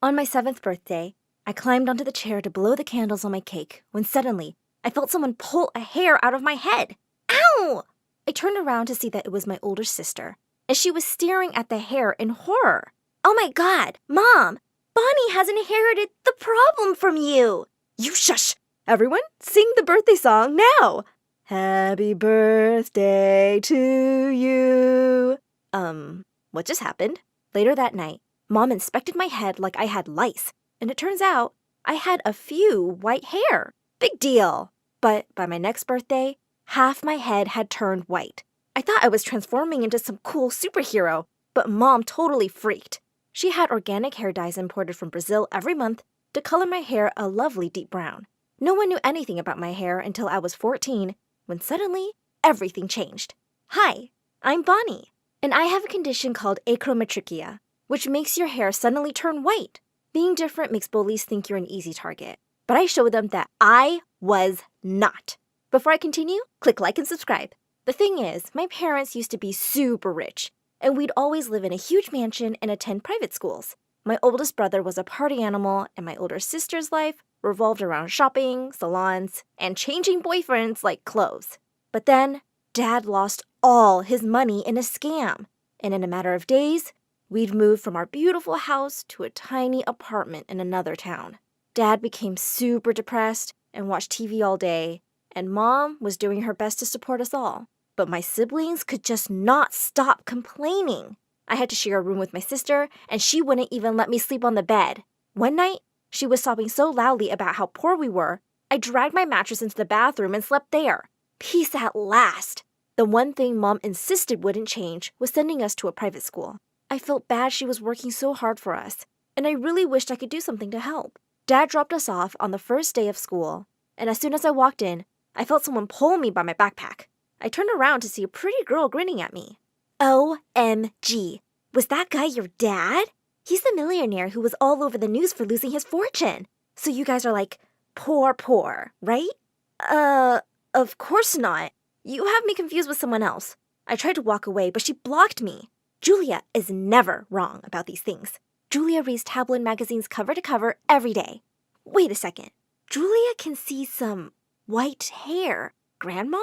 On my 7th birthday, I climbed onto the chair to blow the candles on my cake when suddenly I felt someone pull a hair out of my head. Ow! I turned around to see that it was my older sister, and she was staring at the hair in horror. Oh my God, Mom! Bonnie has inherited the problem from you! You shush! Everyone, sing the birthday song now! Happy birthday to you. What just happened? Later that night, Mom inspected my head like I had lice, and it turns out I had a few white hair. Big deal. But by my next birthday, half my head had turned white. I thought I was transforming into some cool superhero, but Mom totally freaked. She had organic hair dyes imported from Brazil every month to color my hair a lovely deep brown. No one knew anything about my hair until I was 14, when suddenly everything changed. Hi, I'm Bonnie, and I have a condition called achromatrichia, which makes your hair suddenly turn white. Being different makes bullies think you're an easy target, but I showed them that I was not. Before I continue, click like and subscribe. The thing is, my parents used to be super rich, and we'd always live in a huge mansion and attend private schools. My oldest brother was a party animal, and my older sister's life revolved around shopping, salons, and changing boyfriends like clothes. But then, Dad lost all his money in a scam, and in a matter of days, we'd moved from our beautiful house to a tiny apartment in another town. Dad became super depressed and watched TV all day, and Mom was doing her best to support us all. But my siblings could just not stop complaining. I had to share a room with my sister, and she wouldn't even let me sleep on the bed. One night, she was sobbing so loudly about how poor we were, I dragged my mattress into the bathroom and slept there. Peace at last. The one thing Mom insisted wouldn't change was sending us to a private school. I felt bad she was working so hard for us, and I really wished I could do something to help. Dad dropped us off on the first day of school, and as soon as I walked in, I felt someone pull me by my backpack. I turned around to see a pretty girl grinning at me. OMG, was that guy your dad? He's the millionaire who was all over the news for losing his fortune. So you guys are like, poor, right? Of course not. You have me confused with someone else. I tried to walk away, but she blocked me. Julia is never wrong about these things. Julia reads tabloid magazines cover to cover every day. Wait a second. Julia can see some white hair. Grandma?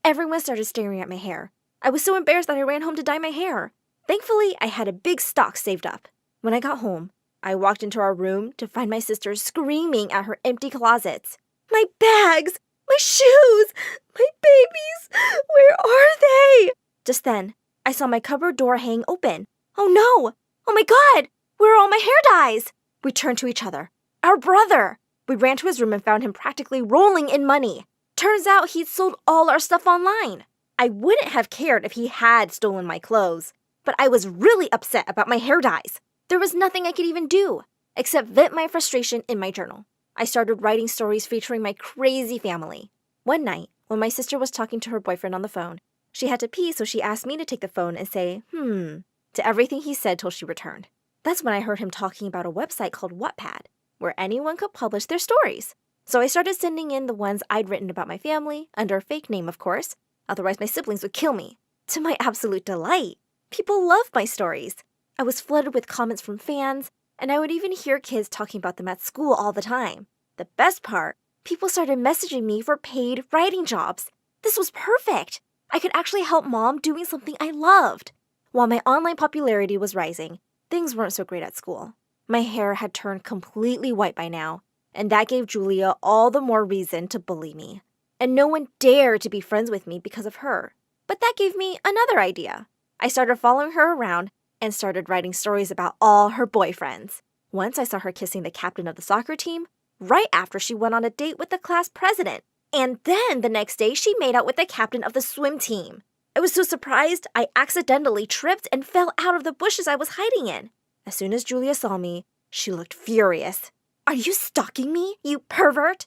Everyone started staring at my hair. I was so embarrassed that I ran home to dye my hair. Thankfully, I had a big stock saved up. When I got home, I walked into our room to find my sister screaming at her empty closets. My bags! My shoes! My babies! Where are they? Just then, I saw my cupboard door hang open. Oh no! Oh my God! Where are all my hair dyes? We turned to each other. Our brother! We ran to his room and found him practically rolling in money. Turns out he'd sold all our stuff online. I wouldn't have cared if he had stolen my clothes, but I was really upset about my hair dyes. There was nothing I could even do, except vent my frustration in my journal. I started writing stories featuring my crazy family. One night, when my sister was talking to her boyfriend on the phone, she had to pee, so she asked me to take the phone and say, to everything he said till she returned. That's when I heard him talking about a website called Wattpad, where anyone could publish their stories. So I started sending in the ones I'd written about my family, under a fake name, of course. Otherwise, my siblings would kill me. To my absolute delight, people loved my stories. I was flooded with comments from fans, and I would even hear kids talking about them at school all the time. The best part, people started messaging me for paid writing jobs. This was perfect. I could actually help Mom doing something I loved. While my online popularity was rising, things weren't so great at school. My hair had turned completely white by now, and that gave Julia all the more reason to bully me. And no one dared to be friends with me because of her. But that gave me another idea. I started following her around and started writing stories about all her boyfriends. Once I saw her kissing the captain of the soccer team, right after she went on a date with the class president. And then the next day, she made out with the captain of the swim team. I was so surprised, I accidentally tripped and fell out of the bushes I was hiding in. As soon as Julia saw me, she looked furious. Are you stalking me, you pervert?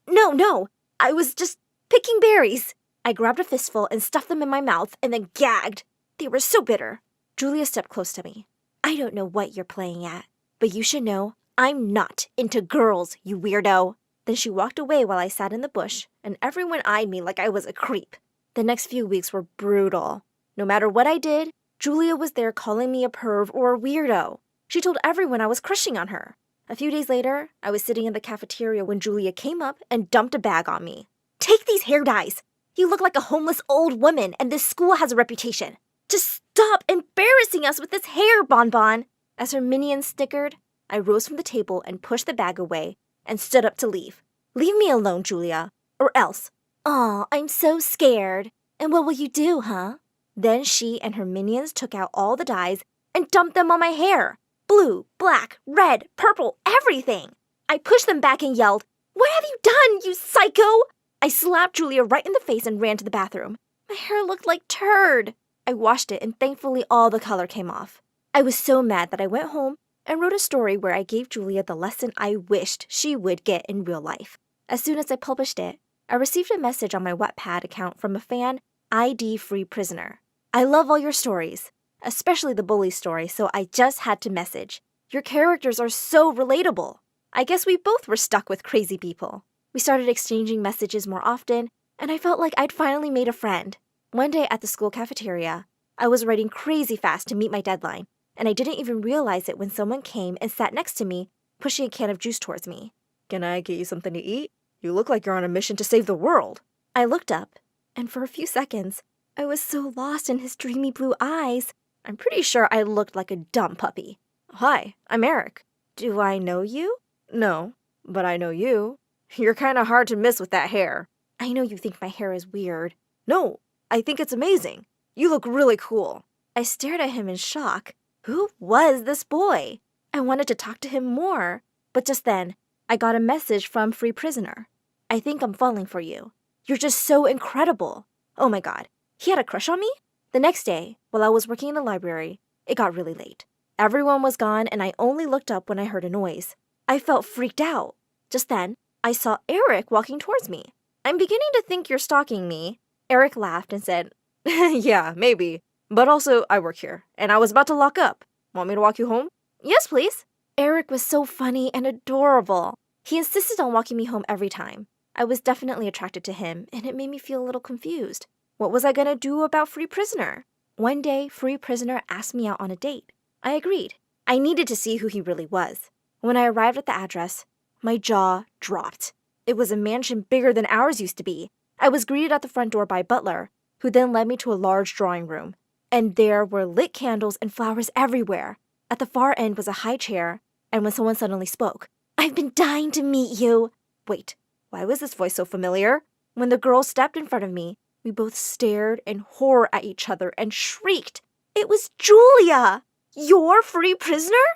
No, I was just picking berries. I grabbed a fistful and stuffed them in my mouth and then gagged. They were so bitter. Julia stepped close to me. I don't know what you're playing at, but you should know I'm not into girls, you weirdo. Then she walked away while I sat in the bush, and everyone eyed me like I was a creep. The next few weeks were brutal. No matter what I did, Julia was there calling me a perv or a weirdo. She told everyone I was crushing on her. A few days later, I was sitting in the cafeteria when Julia came up and dumped a bag on me. "Take these hair dyes! You look like a homeless old woman, and this school has a reputation. Just stop embarrassing us with this hair, Bonbon!" As her minion snickered, I rose from the table and pushed the bag away and stood up to leave. "Leave me alone, Julia, or else." "Aw, I'm so scared. And what will you do, huh?" Then she and her minions took out all the dyes and dumped them on my hair. Blue, black, red, purple, everything. I pushed them back and yelled, "What have you done, you psycho?" I slapped Julia right in the face and ran to the bathroom. My hair looked like turd. I washed it and thankfully all the color came off. I was so mad that I went home and wrote a story where I gave Julia the lesson I wished she would get in real life. As soon as I published it, I received a message on my Wattpad account from a fan, ID Free Prisoner. "I love all your stories, especially the bully story, so I just had to message. Your characters are so relatable." I guess we both were stuck with crazy people. We started exchanging messages more often, and I felt like I'd finally made a friend. One day at the school cafeteria, I was writing crazy fast to meet my deadline, and I didn't even realize it when someone came and sat next to me, pushing a can of juice towards me. "Can I get you something to eat? You look like you're on a mission to save the world." I looked up, and for a few seconds, I was so lost in his dreamy blue eyes. I'm pretty sure I looked like a dumb puppy. "Hi, I'm Eric. Do I know you?" "No, but I know you. You're kind of hard to miss with that hair." "I know you think my hair is weird." "No, I think it's amazing. You look really cool." I stared at him in shock. Who was this boy? I wanted to talk to him more, but just then, I got a message from Free Prisoner. "I think I'm falling for you. You're just so incredible." Oh my god, he had a crush on me? The next day, while I was working in the library, it got really late. Everyone was gone and I only looked up when I heard a noise. I felt freaked out. Just then, I saw Eric walking towards me. "I'm beginning to think you're stalking me." Eric laughed and said, "Yeah, maybe. But also, I work here, and I was about to lock up. Want me to walk you home?" "Yes, please." Eric was so funny and adorable. He insisted on walking me home every time. I was definitely attracted to him, and it made me feel a little confused. What was I gonna do about Free Prisoner? One day, Free Prisoner asked me out on a date. I agreed. I needed to see who he really was. When I arrived at the address, my jaw dropped. It was a mansion bigger than ours used to be. I was greeted at the front door by a butler, who then led me to a large drawing room. And there were lit candles and flowers everywhere. At the far end was a high chair, and when someone suddenly spoke, "I've been dying to meet you." Wait, why was this voice so familiar? When the girl stepped in front of me, we both stared in horror at each other and shrieked. It was Julia! "You're Free Prisoner?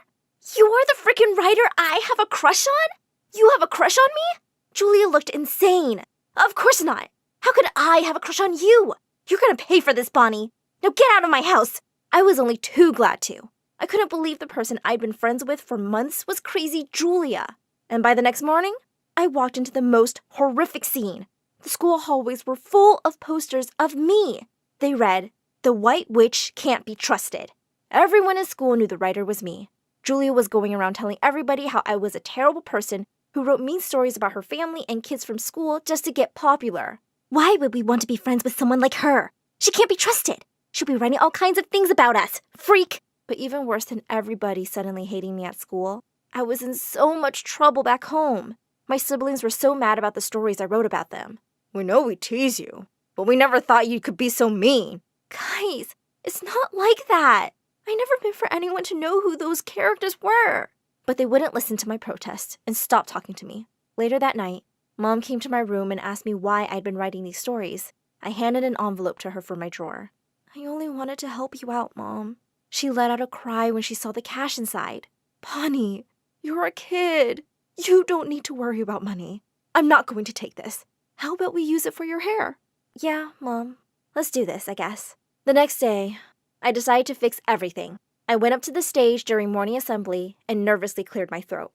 You're the frickin' writer I have a crush on? You have a crush on me?" Julia looked insane. "Of course not. How could I have a crush on you? You're gonna pay for this, Bonnie. Now get out of my house." I was only too glad to. I couldn't believe the person I'd been friends with for months was crazy Julia. And by the next morning, I walked into the most horrific scene. The school hallways were full of posters of me. They read, "The White Witch Can't Be Trusted." Everyone in school knew the writer was me. Julia was going around telling everybody how I was a terrible person who wrote mean stories about her family and kids from school just to get popular. Why would we want to be friends with someone like her? She can't be trusted. She'll be writing all kinds of things about us. Freak! But even worse than everybody suddenly hating me at school, I was in so much trouble back home. My siblings were so mad about the stories I wrote about them. "We know we tease you, but we never thought you could be so mean." Guys, it's not like that. I never meant for anyone to know who those characters were. But they wouldn't listen to my protests and stopped talking to me. Later that night, Mom came to my room and asked me why I'd been writing these stories. I handed an envelope to her from my drawer. "I only wanted to help you out, Mom." She let out a cry when she saw the cash inside. "Bonnie, you're a kid. You don't need to worry about money. I'm not going to take this. How about we use it for your hair?" "Yeah, Mom. Let's do this, I guess." The next day, I decided to fix everything. I went up to the stage during morning assembly and nervously cleared my throat.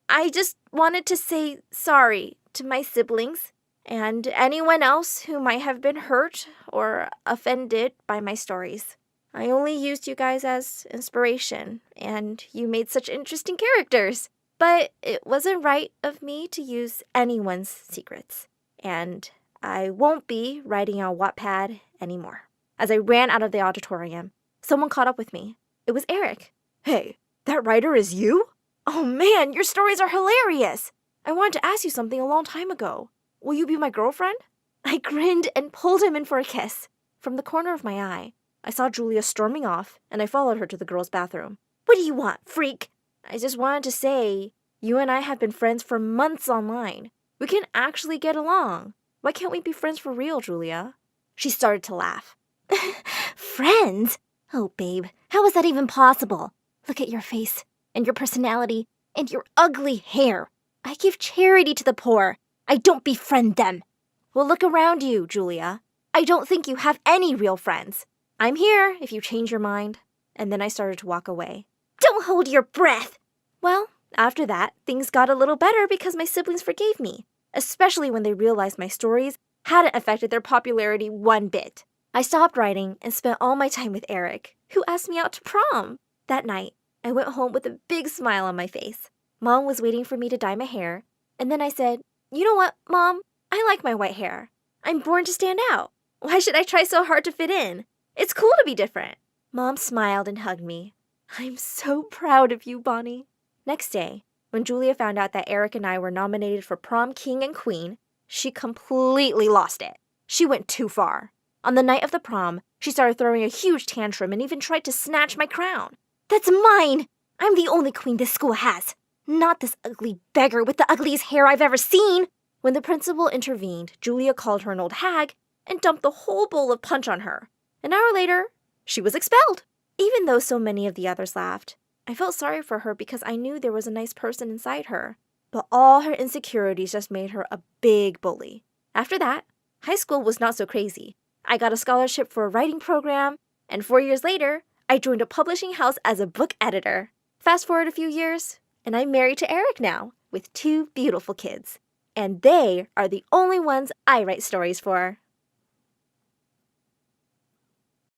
I just wanted to say sorry to my siblings and anyone else who might have been hurt or offended by my stories. I only used you guys as inspiration, and you made such interesting characters. But it wasn't right of me to use anyone's secrets, and I won't be writing on Wattpad anymore. As I ran out of the auditorium, someone caught up with me. It was Eric. Hey, that writer is you? Oh man, your stories are hilarious! I wanted to ask you something a long time ago. Will you be my girlfriend? I grinned and pulled him in for a kiss. From the corner of my eye, I saw Julia storming off, and I followed her to the girls' bathroom. What do you want, freak? I just wanted to say, you and I have been friends for months online. We can actually get along. Why can't we be friends for real, Julia? She started to laugh. Friends? Oh, babe, how is that even possible? Look at your face, and your personality, and your ugly hair. I give charity to the poor. I don't befriend them. Well, look around you, Julia. I don't think you have any real friends. I'm here if you change your mind. And then I started to walk away. Don't hold your breath! Well, after that, things got a little better because my siblings forgave me, especially when they realized my stories hadn't affected their popularity one bit. I stopped writing and spent all my time with Eric, who asked me out to prom. That night, I went home with a big smile on my face. Mom was waiting for me to dye my hair, and then I said, "You know what, Mom? I like my white hair. I'm born to stand out. Why should I try so hard to fit in? It's cool to be different." Mom smiled and hugged me. I'm so proud of you, Bonnie. Next day, when Julia found out that Eric and I were nominated for prom king and queen, she completely lost it. She went too far. On the night of the prom, she started throwing a huge tantrum and even tried to snatch my crown. That's mine! I'm the only queen this school has. Not this ugly beggar with the ugliest hair I've ever seen. When the principal intervened, Julia called her an old hag and dumped the whole bowl of punch on her. An hour later, she was expelled. Even though so many of the others laughed, I felt sorry for her because I knew there was a nice person inside her. But all her insecurities just made her a big bully. After that, high school was not so crazy. I got a scholarship for a writing program, and 4 years later, I joined a publishing house as a book editor. Fast forward a few years, and I'm married to Eric now, with 2 beautiful kids. And they are the only ones I write stories for.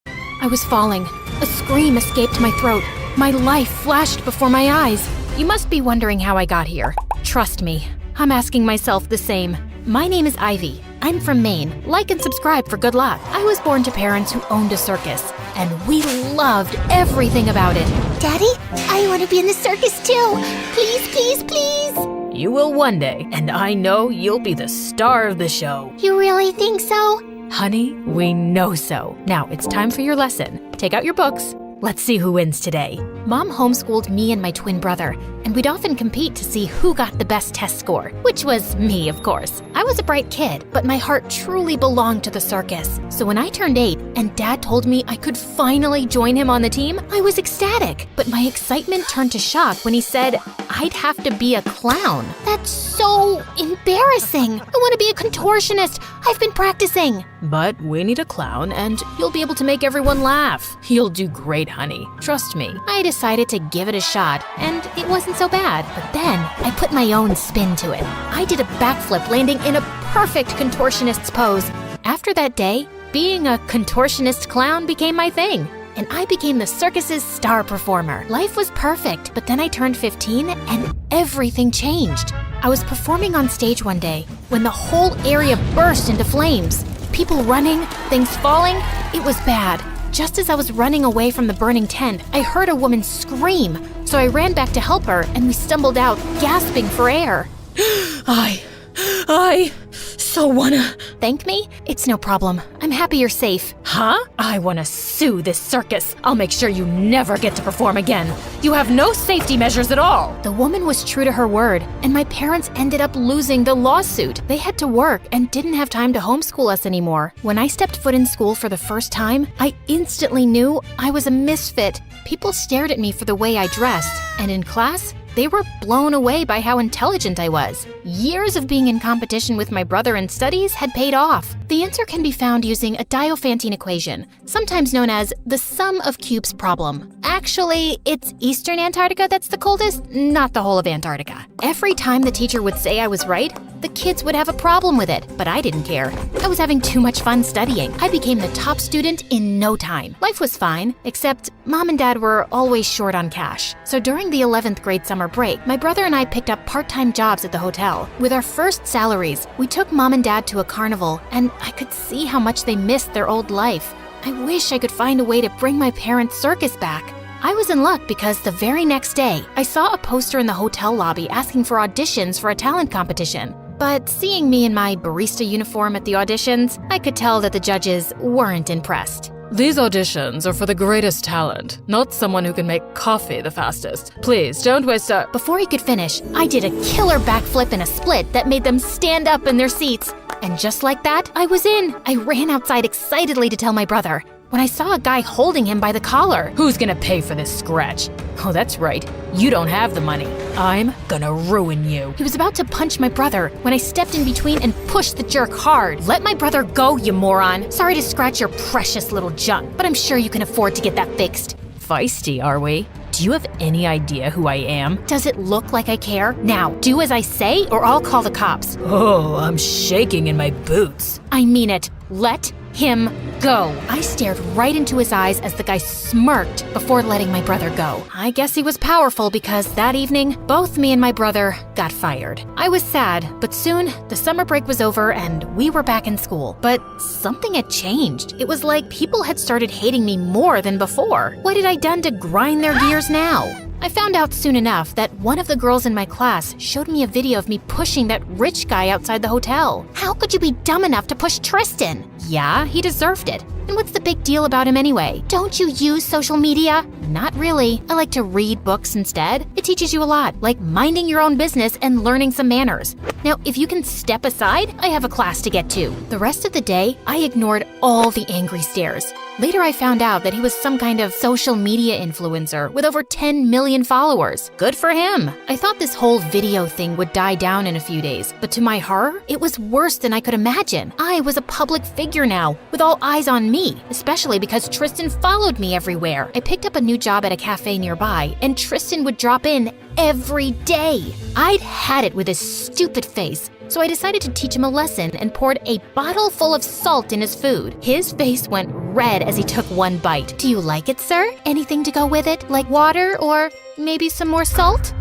I was falling. A scream escaped my throat. My life flashed before my eyes. You must be wondering how I got here. Trust me, I'm asking myself the same. My name is Ivy. I'm from Maine. Like and subscribe for good luck. I was born to parents who owned a circus, and we loved everything about it. Daddy, I want to be in the circus too. Please, please, please. You will one day, and I know you'll be the star of the show. You really think so? Honey, we know so. Now it's time for your lesson. Take out your books. Let's see who wins today. Mom homeschooled me and my twin brother, and we'd often compete to see who got the best test score, which was me, of course. I was a bright kid, but my heart truly belonged to the circus. So when I turned 8 and Dad told me I could finally join him on the team, I was ecstatic. But my excitement turned to shock when he said I'd have to be a clown. That's so embarrassing. I want to be a contortionist. I've been practicing. But we need a clown, and you'll be able to make everyone laugh. You'll do great, honey. Trust me. I decided to give it a shot, and it wasn't so bad. But then I put my own spin to it. I did a backflip, landing in a perfect contortionist's pose. After that day, being a contortionist clown became my thing, and I became the circus's star performer. Life was perfect, but then I turned 15 and everything changed. I was performing on stage one day when the whole area burst into flames. People running, things falling. It was bad. Just as I was running away from the burning tent, I heard a woman scream. So I ran back to help her, and we stumbled out, gasping for air. I so wanna... Thank me? It's no problem. I'm happy you're safe. Huh? I wanna sue this circus. I'll make sure you never get to perform again. You have no safety measures at all. The woman was true to her word, and my parents ended up losing the lawsuit. They had to work and didn't have time to homeschool us anymore. When I stepped foot in school for the first time, I instantly knew I was a misfit. People stared at me for the way I dressed, and in class, they were blown away by how intelligent I was. Years of being in competition with my brother in studies had paid off. The answer can be found using a Diophantine equation, sometimes known as the sum of cubes problem. Actually, it's Eastern Antarctica that's the coldest, not the whole of Antarctica. Every time the teacher would say I was right, the kids would have a problem with it, but I didn't care. I was having too much fun studying. I became the top student in no time. Life was fine, except Mom and Dad were always short on cash. So during the 11th grade summer break, my brother and I picked up part-time jobs at the hotel. With our first salaries, we took Mom and Dad to a carnival, and I could see how much they missed their old life. I wish I could find a way to bring my parents' circus back. I was in luck because the very next day, I saw a poster in the hotel lobby asking for auditions for a talent competition. But seeing me in my barista uniform at the auditions, I could tell that the judges weren't impressed. These auditions are for the greatest talent, not someone who can make coffee the fastest. Please, don't waste our— Before he could finish, I did a killer backflip and a split that made them stand up in their seats. And just like that, I was in. I ran outside excitedly to tell my brother, when I saw a guy holding him by the collar. Who's gonna pay for this scratch? Oh, that's right. You don't have the money. I'm gonna ruin you. He was about to punch my brother when I stepped in between and pushed the jerk hard. Let my brother go, you moron. Sorry to scratch your precious little junk, but I'm sure you can afford to get that fixed. Feisty, are we? Do you have any idea who I am? Does it look like I care? Now, do as I say or I'll call the cops. Oh, I'm shaking in my boots. I mean it. Let him go. I stared right into his eyes as the guy smirked before letting my brother go. I guess he was powerful because that evening, both me and my brother got fired. I was sad, but soon the summer break was over and we were back in school. But something had changed. It was like people had started hating me more than before. What had I done to grind their gears now? I found out soon enough that one of the girls in my class showed me a video of me pushing that rich guy outside the hotel. How could you be dumb enough to push Tristan? Yeah, he deserved it. And what's the big deal about him anyway? Don't you use social media? Not really. I like to read books instead. It teaches you a lot, like minding your own business and learning some manners. Now, if you can step aside, I have a class to get to. The rest of the day, I ignored all the angry stares. Later, I found out that he was some kind of social media influencer with over 10 million followers. Good for him. I thought this whole video thing would die down in a few days, but to my horror, it was worse than I could imagine. I was a public figure now, with all eyes on me, especially because Tristan followed me everywhere. I picked up a new job at a cafe nearby, and Tristan would drop in every day. I'd had it with his stupid face. So I decided to teach him a lesson and poured a bottle full of salt in his food. His face went red as he took one bite. Do you like it, sir? Anything to go with it, like water or maybe some more salt?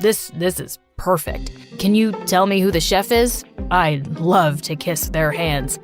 This is perfect. Can you tell me who the chef is? I'd love to kiss their hands.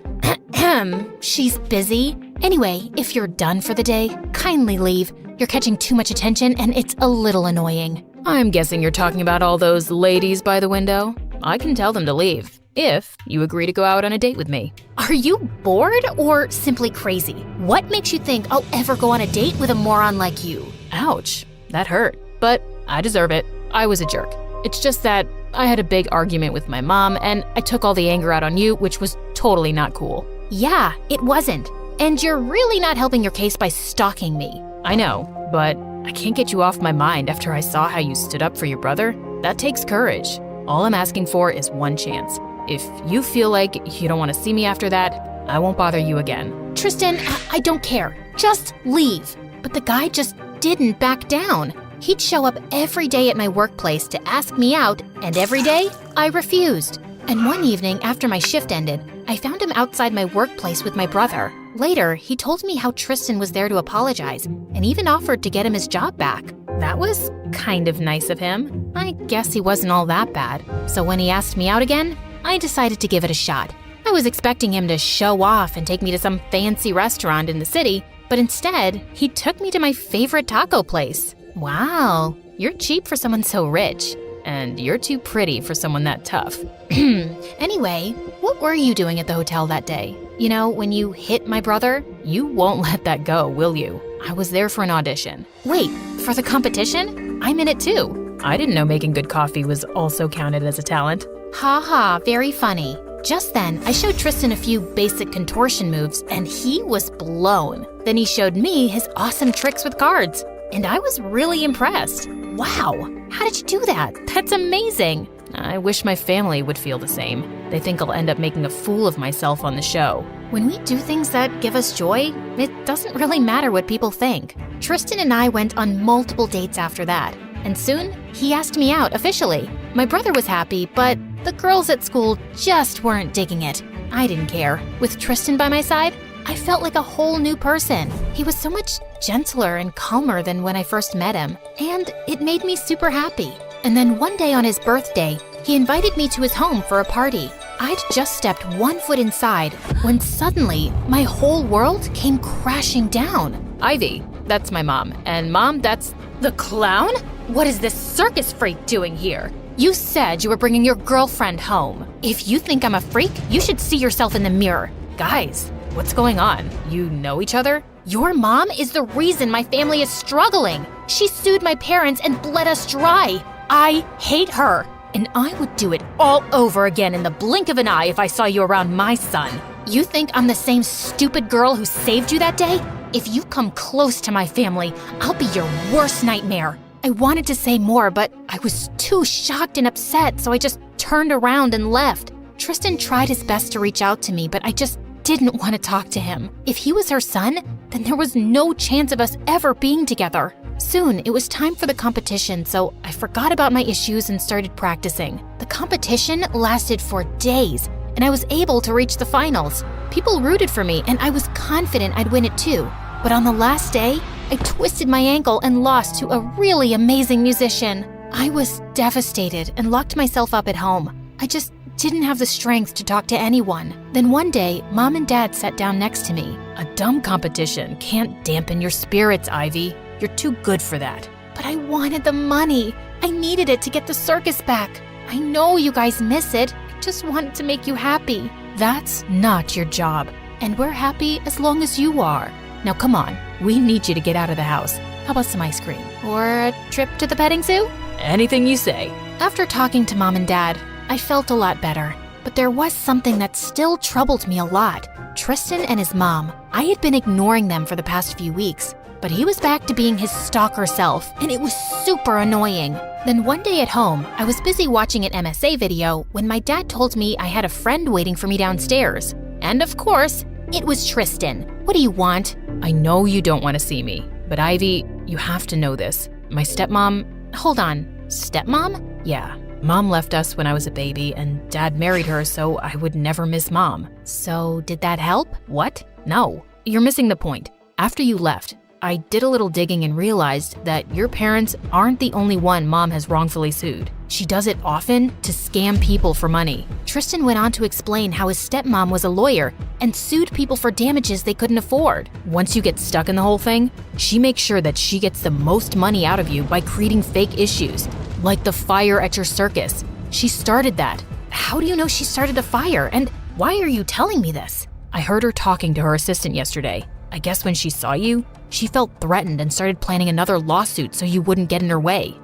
She's busy. Anyway, if you're done for the day, kindly leave. You're catching too much attention and it's a little annoying. I'm guessing you're talking about all those ladies by the window. I can tell them to leave, if you agree to go out on a date with me. Are you bored or simply crazy? What makes you think I'll ever go on a date with a moron like you? Ouch, that hurt. But I deserve it. I was a jerk. It's just that I had a big argument with my mom and I took all the anger out on you, which was totally not cool. Yeah, it wasn't. And you're really not helping your case by stalking me. I know, but I can't get you off my mind after I saw how you stood up for your brother. That takes courage. All I'm asking for is one chance. If you feel like you don't want to see me after that, I won't bother you again. Tristan, I don't care. Just leave. But the guy just didn't back down. He'd show up every day at my workplace to ask me out, and every day, I refused. And one evening after my shift ended, I found him outside my workplace with my brother. Later, he told me how Tristan was there to apologize and even offered to get him his job back. That was kind of nice of him. I guess he wasn't all that bad. So when he asked me out again, I decided to give it a shot. I was expecting him to show off and take me to some fancy restaurant in the city, but instead, he took me to my favorite taco place. Wow, you're cheap for someone so rich. And you're too pretty for someone that tough. Anyway, what were you doing at the hotel that day? You know, when you hit my brother? You won't let that go, will you? I was there for an audition. Wait, for the competition? I'm in it too. I didn't know making good coffee was also counted as a talent. Ha, very funny. Just then, I showed Tristan a few basic contortion moves and he was blown. Then he showed me his awesome tricks with cards. And I was really impressed. Wow, how did you do that? That's amazing. I wish my family would feel the same. They think I'll end up making a fool of myself on the show. When we do things that give us joy, it doesn't really matter what people think. Tristan and I went on multiple dates after that. And soon, he asked me out officially. My brother was happy, but the girls at school just weren't digging it. I didn't care. With Tristan by my side, I felt like a whole new person. He was so much gentler and calmer than when I first met him, and it made me super happy. And then one day on his birthday, he invited me to his home for a party. I'd just stepped one foot inside when suddenly my whole world came crashing down. Ivy, that's my mom. And Mom, that's The clown? What is this circus freak doing here? You said you were bringing your girlfriend home. If you think I'm a freak, you should see yourself in the mirror. guys. What's going on? You know each other? Your mom is the reason my family is struggling. She sued my parents and bled us dry. I hate her. And I would do it all over again in the blink of an eye if I saw you around my son. You think I'm the same stupid girl who saved you that day? If you come close to my family, I'll be your worst nightmare. I wanted to say more, but I was too shocked and upset, so I just turned around and left. Tristan tried his best to reach out to me, but I just didn't want to talk to him. If he was her son, then there was no chance of us ever being together. Soon, it was time for the competition, so I forgot about my issues and started practicing. The competition lasted for days, and I was able to reach the finals. People rooted for me, and I was confident I'd win it too. But on the last day, I twisted my ankle and lost to a really amazing musician. I was devastated and locked myself up at home. I just didn't have the strength to talk to anyone. Then one day, Mom and Dad sat down next to me. A dumb competition can't dampen your spirits, Ivy. You're too good for that. But I wanted the money. I needed it to get the circus back. I know you guys miss it. I just wanted to make you happy. That's not your job. And we're happy as long as you are. Now come on, we need you to get out of the house. How about some ice cream? Or a trip to the petting zoo? Anything you say. After talking to Mom and Dad, I felt a lot better. But there was something that still troubled me a lot. Tristan and his mom. I had been ignoring them for the past few weeks, but he was back to being his stalker self, and it was super annoying. Then one day at home, I was busy watching an MSA video when my dad told me I had a friend waiting for me downstairs. And of course, it was Tristan. What do you want? I know you don't want to see me, but Ivy, you have to know this. My stepmom... Hold on, stepmom? Yeah, Mom left us when I was a baby, and Dad married her so I would never miss Mom. So did that help? What? No, you're missing the point. After you left, I did a little digging and realized that your parents aren't the only one Mom has wrongfully sued. She does it often to scam people for money. Tristan went on to explain how his stepmom was a lawyer and sued people for damages they couldn't afford. Once you get stuck in the whole thing, she makes sure that she gets the most money out of you by creating fake issues, like the fire at your circus. She started that. How do you know she started a fire, and why are you telling me this? I heard her talking to her assistant yesterday. I guess when she saw you, she felt threatened and started planning another lawsuit so you wouldn't get in her way.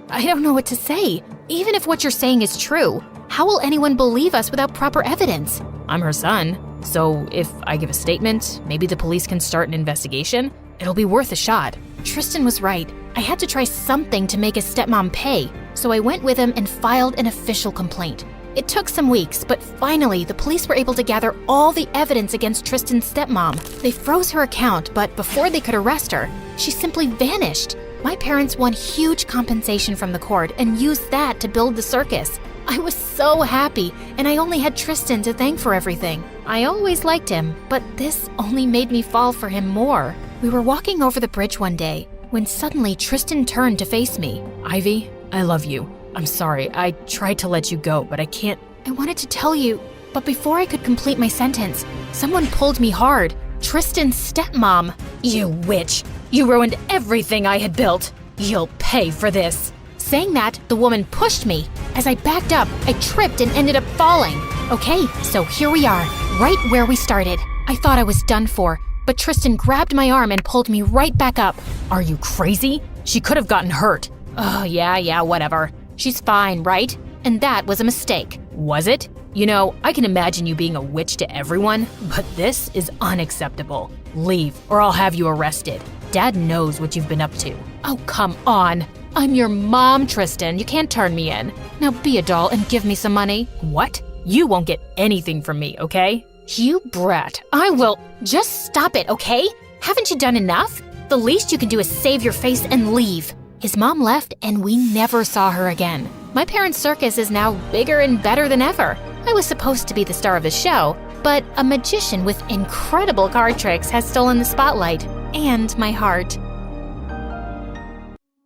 I don't know what to say. Even if what you're saying is true, how will anyone believe us without proper evidence? I'm her son, so if I give a statement, maybe the police can start an investigation. It'll be worth a shot. Tristan was right. I had to try something to make his stepmom pay, so I went with him and filed an official complaint. It took some weeks, but finally, the police were able to gather all the evidence against Tristan's stepmom. They froze her account, but before they could arrest her, she simply vanished. My parents won huge compensation from the court and used that to build the circus. I was so happy, and I only had Tristan to thank for everything. I always liked him, but this only made me fall for him more. We were walking over the bridge one day, when suddenly Tristan turned to face me. Ivy, I love you. I'm sorry, I tried to let you go, but I can't. I wanted to tell you, but before I could complete my sentence, someone pulled me hard. Tristan's stepmom. You witch! You ruined everything I had built! You'll pay for this! Saying that, the woman pushed me. As I backed up, I tripped and ended up falling. Okay, so here we are, right where we started. I thought I was done for, but Tristan grabbed my arm and pulled me right back up. Are you crazy? She could have gotten hurt. Oh, yeah, whatever. She's fine, right? And that was a mistake. Was it? You know, I can imagine you being a witch to everyone, but this is unacceptable. Leave, or I'll have you arrested. Dad knows what you've been up to. Oh, come on. I'm your mom, Tristan. You can't turn me in. Now be a doll and give me some money. What? You won't get anything from me, okay? You brat. I will. Just stop it, okay? Haven't you done enough? The least you can do is save your face and leave. His mom left, and we never saw her again. My parents' circus is now bigger and better than ever. I was supposed to be the star of the show, but a magician with incredible card tricks has stolen the spotlight and my heart.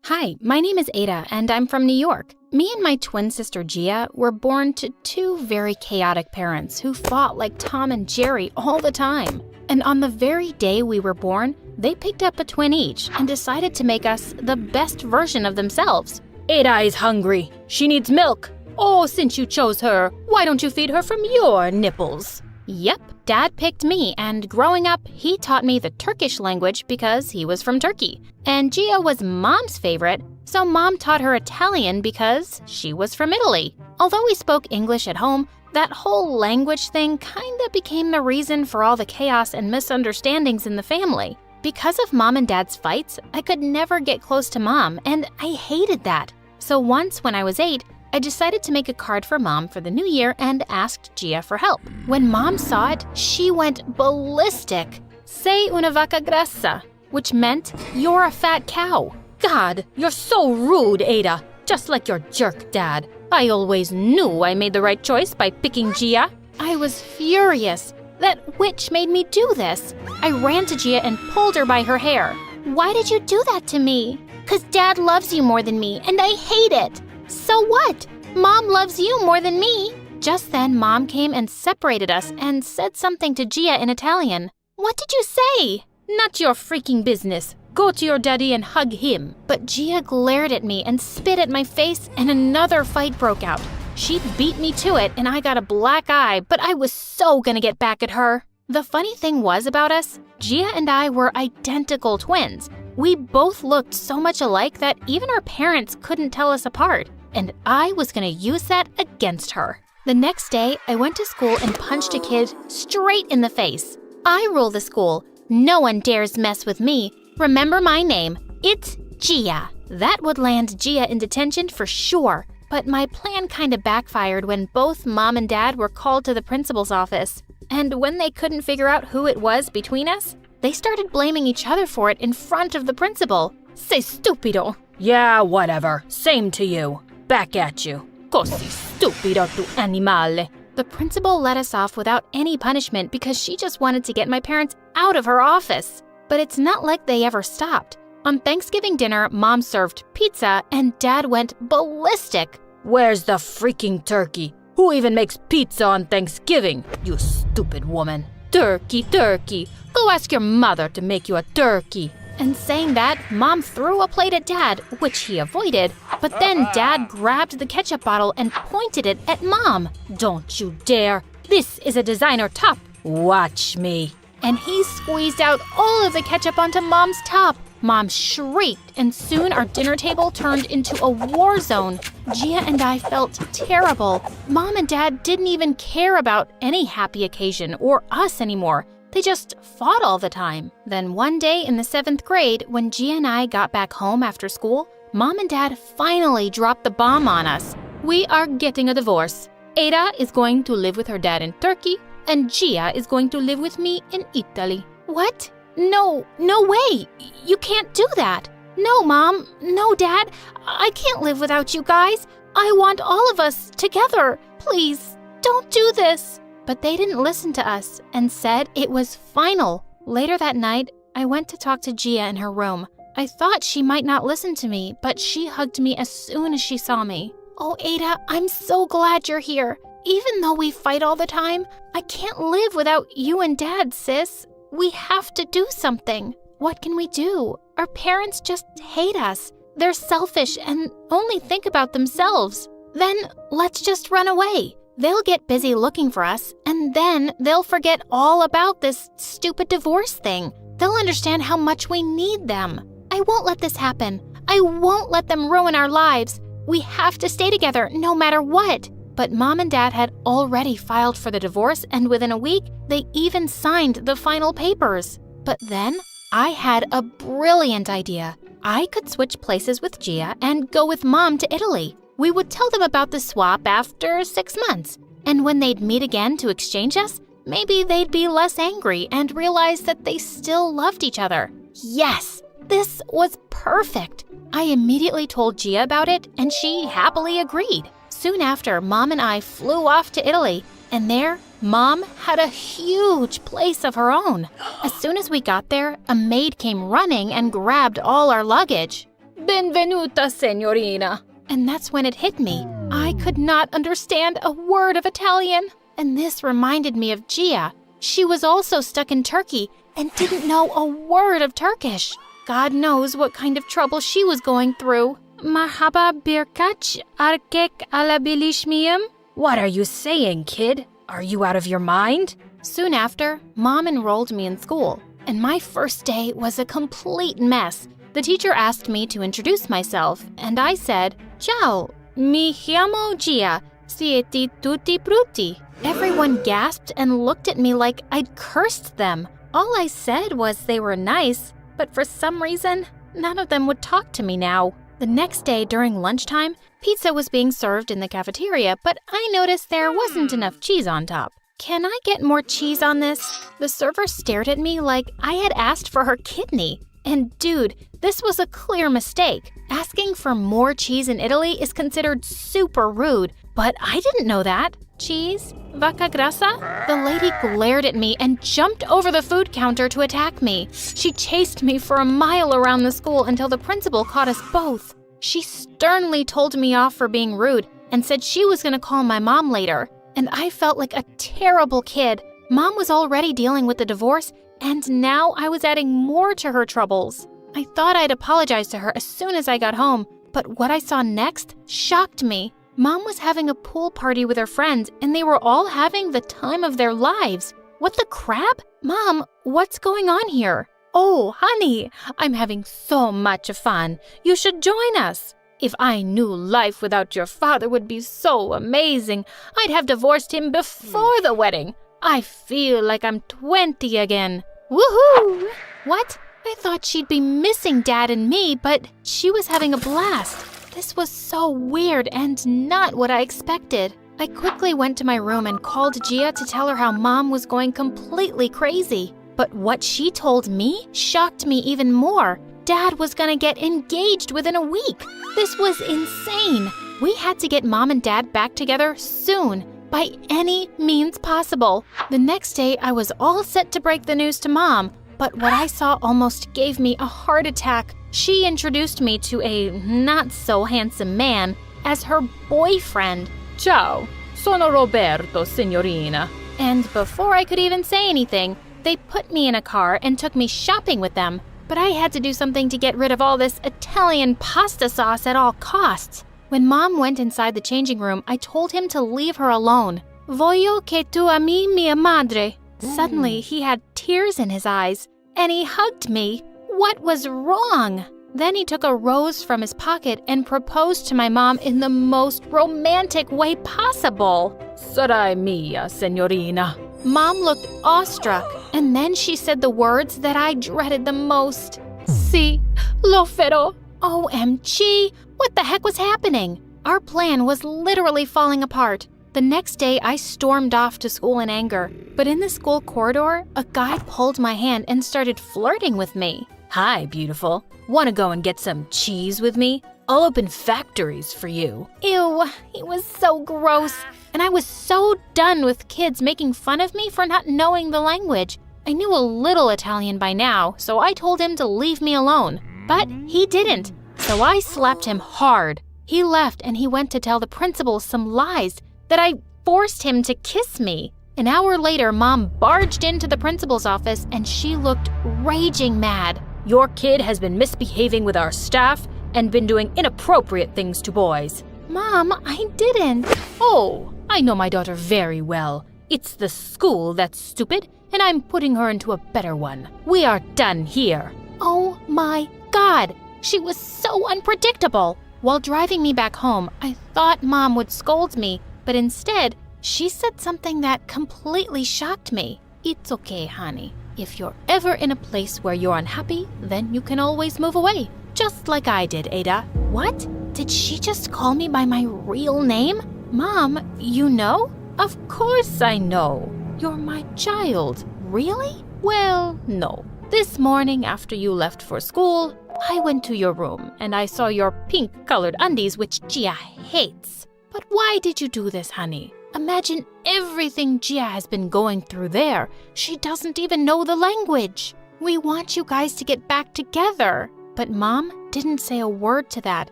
Hi, my name is Ada, and I'm from New York. Me and my twin sister Gia were born to two very chaotic parents who fought like Tom and Jerry all the time. And on the very day we were born, They picked up a twin each and decided to make us the best version of themselves. Ada is hungry. She needs milk. Oh, since you chose her, why don't you feed her from your nipples? Yep, Dad picked me, and growing up, he taught me the Turkish language because he was from Turkey. And Gia was Mom's favorite, so Mom taught her Italian because she was from Italy. Although we spoke English at home, that whole language thing kinda became the reason for all the chaos and misunderstandings in the family. Because of Mom and Dad's fights, I could never get close to Mom, and I hated that. So once, when I was 8, I decided to make a card for Mom for the new year and asked Gia for help. When Mom saw it, she went ballistic. Sei una vaca grassa, which meant you're a fat cow. God, you're so rude, Ada, just like your jerk dad. I always knew I made the right choice by picking Gia. I was furious. That witch made me do this. I ran to Gia and pulled her by her hair. Why did you do that to me? 'Cause Dad loves you more than me, and I hate it. So what? Mom loves you more than me. Just then, Mom came and separated us and said something to Gia in Italian. What did you say? Not your freaking business. Go to your daddy and hug him. But Gia glared at me and spit at my face, and another fight broke out. She beat me to it, and I got a black eye, but I was so gonna get back at her. The funny thing was about us, Gia and I were identical twins. We both looked so much alike that even our parents couldn't tell us apart, and I was gonna use that against her. The next day, I went to school and punched a kid straight in the face. I rule the school. No one dares mess with me. Remember my name. It's Gia. That would land Gia in detention for sure. But my plan kinda backfired when both Mom and Dad were called to the principal's office. And when they couldn't figure out who it was between us, they started blaming each other for it in front of the principal. Sei stupido. Yeah, whatever. Same to you. Back at you. Così stupido tu animale. The principal let us off without any punishment because she just wanted to get my parents out of her office. But it's not like they ever stopped. On Thanksgiving dinner, Mom served pizza and Dad went ballistic. Where's the freaking turkey? Who even makes pizza on Thanksgiving? You stupid woman. Turkey, turkey. Go ask your mother to make you a turkey. And saying that, Mom threw a plate at Dad, which he avoided. But then Dad grabbed the ketchup bottle and pointed it at Mom. Don't you dare. This is a designer top. Watch me. And he squeezed out all of the ketchup onto Mom's top. Mom shrieked, and soon our dinner table turned into a war zone. Gia and I felt terrible. Mom and Dad didn't even care about any happy occasion or us anymore. They just fought all the time. Then one day in the 7th grade, when Gia and I got back home after school, Mom and Dad finally dropped the bomb on us. We are getting a divorce. Ada is going to live with her dad in Turkey, and Gia is going to live with me in Italy. What? No way. You can't do that. No, Mom. No, Dad. I can't live without you guys. I want all of us together. Please, don't do this. But they didn't listen to us and said it was final. Later that night, I went to talk to Gia in her room. I thought she might not listen to me, but she hugged me as soon as she saw me. Oh, Ada, I'm so glad you're here. Even though we fight all the time, I can't live without you and Dad, sis. We have to do something. What can we do? Our parents just hate us. They're selfish and only think about themselves. Then let's just run away. They'll get busy looking for us, and then they'll forget all about this stupid divorce thing. They'll understand how much we need them. I won't let this happen. I won't let them ruin our lives. We have to stay together no matter what. But Mom and Dad had already filed for the divorce, and within a week, they even signed the final papers. But then, I had a brilliant idea. I could switch places with Gia and go with Mom to Italy. We would tell them about the swap after 6 months. And when they'd meet again to exchange us, maybe they'd be less angry and realize that they still loved each other. Yes, this was perfect. I immediately told Gia about it, and she happily agreed. Soon after, Mom and I flew off to Italy, and there, Mom had a huge place of her own. As soon as we got there, a maid came running and grabbed all our luggage. Benvenuta, signorina. And that's when it hit me. I could not understand a word of Italian. And this reminded me of Gia. She was also stuck in Turkey and didn't know a word of Turkish. God knows what kind of trouble she was going through. Merhaba birkaç erkek alabilir miyim? What are you saying, kid? Are you out of your mind? Soon after, Mom enrolled me in school, and my first day was a complete mess. The teacher asked me to introduce myself, and I said, Ciao, mi chiamo Gia, siete tutti brutti. Everyone gasped and looked at me like I'd cursed them. All I said was they were nice, but for some reason, none of them would talk to me now. The next day during lunchtime, pizza was being served in the cafeteria, but I noticed there wasn't enough cheese on top. Can I get more cheese on this? The server stared at me like I had asked for her kidney. And dude, this was a clear mistake. Asking for more cheese in Italy is considered super rude, but I didn't know that. Cheese? Vacca grassa? The lady glared at me and jumped over the food counter to attack me. She chased me for a mile around the school until the principal caught us both. She sternly told me off for being rude and said she was going to call my mom later. And I felt like a terrible kid. Mom was already dealing with the divorce, and now I was adding more to her troubles. I thought I'd apologize to her as soon as I got home, but what I saw next shocked me. Mom was having a pool party with her friends, and they were all having the time of their lives. What the crap? Mom, what's going on here? Oh, honey, I'm having so much fun. You should join us. If I knew life without your father would be so amazing, I'd have divorced him before the wedding. I feel like I'm 20 again. Woohoo! What? I thought she'd be missing Dad and me, but she was having a blast. This was so weird and not what I expected. I quickly went to my room and called Gia to tell her how Mom was going completely crazy. But what she told me shocked me even more. Dad was gonna get engaged within a week. This was insane. We had to get Mom and Dad back together soon, by any means possible. The next day, I was all set to break the news to Mom, but what I saw almost gave me a heart attack. She introduced me to a not-so-handsome man as her boyfriend. Ciao, sono Roberto, signorina. And before I could even say anything, they put me in a car and took me shopping with them. But I had to do something to get rid of all this Italian pasta sauce at all costs. When Mom went inside the changing room, I told him to leave her alone. Voglio che tu ami mia madre. Suddenly, he had tears in his eyes, and he hugged me. What was wrong? Then he took a rose from his pocket and proposed to my mom in the most romantic way possible. Sarai mia, signorina. Mom looked awestruck, and then she said the words that I dreaded the most. Si, lo farò. OMG, what the heck was happening? Our plan was literally falling apart. The next day, I stormed off to school in anger, but in the school corridor, a guy pulled my hand and started flirting with me. Hi, beautiful. Want to go and get some cheese with me? I'll open factories for you. Ew, he was so gross. And I was so done with kids making fun of me for not knowing the language. I knew a little Italian by now, so I told him to leave me alone. But he didn't, so I slapped him hard. He left and he went to tell the principal some lies, that I forced him to kiss me. An hour later, Mom barged into the principal's office and she looked raging mad. Your kid has been misbehaving with our staff and been doing inappropriate things to boys. Mom, I didn't. Oh, I know my daughter very well. It's the school that's stupid, and I'm putting her into a better one. We are done here. Oh my God, she was so unpredictable. While driving me back home, I thought Mom would scold me, but instead, she said something that completely shocked me. It's okay, honey. If you're ever in a place where you're unhappy, then you can always move away. Just like I did, Ada. What? Did she just call me by my real name? Mom, you know? Of course I know. You're my child. Really? Well, no. This morning after you left for school, I went to your room and I saw your pink-colored undies, which Gia hates. But why did you do this, honey? Imagine everything Gia has been going through there. She doesn't even know the language. We want you guys to get back together. But Mom didn't say a word to that.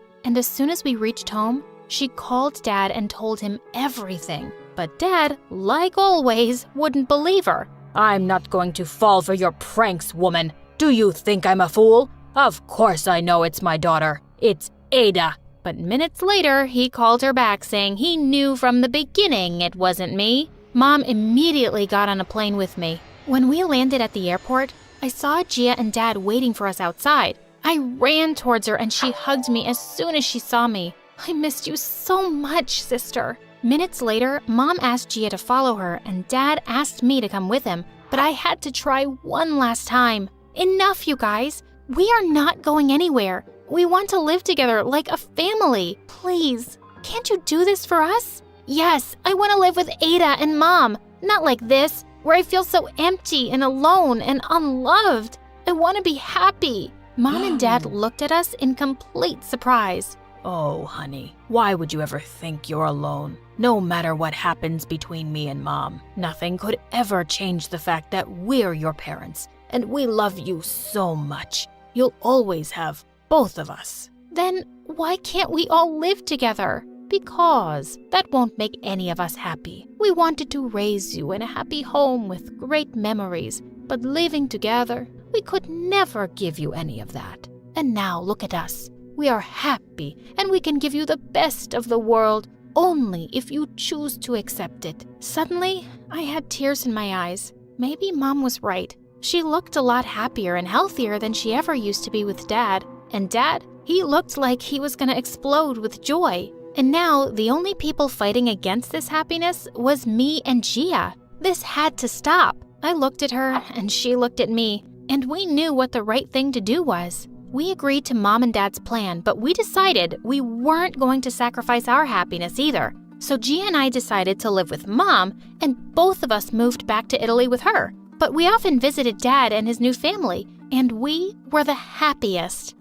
And as soon as we reached home, she called Dad and told him everything. But Dad, like always, wouldn't believe her. I'm not going to fall for your pranks, woman. Do you think I'm a fool? Of course I know it's my daughter. It's Ada. But minutes later, he called her back saying he knew from the beginning it wasn't me. Mom immediately got on a plane with me. When we landed at the airport, I saw Gia and Dad waiting for us outside. I ran towards her and she hugged me as soon as she saw me. I missed you so much, sister. Minutes later, Mom asked Gia to follow her and Dad asked me to come with him, but I had to try one last time. Enough, you guys. We are not going anywhere. We want to live together like a family. Please, can't you do this for us? Yes, I want to live with Ada and Mom, not like this, where I feel so empty and alone and unloved. I want to be happy. Mom and Dad looked at us in complete surprise. Oh, honey, why would you ever think you're alone? No matter what happens between me and Mom, nothing could ever change the fact that we're your parents, and we love you so much. You'll always have both of us. Then why can't we all live together? Because that won't make any of us happy. We wanted to raise you in a happy home with great memories, but living together, we could never give you any of that. And now look at us. We are happy and we can give you the best of the world only if you choose to accept it. Suddenly, I had tears in my eyes. Maybe Mom was right. She looked a lot happier and healthier than she ever used to be with Dad. And Dad, he looked like he was gonna explode with joy. And now, the only people fighting against this happiness was me and Gia. This had to stop. I looked at her and she looked at me, and we knew what the right thing to do was. We agreed to Mom and Dad's plan, but we decided we weren't going to sacrifice our happiness either. So Gia and I decided to live with Mom, and both of us moved back to Italy with her. But we often visited Dad and his new family, and we were the happiest.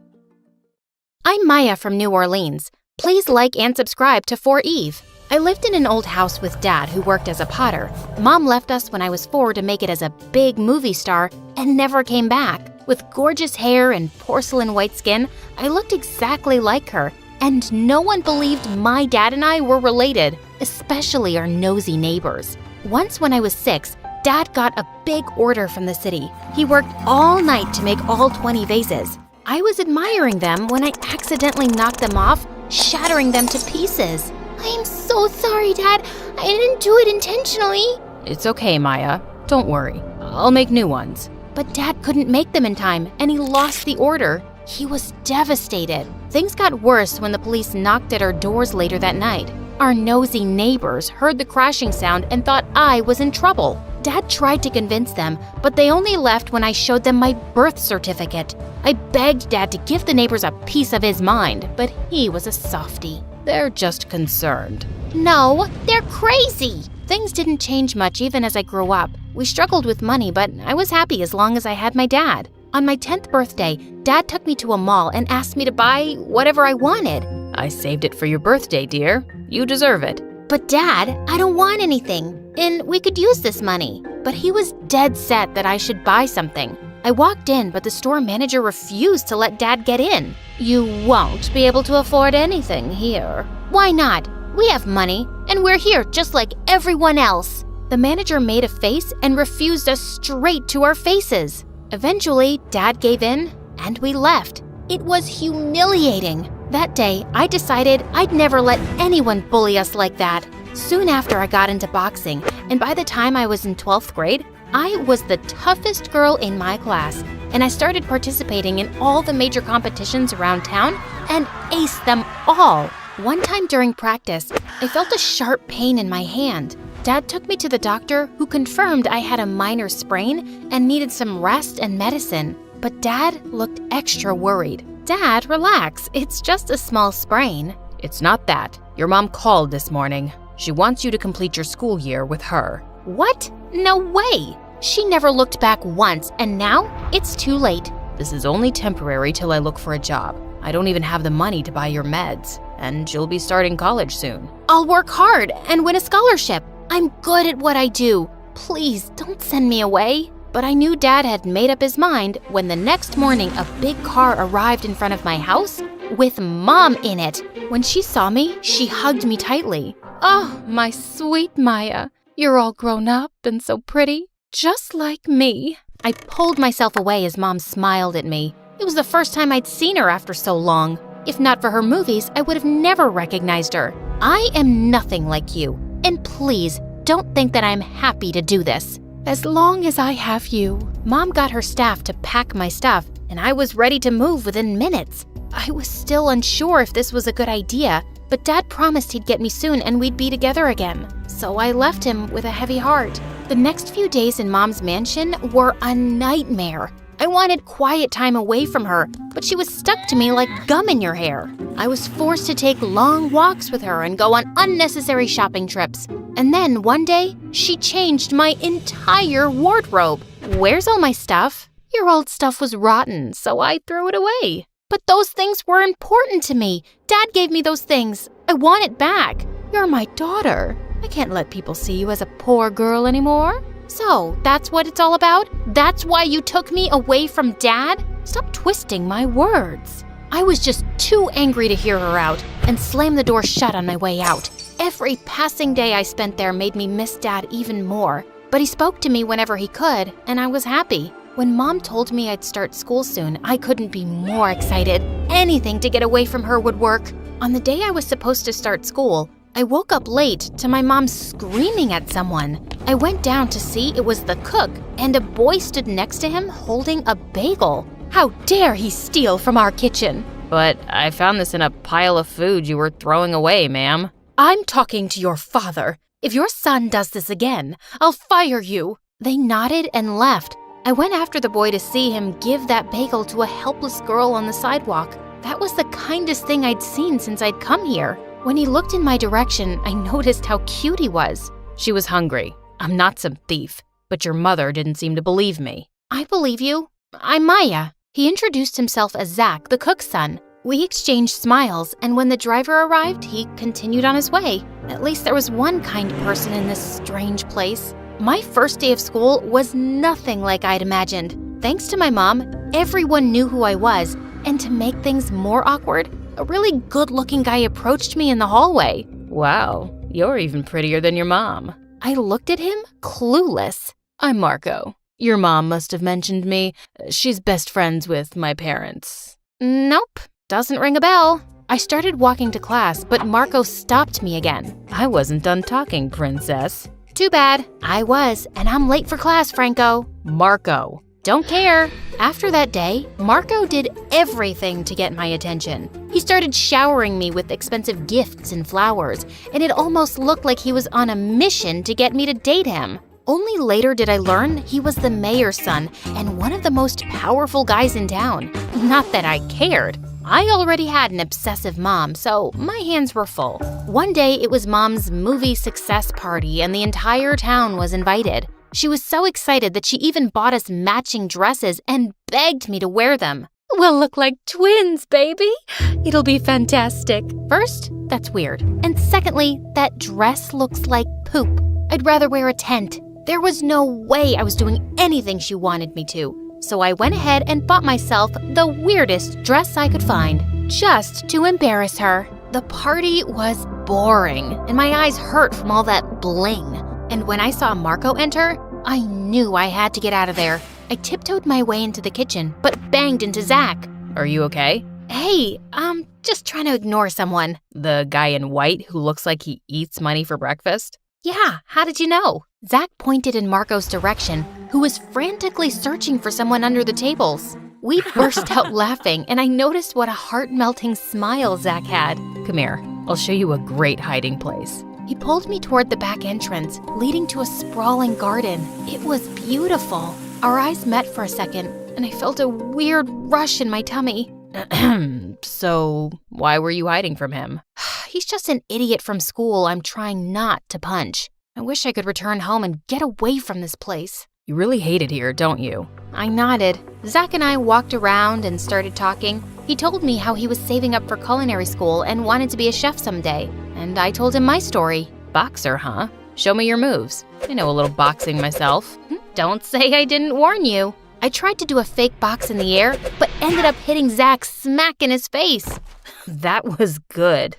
I'm Maya from New Orleans. Please like and subscribe to For Eve. I lived in an old house with Dad who worked as a potter. Mom left us when I was 4 to make it as a big movie star and never came back. With gorgeous hair and porcelain white skin, I looked exactly like her, and no one believed my dad and I were related, especially our nosy neighbors. Once when I was 6, Dad got a big order from the city. He worked all night to make all 20 vases. I was admiring them when I accidentally knocked them off, shattering them to pieces. I am so sorry, Dad. I didn't do it intentionally. It's okay, Maya. Don't worry. I'll make new ones. But Dad couldn't make them in time, and he lost the order. He was devastated. Things got worse when the police knocked at our doors later that night. Our nosy neighbors heard the crashing sound and thought I was in trouble. Dad tried to convince them, but they only left when I showed them my birth certificate. I begged Dad to give the neighbors a piece of his mind, but he was a softie. They're just concerned. No, they're crazy. Things didn't change much even as I grew up. We struggled with money, but I was happy as long as I had my dad. On my 10th birthday, Dad took me to a mall and asked me to buy whatever I wanted. I saved it for your birthday, dear. You deserve it. But Dad, I don't want anything, and we could use this money. But he was dead set that I should buy something. I walked in, but the store manager refused to let Dad get in. You won't be able to afford anything here. Why not? We have money, and we're here just like everyone else. The manager made a face and refused us straight to our faces. Eventually, Dad gave in, and we left. It was humiliating. That day, I decided I'd never let anyone bully us like that. Soon after, I got into boxing, and by the time I was in 12th grade, I was the toughest girl in my class, and I started participating in all the major competitions around town and aced them all. One time during practice, I felt a sharp pain in my hand. Dad took me to the doctor, who confirmed I had a minor sprain and needed some rest and medicine. But Dad looked extra worried. Dad, relax. It's just a small sprain. It's not that. Your mom called this morning. She wants you to complete your school year with her. What? No way! She never looked back once, and now it's too late. This is only temporary till I look for a job. I don't even have the money to buy your meds, and you'll be starting college soon. I'll work hard and win a scholarship. I'm good at what I do. Please, don't send me away. But I knew Dad had made up his mind when the next morning a big car arrived in front of my house with Mom in it. When she saw me, she hugged me tightly. Oh, my sweet Maya. You're all grown up and so pretty. Just like me. I pulled myself away as Mom smiled at me. It was the first time I'd seen her after so long. If not for her movies, I would have never recognized her. I am nothing like you. And please, don't think that I'm happy to do this. As long as I have you. Mom got her staff to pack my stuff, and I was ready to move within minutes. I was still unsure if this was a good idea, but Dad promised he'd get me soon and we'd be together again. So I left him with a heavy heart. The next few days in Mom's mansion were a nightmare. I wanted quiet time away from her, but she was stuck to me like gum in your hair. I was forced to take long walks with her and go on unnecessary shopping trips. And then one day, she changed my entire wardrobe. Where's all my stuff? Your old stuff was rotten, so I threw it away. But those things were important to me. Dad gave me those things. I want it back. You're my daughter. I can't let people see you as a poor girl anymore. So, that's what it's all about? That's why you took me away from Dad? Stop twisting my words. I was just too angry to hear her out and slammed the door shut on my way out. Every passing day I spent there made me miss Dad even more. But he spoke to me whenever he could, and I was happy. When Mom told me I'd start school soon, I couldn't be more excited. Anything to get away from her would work. On the day I was supposed to start school, I woke up late to my mom screaming at someone. I went down to see it was the cook, and a boy stood next to him holding a bagel. How dare he steal from our kitchen? But I found this in a pile of food you were throwing away, ma'am. I'm talking to your father. If your son does this again, I'll fire you. They nodded and left. I went after the boy to see him give that bagel to a helpless girl on the sidewalk. That was the kindest thing I'd seen since I'd come here. When he looked in my direction, I noticed how cute he was. She was hungry. I'm not some thief, but your mother didn't seem to believe me. I believe you. I'm Maya. He introduced himself as Zach, the cook's son. We exchanged smiles, and when the driver arrived, he continued on his way. At least there was one kind person in this strange place. My first day of school was nothing like I'd imagined. Thanks to my mom, everyone knew who I was, and to make things more awkward, a really good-looking guy approached me in the hallway. Wow, you're even prettier than your mom. I looked at him, clueless. I'm Marco. Your mom must have mentioned me. She's best friends with my parents. Nope, doesn't ring a bell. I started walking to class, but Marco stopped me again. I wasn't done talking, princess. Too bad. I was, and I'm late for class, Franco. Marco. Don't care. After that day, Marco did everything to get my attention. He started showering me with expensive gifts and flowers, and it almost looked like he was on a mission to get me to date him. Only later did I learn he was the mayor's son and one of the most powerful guys in town. Not that I cared. I already had an obsessive mom, so my hands were full. One day, it was Mom's movie success party, and the entire town was invited. She was so excited that she even bought us matching dresses and begged me to wear them. We'll look like twins, baby. It'll be fantastic. First, that's weird. And secondly, that dress looks like poop. I'd rather wear a tent. There was no way I was doing anything she wanted me to. So I went ahead and bought myself the weirdest dress I could find, just to embarrass her. The party was boring, and my eyes hurt from all that bling. And when I saw Marco enter, I knew I had to get out of there. I tiptoed my way into the kitchen, but banged into Zach. Are you okay? Hey, I'm just trying to ignore someone. The guy in white who looks like he eats money for breakfast? Yeah, how did you know? Zach pointed in Marco's direction, who was frantically searching for someone under the tables. We burst out laughing, and I noticed what a heart-melting smile Zach had. Come here, I'll show you a great hiding place. He pulled me toward the back entrance, leading to a sprawling garden. It was beautiful. Our eyes met for a second, and I felt a weird rush in my tummy. So, why were you hiding from him? He's just an idiot from school I'm trying not to punch. I wish I could return home and get away from this place. You really hate it here, don't you? I nodded. Zach and I walked around and started talking. He told me how he was saving up for culinary school and wanted to be a chef someday. And I told him my story. Boxer, huh? Show me your moves. I know a little boxing myself. Don't say I didn't warn you. I tried to do a fake box in the air, but ended up hitting Zach smack in his face. That was good.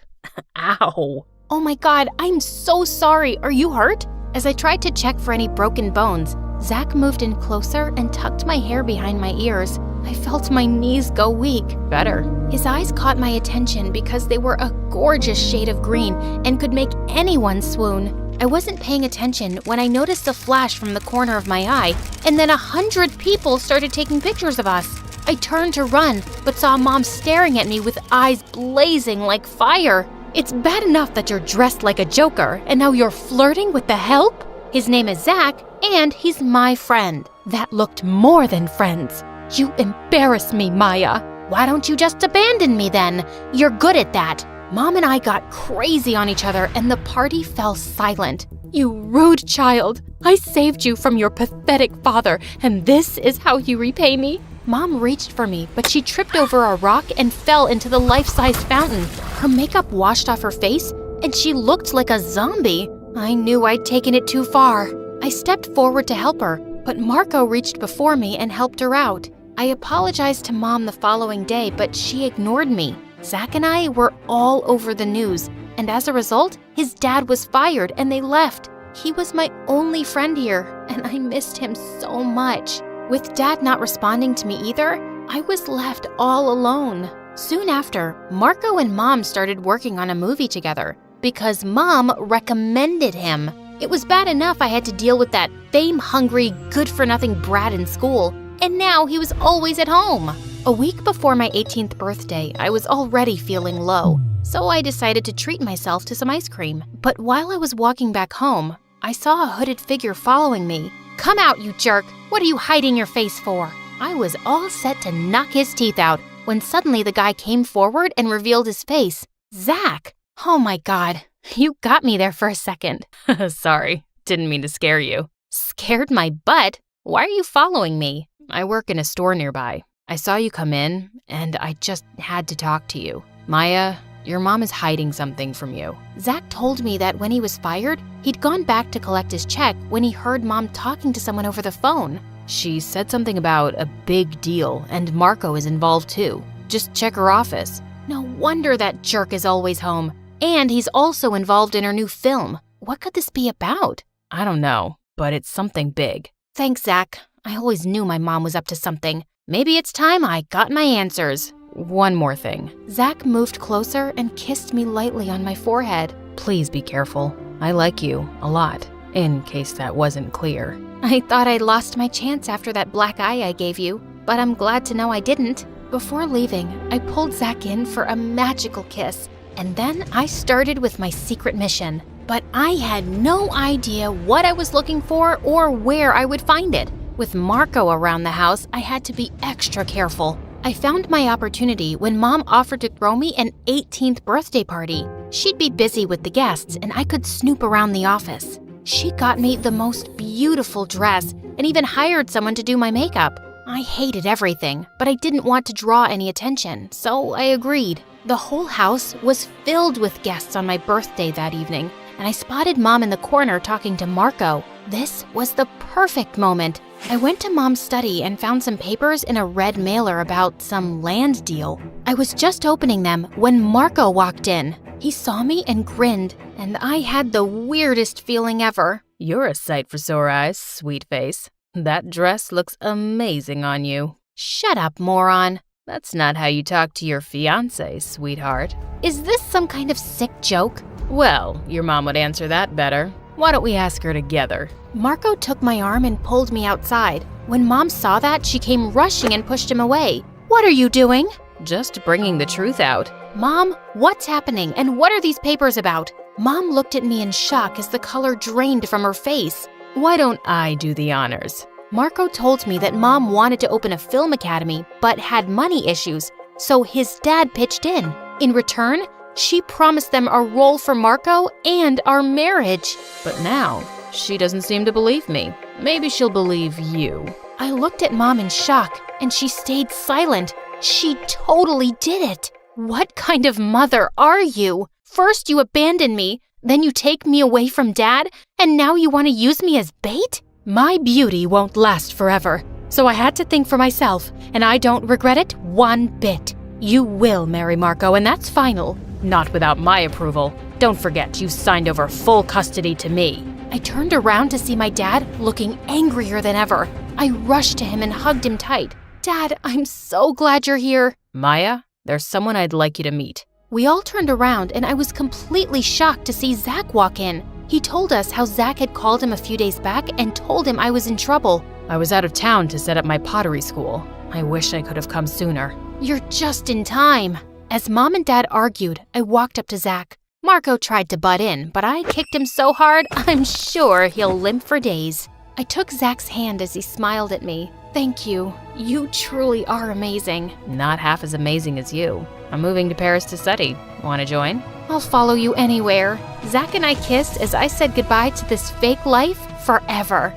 Ow. Oh my God, I'm so sorry. Are you hurt? As I tried to check for any broken bones, Zach moved in closer and tucked my hair behind my ears. I felt my knees go weak. Better. His eyes caught my attention because they were a gorgeous shade of green and could make anyone swoon. I wasn't paying attention when I noticed a flash from the corner of my eye, and then 100 people started taking pictures of us. I turned to run, but saw Mom staring at me with eyes blazing like fire. It's bad enough that you're dressed like a joker, and now you're flirting with the help? His name is Zach, and he's my friend. That looked more than friends. You embarrass me, Maya. Why don't you just abandon me then? You're good at that. Mom and I got crazy on each other, and the party fell silent. You rude child. I saved you from your pathetic father, and this is how you repay me? Mom reached for me, but she tripped over a rock and fell into the life-size fountain. Her makeup washed off her face, and she looked like a zombie. I knew I'd taken it too far. I stepped forward to help her, but Marco reached before me and helped her out. I apologized to Mom the following day, but she ignored me. Zach and I were all over the news, and as a result, his dad was fired and they left. He was my only friend here, and I missed him so much. With Dad not responding to me either, I was left all alone. Soon after, Marco and Mom started working on a movie together because Mom recommended him. It was bad enough I had to deal with that fame-hungry, good-for-nothing brat in school, and now he was always at home. A week before my 18th birthday, I was already feeling low, so I decided to treat myself to some ice cream. But while I was walking back home, I saw a hooded figure following me. "Come out, you jerk! What are you hiding your face for?" I was all set to knock his teeth out when suddenly the guy came forward and revealed his face. Zach! Oh my God, you got me there for a second. Sorry, didn't mean to scare you. Scared my butt? Why are you following me? I work in a store nearby. I saw you come in, and I just had to talk to you. Maya, your mom is hiding something from you. Zach told me that when he was fired, he'd gone back to collect his check when he heard Mom talking to someone over the phone. She said something about a big deal, and Marco is involved too. Just check her office. No wonder that jerk is always home. And he's also involved in her new film. What could this be about? I don't know, but it's something big. Thanks, Zach. I always knew my mom was up to something. Maybe it's time I got my answers. One more thing. Zach moved closer and kissed me lightly on my forehead. Please be careful. I like you a lot, in case that wasn't clear. I thought I'd lost my chance after that black eye I gave you, but I'm glad to know I didn't. Before leaving, I pulled Zach in for a magical kiss, and then I started with my secret mission. But I had no idea what I was looking for or where I would find it. With Marco around the house, I had to be extra careful. I found my opportunity when Mom offered to throw me an 18th birthday party. She'd be busy with the guests, and I could snoop around the office. She got me the most beautiful dress and even hired someone to do my makeup. I hated everything, but I didn't want to draw any attention, so I agreed. The whole house was filled with guests on my birthday that evening, and I spotted Mom in the corner talking to Marco. This was the perfect moment. I went to Mom's study and found some papers in a red mailer about some land deal. I was just opening them when Marco walked in. He saw me and grinned, and I had the weirdest feeling ever. You're a sight for sore eyes, sweet face. That dress looks amazing on you. Shut up, moron. That's not how you talk to your fiancé, sweetheart. Is this some kind of sick joke? Well, your mom would answer that better. Why don't we ask her together? Marco took my arm and pulled me outside. When Mom saw that, she came rushing and pushed him away. What are you doing? Just bringing the truth out. Mom, what's happening and what are these papers about? Mom looked at me in shock as the color drained from her face. Why don't I do the honors? Marco told me that Mom wanted to open a film academy but had money issues, so his dad pitched in. In return, she promised them a role for Marco and our marriage. But now, she doesn't seem to believe me. Maybe she'll believe you. I looked at Mom in shock, and she stayed silent. She totally did it. What kind of mother are you? First you abandon me, then you take me away from Dad, and now you want to use me as bait? My beauty won't last forever, so I had to think for myself, and I don't regret it one bit. You will marry Marco, and that's final. Not without my approval. Don't forget, you signed over full custody to me. I turned around to see my dad looking angrier than ever. I rushed to him and hugged him tight. Dad, I'm so glad you're here. Maya, there's someone I'd like you to meet. We all turned around and I was completely shocked to see Zach walk in. He told us how Zach had called him a few days back and told him I was in trouble. I was out of town to set up my pottery school. I wish I could have come sooner. You're just in time. As Mom and Dad argued, I walked up to Zach. Marco tried to butt in, but I kicked him so hard, I'm sure he'll limp for days. I took Zach's hand as he smiled at me. Thank you. You truly are amazing. Not half as amazing as you. I'm moving to Paris to study. Want to join? I'll follow you anywhere. Zach and I kissed as I said goodbye to this fake life forever.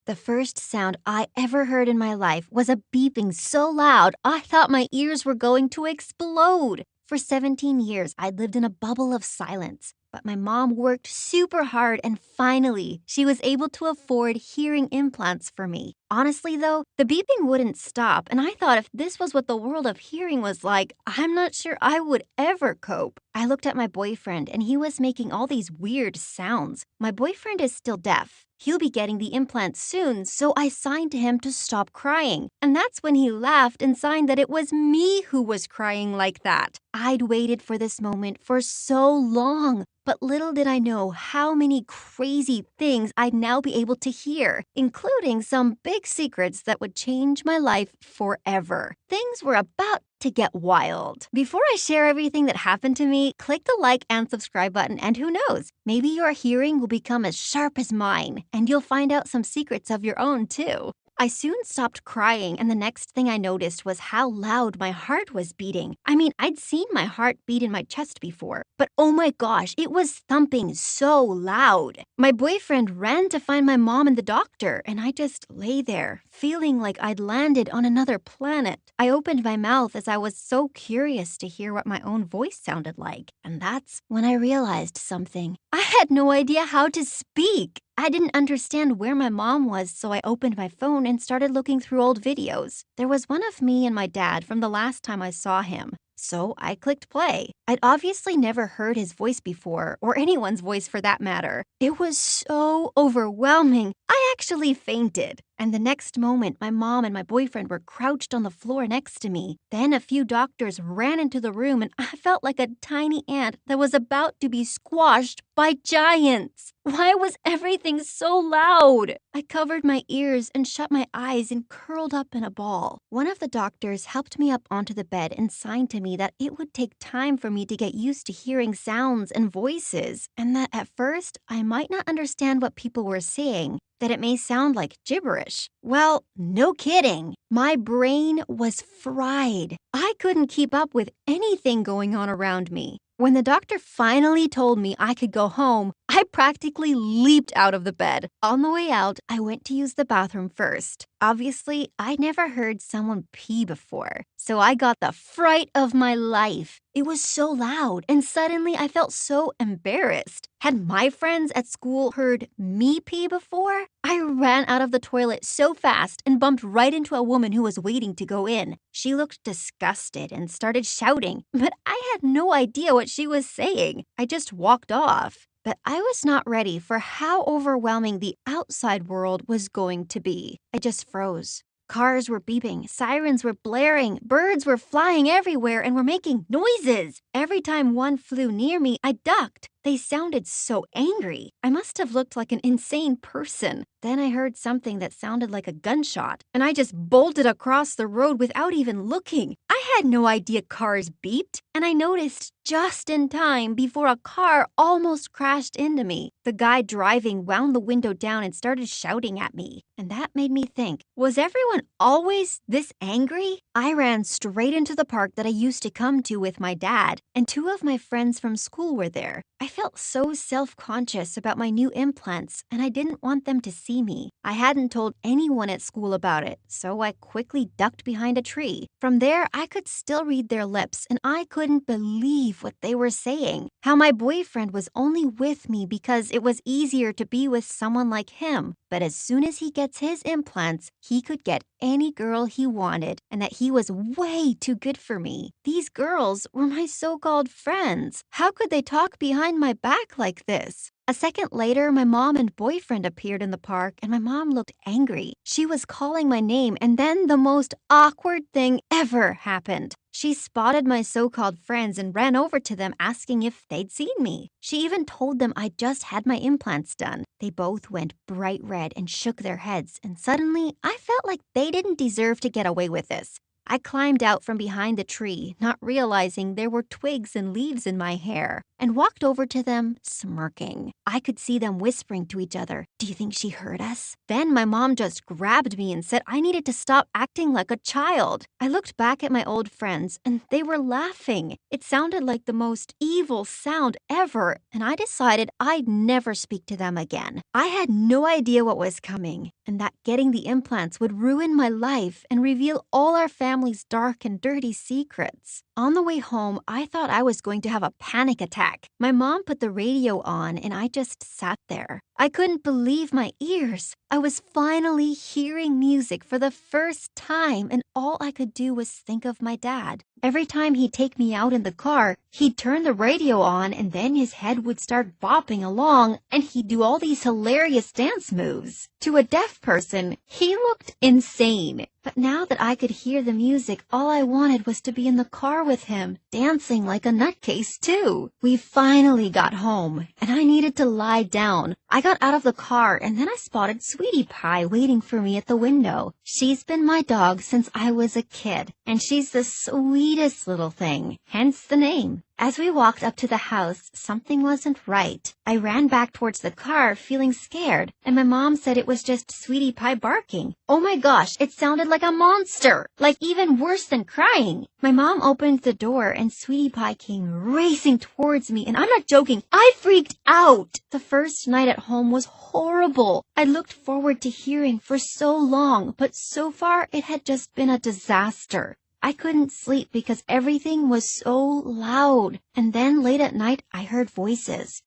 The first sound I ever heard in my life was a beeping so loud I thought my ears were going to explode. For 17 years, I'd lived in a bubble of silence. But my mom worked super hard and finally, she was able to afford hearing implants for me. Honestly though, the beeping wouldn't stop and I thought if this was what the world of hearing was like, I'm not sure I would ever cope. I looked at my boyfriend and he was making all these weird sounds. My boyfriend is still deaf. He'll be getting the implants soon, so I signed to him to stop crying. And that's when he laughed and signed that it was me who was crying like that. I'd waited for this moment for so long. But little did I know how many crazy things I'd now be able to hear, including some big secrets that would change my life forever. Things were about to get wild. Before I share everything that happened to me, click the like and subscribe button and who knows, maybe your hearing will become as sharp as mine and you'll find out some secrets of your own too. I soon stopped crying, and the next thing I noticed was how loud my heart was beating. I mean, I'd seen my heart beat in my chest before, but oh my gosh, it was thumping so loud. My boyfriend ran to find my mom and the doctor, and I just lay there, feeling like I'd landed on another planet. I opened my mouth as I was so curious to hear what my own voice sounded like, and that's when I realized something. I had no idea how to speak. I didn't understand where my mom was, so I opened my phone and started looking through old videos. There was one of me and my dad from the last time I saw him. So I clicked play. I'd obviously never heard his voice before, or anyone's voice for that matter. It was so overwhelming. I actually fainted. And the next moment, my mom and my boyfriend were crouched on the floor next to me. Then a few doctors ran into the room and I felt like a tiny ant that was about to be squashed by giants. Why was everything so loud? I covered my ears and shut my eyes and curled up in a ball. One of the doctors helped me up onto the bed and signed to me that it would take time for me to get used to hearing sounds and voices, and that at first I might not understand what people were saying, that it may sound like gibberish. Well, no kidding. My brain was fried. I couldn't keep up with anything going on around me. When the doctor finally told me I could go home, I practically leaped out of the bed. On the way out, I went to use the bathroom first. Obviously, I'd never heard someone pee before, so I got the fright of my life. It was so loud, and suddenly I felt so embarrassed. Had my friends at school heard me pee before? I ran out of the toilet so fast and bumped right into a woman who was waiting to go in. She looked disgusted and started shouting, but I had no idea what she was saying. I just walked off. But I was not ready for how overwhelming the outside world was going to be. I just froze. Cars were beeping, sirens were blaring, birds were flying everywhere and were making noises. Every time one flew near me, I ducked. They sounded so angry. I must have looked like an insane person. Then I heard something that sounded like a gunshot, and I just bolted across the road without even looking. I had no idea cars beeped, and I noticed just in time before a car almost crashed into me. The guy driving wound the window down and started shouting at me, and that made me think, was everyone always this angry? I ran straight into the park that I used to come to with my dad, and two of my friends from school were there. I felt so self-conscious about my new implants, and I didn't want them to see me. I hadn't told anyone at school about it, so I quickly ducked behind a tree. From there, I could still read their lips, and I couldn't believe what they were saying. How my boyfriend was only with me because it was easier to be with someone like him. But as soon as he gets his implants, he could get any girl he wanted, and that he was way too good for me. These girls were my so-called friends. How could they talk behind my back like this? A second later, my mom and boyfriend appeared in the park, and my mom looked angry. She was calling my name, and then the most awkward thing ever happened. She spotted my so-called friends and ran over to them asking if they'd seen me. She even told them I just had my implants done. They both went bright red and shook their heads, and suddenly I felt like they didn't deserve to get away with this. I climbed out from behind the tree, not realizing there were twigs and leaves in my hair, and walked over to them, smirking. I could see them whispering to each other. Do you think she heard us? Then my mom just grabbed me and said I needed to stop acting like a child. I looked back at my old friends, and they were laughing. It sounded like the most evil sound ever, and I decided I'd never speak to them again. I had no idea what was coming, and that getting the implants would ruin my life and reveal all our family's dark and dirty secrets. On the way home, I thought I was going to have a panic attack. My mom put the radio on, and I just sat there. I couldn't believe my ears. I was finally hearing music for the first time, and all I could do was think of my dad. Every time he'd take me out in the car, he'd turn the radio on, and then his head would start bopping along, and he'd do all these hilarious dance moves. To a deaf person, he looked insane. But now that I could hear the music, all I wanted was to be in the car with him, dancing like a nutcase too. We finally got home, and I needed to lie down. I got out of the car, and then I spotted Sweetie Pie waiting for me at the window. She's been my dog since I was a kid, and she's the sweetest little thing, hence the name. As we walked up to the house, something wasn't right. I ran back towards the car, feeling scared, and my mom said it was just Sweetie Pie barking. Oh my gosh, it sounded like a monster, like even worse than crying. My mom opened the door, and Sweetie Pie came racing towards me, and I'm not joking, I freaked out. The first night at home was horrible. I looked forward to hearing for so long, but so far it had just been a disaster. I couldn't sleep because everything was so loud. And then late at night, I heard voices.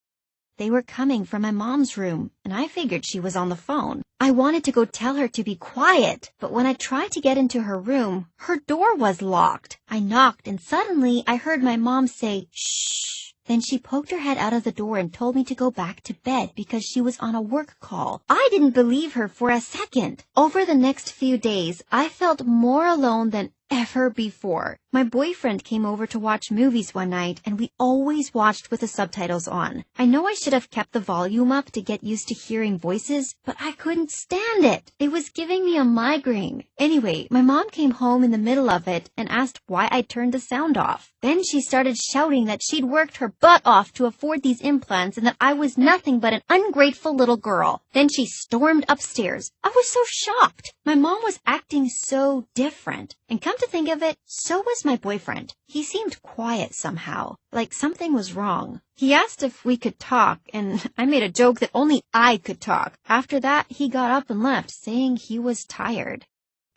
They were coming from my mom's room, and I figured she was on the phone. I wanted to go tell her to be quiet, but when I tried to get into her room, her door was locked. I knocked, and suddenly I heard my mom say, "Shh." Then she poked her head out of the door and told me to go back to bed because she was on a work call. I didn't believe her for a second. Over the next few days, I felt more alone than ever before. My boyfriend came over to watch movies one night, and we always watched with the subtitles on. I know I should have kept the volume up to get used to hearing voices, but I couldn't stand it. It was giving me a migraine. Anyway, my mom came home in the middle of it and asked why I turned the sound off. Then she started shouting that she'd worked her butt off to afford these implants and that I was nothing but an ungrateful little girl. Then she stormed upstairs. I was so shocked. My mom was acting so different. And come to think of it, so was my boyfriend. He seemed quiet somehow, like something was wrong. He asked if we could talk, and I made a joke that only I could talk. After that, he got up and left, saying he was tired.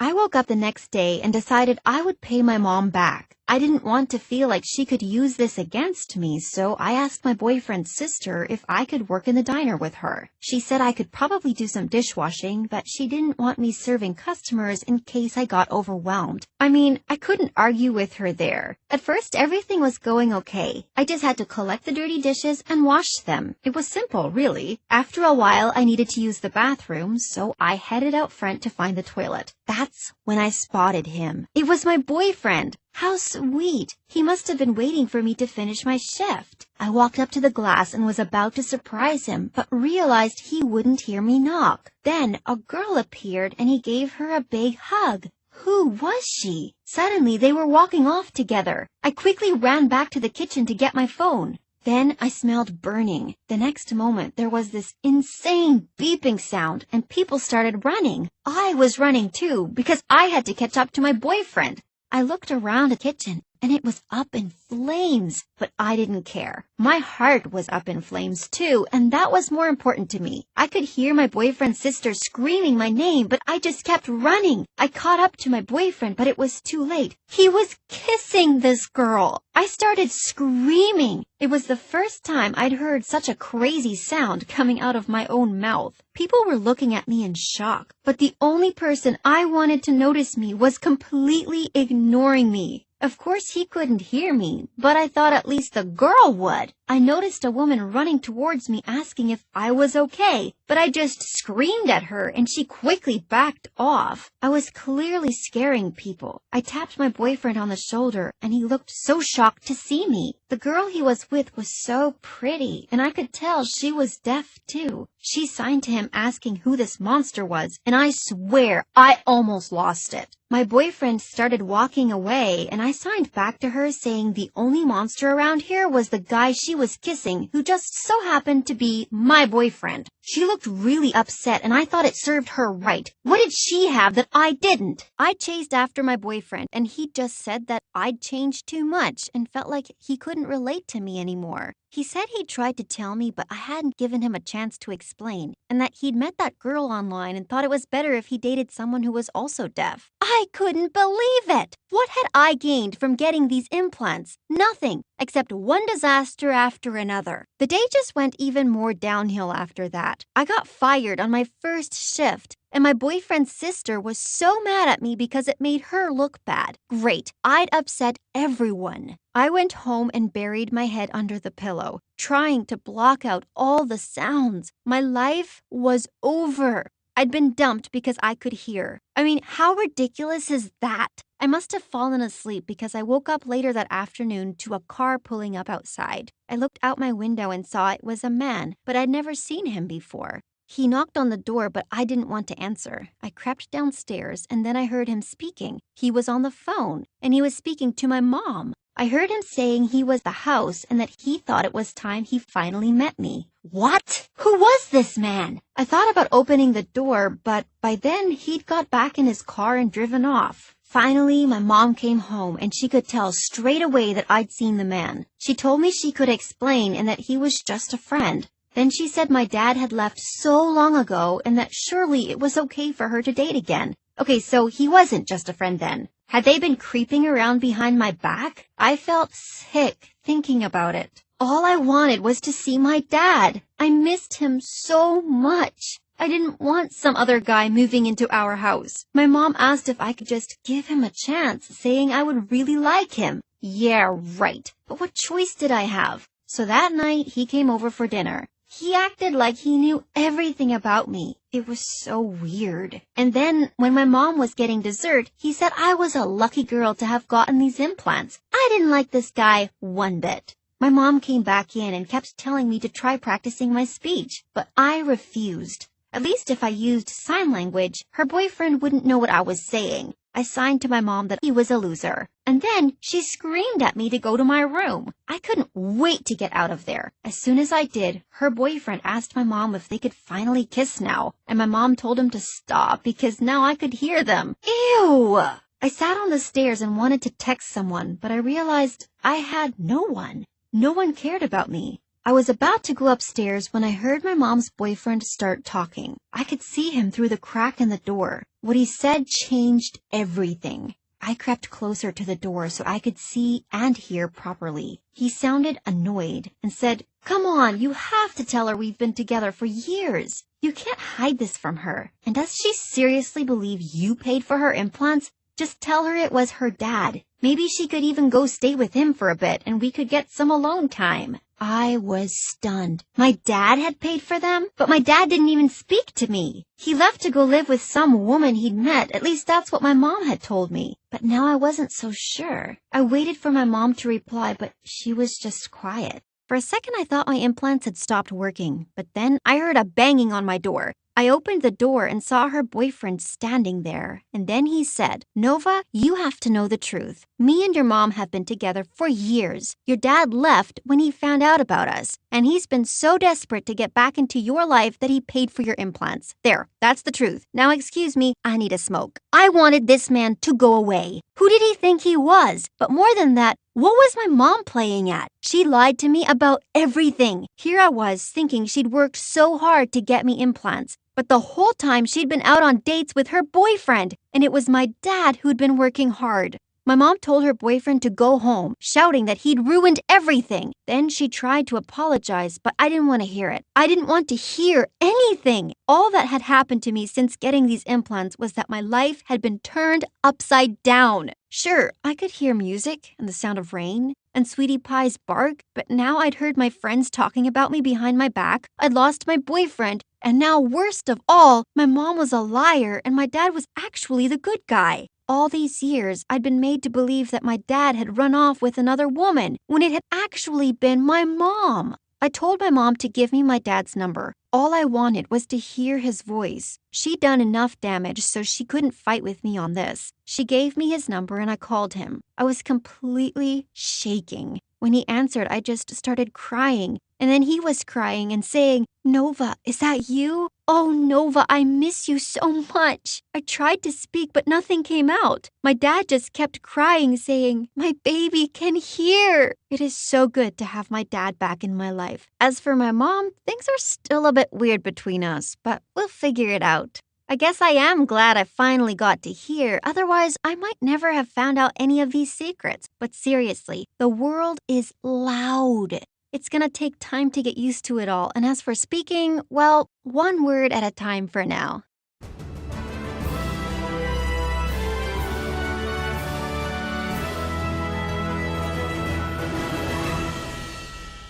I woke up the next day and decided I would pay my mom back. I didn't want to feel like she could use this against me, so I asked my boyfriend's sister if I could work in the diner with her. She said I could probably do some dishwashing, but she didn't want me serving customers in case I got overwhelmed. I mean, I couldn't argue with her there. At first, everything was going okay. I just had to collect the dirty dishes and wash them. It was simple, really. After a while, I needed to use the bathroom, so I headed out front to find the toilet. That's when I spotted him. It was my boyfriend. How sweet. He must have been waiting for me to finish my shift. I walked up to the glass and was about to surprise him, but realized he wouldn't hear me knock. Then a girl appeared and he gave her a big hug. Who was she? Suddenly they were walking off together. I quickly ran back to the kitchen to get my phone. Then I smelled burning. The next moment, there was this insane beeping sound, and people started running. I was running too, because I had to catch up to my boyfriend. I looked around the kitchen, and it was up in flames. flames, but I didn't care. My heart was up in flames too, and that was more important to me. I could hear my boyfriend's sister screaming my name, but I just kept running. I caught up to my boyfriend, but it was too late. He was kissing this girl. I started screaming. It was the first time I'd heard such a crazy sound coming out of my own mouth. People were looking at me in shock, but the only person I wanted to notice me was completely ignoring me. Of course, he couldn't hear me, but I thought at least the girl would. I noticed a woman running towards me asking if I was okay, but I just screamed at her and she quickly backed off. I was clearly scaring people. I tapped my boyfriend on the shoulder and he looked so shocked to see me. The girl he was with was so pretty, and I could tell she was deaf too. She signed to him asking who this monster was, and I swear I almost lost it. My boyfriend started walking away, and I signed back to her saying the only monster around here was the guy she was kissing, who just so happened to be my boyfriend. She looked really upset, and I thought it served her right. What did she have that I didn't? I chased after my boyfriend, and he just said that I'd changed too much and felt like he couldn't relate to me anymore. He said he tried to tell me, but I hadn't given him a chance to explain, and that he'd met that girl online and thought it was better if he dated someone who was also deaf. I couldn't believe it! What had I gained from getting these implants? Nothing, except one disaster after another. The day just went even more downhill after that. I got fired on my first shift, and my boyfriend's sister was so mad at me because it made her look bad. Great, I'd upset everyone. I went home and buried my head under the pillow, trying to block out all the sounds. My life was over. I'd been dumped because I could hear. I mean, how ridiculous is that? I must have fallen asleep because I woke up later that afternoon to a car pulling up outside. I looked out my window and saw it was a man, but I'd never seen him before. He knocked on the door, but I didn't want to answer. I crept downstairs, and then I heard him speaking. He was on the phone, and he was speaking to my mom. I heard him saying he was the house and that he thought it was time he finally met me. What? Who was this man? I thought about opening the door, but by then he'd got back in his car and driven off. Finally, my mom came home and she could tell straight away that I'd seen the man. She told me she could explain and that he was just a friend. Then she said my dad had left so long ago and that surely it was okay for her to date again. Okay, so he wasn't just a friend then. Had they been creeping around behind my back? I felt sick thinking about it. All I wanted was to see my dad. I missed him so much. I didn't want some other guy moving into our house. My mom asked if I could just give him a chance, saying I would really like him. Yeah, right. But what choice did I have? So that night, he came over for dinner. He acted like he knew everything about me. It was so weird. And then, when my mom was getting dessert, he said I was a lucky girl to have gotten these implants. I didn't like this guy one bit. My mom came back in and kept telling me to try practicing my speech, but I refused. At least if I used sign language, her boyfriend wouldn't know what I was saying. I signed to my mom that he was a loser. And then she screamed at me to go to my room. I couldn't wait to get out of there. As soon as I did, her boyfriend asked my mom if they could finally kiss now. And my mom told him to stop because now I could hear them. Ew! I sat on the stairs and wanted to text someone, but I realized I had no one. No one cared about me. I was about to go upstairs when I heard my mom's boyfriend start talking. I could see him through the crack in the door. What he said changed everything. I crept closer to the door so I could see and hear properly. He sounded annoyed and said, "Come on, you have to tell her we've been together for years. You can't hide this from her. And does she seriously believe you paid for her implants? Just tell her it was her dad. Maybe she could even go stay with him for a bit and we could get some alone time." I was stunned. My dad had paid for them, but my dad didn't even speak to me. He left to go live with some woman he'd met, at least that's what my mom had told me. But now I wasn't so sure. I waited for my mom to reply, but she was just quiet. For a second I thought my implants had stopped working, but then I heard a banging on my door. I opened the door and saw her boyfriend standing there, and then he said, "Nova, you have to know the truth. Me and your mom have been together for years. Your dad left when he found out about us, and he's been so desperate to get back into your life that he paid for your implants. There, that's the truth. Now excuse me, I need a smoke." I wanted this man to go away. Who did he think he was? But more than that, What was my mom playing at? She lied to me about everything. Here I was thinking she'd worked so hard to get me implants. But the whole time she'd been out on dates with her boyfriend, and it was my dad who'd been working hard. My mom told her boyfriend to go home, shouting that he'd ruined everything. Then she tried to apologize, but I didn't want to hear it. I didn't want to hear anything. All that had happened to me since getting these implants was that my life had been turned upside down. Sure, I could hear music and the sound of rain and Sweetie Pie's bark, but now I'd heard my friends talking about me behind my back. I'd lost my boyfriend, and now worst of all, my mom was a liar and my dad was actually the good guy. All these years, I'd been made to believe that my dad had run off with another woman when it had actually been my mom. I told my mom to give me my dad's number. All I wanted was to hear his voice. She'd done enough damage so she couldn't fight with me on this. She gave me his number and I called him. I was completely shaking. When he answered, I just started crying. And then he was crying and saying, "Nova, is that you? Oh, Nova, I miss you so much." I tried to speak, but nothing came out. My dad just kept crying, saying, "My baby can hear." It is so good to have my dad back in my life. As for my mom, things are still a bit weird between us, but we'll figure it out. I guess I am glad I finally got to hear. Otherwise, I might never have found out any of these secrets. But seriously, the world is loud. It's gonna take time to get used to it all. And as for speaking, well, one word at a time for now.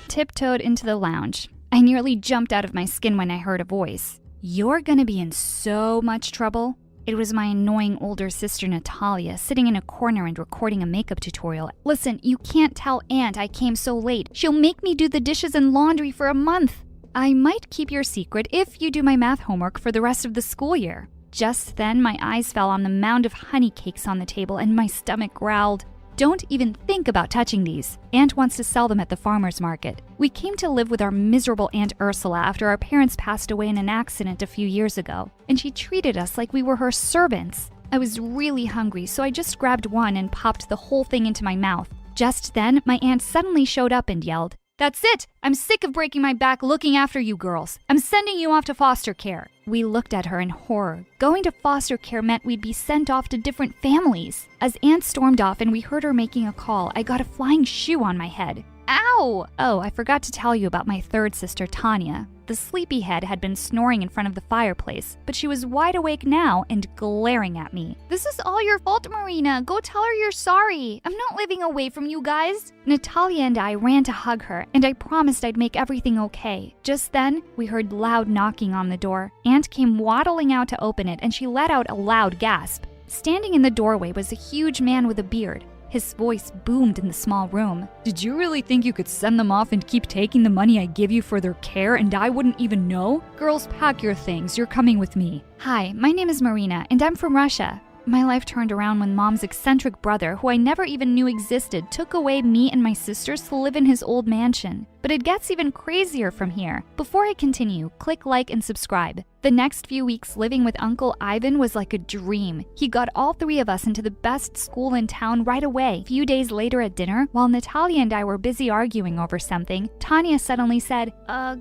Tiptoed into the lounge. I nearly jumped out of my skin when I heard a voice. "You're gonna be in so much trouble." It was my annoying older sister Natalia sitting in a corner and recording a makeup tutorial. "Listen, you can't tell Aunt I came so late. She'll make me do the dishes and laundry for a month. I might keep your secret if you do my math homework for the rest of the school year." Just then, my eyes fell on the mound of honey cakes on the table and my stomach growled. "Don't even think about touching these. Aunt wants to sell them at the farmer's market." We came to live with our miserable Aunt Ursula after our parents passed away in an accident a few years ago, and she treated us like we were her servants. I was really hungry, so I just grabbed one and popped the whole thing into my mouth. Just then, my aunt suddenly showed up and yelled, "That's it! I'm sick of breaking my back looking after you girls. I'm sending you off to foster care." We looked at her in horror. Going to foster care meant we'd be sent off to different families. As Aunt stormed off and we heard her making a call, I got a flying shoe on my head. Ow! Oh, I forgot to tell you about my third sister, Tanya. The sleepyhead had been snoring in front of the fireplace, but she was wide awake now and glaring at me. "This is all your fault, Marina. Go tell her you're sorry. I'm not living away from you guys." Natalia and I ran to hug her, and I promised I'd make everything okay. Just then, we heard loud knocking on the door. Aunt came waddling out to open it, and she let out a loud gasp. Standing in the doorway was a huge man with a beard. His voice boomed in the small room. "Did you really think you could send them off and keep taking the money I give you for their care and I wouldn't even know? Girls, pack your things. You're coming with me." "Hi, my name is Marina, and I'm from Russia." My life turned around when Mom's eccentric brother, who I never even knew existed, took away me and my sisters to live in his old mansion. But it gets even crazier from here. Before I continue, click like and subscribe. The next few weeks living with Uncle Ivan was like a dream. He got all three of us into the best school in town right away. A few days later at dinner, while Natalia and I were busy arguing over something, Tanya suddenly said,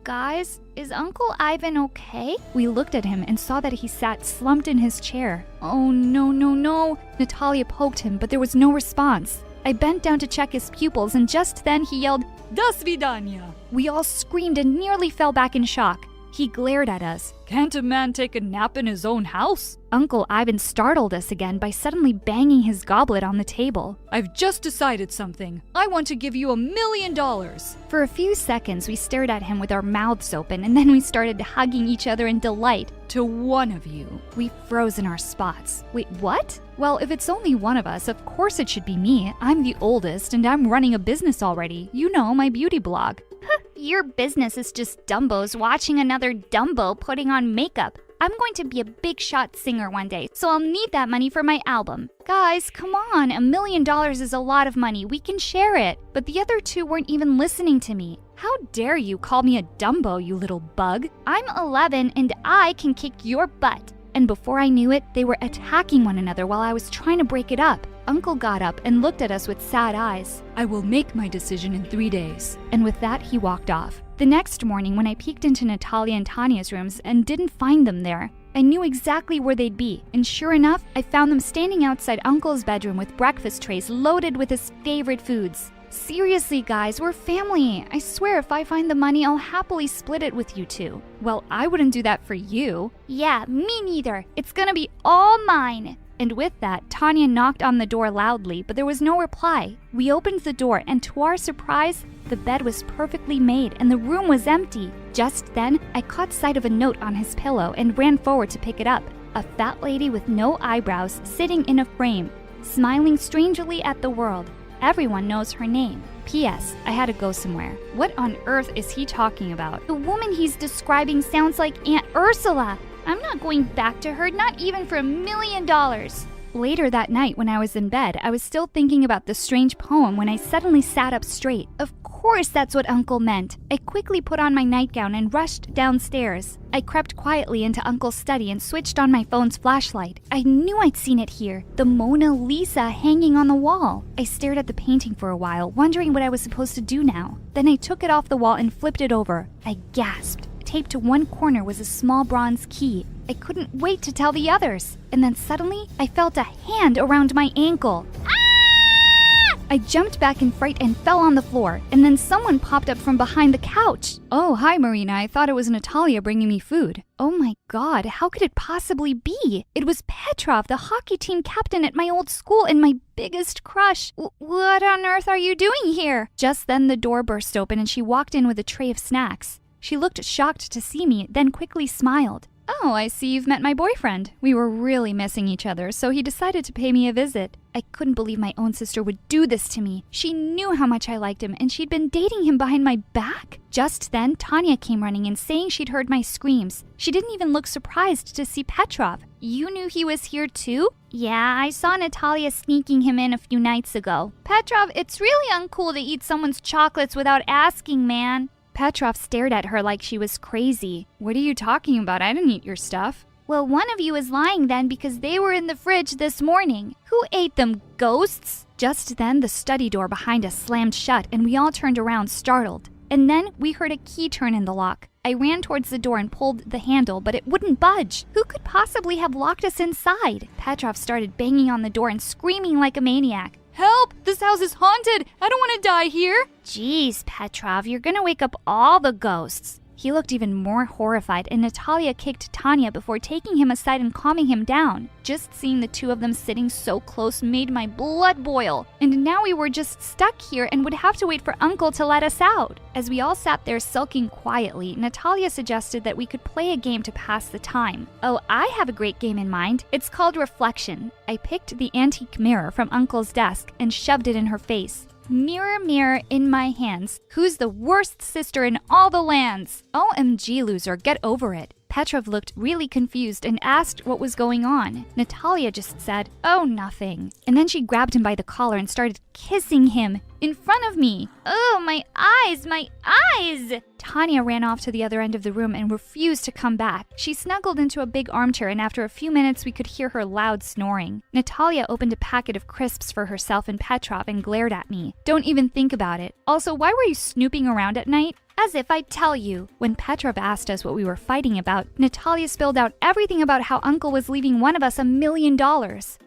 Guys, is Uncle Ivan okay?" We looked at him and saw that he sat slumped in his chair. "Oh, no, no, no." Natalia poked him, but there was no response. I bent down to check his pupils, and just then he yelled, "Do svidaniya!" We all screamed and nearly fell back in shock. He glared at us. "Can't a man take a nap in his own house?" Uncle Ivan startled us again by suddenly banging his goblet on the table. "I've just decided something. I want to give you $1 million. For a few seconds, we stared at him with our mouths open, and then we started hugging each other in delight. "To one of you." We froze in our spots. "Wait, what?" "Well, if it's only one of us, of course it should be me. I'm the oldest, and I'm running a business already. You know, my beauty blog." "Your business is just Dumbos watching another Dumbo putting on makeup. I'm going to be a big shot singer one day, so I'll need that money for my album." "Guys, come on, $1 million is a lot of money. We can share it." But the other two weren't even listening to me. "How dare you call me a Dumbo, you little bug? I'm 11 and I can kick your butt." And before I knew it, they were attacking one another while I was trying to break it up. Uncle got up and looked at us with sad eyes. "I will make my decision in 3 days." And with that, he walked off. The next morning, when I peeked into Natalia and Tanya's rooms and didn't find them there, I knew exactly where they'd be, and sure enough, I found them standing outside Uncle's bedroom with breakfast trays loaded with his favorite foods. Seriously, guys, we're family. I swear if I find the money, I'll happily split it with you two. Well, I wouldn't do that for you. Yeah, me neither. It's gonna be all mine. And with that, Tanya knocked on the door loudly, but there was no reply. We opened the door, and to our surprise, the bed was perfectly made and the room was empty. Just then, I caught sight of a note on his pillow and ran forward to pick it up. A fat lady with no eyebrows sitting in a frame, smiling strangely at the world. Everyone knows her name. P.S. I had to go somewhere. What on earth is he talking about? The woman he's describing sounds like Aunt Ursula. I'm not going back to her, not even for $1 million. Later that night, when I was in bed, I was still thinking about the strange poem when I suddenly sat up straight. Of course that's what Uncle meant. I quickly put on my nightgown and rushed downstairs. I crept quietly into Uncle's study and switched on my phone's flashlight. I knew I'd seen it here, the Mona Lisa hanging on the wall. I stared at the painting for a while, wondering what I was supposed to do now. Then I took it off the wall and flipped it over. I gasped. Taped to one corner was a small bronze key. I couldn't wait to tell the others. And then suddenly, I felt a hand around my ankle. Ah! I jumped back in fright and fell on the floor, and then someone popped up from behind the couch. "Oh, hi, Marina. I thought it was Natalia bringing me food." Oh my God, how could it possibly be? It was Petrov, the hockey team captain at my old school and my biggest crush. What on earth are you doing here? Just then, the door burst open and she walked in with a tray of snacks. She looked shocked to see me, then quickly smiled. "Oh, I see you've met my boyfriend. We were really missing each other, so he decided to pay me a visit." I couldn't believe my own sister would do this to me. She knew how much I liked him, and she'd been dating him behind my back. Just then, Tanya came running in, saying she'd heard my screams. She didn't even look surprised to see Petrov. "You knew he was here too?" Yeah, I saw Natalia sneaking him in a few nights ago. Petrov, it's really uncool to eat someone's chocolates without asking, man. Petrov stared at her like she was crazy. "What are you talking about? I didn't eat your stuff." Well, one of you is lying then because they were in the fridge this morning. Who ate them, ghosts? Just then, the study door behind us slammed shut and we all turned around, startled. And then we heard a key turn in the lock. I ran towards the door and pulled the handle, but it wouldn't budge. Who could possibly have locked us inside? Petrov started banging on the door and screaming like a maniac. "Help! This house is haunted! I don't want to die here!" Jeez, Petrov, you're gonna wake up all the ghosts. He looked even more horrified, and Natalia kicked Tanya before taking him aside and calming him down. Just seeing the two of them sitting so close made my blood boil. And now we were just stuck here and would have to wait for Uncle to let us out. As we all sat there sulking quietly, Natalia suggested that we could play a game to pass the time. Oh, I have a great game in mind. It's called Reflection. I picked the antique mirror from Uncle's desk and shoved it in her face. "Mirror, mirror in my hands, who's the worst sister in all the lands?" OMG, loser, get over it. Petrov looked really confused and asked what was going on. Natalia just said, "Oh, nothing." And then she grabbed him by the collar and started kissing him in front of me. Oh, my eyes, my eyes! Tanya ran off to the other end of the room and refused to come back. She snuggled into a big armchair, and after a few minutes we could hear her loud snoring. Natalia opened a packet of crisps for herself and Petrov and glared at me. "Don't even think about it. Also, why were you snooping around at night?" "As if I'd tell you." When Petrov asked us what we were fighting about, Natalia spilled out everything about how Uncle was leaving one of us $1 million.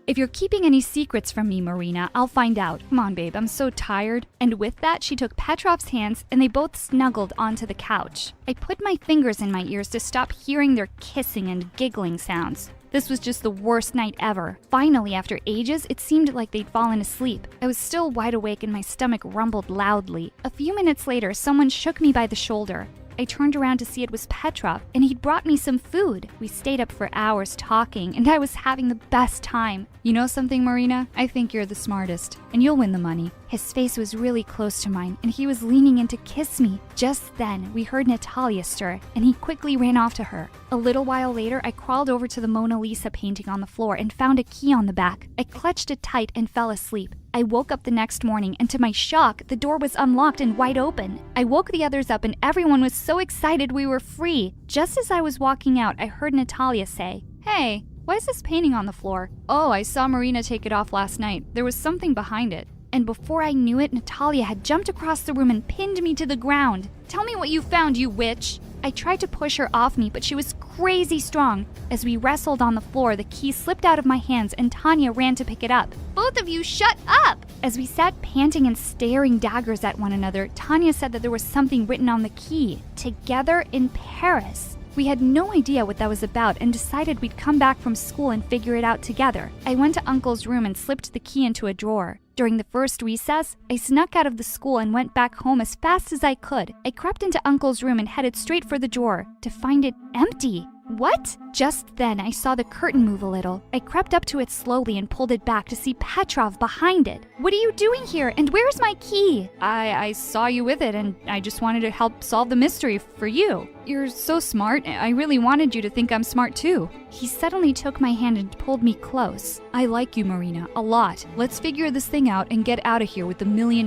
"If you're keeping any secrets from me, Marina, I'll find out. Come on, babe, I'm so tired." And with that, she took Petrov's hands and they both snuggled onto the couch. I put my fingers in my ears to stop hearing their kissing and giggling sounds. This was just the worst night ever. Finally, after ages, it seemed like they'd fallen asleep. I was still wide awake and my stomach rumbled loudly. A few minutes later, someone shook me by the shoulder. I turned around to see it was Petrov, and he'd brought me some food. We stayed up for hours talking, and I was having the best time. "You know something, Marina? I think you're the smartest, and you'll win the money." His face was really close to mine, and he was leaning in to kiss me. Just then, we heard Natalia stir, and he quickly ran off to her. A little while later, I crawled over to the Mona Lisa painting on the floor and found a key on the back. I clutched it tight and fell asleep. I woke up the next morning, and to my shock, the door was unlocked and wide open. I woke the others up, and everyone was so excited we were free. Just as I was walking out, I heard Natalia say, "Hey, Why is this painting on the floor? Oh, I saw Marina take it off last night. There was something behind it. And before I knew it, Natalia had jumped across the room and pinned me to the ground. Tell me what you found, you witch! I tried to push her off me, but she was crazy strong. As we wrestled on the floor, the key slipped out of my hands and Tanya ran to pick it up. Both of you, shut up! As we sat panting and staring daggers at one another, Tanya said that there was something written on the key. Together in Paris. We had no idea what that was about and decided we'd come back from school and figure it out together. I went to Uncle's room and slipped the key into a drawer. During the first recess, I snuck out of the school and went back home as fast as I could. I crept into Uncle's room and headed straight for the drawer, to find it empty. What? Just then, I saw the curtain move a little. I crept up to it slowly and pulled it back to see Petrov behind it. What are you doing here, and where's my key? I saw you with it, and I just wanted to help solve the mystery for you. You're so smart. I really wanted you to think I'm smart too. He suddenly took my hand and pulled me close. I like you, Marina, a lot. Let's figure this thing out and get out of here with $1 million.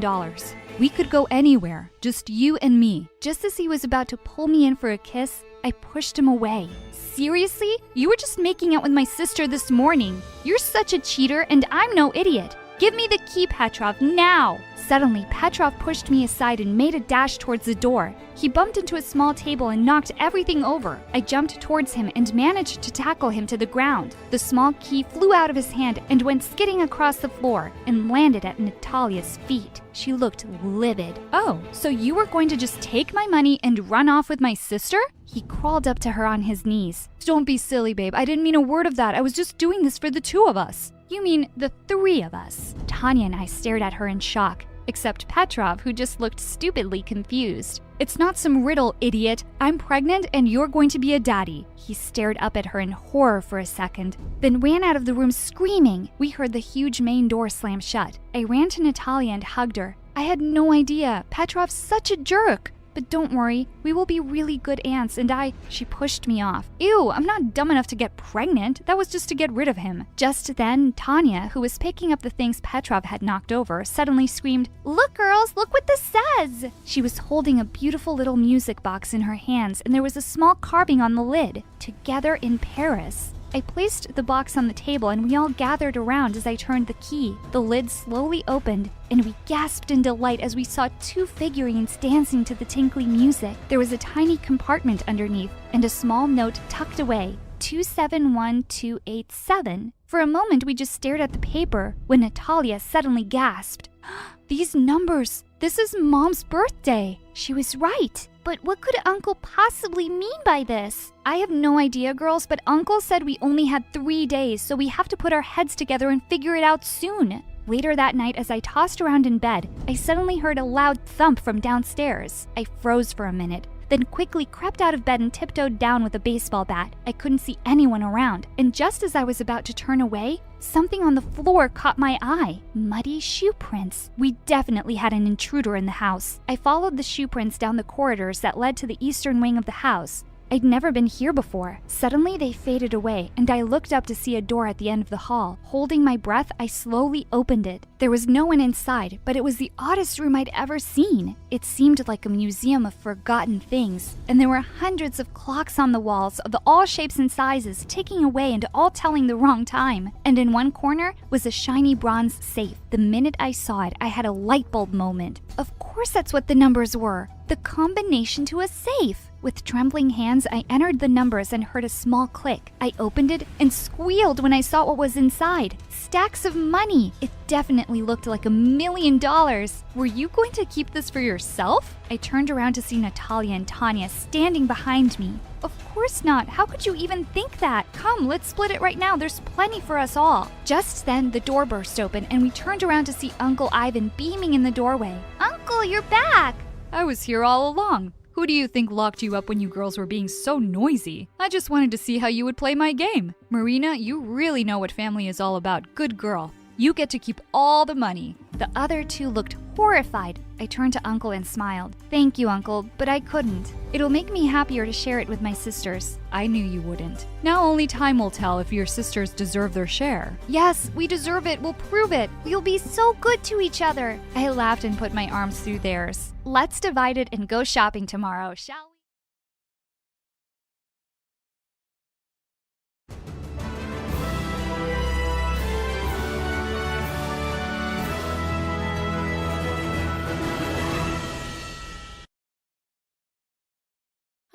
We could go anywhere, just you and me. Just as he was about to pull me in for a kiss, I pushed him away. Seriously? You were just making out with my sister this morning. You're such a cheater, and I'm no idiot. Give me the key, Petrov, now! Suddenly, Petrov pushed me aside and made a dash towards the door. He bumped into a small table and knocked everything over. I jumped towards him and managed to tackle him to the ground. The small key flew out of his hand and went skidding across the floor and landed at Natalia's feet. She looked livid. Oh, so you were going to just take my money and run off with my sister? He crawled up to her on his knees. Don't be silly, babe. I didn't mean a word of that. I was just doing this for the two of us. You mean the three of us? Tanya and I stared at her in shock. Except Petrov, who just looked stupidly confused. It's not some riddle, idiot. I'm pregnant and you're going to be a daddy. He stared up at her in horror for a second, then ran out of the room screaming. We heard the huge main door slam shut. I ran to Natalia and hugged her. I had no idea. Petrov's such a jerk. But don't worry, we will be really good aunts, and She pushed me off. Ew, I'm not dumb enough to get pregnant. That was just to get rid of him. Just then, Tanya, who was picking up the things Petrov had knocked over, suddenly screamed, "Look, girls, look what this says!" She was holding a beautiful little music box in her hands, and there was a small carving on the lid. Together in Paris. I placed the box on the table and we all gathered around as I turned the key. The lid slowly opened and we gasped in delight as we saw two figurines dancing to the tinkly music. There was a tiny compartment underneath and a small note tucked away. 271287. For a moment we just stared at the paper when Natalia suddenly gasped. These numbers! This is Mom's birthday! She was right! But what could Uncle possibly mean by this? I have no idea, girls, but Uncle said we only had 3 days, so we have to put our heads together and figure it out soon. Later that night, as I tossed around in bed, I suddenly heard a loud thump from downstairs. I froze for a minute, then quickly crept out of bed and tiptoed down with a baseball bat. I couldn't see anyone around, and just as I was about to turn away, something on the floor caught my eye. Muddy shoe prints. We definitely had an intruder in the house. I followed the shoe prints down the corridors that led to the eastern wing of the house. I'd never been here before. Suddenly they faded away, and I looked up to see a door at the end of the hall. Holding my breath, I slowly opened it. There was no one inside, but it was the oddest room I'd ever seen. It seemed like a museum of forgotten things, and there were hundreds of clocks on the walls of all shapes and sizes, ticking away and all telling the wrong time. And in one corner was a shiny bronze safe. The minute I saw it, I had a light bulb moment. Of course that's what the numbers were. The combination to a safe. With trembling hands, I entered the numbers and heard a small click. I opened it and squealed when I saw what was inside. Stacks of money. It definitely looked like $1 million. Were you going to keep this for yourself? I turned around to see Natalia and Tanya standing behind me. Of course not. How could you even think that? Come, let's split it right now. There's plenty for us all. Just then, the door burst open and we turned around to see Uncle Ivan beaming in the doorway. Uncle, you're back! I was here all along. Who do you think locked you up when you girls were being so noisy? I just wanted to see how you would play my game. Marina, you really know what family is all about. Good girl. You get to keep all the money. The other two looked horrified. I turned to Uncle and smiled. Thank you, Uncle, but I couldn't. It'll make me happier to share it with my sisters. I knew you wouldn't. Now only time will tell if your sisters deserve their share. Yes, we deserve it. We'll prove it. We'll be so good to each other. I laughed and put my arms through theirs. Let's divide it and go shopping tomorrow, shall we?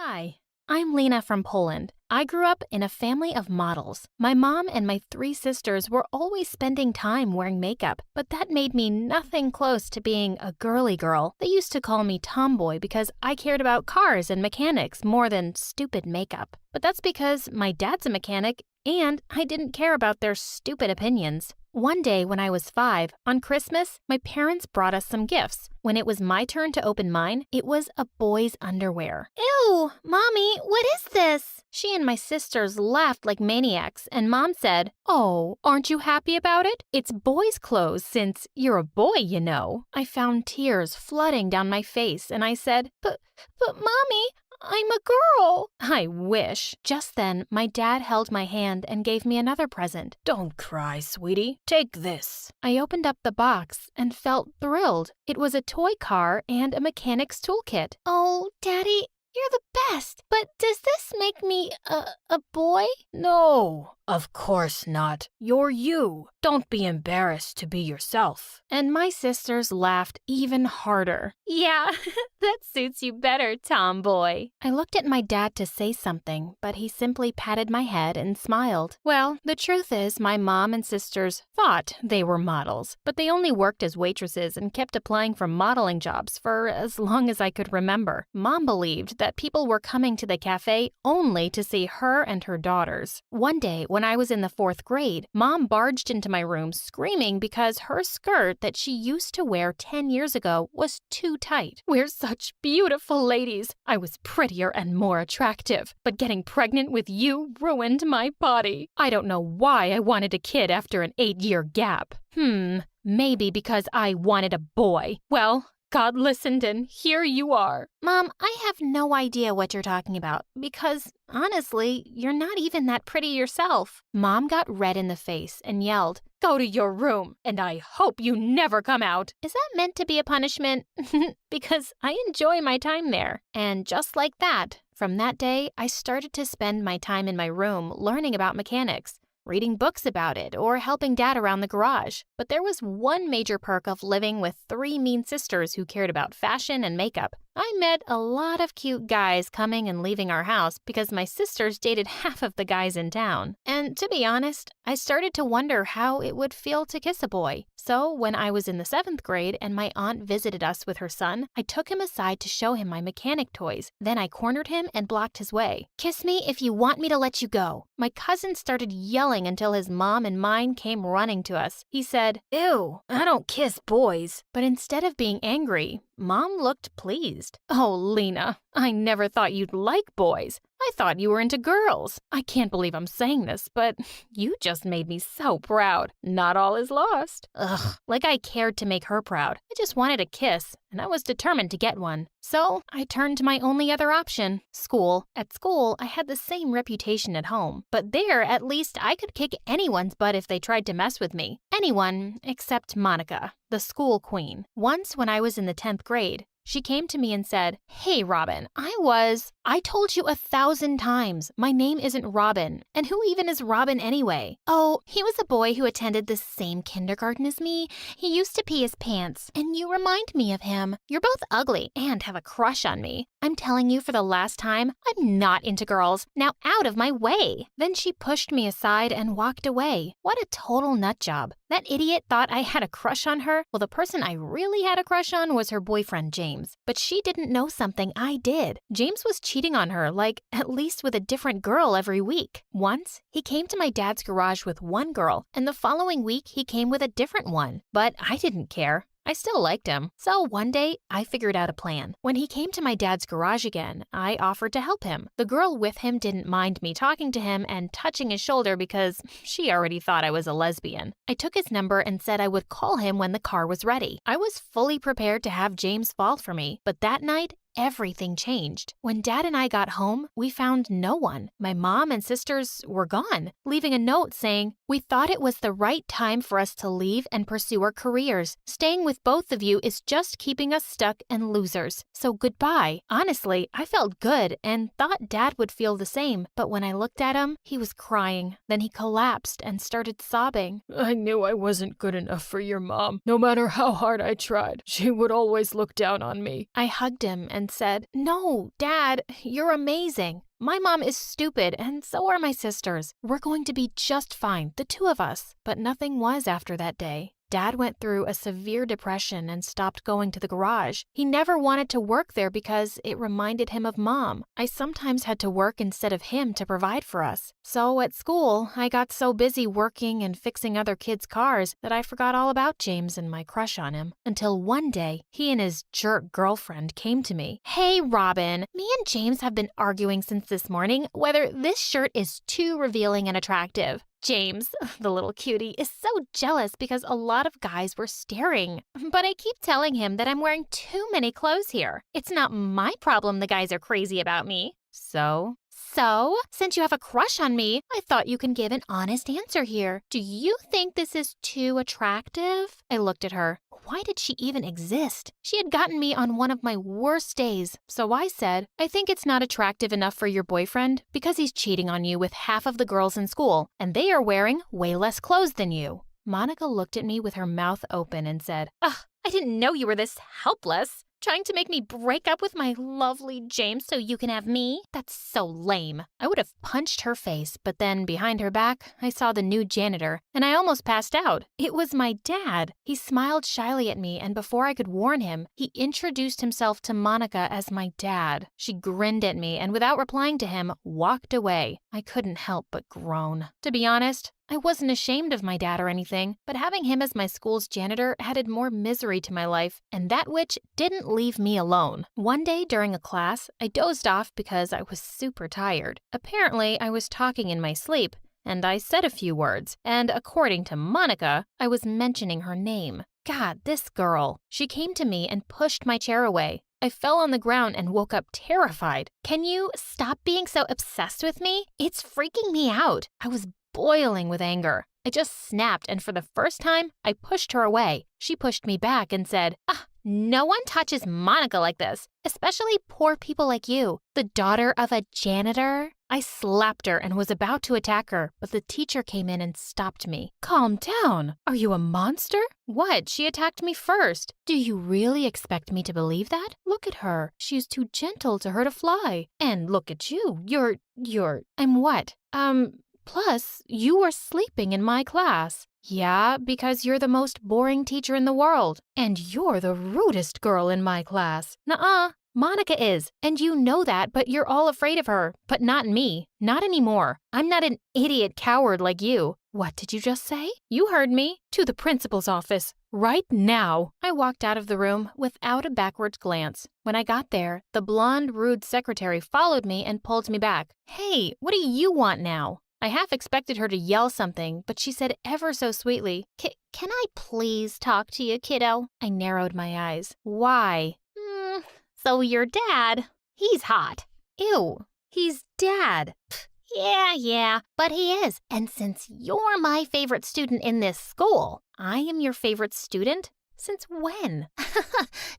Hi, I'm Lena from Poland. I grew up in a family of models. My mom and my 3 sisters were always spending time wearing makeup, but that made me nothing close to being a girly girl. They used to call me tomboy because I cared about cars and mechanics more than stupid makeup. But that's because my dad's a mechanic and I didn't care about their stupid opinions. One day when I was 5, on Christmas, my parents brought us some gifts. When it was my turn to open mine, it was a boy's underwear. Ew, Mommy, what is this? She and my sisters laughed like maniacs, and Mom said, "Oh, aren't you happy about it? It's boys' clothes since you're a boy, you know." I found tears flooding down my face, and I said, But Mommy, I'm a girl. "I wish." Just then, my dad held my hand and gave me another present. Don't cry, sweetie. Take this. I opened up the box and felt thrilled. It was a toy car and a mechanic's toolkit. Oh, Daddy, you're the best. But does this make me a boy? No, of course not. You're you. Don't be embarrassed to be yourself. And my sisters laughed even harder. Yeah, that suits you better, tomboy. I looked at my dad to say something, but he simply patted my head and smiled. Well, the truth is my mom and sisters thought they were models, but they only worked as waitresses and kept applying for modeling jobs for as long as I could remember. Mom believed that people were coming to the cafe only to see her and her daughters. One day, when I was in the 4th grade, Mom barged into my room screaming because her skirt that she used to wear 10 years ago was too tight. We're such beautiful ladies. I was prettier and more attractive, but getting pregnant with you ruined my body. I don't know why I wanted a kid after an 8-year gap. Maybe because I wanted a boy. Well, God listened and here you are. Mom, I have no idea what you're talking about because, honestly, you're not even that pretty yourself. Mom got red in the face and yelled, "Go to your room, and I hope you never come out." Is that meant to be a punishment? Because I enjoy my time there. And just like that, from that day, I started to spend my time in my room learning about mechanics, reading books about it, or helping Dad around the garage. But there was one major perk of living with 3 mean sisters who cared about fashion and makeup. I met a lot of cute guys coming and leaving our house because my sisters dated half of the guys in town. And to be honest, I started to wonder how it would feel to kiss a boy. So when I was in the 7th grade and my aunt visited us with her son, I took him aside to show him my mechanic toys. Then I cornered him and blocked his way. "Kiss me if you want me to let you go." My cousin started yelling until his mom and mine came running to us. He said, Ew, I don't kiss boys. but instead of being angry, Mom looked pleased. "Oh, Lena, I never thought you'd like boys. I thought you were into girls. I can't believe I'm saying this, but you just made me so proud. Not all is lost." Ugh, like I cared to make her proud. I just wanted a kiss, and I was determined to get one. So I turned to my only other option, school. At school, I had the same reputation at home, but there, at least, I could kick anyone's butt if they tried to mess with me. Anyone except Monica, the school queen. Once when I was in the 10th grade, she came to me and said, "Hey, Robin, I told you 1,000 times, my name isn't Robin. And who even is Robin anyway?" "Oh, he was a boy who attended the same kindergarten as me. He used to pee his pants, and you remind me of him. You're both ugly and have a crush on me. I'm telling you for the last time, I'm not into girls. Now out of my way." Then she pushed me aside and walked away. What a total nut job. That idiot thought I had a crush on her. Well, the person I really had a crush on was her boyfriend, James. But she didn't know something I did. James was cheating on her, like, at least with a different girl every week. Once, he came to my dad's garage with one girl, and the following week he came with a different one. But I didn't care. I still liked him. So one day, I figured out a plan. When he came to my dad's garage again, I offered to help him. The girl with him didn't mind me talking to him and touching his shoulder because she already thought I was a lesbian. I took his number and said I would call him when the car was ready. I was fully prepared to have James fall for me, but that night, everything changed. When Dad and I got home, we found no one. My mom and sisters were gone, leaving a note saying, "We thought it was the right time for us to leave and pursue our careers. Staying with both of you is just keeping us stuck and losers. So goodbye." Honestly, I felt good and thought Dad would feel the same, but when I looked at him, he was crying. Then he collapsed and started sobbing. I knew I wasn't good enough for your mom. No matter how hard I tried, she would always look down on me. I hugged him and and said, "No, Dad, you're amazing. My mom is stupid, and so are my sisters. We're going to be just fine, the two of us." But nothing was after that day. Dad went through a severe depression and stopped going to the garage. He never wanted to work there because it reminded him of Mom. I sometimes had to work instead of him to provide for us. So at school, I got so busy working and fixing other kids' cars that I forgot all about James and my crush on him. Until one day, he and his jerk girlfriend came to me. "Hey, Robin, me and James have been arguing since this morning whether this shirt is too revealing and attractive." James, the little cutie, is so jealous because a lot of guys were staring. But I keep telling him that I'm wearing too many clothes here. It's not my problem the guys are crazy about me. So, since you have a crush on me, I thought you can give an honest answer here. Do you think this is too attractive? I looked at her. Why did she even exist? She had gotten me on one of my worst days. So I said, "I think it's not attractive enough for your boyfriend because he's cheating on you with half of the girls in school, and they are wearing way less clothes than you." Monica looked at me with her mouth open and said, "Ugh, I didn't know you were this helpless. Trying to make me break up with my lovely James so you can have me? That's so lame." I would have punched her face, but then behind her back, I saw the new janitor, and I almost passed out. It was my dad. He smiled shyly at me, and before I could warn him, he introduced himself to Monica as my dad. She grinned at me, and without replying to him, walked away. I couldn't help but groan. To be honest, I wasn't ashamed of my dad or anything, but having him as my school's janitor added more misery to my life, and that witch didn't leave me alone. One day during a class, I dozed off because I was super tired. Apparently, I was talking in my sleep, and I said a few words, and according to Monica, I was mentioning her name. God, this girl. She came to me and pushed my chair away. I fell on the ground and woke up terrified. "Can you stop being so obsessed with me? It's freaking me out." I was boiling with anger. I just snapped, and for the first time, I pushed her away. She pushed me back and said, "No one touches Monica like this, especially poor people like you, the daughter of a janitor." I slapped her and was about to attack her, but the teacher came in and stopped me. "Calm down. Are you a monster?" "What? She attacked me first." "Do you really expect me to believe that? Look at her. She's too gentle to hurt a fly. And look at you. I'm what? Plus, you were sleeping in my class." "Yeah, because you're the most boring teacher in the world. And you're the rudest girl in my class." "Nuh-uh. Monica is, and you know that, but you're all afraid of her. But not me. Not anymore. I'm not an idiot coward like you." "What did you just say?" "You heard me. To the principal's office. Right now." I walked out of the room without a backward glance. When I got there, the blonde, rude secretary followed me and pulled me back. "Hey, what do you want now?" I half expected her to yell something, but she said ever so sweetly, Can I please talk to you, kiddo?" I narrowed my eyes. "Why?" So your dad, he's hot." "Ew, he's Dad." Yeah, but he is. And since you're my favorite student in this school." "I am your favorite student? Since when?"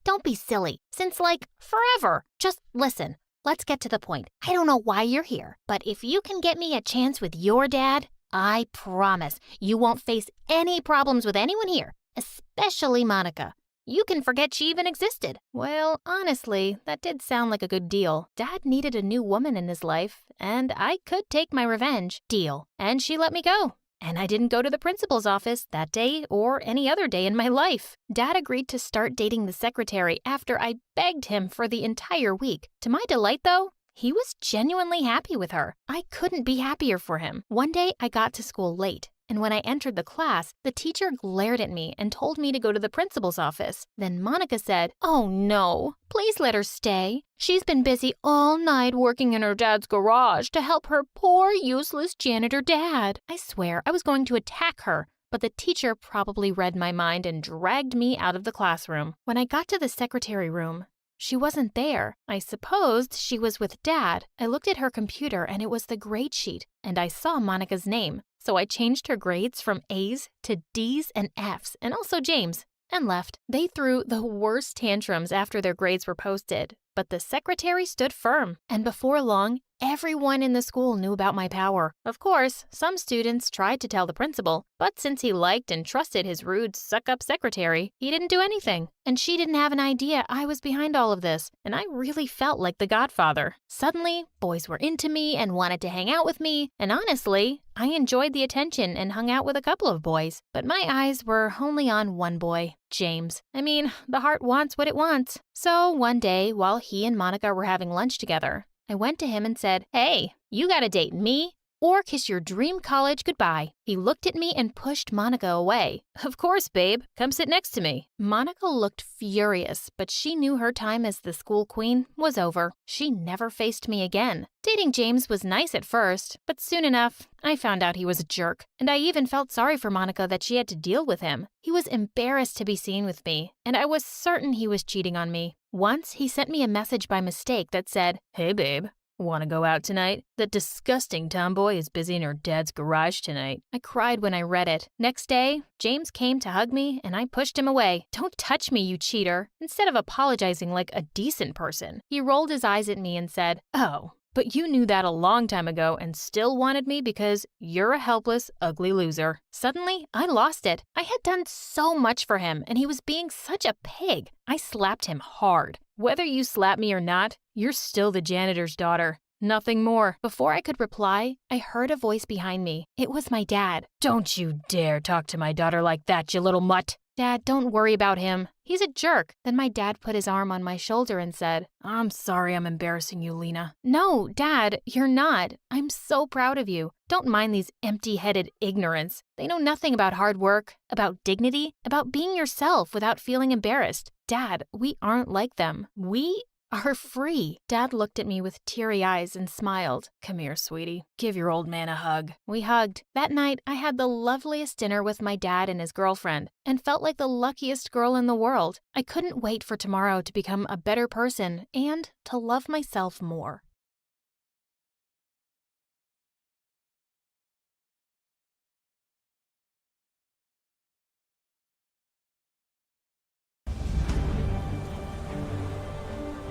"Don't be silly. Since, forever. Just listen. Let's get to the point. I don't know why you're here, but if you can get me a chance with your dad, I promise you won't face any problems with anyone here, especially Monica. You can forget she even existed." Well, honestly, that did sound like a good deal. Dad needed a new woman in his life, and I could take my revenge. Deal. And she let me go. And I didn't go to the principal's office that day or any other day in my life. Dad agreed to start dating the secretary after I begged him for the entire week. To my delight, though, he was genuinely happy with her. I couldn't be happier for him. One day, I got to school late. And when I entered the class, the teacher glared at me and told me to go to the principal's office. Then Monica said, "Oh no, please let her stay. She's been busy all night working in her dad's garage to help her poor, useless janitor dad." I swear I was going to attack her, but the teacher probably read my mind and dragged me out of the classroom. When I got to the secretary room, she wasn't there. I supposed she was with Dad. I looked at her computer and it was the grade sheet, and I saw Monica's name. So I changed her grades from A's to D's and F's, and also James, and left. They threw the worst tantrums after their grades were posted, but the secretary stood firm, and before long, everyone in the school knew about my power. Of course, some students tried to tell the principal, but since he liked and trusted his rude, suck-up secretary, he didn't do anything. And she didn't have an idea I was behind all of this, and I really felt like the godfather. Suddenly, boys were into me and wanted to hang out with me, and honestly, I enjoyed the attention and hung out with a couple of boys. But my eyes were only on one boy, James. I mean, the heart wants what it wants. So one day, while he and Monica were having lunch together, I went to him and said, "Hey, you gotta date me or kiss your dream college goodbye." He looked at me and pushed Monica away. "Of course, babe. Come sit next to me." Monica looked furious, but she knew her time as the school queen was over. She never faced me again. Dating James was nice at first, but soon enough, I found out he was a jerk. And I even felt sorry for Monica that she had to deal with him. He was embarrassed to be seen with me, and I was certain he was cheating on me. Once, he sent me a message by mistake that said, "Hey, babe. Want to go out tonight? That disgusting tomboy is busy in her dad's garage tonight." I cried when I read it. Next day, James came to hug me and I pushed him away. "Don't touch me, you cheater." Instead of apologizing like a decent person, he rolled his eyes at me and said, "Oh, but you knew that a long time ago and still wanted me because you're a helpless, ugly loser." Suddenly, I lost it. I had done so much for him and he was being such a pig. I slapped him hard. "Whether you slap me or not, you're still the janitor's daughter. Nothing more." Before I could reply, I heard a voice behind me. It was my dad. "Don't you dare talk to my daughter like that, you little mutt." "Dad, don't worry about him. He's a jerk." Then my dad put his arm on my shoulder and said, "I'm sorry I'm embarrassing you, Lena." "No, Dad, you're not. I'm so proud of you. Don't mind these empty-headed ignorants. They know nothing about hard work, about dignity, about being yourself without feeling embarrassed. Dad, we aren't like them. We are free." Dad looked at me with teary eyes and smiled. "Come here, sweetie. Give your old man a hug." We hugged. That night, I had the loveliest dinner with my dad and his girlfriend and felt like the luckiest girl in the world. I couldn't wait for tomorrow to become a better person and to love myself more.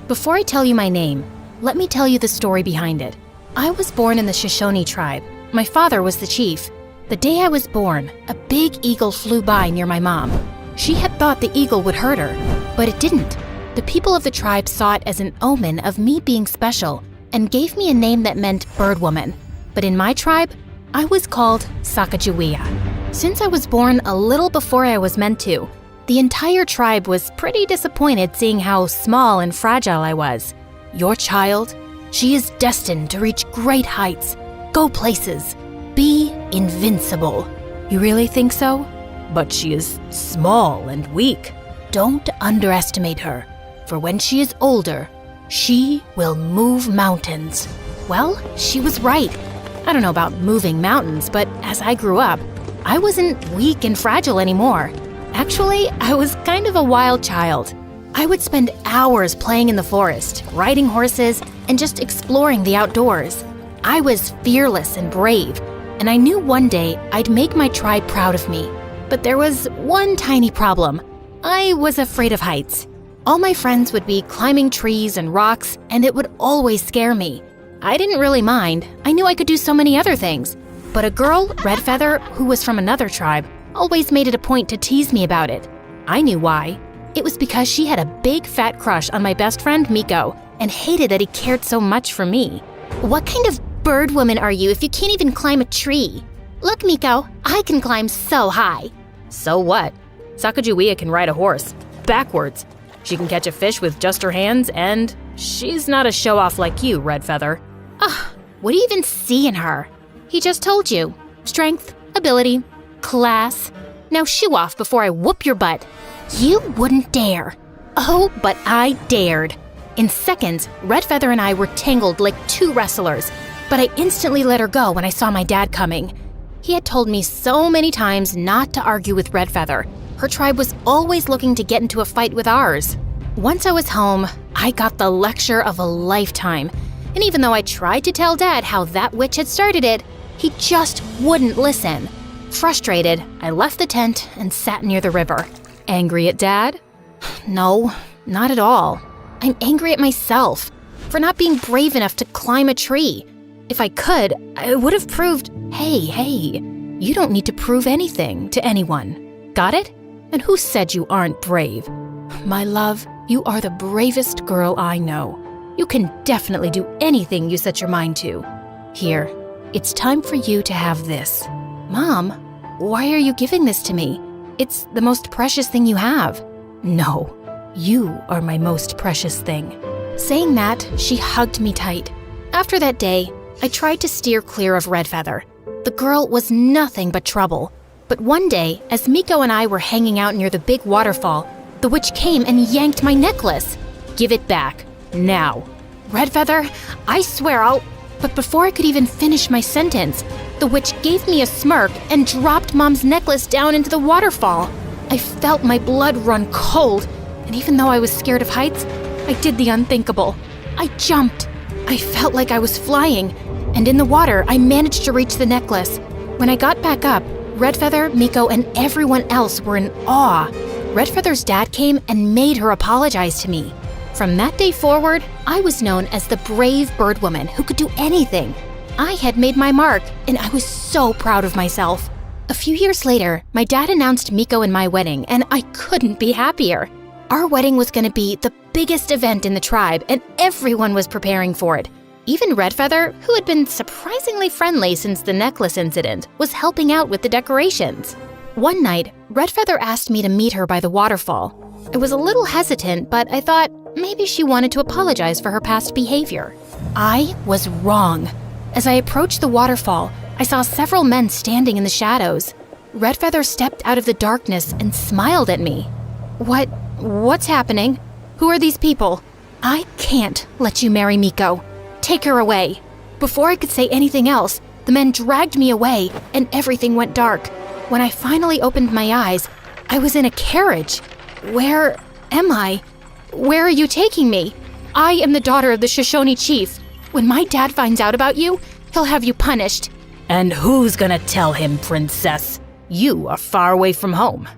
Before I tell you my name, let me tell you the story behind it. I was born in the Shoshone tribe. My father was the chief. The day I was born, a big eagle flew by near my mom. She had thought the eagle would hurt her, but it didn't. The people of the tribe saw it as an omen of me being special and gave me a name that meant bird woman. But in my tribe, I was called Sacagawea. Since I was born a little before I was meant to, the entire tribe was pretty disappointed seeing how small and fragile I was. "Your child, she is destined to reach great heights, go places, be invincible." "You really think so?" "But she is small and weak." "Don't underestimate her, for when she is older, she will move mountains." Well, she was right. I don't know about moving mountains, but as I grew up, I wasn't weak and fragile anymore. Actually, I was kind of a wild child. I would spend hours playing in the forest, riding horses, and just exploring the outdoors. I was fearless and brave, and I knew one day I'd make my tribe proud of me. But there was one tiny problem. I was afraid of heights. All my friends would be climbing trees and rocks, and it would always scare me. I didn't really mind. I knew I could do so many other things. But a girl, Red Feather, who was from another tribe, always made it a point to tease me about it. I knew why. It was because she had a big fat crush on my best friend Miko and hated that he cared so much for me. What kind of bird woman are you if you can't even climb a tree? Look, Miko, I can climb so high. So what? Sacagawea can ride a horse, backwards. She can catch a fish with just her hands, and she's not a show-off like you, Red Feather. Ugh, what do you even see in her? He just told you. Strength, ability, class. Now shoo off before I whoop your butt. You wouldn't dare. Oh, but I dared. In seconds, Red Feather and I were tangled like two wrestlers, but I instantly let her go when I saw my dad coming. He had told me so many times not to argue with Red Feather. Her tribe was always looking to get into a fight with ours. Once I was home, I got the lecture of a lifetime. And even though I tried to tell Dad how that witch had started it, he just wouldn't listen. Frustrated, I left the tent and sat near the river. Angry at Dad? No, not at all. I'm angry at myself for not being brave enough to climb a tree. If I could, I would have proved, hey, you don't need to prove anything to anyone. Got it? And who said you aren't brave? My love, you are the bravest girl I know. You can definitely do anything you set your mind to. Here, it's time for you to have this. Mom, why are you giving this to me? It's the most precious thing you have. No, you are my most precious thing. Saying that, she hugged me tight. After that day, I tried to steer clear of Redfeather. The girl was nothing but trouble. But one day, as Miko and I were hanging out near the big waterfall, the witch came and yanked my necklace. Give it back, now. Redfeather, I swear I'll... But before I could even finish my sentence, the witch gave me a smirk and dropped Mom's necklace down into the waterfall. I felt my blood run cold, and even though I was scared of heights, I did the unthinkable. I jumped. I felt like I was flying, and in the water, I managed to reach the necklace. When I got back up, Redfeather, Miko, and everyone else were in awe. Redfeather's dad came and made her apologize to me. From that day forward, I was known as the brave bird woman who could do anything. I had made my mark, and I was so proud of myself. A few years later, my dad announced Miko and my wedding, and I couldn't be happier. Our wedding was going to be the biggest event in the tribe, and everyone was preparing for it. Even Redfeather, who had been surprisingly friendly since the necklace incident, was helping out with the decorations. One night, Redfeather asked me to meet her by the waterfall. I was a little hesitant, but I thought maybe she wanted to apologize for her past behavior. I was wrong. As I approached the waterfall, I saw several men standing in the shadows. Redfeather stepped out of the darkness and smiled at me. What's happening? Who are these people? I can't let you marry Miko. Take her away. Before I could say anything else, the men dragged me away and everything went dark. When I finally opened my eyes, I was in a carriage. Where am I? Where are you taking me? I am the daughter of the Shoshone chief. When my dad finds out about you, he'll have you punished. And who's gonna tell him, princess? You are far away from home.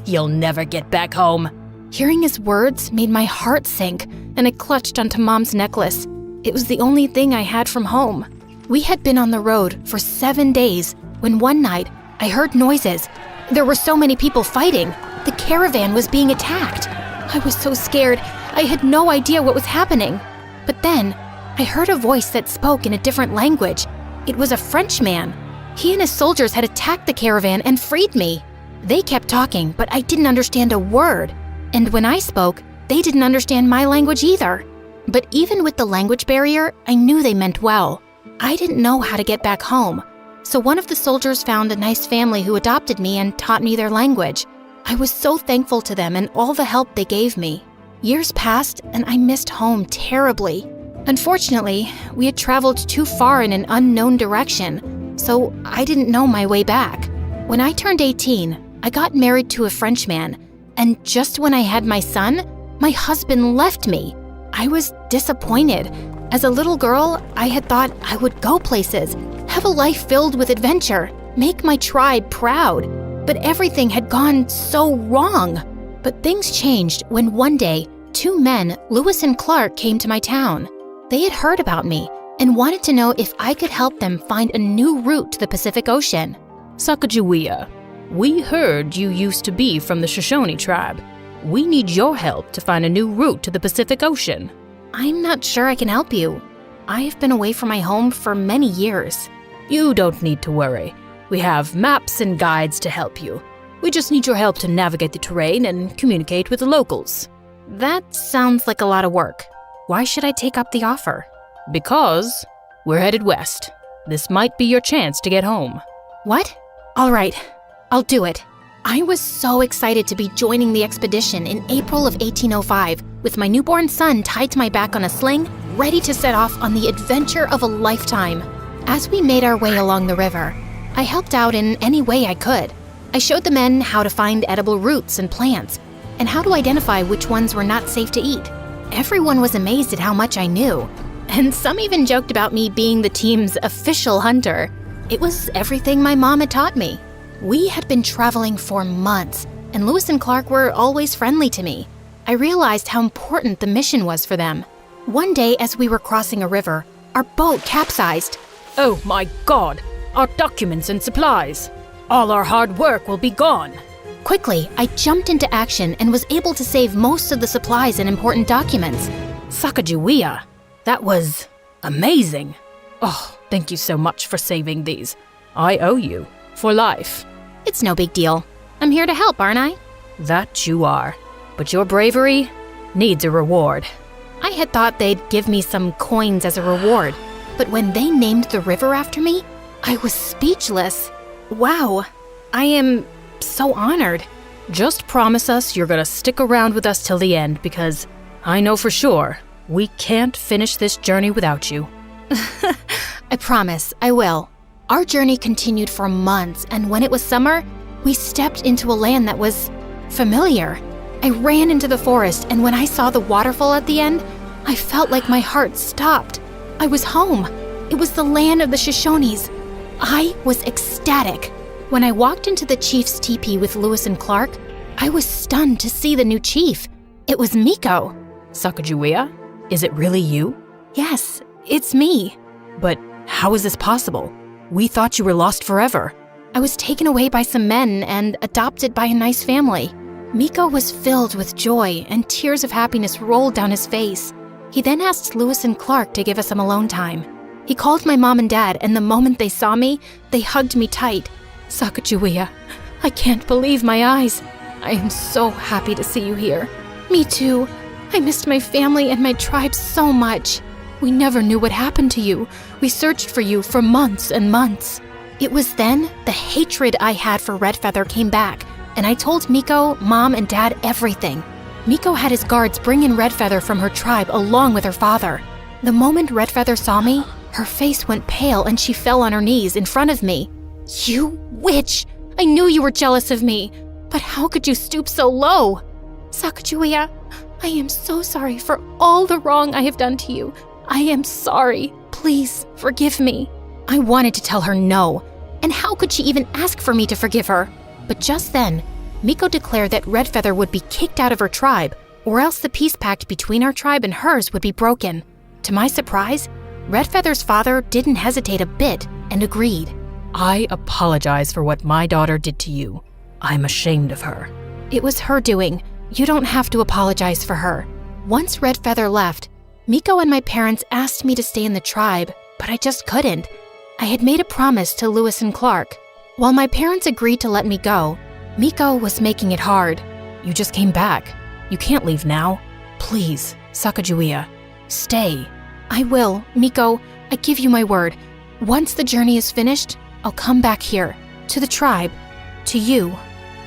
You'll never get back home. Hearing his words made my heart sink, and I clutched onto Mom's necklace. It was the only thing I had from home. We had been on the road for 7 days when one night I heard noises. There were so many people fighting. The caravan was being attacked. I was so scared. I had no idea what was happening. But then I heard a voice that spoke in a different language. It was a Frenchman. He and his soldiers had attacked the caravan and freed me. They kept talking, but I didn't understand a word. And when I spoke, they didn't understand my language either. But even with the language barrier, I knew they meant well. I didn't know how to get back home. So one of the soldiers found a nice family who adopted me and taught me their language. I was so thankful to them and all the help they gave me. Years passed and I missed home terribly. Unfortunately, we had traveled too far in an unknown direction, so I didn't know my way back. When I turned 18, I got married to a Frenchman, and just when I had my son, my husband left me. I was disappointed. As a little girl, I had thought I would go places, have a life filled with adventure, make my tribe proud. But everything had gone so wrong. But things changed when one day, 2 men, Lewis and Clark, came to my town. They had heard about me and wanted to know if I could help them find a new route to the Pacific Ocean. Sacagawea, we heard you used to be from the Shoshone tribe. We need your help to find a new route to the Pacific Ocean. I'm not sure I can help you. I have been away from my home for many years. You don't need to worry. We have maps and guides to help you. We just need your help to navigate the terrain and communicate with the locals. That sounds like a lot of work. Why should I take up the offer? Because we're headed west. This might be your chance to get home. What? All right, I'll do it. I was so excited to be joining the expedition in April of 1805 with my newborn son tied to my back on a sling, ready to set off on the adventure of a lifetime. As we made our way along the river, I helped out in any way I could. I showed the men how to find edible roots and plants, and how to identify which ones were not safe to eat. Everyone was amazed at how much I knew, and some even joked about me being the team's official hunter. It was everything my mom had taught me. We had been traveling for months, and Lewis and Clark were always friendly to me. I realized how important the mission was for them. One day, as we were crossing a river, our boat capsized. Oh my god! Our documents and supplies! All our hard work will be gone! Quickly, I jumped into action and was able to save most of the supplies and important documents. Sacagawea, that was amazing. Oh, thank you so much for saving these. I owe you for life. It's no big deal. I'm here to help, aren't I? That you are. But your bravery needs a reward. I had thought they'd give me some coins as a reward, but when they named the river after me, I was speechless. Wow, I am so honored. Just promise us you're gonna stick around with us till the end, because I know for sure we can't finish this journey without you. I promise, I will. Our journey continued for months, and when it was summer, we stepped into a land that was familiar. I ran into the forest, and when I saw the waterfall at the end, I felt like my heart stopped. I was home. It was the land of the Shoshones. I was ecstatic. When I walked into the chief's teepee with Lewis and Clark, I was stunned to see the new chief. It was Miko. Sacagawea, is it really you? Yes, it's me. But how is this possible? We thought you were lost forever. I was taken away by some men and adopted by a nice family. Miko was filled with joy, and tears of happiness rolled down his face. He then asked Lewis and Clark to give us some alone time. He called my mom and dad, and the moment they saw me, they hugged me tight. Sacagawea, I can't believe my eyes. I am so happy to see you here. Me too. I missed my family and my tribe so much. We never knew what happened to you. We searched for you for months and months. It was then the hatred I had for Redfeather came back, and I told Miko, Mom, and Dad everything. Miko had his guards bring in Redfeather from her tribe along with her father. The moment Redfeather saw me, her face went pale and she fell on her knees in front of me. You witch! I knew you were jealous of me, but how could you stoop so low? Sacagawea, I am so sorry for all the wrong I have done to you. I am sorry. Please forgive me. I wanted to tell her no, and how could she even ask for me to forgive her? But just then, Miko declared that Redfeather would be kicked out of her tribe, or else the peace pact between our tribe and hers would be broken. To my surprise, Redfeather's father didn't hesitate a bit and agreed. I apologize for what my daughter did to you. I'm ashamed of her. It was her doing. You don't have to apologize for her. Once Redfeather left, Miko and my parents asked me to stay in the tribe, but I just couldn't. I had made a promise to Lewis and Clark. While my parents agreed to let me go, Miko was making it hard. You just came back. You can't leave now. Please, Sacagawea, stay. I will, Miko. I give you my word. Once the journey is finished, I'll come back here, to the tribe, to you.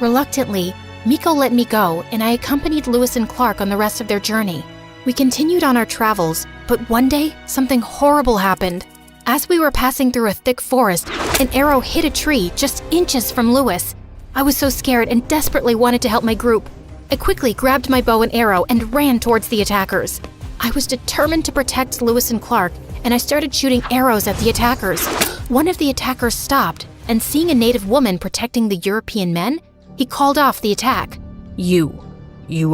Reluctantly, Miko let me go, and I accompanied Lewis and Clark on the rest of their journey. We continued on our travels, but one day, something horrible happened. As we were passing through a thick forest, an arrow hit a tree just inches from Lewis. I was so scared and desperately wanted to help my group. I quickly grabbed my bow and arrow and ran towards the attackers. I was determined to protect Lewis and Clark, and I started shooting arrows at the attackers. One of the attackers stopped, and seeing a native woman protecting the European men, he called off the attack. You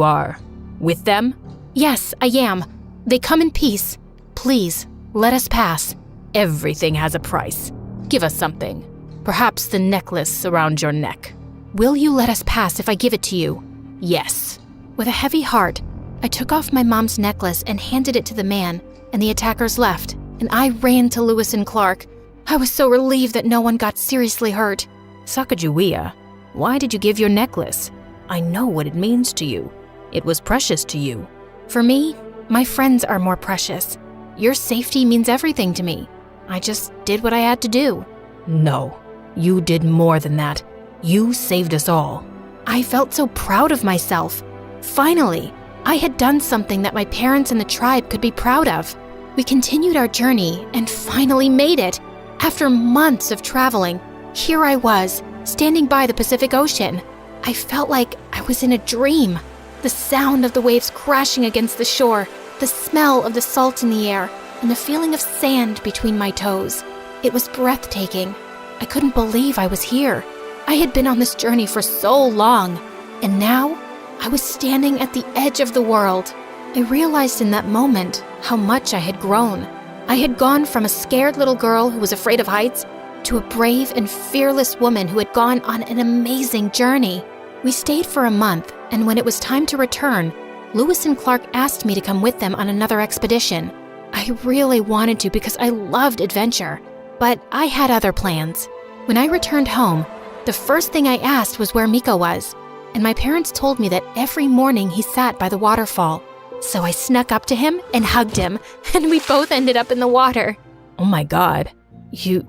are with them? Yes, I am. They come in peace. Please, let us pass. Everything has a price. Give us something. Perhaps the necklace around your neck. Will you let us pass if I give it to you? Yes. With a heavy heart, I took off my mom's necklace and handed it to the man, and the attackers left, and I ran to Lewis and Clark. I was so relieved that no one got seriously hurt. Sacagawea, why did you give your necklace? I know what it means to you. It was precious to you. For me, my friends are more precious. Your safety means everything to me. I just did what I had to do. No, you did more than that. You saved us all. I felt so proud of myself. Finally, I had done something that my parents and the tribe could be proud of. We continued our journey and finally made it. After months of traveling, here I was, standing by the Pacific Ocean. I felt like I was in a dream. The sound of the waves crashing against the shore, the smell of the salt in the air, and the feeling of sand between my toes. It was breathtaking. I couldn't believe I was here. I had been on this journey for so long, and now I was standing at the edge of the world. I realized in that moment how much I had grown. I had gone from a scared little girl who was afraid of heights to a brave and fearless woman who had gone on an amazing journey. We stayed for a month, and when it was time to return, Lewis and Clark asked me to come with them on another expedition. I really wanted to because I loved adventure, but I had other plans. When I returned home, the first thing I asked was where Miko was, and my parents told me that every morning he sat by the waterfall. So I snuck up to him and hugged him, and we both ended up in the water. Oh my God. You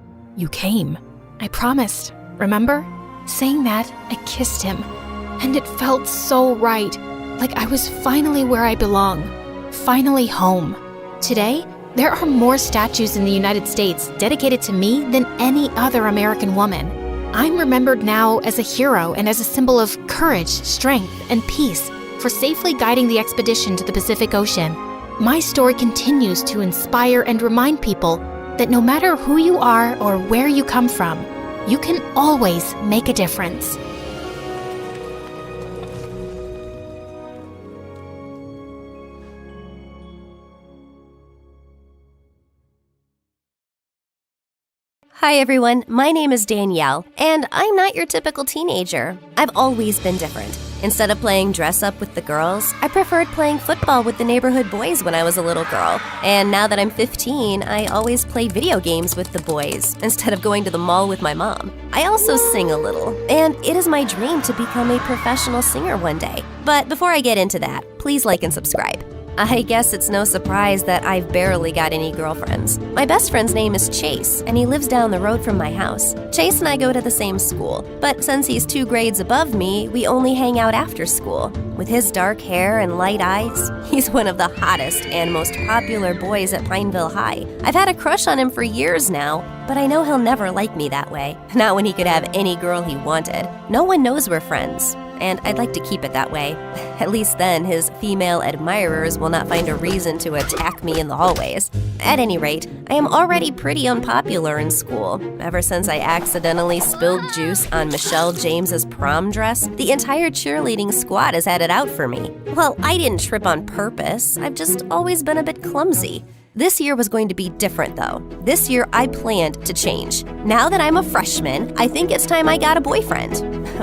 came. I promised, remember? Saying that, I kissed him, and it felt so right, like I was finally where I belong, finally home. Today, there are more statues in the United States dedicated to me than any other American woman. I'm remembered now as a hero and as a symbol of courage, strength, and peace for safely guiding the expedition to the Pacific Ocean. My story continues to inspire and remind people that no matter who you are or where you come from, you can always make a difference. Hi everyone, my name is Danielle, and I'm not your typical teenager. I've always been different. Instead of playing dress-up with the girls, I preferred playing football with the neighborhood boys when I was a little girl. And now that I'm 15, I always play video games with the boys, instead of going to the mall with my mom. I also sing a little, and it is my dream to become a professional singer one day. But before I get into that, please like and subscribe. I guess it's no surprise that I've barely got any girlfriends. My best friend's name is Chase, and he lives down the road from my house. Chase and I go to the same school, but since he's 2 grades above me, we only hang out after school. With his dark hair and light eyes, he's one of the hottest and most popular boys at Pineville High. I've had a crush on him for years now, but I know he'll never like me that way. Not when he could have any girl he wanted. No one knows we're friends, and I'd like to keep it that way. At least then his female admirers will not find a reason to attack me in the hallways. At any rate, I am already pretty unpopular in school. Ever since I accidentally spilled juice on Michelle James's prom dress, the entire cheerleading squad has had it out for me. Well, I didn't trip on purpose. I've just always been a bit clumsy. This year was going to be different, though. This year, I planned to change. Now that I'm a freshman, I think it's time I got a boyfriend.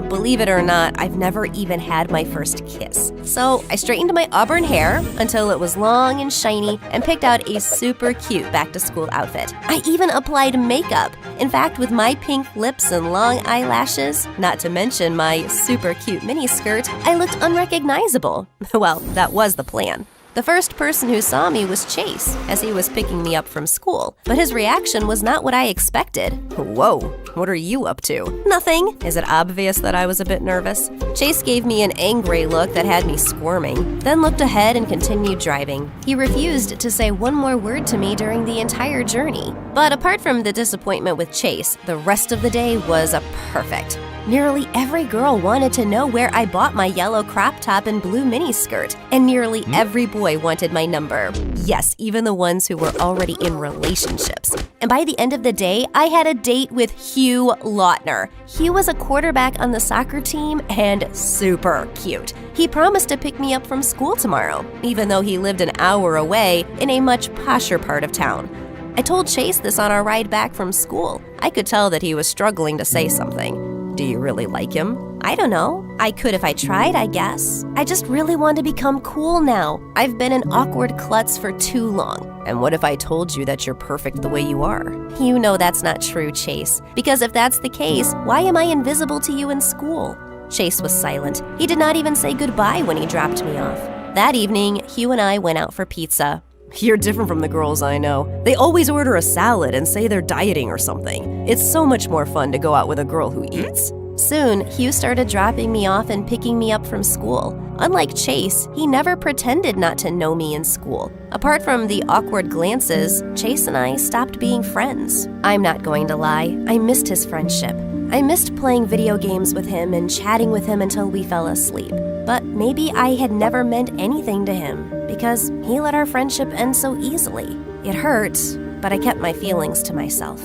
Believe it or not, I've never even had my first kiss. So I straightened my auburn hair until it was long and shiny and picked out a super cute back-to-school outfit. I even applied makeup. In fact, with my pink lips and long eyelashes, not to mention my super cute miniskirt, I looked unrecognizable. Well, that was the plan. The first person who saw me was Chase, as he was picking me up from school. But his reaction was not what I expected. Whoa, what are you up to? Nothing. Is it obvious that I was a bit nervous? Chase gave me an angry look that had me squirming, then looked ahead and continued driving. He refused to say one more word to me during the entire journey. But apart from the disappointment with Chase, the rest of the day was perfect. Nearly every girl wanted to know where I bought my yellow crop top and blue miniskirt, and nearly every boy wanted my number. Yes, even the ones who were already in relationships. And by the end of the day, I had a date with Hugh Lautner. He was a quarterback on the soccer team and super cute. He promised to pick me up from school tomorrow, even though he lived an hour away in a much posher part of town. I told Chase this on our ride back from school. I could tell that he was struggling to say something. Do you really like him? I don't know. I could if I tried, I guess. I just really want to become cool now. I've been an awkward klutz for too long. And what if I told you that you're perfect the way you are? You know that's not true, Chase. Because if that's the case, why am I invisible to you in school? Chase was silent. He did not even say goodbye when he dropped me off. That evening, Hugh and I went out for pizza. You're different from the girls I know. They always order a salad and say they're dieting or something. It's so much more fun to go out with a girl who eats. Soon, Hugh started dropping me off and picking me up from school. Unlike Chase, he never pretended not to know me in school. Apart from the awkward glances, Chase and I stopped being friends. I'm not going to lie, I missed his friendship. I missed playing video games with him and chatting with him until we fell asleep. But maybe I had never meant anything to him because he let our friendship end so easily. It hurt, but I kept my feelings to myself.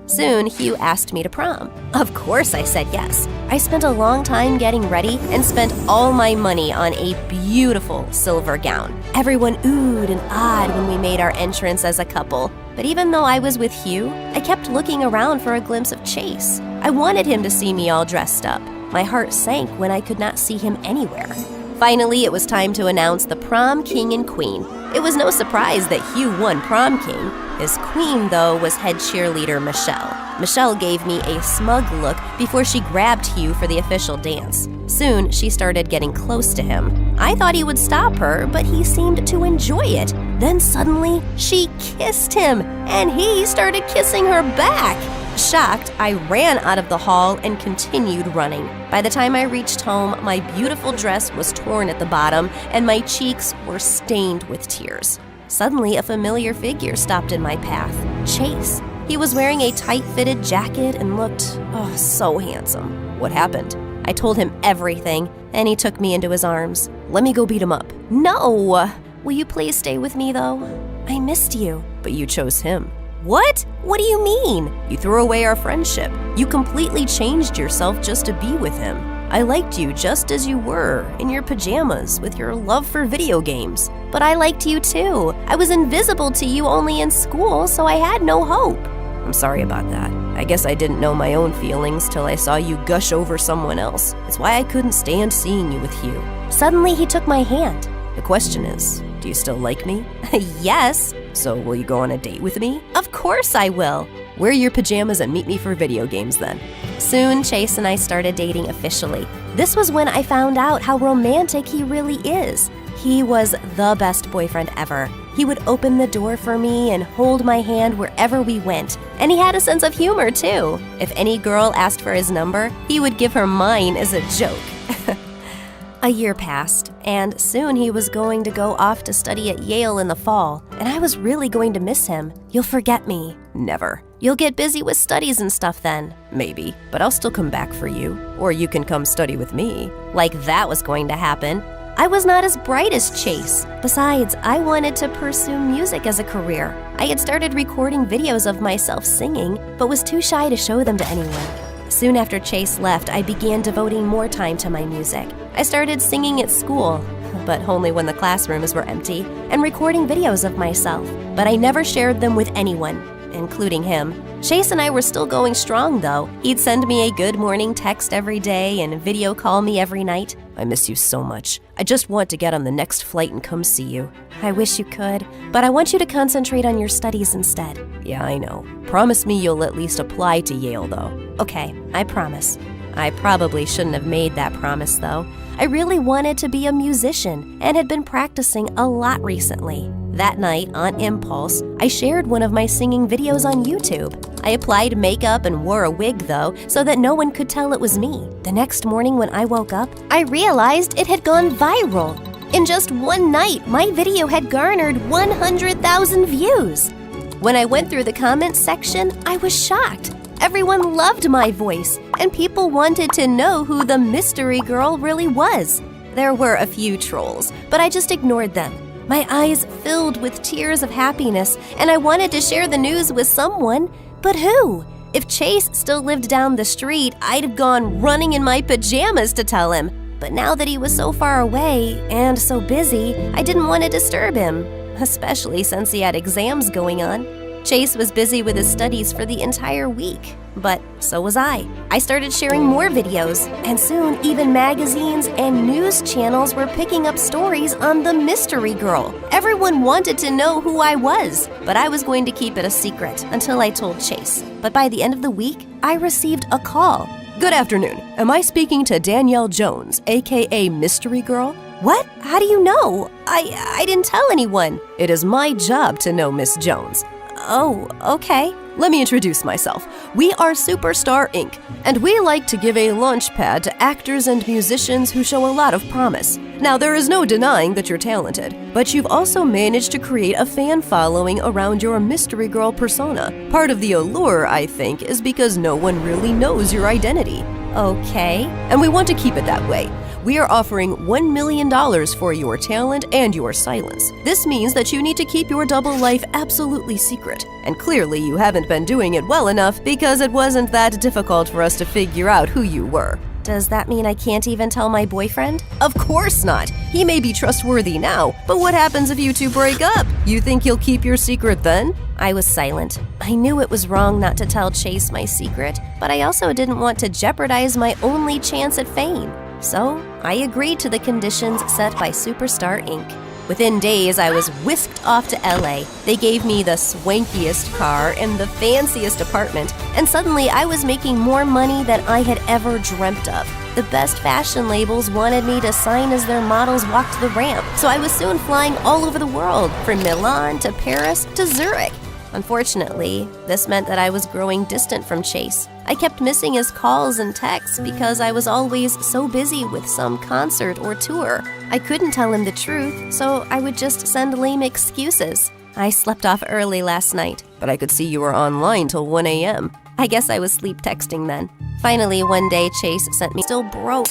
Soon, Hugh asked me to prom. Of course, I said yes. I spent a long time getting ready and spent all my money on a beautiful silver gown. Everyone oohed and ahed when we made our entrance as a couple. But even though I was with Hugh, I kept looking around for a glimpse of Chase. I wanted him to see me all dressed up. My heart sank when I could not see him anywhere. Finally, it was time to announce the prom king and queen. It was no surprise that Hugh won prom king. His queen, though, was head cheerleader Michelle. Michelle gave me a smug look before she grabbed Hugh for the official dance. Soon, she started getting close to him. I thought he would stop her, but he seemed to enjoy it. Then suddenly, she kissed him, and he started kissing her back. Shocked, I ran out of the hall and continued running. By the time I reached home, my beautiful dress was torn at the bottom and my cheeks were stained with tears. Suddenly, a familiar figure stopped in my path. Chase. He was wearing a tight-fitted jacket and looked, so handsome. What happened? I told him everything, and he took me into his arms. Let me go beat him up. No! Will you please stay with me, though? I missed you. But you chose him. What? What do you mean? You threw away our friendship. You completely changed yourself just to be with him. I liked you just as you were, in your pajamas, with your love for video games. But I liked you too. I was invisible to you only in school, so I had no hope. I'm sorry about that. I guess I didn't know my own feelings till I saw you gush over someone else. It's why I couldn't stand seeing you with Hugh. Suddenly, he took my hand. The question is, do you still like me? Yes. So will you go on a date with me? Of course I will. Wear your pajamas and meet me for video games then. Soon, Chase and I started dating officially. This was when I found out how romantic he really is. He was the best boyfriend ever. He would open the door for me and hold my hand wherever we went. And he had a sense of humor too. If any girl asked for his number, he would give her mine as a joke. A year passed, and soon he was going to go off to study at Yale in the fall, and I was really going to miss him. You'll forget me. Never. You'll get busy with studies and stuff then. Maybe, but I'll still come back for you. Or you can come study with me. Like that was going to happen. I was not as bright as Chase. Besides, I wanted to pursue music as a career. I had started recording videos of myself singing, but was too shy to show them to anyone. Soon after Chase left, I began devoting more time to my music. I started singing at school, but only when the classrooms were empty, and recording videos of myself. But I never shared them with anyone, including him. Chase and I were still going strong, though. He'd send me a good morning text every day and video call me every night. I miss you so much. I just want to get on the next flight and come see you. I wish you could, but I want you to concentrate on your studies instead. Yeah, I know. Promise me you'll at least apply to Yale, though. Okay, I promise. I probably shouldn't have made that promise, though. I really wanted to be a musician and had been practicing a lot recently. That night, on impulse, I shared one of my singing videos on YouTube. I applied makeup and wore a wig, though, so that no one could tell it was me. The next morning when I woke up, I realized it had gone viral. In just one night, my video had garnered 100,000 views. When I went through the comments section, I was shocked. Everyone loved my voice, and people wanted to know who the mystery girl really was. There were a few trolls, but I just ignored them. My eyes filled with tears of happiness, and I wanted to share the news with someone. But who? If Chase still lived down the street, I'd have gone running in my pajamas to tell him. But now that he was so far away and so busy, I didn't want to disturb him, especially since he had exams going on. Chase was busy with his studies for the entire week, but so was I. I started sharing more videos, and soon even magazines and news channels were picking up stories on the mystery girl. Everyone wanted to know who I was, but I was going to keep it a secret until I told Chase. But by the end of the week, I received a call. Good afternoon. Am I speaking to Danielle Jones, aka Mystery Girl? What? How do you know? I didn't tell anyone. It is my job to know Miss Jones. Oh, okay. Let me introduce myself. We are Superstar Inc., and we like to give a launch pad to actors and musicians who show a lot of promise. Now, there is no denying that you're talented, but you've also managed to create a fan following around your mystery girl persona. Part of the allure, I think, is because no one really knows your identity. Okay. And we want to keep it that way. we are offering $1 million for your talent and your silence. This means that you need to keep your double life absolutely secret. And clearly you haven't been doing it well enough because it wasn't that difficult for us to figure out who you were. Does that mean I can't even tell my boyfriend? Of course not. He may be trustworthy now, but what happens if you two break up? You think you'll keep your secret then? I was silent. I knew it was wrong not to tell Chase my secret, but I also didn't want to jeopardize my only chance at fame. So I agreed to the conditions set by Superstar Inc. Within days, I was whisked off to LA. They gave me the swankiest car and the fanciest apartment, and suddenly I was making more money than I had ever dreamt of. The best fashion labels wanted me to sign as their models walked the ramp, so I was soon flying all over the world, from Milan to Paris to Zurich. Unfortunately, this meant that I was growing distant from Chase. I kept missing his calls and texts because I was always so busy with some concert or tour. I couldn't tell him the truth, so I would just send lame excuses. I slept off early last night, but I could see you were online till 1 a.m. I guess I was sleep texting then. Finally, one day, Chase sent me still broke.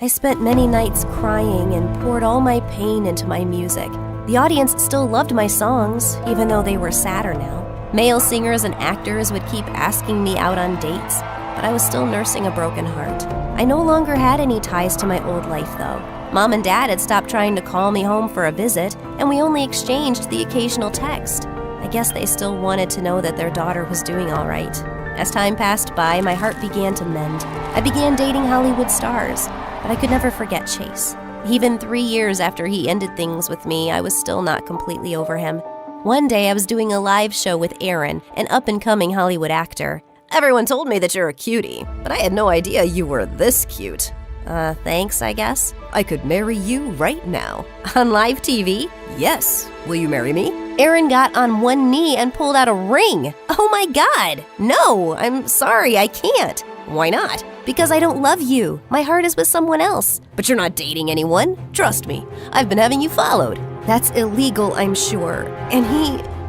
I spent many nights crying and poured all my pain into my music. The audience still loved my songs, even though they were sadder now. Male singers and actors would keep asking me out on dates, but I was still nursing a broken heart. I no longer had any ties to my old life, though. Mom and Dad had stopped trying to call me home for a visit, and we only exchanged the occasional text. I guess they still wanted to know that their daughter was doing all right. As time passed by, my heart began to mend. I began dating Hollywood stars, but I could never forget Chase. Even 3 years after he ended things with me, I was still not completely over him. One day, I was doing a live show with Aaron, an up-and-coming Hollywood actor. Everyone told me that you're a cutie, but I had no idea you were this cute. Thanks, I guess. I could marry you right now. On live TV? Yes. Will you marry me? Aaron got on one knee and pulled out a ring. Oh my God! No, I'm sorry, I can't. Why not? Because I don't love you. My heart is with someone else. But you're not dating anyone. Trust me, I've been having you followed. That's illegal, I'm sure. And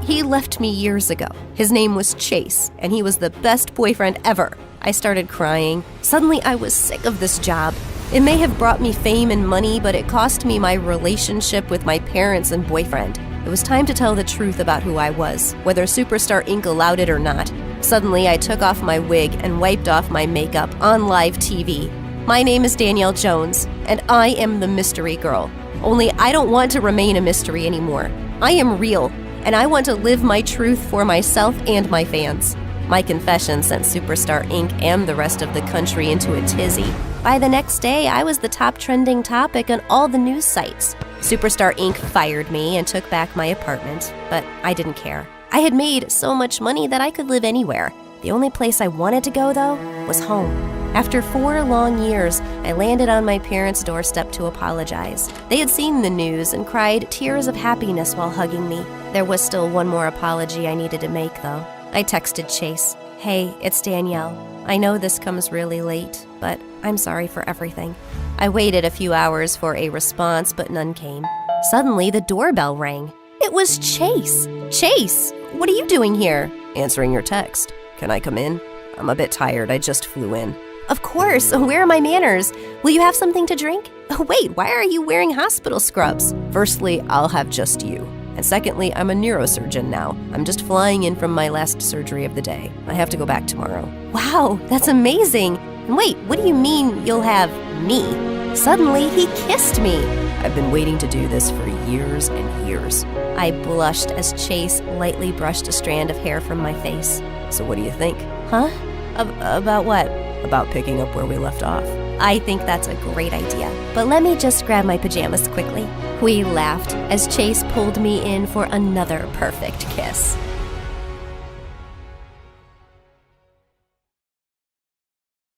he left me years ago. His name was Chase, and he was the best boyfriend ever. I started crying. Suddenly, I was sick of this job. It may have brought me fame and money, but it cost me my relationship with my parents and boyfriend. It was time to tell the truth about who I was, whether Superstar Inc. allowed it or not. Suddenly, I took off my wig and wiped off my makeup on live TV. My name is Danielle Jones, and I am the mystery girl. Only I don't want to remain a mystery anymore. I am real, and I want to live my truth for myself and my fans. My confession sent Superstar Inc. and the rest of the country into a tizzy. By the next day, I was the top trending topic on all the news sites. Superstar Inc. fired me and took back my apartment, but I didn't care. I had made so much money that I could live anywhere. The only place I wanted to go, though, was home. After 4 long years, I landed on my parents' doorstep to apologize. They had seen the news and cried tears of happiness while hugging me. There was still one more apology I needed to make, though. I texted Chase, "Hey, it's Danielle. I know this comes really late, but I'm sorry for everything." I waited a few hours for a response, but none came. Suddenly, the doorbell rang. It was Chase. Chase, what are you doing here? Answering your text. Can I come in? I'm a bit tired. I just flew in. Of course. Where are my manners? Will you have something to drink? Oh, wait, why are you wearing hospital scrubs? Firstly, I'll have just you. And secondly, I'm a neurosurgeon now. I'm just flying in from my last surgery of the day. I have to go back tomorrow. Wow, that's amazing. And wait, what do you mean you'll have me? Suddenly, he kissed me. I've been waiting to do this for years and years. I blushed as Chase lightly brushed a strand of hair from my face. So what do you think? Huh? About what? About picking up where we left off. I think that's a great idea. But let me just grab my pajamas quickly. We laughed as Chase pulled me in for another perfect kiss.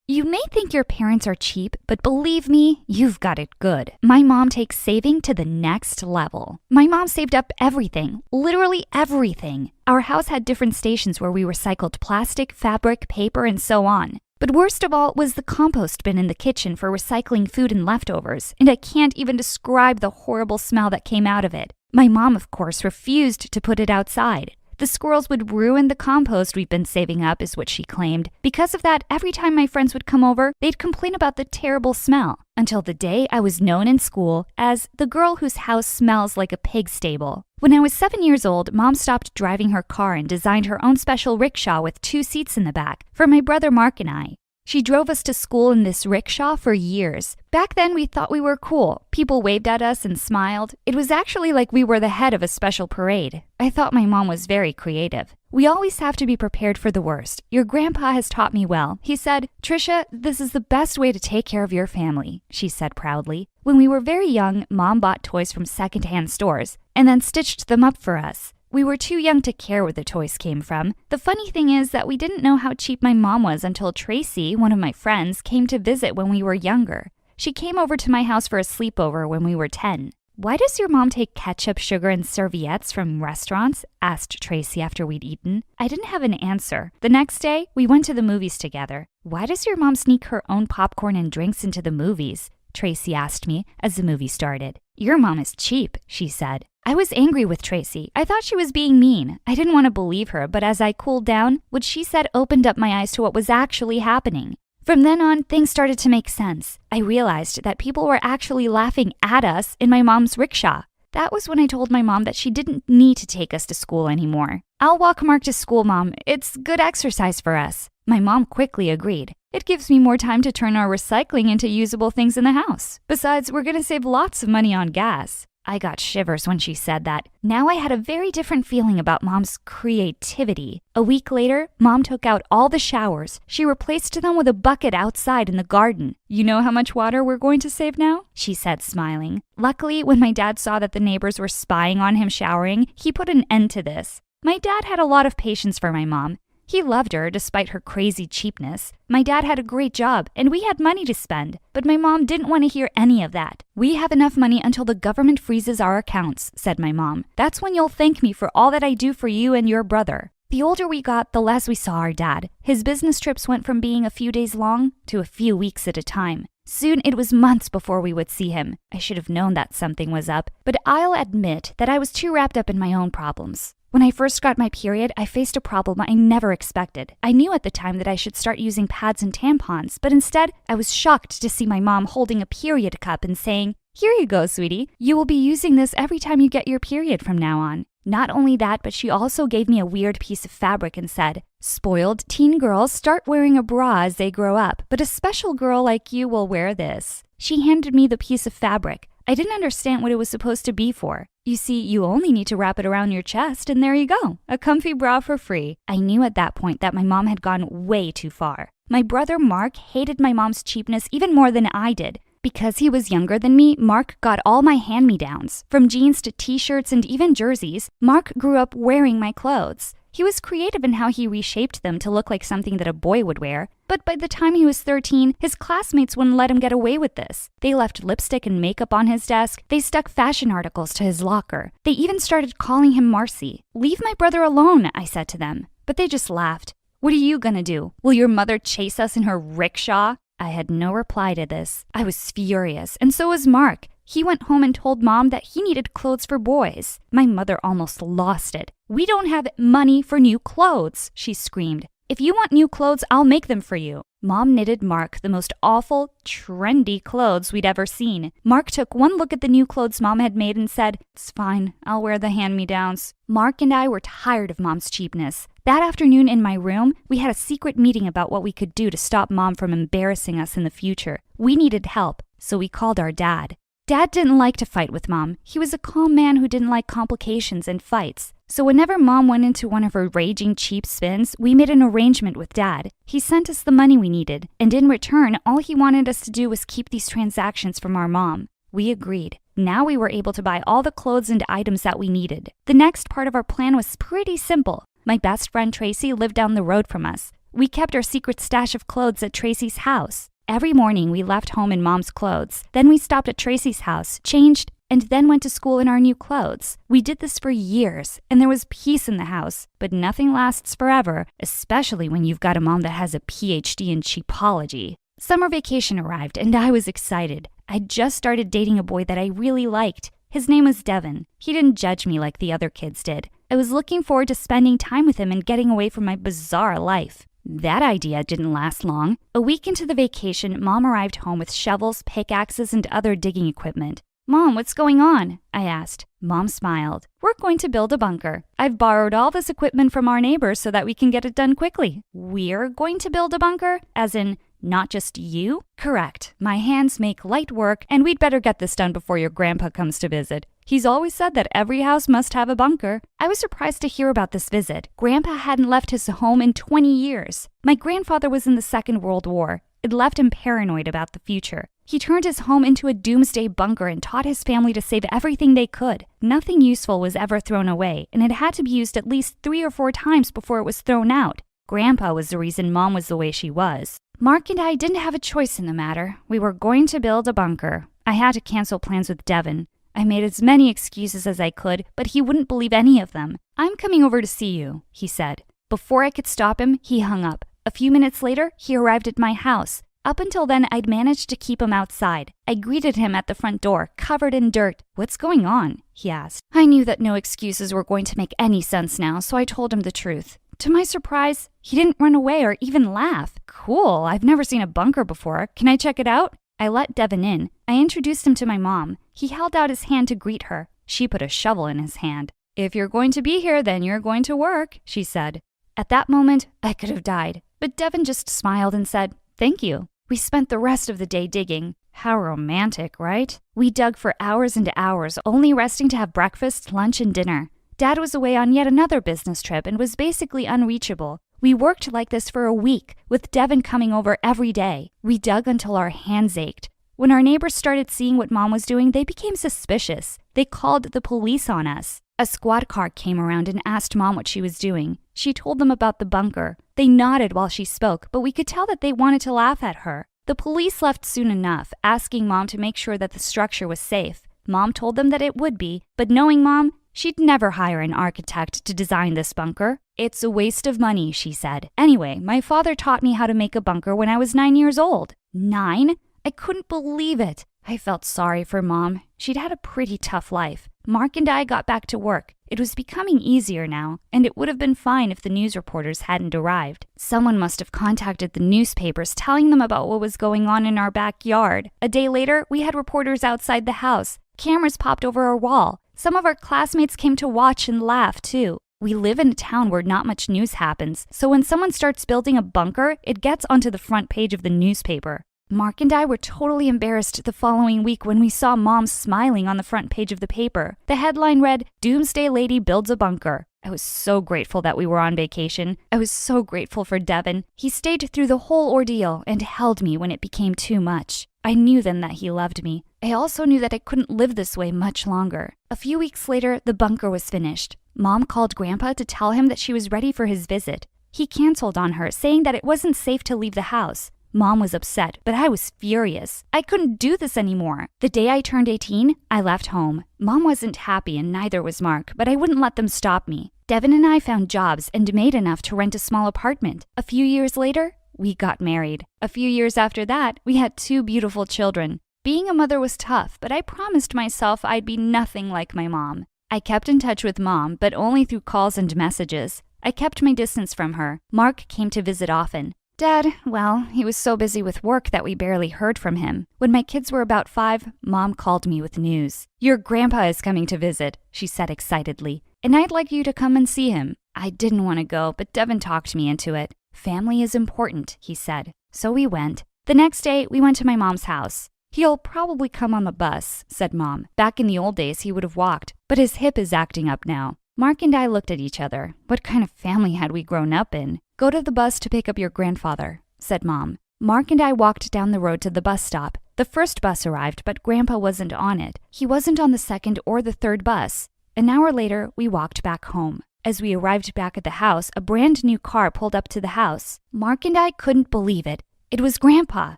You may think your parents are cheap, but believe me, you've got it good. My mom takes saving to the next level. My mom saved up everything, literally everything. Our house had different stations where we recycled plastic, fabric, paper, and so on. But worst of all was the compost bin in the kitchen for recycling food and leftovers, and I can't even describe the horrible smell that came out of it. My mom, of course, refused to put it outside. The squirrels would ruin the compost we've been saving up, is what she claimed. Because of that, every time my friends would come over, they'd complain about the terrible smell. until the day I was known in school as the girl whose house smells like a pig stable. When I was 7 years old, Mom stopped driving her car and designed her own special rickshaw with 2 seats in the back for my brother Mark and I. She drove us to school in this rickshaw for years. Back then, we thought we were cool. People waved at us and smiled. It was actually like we were the head of a special parade. I thought my mom was very creative. We always have to be prepared for the worst. Your grandpa has taught me well. He said, "Trisha, this is the best way to take care of your family," she said proudly. When we were very young, Mom bought toys from secondhand stores and then stitched them up for us. We were too young to care where the toys came from. The funny thing is that we didn't know how cheap my mom was until Tracy, one of my friends, came to visit when we were younger. She came over to my house for a sleepover when we were 10. "Why does your mom take ketchup, sugar, and serviettes from restaurants?" asked Tracy after we'd eaten. I didn't have an answer. The next day, we went to the movies together. "Why does your mom sneak her own popcorn and drinks into the movies?" Tracy asked me as the movie started. "Your mom is cheap," she said. I was angry with Tracy. I thought she was being mean. I didn't want to believe her, but as I cooled down, what she said opened up my eyes to what was actually happening. From then on, things started to make sense. I realized that people were actually laughing at us in my mom's rickshaw. That was when I told my mom that she didn't need to take us to school anymore. "I'll walk Mark to school, Mom. It's good exercise for us." My mom quickly agreed. "It gives me more time to turn our recycling into usable things in the house. Besides, we're going to save lots of money on gas." I got shivers when she said that. Now I had a very different feeling about Mom's creativity. A week later, Mom took out all the showers. She replaced them with a bucket outside in the garden. "You know how much water we're going to save now?" she said, smiling. Luckily, when my dad saw that the neighbors were spying on him showering, he put an end to this. My dad had a lot of patience for my mom. He loved her despite her crazy cheapness. My dad had a great job, and we had money to spend, but my mom didn't want to hear any of that. "We have enough money until the government freezes our accounts," said my mom. "That's when you'll thank me for all that I do for you and your brother." The older we got, the less we saw our dad. His business trips went from being a few days long to a few weeks at a time. Soon it was months before we would see him. I should have known that something was up, but I'll admit that I was too wrapped up in my own problems. When I first got my period, I faced a problem I never expected. I knew at the time that I should start using pads and tampons, but instead, I was shocked to see my mom holding a period cup and saying, "Here you go, sweetie. You will be using this every time you get your period from now on." Not only that, but she also gave me a weird piece of fabric and said, "Spoiled teen girls start wearing a bra as they grow up, but a special girl like you will wear this." She handed me the piece of fabric. I didn't understand what it was supposed to be for. You see, you only need to wrap it around your chest, and there you go, a comfy bra for free. I knew at that point that my mom had gone way too far. My brother Mark hated my mom's cheapness even more than I did. Because he was younger than me, Mark got all my hand-me-downs. From jeans to t-shirts and even jerseys, Mark grew up wearing my clothes. He was creative in how he reshaped them to look like something that a boy would wear. But by the time he was 13, his classmates wouldn't let him get away with this. They left lipstick and makeup on his desk. They stuck fashion articles to his locker. They even started calling him Marcy. "Leave my brother alone," I said to them. But they just laughed. "What are you gonna do? Will your mother chase us in her rickshaw?" I had no reply to this. I was furious, and so was Mark. He went home and told Mom that he needed clothes for boys. My mother almost lost it. "We don't have money for new clothes," she screamed. "If you want new clothes, I'll make them for you." Mom knitted Mark the most awful, trendy clothes we'd ever seen. Mark took one look at the new clothes Mom had made and said, "It's fine, I'll wear the hand-me-downs." Mark and I were tired of Mom's cheapness. That afternoon in my room, we had a secret meeting about what we could do to stop Mom from embarrassing us in the future. We needed help, so we called our dad. Dad didn't like to fight with Mom. He was a calm man who didn't like complications and fights. So whenever Mom went into one of her raging cheap spins, we made an arrangement with Dad. He sent us the money we needed, and in return, all he wanted us to do was keep these transactions from our mom. We agreed. Now we were able to buy all the clothes and items that we needed. The next part of our plan was pretty simple. My best friend Tracy lived down the road from us. We kept our secret stash of clothes at Tracy's house. Every morning we left home in Mom's clothes. Then we stopped at Tracy's house, changed, and then went to school in our new clothes. We did this for years, and there was peace in the house. But nothing lasts forever, especially when you've got a mom that has a PhD in cheapology. Summer vacation arrived, and I was excited. I'd just started dating a boy that I really liked. His name was Devin. He didn't judge me like the other kids did. I was looking forward to spending time with him and getting away from my bizarre life. That idea didn't last long. A week into the vacation, Mom arrived home with shovels, pickaxes, and other digging equipment. Mom, what's going on? I asked. Mom smiled. We're going to build a bunker. I've borrowed all this equipment from our neighbors so that we can get it done quickly. We're going to build a bunker? As in, not just you? Correct. My hands make light work, and we'd better get this done before your grandpa comes to visit. He's always said that every house must have a bunker. I was surprised to hear about this visit. Grandpa hadn't left his home in 20 years. My grandfather was in the Second World War. It left him paranoid about the future. He turned his home into a doomsday bunker and taught his family to save everything they could. Nothing useful was ever thrown away, and it had to be used at least 3 or 4 times before it was thrown out. Grandpa was the reason Mom was the way she was. Mark and I didn't have a choice in the matter. We were going to build a bunker. I had to cancel plans with Devin. I made as many excuses as I could, but he wouldn't believe any of them. I'm coming over to see you, he said. Before I could stop him, he hung up. A few minutes later, he arrived at my house. Up until then, I'd managed to keep him outside. I greeted him at the front door, covered in dirt. What's going on? He asked. I knew that no excuses were going to make any sense now, so I told him the truth. To my surprise, he didn't run away or even laugh. Cool, I've never seen a bunker before. Can I check it out? I let Devin in. I introduced him to my mom. He held out his hand to greet her. She put a shovel in his hand. If you're going to be here, then you're going to work, she said. At that moment, I could have died, but Devin just smiled and said, thank you. We spent the rest of the day digging. How romantic, right? We dug for hours and hours, only resting to have breakfast, lunch, and dinner. Dad was away on yet another business trip and was basically unreachable. We worked like this for a week, with Devin coming over every day. We dug until our hands ached. When our neighbors started seeing what Mom was doing, they became suspicious. They called the police on us. A squad car came around and asked Mom what she was doing. She told them about the bunker. They nodded while she spoke, but we could tell that they wanted to laugh at her. The police left soon enough, asking Mom to make sure that the structure was safe. Mom told them that it would be, but knowing Mom, she'd never hire an architect to design this bunker. It's a waste of money, she said. Anyway, my father taught me how to make a bunker when I was 9 years old. 9? I couldn't believe it. I felt sorry for Mom. She'd had a pretty tough life. Mark and I got back to work. It was becoming easier now, and it would have been fine if the news reporters hadn't arrived. Someone must have contacted the newspapers telling them about what was going on in our backyard. A day later, we had reporters outside the house. Cameras popped over our wall. Some of our classmates came to watch and laugh, too. We live in a town where not much news happens, so when someone starts building a bunker, it gets onto the front page of the newspaper. Mark and I were totally embarrassed the following week when we saw Mom smiling on the front page of the paper. The headline read, "Doomsday Lady Builds a Bunker." I was so grateful that we were on vacation. I was so grateful for Devin. He stayed through the whole ordeal and held me when it became too much. I knew then that he loved me. I also knew that I couldn't live this way much longer. A few weeks later, the bunker was finished. Mom called Grandpa to tell him that she was ready for his visit. He canceled on her, saying that it wasn't safe to leave the house. Mom was upset, but I was furious. I couldn't do this anymore. The day I turned 18, I left home. Mom wasn't happy and neither was Mark, but I wouldn't let them stop me. Devin and I found jobs and made enough to rent a small apartment. A few years later, we got married. A few years after that, we had 2 beautiful children. Being a mother was tough, but I promised myself I'd be nothing like my mom. I kept in touch with Mom, but only through calls and messages. I kept my distance from her. Mark came to visit often. Dad, well, he was so busy with work that we barely heard from him. When my kids were about 5, Mom called me with news. Your grandpa is coming to visit, she said excitedly, and I'd like you to come and see him. I didn't want to go, but Devin talked me into it. Family is important, he said. So we went. The next day, we went to my mom's house. He'll probably come on the bus, said Mom. Back in the old days, he would have walked, but his hip is acting up now. Mark and I looked at each other. What kind of family had we grown up in? Go to the bus to pick up your grandfather, said Mom. Mark and I walked down the road to the bus stop. The first bus arrived, but Grandpa wasn't on it. He wasn't on the second or the third bus. An hour later, we walked back home. As we arrived back at the house, a brand new car pulled up to the house. Mark and I couldn't believe it. It was Grandpa.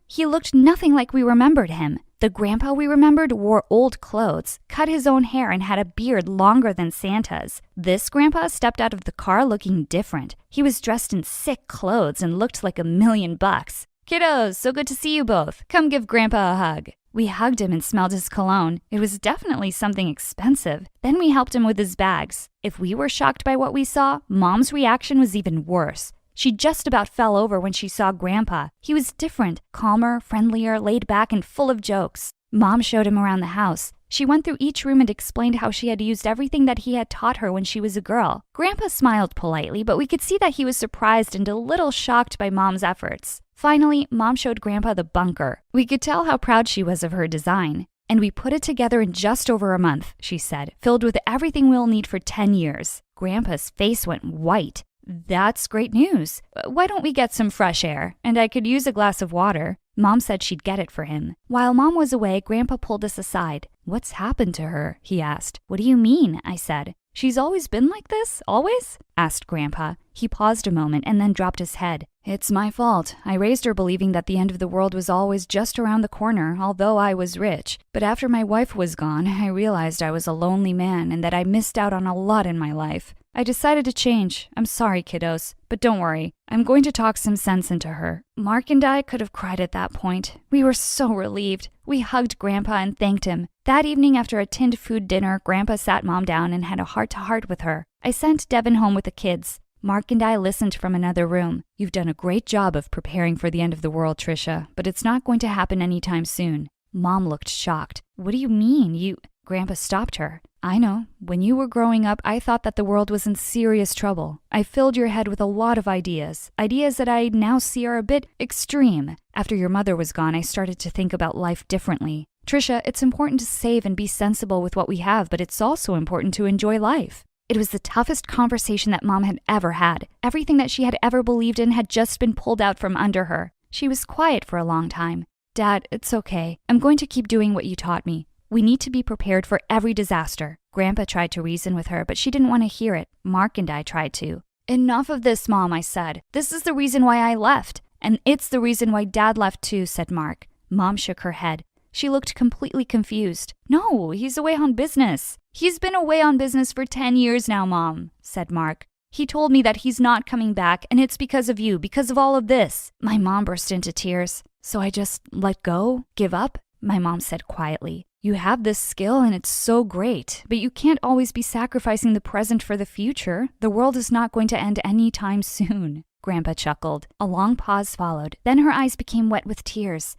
He looked nothing like we remembered him. The Grandpa we remembered wore old clothes, cut his own hair, and had a beard longer than Santa's. This Grandpa stepped out of the car looking different. He was dressed in sick clothes and looked like $1,000,000. Kiddos, so good to see you both. Come give Grandpa a hug. We hugged him and smelled his cologne. It was definitely something expensive. Then we helped him with his bags. If we were shocked by what we saw, Mom's reaction was even worse. She just about fell over when she saw Grandpa. He was different, calmer, friendlier, laid back, and full of jokes. Mom showed him around the house. She went through each room and explained how she had used everything that he had taught her when she was a girl. Grandpa smiled politely, but we could see that he was surprised and a little shocked by Mom's efforts. Finally, Mom showed Grandpa the bunker. We could tell how proud she was of her design. And we put it together in just over a month, she said, filled with everything we'll need for 10 years. Grandpa's face went white. That's great news. Why don't we get some fresh air? And I could use a glass of water. Mom said she'd get it for him. While Mom was away, Grandpa pulled us aside. What's happened to her? He asked. What do you mean? I said. She's always been like this? Always? Asked Grandpa. He paused a moment and then dropped his head. It's my fault. I raised her believing that the end of the world was always just around the corner, although I was rich. But after my wife was gone, I realized I was a lonely man and that I missed out on a lot in my life. I decided to change. I'm sorry, kiddos. But don't worry. I'm going to talk some sense into her. Mark and I could have cried at that point. We were so relieved. We hugged Grandpa and thanked him. That evening after a tinned food dinner, Grandpa sat Mom down and had a heart-to-heart with her. I sent Devin home with the kids. Mark and I listened from another room. You've done a great job of preparing for the end of the world, Trisha, but it's not going to happen anytime soon. Mom looked shocked. What do you mean? Grandpa stopped her. I know. When you were growing up, I thought that the world was in serious trouble. I filled your head with a lot of ideas that I now see are a bit extreme. After your mother was gone, I started to think about life differently. Trisha, it's important to save and be sensible with what we have, but it's also important to enjoy life. It was the toughest conversation that Mom had ever had. Everything that she had ever believed in had just been pulled out from under her. She was quiet for a long time. Dad, it's okay. I'm going to keep doing what you taught me. We need to be prepared for every disaster. Grandpa tried to reason with her, but she didn't want to hear it. Mark and I tried to. Enough of this, Mom, I said. This is the reason why I left. And it's the reason why Dad left too, said Mark. Mom shook her head. She looked completely confused. No, he's away on business. He's been away on business for 10 years now, Mom, said Mark. He told me that he's not coming back, and it's because of you, because of all of this. My mom burst into tears. So I just let go? Give up? My mom said quietly. You have this skill and it's so great, but you can't always be sacrificing the present for the future. The world is not going to end anytime soon. Grandpa chuckled. A long pause followed. Then her eyes became wet with tears.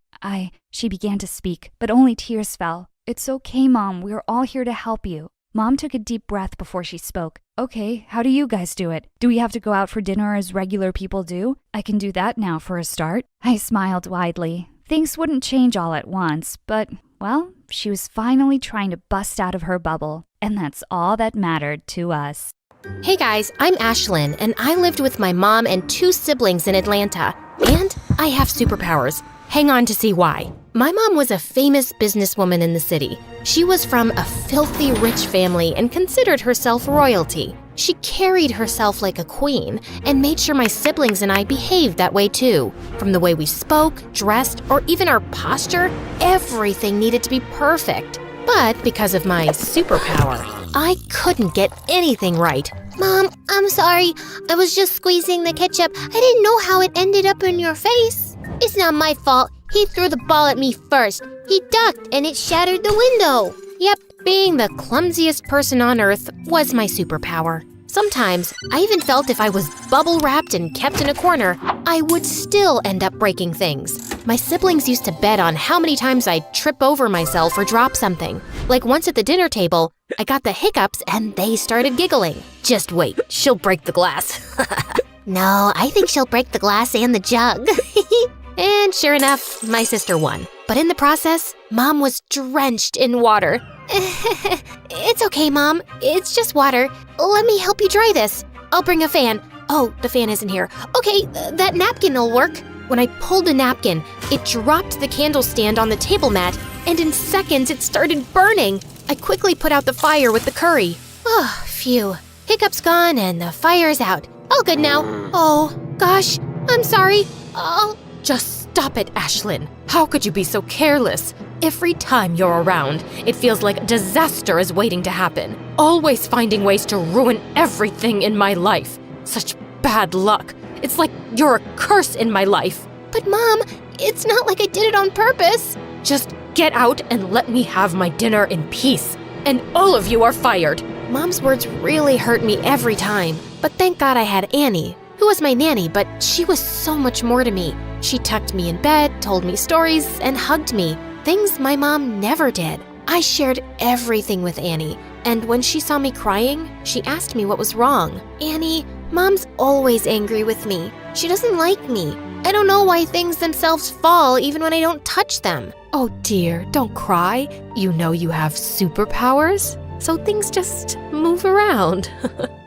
She began to speak, but only tears fell. It's okay, Mom. We're all here to help you. Mom took a deep breath before she spoke. Okay, how do you guys do it? Do we have to go out for dinner as regular people do? I can do that now for a start. I smiled widely. Things wouldn't change all at once, but, well, she was finally trying to bust out of her bubble. And that's all that mattered to us. Hey guys, I'm Ashlyn, and I lived with my mom and 2 siblings in Atlanta. And I have superpowers. Hang on to see why. My mom was a famous businesswoman in the city. She was from a filthy rich family and considered herself royalty. She carried herself like a queen and made sure my siblings and I behaved that way too. From the way we spoke, dressed, or even our posture, everything needed to be perfect. But because of my superpower, I couldn't get anything right. Mom, I'm sorry. I was just squeezing the ketchup. I didn't know how it ended up in your face. It's not my fault. He threw the ball at me first. He ducked and it shattered the window. Yep, being the clumsiest person on earth was my superpower. Sometimes, I even felt if I was bubble wrapped and kept in a corner, I would still end up breaking things. My siblings used to bet on how many times I'd trip over myself or drop something. Like once at the dinner table, I got the hiccups and they started giggling. Just wait, she'll break the glass. No, I think she'll break the glass and the jug. And sure enough, my sister won. But in the process, Mom was drenched in water. It's okay, Mom. It's just water. Let me help you dry this. I'll bring a fan. Oh, the fan isn't here. Okay, that napkin will work. When I pulled the napkin, it dropped the candle stand on the table mat, and in seconds it started burning. I quickly put out the fire with the curry. Oh, phew. Hiccup's gone and the fire's out. All good now. Oh, gosh, I'm sorry. Oh, just stop it, Ashlyn. How could you be so careless? Every time you're around, it feels like a disaster is waiting to happen. Always finding ways to ruin everything in my life. Such bad luck. It's like you're a curse in my life. But Mom, it's not like I did it on purpose. Just get out and let me have my dinner in peace. And all of you are fired. Mom's words really hurt me every time. But thank God I had Annie, who who was my nanny, but she was so much more to me. She tucked me in bed, told me stories, and hugged me, things my mom never did. I shared everything with Annie, and when she saw me crying, she asked me what was wrong. Annie, Mom's always angry with me. She doesn't like me. I don't know why things themselves fall even when I don't touch them. Oh dear, don't cry. You know you have superpowers, so things just move around.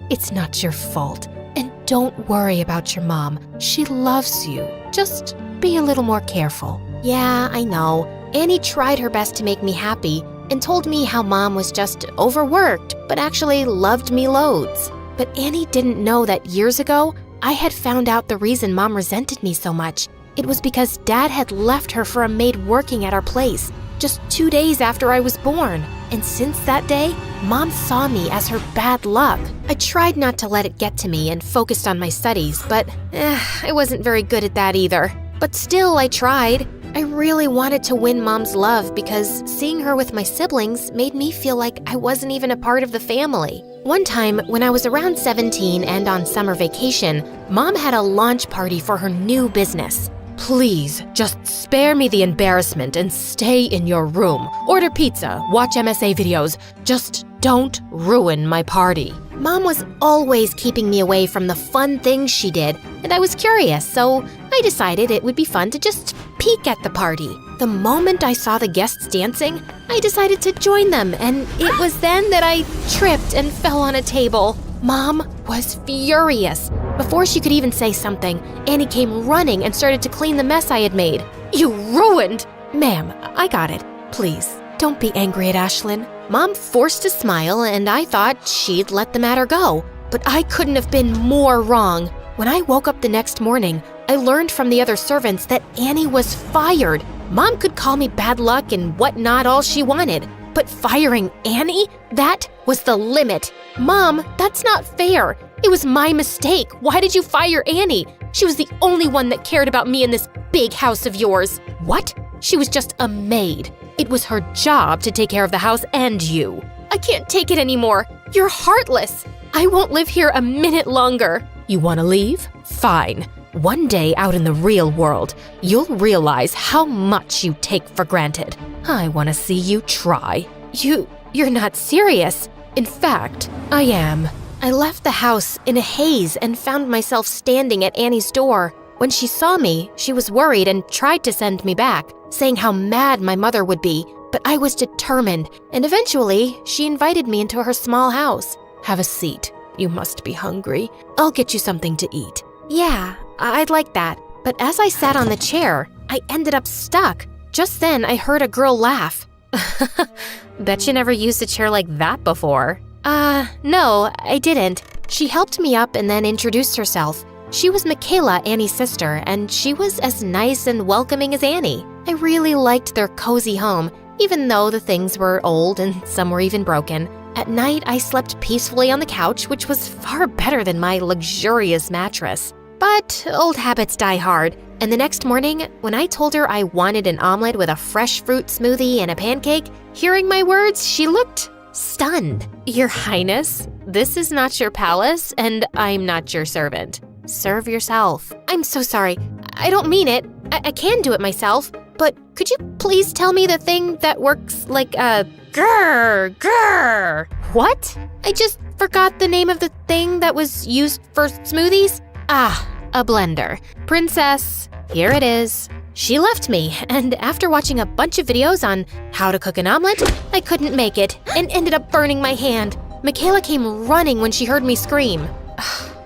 It's not your fault. And don't worry about your mom. She loves you. Just be a little more careful. Yeah, I know. Annie tried her best to make me happy and told me how Mom was just overworked, but actually loved me loads. But Annie didn't know that years ago, I had found out the reason Mom resented me so much. It was because Dad had left her for a maid working at our place just 2 days after I was born. And since that day, Mom saw me as her bad luck. I tried not to let it get to me and focused on my studies, but I wasn't very good at that either. But still, I tried. I really wanted to win Mom's love because seeing her with my siblings made me feel like I wasn't even a part of the family. One time, when I was around 17 and on summer vacation, Mom had a launch party for her new business. Please, just spare me the embarrassment and stay in your room. Order pizza, watch MSA videos. Just don't ruin my party. Mom was always keeping me away from the fun things she did, and I was curious, so I decided it would be fun to just peek at the party. The moment I saw the guests dancing, I decided to join them, and it was then that I tripped and fell on a table. Mom was furious. Before she could even say something, Annie came running and started to clean the mess I had made. You ruined! Ma'am, I got it. Please, don't be angry at Ashlyn. Mom forced a smile, and I thought she'd let the matter go. But I couldn't have been more wrong. When I woke up the next morning, I learned from the other servants that Annie was fired. Mom could call me bad luck and whatnot all she wanted. But firing Annie? That was the limit. Mom, that's not fair. It was my mistake. Why did you fire Annie? She was the only one that cared about me in this big house of yours. What? She was just a maid. It was her job to take care of the house and you. I can't take it anymore. You're heartless. I won't live here a minute longer. You want to leave? Fine. One day out in the real world, you'll realize how much you take for granted. I want to see you try. You're not serious. In fact, I am. I left the house in a haze and found myself standing at Annie's door. When she saw me, she was worried and tried to send me back, saying how mad my mother would be. But I was determined, and eventually, she invited me into her small house. Have a seat. You must be hungry. I'll get you something to eat. Yeah, I'd like that. But as I sat on the chair, I ended up stuck. Just then, I heard a girl laugh. Bet you never used a chair like that before. No, I didn't. She helped me up and then introduced herself. She was Michaela, Annie's sister, and she was as nice and welcoming as Annie. I really liked their cozy home, even though the things were old and some were even broken. At night, I slept peacefully on the couch, which was far better than my luxurious mattress. But old habits die hard, and the next morning, when I told her I wanted an omelet with a fresh fruit smoothie and a pancake, hearing my words, she looked stunned. Your Highness, this is not your palace, and I'm not your servant. Serve yourself. I'm so sorry. I don't mean it. I can do it myself. But could you please tell me the thing that works like a grrr? What? I just forgot the name of the thing that was used for smoothies. A blender. Princess, here it is. She left me, and after watching a bunch of videos on how to cook an omelet, I couldn't make it and ended up burning my hand. Michaela came running when she heard me scream.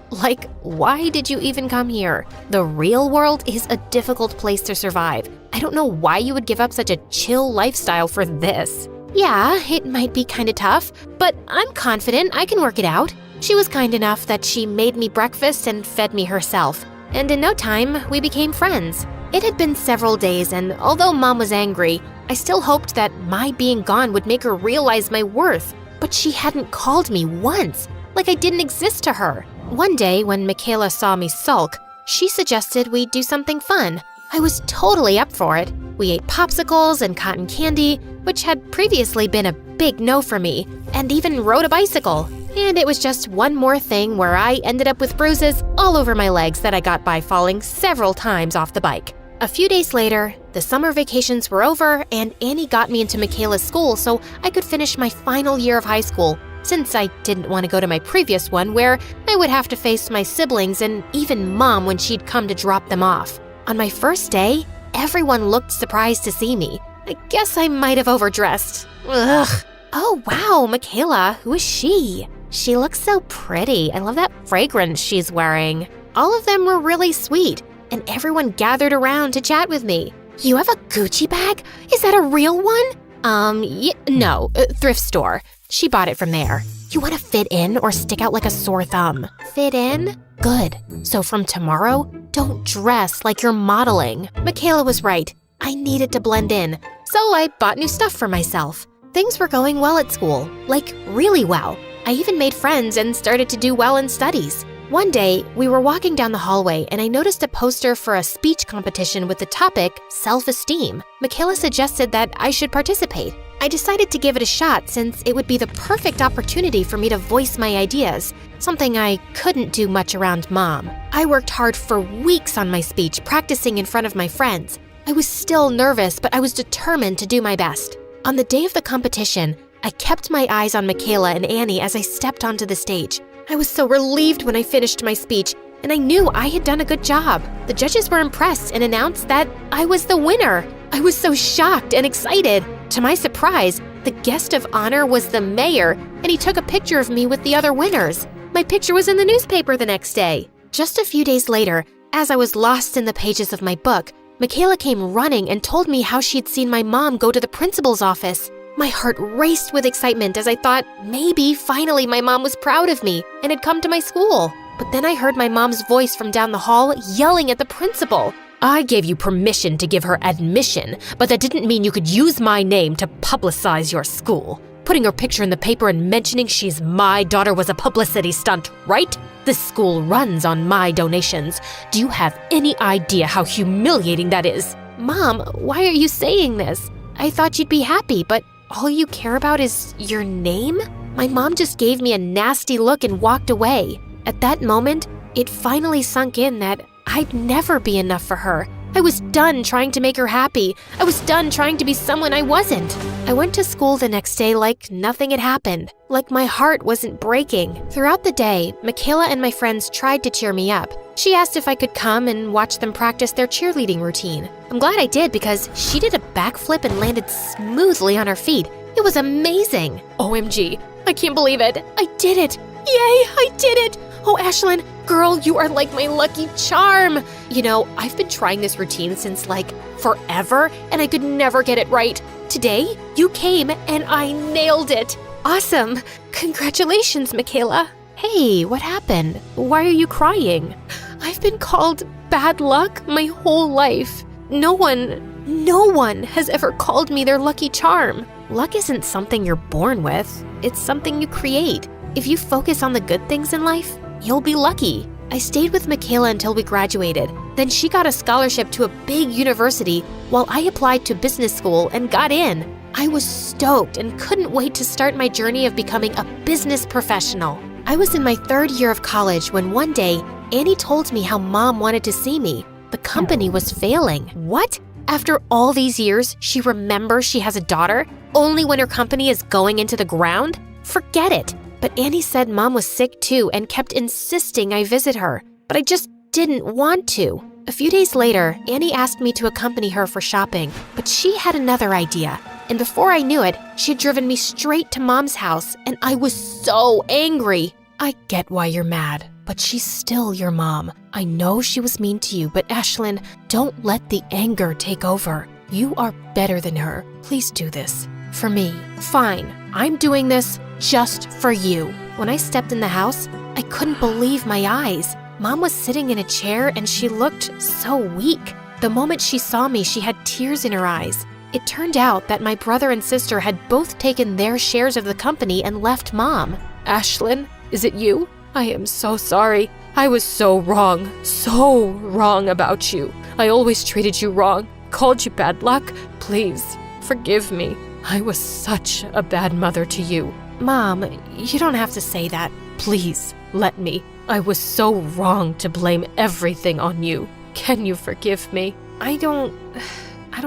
Like, why did you even come here? The real world is a difficult place to survive. I don't know why you would give up such a chill lifestyle for this. Yeah, it might be kind of tough, but I'm confident I can work it out. She was kind enough that she made me breakfast and fed me herself. And in no time, we became friends. It had been several days, and although Mom was angry, I still hoped that my being gone would make her realize my worth. But she hadn't called me once, like I didn't exist to her. One day, when Michaela saw me sulk, she suggested we do something fun. I was totally up for it. We ate popsicles and cotton candy, which had previously been a big no for me, and even rode a bicycle. And it was just one more thing where I ended up with bruises all over my legs that I got by falling several times off the bike. A few days later, the summer vacations were over and Annie got me into Michaela's school so I could finish my final year of high school, since I didn't want to go to my previous one where I would have to face my siblings and even Mom when she'd come to drop them off. On my first day, everyone looked surprised to see me. I guess I might have overdressed. Ugh. Oh wow, Michaela, who is she? She looks so pretty. I love that fragrance she's wearing. All of them were really sweet, and everyone gathered around to chat with me. You have a Gucci bag? Is that a real one? No, thrift store. She bought it from there. You want to fit in or stick out like a sore thumb? Fit in? Good. So from tomorrow, don't dress like you're modeling. Michaela was right. I needed to blend in, so I bought new stuff for myself. Things were going well at school, like really well. I even made friends and started to do well in studies. One day, we were walking down the hallway and I noticed a poster for a speech competition with the topic self-esteem. Michaela suggested that I should participate. I decided to give it a shot since it would be the perfect opportunity for me to voice my ideas, something I couldn't do much around Mom. I worked hard for weeks on my speech, practicing in front of my friends. I was still nervous, but I was determined to do my best. On the day of the competition, I kept my eyes on Michaela and Annie as I stepped onto the stage. I was so relieved when I finished my speech, and I knew I had done a good job. The judges were impressed and announced that I was the winner. I was so shocked and excited. To my surprise, the guest of honor was the mayor, and he took a picture of me with the other winners. My picture was in the newspaper the next day. Just a few days later, as I was lost in the pages of my book, Michaela came running and told me how she'd seen my mom go to the principal's office. My heart raced with excitement as I thought maybe finally my mom was proud of me and had come to my school. But then I heard my mom's voice from down the hall yelling at the principal. I gave you permission to give her admission, but that didn't mean you could use my name to publicize your school. Putting her picture in the paper and mentioning she's my daughter was a publicity stunt, right? This school runs on my donations. Do you have any idea how humiliating that is? Mom, why are you saying this? I thought you'd be happy, but all you care about is your name? My mom just gave me a nasty look and walked away. At that moment, it finally sunk in that I'd never be enough for her. I was done trying to make her happy. I was done trying to be someone I wasn't. I went to school the next day like nothing had happened, like my heart wasn't breaking. Throughout the day, Michaela and my friends tried to cheer me up. She asked if I could come and watch them practice their cheerleading routine. I'm glad I did because she did a backflip and landed smoothly on her feet. It was amazing. OMG, I can't believe it. I did it. Yay, I did it. Oh, Ashlyn, girl, you are like my lucky charm. You know, I've been trying this routine since like forever, and I could never get it right. Today, you came and I nailed it. Awesome. Congratulations, Michaela. Hey, what happened? Why are you crying? I've been called bad luck my whole life. No one has ever called me their lucky charm. Luck isn't something you're born with. It's something you create. If you focus on the good things in life, you'll be lucky. I stayed with Michaela until we graduated. Then she got a scholarship to a big university while I applied to business school and got in. I was stoked and couldn't wait to start my journey of becoming a business professional. I was in my third year of college when one day, Annie told me how Mom wanted to see me. The company was failing. What? After all these years, she remembers she has a daughter, only when her company is going into the ground? Forget it. But Annie said Mom was sick too and kept insisting I visit her. But I just didn't want to. A few days later, Annie asked me to accompany her for shopping, but she had another idea. And before I knew it, she had driven me straight to Mom's house, and I was so angry. I get why you're mad, but she's still your mom. I know she was mean to you, but Ashlyn, don't let the anger take over. You are better than her. Please do this. For me. Fine, I'm doing this just for you. When I stepped in the house, I couldn't believe my eyes. Mom was sitting in a chair and she looked so weak. The moment she saw me, she had tears in her eyes. It turned out that my brother and sister had both taken their shares of the company and left Mom. Ashlyn, is it you? I am so sorry. I was so wrong about you. I always treated you wrong, called you bad luck. Please, forgive me. I was such a bad mother to you. Mom, you don't have to say that. Please, let me. I was so wrong to blame everything on you. Can you forgive me? I don't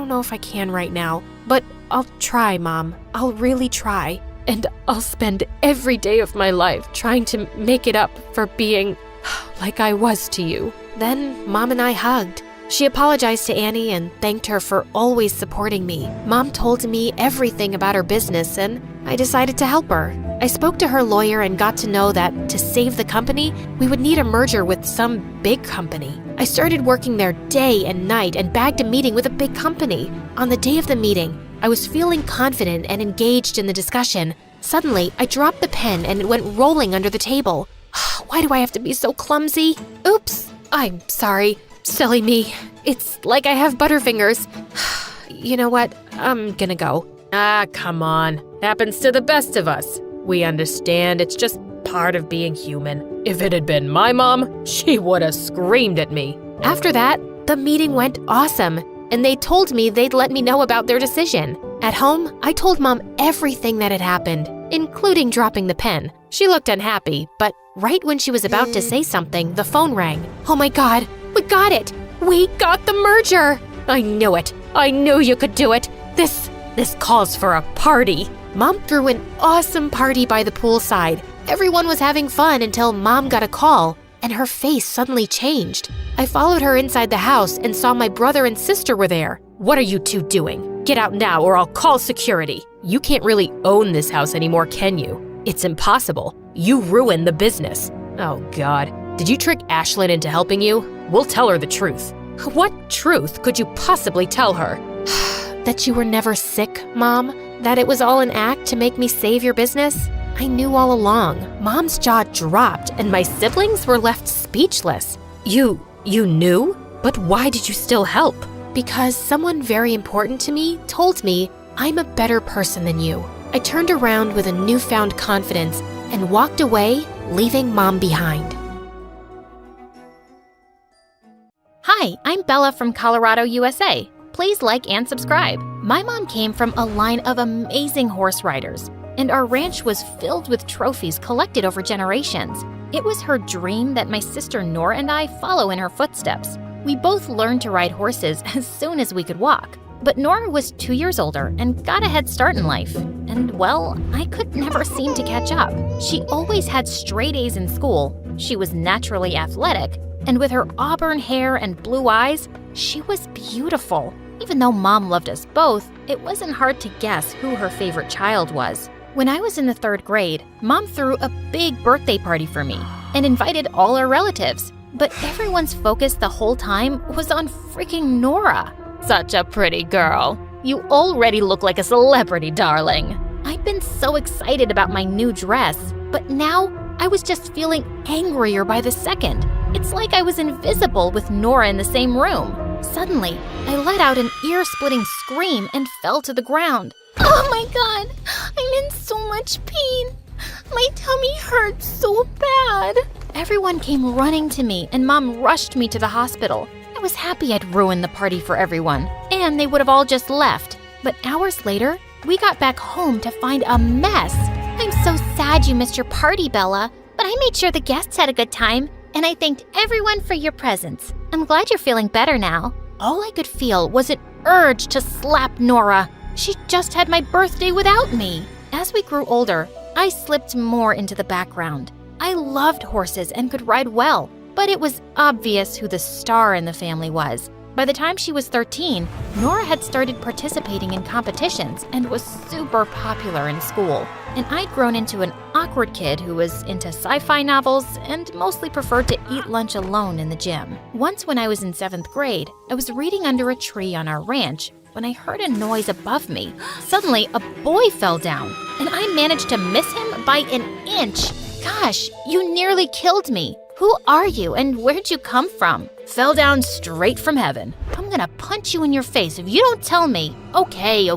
know if I can right now, but I'll try, Mom. I'll really try. And I'll spend every day of my life trying to make it up for being like I was to you. Then Mom and I hugged. She apologized to Annie and thanked her for always supporting me. Mom told me everything about her business and I decided to help her. I spoke to her lawyer and got to know that to save the company, we would need a merger with some big company. I started working there day and night and bagged a meeting with a big company. On the day of the meeting, I was feeling confident and engaged in the discussion. Suddenly, I dropped the pen and it went rolling under the table. Why do I have to be so clumsy? Oops, I'm sorry. Silly me. It's like I have butterfingers. You know what? I'm gonna go. Come on. Happens to the best of us. We understand it's just part of being human. If it had been my mom, she would have screamed at me. After that, the meeting went awesome, and they told me they'd let me know about their decision. At home, I told Mom everything that had happened, including dropping the pen. She looked unhappy, but right when she was about to say something, the phone rang. Oh my God, we got it! We got the merger! I knew it. I knew you could do it. This calls for a party. Mom threw an awesome party by the poolside. Everyone was having fun until Mom got a call, and her face suddenly changed. I followed her inside the house and saw my brother and sister were there. What are you two doing? Get out now or I'll call security. You can't really own this house anymore, can you? It's impossible. You ruined the business. Oh God, did you trick Ashlyn into helping you? We'll tell her the truth. What truth could you possibly tell her? That you were never sick, Mom? That it was all an act to make me save your business? I knew all along. Mom's jaw dropped and my siblings were left speechless. You knew? But why did you still help? Because someone very important to me told me I'm a better person than you. I turned around with a newfound confidence and walked away, leaving Mom behind. Hi, I'm Bella from Colorado, USA. Please like and subscribe. My mom came from a line of amazing horse riders, and our ranch was filled with trophies collected over generations. It was her dream that my sister Nora and I follow in her footsteps. We both learned to ride horses as soon as we could walk, but Nora was 2 years older and got a head start in life. And well, I could never seem to catch up. She always had straight A's in school. She was naturally athletic, and with her auburn hair and blue eyes, she was beautiful. Even though Mom loved us both, it wasn't hard to guess who her favorite child was. When I was in the 3rd grade, Mom threw a big birthday party for me and invited all our relatives. But everyone's focus the whole time was on freaking Nora. Such a pretty girl. You already look like a celebrity, darling. I'd been so excited about my new dress, but now I was just feeling angrier by the second. It's like I was invisible with Nora in the same room. Suddenly, I let out an ear-splitting scream and fell to the ground. Oh my God, I'm in so much pain. My tummy hurts so bad. Everyone came running to me and Mom rushed me to the hospital. I was happy I'd ruined the party for everyone, and they would have all just left. But hours later, we got back home to find a mess. I'm so sad you missed your party, Bella, but I made sure the guests had a good time, and I thanked everyone for your presents. I'm glad you're feeling better now. All I could feel was an urge to slap Nora. She just had my birthday without me. As we grew older, I slipped more into the background. I loved horses and could ride well, but it was obvious who the star in the family was. By the time she was 13, Nora had started participating in competitions and was super popular in school. And I'd grown into an awkward kid who was into sci-fi novels and mostly preferred to eat lunch alone in the gym. Once when I was in 7th grade, I was reading under a tree on our ranch when I heard a noise above me. Suddenly, a boy fell down, and I managed to miss him by an inch. Gosh, you nearly killed me. Who are you and where'd you come from? Fell down straight from heaven. I'm gonna punch you in your face if you don't tell me. Okay.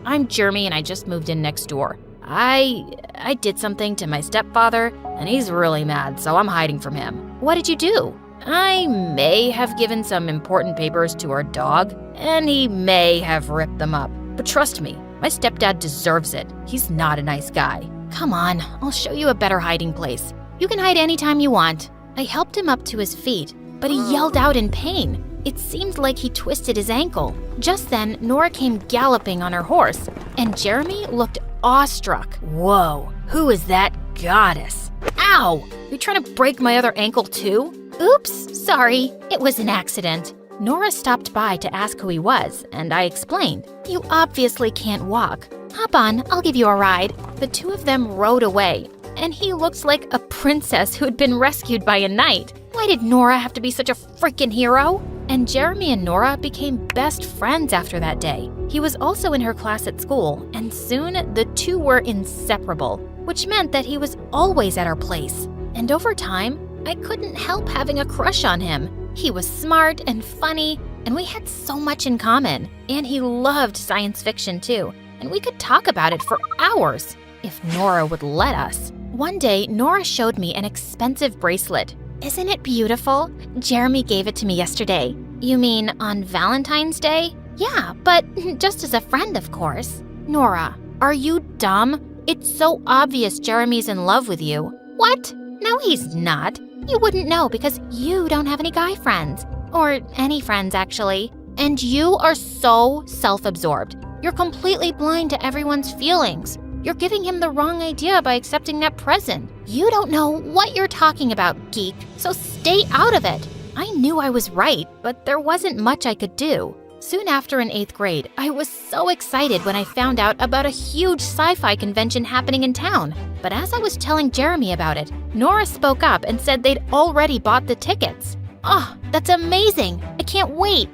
I'm Jeremy and I just moved in next door. I did something to my stepfather and he's really mad, so I'm hiding from him. What did you do? I may have given some important papers to our dog and he may have ripped them up. But trust me, my stepdad deserves it. He's not a nice guy. Come on, I'll show you a better hiding place. You can hide anytime you want. I helped him up to his feet, but he yelled out in pain. It seemed like he twisted his ankle. Just then, Nora came galloping on her horse, and Jeremy looked awestruck. Whoa, who is that goddess? Ow! You're trying to break my other ankle too? Oops, sorry, it was an accident. Nora stopped by to ask who he was, and I explained. You obviously can't walk. Hop on, I'll give you a ride. The two of them rode away, and he looks like a princess who had been rescued by a knight. Why did Nora have to be such a freaking hero? And Jeremy and Nora became best friends after that day. He was also in her class at school, and soon the two were inseparable, which meant that he was always at our place. And over time, I couldn't help having a crush on him. He was smart and funny, and we had so much in common. And he loved science fiction too, and we could talk about it for hours, if Nora would let us. One day, Nora showed me an expensive bracelet. Isn't it beautiful? Jeremy gave it to me yesterday. You mean on Valentine's Day? Yeah, but just as a friend, of course. Nora, are you dumb? It's so obvious Jeremy's in love with you. What? No, he's not. You wouldn't know because you don't have any guy friends. Or any friends, actually. And you are so self-absorbed. You're completely blind to everyone's feelings. You're giving him the wrong idea by accepting that present. You don't know what you're talking about, geek, so stay out of it. I knew I was right, but there wasn't much I could do. Soon after in 8th grade, I was so excited when I found out about a huge sci-fi convention happening in town. But as I was telling Jeremy about it, Nora spoke up and said they'd already bought the tickets. Oh, that's amazing. I can't wait.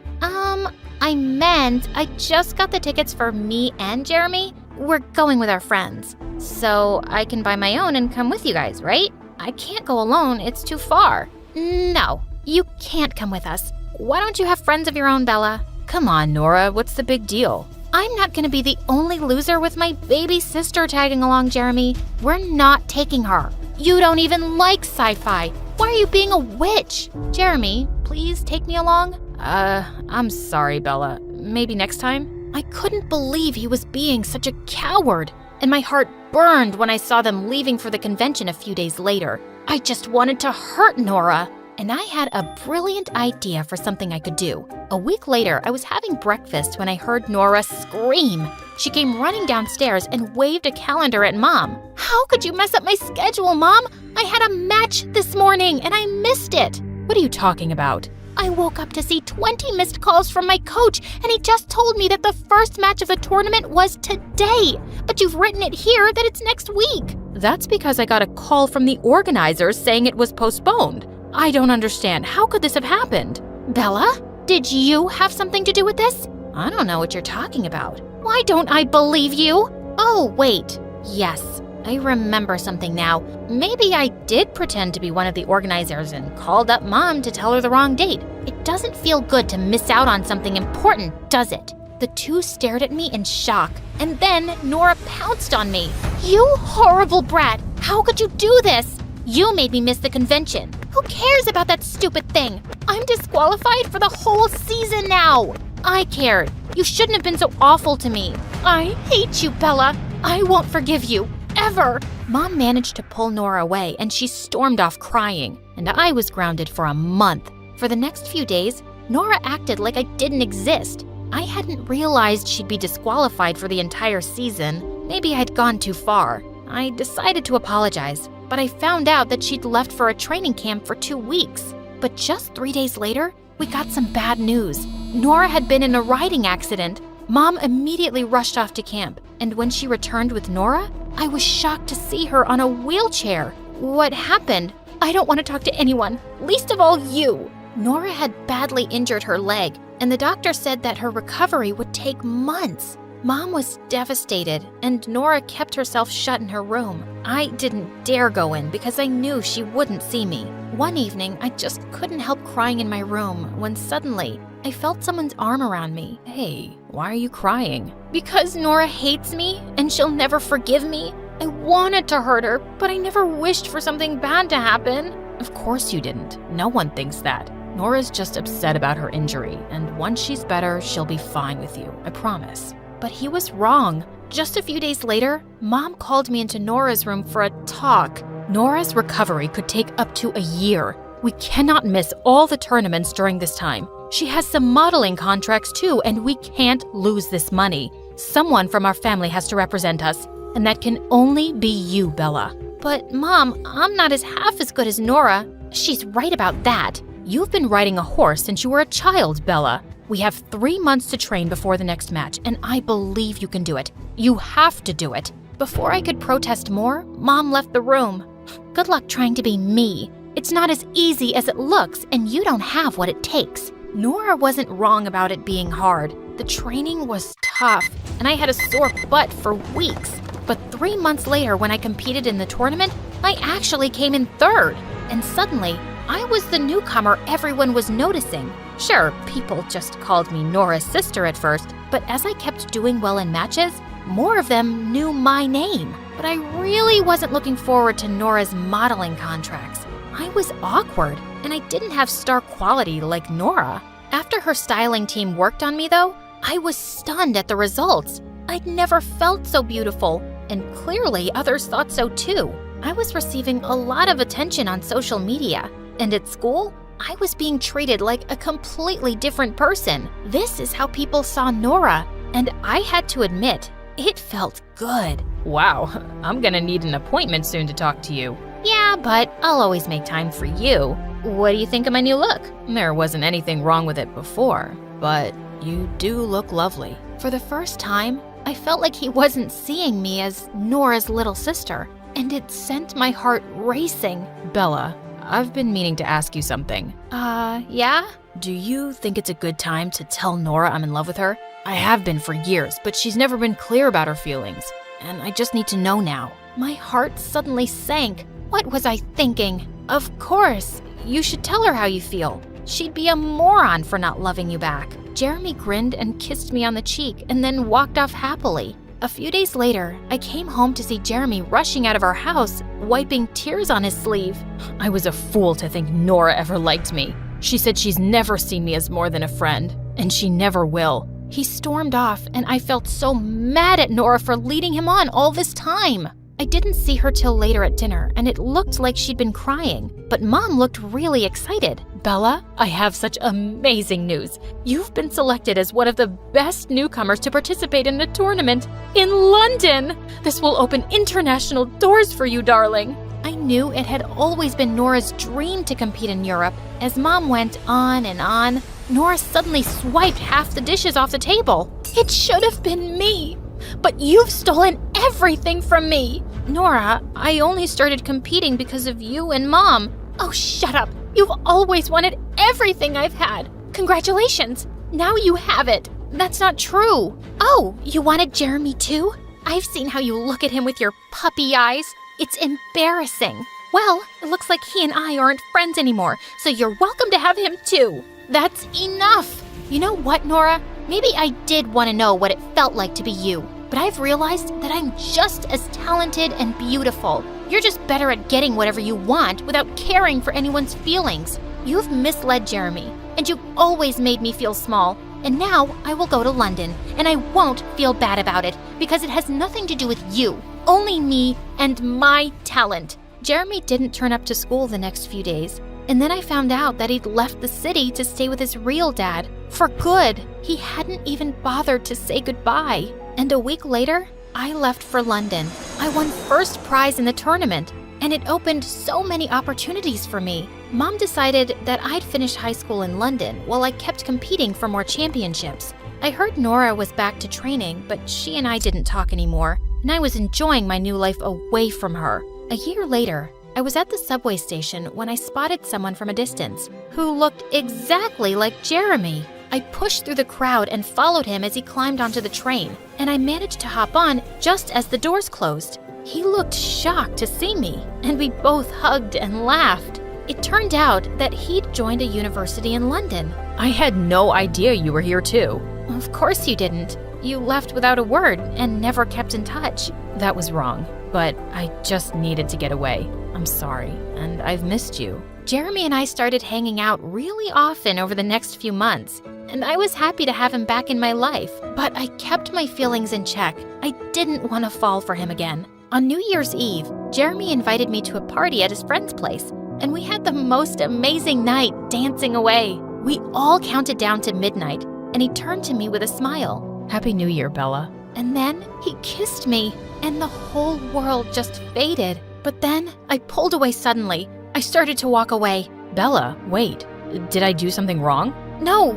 I meant I just got the tickets for me and Jeremy. We're going with our friends. So I can buy my own and come with you guys, right? I can't go alone, it's too far. No, you can't come with us. Why don't you have friends of your own, Bella? Come on, Nora, what's the big deal? I'm not gonna be the only loser with my baby sister tagging along, Jeremy. We're not taking her. You don't even like sci-fi. Why are you being a witch? Jeremy, please take me along. I'm sorry, Bella. Maybe next time? I couldn't believe he was being such a coward, and my heart burned when I saw them leaving for the convention a few days later. I just wanted to hurt Nora, and I had a brilliant idea for something I could do. A week later, I was having breakfast when I heard Nora scream. She came running downstairs and waved a calendar at Mom. How could you mess up my schedule, Mom? I had a match this morning, and I missed it. What are you talking about? I woke up to see 20 missed calls from my coach, and he just told me that the first match of the tournament was today. But you've written it here that it's next week. That's because I got a call from the organizers saying it was postponed. I don't understand. How could this have happened? Bella, did you have something to do with this? I don't know what you're talking about. Why don't I believe you? Oh, wait. Yes, I remember something now. Maybe I did pretend to be one of the organizers and called up Mom to tell her the wrong date. It doesn't feel good to miss out on something important, does it? The two stared at me in shock, and then Nora pounced on me. You horrible brat! How could you do this? You made me miss the convention. Who cares about that stupid thing? I'm disqualified for the whole season now. I cared. You shouldn't have been so awful to me. I hate you, Bella. I won't forgive you. Ever. Mom managed to pull Nora away, and she stormed off crying, and I was grounded for a month. For the next few days, Nora acted like I didn't exist. I hadn't realized she'd be disqualified for the entire season. Maybe I'd gone too far. I decided to apologize, but I found out that she'd left for a training camp for 2 weeks. But just 3 days later, we got some bad news. Nora had been in a riding accident. Mom immediately rushed off to camp, and when she returned with Nora, I was shocked to see her on a wheelchair. What happened? I don't want to talk to anyone, least of all you. Nora had badly injured her leg, and the doctor said that her recovery would take months. Mom was devastated, and Nora kept herself shut in her room. I didn't dare go in because I knew she wouldn't see me. One evening, I just couldn't help crying in my room when suddenly I felt someone's arm around me. Hey, why are you crying? Because Nora hates me and she'll never forgive me. I wanted to hurt her, but I never wished for something bad to happen. Of course you didn't. No one thinks that. Nora's just upset about her injury, and once she's better, she'll be fine with you, I promise. But he was wrong. just a few days later, Mom called me into Nora's room for a talk. Nora's recovery could take up to a year. We cannot miss all the tournaments during this time. She has some modeling contracts too, and we can't lose this money. Someone from our family has to represent us, and that can only be you, Bella. But Mom, I'm not half as good as Nora. She's right about that. You've been riding a horse since you were a child, Bella. We have 3 months to train before the next match, and I believe you can do it. You have to do it. Before I could protest more, Mom left the room. Good luck trying to be me. It's not as easy as it looks, and you don't have what it takes. Nora wasn't wrong about it being hard. The training was tough, and I had a sore butt for weeks. But 3 months later, when I competed in the tournament, I actually came in third. And suddenly, I was the newcomer everyone was noticing. Sure, people just called me Nora's sister at first, but as I kept doing well in matches, more of them knew my name. But I really wasn't looking forward to Nora's modeling contracts. I was awkward, and I didn't have star quality like Nora. After her styling team worked on me, though, I was stunned at the results. I'd never felt so beautiful, and clearly others thought so too. I was receiving a lot of attention on social media, and at school, I was being treated like a completely different person. This is how people saw Nora, and I had to admit, it felt good. Wow, I'm gonna need an appointment soon to talk to you. Yeah, but I'll always make time for you. What do you think of my new look? There wasn't anything wrong with it before, but you do look lovely. For the first time, I felt like he wasn't seeing me as Nora's little sister, and it sent my heart racing. Bella, I've been meaning to ask you something. Yeah? Do you think it's a good time to tell Nora I'm in love with her? I have been for years, but she's never been clear about her feelings, and I just need to know now. My heart suddenly sank. What was I thinking? Of course, you should tell her how you feel. She'd be a moron for not loving you back. Jeremy grinned and kissed me on the cheek and then walked off happily. A few days later, I came home to see Jeremy rushing out of our house, wiping tears on his sleeve. I was a fool to think Nora ever liked me. She said she's never seen me as more than a friend, and she never will. He stormed off, and I felt so mad at Nora for leading him on all this time. I didn't see her till later at dinner, and it looked like she'd been crying, but Mom looked really excited. Bella, I have such amazing news. You've been selected as one of the best newcomers to participate in the tournament in London. This will open international doors for you, darling. I knew it had always been Nora's dream to compete in Europe. As Mom went on and on, Nora suddenly swiped half the dishes off the table. It should have been me. But you've stolen everything from me. Nora, I only started competing because of you and Mom. Oh, shut up. You've always wanted everything I've had. Congratulations. Now you have it. That's not true. Oh, you wanted Jeremy too? I've seen how you look at him with your puppy eyes. It's embarrassing. Well, it looks like he and I aren't friends anymore, so you're welcome to have him too. That's enough. You know what, Nora? Maybe I did want to know what it felt like to be you, but I've realized that I'm just as talented and beautiful. You're just better at getting whatever you want without caring for anyone's feelings. You've misled Jeremy, and you've always made me feel small. And now I will go to London, and I won't feel bad about it because it has nothing to do with you. Only me and my talent. Jeremy didn't turn up to school the next few days. And then I found out that he'd left the city to stay with his real dad. For good. He hadn't even bothered to say goodbye. And a week later, I left for London. I won first prize in the tournament, and it opened so many opportunities for me. Mom decided that I'd finish high school in London while I kept competing for more championships. I heard Nora was back to training, but she and I didn't talk anymore, and I was enjoying my new life away from her. A year later, I was at the subway station when I spotted someone from a distance who looked exactly like Jeremy. I pushed through the crowd and followed him as he climbed onto the train, and I managed to hop on just as the doors closed. He looked shocked to see me, and we both hugged and laughed. It turned out that he'd joined a university in London. I had no idea you were here too. Of course you didn't. You left without a word and never kept in touch. That was wrong, but I just needed to get away. I'm sorry, and I've missed you. Jeremy and I started hanging out really often over the next few months, and I was happy to have him back in my life. But I kept my feelings in check. I didn't want to fall for him again. On New Year's Eve, Jeremy invited me to a party at his friend's place, and we had the most amazing night dancing away. We all counted down to midnight, and he turned to me with a smile. Happy New Year, Bella. And then he kissed me, and the whole world just faded. But then I pulled away suddenly. I started to walk away. Bella, wait. Did I do something wrong? No,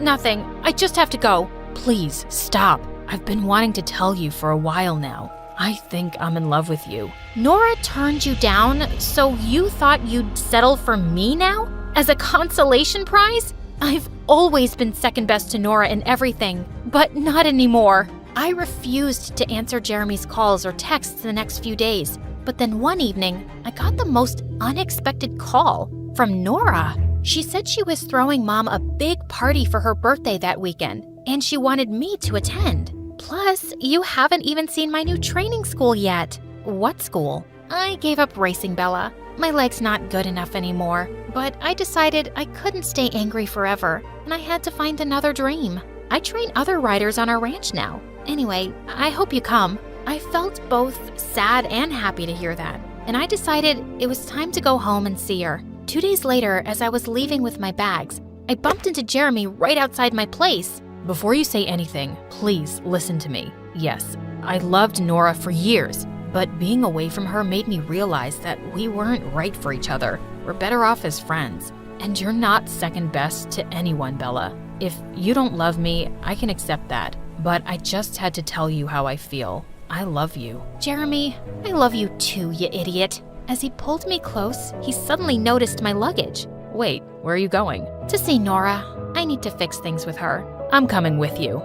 nothing. I just have to go. Please, stop. I've been wanting to tell you for a while now. I think I'm in love with you. Nora turned you down, so you thought you'd settle for me now? As a consolation prize? I've always been second best to Nora in everything, but not anymore. I refused to answer Jeremy's calls or texts the next few days. But then one evening, I got the most unexpected call from Nora. She said she was throwing Mom a big party for her birthday that weekend, and she wanted me to attend. Plus, you haven't even seen my new training school yet. What school? I gave up racing, Bella. My leg's not good enough anymore, but I decided I couldn't stay angry forever, and I had to find another dream. I train other riders on our ranch now. Anyway, I hope you come. I felt both sad and happy to hear that, and I decided it was time to go home and see her. 2 days later, as I was leaving with my bags, I bumped into Jeremy right outside my place. Before you say anything, please listen to me. Yes, I loved Nora for years, but being away from her made me realize that we weren't right for each other. We're better off as friends. And you're not second best to anyone, Bella. If you don't love me, I can accept that, but I just had to tell you how I feel. I love you. Jeremy, I love you too, you idiot. As he pulled me close, he suddenly noticed my luggage. Wait, where are you going? To see Nora. I need to fix things with her. I'm coming with you.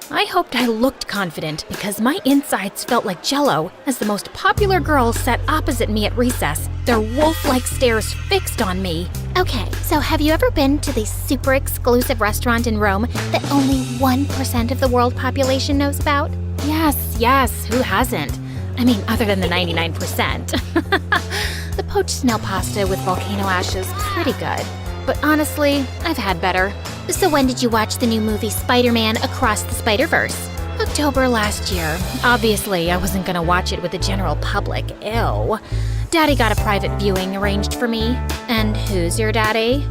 I hoped I looked confident because my insides felt like jello as the most popular girls sat opposite me at recess, their wolf-like stares fixed on me. Okay, so have you ever been to the super exclusive restaurant in Rome that only 1% of the world population knows about? Yes, who hasn't? I mean, other than the 99%. The poached snail pasta with volcano ashes, pretty good. But honestly, I've had better. So when did you watch the new movie Spider-Man Across the Spider-Verse? October last year. Obviously, I wasn't gonna watch it with the general public. Ew. Daddy got a private viewing arranged for me. And who's your daddy?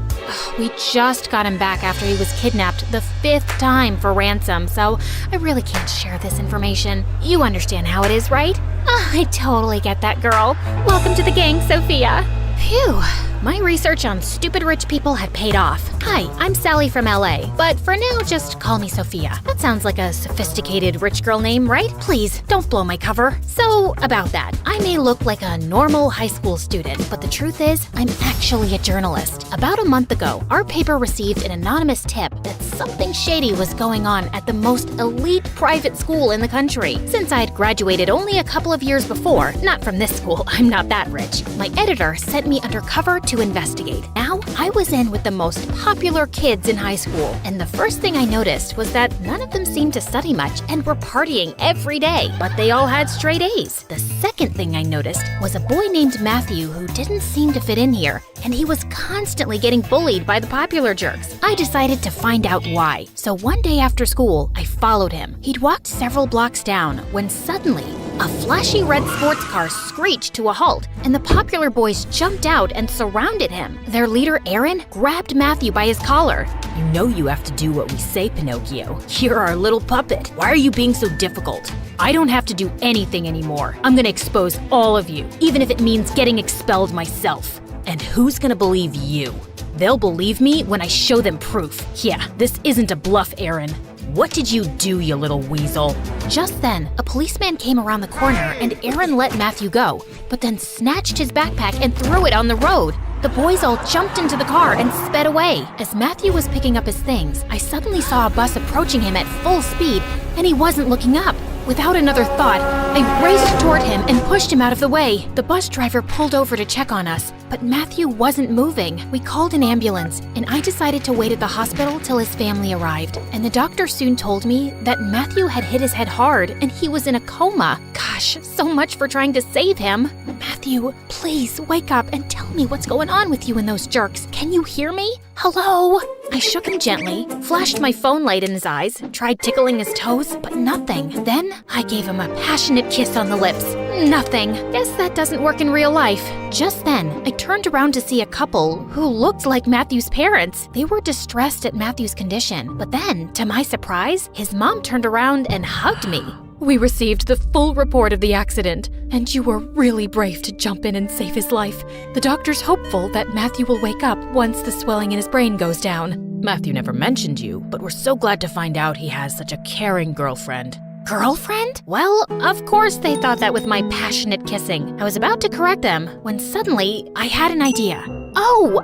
We just got him back after he was kidnapped the 5th time for ransom, so I really can't share this information. You understand how it is, right? I totally get that, girl. Welcome to the gang, Sophia. Phew. My research on stupid rich people had paid off. Hi, I'm Sally from LA, but for now, just call me Sophia. That sounds like a sophisticated rich girl name, right? Please, don't blow my cover. So, about that, I may look like a normal high school student, but the truth is, I'm actually a journalist. About a month ago, our paper received an anonymous tip that something shady was going on at the most elite private school in the country. Since I'd graduated only a couple of years before, not from this school, I'm not that rich, my editor sent me undercover to investigate. Now, I was in with the most popular kids in high school, and the first thing I noticed was that none of them seemed to study much and were partying every day, but they all had straight A's. The second thing I noticed was a boy named Matthew who didn't seem to fit in here, and he was constantly getting bullied by the popular jerks. I decided to find out why. So one day after school, I followed him. He'd walked several blocks down when suddenly, a flashy red sports car screeched to a halt, and the popular boys jumped out and surrounded him. Their leader, Aaron, grabbed Matthew by his collar. You know you have to do what we say, Pinocchio. You're our little puppet. Why are you being so difficult? I don't have to do anything anymore. I'm gonna expose all of you, even if it means getting expelled myself. And who's gonna believe you? They'll believe me when I show them proof. Yeah, this isn't a bluff, Aaron. What did you do, you little weasel? Just then, a policeman came around the corner and Aaron let Matthew go, but then snatched his backpack and threw it on the road. The boys all jumped into the car and sped away. As Matthew was picking up his things, I suddenly saw a bus approaching him at full speed, and he wasn't looking up. Without another thought, I raced toward him and pushed him out of the way. The bus driver pulled over to check on us, but Matthew wasn't moving. We called an ambulance, and I decided to wait at the hospital till his family arrived. And the doctor soon told me that Matthew had hit his head hard and he was in a coma. Gosh, so much for trying to save him. Matthew Matthew, please wake up and tell me what's going on with you and those jerks. Can you hear me? Hello? I shook him gently, flashed my phone light in his eyes, tried tickling his toes, but nothing. Then I gave him a passionate kiss on the lips. Nothing. Guess that doesn't work in real life. Just then, I turned around to see a couple who looked like Matthew's parents. They were distressed at Matthew's condition. But then, to my surprise, his mom turned around and hugged me. We received the full report of the accident, and you were really brave to jump in and save his life. The doctor's hopeful that Matthew will wake up once the swelling in his brain goes down. Matthew never mentioned you, but we're so glad to find out he has such a caring girlfriend. Girlfriend? Well, of course they thought that with my passionate kissing. I was about to correct them when suddenly I had an idea. Oh,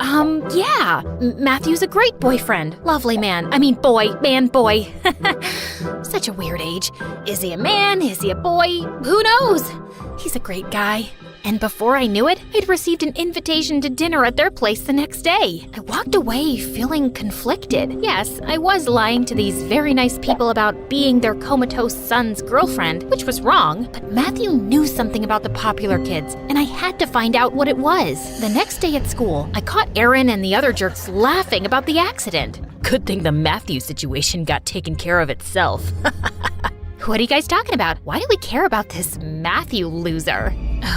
yeah. Matthew's a great boyfriend. Lovely man. I mean boy. Such a weird age. Is he a man? Is he a boy? Who knows? He's a great guy. And before I knew it, I'd received an invitation to dinner at their place the next day. I walked away feeling conflicted. Yes, I was lying to these very nice people about being their comatose son's girlfriend, which was wrong, but Matthew knew something about the popular kids, and I had to find out what it was. The next day at school, I caught Aaron and the other jerks laughing about the accident. Good thing the Matthew situation got taken care of itself. What are you guys talking about? Why do we care about this Matthew loser?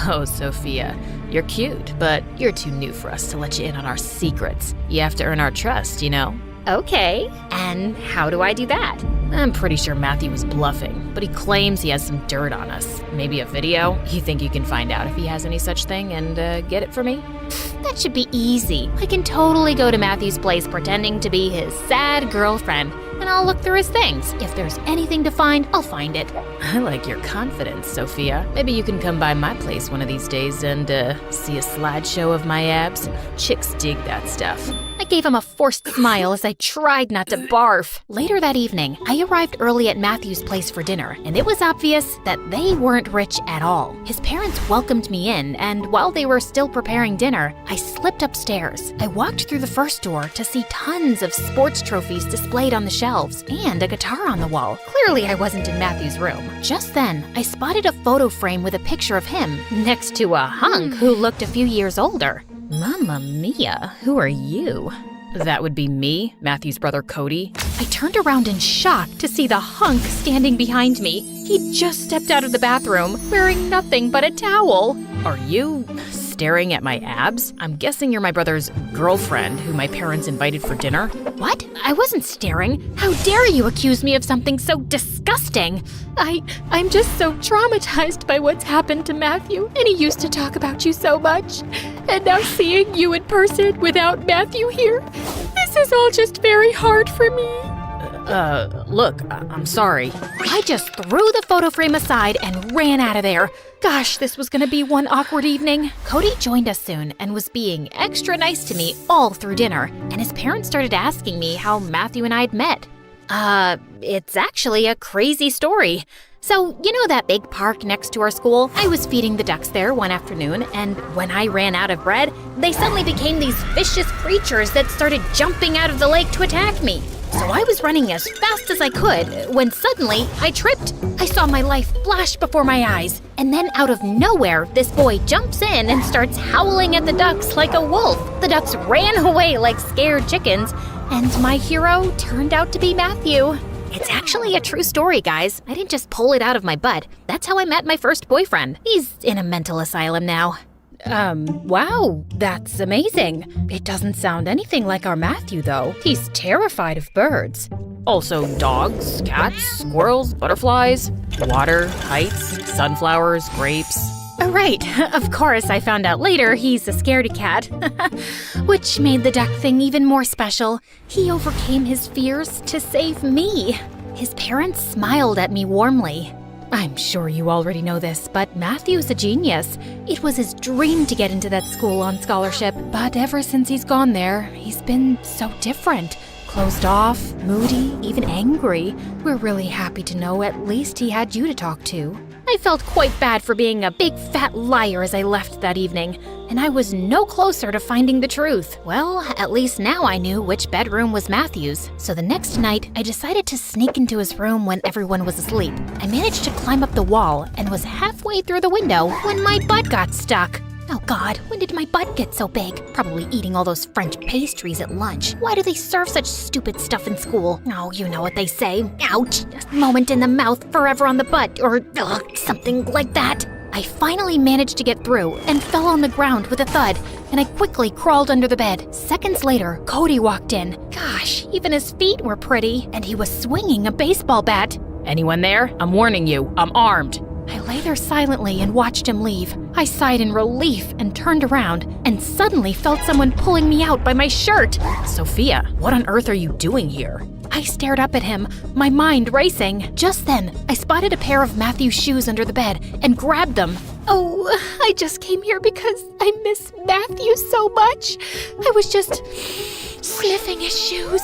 Oh, Sophia, you're cute, but you're too new for us to let you in on our secrets. You have to earn our trust, you know? Okay, and how do I do that? I'm pretty sure Matthew was bluffing, but he claims he has some dirt on us. Maybe a video? You think you can find out if he has any such thing and get it for me? That should be easy. I can totally go to Matthew's place pretending to be his sad girlfriend, and I'll look through his things. If there's anything to find, I'll find it. I like your confidence, Sophia. Maybe you can come by my place one of these days and see a slideshow of my abs. Chicks dig that stuff. I gave him a forced smile as I tried not to barf. Later that evening, I arrived early at Matthew's place for dinner, and it was obvious that they weren't rich at all. His parents welcomed me in, and while they were still preparing dinner, I slipped upstairs. I walked through the first door to see tons of sports trophies displayed on the shelves and a guitar on the wall. Clearly, I wasn't in Matthew's room. Just then, I spotted a photo frame with a picture of him next to a hunk who looked a few years older. Mamma mia, who are you? That would be me, Matthew's brother Cody. I turned around in shock to see the hunk standing behind me. He just stepped out of the bathroom, wearing nothing but a towel. Are you staring at my abs? I'm guessing you're my brother's girlfriend who my parents invited for dinner. What? I wasn't staring. How dare you accuse me of something so disgusting? I'm just so traumatized by what's happened to Matthew, and he used to talk about you so much. And now seeing you in person without Matthew here, this is all just very hard for me. Look, I'm sorry. I just threw the photo frame aside and ran out of there. Gosh, this was gonna be one awkward evening. Cody joined us soon and was being extra nice to me all through dinner, and his parents started asking me how Matthew and I'd met. It's actually a crazy story. So, you know that big park next to our school? I was feeding the ducks there one afternoon, and when I ran out of bread, they suddenly became these vicious creatures that started jumping out of the lake to attack me. So I was running as fast as I could when suddenly I tripped. I saw my life flash before my eyes. And then out of nowhere, this boy jumps in and starts howling at the ducks like a wolf. The ducks ran away like scared chickens, and my hero turned out to be Matthew. It's actually a true story, guys. I didn't just pull it out of my butt. That's how I met my first boyfriend. He's in a mental asylum now. Wow, that's amazing. It doesn't sound anything like our Matthew, though. He's terrified of birds. Also dogs, cats, squirrels, butterflies, water, heights, sunflowers, grapes. Right, of course, I found out later he's a scaredy cat. Which made the duck thing even more special. He overcame his fears to save me. His parents smiled at me warmly. I'm sure you already know this, but Matthew's a genius. It was his dream to get into that school on scholarship, but ever since he's gone there, he's been so different. Closed off, moody, even angry. We're really happy to know at least he had you to talk to. I felt quite bad for being a big fat liar as I left that evening, and I was no closer to finding the truth. Well, at least now I knew which bedroom was Matthew's. So the next night, I decided to sneak into his room when everyone was asleep. I managed to climb up the wall and was halfway through the window when my butt got stuck. Oh God, when did my butt get so big? Probably eating all those French pastries at lunch. Why do they serve such stupid stuff in school? Oh, you know what they say. Ouch! A moment in the mouth, forever on the butt, or something like that. I finally managed to get through and fell on the ground with a thud, and I quickly crawled under the bed. Seconds later, Cody walked in. Gosh, even his feet were pretty, and he was swinging a baseball bat. Anyone there? I'm warning you, I'm armed. I lay there silently and watched him leave. I sighed in relief and turned around and suddenly felt someone pulling me out by my shirt. Sophia, what on earth are you doing here? I stared up at him, my mind racing. Just then, I spotted a pair of Matthew's shoes under the bed and grabbed them. Oh, I just came here because I miss Matthew so much. I was just sniffing his shoes.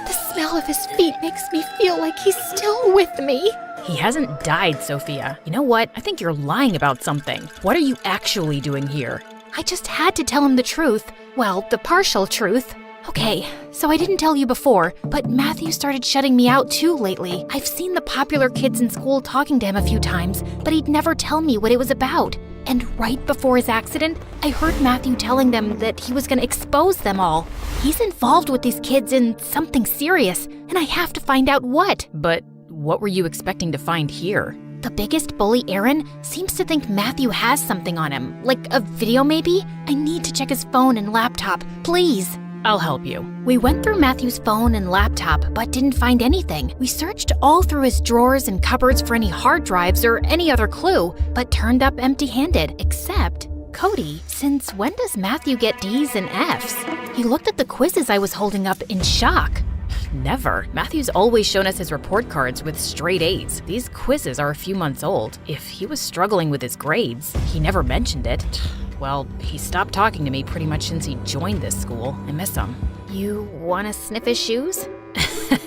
The smell of his feet makes me feel like he's still with me. He hasn't died, Sophia. You know what? I think you're lying about something. What are you actually doing here? I just had to tell him the truth. Well, the partial truth. Okay, so I didn't tell you before, but Matthew started shutting me out too lately. I've seen the popular kids in school talking to him a few times, but he'd never tell me what it was about. And right before his accident, I heard Matthew telling them that he was going to expose them all. He's involved with these kids in something serious, and I have to find out what. But what were you expecting to find here? The biggest bully, Aaron, seems to think Matthew has something on him, like a video maybe? I need to check his phone and laptop, please. I'll help you. We went through Matthew's phone and laptop, but didn't find anything. We searched all through his drawers and cupboards for any hard drives or any other clue, but turned up empty-handed, except Cody. Since when does Matthew get D's and F's? He looked at the quizzes I was holding up in shock. Never. Matthew's always shown us his report cards with straight A's. These quizzes are a few months old. If he was struggling with his grades, he never mentioned it. Well, he stopped talking to me pretty much since he joined this school. I miss him. You want to sniff his shoes?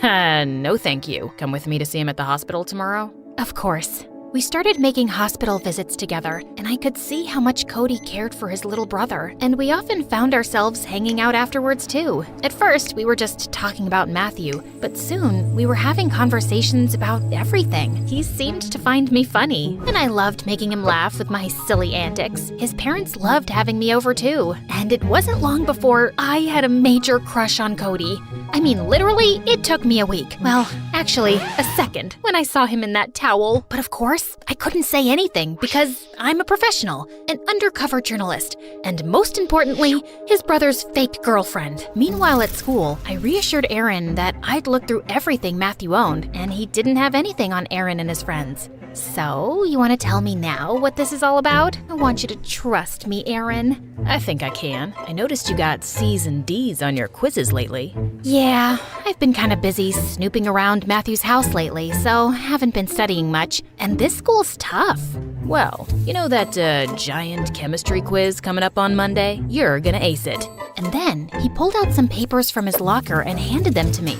No, thank you. Come with me to see him at the hospital tomorrow? Of course. We started making hospital visits together, and I could see how much Cody cared for his little brother, and we often found ourselves hanging out afterwards too. At first, we were just talking about Matthew, but soon we were having conversations about everything. He seemed to find me funny, and I loved making him laugh with my silly antics. His parents loved having me over too, and it wasn't long before I had a major crush on Cody. I mean, literally, it took me a week. Well, actually, a second when I saw him in that towel. But of course, I couldn't say anything because I'm a professional, an undercover journalist, and most importantly, his brother's fake girlfriend. Meanwhile at school, I reassured Aaron that I'd looked through everything Matthew owned, and he didn't have anything on Aaron and his friends. So, you want to tell me now what this is all about? I want you to trust me, Aaron. I think I can. I noticed you got C's and D's on your quizzes lately. Yeah, I've been kind of busy snooping around Matthew's house lately, so haven't been studying much. And this school's tough. Well, you know that giant chemistry quiz coming up on Monday? You're gonna ace it. And then he pulled out some papers from his locker and handed them to me.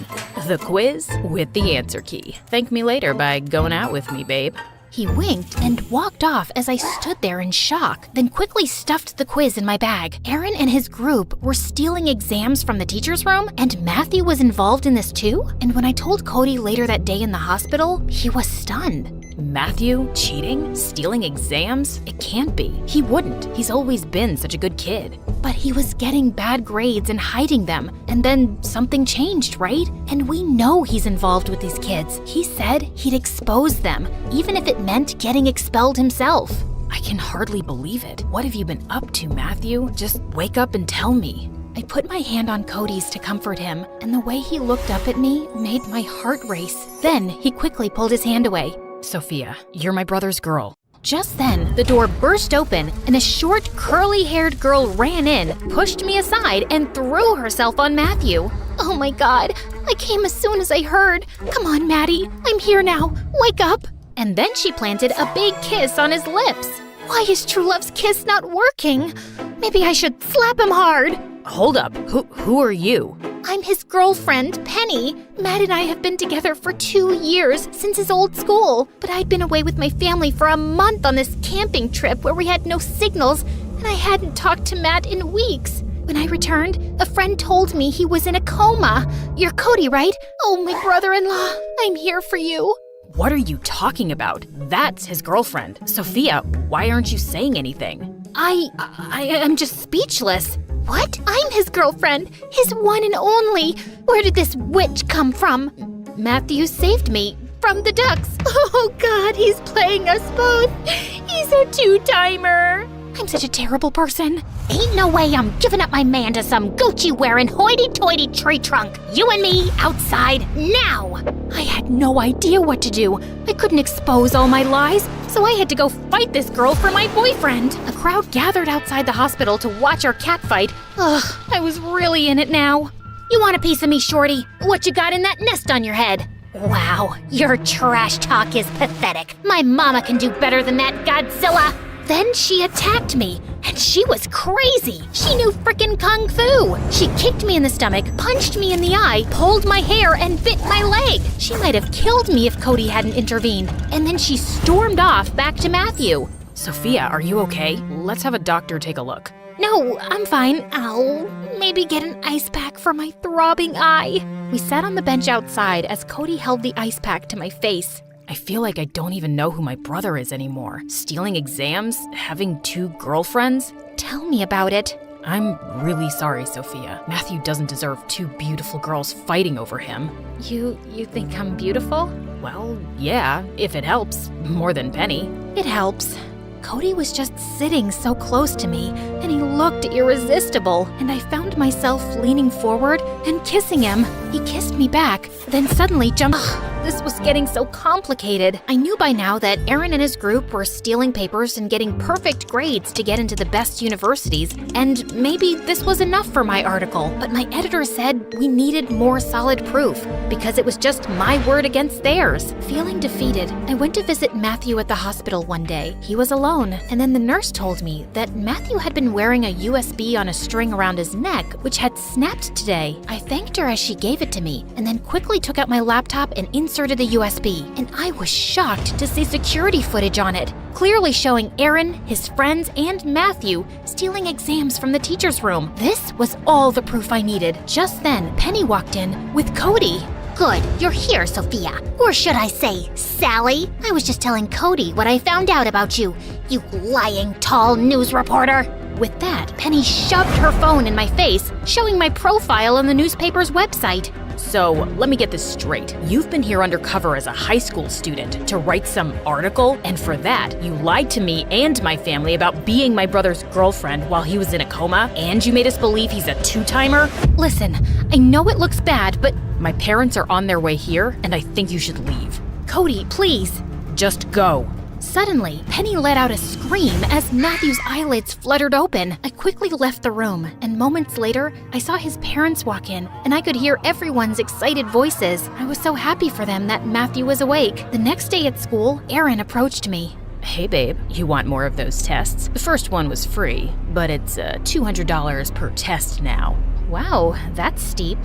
The quiz with the answer key. Thank me later by going out with me, babe. He winked and walked off as I stood there in shock, then quickly stuffed the quiz in my bag. Aaron and his group were stealing exams from the teacher's room, and Matthew was involved in this too? And when I told Cody later that day in the hospital, he was stunned. Matthew? Cheating? Stealing exams? It can't be. He wouldn't. He's always been such a good kid. But he was getting bad grades and hiding them, and then something changed, right? And we know he's involved with these kids. He said he'd expose them, even if it meant getting expelled himself. I can hardly believe it. What have you been up to, Matthew? Just wake up and tell me. I put my hand on Cody's to comfort him, and the way he looked up at me made my heart race. Then he quickly pulled his hand away. Sophia, you're my brother's girl. Just then, the door burst open, and a short, curly-haired girl ran in, pushed me aside, and threw herself on Matthew. Oh my God, I came as soon as I heard. Come on, Maddie, I'm here now. Wake up. And then she planted a big kiss on his lips. Why is True Love's kiss not working? Maybe I should slap him hard. Hold up, who are you? I'm his girlfriend, Penny. Matt and I have been together for 2 years, since his old school. But I'd been away with my family for a month on this camping trip where we had no signals, and I hadn't talked to Matt in weeks. When I returned, a friend told me he was in a coma. You're Cody, right? Oh, my brother-in-law, I'm here for you. What are you talking about? That's his girlfriend. Sophia, why aren't you saying anything? I'm just speechless. What? I'm his girlfriend, his one and only. Where did this witch come from? Matthew saved me from the ducks. Oh God, he's playing us both. He's a two-timer. I'm such a terrible person. Ain't no way I'm giving up my man to some Gucci-wearing hoity-toity tree trunk. You and me, outside, now! I had no idea what to do. I couldn't expose all my lies, so I had to go fight this girl for my boyfriend. A crowd gathered outside the hospital to watch our cat fight. Ugh, I was really in it now. You want a piece of me, Shorty? What you got in that nest on your head? Wow, your trash talk is pathetic. My mama can do better than that, Godzilla. Then she attacked me, and she was crazy. She knew frickin' kung fu. She kicked me in the stomach, punched me in the eye, pulled my hair, and bit my leg. She might have killed me if Cody hadn't intervened. And then she stormed off back to Matthew. Sophia, are you okay? Let's have a doctor take a look. No, I'm fine. I'll maybe get an ice pack for my throbbing eye. We sat on the bench outside as Cody held the ice pack to my face. I feel like I don't even know who my brother is anymore. Stealing exams? Having 2 girlfriends? Tell me about it. I'm really sorry, Sophia. Matthew doesn't deserve 2 beautiful girls fighting over him. You think I'm beautiful? Well, yeah, if it helps. More than Penny. It helps. Cody was just sitting so close to me, and he looked irresistible, and I found myself leaning forward and kissing him. He kissed me back, then suddenly jumped. This was getting so complicated. I knew by now that Aaron and his group were stealing papers and getting perfect grades to get into the best universities, and maybe this was enough for my article, but my editor said we needed more solid proof, because it was just my word against theirs. Feeling defeated, I went to visit Matthew at the hospital one day. He was alone, and then the nurse told me that Matthew had been wearing a USB on a string around his neck, which had snapped today. I thanked her as she gave it to me, and then quickly took out my laptop and inserted the USB, and I was shocked to see security footage on it, clearly showing Aaron, his friends, and Matthew stealing exams from the teacher's room. This was all the proof I needed. Just then, Penny walked in with Cody. Good, you're here, Sophia. Or should I say, Sally? I was just telling Cody what I found out about you, you lying tall news reporter. With that, Penny shoved her phone in my face, showing my profile on the newspaper's website. So, let me get this straight. You've been here undercover as a high school student to write some article, and for that, you lied to me and my family about being my brother's girlfriend while he was in a coma, and you made us believe he's a 2-timer? Listen, I know it looks bad, but my parents are on their way here, and I think you should leave. Cody, please. Just go. Suddenly, Penny let out a scream as Matthew's eyelids fluttered open. I quickly left the room, and moments later, I saw his parents walk in, and I could hear everyone's excited voices. I was so happy for them that Matthew was awake. The next day at school, Aaron approached me. Hey babe, you want more of those tests? The first one was free, but it's $200 per test now. Wow, that's steep.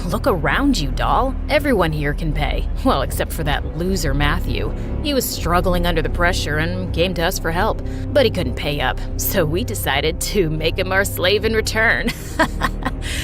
Look around you, doll. Everyone here can pay. Well, except for that loser Matthew. He was struggling under the pressure and came to us for help, but he couldn't pay up, so we decided to make him our slave in return.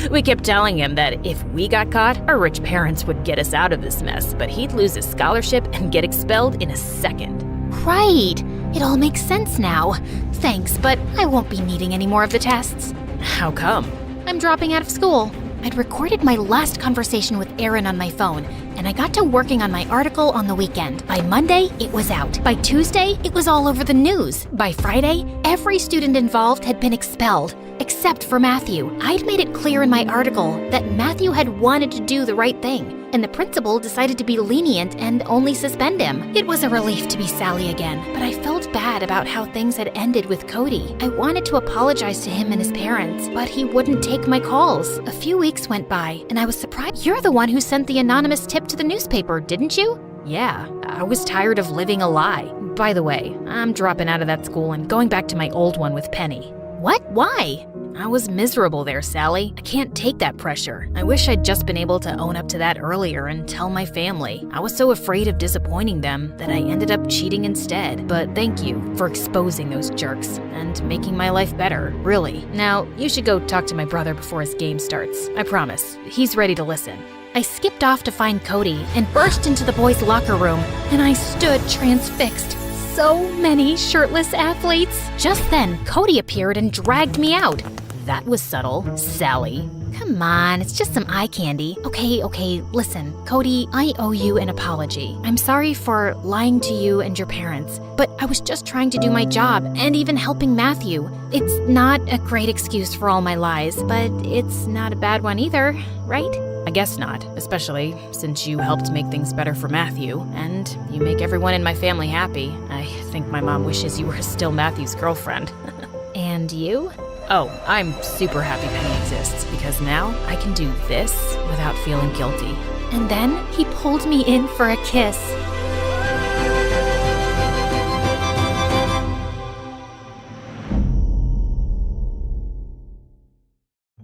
We kept telling him that if we got caught, our rich parents would get us out of this mess, but he'd lose his scholarship and get expelled in a second. Right. It all makes sense now. Thanks, but I won't be needing any more of the tests. How come? I'm dropping out of school. I'd recorded my last conversation with Aaron on my phone, and I got to working on my article on the weekend. By Monday, it was out. By Tuesday, it was all over the news. By Friday, every student involved had been expelled, except for Matthew. I'd made it clear in my article that Matthew had wanted to do the right thing, and the principal decided to be lenient and only suspend him. It was a relief to be Sally again, but I felt bad about how things had ended with Cody. I wanted to apologize to him and his parents, but he wouldn't take my calls. A few weeks went by, and I was surprised. You're the one who sent the anonymous tip to the newspaper, didn't you? Yeah, I was tired of living a lie. By the way, I'm dropping out of that school and going back to my old one with Penny. What? Why? I was miserable there, Sally. I can't take that pressure. I wish I'd just been able to own up to that earlier and tell my family. I was so afraid of disappointing them that I ended up cheating instead. But thank you for exposing those jerks and making my life better, really. Now, you should go talk to my brother before his game starts. I promise. He's ready to listen. I skipped off to find Cody and burst into the boys' locker room, and I stood transfixed. so many shirtless athletes. Just then, Cody appeared and dragged me out. That was subtle, Sally. Come on, it's just some eye candy. Okay, listen, Cody, I owe you an apology. I'm sorry for lying to you and your parents, but I was just trying to do my job and even helping Matthew. It's not a great excuse for all my lies, but it's not a bad one either, right? I guess not, especially since you helped make things better for Matthew, and you make everyone in my family happy. I think my mom wishes you were still Matthew's girlfriend. And you? Oh, I'm super happy Penny exists, because now I can do this without feeling guilty. And then he pulled me in for a kiss.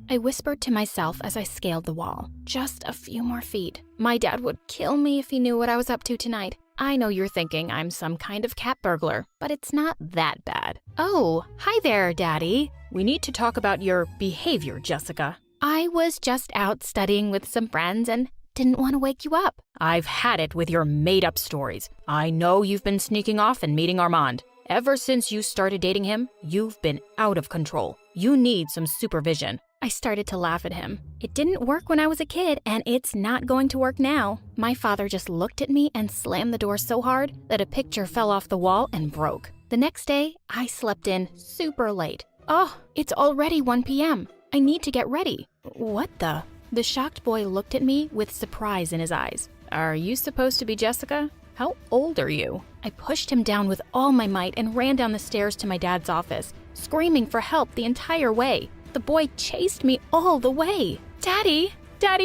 I whispered to myself as I scaled the wall. Just a few more feet. My dad would kill me if he knew what I was up to tonight. I know you're thinking I'm some kind of cat burglar, but it's not that bad. Oh, hi there, Daddy. We need to talk about your behavior, Jessica. I was just out studying with some friends and didn't want to wake you up. I've had it with your made-up stories. I know you've been sneaking off and meeting Armand. Ever since you started dating him, you've been out of control. You need some supervision. I started to laugh at him. It didn't work when I was a kid, and it's not going to work now. My father just looked at me and slammed the door so hard that a picture fell off the wall and broke. The next day, I slept in super late. Oh, it's already 1 p.m. I need to get ready. What the? The shocked boy looked at me with surprise in his eyes. Are you supposed to be Jessica? How old are you? I pushed him down with all my might and ran down the stairs to my dad's office, screaming for help the entire way. The boy chased me all the way. Daddy,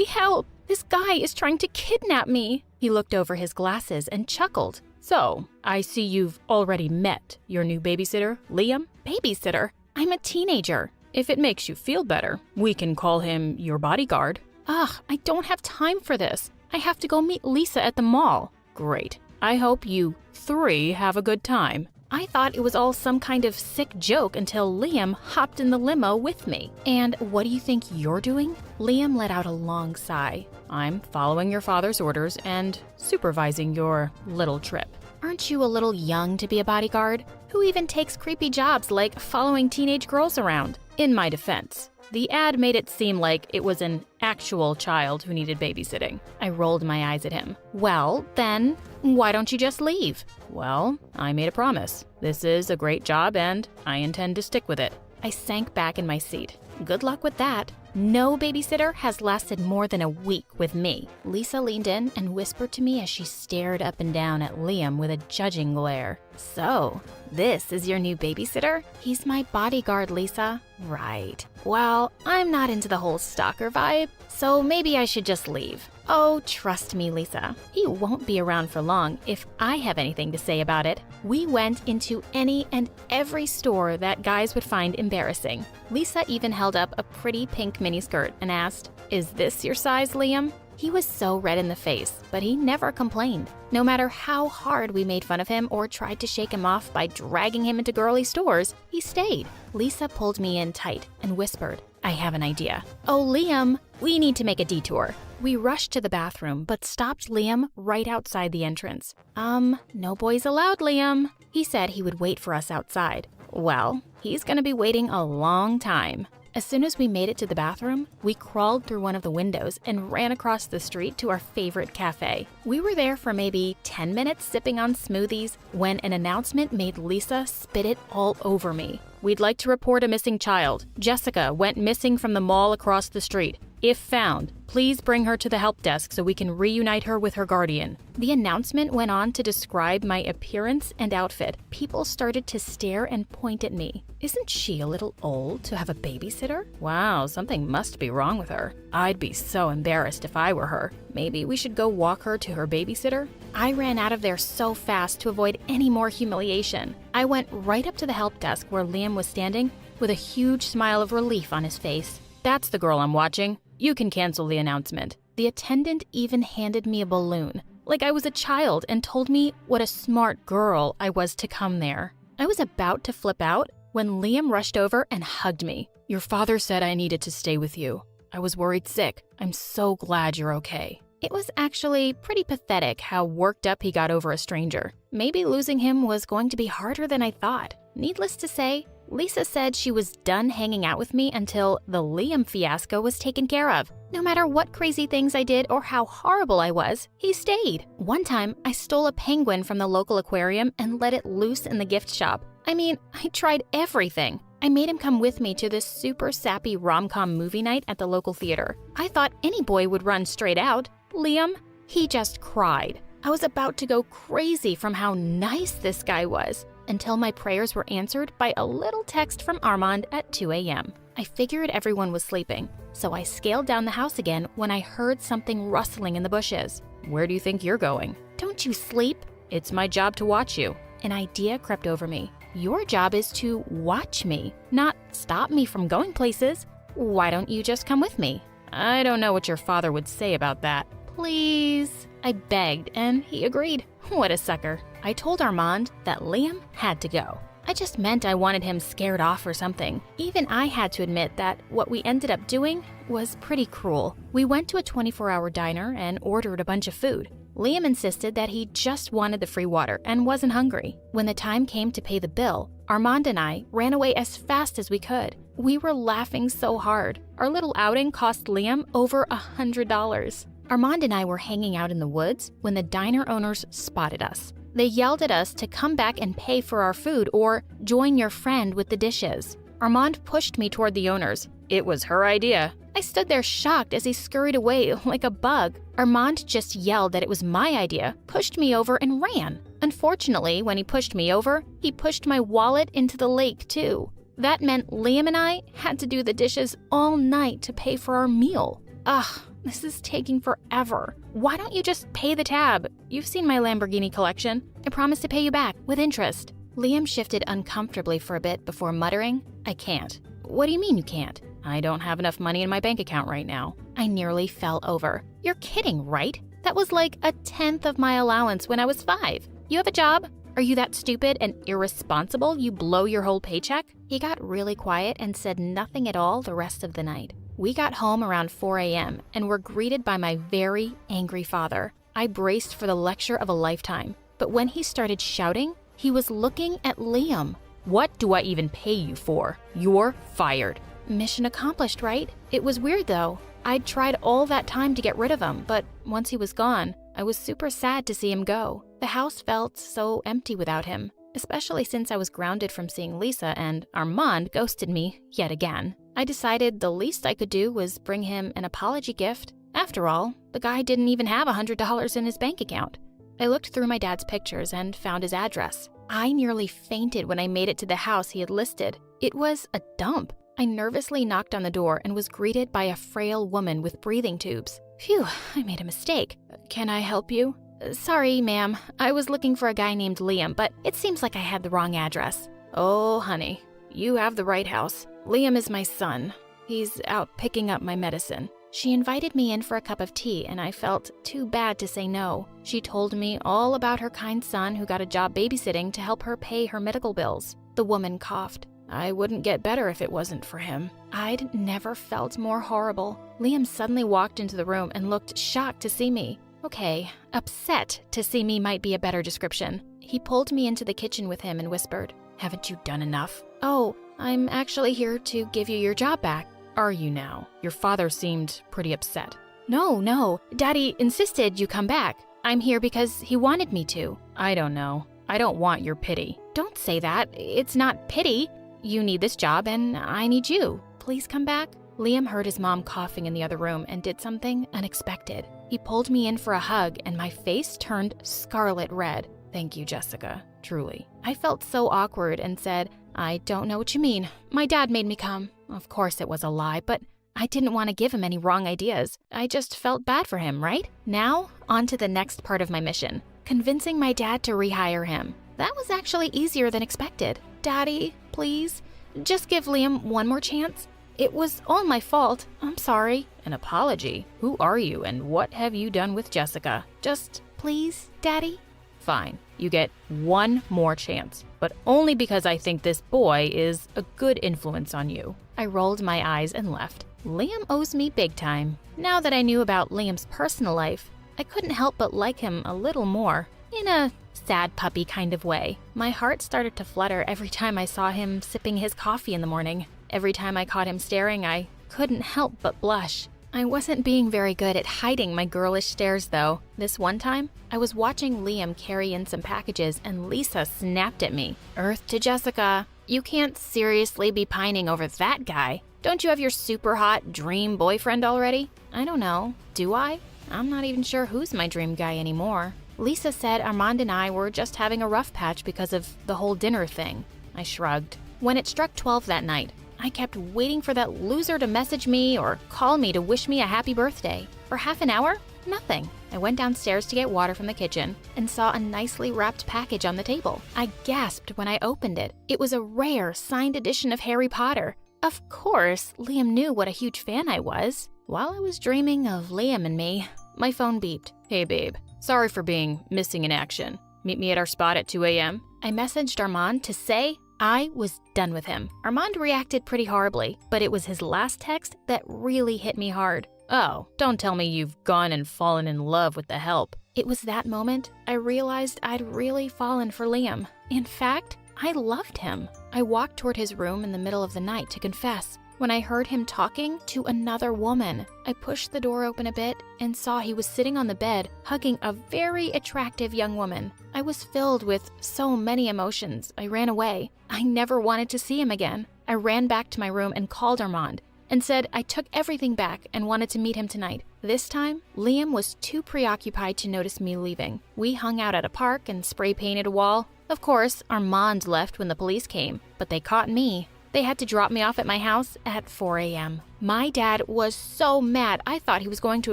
help! This guy is trying to kidnap me. He looked over his glasses and chuckled. So, I see you've already met your new babysitter, Liam? Babysitter? I'm a teenager. If it makes you feel better, we can call him your bodyguard. Ugh, I don't have time for this. I have to go meet Lisa at the mall. Great. I hope you 3 have a good time. I thought it was all some kind of sick joke until Liam hopped in the limo with me. And what do you think you're doing? Liam let out a long sigh. I'm following your father's orders and supervising your little trip. Aren't you a little young to be a bodyguard? Who even takes creepy jobs like following teenage girls around? In my defense, the ad made it seem like it was an actual child who needed babysitting. I rolled my eyes at him. Well, then, why don't you just leave? Well, I made a promise. This is a great job and I intend to stick with it. I sank back in my seat. Good luck with that. No babysitter has lasted more than a week with me. Lisa leaned in and whispered to me as she stared up and down at Liam with a judging glare. So, this is your new babysitter? He's my bodyguard, Lisa. Right. Well, I'm not into the whole stalker vibe, so maybe I should just leave. Oh, trust me, Lisa. He won't be around for long if I have anything to say about it. We went into any and every store that guys would find embarrassing. Lisa even held up a pretty pink miniskirt and asked, "Is this your size, Liam?" He was so red in the face, but he never complained. No matter how hard we made fun of him or tried to shake him off by dragging him into girly stores, he stayed. Lisa pulled me in tight and whispered, "I have an idea." "Oh, Liam, we need to make a detour." We rushed to the bathroom, but stopped Liam right outside the entrance. No boys allowed, Liam. He said he would wait for us outside. Well, he's gonna be waiting a long time. As soon as we made it to the bathroom, we crawled through one of the windows and ran across the street to our favorite cafe. We were there for maybe 10 minutes sipping on smoothies when an announcement made Lisa spit it all over me. We'd like to report a missing child. Jessica went missing from the mall across the street. If found, please bring her to the help desk so we can reunite her with her guardian. The announcement went on to describe my appearance and outfit. People started to stare and point at me. Isn't she a little old to have a babysitter? Wow, something must be wrong with her. I'd be so embarrassed if I were her. Maybe we should go walk her to her babysitter? I ran out of there so fast to avoid any more humiliation. I went right up to the help desk where Liam was standing with a huge smile of relief on his face. That's the girl I'm watching. You can cancel the announcement. The attendant even handed me a balloon, like I was a child, and told me what a smart girl I was to come there. I was about to flip out when Liam rushed over and hugged me. Your father said I needed to stay with you. I was worried sick. I'm so glad you're okay. It was actually pretty pathetic how worked up he got over a stranger. Maybe losing him was going to be harder than I thought. Needless to say, Lisa said she was done hanging out with me until the Liam fiasco was taken care of. No matter what crazy things I did or how horrible I was, he stayed. One time, I stole a penguin from the local aquarium and let it loose in the gift shop. I mean, I tried everything. I made him come with me to this super sappy rom-com movie night at the local theater. I thought any boy would run straight out. Liam, he just cried. I was about to go crazy from how nice this guy was, until my prayers were answered by a little text from Armand at 2 a.m. I figured everyone was sleeping, so I scaled down the house again when I heard something rustling in the bushes. Where do you think you're going? Don't you sleep? It's my job to watch you. An idea crept over me. Your job is to watch me, not stop me from going places. Why don't you just come with me? I don't know what your father would say about that. Please. I begged, and he agreed. What a sucker. I told Armand that Liam had to go. I just meant I wanted him scared off or something. Even I had to admit that what we ended up doing was pretty cruel. We went to a 24-hour diner and ordered a bunch of food. Liam insisted that he just wanted the free water and wasn't hungry. When the time came to pay the bill, Armand and I ran away as fast as we could. We were laughing so hard. Our little outing cost Liam over $100. Armand and I were hanging out in the woods when the diner owners spotted us. They yelled at us to come back and pay for our food or join your friend with the dishes. Armand pushed me toward the owners. It was her idea. I stood there shocked as he scurried away like a bug. Armand just yelled that it was my idea, pushed me over, and ran. Unfortunately, when he pushed me over, he pushed my wallet into the lake too. That meant Liam and I had to do the dishes all night to pay for our meal. Ugh. This is taking forever. Why don't you just pay the tab? You've seen my Lamborghini collection. I promise to pay you back with interest. Liam shifted uncomfortably for a bit before muttering, I can't. What do you mean you can't? I don't have enough money in my bank account right now. I nearly fell over. You're kidding, right? That was like a 10th of my allowance when I was 5. You have a job? Are you that stupid and irresponsible you blow your whole paycheck? He got really quiet and said nothing at all the rest of the night. We got home around 4 a.m. and were greeted by my very angry father. I braced for the lecture of a lifetime, but when he started shouting, he was looking at Liam. What do I even pay you for? You're fired. Mission accomplished, right? It was weird though. I'd tried all that time to get rid of him, but once he was gone, I was super sad to see him go. The house felt so empty without him, especially since I was grounded from seeing Lisa and Armand ghosted me yet again. I decided the least I could do was bring him an apology gift. After all, the guy didn't even have $100 in his bank account. I looked through my dad's pictures and found his address. I nearly fainted when I made it to the house he had listed. It was a dump. I nervously knocked on the door and was greeted by a frail woman with breathing tubes. Phew, I made a mistake. Can I help you? Sorry, ma'am. I was looking for a guy named Liam, but it seems like I had the wrong address. Oh, honey, you have the right house. Liam is my son. He's out picking up my medicine. She invited me in for a cup of tea, and I felt too bad to say no. She told me all about her kind son who got a job babysitting to help her pay her medical bills. The woman coughed. I wouldn't get better if it wasn't for him. I'd never felt more horrible. Liam suddenly walked into the room and looked shocked to see me. Okay, upset to see me might be a better description. He pulled me into the kitchen with him and whispered, Haven't you done enough? Oh, I'm actually here to give you your job back. Are you now? Your father seemed pretty upset. No. Daddy insisted you come back. I'm here because he wanted me to. I don't know. I don't want your pity. Don't say that. It's not pity. You need this job and I need you. Please come back. Liam heard his mom coughing in the other room and did something unexpected. He pulled me in for a hug and my face turned scarlet red. Thank you, Jessica. Truly. I felt so awkward and said, I don't know what you mean. My dad made me come. Of course it was a lie, but I didn't want to give him any wrong ideas. I just felt bad for him, right? Now, on to the next part of my mission. Convincing my dad to rehire him. That was actually easier than expected. Daddy, please, just give Liam one more chance. It was all my fault. I'm sorry. An apology? Who are you and what have you done with Jessica? Just please, Daddy? Fine. You get one more chance, but only because I think this boy is a good influence on you. I rolled my eyes and left. Liam owes me big time. Now that I knew about Liam's personal life, I couldn't help but like him a little more. in a sad puppy kind of way. My heart started to flutter every time I saw him sipping his coffee in the morning. Every time I caught him staring, I couldn't help but blush. I wasn't being very good at hiding my girlish stares, though. This one time, I was watching Liam carry in some packages and Lisa snapped at me. Earth to Jessica, you can't seriously be pining over that guy. Don't you have your super hot dream boyfriend already? I don't know. Do I? I'm not even sure who's my dream guy anymore. Lisa said Armand and I were just having a rough patch because of the whole dinner thing. I shrugged. When it struck 12 that night, I kept waiting for that loser to message me or call me to wish me a happy birthday. For half an hour, nothing. I went downstairs to get water from the kitchen and saw a nicely wrapped package on the table. I gasped when I opened it. It was a rare, signed edition of Harry Potter. Of course, Liam knew what a huge fan I was. While I was dreaming of Liam and me, my phone beeped. Hey babe, sorry for being missing in action. Meet me at our spot at 2 a.m.? I messaged Armand to say I was done with him. Armand reacted pretty horribly, but it was his last text that really hit me hard. Oh, don't tell me you've gone and fallen in love with the help. It was that moment I realized I'd really fallen for Liam. In fact, I loved him. I walked toward his room in the middle of the night to confess when I heard him talking to another woman. I pushed the door open a bit and saw he was sitting on the bed hugging a very attractive young woman. I was filled with so many emotions. I ran away. I never wanted to see him again. I ran back to my room and called Armand and said I took everything back and wanted to meet him tonight. This time, Liam was too preoccupied to notice me leaving. We hung out at a park and spray painted a wall. Of course, Armand left when the police came, but they caught me. They had to drop me off at my house at 4 a.m. My dad was so mad I thought he was going to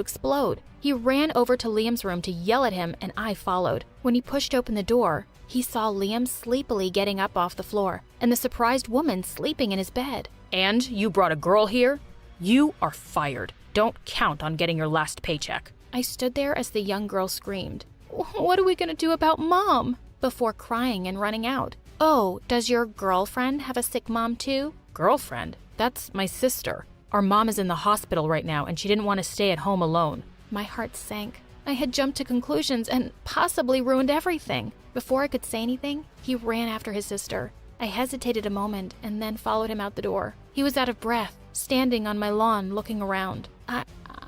explode. He ran over to Liam's room to yell at him and I followed. When he pushed open the door, he saw Liam sleepily getting up off the floor and the surprised woman sleeping in his bed. And you brought a girl here? You are fired. Don't count on getting your last paycheck. I stood there as the young girl screamed, "What are we going to do about Mom?" before crying and running out. "Oh, does your girlfriend have a sick mom too?" Girlfriend? That's my sister. Our mom is in the hospital right now and she didn't want to stay at home alone. My heart sank. I had jumped to conclusions and possibly ruined everything. Before I could say anything, he ran after his sister. I hesitated a moment and then followed him out the door. He was out of breath, standing on my lawn looking around.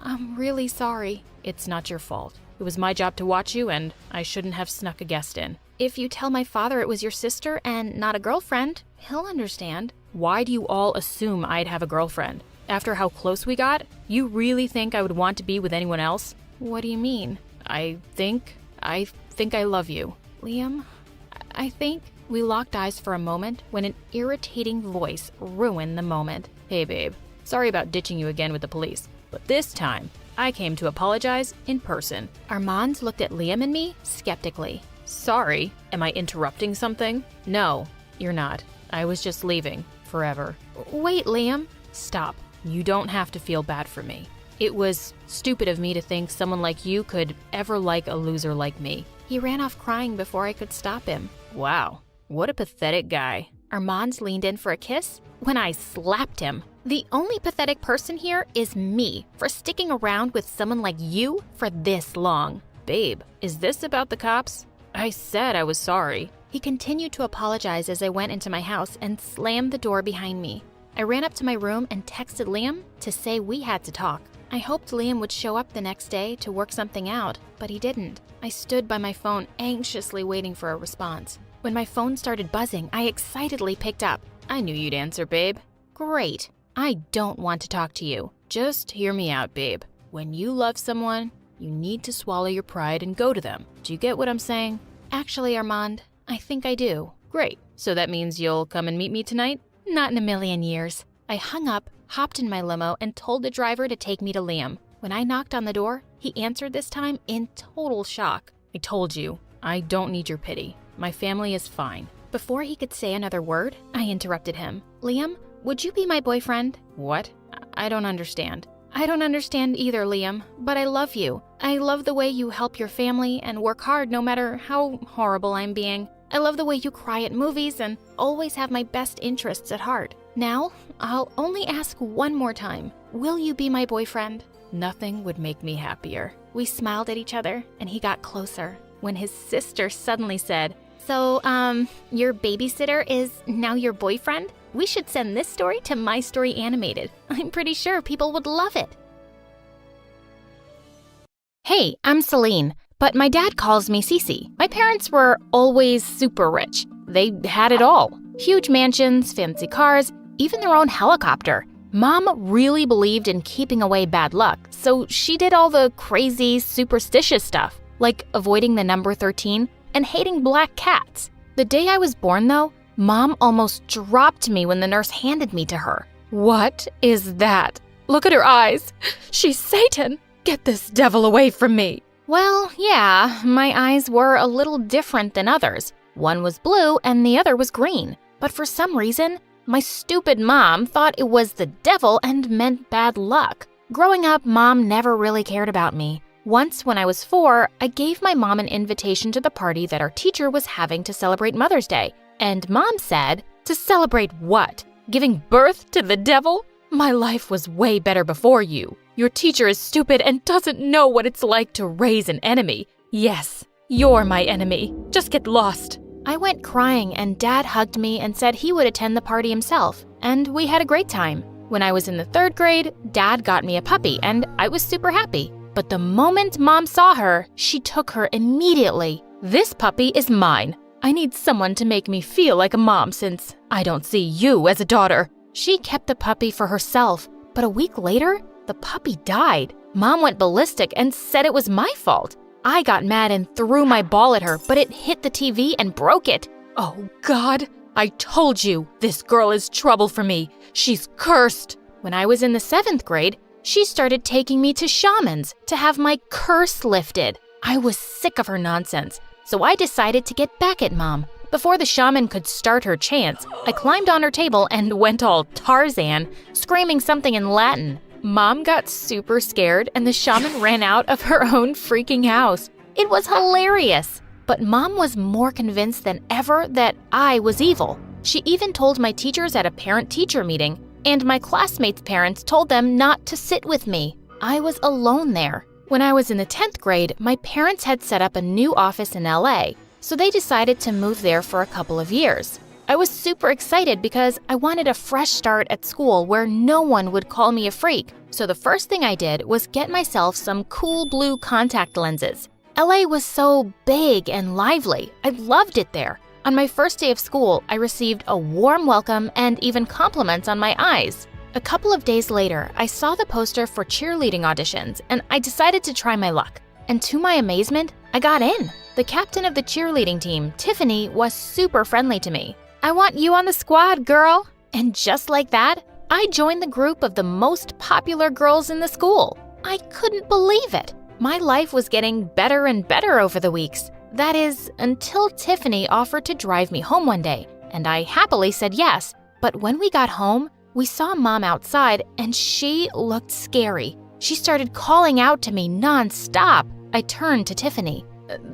I'm really sorry. It's not your fault. It was my job to watch you and I shouldn't have snuck a guest in. If you tell my father it was your sister and not a girlfriend, he'll understand. Why do you all assume I'd have a girlfriend? After how close we got, you really think I would want to be with anyone else? What do you mean? I think I love you. Liam, I think... We locked eyes for a moment when an irritating voice ruined the moment. Hey babe, sorry about ditching you again with the police, but this time, I came to apologize in person. Armand looked at Liam and me skeptically. Sorry, am I interrupting something? No, you're not. I was just leaving, forever. Wait, Liam. Stop. You don't have to feel bad for me. It was stupid of me to think someone like you could ever like a loser like me. He ran off crying before I could stop him. Wow, what a pathetic guy. Armand leaned in for a kiss when I slapped him. The only pathetic person here is me for sticking around with someone like you for this long. Babe, is this about the cops? I said I was sorry. He continued to apologize as I went into my house and slammed the door behind me. I ran up to my room and texted Liam to say we had to talk. I hoped Liam would show up the next day to work something out, but he didn't. I stood by my phone anxiously waiting for a response. When my phone started buzzing, I excitedly picked up. I knew you'd answer, babe. Great. I don't want to talk to you. Just hear me out, babe. When you love someone, you need to swallow your pride and go to them. Do you get what I'm saying? Actually, Armand, I think I do. Great. So that means you'll come and meet me tonight? Not in a million years. I hung up, hopped in my limo, and told the driver to take me to Liam. When I knocked on the door, he answered this time in total shock. I told you, I don't need your pity. My family is fine. Before he could say another word, I interrupted him. Liam, would you be my boyfriend? What? I don't understand. I don't understand either, Liam, but I love you. I love the way you help your family and work hard no matter how horrible I'm being. I love the way you cry at movies and always have my best interests at heart. Now, I'll only ask one more time. Will you be my boyfriend? Nothing would make me happier. We smiled at each other and he got closer. when his sister suddenly said, "So, your babysitter is now your boyfriend? We should send this story to My Story Animated. I'm pretty sure people would love it." Hey, I'm Celine, but my dad calls me Cece. My parents were always super rich. They had it all. Huge mansions, fancy cars, even their own helicopter. Mom really believed in keeping away bad luck, so she did all the crazy, superstitious stuff, like avoiding the number 13 and hating black cats. The day I was born, though, Mom almost dropped me when the nurse handed me to her. "What is that? Look at her eyes. She's Satan. Get this devil away from me." Well, yeah, my eyes were a little different than others. One was blue and the other was green. But for some reason, my stupid mom thought it was the devil and meant bad luck. Growing up, Mom never really cared about me. Once, when I was 4, I gave my mom an invitation to the party that our teacher was having to celebrate Mother's Day. And Mom said, "To celebrate what? Giving birth to the devil? My life was way better before you. Your teacher is stupid and doesn't know what it's like to raise an enemy. Yes, you're my enemy. Just get lost." I went crying and Dad hugged me and said he would attend the party himself, and we had a great time. When I was in the 3rd grade, Dad got me a puppy and I was super happy. But the moment Mom saw her, she took her immediately. "This puppy is mine. I need someone to make me feel like a mom since I don't see you as a daughter." She kept the puppy for herself, but a week later, the puppy died. Mom went ballistic and said it was my fault. I got mad and threw my ball at her, but it hit the TV and broke it. "Oh, God, I told you, this girl is trouble for me. She's cursed." When I was in the 7th grade, she started taking me to shamans to have my curse lifted. I was sick of her nonsense, so I decided to get back at Mom. Before the shaman could start her chants, I climbed on her table and went all Tarzan, screaming something in Latin. Mom got super scared and the shaman ran out of her own freaking house. It was hilarious. But Mom was more convinced than ever that I was evil. She even told my teachers at a parent-teacher meeting, and my classmates' parents told them not to sit with me. I was alone there. When I was in the 10th grade, my parents had set up a new office in LA, so they decided to move there for a couple of years. I was super excited because I wanted a fresh start at school where no one would call me a freak. So the first thing I did was get myself some cool blue contact lenses. LA was so big and lively. I loved it there. On my first day of school, I received a warm welcome and even compliments on my eyes. A couple of days later, I saw the poster for cheerleading auditions and I decided to try my luck. And to my amazement, I got in. The captain of the cheerleading team, Tiffany, was super friendly to me. "I want you on the squad, girl." And just like that, I joined the group of the most popular girls in the school. I couldn't believe it. My life was getting better and better over the weeks. That is, until Tiffany offered to drive me home one day, and I happily said yes. But when we got home, we saw Mom outside, and she looked scary. She started calling out to me nonstop. I turned to Tiffany.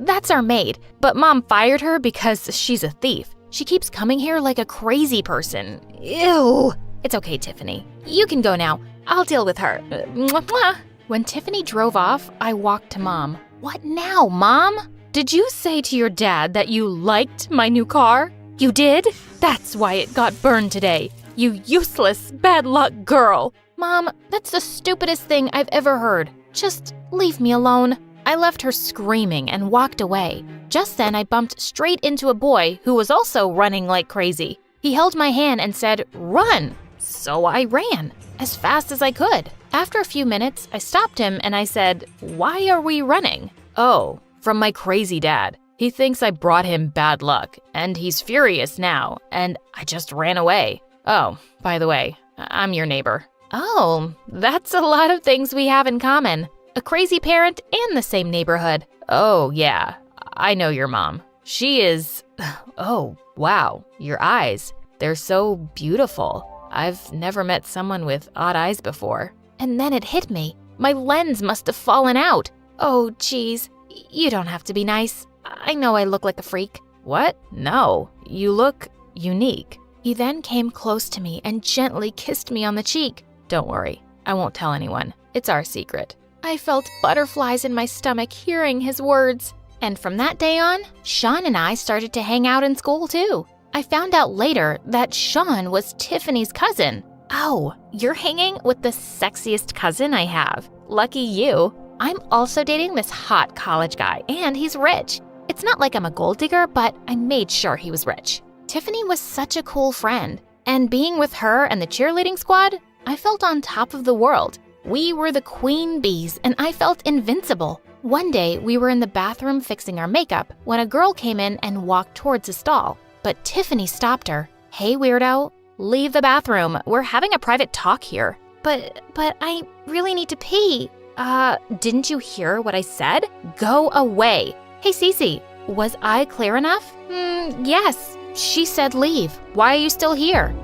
"That's our maid, but Mom fired her because she's a thief. She keeps coming here like a crazy person. Ew." "It's okay, Tiffany. You can go now. I'll deal with her." Mwah, mwah. When Tiffany drove off, I walked to Mom. "What now, Mom?" "Did you say to your dad that you liked my new car?" "You did? That's why it got burned today. You useless, bad luck girl." "Mom, that's the stupidest thing I've ever heard. Just leave me alone." I left her screaming and walked away. Just then, I bumped straight into a boy who was also running like crazy. He held my hand and said, "Run." So I ran as fast as I could. After a few minutes, I stopped him and I said, "Why are we running?" "Oh, from my crazy dad. He thinks I brought him bad luck, and he's furious now, and I just ran away. Oh, by the way, I'm your neighbor." "Oh, that's a lot of things we have in common. A crazy parent and the same neighborhood." "Oh, yeah, I know your mom. She is... Oh, wow, your eyes. They're so beautiful. I've never met someone with odd eyes before." And then it hit me. My lens must have fallen out. "Oh, geez, you don't have to be nice. I know I look like a freak." "What? No, you look unique." He then came close to me and gently kissed me on the cheek. "Don't worry, I won't tell anyone. It's our secret." I felt butterflies in my stomach hearing his words. And from that day on, Sean and I started to hang out in school too. I found out later that Sean was Tiffany's cousin. Oh, you're hanging with the sexiest cousin I have. Lucky you. I'm also dating this hot college guy, and he's rich. It's not like I'm a gold digger, but I made sure he was rich. Tiffany was such a cool friend, and being with her and the cheerleading squad, I felt on top of the world. We were the queen bees, and I felt invincible. One day, we were in the bathroom fixing our makeup when a girl came in and walked towards a stall, but Tiffany stopped her. Hey, weirdo, leave the bathroom. We're having a private talk here. But I really need to pee. Didn't you hear what I said? Go away. Hey, Cece, was I clear enough? Yes. She said leave. Why are you still here?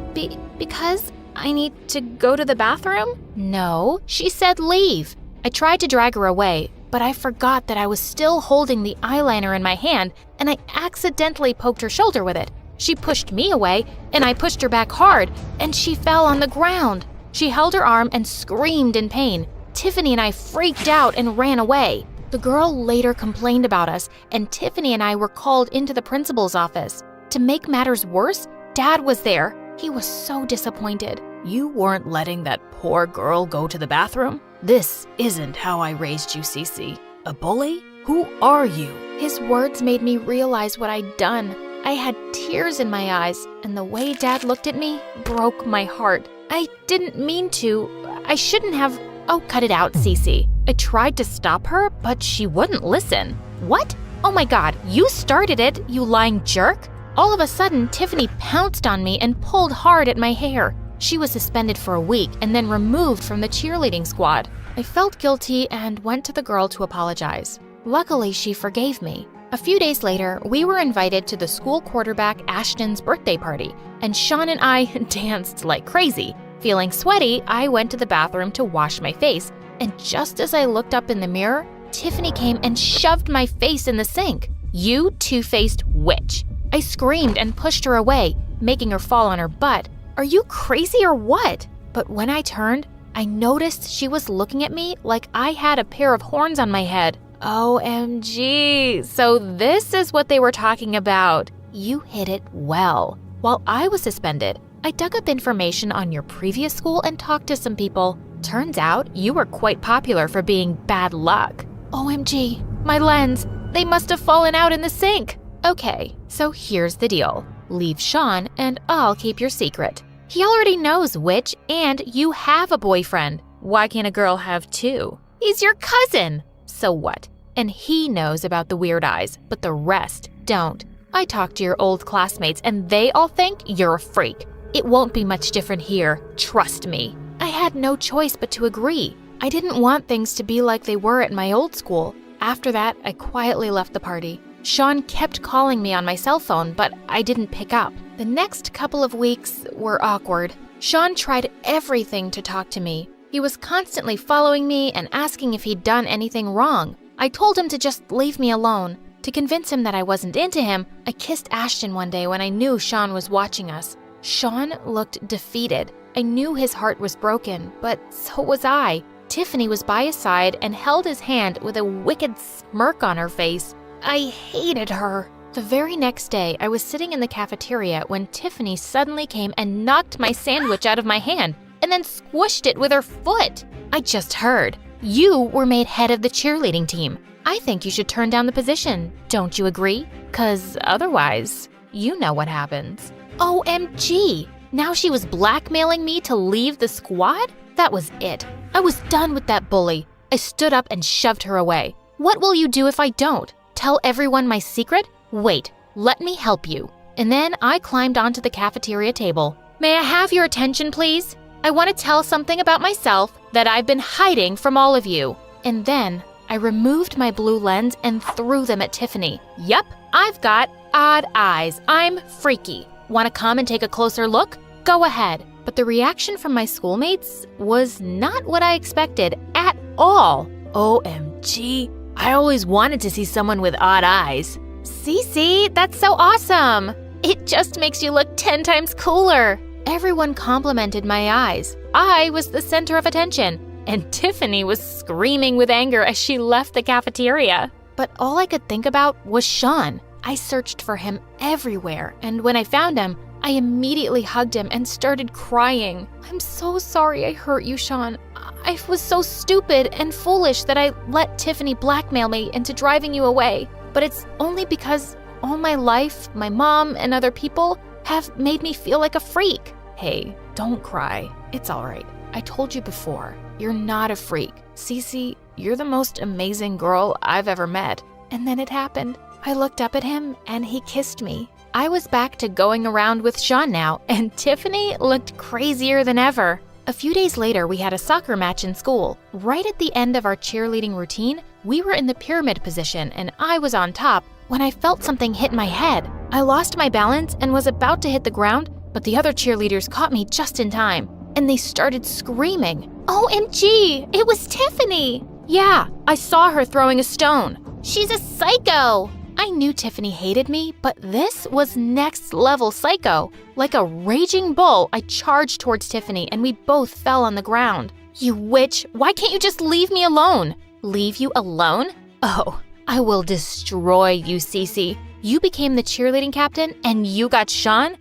Because I need to go to the bathroom? No, she said leave. I tried to drag her away, but I forgot that I was still holding the eyeliner in my hand, and I accidentally poked her shoulder with it. She pushed me away, and I pushed her back hard, and she fell on the ground. She held her arm and screamed in pain. Tiffany and I freaked out and ran away. The girl later complained about us, and Tiffany and I were called into the principal's office. To make matters worse, Dad was there. He was so disappointed. You weren't letting that poor girl go to the bathroom? This isn't how I raised you, Cece. A bully? Who are you? His words made me realize what I'd done. I had tears in my eyes, and the way Dad looked at me broke my heart. I didn't mean to. I shouldn't have. Oh, cut it out, Cece. I tried to stop her, but she wouldn't listen. What? Oh my God, you started it, you lying jerk. All of a sudden, Tiffany pounced on me and pulled hard at my hair. She was suspended for a week and then removed from the cheerleading squad. I felt guilty and went to the girl to apologize. Luckily, she forgave me. A few days later, we were invited to the school quarterback Ashton's birthday party, and Sean and I danced like crazy. Feeling sweaty, I went to the bathroom to wash my face, and just as I looked up in the mirror, Tiffany came and shoved my face in the sink. You two-faced witch. I screamed and pushed her away, making her fall on her butt. Are you crazy or what? But when I turned, I noticed she was looking at me like I had a pair of horns on my head. OMG, so this is what they were talking about. You hid it well. While I was suspended, I dug up information on your previous school and talked to some people. Turns out you were quite popular for being bad luck. OMG, my lens, they must have fallen out in the sink. Okay, so here's the deal. Leave Sean and I'll keep your secret. He already knows which, and you have a boyfriend. Why can't a girl have two? He's your cousin. So what? And he knows about the weird eyes, but the rest don't. I talked to your old classmates and they all think you're a freak. It won't be much different here, trust me. I had no choice but to agree. I didn't want things to be like they were at my old school. After that, I quietly left the party. Sean kept calling me on my cell phone, but I didn't pick up. The next couple of weeks were awkward. Sean tried everything to talk to me. He was constantly following me and asking if he'd done anything wrong. I told him to just leave me alone. To convince him that I wasn't into him, I kissed Ashton one day when I knew Sean was watching us. Sean looked defeated. I knew his heart was broken, but so was I. Tiffany was by his side and held his hand with a wicked smirk on her face. I hated her. The very next day, I was sitting in the cafeteria when Tiffany suddenly came and knocked my sandwich out of my hand and then squished it with her foot. I just heard. You were made head of the cheerleading team. I think you should turn down the position. Don't you agree? 'Cause otherwise, you know what happens. OMG! Now she was blackmailing me to leave the squad? That was it. I was done with that bully. I stood up and shoved her away. What will you do if I don't? Tell everyone my secret? Wait, let me help you. And then I climbed onto the cafeteria table. May I have your attention, please? I want to tell something about myself that I've been hiding from all of you. And then I removed my blue lens and threw them at Tiffany. Yup, I've got odd eyes. I'm freaky. Want to come and take a closer look? Go ahead. But the reaction from my schoolmates was not what I expected at all. OMG, I always wanted to see someone with odd eyes. Cece, that's so awesome. It just makes you look 10 times cooler. Everyone complimented my eyes. I was the center of attention, and Tiffany was screaming with anger as she left the cafeteria. but all I could think about was Sean. I searched for him everywhere, and when I found him, I immediately hugged him and started crying. I'm so sorry I hurt you, Sean. I was so stupid and foolish that I let Tiffany blackmail me into driving you away. But it's only because all my life, my mom and other people have made me feel like a freak. Hey, don't cry. It's all right. I told you before, you're not a freak. Cece, you're the most amazing girl I've ever met. And then it happened. I looked up at him and he kissed me. I was back to going around with Sean now, and Tiffany looked crazier than ever. A few days later, we had a soccer match in school. Right at the end of our cheerleading routine, we were in the pyramid position and I was on top when I felt something hit my head. I lost my balance and was about to hit the ground, but the other cheerleaders caught me just in time, and they started screaming. OMG, it was Tiffany! Yeah, I saw her throwing a stone. She's a psycho! I knew Tiffany hated me, but this was next level psycho. Like a raging bull, I charged towards Tiffany and we both fell on the ground. You witch, why can't you just leave me alone? Leave you alone? Oh, I will destroy you, Cece. You became the cheerleading captain and you got Sean?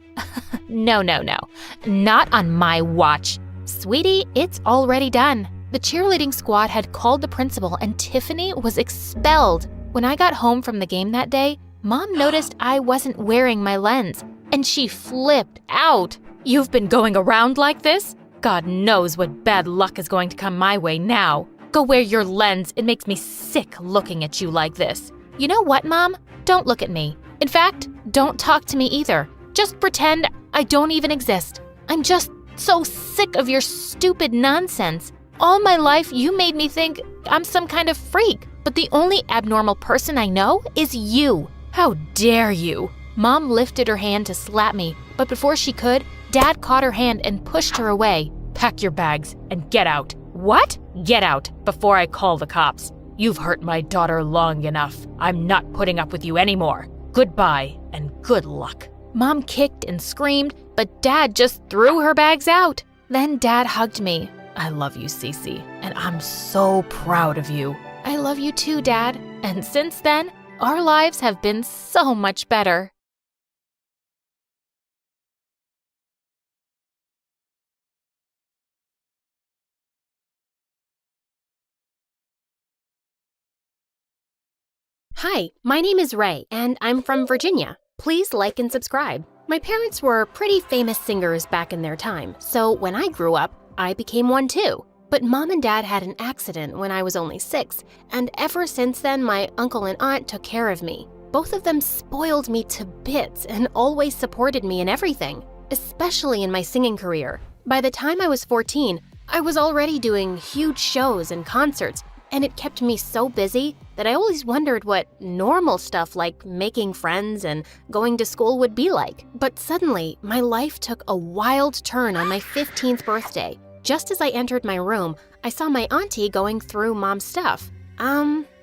No. Not on my watch. Sweetie, it's already done. The cheerleading squad had called the principal and Tiffany was expelled. When I got home from the game that day, Mom noticed I wasn't wearing my lens, and she flipped out. You've been going around like this? God knows what bad luck is going to come my way now. Go wear your lens. It makes me sick looking at you like this. You know what, Mom? Don't look at me. In fact, don't talk to me either. Just pretend I don't even exist. I'm just so sick of your stupid nonsense. All my life, you made me think I'm some kind of freak. But the only abnormal person I know is you. How dare you? Mom lifted her hand to slap me, but before she could, Dad caught her hand and pushed her away. Pack your bags and get out. What? Get out before I call the cops. You've hurt my daughter long enough. I'm not putting up with you anymore. Goodbye and good luck. Mom kicked and screamed, but Dad just threw her bags out. Then Dad hugged me. I love you, Cece, and I'm so proud of you. I love you too, Dad. And since then, our lives have been so much better. Hi, my name is Ray, and I'm from Virginia. Please like and subscribe. My parents were pretty famous singers back in their time, so when I grew up, I became one too. But Mom and Dad had an accident when I was only 6, and ever since then, my uncle and aunt took care of me. Both of them spoiled me to bits and always supported me in everything, especially in my singing career. By the time I was 14, I was already doing huge shows and concerts, and it kept me so busy that I always wondered what normal stuff like making friends and going to school would be like. But suddenly, my life took a wild turn on my 15th birthday. Just as I entered my room, I saw my auntie going through Mom's stuff.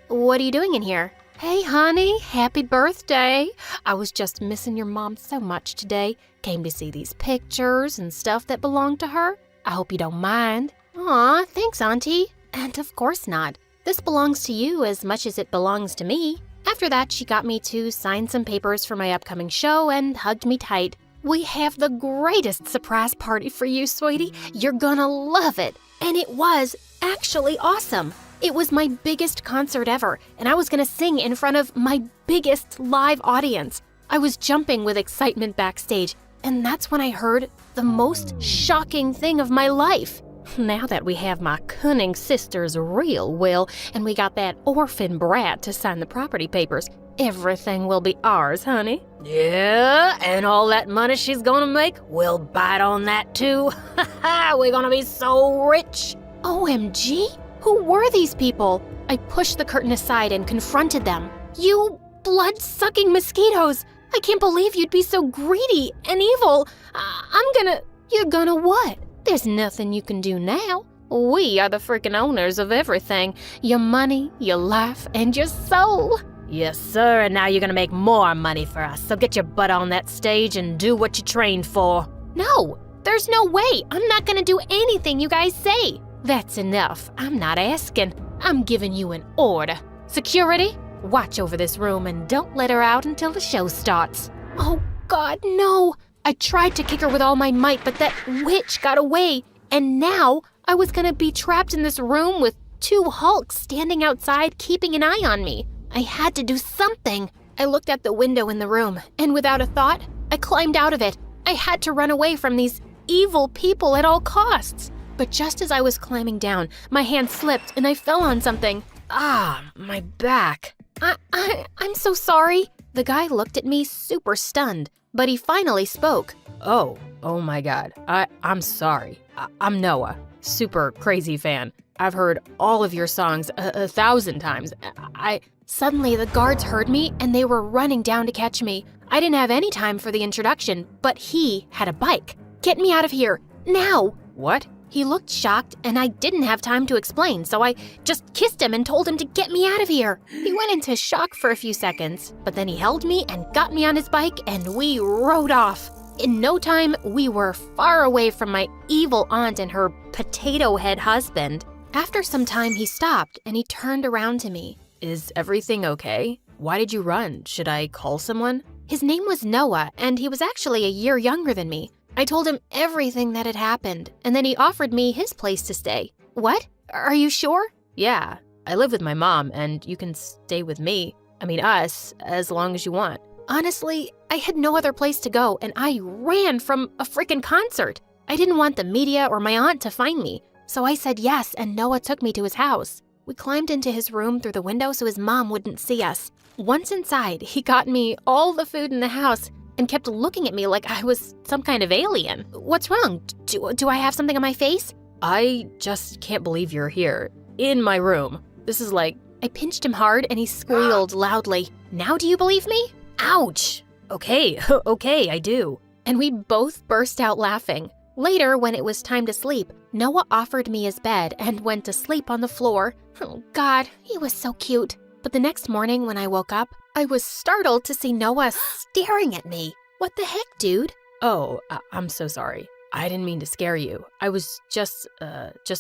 What are you doing in here? Hey, honey, happy birthday. I was just missing your mom so much today. Came to see these pictures and stuff that belong to her. I hope you don't mind. Aw, thanks, auntie. And of course not. This belongs to you as much as it belongs to me. After that, she got me to sign some papers for my upcoming show and hugged me tight. We have the greatest surprise party for you, sweetie. You're gonna love it. And it was actually awesome. It was my biggest concert ever, and I was gonna sing in front of my biggest live audience. I was jumping with excitement backstage, and that's when I heard the most shocking thing of my life. Now that we have my cunning sister's real will, and we got that orphan brat to sign the property papers, everything will be ours, honey. Yeah, and all that money she's gonna make, we'll bite on that too. We're gonna be so rich. OMG, who were these people? I pushed the curtain aside and confronted them. You blood-sucking mosquitoes! I can't believe you'd be so greedy and evil. You're gonna what? There's nothing you can do now. We are the freaking owners of everything. Your money, your life, and your soul. Yes, sir, and now you're gonna make more money for us, so get your butt on that stage and do what you trained for. No, there's no way. I'm not gonna do anything you guys say. That's enough. I'm not asking. I'm giving you an order. Security, Watch over this room and don't let her out until the show starts. Oh, God, no! I tried to kick her with all my might, but that witch got away. And now I was gonna be trapped in this room with 2 Hulks standing outside keeping an eye on me. I had to do something. I looked at the window in the room, and without a thought, I climbed out of it. I had to run away from these evil people at all costs. But just as I was climbing down, my hand slipped and I fell on something. Ah, my back. I'm so sorry. The guy looked at me super stunned, but he finally spoke. Oh my God. I'm sorry. I'm Noah, super crazy fan. I've heard all of your songs 1,000 times. Suddenly, the guards heard me and they were running down to catch me. I didn't have any time for the introduction, but he had a bike. Get me out of here, now! What? He looked shocked and I didn't have time to explain, so I just kissed him and told him to get me out of here. He went into shock for a few seconds, but then he held me and got me on his bike and we rode off. In no time, we were far away from my evil aunt and her potato head husband. After some time, he stopped and he turned around to me. Is everything okay? Why did you run? Should I call someone? His name was Noah, and he was actually a year younger than me. I told him everything that had happened, and then he offered me his place to stay. What? Are you sure? Yeah, I live with my mom, and you can stay with me. Us, as long as you want. Honestly, I had no other place to go, and I ran from a freaking concert. I didn't want the media or my aunt to find me, so I said yes, and Noah took me to his house. We climbed into his room through the window so his mom wouldn't see us. Once inside, he got me all the food in the house and kept looking at me like I was some kind of alien. What's wrong? Do I have something on my face? I just can't believe you're here, in my room. This is like... I pinched him hard and he squealed loudly. Now do you believe me? Ouch! Okay, I do. And we both burst out laughing. Later, when it was time to sleep, Noah offered me his bed and went to sleep on the floor. Oh God, he was so cute. But the next morning when I woke up, I was startled to see Noah staring at me. What the heck, dude? Oh, I'm so sorry. I didn't mean to scare you. I was just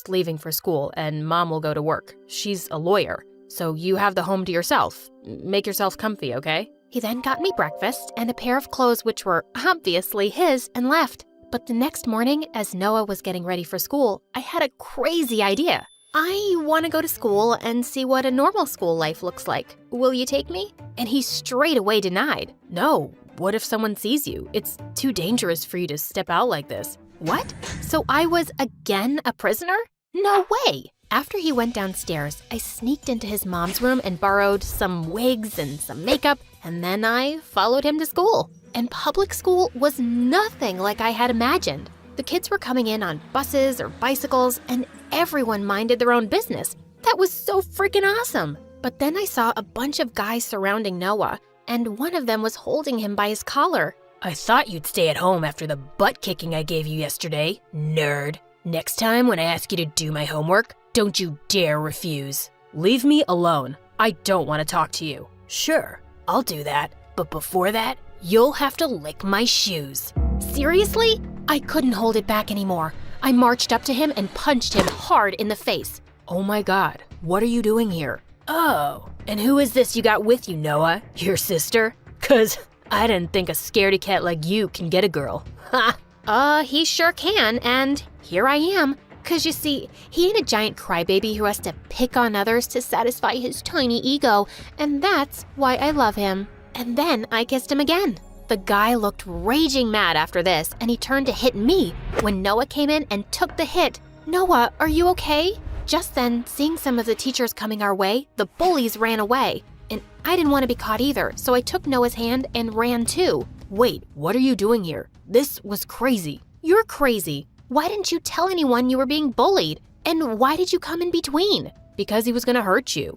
leaving for school, and Mom will go to work. She's a lawyer, so you have the home to yourself. Make yourself comfy, okay? He then got me breakfast and a pair of clothes which were obviously his and left. But the next morning, as Noah was getting ready for school, I had a crazy idea. I want to go to school and see what a normal school life looks like. Will you take me? And he straight away denied. No, what if someone sees you? It's too dangerous for you to step out like this. What? So I was again a prisoner? No way! After he went downstairs, I sneaked into his mom's room and borrowed some wigs and some makeup, and then I followed him to school. And public school was nothing like I had imagined. The kids were coming in on buses or bicycles, and everyone minded their own business. That was so freaking awesome. But then I saw a bunch of guys surrounding Noah, and one of them was holding him by his collar. I thought you'd stay at home after the butt kicking I gave you yesterday, nerd. Next time when I ask you to do my homework, don't you dare refuse. Leave me alone. I don't want to talk to you. Sure, I'll do that. But before that, you'll have to lick my shoes. Seriously? I couldn't hold it back anymore. I marched up to him and punched him hard in the face. Oh my God, what are you doing here? Oh, and who is this you got with you, Noah? Your sister? 'Cause I didn't think a scaredy cat like you can get a girl. Ha! He sure can, and here I am. 'Cause you see, he ain't a giant crybaby who has to pick on others to satisfy his tiny ego, and that's why I love him. And then I kissed him again. The guy looked raging mad after this, and he turned to hit me when Noah came in and took the hit. Noah, are you okay? Just then, seeing some of the teachers coming our way, the bullies ran away. And I didn't want to be caught either, so I took Noah's hand and ran too. Wait, what are you doing here? This was crazy. You're crazy. Why didn't you tell anyone you were being bullied? And why did you come in between? Because he was gonna hurt you.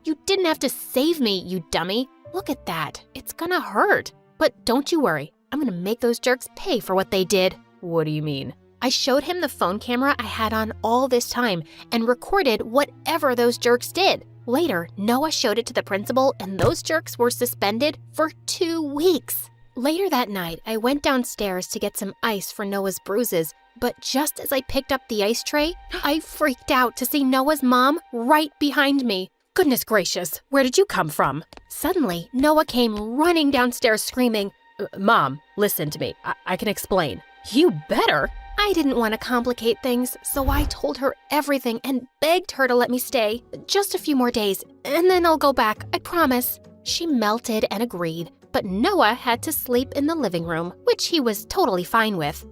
You didn't have to save me, you dummy. Look at that. It's gonna hurt. But don't you worry. I'm gonna make those jerks pay for what they did. What do you mean? I showed him the phone camera I had on all this time and recorded whatever those jerks did. Later, Noah showed it to the principal and those jerks were suspended for 2 weeks. Later that night, I went downstairs to get some ice for Noah's bruises, but just as I picked up the ice tray, I freaked out to see Noah's mom right behind me. Goodness gracious, where did you come from? Suddenly, Noah came running downstairs screaming, Mom, listen to me. I can explain. You better. I didn't want to complicate things, so I told her everything and begged her to let me stay. Just a few more days, and then I'll go back, I promise. She melted and agreed, but Noah had to sleep in the living room, which he was totally fine with.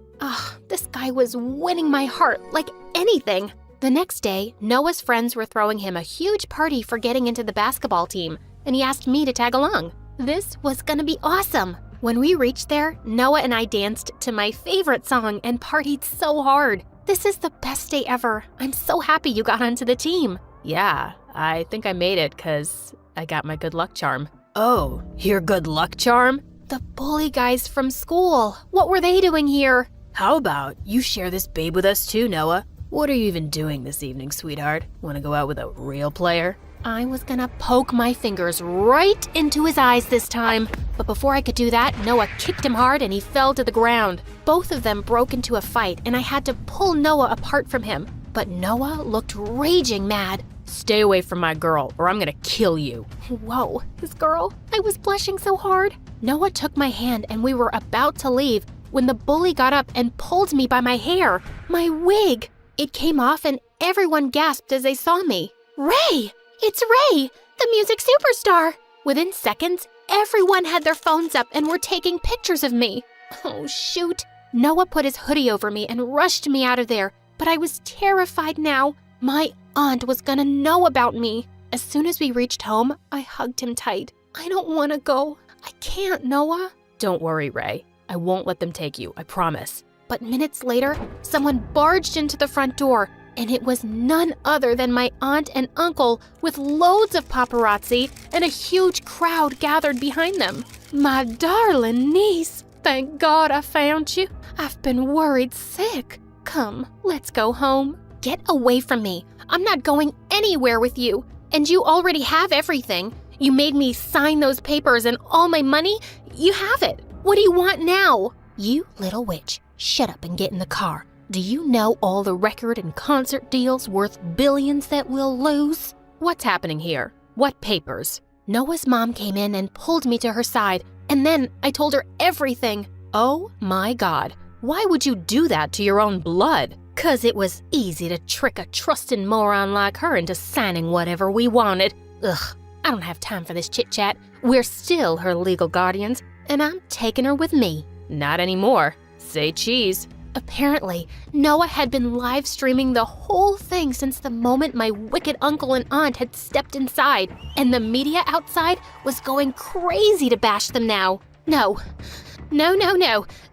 This guy was winning my heart like anything. The next day, Noah's friends were throwing him a huge party for getting into the basketball team, and he asked me to tag along. This was gonna be awesome. When we reached there, Noah and I danced to my favorite song and partied so hard. This is the best day ever. I'm so happy you got onto the team. Yeah, I think I made it because I got my good luck charm. Oh, your good luck charm? The bully guys from school. What were they doing here? How about you share this babe with us too, Noah? What are you even doing this evening, sweetheart? Want to go out with a real player? I was gonna poke my fingers right into his eyes this time. But before I could do that, Noah kicked him hard and he fell to the ground. Both of them broke into a fight and I had to pull Noah apart from him. But Noah looked raging mad. Stay away from my girl or I'm gonna kill you. Whoa, his girl? I was blushing so hard. Noah took my hand and we were about to leave when the bully got up and pulled me by my hair, my wig. It came off and everyone gasped as they saw me. Ray! It's Ray, the music superstar! Within seconds, everyone had their phones up and were taking pictures of me. Oh, shoot. Noah put his hoodie over me and rushed me out of there, but I was terrified now. My aunt was gonna know about me. As soon as we reached home, I hugged him tight. I don't want to go. I can't, Noah. Don't worry, Ray. I won't let them take you, I promise. But minutes later, someone barged into the front door, and it was none other than my aunt and uncle with loads of paparazzi and a huge crowd gathered behind them. My darling niece, thank God I found you. I've been worried sick. Come, let's go home. Get away from me. I'm not going anywhere with you. And you already have everything. You made me sign those papers and all my money. You have it. What do you want now? You little witch, shut up and get in the car. Do you know all the record and concert deals worth billions that we'll lose? What's happening here? What papers? Noah's mom came in and pulled me to her side, and then I told her everything. Oh my God, why would you do that to your own blood? 'Cause it was easy to trick a trusting moron like her into signing whatever we wanted. Ugh, I don't have time for this chit-chat. We're still her legal guardians, and I'm taking her with me. Not anymore. Say cheese. Apparently, Noah had been live streaming the whole thing since the moment my wicked uncle and aunt had stepped inside, and the media outside was going crazy to bash them now. No,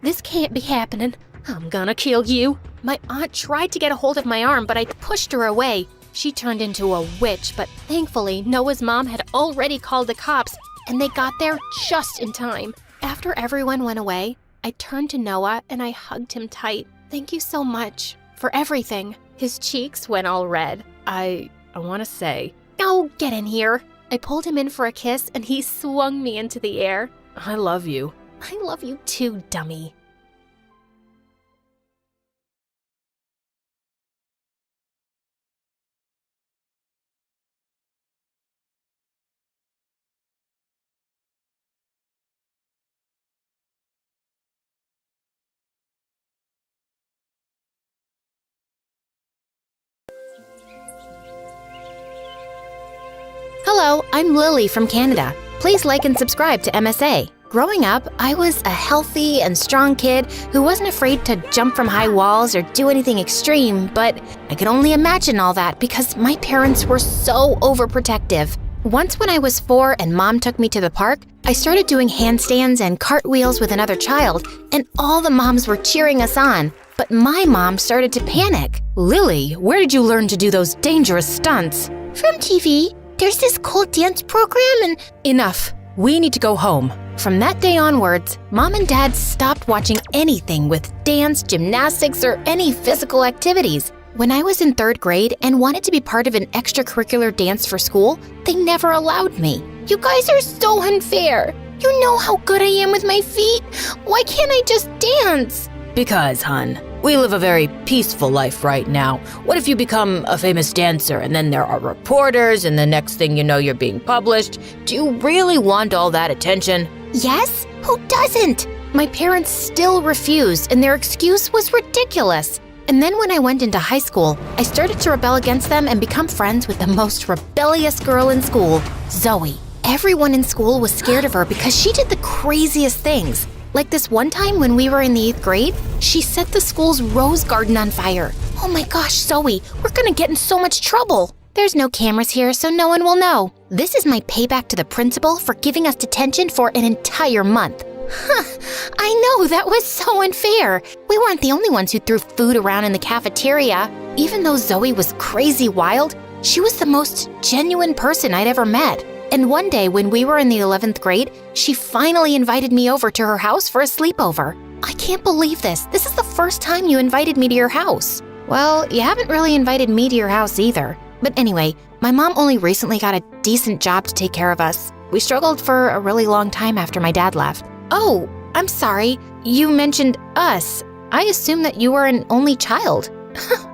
this can't be happening. I'm gonna kill you. My aunt tried to get a hold of my arm, but I pushed her away. She turned into a witch, but thankfully, Noah's mom had already called the cops, and they got there just in time. After everyone went away, I turned to Noah and I hugged him tight. Thank you so much for everything. His cheeks went all red. I want to say... Oh, get in here. I pulled him in for a kiss and he swung me into the air. I love you. I love you too, dummy. Hello, I'm Lily from Canada. Please like and subscribe to MSA. Growing up, I was a healthy and strong kid who wasn't afraid to jump from high walls or do anything extreme, but I could only imagine all that because my parents were so overprotective. Once when I was 4 and Mom took me to the park, I started doing handstands and cartwheels with another child, and all the moms were cheering us on. But my mom started to panic. Lily, where did you learn to do those dangerous stunts? From TV. There's this cool dance program and... Enough. We need to go home. From that day onwards, Mom and Dad stopped watching anything with dance, gymnastics, or any physical activities. When I was in 3rd grade and wanted to be part of an extracurricular dance for school, they never allowed me. You guys are so unfair. You know how good I am with my feet. Why can't I just dance? Because, hun, We live a very peaceful life right now. What if you become a famous dancer and then there are reporters and the next thing you know you're being published? Do you really want all that attention? Yes? Who doesn't? My parents still refused, and their excuse was ridiculous. And then when I went into high school, I started to rebel against them and become friends with the most rebellious girl in school, Zoe. Everyone in school was scared of her because she did the craziest things. Like this one time when we were in the 8th grade, she set the school's rose garden on fire. Oh my gosh, Zoe, we're gonna get in so much trouble. There's no cameras here, so no one will know. This is my payback to the principal for giving us detention for an entire month. Huh, I know, that was so unfair. We weren't the only ones who threw food around in the cafeteria. Even though Zoe was crazy wild, she was the most genuine person I'd ever met. And one day when we were in the 11th grade, she finally invited me over to her house for a sleepover. I can't believe this. This is the first time you invited me to your house. Well, you haven't really invited me to your house either. But anyway, my mom only recently got a decent job to take care of us. We struggled for a really long time after my dad left. Oh, I'm sorry. You mentioned us. I assumed that you were an only child.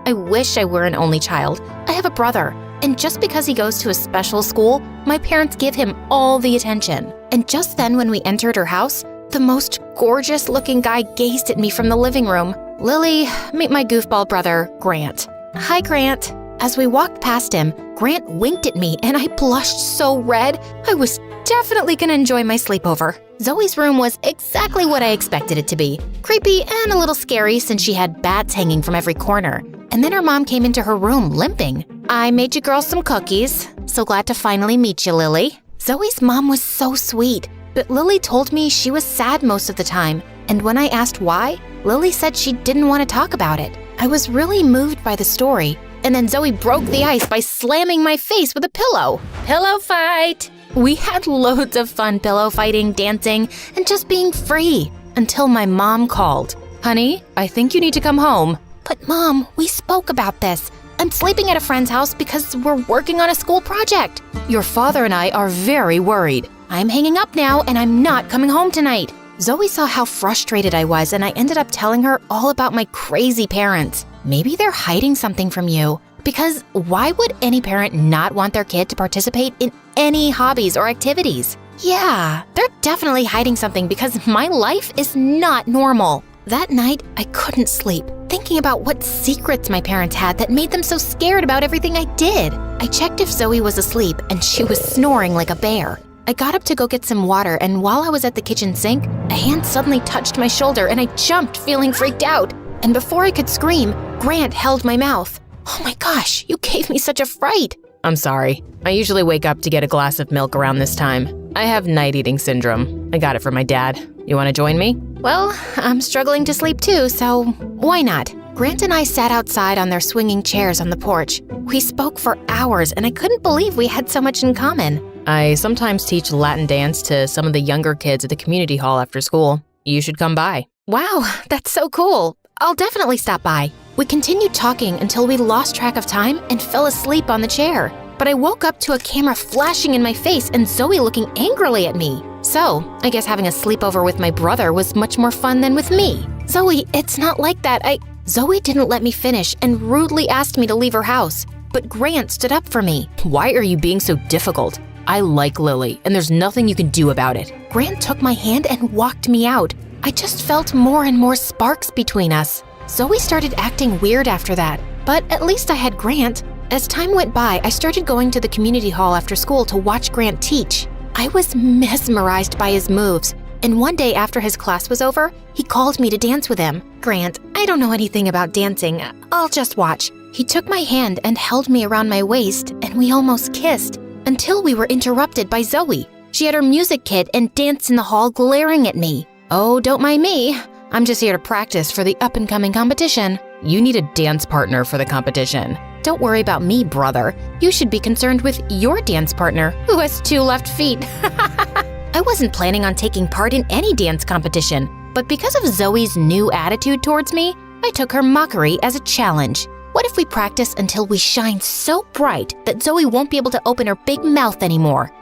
I wish I were an only child. I have a brother. And just because he goes to a special school, my parents give him all the attention. And just then when we entered her house, the most gorgeous-looking guy gazed at me from the living room. Lily, meet my goofball brother, Grant. Hi, Grant. As we walked past him, Grant winked at me and I blushed so red. I was definitely gonna enjoy my sleepover. Zoe's room was exactly what I expected it to be. Creepy and a little scary since she had bats hanging from every corner. And then her mom came into her room limping. I made you girls some cookies. So glad to finally meet you, Lily. Zoe's mom was so sweet, but Lily told me she was sad most of the time. And when I asked why, Lily said she didn't want to talk about it. I was really moved by the story. And then Zoe broke the ice by slamming my face with a pillow. Pillow fight! We had loads of fun pillow fighting, dancing, and just being free. Until my mom called. Honey, I think you need to come home. But Mom, we spoke about this. I'm sleeping at a friend's house because we're working on a school project. Your father and I are very worried. I'm hanging up now and I'm not coming home tonight. Zoe saw how frustrated I was and I ended up telling her all about my crazy parents. Maybe they're hiding something from you. Because why would any parent not want their kid to participate in any hobbies or activities? Yeah, they're definitely hiding something because my life is not normal. That night, I couldn't sleep, thinking about what secrets my parents had that made them so scared about everything I did. I checked if Zoe was asleep and she was snoring like a bear. I got up to go get some water and while I was at the kitchen sink, a hand suddenly touched my shoulder and I jumped, feeling freaked out. And before I could scream, Grant held my mouth. Oh my gosh, you gave me such a fright. I'm sorry. I usually wake up to get a glass of milk around this time. I have night eating syndrome. I got it from my dad. You want to join me? Well, I'm struggling to sleep too, so why not? Grant and I sat outside on their swinging chairs on the porch. We spoke for hours and I couldn't believe we had so much in common. I sometimes teach Latin dance to some of the younger kids at the community hall after school. You should come by. Wow, that's so cool. I'll definitely stop by. We continued talking until we lost track of time and fell asleep on the chair. But I woke up to a camera flashing in my face and Zoe looking angrily at me. So, I guess having a sleepover with my brother was much more fun than with me. Zoe, it's not like that. Zoe didn't let me finish and rudely asked me to leave her house. But Grant stood up for me. Why are you being so difficult? I like Lily, and there's nothing you can do about it. Grant took my hand and walked me out. I just felt more and more sparks between us. Zoe started acting weird after that, but at least I had Grant. As time went by, I started going to the community hall after school to watch Grant teach. I was mesmerized by his moves, and one day after his class was over, he called me to dance with him. Grant, I don't know anything about dancing. I'll just watch. He took my hand and held me around my waist, and we almost kissed, until we were interrupted by Zoe. She had her music kit and danced in the hall glaring at me. Oh, don't mind me. I'm just here to practice for the up-and-coming competition. You need a dance partner for the competition. Don't worry about me, brother. You should be concerned with your dance partner, who has 2 left feet. I wasn't planning on taking part in any dance competition, but because of Zoe's new attitude towards me, I took her mockery as a challenge. What if we practice until we shine so bright that Zoe won't be able to open her big mouth anymore?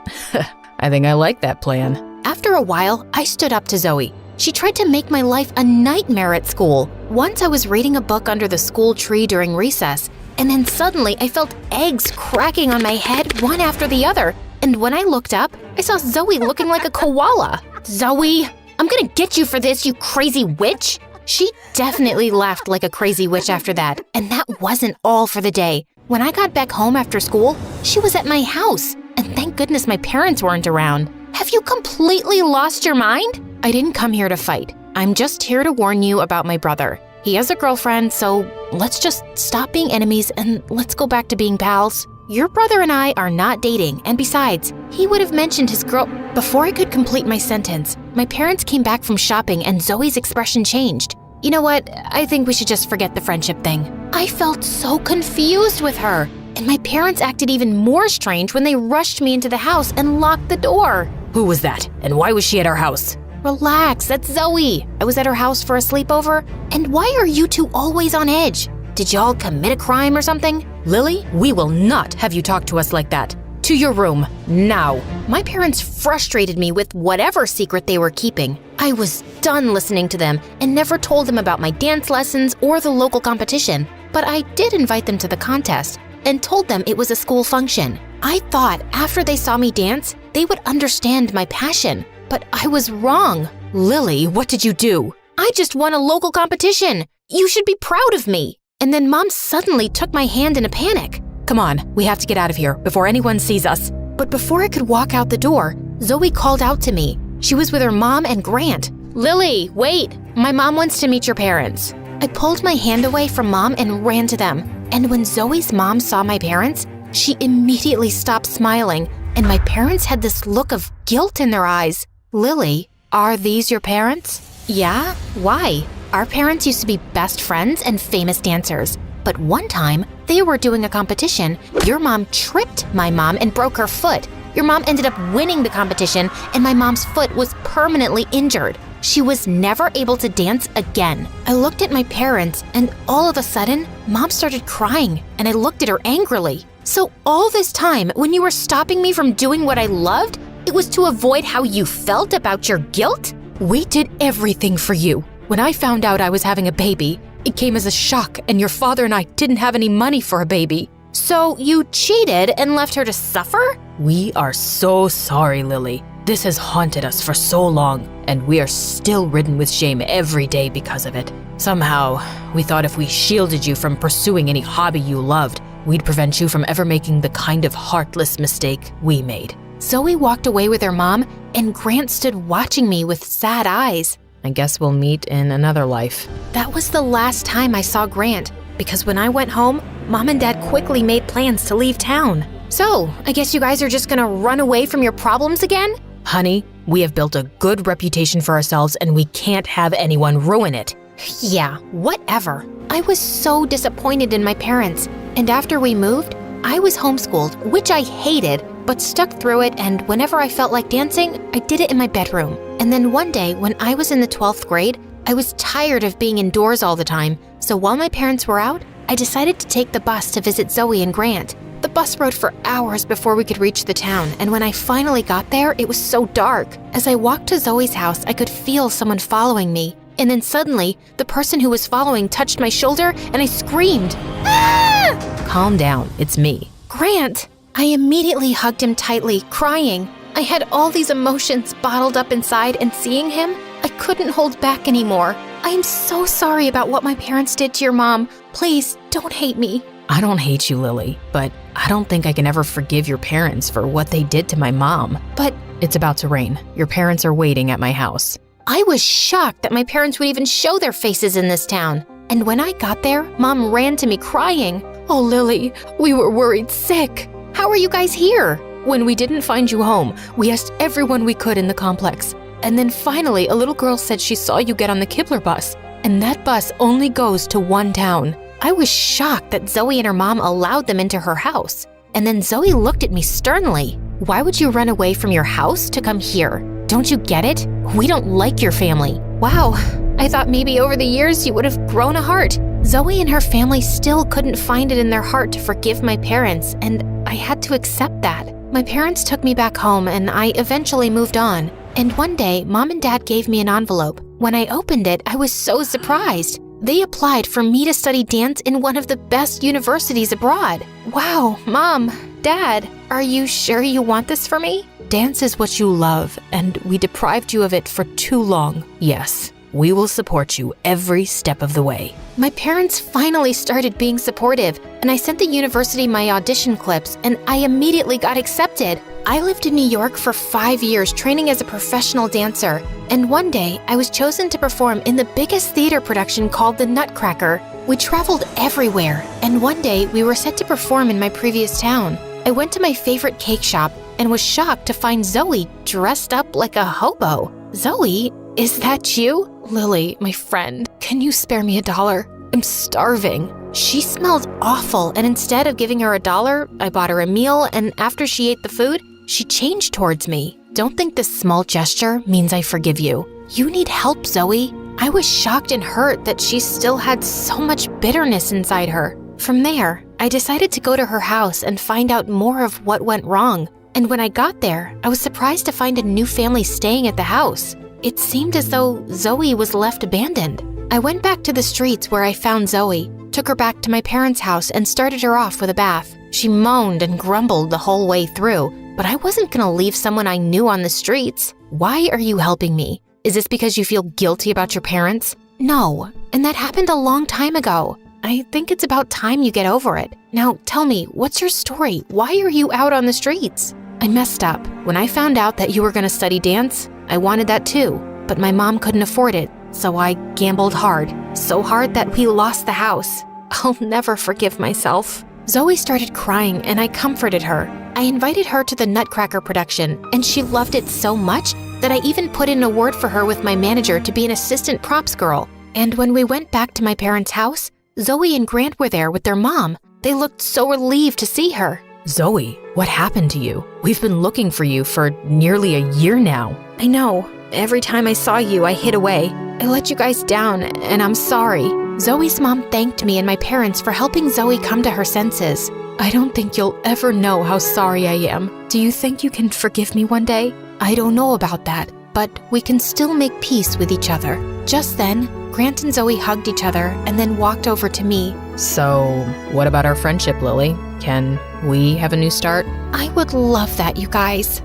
I think I like that plan. After a while, I stood up to Zoe. She tried to make my life a nightmare at school. Once I was reading a book under the school tree during recess, and then suddenly I felt eggs cracking on my head one after the other. And when I looked up, I saw Zoe looking like a koala. Zoe, I'm gonna get you for this, you crazy witch. She definitely laughed like a crazy witch after that, and that wasn't all for the day. When I got back home after school, she was at my house, and thank goodness my parents weren't around. Have you completely lost your mind? I didn't come here to fight. I'm just here to warn you about my brother. He has a girlfriend, so let's just stop being enemies and let's go back to being pals. Your brother and I are not dating, and besides, he would have mentioned his girl. Before I could complete my sentence, my parents came back from shopping and Zoe's expression changed. You know what? I think we should just forget the friendship thing. I felt so confused with her, and my parents acted even more strange when they rushed me into the house and locked the door. Who was that? And why was she at our house? Relax, that's Zoe. I was at her house for a sleepover, and why are you two always on edge? Did y'all commit a crime or something? Lily, we will not have you talk to us like that. To your room, now. My parents frustrated me with whatever secret they were keeping. I was done listening to them and never told them about my dance lessons or the local competition. But I did invite them to the contest and told them it was a school function. I thought after they saw me dance, they would understand my passion. But I was wrong. Lily, what did you do? I just won a local competition. You should be proud of me. And then Mom suddenly took my hand in a panic. Come on, we have to get out of here before anyone sees us. But before I could walk out the door, Zoe called out to me. She was with her mom and Grant. Lily, wait. My mom wants to meet your parents. I pulled my hand away from Mom and ran to them. And when Zoe's mom saw my parents, she immediately stopped smiling. And my parents had this look of guilt in their eyes. Lily, are these your parents? Yeah? Why? Our parents used to be best friends and famous dancers. But one time, they were doing a competition. Your mom tripped my mom and broke her foot. Your mom ended up winning the competition, and my mom's foot was permanently injured. She was never able to dance again. I looked at my parents, and all of a sudden, Mom started crying, and I looked at her angrily. So all this time, when you were stopping me from doing what I loved, it was to avoid how you felt about your guilt? We did everything for you. When I found out I was having a baby, it came as a shock, and your father and I didn't have any money for a baby. So you cheated and left her to suffer? We are so sorry, Lily. This has haunted us for so long, and we are still ridden with shame every day because of it. Somehow, we thought if we shielded you from pursuing any hobby you loved, we'd prevent you from ever making the kind of heartless mistake we made. Zoe walked away with her mom, and Grant stood watching me with sad eyes. I guess we'll meet in another life. That was the last time I saw Grant, because when I went home, Mom and Dad quickly made plans to leave town. So, I guess you guys are just gonna run away from your problems again? Honey, we have built a good reputation for ourselves and we can't have anyone ruin it. Yeah, whatever. I was so disappointed in my parents, and after we moved, I was homeschooled, which I hated, but stuck through it, and whenever I felt like dancing, I did it in my bedroom. And then one day, when I was in the 12th grade, I was tired of being indoors all the time, so while my parents were out, I decided to take the bus to visit Zoe and Grant. The bus rode for hours before we could reach the town, and when I finally got there, it was so dark. As I walked to Zoe's house, I could feel someone following me. And then suddenly, the person who was following touched my shoulder, and I screamed, "Ah!" Calm down, it's me. Grant! I immediately hugged him tightly, crying. I had all these emotions bottled up inside, and seeing him, I couldn't hold back anymore. I am so sorry about what my parents did to your mom. Please, don't hate me. I don't hate you, Lily, but I don't think I can ever forgive your parents for what they did to my mom. But it's about to rain. Your parents are waiting at my house. I was shocked that my parents would even show their faces in this town. And when I got there, Mom ran to me crying. Oh, Lily, we were worried sick. How are you guys here? When we didn't find you home, we asked everyone we could in the complex. And then finally, a little girl said she saw you get on the Kibler bus. And that bus only goes to one town. I was shocked that Zoe and her mom allowed them into her house. And then Zoe looked at me sternly. Why would you run away from your house to come here? Don't you get it? We don't like your family. Wow, I thought maybe over the years you would have grown a heart. Zoe and her family still couldn't find it in their heart to forgive my parents, and I had to accept that. My parents took me back home, and I eventually moved on. And one day, Mom and Dad gave me an envelope. When I opened it, I was so surprised. They applied for me to study dance in one of the best universities abroad. Wow, Mom, Dad, are you sure you want this for me? Dance is what you love, and we deprived you of it for too long. Yes, we will support you every step of the way. My parents finally started being supportive, and I sent the university my audition clips, and I immediately got accepted. I lived in New York for 5 years training as a professional dancer, and one day I was chosen to perform in the biggest theater production called The Nutcracker. We traveled everywhere, and one day we were set to perform in my previous town. I went to my favorite cake shop and was shocked to find Zoe dressed up like a hobo. Zoe, is that you? Lily, my friend, can you spare me $1? I'm starving. She smelled awful, and instead of giving her $1, I bought her a meal, and after she ate the food, she changed towards me. Don't think this small gesture means I forgive you. You need help, Zoe. I was shocked and hurt that she still had so much bitterness inside her. From there, I decided to go to her house and find out more of what went wrong. And when I got there, I was surprised to find a new family staying at the house. It seemed as though Zoe was left abandoned. I went back to the streets where I found Zoe, took her back to my parents' house, and started her off with a bath. She moaned and grumbled the whole way through, but I wasn't gonna leave someone I knew on the streets. Why are you helping me? Is this because you feel guilty about your parents? No, and that happened a long time ago. I think it's about time you get over it. Now tell me, what's your story? Why are you out on the streets? I messed up. When I found out that you were gonna study dance, I wanted that too, but my mom couldn't afford it, so I gambled hard. So hard that we lost the house. I'll never forgive myself. Zoe started crying and I comforted her. I invited her to the Nutcracker production, and she loved it so much that I even put in a word for her with my manager to be an assistant props girl. And when we went back to my parents' house, Zoe and Grant were there with their mom. They looked so relieved to see her. Zoe, what happened to you? We've been looking for you for nearly a year now. I know. Every time I saw you, I hid away. I let you guys down, and I'm sorry. Zoe's mom thanked me and my parents for helping Zoe come to her senses. I don't think you'll ever know how sorry I am. Do you think you can forgive me one day? I don't know about that, but we can still make peace with each other. Just then, Grant and Zoe hugged each other and then walked over to me. So, what about our friendship, Lily? Can we have a new start? I would love that, you guys.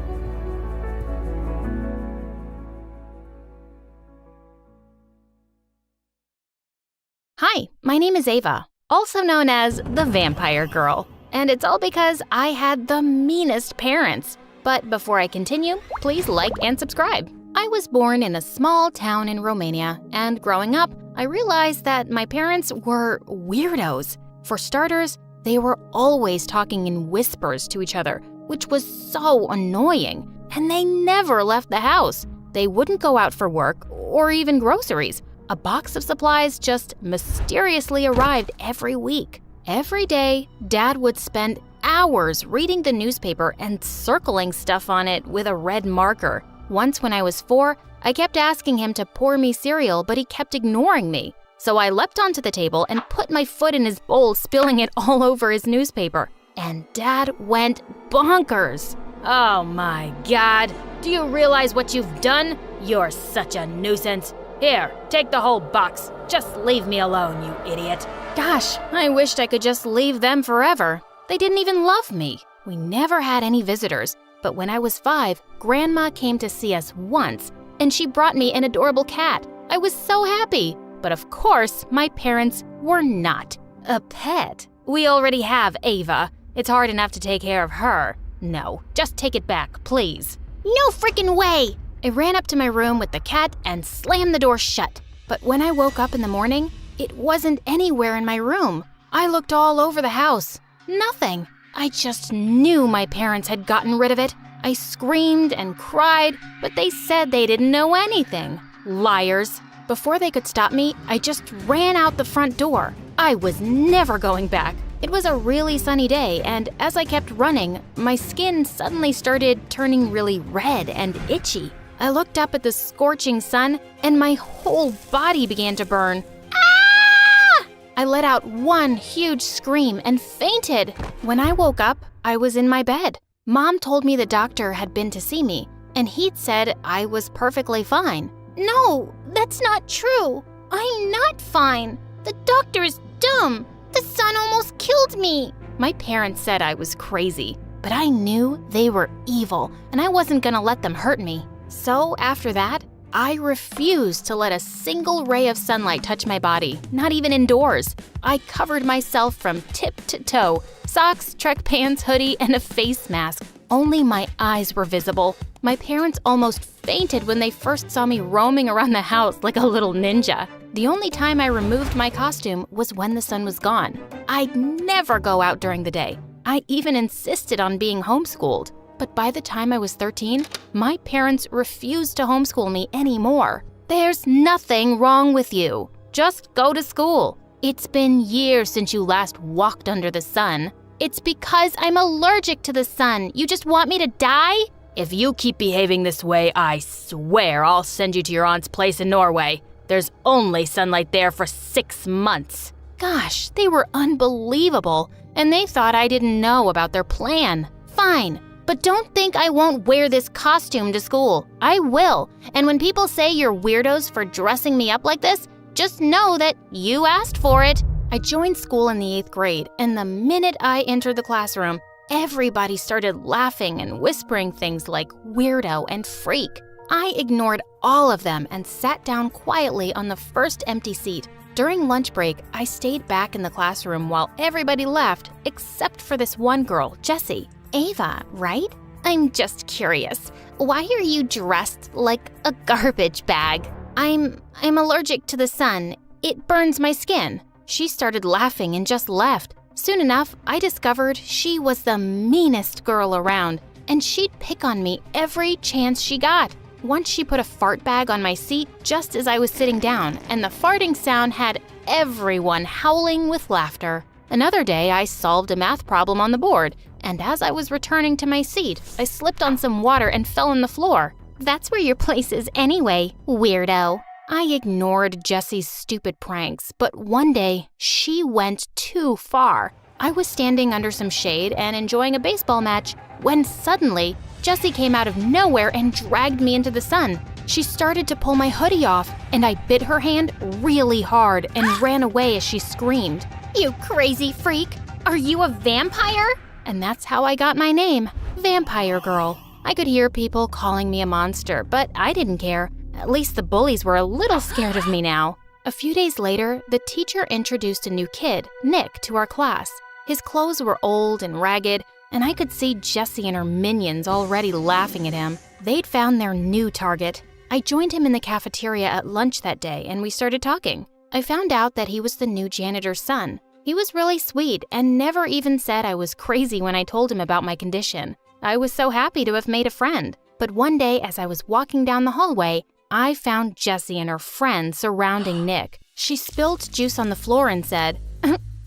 Hi, my name is Ava, also known as the Vampire Girl. And it's all because I had the meanest parents. But before I continue, please like and subscribe. I was born in a small town in Romania, and growing up, I realized that my parents were weirdos. For starters, they were always talking in whispers to each other, which was so annoying. And they never left the house. They wouldn't go out for work or even groceries. A box of supplies just mysteriously arrived every week. Every day, Dad would spend hours reading the newspaper and circling stuff on it with a red marker. Once when I was 4, I kept asking him to pour me cereal, but he kept ignoring me. So I leapt onto the table and put my foot in his bowl, spilling it all over his newspaper. And Dad went bonkers. Oh my God, do you realize what you've done? You're such a nuisance. Here, take the whole box. Just leave me alone, you idiot. Gosh, I wished I could just leave them forever. They didn't even love me. We never had any visitors, but when I was 5, Grandma came to see us once, and she brought me an adorable cat. I was so happy. But of course, my parents were not. A pet? We already have Ava. It's hard enough to take care of her. No, just take it back, please. No freaking way! I ran up to my room with the cat and slammed the door shut. But when I woke up in the morning, it wasn't anywhere in my room. I looked all over the house. Nothing. I just knew my parents had gotten rid of it. I screamed and cried, but they said they didn't know anything. Liars. Before they could stop me, I just ran out the front door. I was never going back. It was a really sunny day, and as I kept running, my skin suddenly started turning really red and itchy. I looked up at the scorching sun, and my whole body began to burn. Ah! I let out one huge scream and fainted. When I woke up, I was in my bed. Mom told me the doctor had been to see me, and he'd said I was perfectly fine. No, that's not true. I'm not fine. The doctor is dumb. The sun almost killed me. My parents said I was crazy, but I knew they were evil and I wasn't gonna let them hurt me. So after that, I refused to let a single ray of sunlight touch my body, not even indoors. I covered myself from tip to toe, socks, trek pants, hoodie, and a face mask. Only my eyes were visible. My parents almost fainted when they first saw me roaming around the house like a little ninja. The only time I removed my costume was when the sun was gone. I'd never go out during the day. I even insisted on being homeschooled. But by the time I was 13, my parents refused to homeschool me anymore. There's nothing wrong with you. Just go to school. It's been years since you last walked under the sun. It's because I'm allergic to the sun. You just want me to die? If you keep behaving this way, I swear I'll send you to your aunt's place in Norway. There's only sunlight there for 6 months. Gosh, they were unbelievable, and they thought I didn't know about their plan. Fine. But don't think I won't wear this costume to school. I will. And when people say you're weirdos for dressing me up like this, just know that you asked for it. I joined school in the 8th grade, and the minute I entered the classroom, everybody started laughing and whispering things like weirdo and freak. I ignored all of them and sat down quietly on the first empty seat. During lunch break, I stayed back in the classroom while everybody left, except for this one girl, Jessie. Ava, right? I'm just curious. Why are you dressed like a garbage bag? I'm allergic to the sun. It burns my skin. She started laughing and just left. Soon enough, I discovered she was the meanest girl around, and she'd pick on me every chance she got. Once she put a fart bag on my seat just as I was sitting down, and the farting sound had everyone howling with laughter. Another day, I solved a math problem on the board, and as I was returning to my seat, I slipped on some water and fell on the floor. That's where your place is anyway, weirdo. I ignored Jessie's stupid pranks, but one day, she went too far. I was standing under some shade and enjoying a baseball match when suddenly, Jessie came out of nowhere and dragged me into the sun. She started to pull my hoodie off, and I bit her hand really hard and ran away as she screamed. You crazy freak! Are you a vampire? And that's how I got my name, Vampire Girl. I could hear people calling me a monster, but I didn't care. At least the bullies were a little scared of me now. A few days later, the teacher introduced a new kid, Nick, to our class. His clothes were old and ragged, and I could see Jessie and her minions already laughing at him. They'd found their new target. I joined him in the cafeteria at lunch that day, and we started talking. I found out that he was the new janitor's son. He was really sweet and never even said I was crazy when I told him about my condition. I was so happy to have made a friend. But one day, as I was walking down the hallway, I found Jessie and her friend surrounding Nick. She spilled juice on the floor and said,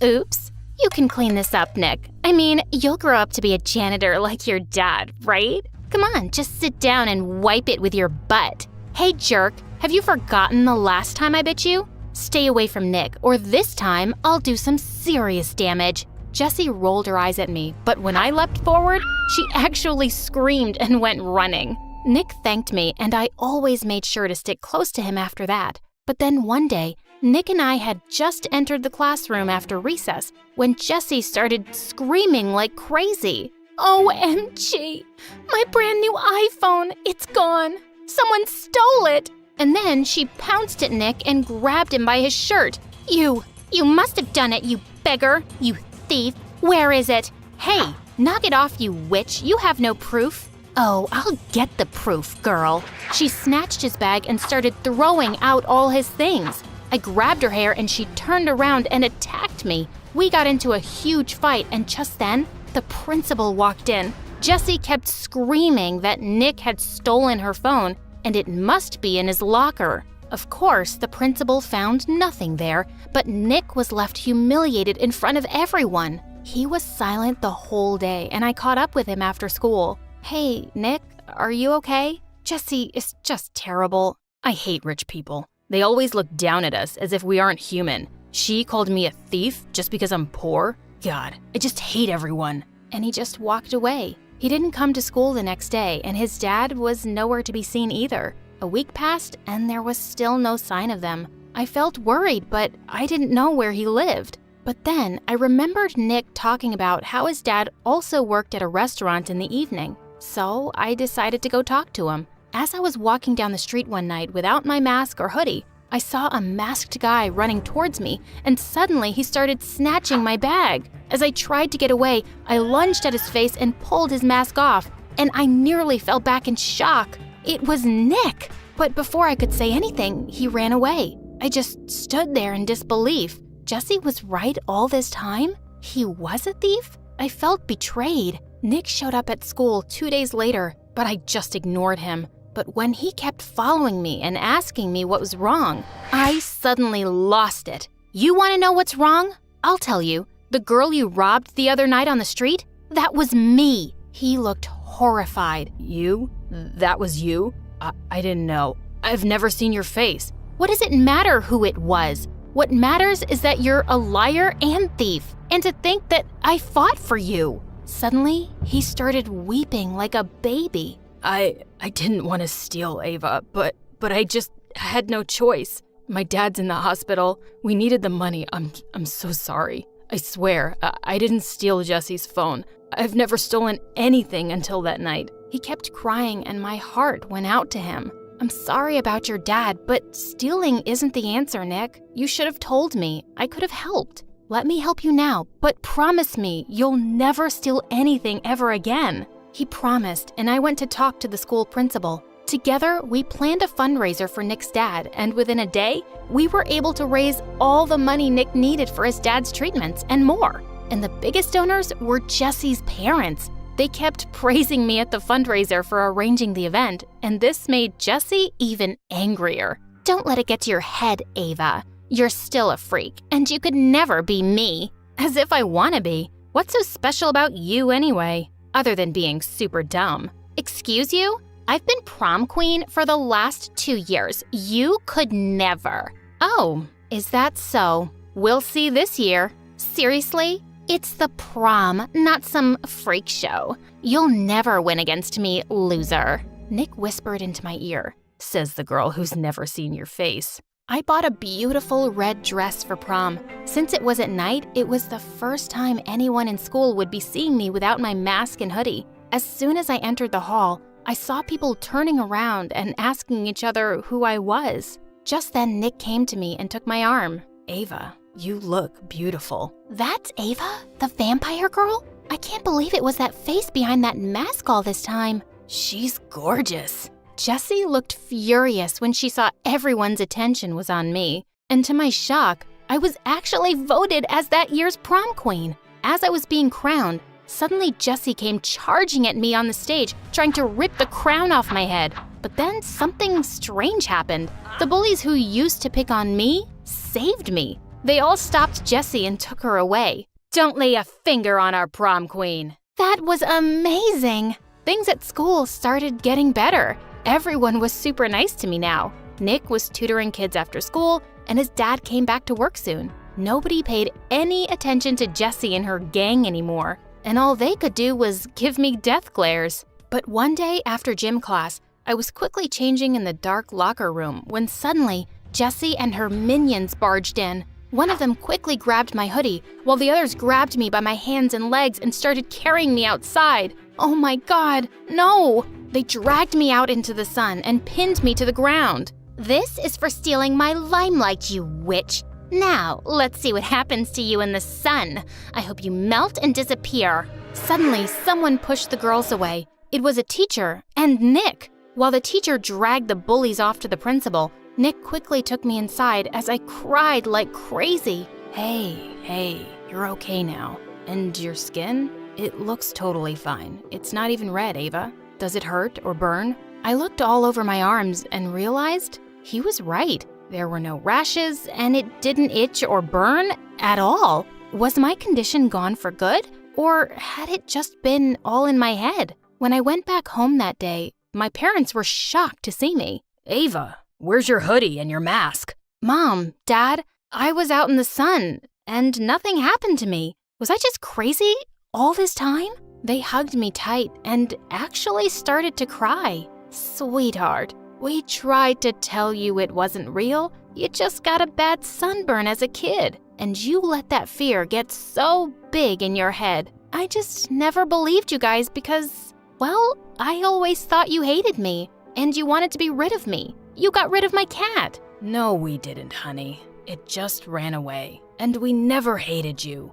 Oops. You can clean this up, Nick. I mean, you'll grow up to be a janitor like your dad, right? Come on, just sit down and wipe it with your butt. Hey, jerk, have you forgotten the last time I bit you? Stay away from Nick, or this time I'll do some serious damage. Jessie rolled her eyes at me, but when I leapt forward, she actually screamed and went running. Nick thanked me, and I always made sure to stick close to him after that. But then one day, Nick and I had just entered the classroom after recess when Jessie started screaming like crazy. OMG! My brand new iPhone, it's gone. Someone stole it. And then she pounced at Nick and grabbed him by his shirt. You must have done it, you beggar, you thief. Where is it? Hey, knock it off, you witch. You have no proof. Oh, I'll get the proof, girl. She snatched his bag and started throwing out all his things. I grabbed her hair and she turned around and attacked me. We got into a huge fight, and just then, the principal walked in. Jessie kept screaming that Nick had stolen her phone and it must be in his locker. Of course, the principal found nothing there, but Nick was left humiliated in front of everyone. He was silent the whole day, and I caught up with him after school. Hey, Nick, are you okay? Jessie is just terrible. I hate rich people. They always look down at us as if we aren't human. She called me a thief just because I'm poor? God, I just hate everyone. And he just walked away. He didn't come to school the next day, and his dad was nowhere to be seen either. A week passed, and there was still no sign of them. I felt worried, but I didn't know where he lived. But then I remembered Nick talking about how his dad also worked at a restaurant in the evening. So I decided to go talk to him. As I was walking down the street one night without my mask or hoodie, I saw a masked guy running towards me, and suddenly he started snatching my bag. As I tried to get away, I lunged at his face and pulled his mask off, and I nearly fell back in shock. It was Nick! But before I could say anything, he ran away. I just stood there in disbelief. Jesse was right all this time? He was a thief? I felt betrayed. Nick showed up at school 2 days later, but I just ignored him. But when he kept following me and asking me what was wrong, I suddenly lost it. You want to know what's wrong? I'll tell you. The girl you robbed the other night on the street? That was me. He looked horrified. You? That was you? I didn't know. I've never seen your face. What does it matter who it was? What matters is that you're a liar and thief, and to think that I fought for you. Suddenly, he started weeping like a baby. I didn't want to steal, Ava, but I just had no choice. My dad's in the hospital. We needed the money. I'm so sorry. I swear, I didn't steal Jesse's phone. I've never stolen anything until that night. He kept crying and my heart went out to him. I'm sorry about your dad, but stealing isn't the answer, Nick. You should have told me. I could have helped. Let me help you now, but promise me you'll never steal anything ever again. He promised, and I went to talk to the school principal. Together, we planned a fundraiser for Nick's dad, and within a day, we were able to raise all the money Nick needed for his dad's treatments and more. And the biggest donors were Jesse's parents. They kept praising me at the fundraiser for arranging the event, and this made Jesse even angrier. Don't let it get to your head, Ava. You're still a freak, and you could never be me. As if I want to be. What's so special about you anyway? Other than being super dumb. Excuse you? I've been prom queen for the last 2 years. You could never. Oh, is that so? We'll see this year. Seriously? It's the prom, not some freak show. You'll never win against me, loser. Nick whispered into my ear. Says the girl who's never seen your face. I bought a beautiful red dress for prom. Since it was at night, it was the first time anyone in school would be seeing me without my mask and hoodie. As soon as I entered the hall, I saw people turning around and asking each other who I was. Just then, Nick came to me and took my arm. Ava, you look beautiful. That's Ava, the vampire girl? I can't believe it was that face behind that mask all this time. She's gorgeous. Jessie looked furious when she saw everyone's attention was on me. And to my shock, I was actually voted as that year's prom queen. As I was being crowned, suddenly Jessie came charging at me on the stage, trying to rip the crown off my head. But then something strange happened. The bullies who used to pick on me saved me. They all stopped Jessie and took her away. Don't lay a finger on our prom queen. That was amazing. Things at school started getting better. Everyone was super nice to me now. Nick was tutoring kids after school, and his dad came back to work soon. Nobody paid any attention to Jessie and her gang anymore, and all they could do was give me death glares. But one day after gym class, I was quickly changing in the dark locker room when suddenly Jessie and her minions barged in. One of them quickly grabbed my hoodie, while the others grabbed me by my hands and legs and started carrying me outside. Oh my God, no! They dragged me out into the sun and pinned me to the ground. This is for stealing my limelight, you witch. Now, let's see what happens to you in the sun. I hope you melt and disappear. Suddenly, someone pushed the girls away. It was a teacher, and Nick. While the teacher dragged the bullies off to the principal, Nick quickly took me inside as I cried like crazy. Hey, you're okay now. And your skin? It looks totally fine. It's not even red, Ava. Does it hurt or burn? I looked all over my arms and realized he was right. There were no rashes, and it didn't itch or burn at all. Was my condition gone for good, or had it just been all in my head? When I went back home that day, my parents were shocked to see me. Ava, where's your hoodie and your mask? Mom, Dad, I was out in the sun, and nothing happened to me. Was I just crazy all this time? They hugged me tight and actually started to cry. Sweetheart, we tried to tell you it wasn't real, You just got a bad sunburn as a kid, and you let that fear get so big in your head. I just never believed you guys because, well, I always thought you hated me, and you wanted to be rid of me. You got rid of my cat. No, we didn't, honey. It just ran away. And we never hated you.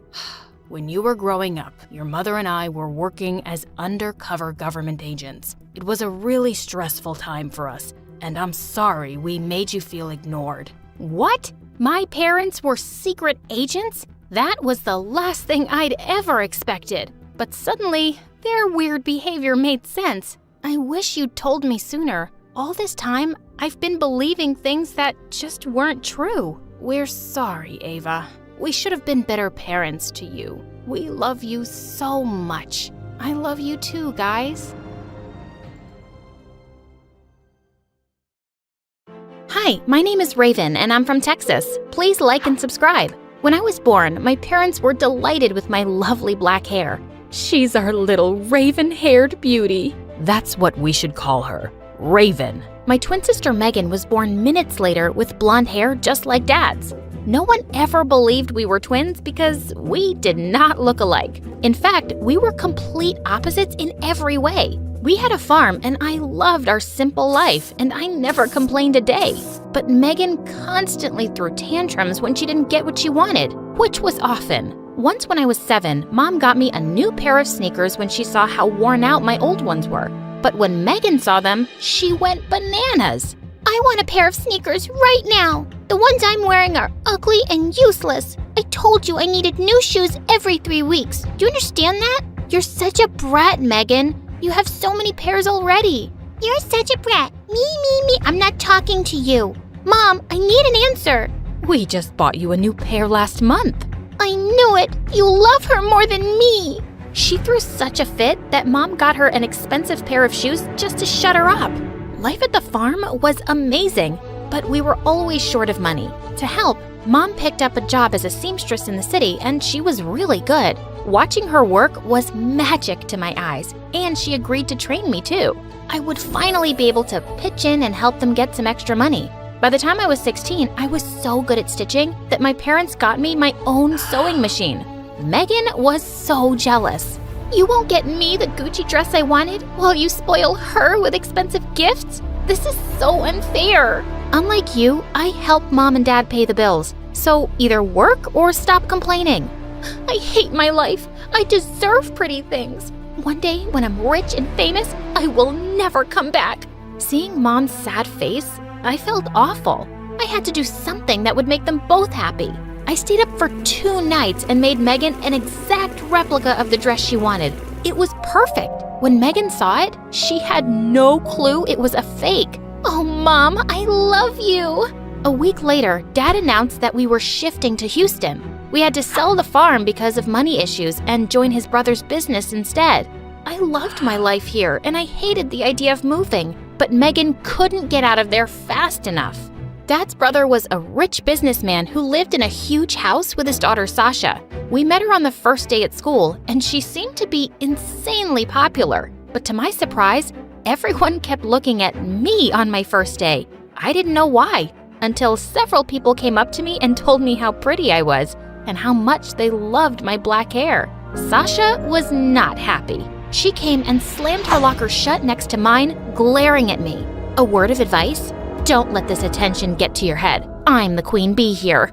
When you were growing up, your mother and I were working as undercover government agents. It was a really stressful time for us, and I'm sorry we made you feel ignored. What? My parents were secret agents? That was the last thing I'd ever expected. But suddenly, their weird behavior made sense. I wish you'd told me sooner. All this time, I've been believing things that just weren't true. We're sorry, Ava. We should have been better parents to you. We love you so much. I love you too, guys. Hi, my name is Raven, and I'm from Texas. Please like and subscribe. When I was born, my parents were delighted with my lovely black hair. She's our little raven-haired beauty. That's what we should call her, Raven. My twin sister Megan was born minutes later with blonde hair just like Dad's. No one ever believed we were twins because we did not look alike. In fact, we were complete opposites in every way. We had a farm and I loved our simple life and I never complained a day. But Megan constantly threw tantrums when she didn't get what she wanted, which was often. Once when I was 7, Mom got me a new pair of sneakers when she saw how worn out my old ones were. But when Megan saw them, she went bananas. I want a pair of sneakers right now. The ones I'm wearing are ugly and useless. I told you I needed new shoes every 3 weeks. Do you understand that? You're such a brat, Megan. You have so many pairs already. You're such a brat. Me. I'm not talking to you. Mom, I need an answer. We just bought you a new pair last month. I knew it. You love her more than me. She threw such a fit that Mom got her an expensive pair of shoes just to shut her up. Life at the farm was amazing, but we were always short of money. To help, Mom picked up a job as a seamstress in the city, and she was really good. Watching her work was magic to my eyes, and she agreed to train me too. I would finally be able to pitch in and help them get some extra money. By the time I was 16, I was so good at stitching that my parents got me my own sewing machine. Megan was so jealous. You won't get me the Gucci dress I wanted while you spoil her with expensive gifts? This is so unfair. Unlike you, I help Mom and Dad pay the bills, so either work or stop complaining. I hate my life. I deserve pretty things. One day, when I'm rich and famous, I will never come back. Seeing Mom's sad face, I felt awful. I had to do something that would make them both happy. I stayed up for 2 nights and made Megan an exact replica of the dress she wanted. It was perfect. When Megan saw it, she had no clue it was a fake. Oh, Mom, I love you. A week later, Dad announced that we were shifting to Houston. We had to sell the farm because of money issues and join his brother's business instead. I loved my life here and I hated the idea of moving, but Megan couldn't get out of there fast enough. Dad's brother was a rich businessman who lived in a huge house with his daughter Sasha. We met her on the first day at school and she seemed to be insanely popular. But to my surprise, everyone kept looking at me on my first day. I didn't know why, until several people came up to me and told me how pretty I was and how much they loved my black hair. Sasha was not happy. She came and slammed her locker shut next to mine, glaring at me. A word of advice? Don't let this attention get to your head. I'm the queen bee here.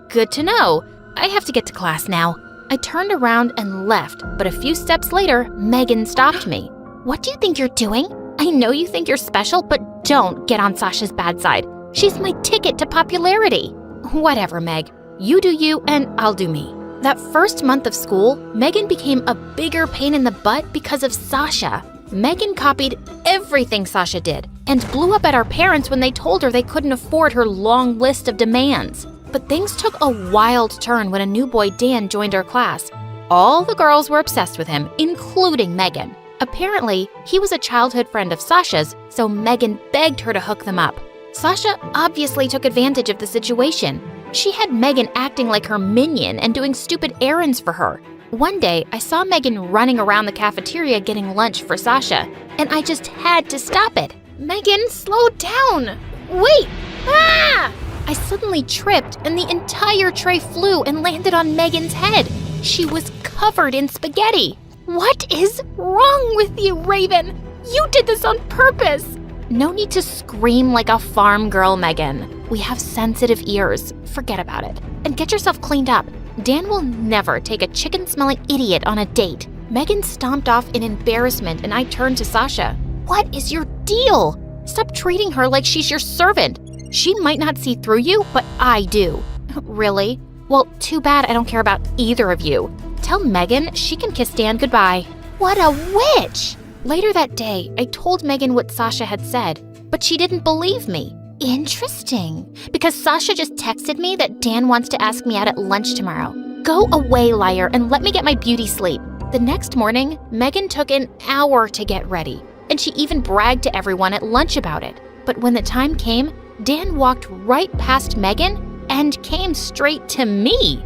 Good to know. I have to get to class now. I turned around and left, but a few steps later, Megan stopped me. What do you think you're doing? I know you think you're special, but don't get on Sasha's bad side. She's my ticket to popularity. Whatever, Meg. You do you, and I'll do me. That first month of school, Megan became a bigger pain in the butt because of Sasha. Megan copied everything Sasha did and blew up at our parents when they told her they couldn't afford her long list of demands. But things took a wild turn when a new boy, Dan, joined our class. All the girls were obsessed with him, including Megan. Apparently, he was a childhood friend of Sasha's, so Megan begged her to hook them up. Sasha obviously took advantage of the situation. She had Megan acting like her minion and doing stupid errands for her. One day, I saw Megan running around the cafeteria getting lunch for Sasha, and I just had to stop it. Megan, slow down! Wait! Ah! I suddenly tripped and the entire tray flew and landed on Megan's head. She was covered in spaghetti. What is wrong with you, Raven? You did this on purpose. No need to scream like a farm girl, Megan. We have sensitive ears. Forget about it. And get yourself cleaned up. Dan will never take a chicken-smelling idiot on a date. Megan stomped off in embarrassment and I turned to Sasha. What is your deal? Stop treating her like she's your servant. She might not see through you, but I do. Really? Well, too bad I don't care about either of you. Tell Megan she can kiss Dan goodbye. What a witch! Later that day, I told Megan what Sasha had said, but she didn't believe me. Interesting, because Sasha just texted me that Dan wants to ask me out at lunch tomorrow. Go away, liar, and let me get my beauty sleep. The next morning, Megan took an hour to get ready, and she even bragged to everyone at lunch about it. But when the time came, Dan walked right past Megan and came straight to me.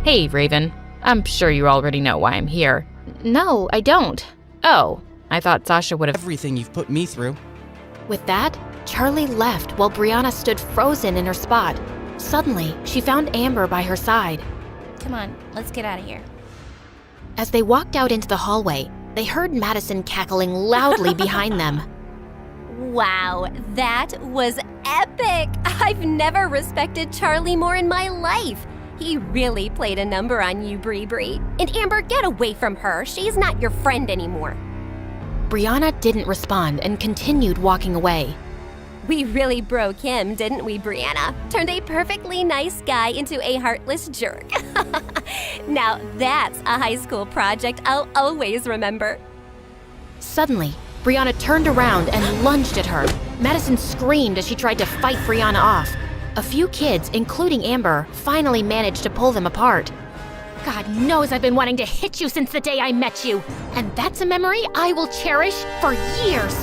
Hey, Raven. I'm sure you already know why I'm here. No, I don't. Oh, I thought Sasha would have. Everything you've put me through. With that, Charlie left while Brianna stood frozen in her spot. Suddenly, she found Amber by her side. Come on, let's get out of here. As they walked out into the hallway, they heard Madison cackling loudly behind them. Wow, that was epic! I've never respected Charlie more in my life. He really played a number on you, Bree. And Amber, get away from her. She's not your friend anymore. Brianna didn't respond and continued walking away. We really broke him, didn't we, Brianna? Turned a perfectly nice guy into a heartless jerk. Now that's a high school project I'll always remember. Suddenly, Brianna turned around and lunged at her. Madison screamed as she tried to fight Brianna off. A few kids, including Amber, finally managed to pull them apart. God knows I've been wanting to hit you since the day I met you, and that's a memory I will cherish for years.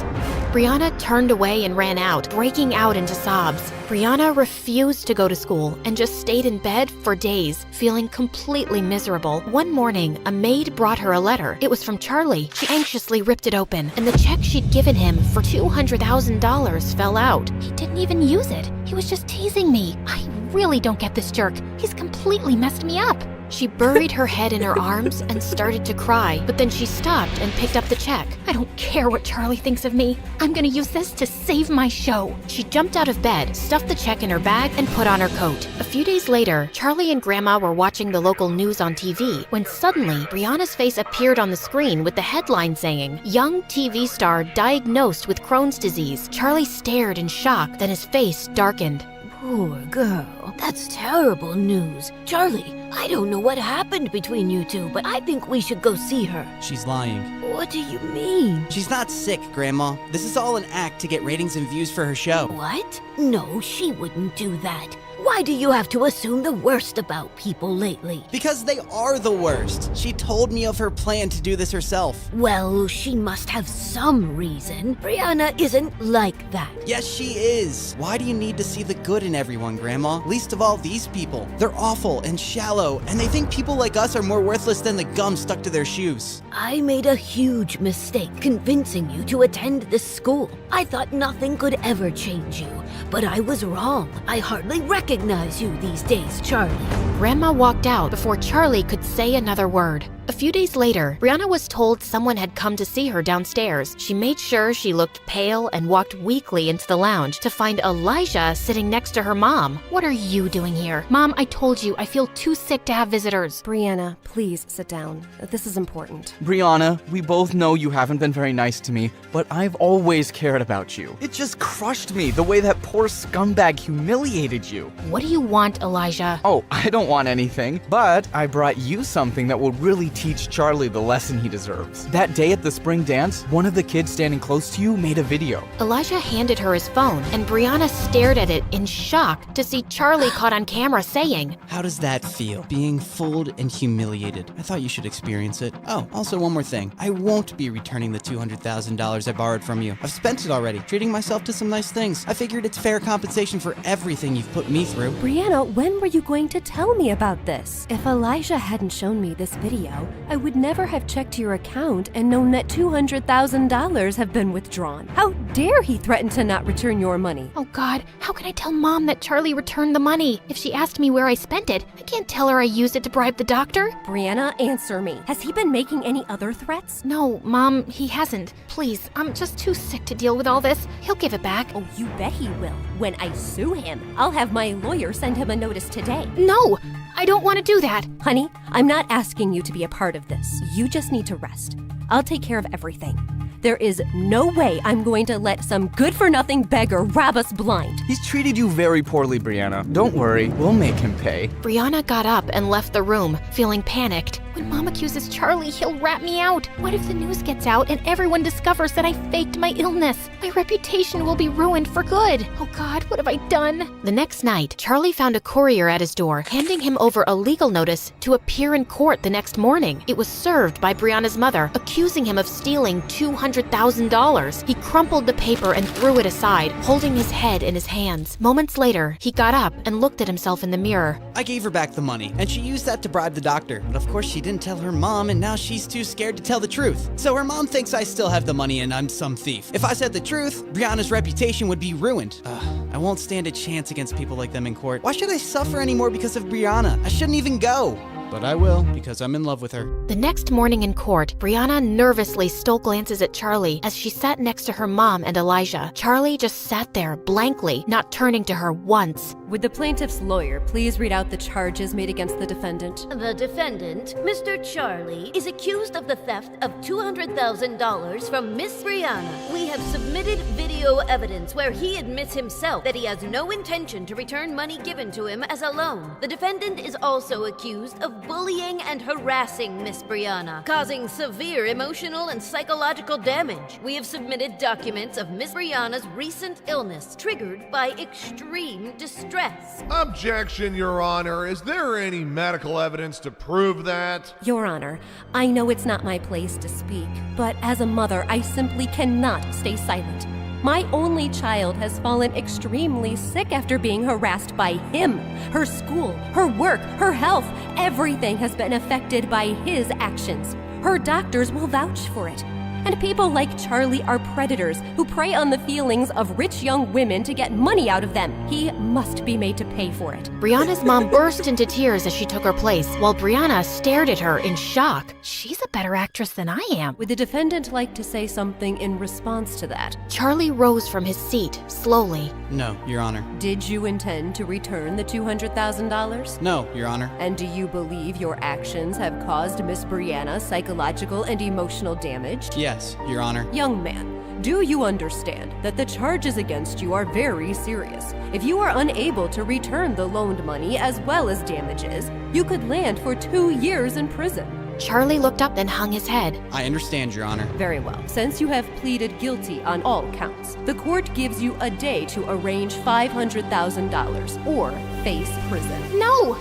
Brianna turned away and ran out, breaking out into sobs. Brianna refused to go to school and just stayed in bed for days, feeling completely miserable. One morning, a maid brought her a letter. It was from Charlie. She anxiously ripped it open, and the check she'd given him for $200,000 fell out. He didn't even use it. He was just teasing me. I really don't get this jerk. He's completely messed me up. She buried her head in her arms and started to cry, but then she stopped and picked up the check. I don't care what Charlie thinks of me. I'm gonna use this to save my show. She jumped out of bed, stuffed the check in her bag, and put on her coat. A few days later, Charlie and Grandma were watching the local news on TV when suddenly Brianna's face appeared on the screen with the headline saying, "Young TV star diagnosed with Crohn's disease." Charlie stared in shock, then his face darkened. Poor girl. That's terrible news. Charlie, I don't know what happened between you two, but I think we should go see her. She's lying. What do you mean? She's not sick, Grandma. This is all an act to get ratings and views for her show. What? No, she wouldn't do that. Why do you have to assume the worst about people lately? Because they are the worst. She told me of her plan to do this herself. Well, she must have some reason. Brianna isn't like that. Yes, she is. Why do you need to see the good in everyone, Grandma? Least of all these people. They're awful and shallow, and they think people like us are more worthless than the gum stuck to their shoes. I made a huge mistake convincing you to attend this school. I thought nothing could ever change you, but I was wrong. I hardly recognize you these days, Charlie. Grandma walked out before Charlie could say another word. A few days later, Brianna was told someone had come to see her downstairs. She made sure she looked pale and walked weakly into the lounge to find Elijah sitting next to her mom. What are you doing here? Mom, I told you, I feel too sick to have visitors. Brianna, please sit down. This is important. Brianna, we both know you haven't been very nice to me, but I've always cared about you. It just crushed me the way that poor scumbag humiliated you. What do you want, Elijah? Oh, I don't want anything, but I brought you something that will really teach Charlie the lesson he deserves. That day at the spring dance, one of the kids standing close to you made a video. Elijah handed her his phone, and Brianna stared at it in shock to see Charlie caught on camera saying, "How does that feel? Being fooled and humiliated. I thought you should experience it. Oh, also one more thing. I won't be returning the $200,000 I borrowed from you. I've spent it already, treating myself to some nice things. I figured it's fair compensation for everything you've put me through." Brianna, when were you going to tell me about this? If Elijah hadn't shown me this video, now, I would never have checked your account and known that $200,000 have been withdrawn. How dare he threaten to not return your money? Oh God, how can I tell Mom that Charlie returned the money? If she asked me where I spent it, I can't tell her I used it to bribe the doctor. Brianna, answer me. Has he been making any other threats? No, Mom, he hasn't. Please, I'm just too sick to deal with all this. He'll give it back. Oh, you bet he will. When I sue him, I'll have my lawyer send him a notice today. No, I don't want to do that. Honey, I'm not asking you to be a part of this. You just need to rest. I'll take care of everything. There is no way I'm going to let some good-for-nothing beggar rob us blind. He's treated you very poorly, Brianna. Don't worry, we'll make him pay. Brianna got up and left the room, feeling panicked. When Mom accuses Charlie, he'll rat me out. What if the news gets out and everyone discovers that I faked my illness? My reputation will be ruined for good. Oh God, what have I done? The next night, Charlie found a courier at his door, handing him over a legal notice to appear in court the next morning. It was served by Brianna's mother, accusing him of stealing $200,000. He crumpled the paper and threw it aside, holding his head in his hands. Moments later, he got up and looked at himself in the mirror. I gave her back the money, and she used that to bribe the doctor. But of course she didn't tell her mom, and now she's too scared to tell the truth. So her mom thinks I still have the money and I'm some thief. If I said the truth, Brianna's reputation would be ruined. I won't stand a chance against people like them in court. Why should I suffer anymore because of Brianna? I shouldn't even go. But I will, because I'm in love with her. The next morning in court, Brianna nervously stole glances at Charlie as she sat next to her mom and Elijah. Charlie just sat there blankly, not turning to her once. Would the plaintiff's lawyer please read out the charges made against the defendant? The defendant, Mr. Charlie, is accused of the theft of $200,000 from Miss Brianna. We have submitted video evidence where he admits himself that he has no intention to return money given to him as a loan. The defendant is also accused of bullying and harassing Miss Brianna, causing severe emotional and psychological damage. We have submitted documents of Miss Brianna's recent illness triggered by extreme distress. Objection, Your Honor. Is there any medical evidence to prove that? Your Honor, I know it's not my place to speak, but as a mother, I simply cannot stay silent. My only child has fallen extremely sick after being harassed by him. Her school, her work, her health, everything has been affected by his actions. Her doctors will vouch for it. And people like Charlie are predators who prey on the feelings of rich young women to get money out of them. He must be made to pay for it. Brianna's mom burst into tears as she took her place, while Brianna stared at her in shock. She's a better actress than I am. Would the defendant like to say something in response to that? Charlie rose from his seat, slowly. No, Your Honor. Did you intend to return the $200,000? No, Your Honor. And do you believe your actions have caused Miss Brianna psychological and emotional damage? Yes, Your Honor. Young man, do you understand that the charges against you are very serious? If you are unable to return the loaned money as well as damages, you could land for 2 years in prison. Charlie looked up and hung his head. I understand, Your Honor. Very well. Since you have pleaded guilty on all counts, the court gives you a day to arrange $500,000 or face prison. No,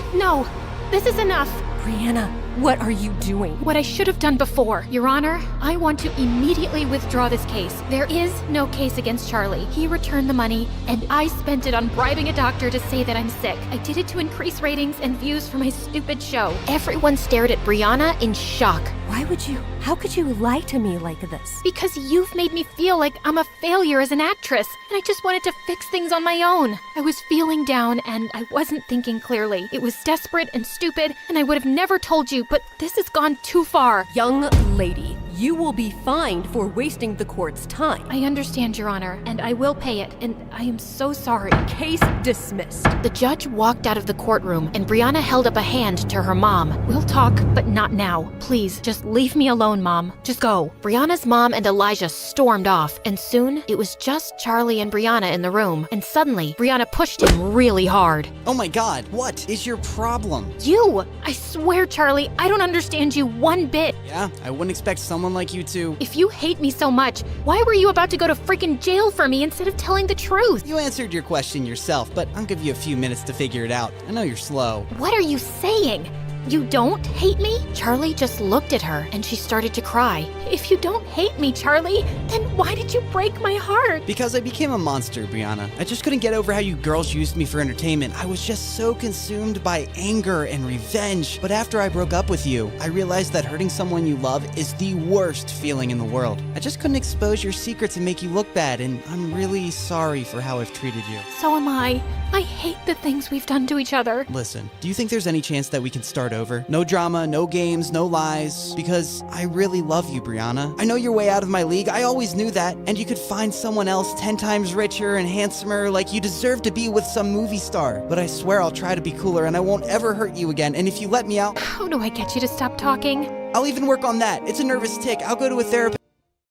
this is enough. Brianna, what are you doing? What I should have done before. Your Honor, I want to immediately withdraw this case. There is no case against Charlie. He returned the money, and I spent it on bribing a doctor to say that I'm sick. I did it to increase ratings and views for my stupid show. Everyone stared at Brianna in shock. Why would you? How could you lie to me like this? Because you've made me feel like I'm a failure as an actress, and I just wanted to fix things on my own. I was feeling down, and I wasn't thinking clearly. It was desperate and stupid, and I would have never told you, but this has gone too far. Young lady, you will be fined for wasting the court's time. I understand, Your Honor, and I will pay it, and I am so sorry. Case dismissed. The judge walked out of the courtroom, and Brianna held up a hand to her mom. We'll talk, but not now. Please, just leave me alone, Mom. Just go. Brianna's mom and Elijah stormed off, and soon it was just Charlie and Brianna in the room. And suddenly, Brianna pushed him really hard. Oh my God, what is your problem? You! I swear, Charlie, I don't understand you one bit. Yeah, I wouldn't expect someone like you to. If you hate me so much, why were you about to go to freaking jail for me instead of telling the truth? You answered your question yourself, but I'll give you a few minutes to figure it out. I know you're slow. What are you saying? You don't hate me? Charlie just looked at her and she started to cry. If you don't hate me, Charlie, then why did you break my heart? Because I became a monster, Brianna. I just couldn't get over how you girls used me for entertainment. I was just so consumed by anger and revenge. But after I broke up with you, I realized that hurting someone you love is the worst feeling in the world. I just couldn't expose your secrets and make you look bad, and I'm really sorry for how I've treated you. So am I. I hate the things we've done to each other. Listen, do you think there's any chance that we can start over? No drama, no games, no lies. Because I really love you, Brianna. I know you're way out of my league. I always knew that. And you could find someone else 10 times richer and handsomer, like you deserve to be with some movie star. But I swear I'll try to be cooler and I won't ever hurt you again. And if you let me out... How do I get you to stop talking? I'll even work on that. It's a nervous tick. I'll go to a therapist.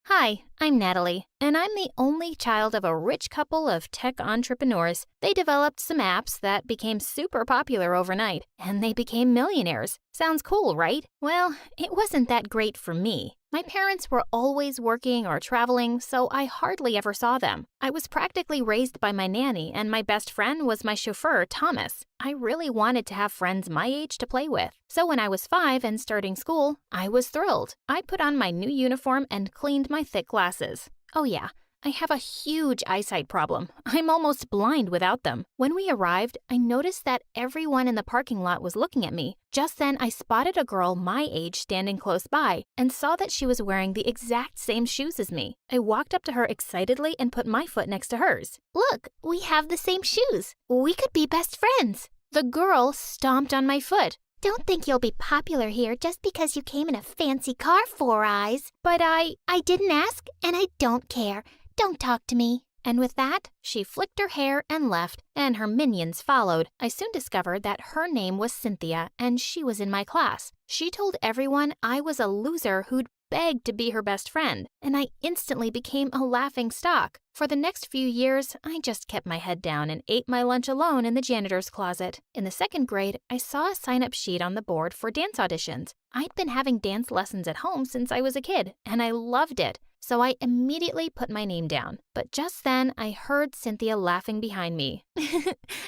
Hi, I'm Natalie, and I'm the only child of a rich couple of tech entrepreneurs. They developed some apps that became super popular overnight, and they became millionaires. Sounds cool, right? Well, it wasn't that great for me. My parents were always working or traveling, so I hardly ever saw them. I was practically raised by my nanny, and my best friend was my chauffeur, Thomas. I really wanted to have friends my age to play with. So when I was 5 and starting school, I was thrilled. I put on my new uniform and cleaned my thick glasses. Oh yeah, I have a huge eyesight problem. I'm almost blind without them. When we arrived, I noticed that everyone in the parking lot was looking at me. Just then, I spotted a girl my age standing close by and saw that she was wearing the exact same shoes as me. I walked up to her excitedly and put my foot next to hers. Look, we have the same shoes. We could be best friends. The girl stomped on my foot. Don't think you'll be popular here just because you came in a fancy car, Four Eyes. But I didn't ask, and I don't care. Don't talk to me. And with that, she flicked her hair and left, and her minions followed. I soon discovered that her name was Cynthia, and she was in my class. She told everyone I was a loser who'd begged to be her best friend, and I instantly became a laughing stock. For the next few years, I just kept my head down and ate my lunch alone in the janitor's closet. In the 2nd grade, I saw a sign-up sheet on the board for dance auditions. I'd been having dance lessons at home since I was a kid, and I loved it. So I immediately put my name down. But just then, I heard Cynthia laughing behind me.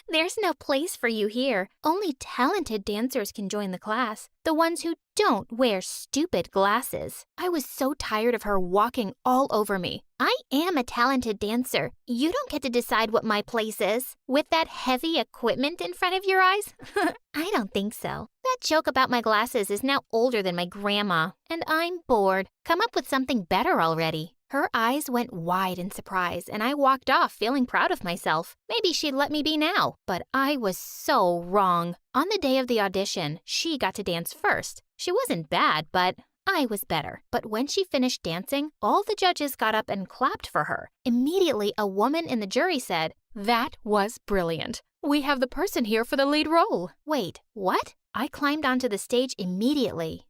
There's no place for you here. Only talented dancers can join the class. The ones who don't wear stupid glasses. I was so tired of her walking all over me. I am a talented dancer. You don't get to decide what my place is. With that heavy equipment in front of your eyes? I don't think so. That joke about my glasses is now older than my grandma, and I'm bored. Come up with something better already. Her eyes went wide in surprise, and I walked off feeling proud of myself. Maybe she'd let me be now, but I was so wrong. On the day of the audition, she got to dance first. She wasn't bad, but I was better. But when she finished dancing, all the judges got up and clapped for her. Immediately, a woman in the jury said, "That was brilliant. We have the person here for the lead role." Wait, what? I climbed onto the stage immediately.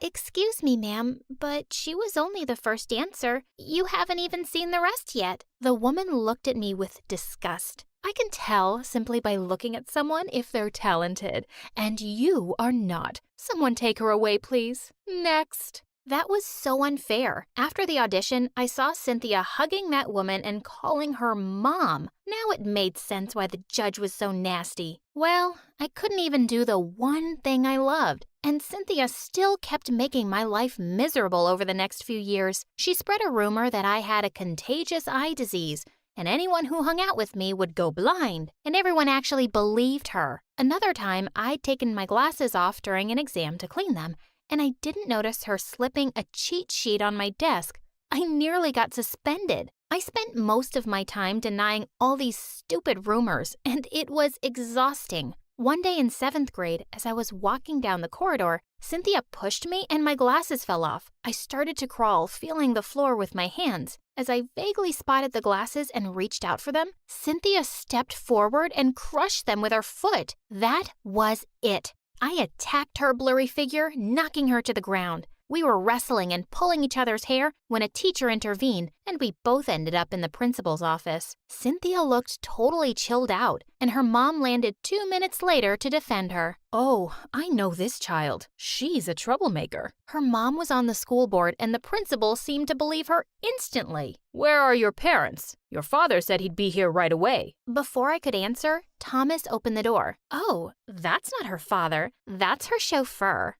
Excuse me, ma'am, but she was only the first dancer. You haven't even seen the rest yet. The woman looked at me with disgust. I can tell simply by looking at someone if they're talented, and you are not. Someone take her away, please. Next. That was so unfair. After the audition, I saw Cynthia hugging that woman and calling her mom. Now it made sense why the judge was so nasty. Well, I couldn't even do the one thing I loved, and Cynthia still kept making my life miserable over the next few years. She spread a rumor that I had a contagious eye disease, and anyone who hung out with me would go blind, and everyone actually believed her. Another time, I'd taken my glasses off during an exam to clean them, and I didn't notice her slipping a cheat sheet on my desk. I nearly got suspended. I spent most of my time denying all these stupid rumors, and it was exhausting. One day in 7th grade, as I was walking down the corridor, Cynthia pushed me and my glasses fell off. I started to crawl, feeling the floor with my hands. As I vaguely spotted the glasses and reached out for them, Cynthia stepped forward and crushed them with her foot. That was it. I attacked her blurry figure, knocking her to the ground. We were wrestling and pulling each other's hair when a teacher intervened and we both ended up in the principal's office. Cynthia looked totally chilled out, and her mom landed 2 minutes later to defend her. Oh, I know this child. She's a troublemaker. Her mom was on the school board, and the principal seemed to believe her instantly. Where are your parents? Your father said he'd be here right away. Before I could answer, Thomas opened the door. Oh, that's not her father. That's her chauffeur.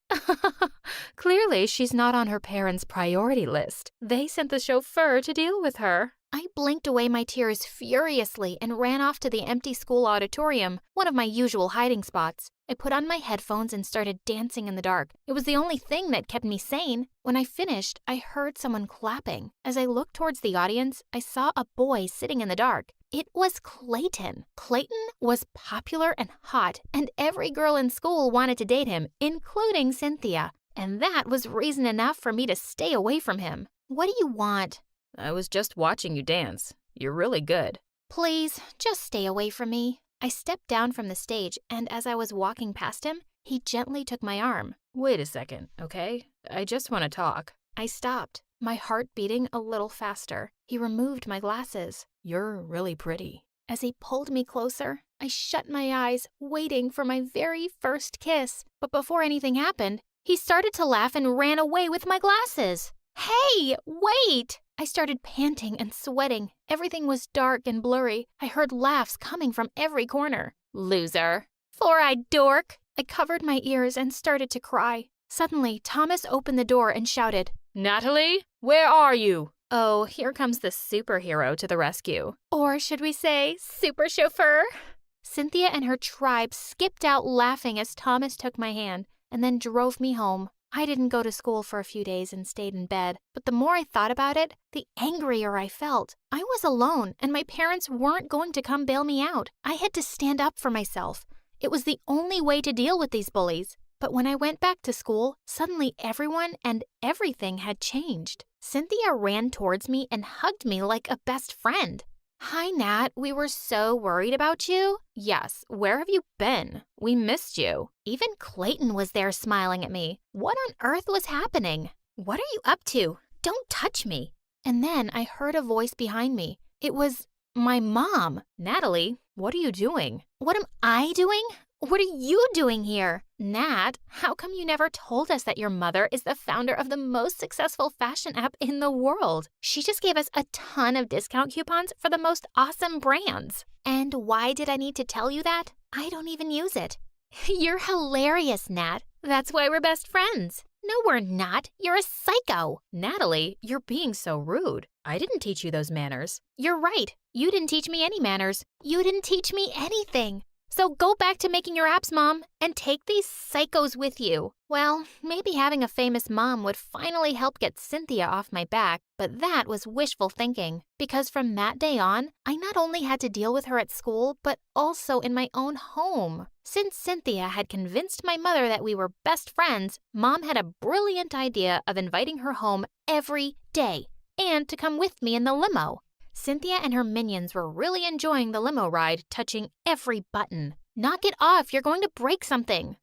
Clearly, she's not on her parents' priority list. They sent the chauffeur to deal with her. I blinked away my tears furiously and ran off to the empty school auditorium, one of my usual hiding spots. I put on my headphones and started dancing in the dark. It was the only thing that kept me sane. When I finished, I heard someone clapping. As I looked towards the audience, I saw a boy sitting in the dark. It was Clayton. Clayton was popular and hot, and every girl in school wanted to date him, including Cynthia. And that was reason enough for me to stay away from him. What do you want? I was just watching you dance. You're really good. Please, just stay away from me. I stepped down from the stage, and as I was walking past him, he gently took my arm. Wait a second, okay? I just want to talk. I stopped, my heart beating a little faster. He removed my glasses. You're really pretty. As he pulled me closer, I shut my eyes, waiting for my very first kiss. But before anything happened, he started to laugh and ran away with my glasses. Hey, wait! I started panting and sweating. Everything was dark and blurry. I heard laughs coming from every corner. Loser. Four-eyed dork. I covered my ears and started to cry. Suddenly, Thomas opened the door and shouted, Natalie, where are you? Oh, here comes the superhero to the rescue. Or should we say, super chauffeur? Cynthia and her tribe skipped out laughing as Thomas took my hand and then drove me home. I didn't go to school for a few days and stayed in bed, but the more I thought about it, the angrier I felt. I was alone, and my parents weren't going to come bail me out. I had to stand up for myself. It was the only way to deal with these bullies. But when I went back to school, suddenly everyone and everything had changed. Cynthia ran towards me and hugged me like a best friend. Hi, Nat. We were so worried about you. Yes, where have you been? We missed you. Even Clayton was there smiling at me. What on earth was happening? What are you up to? Don't touch me. And then I heard a voice behind me. It was my mom. Natalie, what are you doing? What am I doing? What are you doing here? Nat, how come you never told us that your mother is the founder of the most successful fashion app in the world? She just gave us a ton of discount coupons for the most awesome brands. And why did I need to tell you that? I don't even use it. You're hilarious, Nat. That's why we're best friends. No, we're not. You're a psycho. Natalie, you're being so rude. I didn't teach you those manners. You're right. You didn't teach me any manners. You didn't teach me anything. So go back to making your apps, Mom, and take these psychos with you. Well, maybe having a famous mom would finally help get Cynthia off my back, but that was wishful thinking. Because from that day on, I not only had to deal with her at school, but also in my own home. Since Cynthia had convinced my mother that we were best friends, Mom had a brilliant idea of inviting her home every day and to come with me in the limo. Cynthia and her minions were really enjoying the limo ride, touching every button. Knock it off, you're going to break something.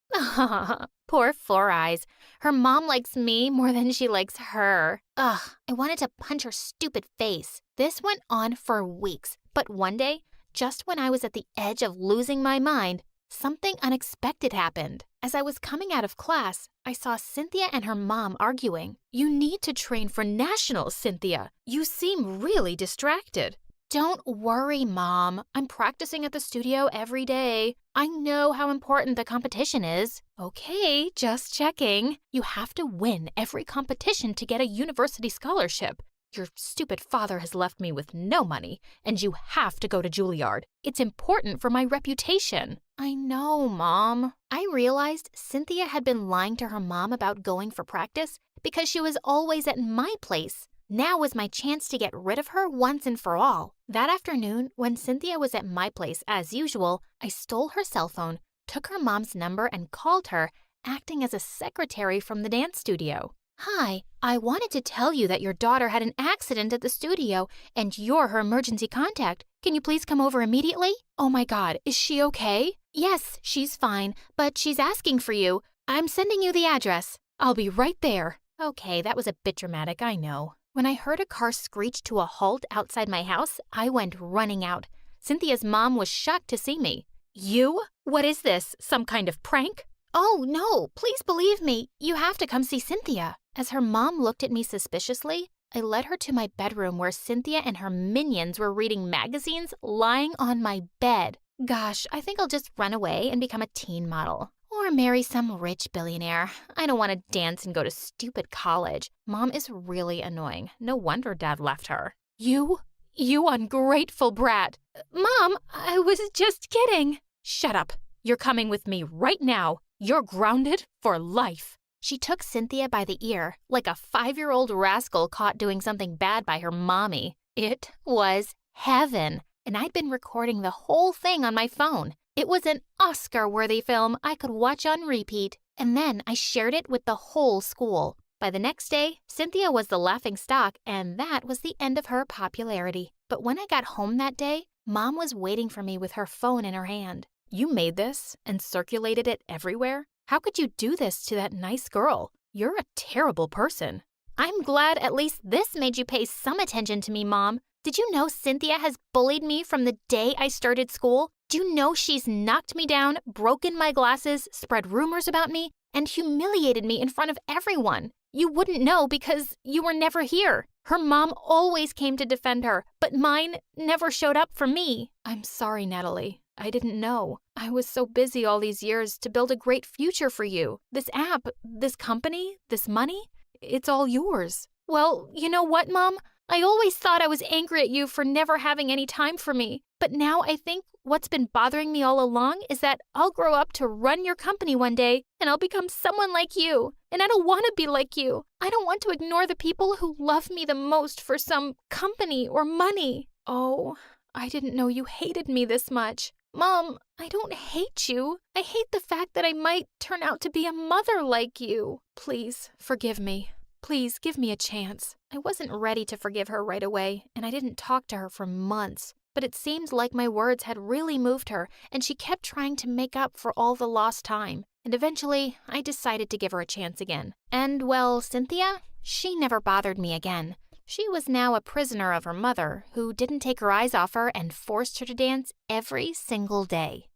Poor Four Eyes. Her mom likes me more than she likes her. Ugh, I wanted to punch her stupid face. This went on for weeks, but one day, just when I was at the edge of losing my mind, something unexpected happened. As I was coming out of class, I saw Cynthia and her mom arguing. You need to train for nationals, Cynthia. You seem really distracted. Don't worry, Mom. I'm practicing at the studio every day. I know how important the competition is. Okay, just checking. You have to win every competition to get a university scholarship. Your stupid father has left me with no money, and you have to go to Juilliard. It's important for my reputation. I know, Mom. I realized Cynthia had been lying to her mom about going for practice because she was always at my place. Now was my chance to get rid of her once and for all. That afternoon, when Cynthia was at my place as usual, I stole her cell phone, took her mom's number, and called her, acting as a secretary from the dance studio. Hi, I wanted to tell you that your daughter had an accident at the studio and you're her emergency contact. Can you please come over immediately? Oh my God, is she okay? Yes, she's fine, but she's asking for you. I'm sending you the address. I'll be right there. Okay, that was a bit dramatic, I know. When I heard a car screech to a halt outside my house, I went running out. Cynthia's mom was shocked to see me. You? What is this? Some kind of prank? Oh, no, please believe me. You have to come see Cynthia. As her mom looked at me suspiciously, I led her to my bedroom where Cynthia and her minions were reading magazines lying on my bed. Gosh, I think I'll just run away and become a teen model. Or marry some rich billionaire. I don't want to dance and go to stupid college. Mom is really annoying. No wonder Dad left her. You ungrateful brat. Mom, I was just kidding. Shut up. You're coming with me right now. You're grounded for life. She took Cynthia by the ear, like a 5-year-old rascal caught doing something bad by her mommy. It was heaven, and I'd been recording the whole thing on my phone. It was an Oscar-worthy film I could watch on repeat, and then I shared it with the whole school. By the next day, Cynthia was the laughingstock, and that was the end of her popularity. But when I got home that day, Mom was waiting for me with her phone in her hand. You made this and circulated it everywhere? How could you do this to that nice girl? You're a terrible person. I'm glad at least this made you pay some attention to me, Mom. Did you know Cynthia has bullied me from the day I started school? Do you know she's knocked me down, broken my glasses, spread rumors about me, and humiliated me in front of everyone? You wouldn't know because you were never here. Her mom always came to defend her, but mine never showed up for me. I'm sorry, Natalie. I didn't know. I was so busy all these years to build a great future for you. This app, this company, this money, it's all yours. Well, you know what, Mom? I always thought I was angry at you for never having any time for me. But now I think what's been bothering me all along is that I'll grow up to run your company one day and I'll become someone like you. And I don't want to be like you. I don't want to ignore the people who love me the most for some company or money. Oh, I didn't know you hated me this much. Mom, I don't hate you. I hate the fact that I might turn out to be a mother like you. Please, forgive me. Please, give me a chance. I wasn't ready to forgive her right away, and I didn't talk to her for months. But it seemed like my words had really moved her, and she kept trying to make up for all the lost time. And eventually, I decided to give her a chance again. And, well, Cynthia, she never bothered me again. She was now a prisoner of her mother, who didn't take her eyes off her and forced her to dance every single day.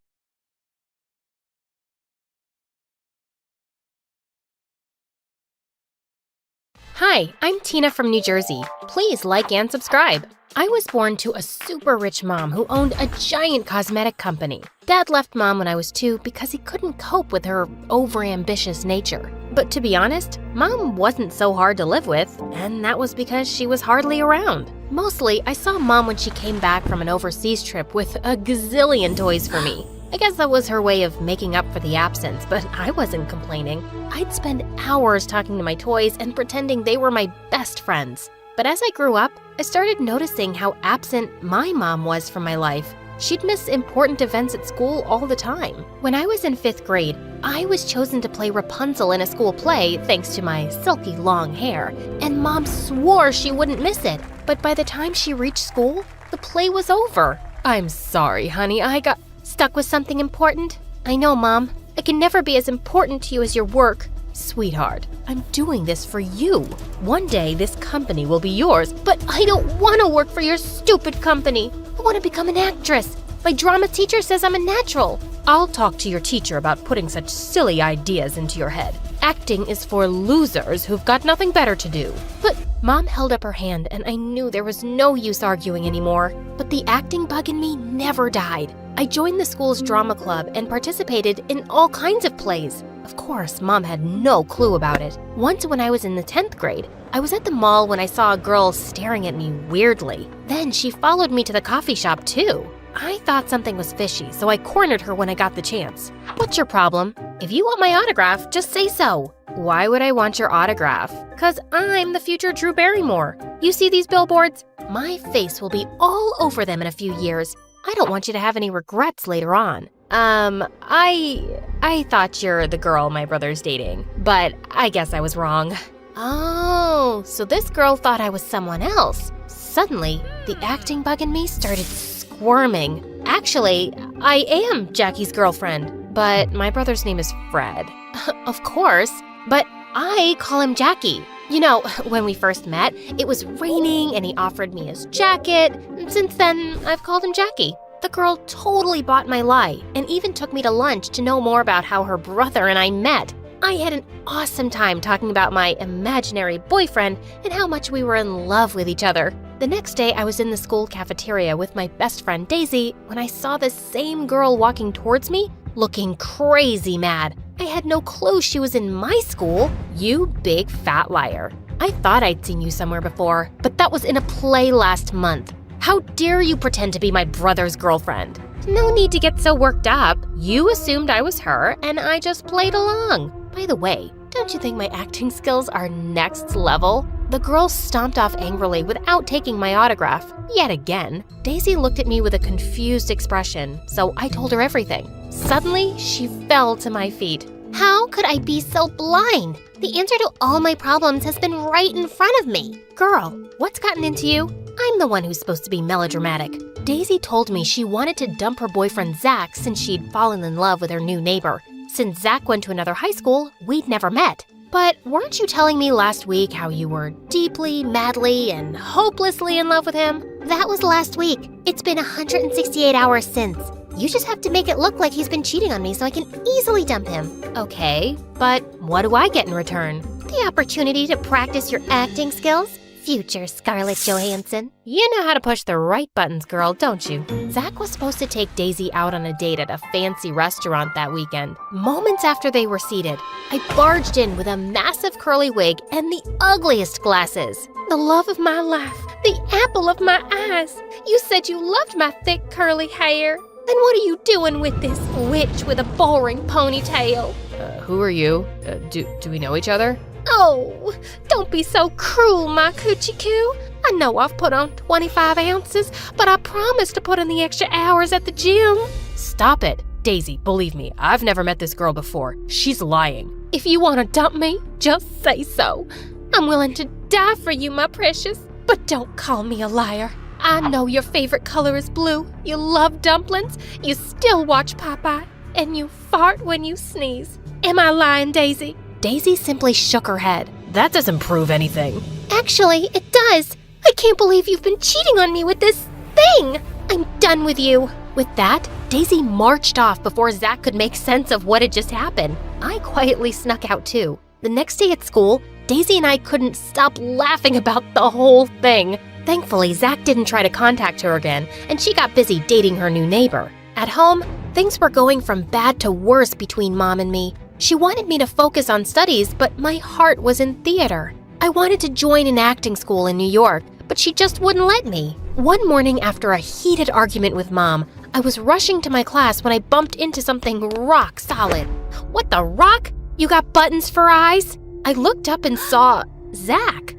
Hi, I'm Tina from New Jersey. Please like and subscribe. I was born to a super rich mom who owned a giant cosmetic company. Dad left Mom when I was 2 because he couldn't cope with her overambitious nature. But to be honest, Mom wasn't so hard to live with, and that was because she was hardly around. Mostly, I saw Mom when she came back from an overseas trip with a gazillion toys for me. I guess that was her way of making up for the absence, but I wasn't complaining. I'd spend hours talking to my toys and pretending they were my best friends. But as I grew up, I started noticing how absent my mom was from my life. She'd miss important events at school all the time. When I was in 5th grade, I was chosen to play Rapunzel in a school play thanks to my silky long hair, and Mom swore she wouldn't miss it. But by the time she reached school, the play was over. I'm sorry, honey, I got stuck with something important. I know, Mom. I can never be as important to you as your work. Sweetheart, I'm doing this for you. One day this company will be yours, but I don't want to work for your stupid company. I want to become an actress. My drama teacher says I'm a natural. I'll talk to your teacher about putting such silly ideas into your head. Acting is for losers who've got nothing better to do. But Mom held up her hand and I knew there was no use arguing anymore. But the acting bug in me never died. I joined the school's drama club and participated in all kinds of plays. Of course, Mom had no clue about it. Once when I was in the 10th grade, I was at the mall when I saw a girl staring at me weirdly. Then she followed me to the coffee shop too. I thought something was fishy, so I cornered her when I got the chance. What's your problem? If you want my autograph, just say so. Why would I want your autograph? 'Cause I'm the future Drew Barrymore. You see these billboards? My face will be all over them in a few years. I don't want you to have any regrets later on. I thought you're the girl my brother's dating, but I guess I was wrong. Oh, so this girl thought I was someone else. Suddenly, the acting bug in me started squirming. Actually, I am Jackie's girlfriend, but my brother's name is Fred. Of course, but I call him Jackie. You know, when we first met, it was raining and he offered me his jacket. Since then, I've called him Jackie. The girl totally bought my lie and even took me to lunch to know more about how her brother and I met. I had an awesome time talking about my imaginary boyfriend and how much we were in love with each other. The next day, I was in the school cafeteria with my best friend Daisy when I saw the same girl walking towards me, looking crazy mad. I had no clue she was in my school. You big fat liar. I thought I'd seen you somewhere before, but that was in a play last month. How dare you pretend to be my brother's girlfriend? No need to get so worked up. You assumed I was her, and I just played along. By the way, don't you think my acting skills are next level? The girl stomped off angrily without taking my autograph, yet again. Daisy looked at me with a confused expression, so I told her everything. Suddenly, she fell to my feet. How could I be so blind? The answer to all my problems has been right in front of me. Girl, what's gotten into you? I'm the one who's supposed to be melodramatic. Daisy told me she wanted to dump her boyfriend Zach since she'd fallen in love with her new neighbor. Since Zach went to another high school, we'd never met. But weren't you telling me last week how you were deeply, madly, and hopelessly in love with him? That was last week. It's been 168 hours since. You just have to make it look like he's been cheating on me so I can easily dump him. Okay, but what do I get in return? The opportunity to practice your acting skills? Future Scarlett Johansson. You know how to push the right buttons, girl, don't you? Zach was supposed to take Daisy out on a date at a fancy restaurant that weekend. Moments after they were seated, I barged in with a massive curly wig and the ugliest glasses. The love of my life, the apple of my eyes. You said you loved my thick curly hair. Then what are you doing with this witch with a boring ponytail? Who are you? Do we know each other? Oh, don't be so cruel, my coochie coo. I know I've put on 25 ounces, but I promised to put in the extra hours at the gym. Stop it. Daisy, believe me, I've never met this girl before. She's lying. If you want to dump me, just say so. I'm willing to die for you, my precious, but don't call me a liar. I know your favorite color is blue. You love dumplings. You still watch Popeye. And you fart when you sneeze. Am I lying, Daisy? Daisy simply shook her head. That doesn't prove anything. Actually, it does. I can't believe you've been cheating on me with this thing. I'm done with you. With that, Daisy marched off before Zach could make sense of what had just happened. I quietly snuck out too. The next day at school, Daisy and I couldn't stop laughing about the whole thing. Thankfully, Zach didn't try to contact her again, and she got busy dating her new neighbor. At home, things were going from bad to worse between Mom and me. She wanted me to focus on studies, but my heart was in theater. I wanted to join an acting school in New York, but she just wouldn't let me. One morning after a heated argument with Mom, I was rushing to my class when I bumped into something rock solid. What the rock? You got buttons for eyes? I looked up and saw Zach.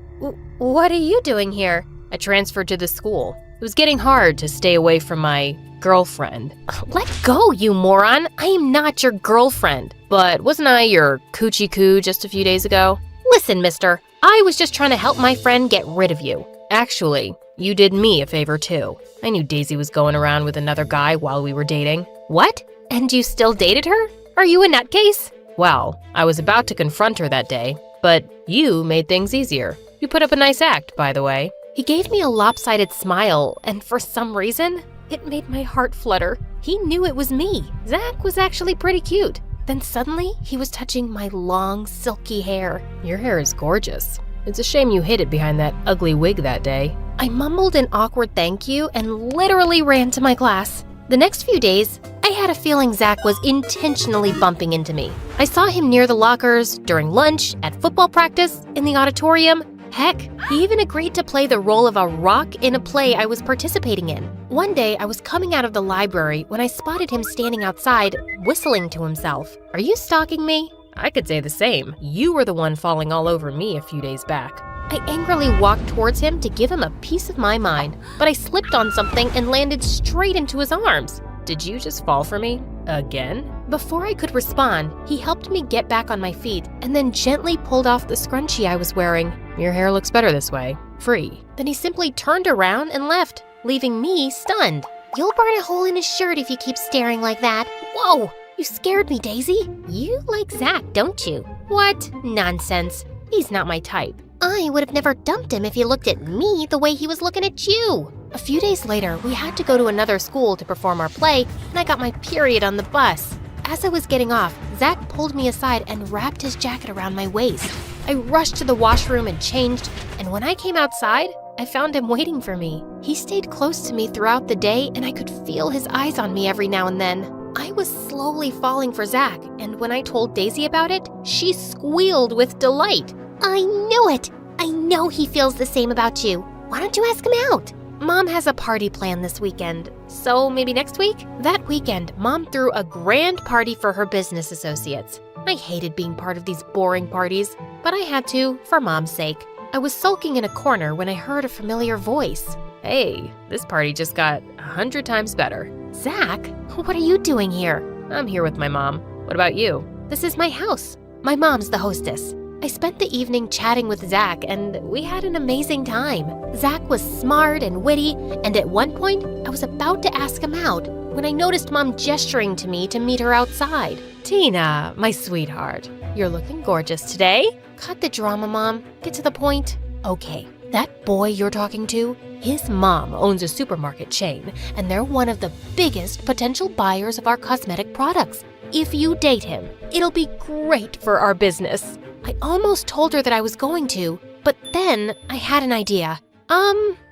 What are you doing here? I transferred to the school. It was getting hard to stay away from my girlfriend. Let go, you moron. I am not your girlfriend. But wasn't I your coochie coo just a few days ago? Listen, mister, I was just trying to help my friend get rid of you. Actually, you did me a favor too. I knew Daisy was going around with another guy while we were dating. What? And you still dated her? Are you a nutcase? Well, I was about to confront her that day, but you made things easier. You put up a nice act, by the way. He gave me a lopsided smile, and for some reason, it made my heart flutter. He knew it was me. Zach was actually pretty cute. Then suddenly, he was touching my long, silky hair. Your hair is gorgeous. It's a shame you hid it behind that ugly wig that day. I mumbled an awkward thank you and literally ran to my class. The next few days, I had a feeling Zach was intentionally bumping into me. I saw him near the lockers, during lunch, at football practice, in the auditorium. Heck, he even agreed to play the role of a rock in a play I was participating in. One day, I was coming out of the library when I spotted him standing outside, whistling to himself. Are you stalking me? I could say the same. You were the one falling all over me a few days back. I angrily walked towards him to give him a piece of my mind, but I slipped on something and landed straight into his arms. Did you just fall for me? Again? Before I could respond, he helped me get back on my feet and then gently pulled off the scrunchie I was wearing. Your hair looks better this way. Free. Then he simply turned around and left, leaving me stunned. You'll burn a hole in his shirt if you keep staring like that. Whoa! You scared me, Daisy. You like Zach, don't you? What? Nonsense. He's not my type. I would have never dumped him if he looked at me the way he was looking at you. A few days later, we had to go to another school to perform our play, and I got my period on the bus. As I was getting off, Zach pulled me aside and wrapped his jacket around my waist. I rushed to the washroom and changed, and when I came outside, I found him waiting for me. He stayed close to me throughout the day, and I could feel his eyes on me every now and then. I was slowly falling for Zach, and when I told Daisy about it, she squealed with delight. I knew it! I know he feels the same about you. Why don't you ask him out? Mom has a party planned this weekend, so maybe next week? That weekend, Mom threw a grand party for her business associates. I hated being part of these boring parties, but I had to, for Mom's sake. I was sulking in a corner when I heard a familiar voice. Hey, this party just got 100 times better. Zach, what are you doing here? I'm here with my mom. What about you? This is my house. My mom's the hostess. I spent the evening chatting with Zach, and we had an amazing time. Zach was smart and witty, and at one point, I was about to ask him out when I noticed Mom gesturing to me to meet her outside. Tina, my sweetheart, you're looking gorgeous today. Cut the drama, Mom. Get to the point. Okay, that boy you're talking to, his mom owns a supermarket chain, and they're one of the biggest potential buyers of our cosmetic products. If you date him, it'll be great for our business. I almost told her that I was going to, but then I had an idea.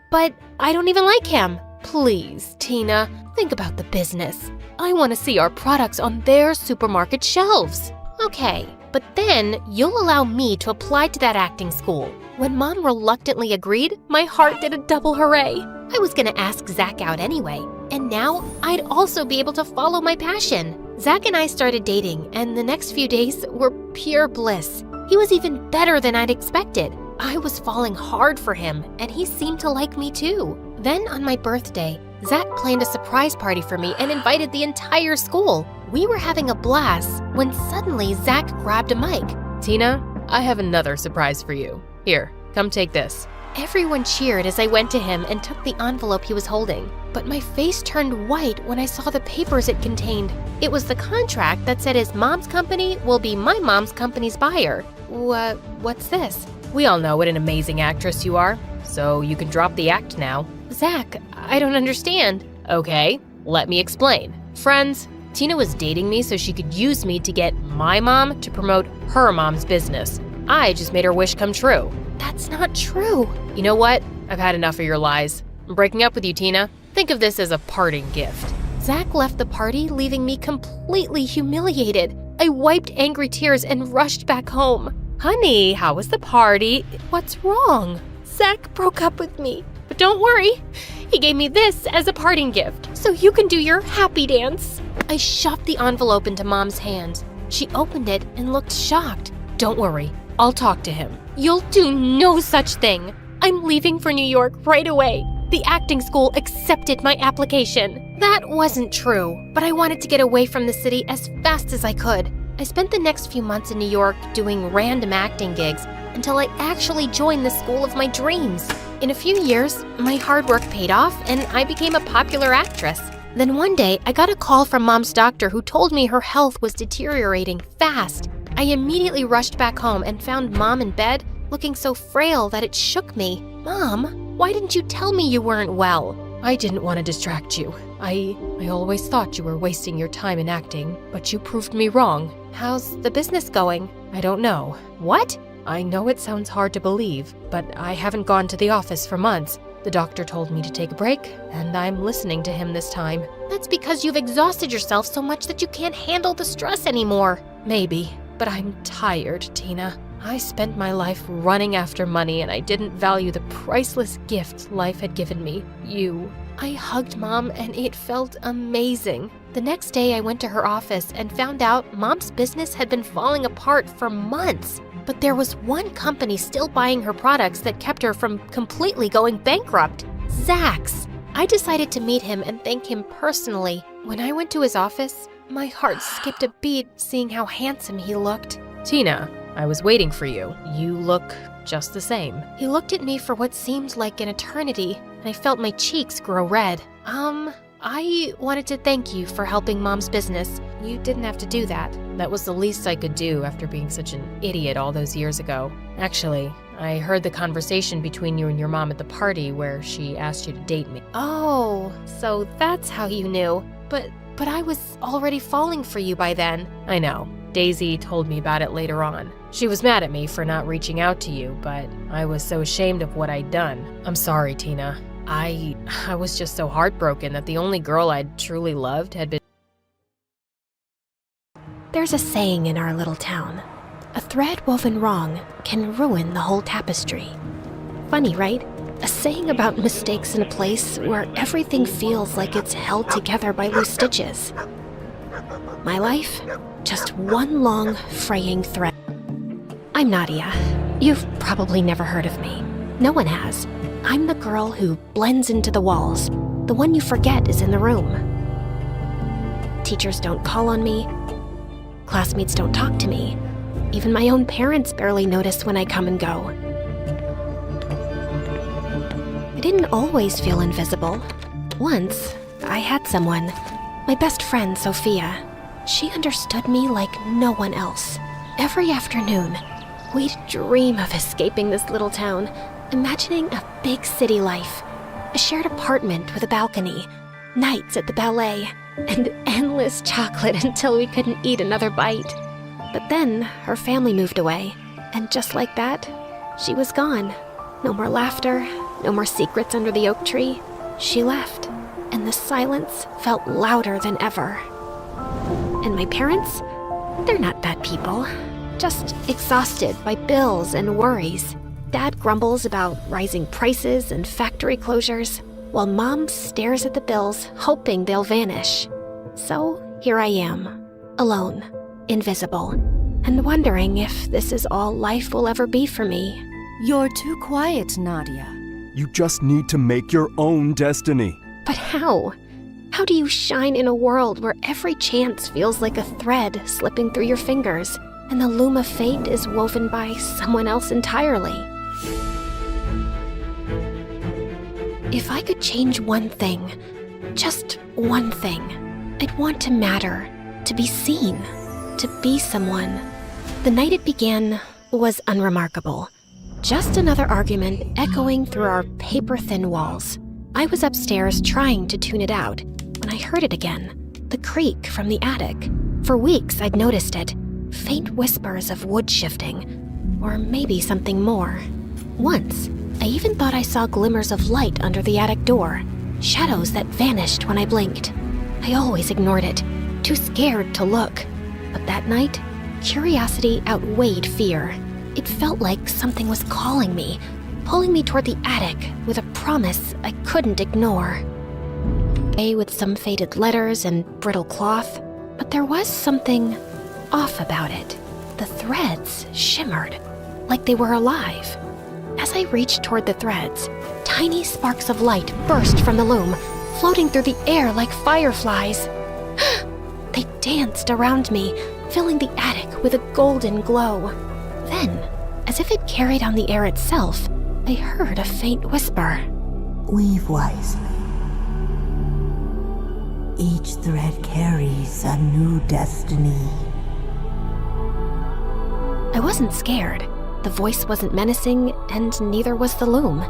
But I don't even like him. Please, Tina, think about the business. I want to see our products on their supermarket shelves. Okay, but then you'll allow me to apply to that acting school. When Mom reluctantly agreed, my heart did a double hooray. I was gonna ask Zach out anyway, and now I'd also be able to follow my passion. Zach and I started dating, and the next few days were pure bliss. He was even better than I'd expected. I was falling hard for him, and he seemed to like me too. Then on my birthday, Zach planned a surprise party for me and invited the entire school. We were having a blast when suddenly Zach grabbed a mic. Tina, I have another surprise for you. Here, come take this. Everyone cheered as I went to him and took the envelope he was holding. But my face turned white when I saw the papers it contained. It was the contract that said his mom's company will be my mom's company's buyer. What's this? We all know what an amazing actress you are, so you can drop the act now. Zach, I don't understand. Okay, let me explain. Friends, Tina was dating me so she could use me to get my mom to promote her mom's business. I just made her wish come true. That's not true. You know what? I've had enough of your lies. I'm breaking up with you, Tina. Think of this as a parting gift. Zach left the party, leaving me completely humiliated. I wiped angry tears and rushed back home. Honey, how was the party? What's wrong? Zach broke up with me. But don't worry, he gave me this as a parting gift, so you can do your happy dance. I shoved the envelope into Mom's hands. She opened it and looked shocked. Don't worry, I'll talk to him. You'll do no such thing. I'm leaving for New York right away. The acting school accepted my application. That wasn't true, but I wanted to get away from the city as fast as I could. I spent the next few months in New York doing random acting gigs until I actually joined the school of my dreams. In a few years, my hard work paid off and I became a popular actress. Then one day, I got a call from Mom's doctor who told me her health was deteriorating fast. I immediately rushed back home and found Mom in bed, looking so frail that it shook me. Mom, why didn't you tell me you weren't well? I didn't want to distract you. I always thought you were wasting your time in acting, but you proved me wrong. How's the business going? I don't know. What? I know it sounds hard to believe, but I haven't gone to the office for months. The doctor told me to take a break, and I'm listening to him this time. That's because you've exhausted yourself so much that you can't handle the stress anymore. Maybe, but I'm tired, Tina. I spent my life running after money, and I didn't value the priceless gift life had given me, you. I hugged Mom, and it felt amazing. The next day, I went to her office and found out Mom's business had been falling apart for months. But there was one company still buying her products that kept her from completely going bankrupt. Zach's. I decided to meet him and thank him personally. When I went to his office, my heart skipped a beat seeing how handsome he looked. Tina, I was waiting for you. You look just the same. He looked at me for what seemed like an eternity, and I felt my cheeks grow red. I wanted to thank you for helping Mom's business. You didn't have to do that. That was the least I could do after being such an idiot all those years ago. Actually, I heard the conversation between you and your mom at the party where she asked you to date me. Oh, so that's how you knew. But I was already falling for you by then. I know. Daisy told me about it later on. She was mad at me for not reaching out to you, but I was so ashamed of what I'd done. I'm sorry, Tina. I was just so heartbroken that the only girl I'd truly loved had been... There's a saying in our little town. A thread woven wrong can ruin the whole tapestry. Funny, right? A saying about mistakes in a place where everything feels like it's held together by loose stitches. My life? Just one long, fraying thread. I'm Nadia. You've probably never heard of me. No one has. I'm the girl who blends into the walls, the one you forget is in the room. Teachers don't call on me. Classmates don't talk to me. Even my own parents barely notice when I come and go. I didn't always feel invisible. Once, I had someone, my best friend, Sophia. She understood me like no one else. Every afternoon, we'd dream of escaping this little town, imagining a big city life, a shared apartment with a balcony, nights at the ballet, and endless chocolate until we couldn't eat another bite. But then her family moved away, and just like that, she was gone. No more laughter, no more secrets under the oak tree. She left, and the silence felt louder than ever. And my parents? They're not bad people, just exhausted by bills and worries. Dad grumbles about rising prices and factory closures, while Mom stares at the bills, hoping they'll vanish. So here I am, alone, invisible, and wondering if this is all life will ever be for me. You're too quiet, Nadia. You just need to make your own destiny. But how? How do you shine in a world where every chance feels like a thread slipping through your fingers, and the loom of fate is woven by someone else entirely? If I could change one thing, just one thing, I'd want to matter, to be seen, to be someone. The night it began was unremarkable. Just another argument echoing through our paper-thin walls. I was upstairs trying to tune it out when I heard it again, the creak from the attic. For weeks I'd noticed it, faint whispers of wood shifting, or maybe something more. Once, I even thought I saw glimmers of light under the attic door, shadows that vanished when I blinked. I always ignored it, too scared to look. But that night, curiosity outweighed fear. It felt like something was calling me, pulling me toward the attic with a promise I couldn't ignore. With some faded letters and brittle cloth, but there was something off about it. The threads shimmered, like they were alive. As I reached toward the threads, tiny sparks of light burst from the loom, floating through the air like fireflies. They danced around me, filling the attic with a golden glow. Then, as if it carried on the air itself, I heard a faint whisper. Weave wisely. Each thread carries a new destiny. I wasn't scared. The voice wasn't menacing, and neither was the loom.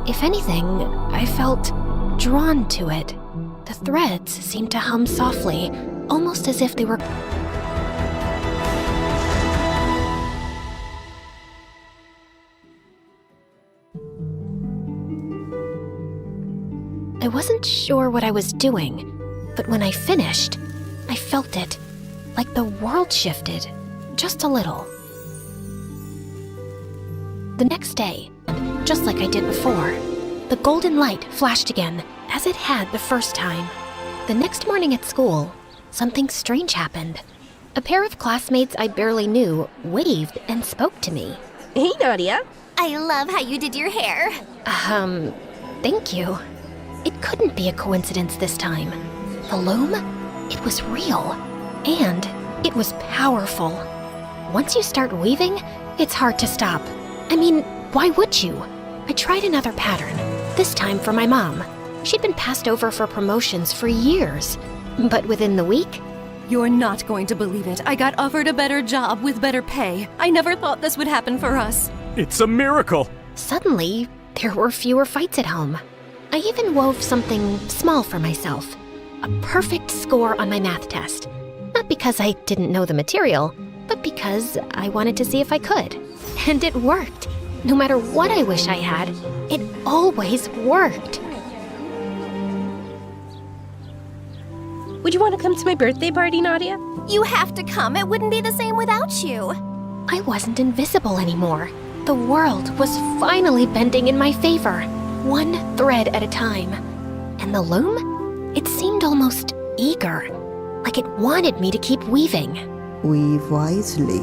If anything, I felt drawn to it. The threads seemed to hum softly, almost as if they were... I wasn't sure what I was doing, but when I finished, I felt it, like the world shifted, just a little. The next day, just like I did before, the golden light flashed again, as it had the first time. The next morning at school, something strange happened. A pair of classmates I barely knew waved and spoke to me. Hey, Nadia. I love how you did your hair. Thank you. It couldn't be a coincidence this time. The loom? It was real. And it was powerful. Once you start weaving, it's hard to stop. I mean, why would you? I tried another pattern, this time for my mom. She'd been passed over for promotions for years. But within the week, You're not going to believe it. I got offered a better job with better pay. I never thought this would happen for us. It's a miracle! Suddenly, there were fewer fights at home. I even wove something small for myself. A perfect score on my math test. Not because I didn't know the material, but because I wanted to see if I could. And it worked. No matter what I wish I had, it always worked. Would you want to come to my birthday party, Nadia? You have to come. It wouldn't be the same without you. I wasn't invisible anymore. The world was finally bending in my favor, one thread at a time. And the loom? It seemed almost eager, like it wanted me to keep weaving. Weave wisely.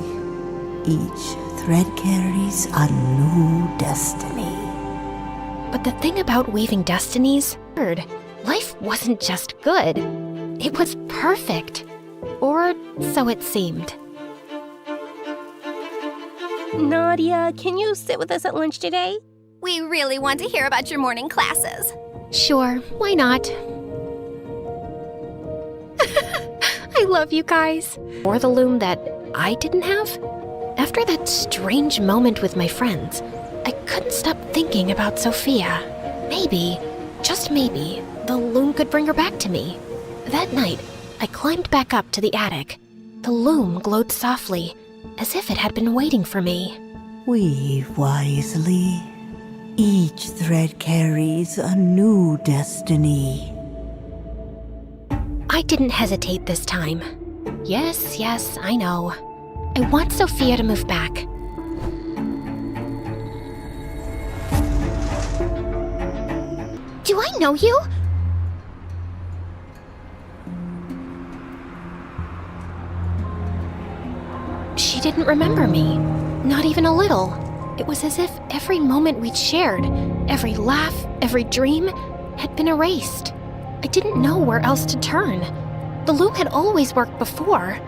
Each thread carries a new destiny. But the thing about weaving destinies, life wasn't just good. It was perfect. Or so it seemed. Nadia, can you sit with us at lunch today? We really want to hear about your morning classes. Sure, why not? I love you guys. Or the loom that I didn't have? After that strange moment with my friends, I couldn't stop thinking about Sophia. Maybe, just maybe, the loom could bring her back to me. That night, I climbed back up to the attic. The loom glowed softly, as if it had been waiting for me. Weave wisely. Each thread carries a new destiny. I didn't hesitate this time. Yes, I know. I want Sophia to move back. Do I know you? She didn't remember me. Not even a little. It was as if every moment we'd shared, every laugh, every dream, had been erased. I didn't know where else to turn. The loom had always worked before,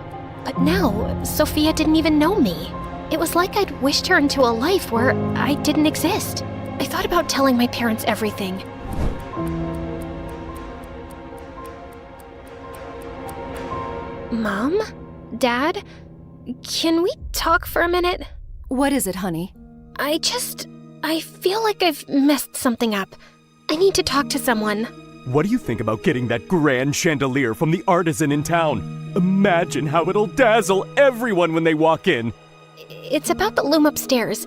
but now Sophia didn't even know me. It was like I'd wished her into a life where I didn't exist. I thought about telling my parents everything. Mom? Dad? Can we talk for a minute? What is it, honey? I feel like I've messed something up. I need to talk to someone. What do you think about getting that grand chandelier from the artisan in town? Imagine how it'll dazzle everyone when they walk in. It's about the loom upstairs.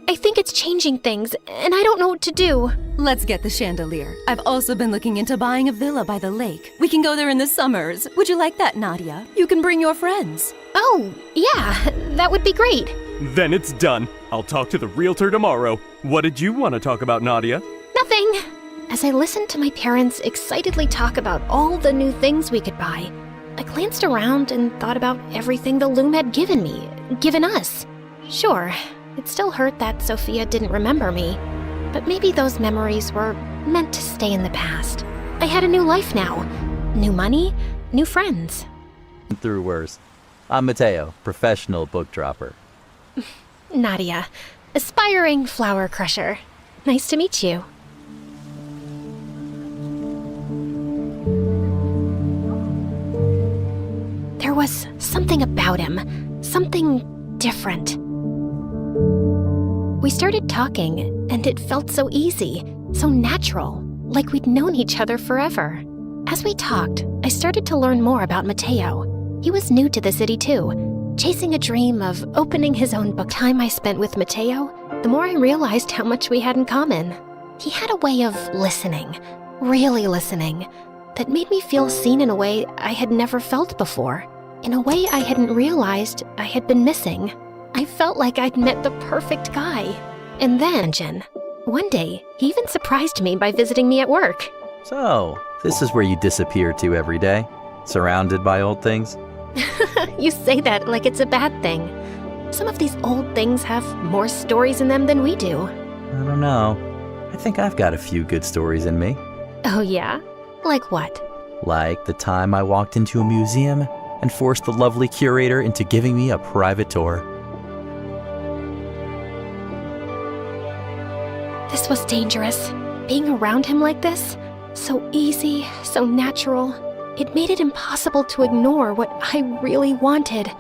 I think it's changing things, and I don't know what to do. Let's get the chandelier. I've also been looking into buying a villa by the lake. We can go there in the summers. Would you like that, Nadia? You can bring your friends. Oh, yeah, that would be great. Then it's done. I'll talk to the realtor tomorrow. What did you want to talk about, Nadia? Nothing. As I listened to my parents excitedly talk about all the new things we could buy, I glanced around and thought about everything the loom had given me, given us. Sure, it still hurt that Sophia didn't remember me, but maybe those memories were meant to stay in the past. I had a new life now. New money, new friends. Through worse. I'm Mateo, professional book dropper. Nadia, aspiring flower crusher. Nice to meet you. There was something about him, something different. We started talking, and it felt so easy, so natural, like we'd known each other forever. As we talked, I started to learn more about Mateo. He was new to the city too, chasing a dream of opening his own book. The time I spent with Mateo, the more I realized how much we had in common. He had a way of listening, really listening, that made me feel seen in a way I had never felt before, in a way I hadn't realized I had been missing. I felt like I'd met the perfect guy. And then, one day, he even surprised me by visiting me at work. So, this is where you disappear to every day? Surrounded by old things? You say that like it's a bad thing. Some of these old things have more stories in them than we do. I don't know. I think I've got a few good stories in me. Oh yeah? Like what? Like the time I walked into a museum and forced the lovely curator into giving me a private tour. This was dangerous. Being around him like this, so easy, so natural. It made it impossible to ignore what I really wanted,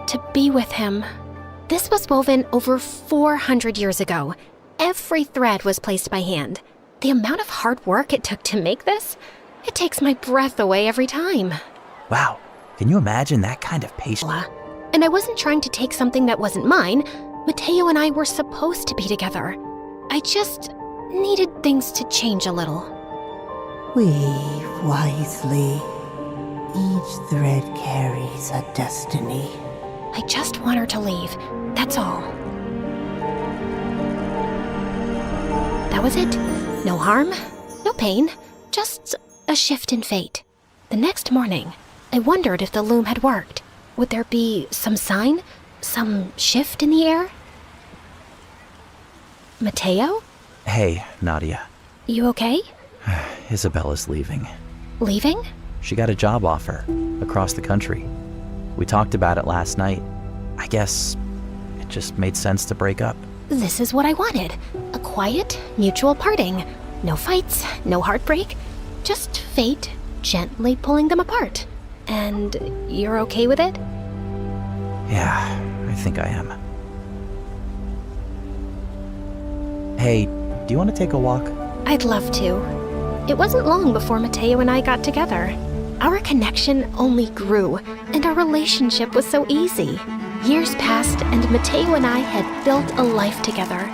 to be with him. This was woven over 400 years ago. Every thread was placed by hand. The amount of hard work it took to make this, it takes my breath away every time. Wow, can you imagine that kind of patience? And I wasn't trying to take something that wasn't mine. Mateo and I were supposed to be together. I just needed things to change a little. Weave wisely. Each thread carries a destiny. I just want her to leave. That's all. That was it. No harm, no pain, just a shift in fate. The next morning, I wondered if the loom had worked. Would there be some sign? Some shift in the air? Mateo? Hey, Nadia. You okay? Isabella's leaving. Leaving? She got a job offer across the country. We talked about it last night. I guess it just made sense to break up. This is what I wanted. A quiet, mutual parting. No fights, no heartbreak. Just fate gently pulling them apart. And you're okay with it? Yeah, I think I am. Hey, do you want to take a walk? I'd love to. It wasn't long before Mateo and I got together. Our connection only grew, and our relationship was so easy. Years passed, and Mateo and I had built a life together.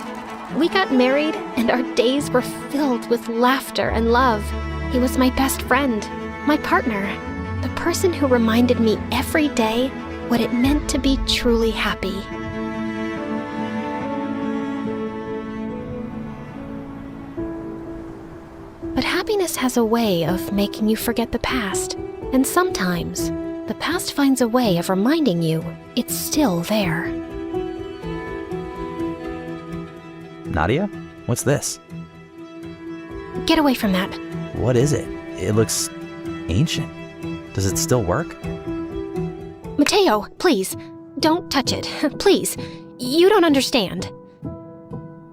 We got married, and our days were filled with laughter and love. He was my best friend, my partner, the person who reminded me every day what it meant to be truly happy. But happiness has a way of making you forget the past, and sometimes the past finds a way of reminding you it's still there. Nadia? What's this? Get away from that. What is it? It looks ancient. Does it still work? Mateo, please, don't touch it. Please, you don't understand.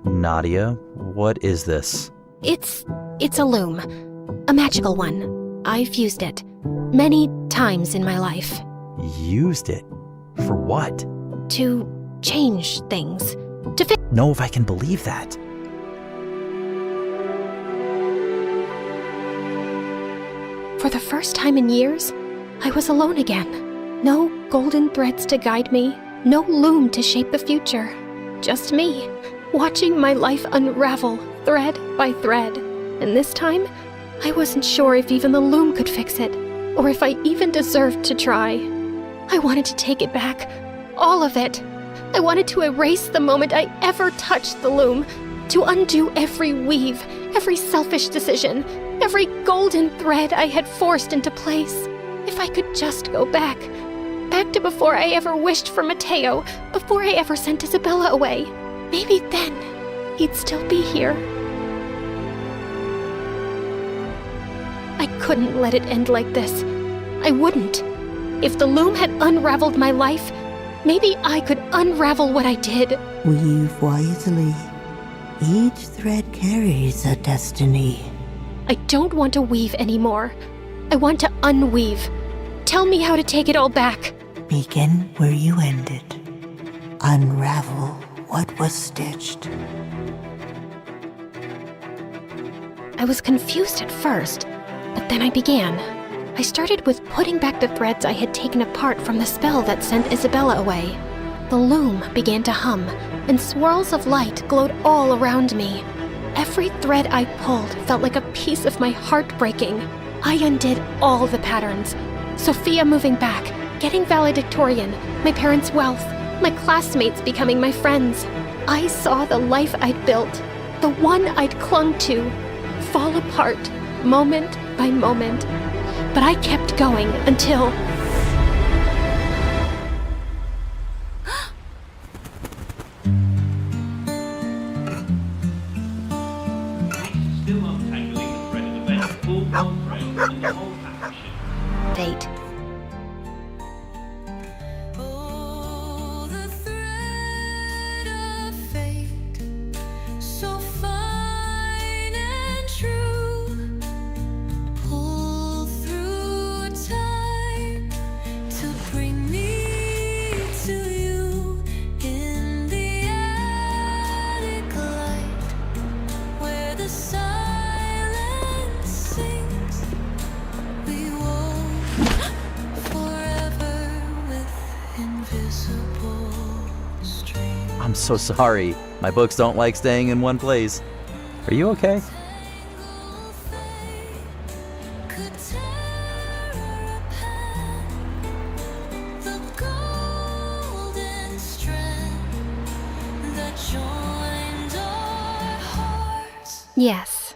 Nadia, what is this? It's a loom. A magical one. I've used it many times in my life. Used it? For what? To change things. To fix. Know if I can believe that. For the first time in years, I was alone again. No golden threads to guide me, no loom to shape the future. Just me, watching my life unravel thread by thread. And this time, I wasn't sure if even the loom could fix it, or if I even deserved to try. I wanted to take it back, all of it. I wanted to erase the moment I ever touched the loom, to undo every weave, every selfish decision, every golden thread I had forced into place. If I could just go back to before I ever wished for Mateo, before I ever sent Isabella away. Maybe then he'd still be here. I couldn't let it end like this. I wouldn't. If the loom had unraveled my life, maybe I could unravel what I did. Weave wisely. Each thread carries a destiny. I don't want to weave anymore. I want to unweave. Tell me how to take it all back. Begin where you ended. Unravel what was stitched. I was confused at first, but then I began. I started with putting back the threads I had taken apart from the spell that sent Isabella away. The loom began to hum, and swirls of light glowed all around me. Every thread I pulled felt like a piece of my heart breaking. I undid all the patterns. Sophia moving back, getting valedictorian, my parents' wealth, my classmates becoming my friends. I saw the life I'd built, the one I'd clung to, fall apart moment by moment. But I kept going until... Fate. so sorry. My books don't like staying in one place. Are you okay? Yes.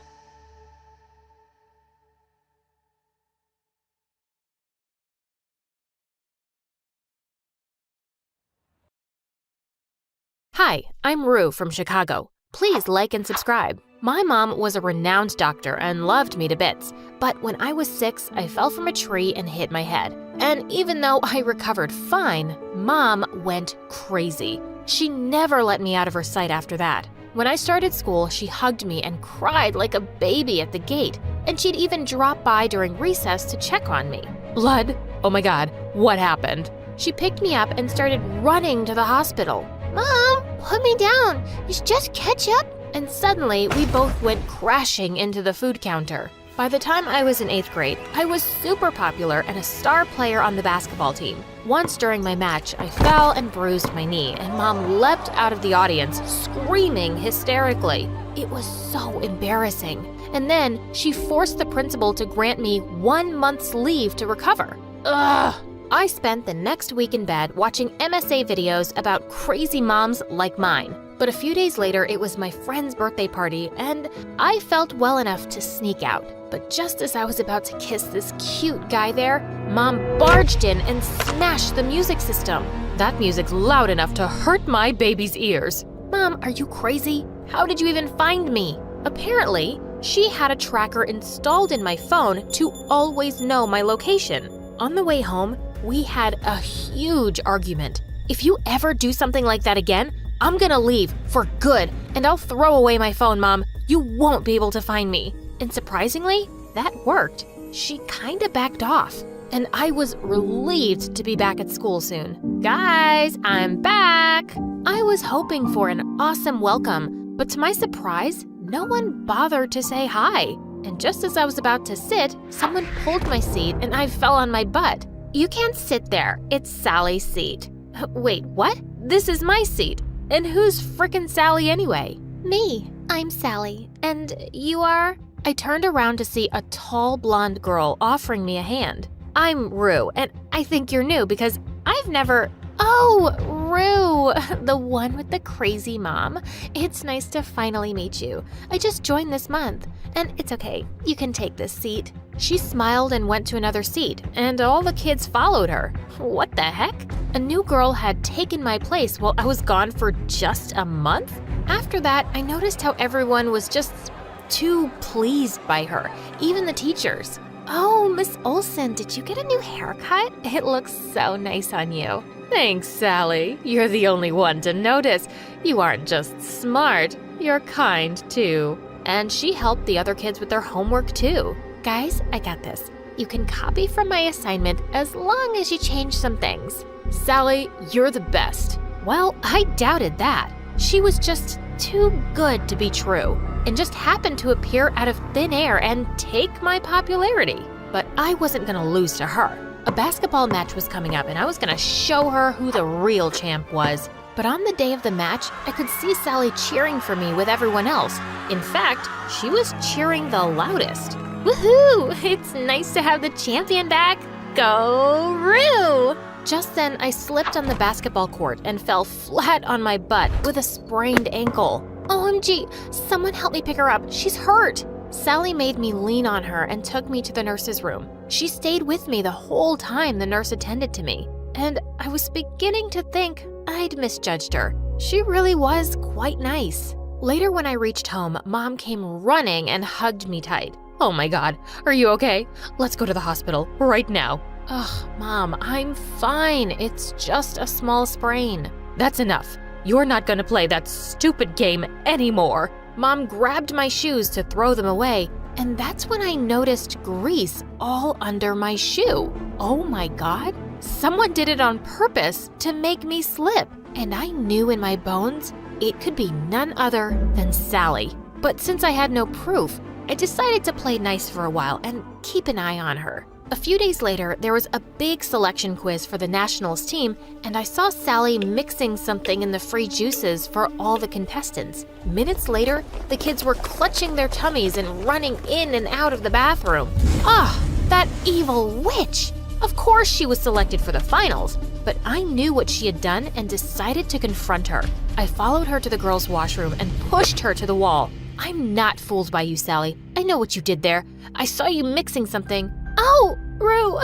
Hi, I'm Rue from Chicago. Please like and subscribe. My mom was a renowned doctor and loved me to bits, but when I was 6, I fell from a tree and hit my head. And even though I recovered fine, Mom went crazy. She never let me out of her sight after that. When I started school, she hugged me and cried like a baby at the gate, and she'd even drop by during recess to check on me. Blood? Oh my God, what happened? She picked me up and started running to the hospital. Mom, put me down. It's just ketchup. And suddenly, we both went crashing into the food counter. By the time I was in 8th grade, I was super popular and a star player on the basketball team. Once during my match, I fell and bruised my knee, and Mom leapt out of the audience, screaming hysterically. It was so embarrassing. And then she forced the principal to grant me 1 month's leave to recover. Ugh! I spent the next week in bed watching MSA videos about crazy moms like mine. But a few days later, it was my friend's birthday party, and I felt well enough to sneak out. But just as I was about to kiss this cute guy there, Mom barged in and smashed the music system. That music's loud enough to hurt my baby's ears. Mom, are you crazy? How did you even find me? Apparently, she had a tracker installed in my phone to always know my location. On the way home, we had a huge argument. If you ever do something like that again, I'm gonna leave for good, and I'll throw away my phone, Mom. You won't be able to find me. And surprisingly, that worked. She kinda backed off, and I was relieved to be back at school soon. Guys, I'm back! I was hoping for an awesome welcome, but to my surprise, no one bothered to say hi. And just as I was about to sit, someone pulled my seat and I fell on my butt. You can't sit there. It's Sally's seat. Wait, what? This is my seat. And who's frickin' Sally anyway? Me. I'm Sally. And you are? I turned around to see a tall blonde girl offering me a hand. I'm Rue, and I think you're new because I've never... Oh, Rue, the one with the crazy mom. It's nice to finally meet you. I just joined this month, and it's okay. You can take this seat. She smiled and went to another seat, and all the kids followed her. What the heck? A new girl had taken my place while I was gone for just a month? After that, I noticed how everyone was just too pleased by her, even the teachers. Oh, Miss Olsen, did you get a new haircut? It looks so nice on you. Thanks, Sally. You're the only one to notice. You aren't just smart, you're kind too. And she helped the other kids with their homework too. Guys, I got this. You can copy from my assignment as long as you change some things. Sally, you're the best. Well, I doubted that. She was just too good to be true, and just happened to appear out of thin air and take my popularity. But I wasn't gonna lose to her. A basketball match was coming up, and I was gonna show her who the real champ was. But on the day of the match, I could see Sally cheering for me with everyone else. In fact, she was cheering the loudest. Woohoo! It's nice to have the champion back. Go Rue! Just then, I slipped on the basketball court and fell flat on my butt with a sprained ankle. OMG, someone help me pick her up. She's hurt. Sally made me lean on her and took me to the nurse's room. She stayed with me the whole time the nurse attended to me. And I was beginning to think I'd misjudged her. She really was quite nice. Later when I reached home, Mom came running and hugged me tight. Oh my God, are you okay? Let's go to the hospital right now. Ugh, Mom, I'm fine. It's just a small sprain. That's enough. You're not gonna play that stupid game anymore. Mom grabbed my shoes to throw them away, and that's when I noticed grease all under my shoe. Oh my God, someone did it on purpose to make me slip, and I knew in my bones it could be none other than Sally. But since I had no proof, I decided to play nice for a while and keep an eye on her. A few days later, there was a big selection quiz for the nationals team, and I saw Sally mixing something in the free juices for all the contestants. Minutes later, the kids were clutching their tummies and running in and out of the bathroom. Ah, that evil witch! Of course she was selected for the finals, but I knew what she had done and decided to confront her. I followed her to the girls' washroom and pushed her to the wall. I'm not fooled by you, Sally. I know what you did there. I saw you mixing something. Oh, Rue,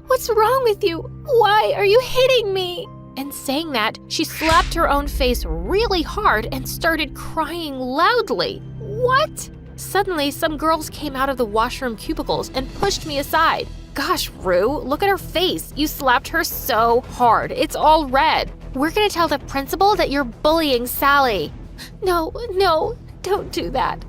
what's wrong with you? Why are you hitting me? And saying that, she slapped her own face really hard and started crying loudly. What? Suddenly, some girls came out of the washroom cubicles and pushed me aside. Gosh, Rue, look at her face. You slapped her so hard. It's all red. We're gonna tell the principal that you're bullying Sally. No, don't do that.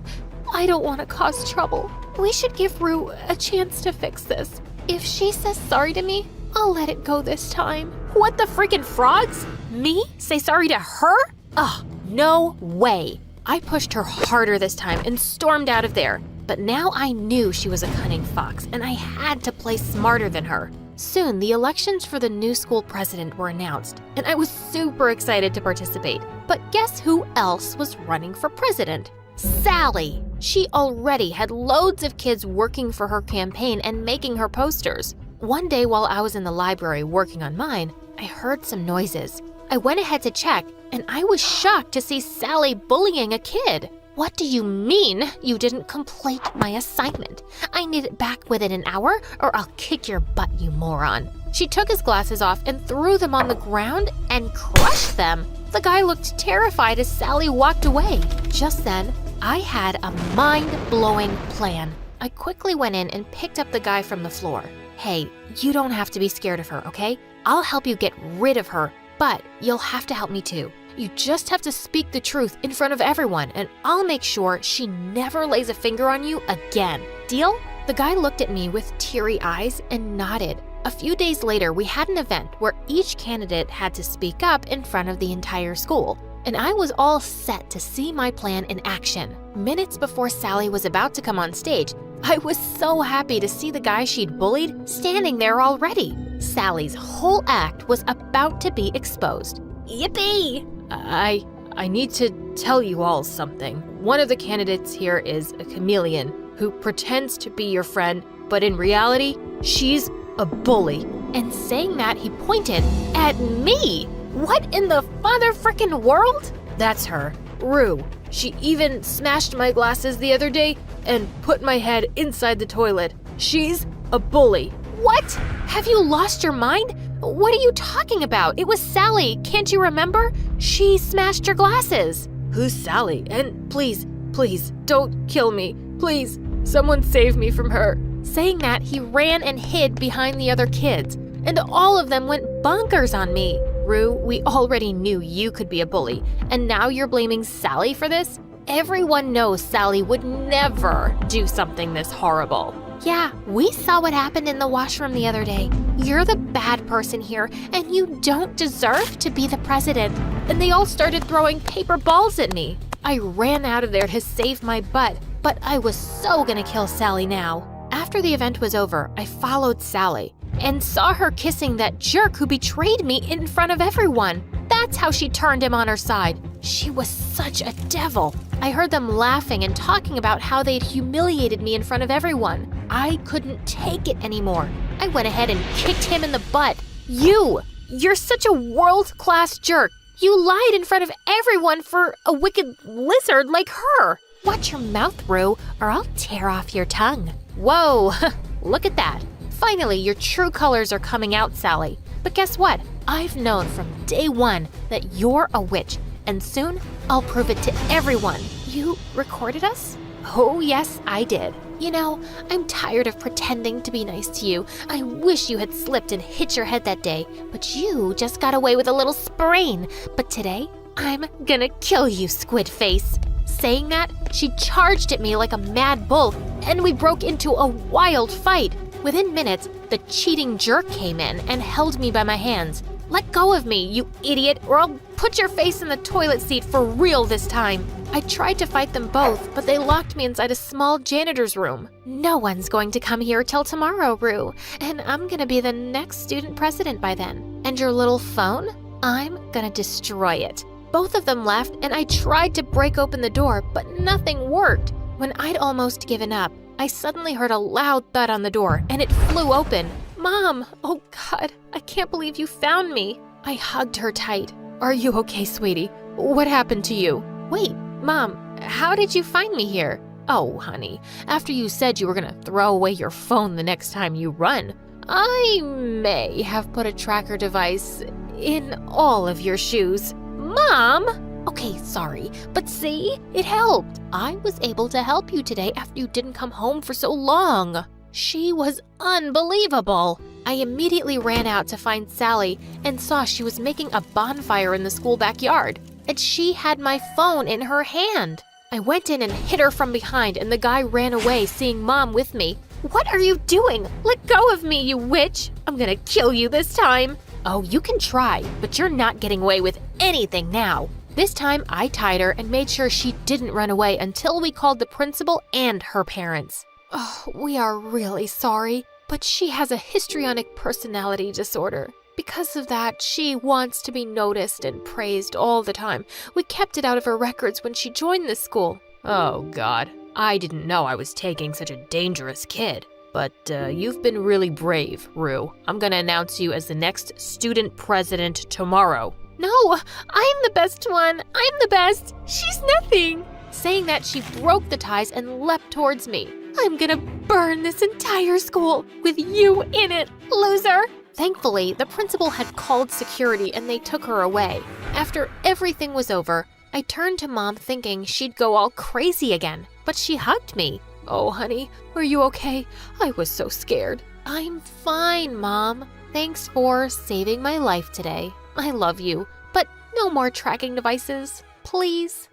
I don't want to cause trouble. We should give Rue a chance to fix this. If she says sorry to me, I'll let it go this time. What the freaking frogs? Me? Say sorry to her? Ugh, no way. I pushed her harder this time and stormed out of there. But now I knew she was a cunning fox, and I had to play smarter than her. Soon, the elections for the new school president were announced, and I was super excited to participate. But guess who else was running for president? Sally! She already had loads of kids working for her campaign and making her posters. One day while I was in the library working on mine, I heard some noises. I went ahead to check, and I was shocked to see Sally bullying a kid. What do you mean you didn't complete my assignment? I need it back within an hour or I'll kick your butt, you moron. She took his glasses off and threw them on the ground and crushed them. The guy looked terrified as Sally walked away. Just then, I had a mind-blowing plan. I quickly went in and picked up the guy from the floor. Hey, you don't have to be scared of her, okay? I'll help you get rid of her, but you'll have to help me too. You just have to speak the truth in front of everyone, and I'll make sure she never lays a finger on you again. Deal? The guy looked at me with teary eyes and nodded. A few days later, we had an event where each candidate had to speak up in front of the entire school, and I was all set to see my plan in action. Minutes before Sally was about to come on stage, I was so happy to see the guy she'd bullied standing there already. Sally's whole act was about to be exposed. Yippee! I need to tell you all something. One of the candidates here is a chameleon who pretends to be your friend, but in reality, she's a bully. And saying that, he pointed at me. What in the mother frickin' world? That's her, Rue. She even smashed my glasses the other day and put my head inside the toilet. She's a bully. What? Have you lost your mind? What are you talking about? It was Sally, can't you remember? She smashed your glasses. Who's Sally? And please, don't kill me. Please, someone save me from her. Saying that, he ran and hid behind the other kids, and all of them went bonkers on me. Rue, we already knew you could be a bully, and now you're blaming Sally for this? Everyone knows Sally would never do something this horrible. Yeah, we saw what happened in the washroom the other day. You're the bad person here, and you don't deserve to be the president. And they all started throwing paper balls at me. I ran out of there to save my butt, but I was so gonna kill Sally now. After the event was over, I followed Sally and saw her kissing that jerk who betrayed me in front of everyone. That's how she turned him on her side. She was such a devil. I heard them laughing and talking about how they'd humiliated me in front of everyone. I couldn't take it anymore. I went ahead and kicked him in the butt. You're such a world-class jerk. You lied in front of everyone for a wicked lizard like her. Watch your mouth, Rue, or I'll tear off your tongue. Whoa, look at that. Finally, your true colors are coming out, Sally. But guess what? I've known from day one that you're a witch, and soon I'll prove it to everyone. You recorded us? Oh, yes, I did. You know, I'm tired of pretending to be nice to you. I wish you had slipped and hit your head that day, but you just got away with a little sprain. But today, I'm gonna kill you, squid face. Saying that, she charged at me like a mad bull, and we broke into a wild fight. Within minutes, the cheating jerk came in and held me by my hands. Let go of me, you idiot, or I'll put your face in the toilet seat for real this time. I tried to fight them both, but they locked me inside a small janitor's room. No one's going to come here till tomorrow, Rue, and I'm gonna be the next student president by then. And your little phone? I'm gonna destroy it. Both of them left, and I tried to break open the door, but nothing worked. When I'd almost given up, I suddenly heard a loud thud on the door, and it flew open. Mom! Oh God, I can't believe you found me. I hugged her tight. Are you okay, sweetie? What happened to you? Wait, Mom, how did you find me here? Oh, honey, after you said you were gonna throw away your phone the next time you run, I may have put a tracker device in all of your shoes. Mom! Okay, sorry, but see, it helped. I was able to help you today after you didn't come home for so long. She was unbelievable. I immediately ran out to find Sally and saw she was making a bonfire in the school backyard, and she had my phone in her hand. I went in and hit her from behind, and the guy ran away, seeing Mom with me. What are you doing? Let go of me, you witch! I'm gonna kill you this time. Oh, you can try, but you're not getting away with anything now. This time, I tied her and made sure she didn't run away until we called the principal and her parents. Oh, we are really sorry, but she has a histrionic personality disorder. Because of that, she wants to be noticed and praised all the time. We kept it out of her records when she joined this school. Oh, God. I didn't know I was taking such a dangerous kid. But you've been really brave, Rue. I'm gonna announce you as the next student president tomorrow. No, I'm the best one. I'm the best. She's nothing. Saying that, she broke the ties and leapt towards me. I'm gonna burn this entire school with you in it, loser. Thankfully, the principal had called security and they took her away. After everything was over, I turned to Mom thinking she'd go all crazy again, but she hugged me. Oh, honey, are you okay? I was so scared. I'm fine, Mom. Thanks for saving my life today. I love you, but no more tracking devices, please.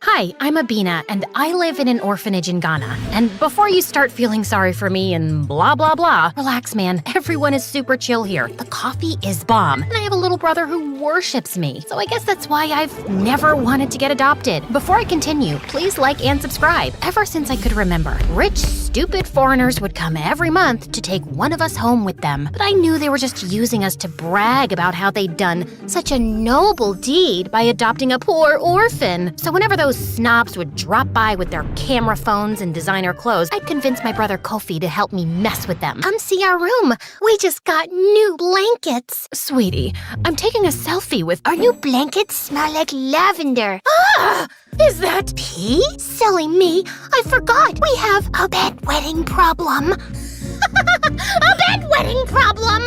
Hi, I'm Abina, and I live in an orphanage in Ghana. And before you start feeling sorry for me and blah, blah, blah, relax, man. Everyone is super chill here. The coffee is bomb, and I have a little brother who worships me. So I guess that's why I've never wanted to get adopted. Before I continue, please like and subscribe. Ever since I could remember, rich, stupid foreigners would come every month to take one of us home with them. But I knew they were just using us to brag about how they'd done such a noble deed by adopting a poor orphan. So whenever those snobs would drop by with their camera phones and designer clothes, I'd convince my brother Kofi to help me mess with them. Come see our room. We just got new blankets. Sweetie, I'm taking a selfie with— Our new blankets smell like lavender. Ah! Is that pee? Silly me. I forgot. We have a bedwetting problem. A bedwetting problem.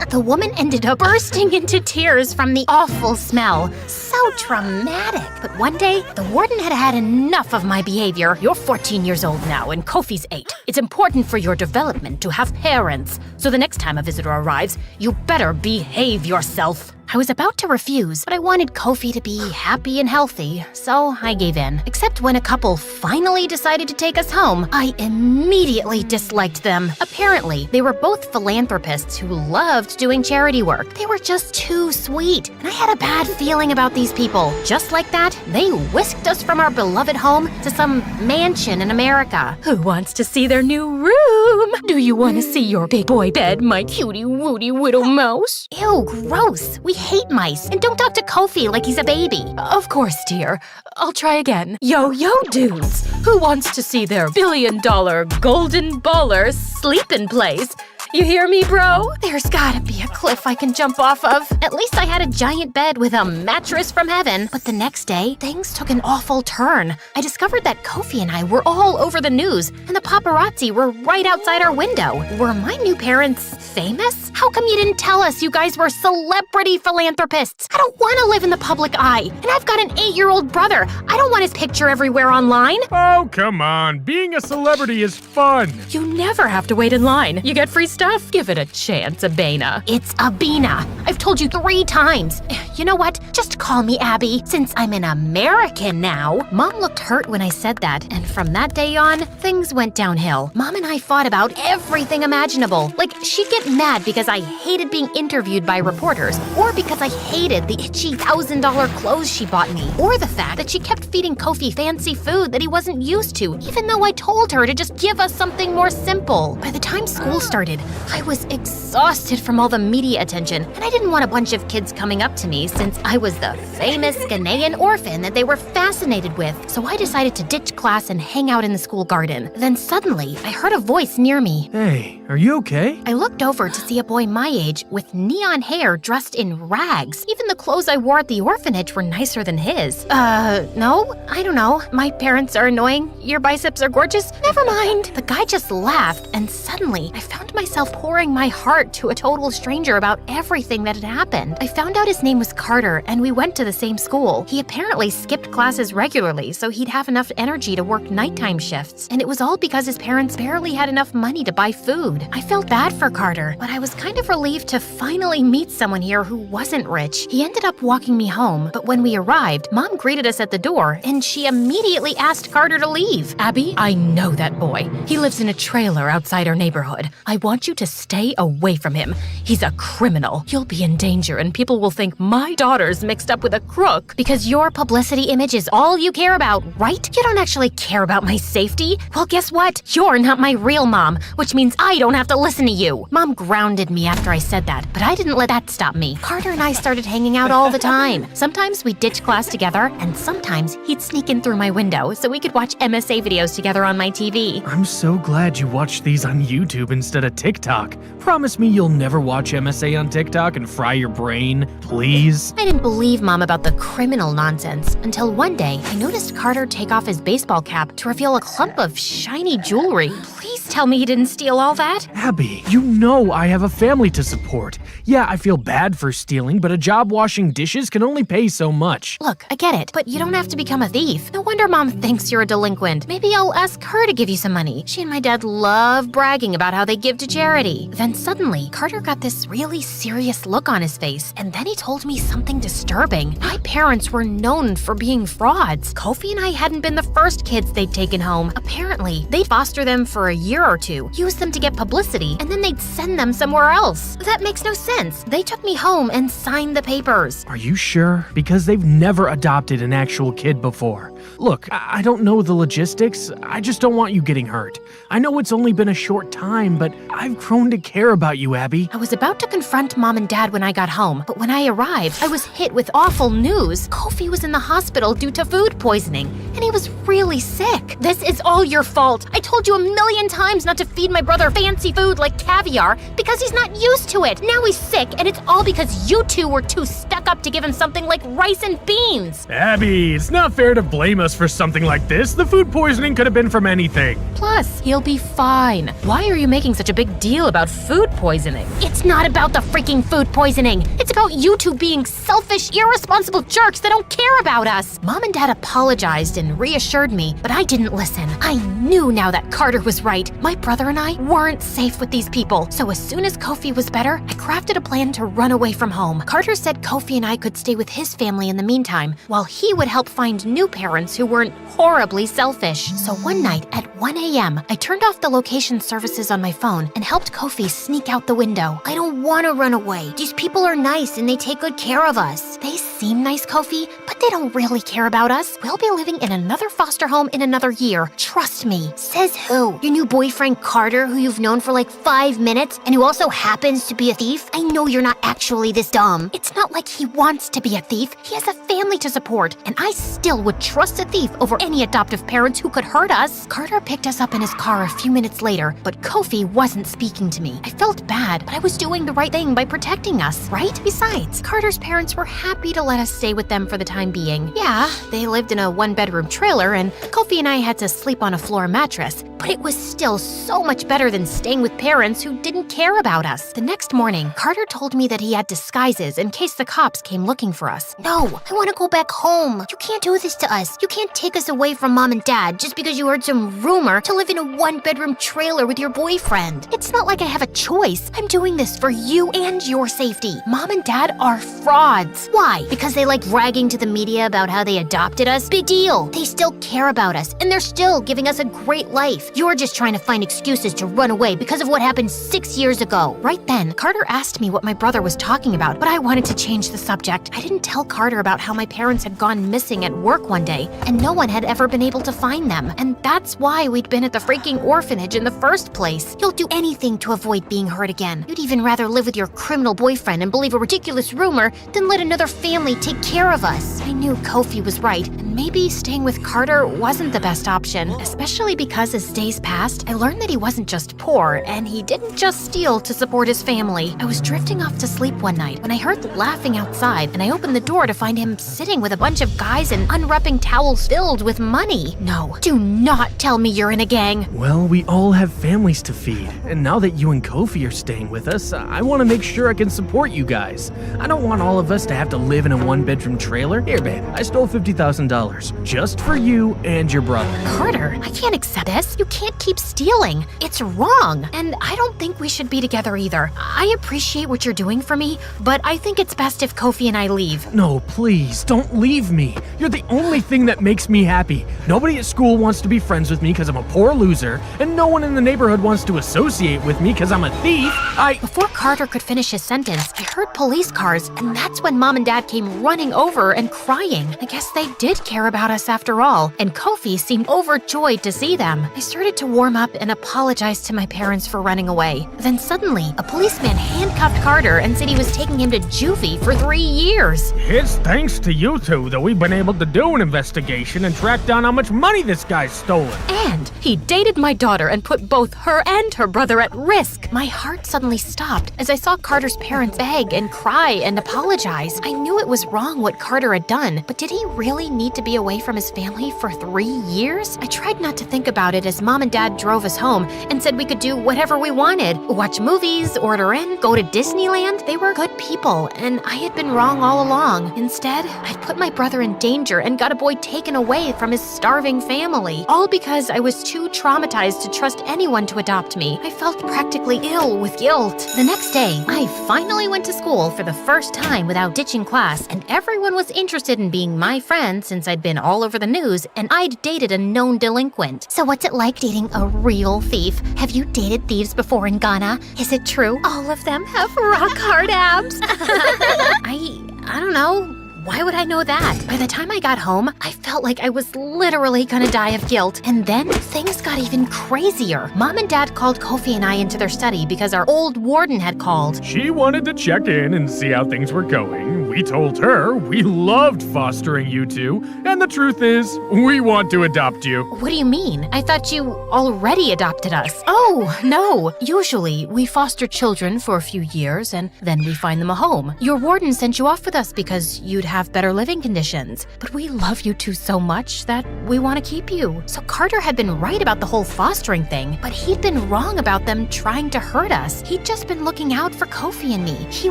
The woman ended up bursting into tears from the awful smell. So traumatic. But one day, the warden had had enough of my behavior. You're 14 years old now, and Kofi's 8. It's important for your development to have parents. So the next time a visitor arrives, you better behave yourself. I was about to refuse, but I wanted Kofi to be happy and healthy, so I gave in. Except when a couple finally decided to take us home, I immediately disliked them. Apparently, they were both philanthropists who loved doing charity work. They were just too sweet, and I had a bad feeling about these people. Just like that, they whisked us from our beloved home to some mansion in America. Who wants to see their new room? Do you want to see your big boy bed, my cutie-wootie widow mouse? Ew, gross. We hate mice, and don't talk to Kofi like he's a baby. Of course, dear. I'll try again. Yo, dudes. Who wants to see their billion-dollar golden baller sleep-in place? You hear me, bro? There's gotta be a cliff I can jump off of. At least I had a giant bed with a mattress from heaven. But the next day, things took an awful turn. I discovered that Kofi and I were all over the news, and the paparazzi were right outside our window. Were my new parents famous? How come you didn't tell us you guys were celebrity philanthropists? I don't want to live in the public eye, and I've got an 8-year-old brother. I don't want his picture everywhere online. Oh, come on. Being a celebrity is fun. You never have to wait in line. You get free stuff stuff? Give it a chance, Abena. It's Abena. I've told you 3 times. You know what? Just call me Abby, since I'm an American now. Mom looked hurt when I said that, and from that day on, things went downhill. Mom and I fought about everything imaginable. Like, she'd get mad because I hated being interviewed by reporters, or because I hated the itchy $1,000 clothes she bought me, or the fact that she kept feeding Kofi fancy food that he wasn't used to, even though I told her to just give us something more simple. By the time school started, I was exhausted from all the media attention, and I didn't want a bunch of kids coming up to me since I was the famous Ghanaian orphan that they were fascinated with. So I decided to ditch class and hang out in the school garden. Then suddenly, I heard a voice near me. Hey, are you okay? I looked over to see a boy my age with neon hair dressed in rags. Even the clothes I wore at the orphanage were nicer than his. No? I don't know. My parents are annoying. Your biceps are gorgeous. Never mind. The guy just laughed, and suddenly, I found myself pouring my heart to a total stranger about everything that had happened. I found out his name was Carter, and we went to the same school. He apparently skipped classes regularly, so he'd have enough energy to work nighttime shifts. And it was all because his parents barely had enough money to buy food. I felt bad for Carter, but I was kind of relieved to finally meet someone here who wasn't rich. He ended up walking me home, but when we arrived, Mom greeted us at the door, and she immediately asked Carter to leave. Abby, I know that boy. He lives in a trailer outside our neighborhood. I want you to stay away from him. He's a criminal. You'll be in danger, and people will think my daughter's mixed up with a crook. Because your publicity image is all you care about, right? You don't actually care about my safety. Well, guess what? You're not my real mom, which means I don't have to listen to you. Mom grounded me after I said that, but I didn't let that stop me. Carter and I started hanging out all the time. Sometimes we'd ditch class together, and sometimes he'd sneak in through my window so we could watch MSA videos together on my TV. I'm so glad you watched these on YouTube instead of TikTok. Promise me you'll never watch MSA on TikTok and fry your brain, please? I didn't believe Mom about the criminal nonsense until one day I noticed Carter take off his baseball cap to reveal a clump of shiny jewelry. Please tell me he didn't steal all that. Abby, you know I have a family to support. Yeah, I feel bad for stealing, but a job washing dishes can only pay so much. Look, I get it, but you don't have to become a thief. No wonder Mom thinks you're a delinquent. Maybe I'll ask her to give you some money. She and my dad love bragging about how they give to charity. Then suddenly, Carter got this really serious look on his face, and then he told me something disturbing. My parents were known for being frauds. Kofi and I hadn't been the first kids they'd taken home. Apparently, they'd foster them for a year or two, use them to get publicity, and then they'd send them somewhere else. That makes no sense. They took me home and signed the papers. Are you sure? Because they've never adopted an actual kid before. Look, I don't know the logistics. I just don't want you getting hurt. I know it's only been a short time, but I've grown to care about you, Abby. I was about to confront Mom and Dad when I got home, but when I arrived, I was hit with awful news. Kofi was in the hospital due to food poisoning, and he was really sick. This is all your fault. I told you a million times not to feed my brother fancy food like caviar because he's not used to it. Now he's sick, and it's all because you two were too stuck up to give him something like rice and beans. Abby, it's not fair to blame us for something like this. The food poisoning could have been from anything. Plus, he'll be fine. Why are you making such a big deal about food poisoning? It's not about the freaking food poisoning. It's about you two being selfish, irresponsible jerks that don't care about us. Mom and Dad apologized and reassured me, but I didn't listen. I knew now that Carter was right. My brother and I weren't safe with these people. So as soon as Kofi was better, I crafted a plan to run away from home. Carter said Kofi and I could stay with his family in the meantime, while he would help find new parents who weren't horribly selfish. So one night at 1 a.m., I turned off the location services on my phone and helped Kofi sneak out the window. I don't want to run away. These people are nice and they take good care of us. They seem nice, Kofi, but they don't really care about us. We'll be living in another foster home in another year. Trust me. Says who? Your new boyfriend Carter, who you've known for like 5 minutes and who also happens to be a thief? I know you're not actually this dumb. It's not like he wants to be a thief. He has a family to support, and I still would trust a thief over any adoptive parents who could hurt us. Carter picked us up in his car a few minutes later, but Kofi wasn't speaking to me. I felt bad, but I was doing the right thing by protecting us, right? Besides, Carter's parents were happy to let us stay with them for the time being. Yeah, they lived in a one-bedroom trailer, and Kofi and I had to sleep on a floor mattress, but it was still so much better than staying with parents who didn't care about us. The next morning, Carter told me that he had disguises in case the cops came looking for us. No, I want to go back home. You can't do this to us. You can't take us away from Mom and Dad just because you heard some rumor to live in a one-bedroom trailer with your boyfriend. It's not like I have a choice. I'm doing this for you and your safety. Mom and Dad are frauds. Why? Because they like bragging to the media about how they adopted us? Big deal. They still care about us, and they're still giving us a great life. You're just trying to find excuses to run away because of what happened 6 years ago. Right then, Carter asked me what my brother was talking about, but I wanted to change the subject. I didn't tell Carter about how my parents had gone missing at work one day, and no one had ever been able to find them. And that's why we'd been at the freaking orphanage in the first place. You'll do anything to avoid being hurt again. You'd even rather live with your criminal boyfriend and believe a ridiculous rumor than let another family take care of us. I knew Kofi was right, and maybe staying with Carter wasn't the best option, especially because as days passed, I learned that he wasn't just poor, and he didn't just steal to support his family. I was drifting off to sleep one night when I heard laughing outside, and I opened the door to find him sitting with a bunch of guys and unwrapping towels filled with money. No, do not tell me you're in a gang. Well, we all have families to feed, and now that you and Kofi are staying with us, I want to make sure I can support you guys. I don't want all of us to have to live in a one-bedroom trailer. Here, babe, I stole $50,000 just for you and your brother. Carter, I can't accept this. You can't keep stealing. It's wrong. And I don't think we should be together either. I appreciate what you're doing for me, but I think it's best if Kofi and I leave. No, please, don't leave me. You're the only thing that makes me happy. Nobody at school wants to be friends with me because I'm a poor loser, and no one in the neighborhood wants to associate with me because I'm a thief. Before Carter could finish his sentence, I heard police cars, and that's when Mom and Dad came running over and crying. I guess they did care about us after all, and Kofi seemed overjoyed to see them. I started to warm up and apologize to my parents for running away. Then suddenly, a policeman handcuffed Carter and said he was taking him to juvie for 3 years. It's thanks to you two that we've been able to do an investigation and track down how much money this guy's stolen. And he dated my daughter and put both her and her brother at risk. My heart suddenly stopped as I saw Carter's parents beg and cry and apologize. I knew it was wrong what Carter had done, but did he really need to be away from his family for 3 years? I tried not to think about it as Mom and Dad drove us home and said we could do whatever we wanted. Watch movies, order in, go to Disneyland. They were good people, and I had been wrong all along. Instead, I'd put my brother in danger and got a boy taken away from his starving family, all because I was too traumatized to trust anyone to adopt me. I felt practically ill with guilt. The next day, I finally went to school for the first time without ditching class, and everyone was interested in being my friend since I'd been all over the news and I'd dated a known delinquent. So what's it like dating a real thief? Have you dated thieves before in Ghana? Is it true all of them have rock hard abs? I don't know. Why would I know that? By the time I got home, I felt like I was literally gonna die of guilt. And then things got even crazier. Mom and Dad called Kofi and I into their study because our old warden had called. She wanted to check in and see how things were going. We told her we loved fostering you two, and the truth is, we want to adopt you. What do you mean? I thought you already adopted us. Oh, no. Usually, we foster children for a few years and then we find them a home. Your warden sent you off with us because you'd have better living conditions. But we love you two so much that we want to keep you. So Carter had been right about the whole fostering thing, but he'd been wrong about them trying to hurt us. He'd just been looking out for Kofi and me. He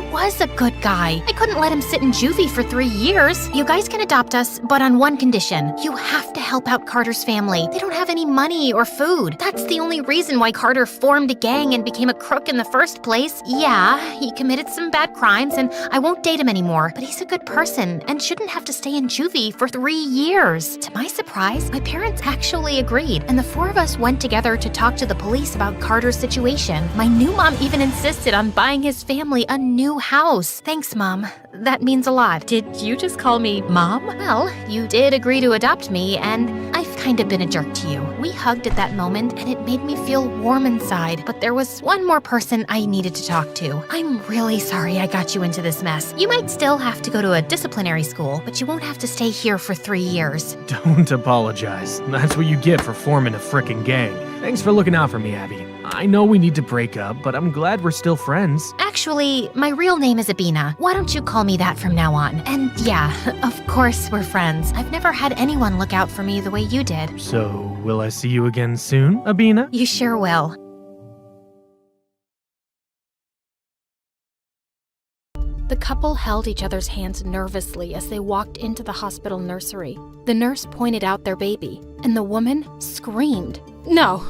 was a good guy. I couldn't let him sit in juvie for 3 years. You guys can adopt us, but on one condition. You have to help out Carter's family. They don't have any money or food. That's the only reason why Carter formed a gang and became a crook in the first place. Yeah, he committed some bad crimes and I won't date him anymore, but he's a good person and shouldn't have to stay in juvie for 3 years. To my surprise, my parents actually agreed, and the 4 of us went together to talk to the police about Carter's situation. My new mom even insisted on buying his family a new house. Thanks, Mom. That means a lot. Did you just call me Mom? Well, you did agree to adopt me, and I've kind of been a jerk to you. We hugged at that moment, and it made me feel warm inside, but there was one more person I needed to talk to. I'm really sorry I got you into this mess. You might still have to go to a disciplinary school, but you won't have to stay here for 3 years. Don't apologize. That's what you get for forming a frickin' gang. Thanks for looking out for me, Abby. I know we need to break up, but I'm glad we're still friends. Actually, my real name is Abina. Why don't you call me that from now on? And yeah, of course we're friends. I've never had anyone look out for me the way you did. So, will I see you again soon, Abina? You sure will. The couple held each other's hands nervously as they walked into the hospital nursery. The nurse pointed out their baby, and the woman screamed. No,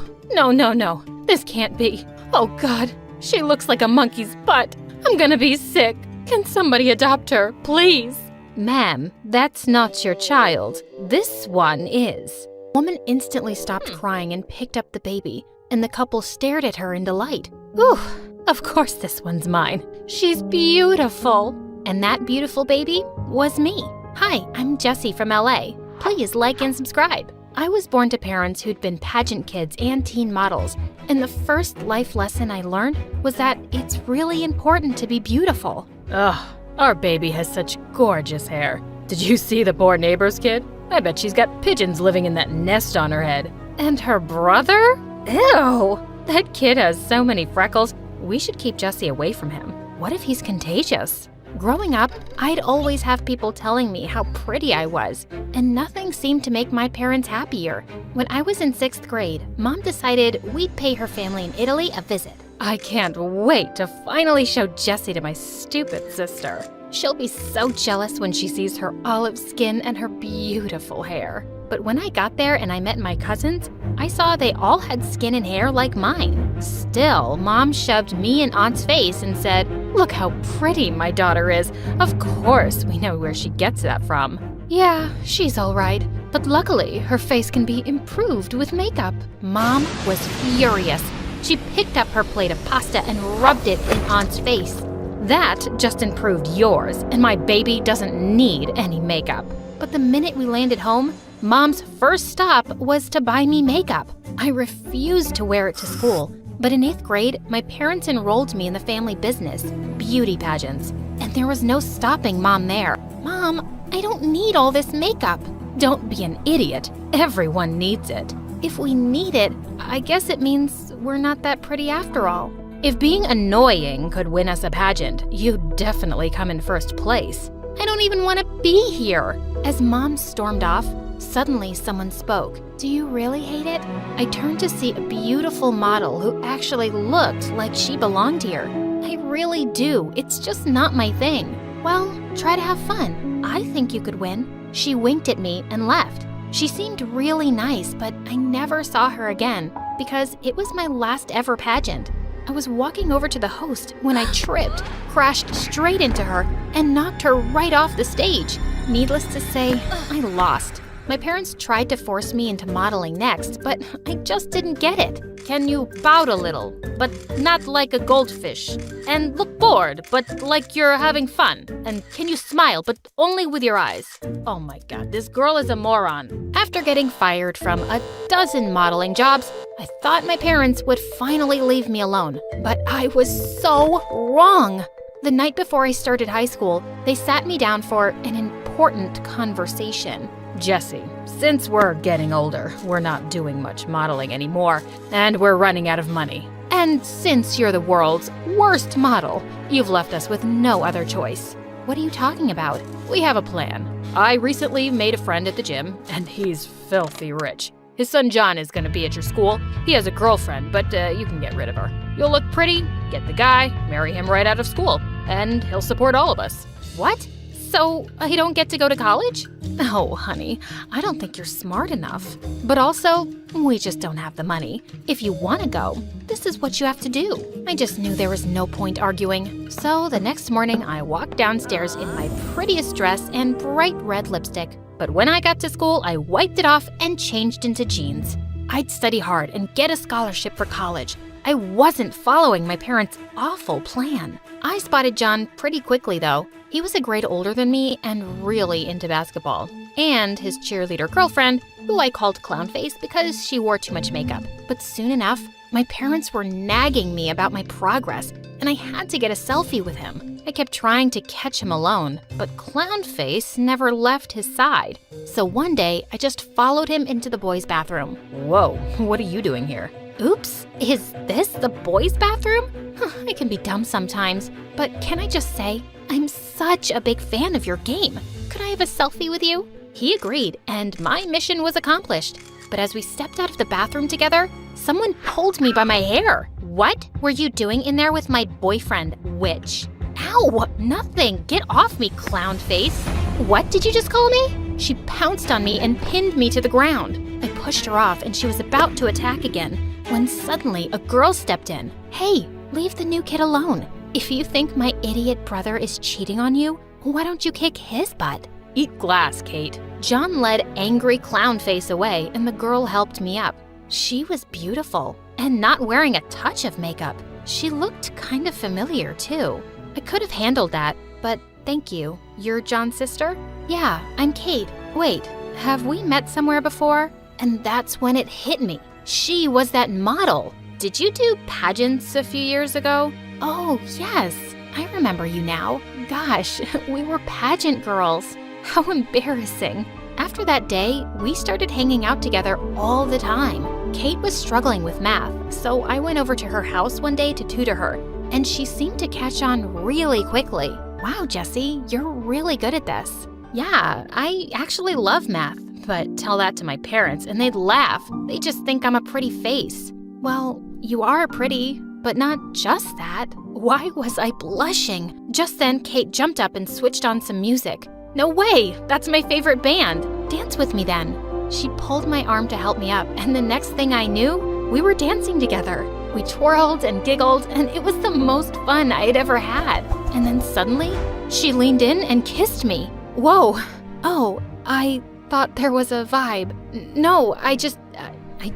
this can't be. Oh God, she looks like a monkey's butt. I'm gonna be sick. Can somebody adopt her, please? Ma'am, that's not your child. This one is. The woman instantly stopped crying and picked up the baby, and the couple stared at her in delight. Ooh, of course this one's mine. She's beautiful. And that beautiful baby was me. Hi, I'm Jessie from LA. Please like and subscribe. I was born to parents who'd been pageant kids and teen models, and the first life lesson I learned was that it's really important to be beautiful. Ugh, our baby has such gorgeous hair. Did you see the poor neighbor's kid? I bet she's got pigeons living in that nest on her head. And her brother? Ew! That kid has so many freckles. We should keep Jessie away from him. What if he's contagious? Growing up, I'd always have people telling me how pretty I was, and nothing seemed to make my parents happier. When I was in 6th grade, Mom decided we'd pay her family in Italy a visit. I can't wait to finally show Jessie to my stupid sister. She'll be so jealous when she sees her olive skin and her beautiful hair. But when I got there and I met my cousins, I saw they all had skin and hair like mine. Still, Mom shoved me in Aunt's face and said, "Look how pretty my daughter is. Of course, we know where she gets that from." Yeah, she's all right, but luckily her face can be improved with makeup. Mom was furious. She picked up her plate of pasta and rubbed it in Aunt's face. That just improved yours, and my baby doesn't need any makeup. But the minute we landed home, Mom's first stop was to buy me makeup. I refused to wear it to school, but in 8th grade, my parents enrolled me in the family business, beauty pageants, and there was no stopping Mom there. Mom, I don't need all this makeup. Don't be an idiot. Everyone needs it. If we need it, I guess it means we're not that pretty after all. If being annoying could win us a pageant, you'd definitely come in first place. I don't even want to be here. As Mom stormed off, suddenly someone spoke. Do you really hate it? I turned to see a beautiful model who actually looked like she belonged here. I really do. It's just not my thing. Well, try to have fun. I think you could win. She winked at me and left. She seemed really nice, but I never saw her again because it was my last ever pageant. I was walking over to the host when I tripped, crashed straight into her, and knocked her right off the stage. Needless to say, I lost. My parents tried to force me into modeling next, but I just didn't get it. Can you pout a little, but not like a goldfish? And look bored, but like you're having fun? And can you smile, but only with your eyes? Oh my God, this girl is a moron. After getting fired from a dozen modeling jobs, I thought my parents would finally leave me alone, but I was so wrong. The night before I started high school, they sat me down for an important conversation. Jessie, since we're getting older, we're not doing much modeling anymore, and we're running out of money. And since you're the world's worst model, you've left us with no other choice. What are you talking about? We have a plan. I recently made a friend at the gym, and he's filthy rich. His son John is going to be at your school. He has a girlfriend, but you can get rid of her. You'll look pretty, get the guy, marry him right out of school, and he'll support all of us. What? So I don't get to go to college? Oh, honey, I don't think you're smart enough. But also, we just don't have the money. If you want to go, this is what you have to do. I just knew there was no point arguing. So the next morning, I walked downstairs in my prettiest dress and bright red lipstick. But when I got to school, I wiped it off and changed into jeans. I'd study hard and get a scholarship for college. I wasn't following my parents' awful plan. I spotted John pretty quickly, though. He was a grade older than me and really into basketball. And his cheerleader girlfriend, who I called Clownface because she wore too much makeup. But soon enough, my parents were nagging me about my progress, and I had to get a selfie with him. I kept trying to catch him alone, but Clownface never left his side. So one day, I just followed him into the boys' bathroom. Whoa, what are you doing here? Oops, is this the boys' bathroom? I can be dumb sometimes, but can I just say, I'm such a big fan of your game. Could I have a selfie with you? He agreed, and my mission was accomplished. But as we stepped out of the bathroom together, someone pulled me by my hair. What were you doing in there with my boyfriend, witch? Ow, nothing. Get off me, clown face. What did you just call me? She pounced on me and pinned me to the ground. I pushed her off and she was about to attack again when suddenly a girl stepped in. Hey, leave the new kid alone. If you think my idiot brother is cheating on you, why don't you kick his butt? Eat glass, Kate. John led angry clown face away and the girl helped me up. She was beautiful and not wearing a touch of makeup. She looked kind of familiar too. I could have handled that, but thank you. You're John's sister? Yeah, I'm Kate. Wait, have we met somewhere before? And that's when it hit me. She was that model. Did you do pageants a few years ago? Oh, yes. I remember you now. Gosh, we were pageant girls. How embarrassing. After that day, we started hanging out together all the time. Kate was struggling with math, so I went over to her house one day to tutor her, and she seemed to catch on really quickly. Wow, Jessie, you're really good at this. Yeah, I actually love math, but tell that to my parents and they'd laugh. They just think I'm a pretty face. Well, you are pretty, but not just that. Why was I blushing? Just then, Kate jumped up and switched on some music. No way, that's my favorite band. Dance with me then. She pulled my arm to help me up, and the next thing I knew, we were dancing together. We twirled and giggled, and it was the most fun I had ever had. And then suddenly, she leaned in and kissed me. Whoa. Oh, I thought there was a vibe. No, I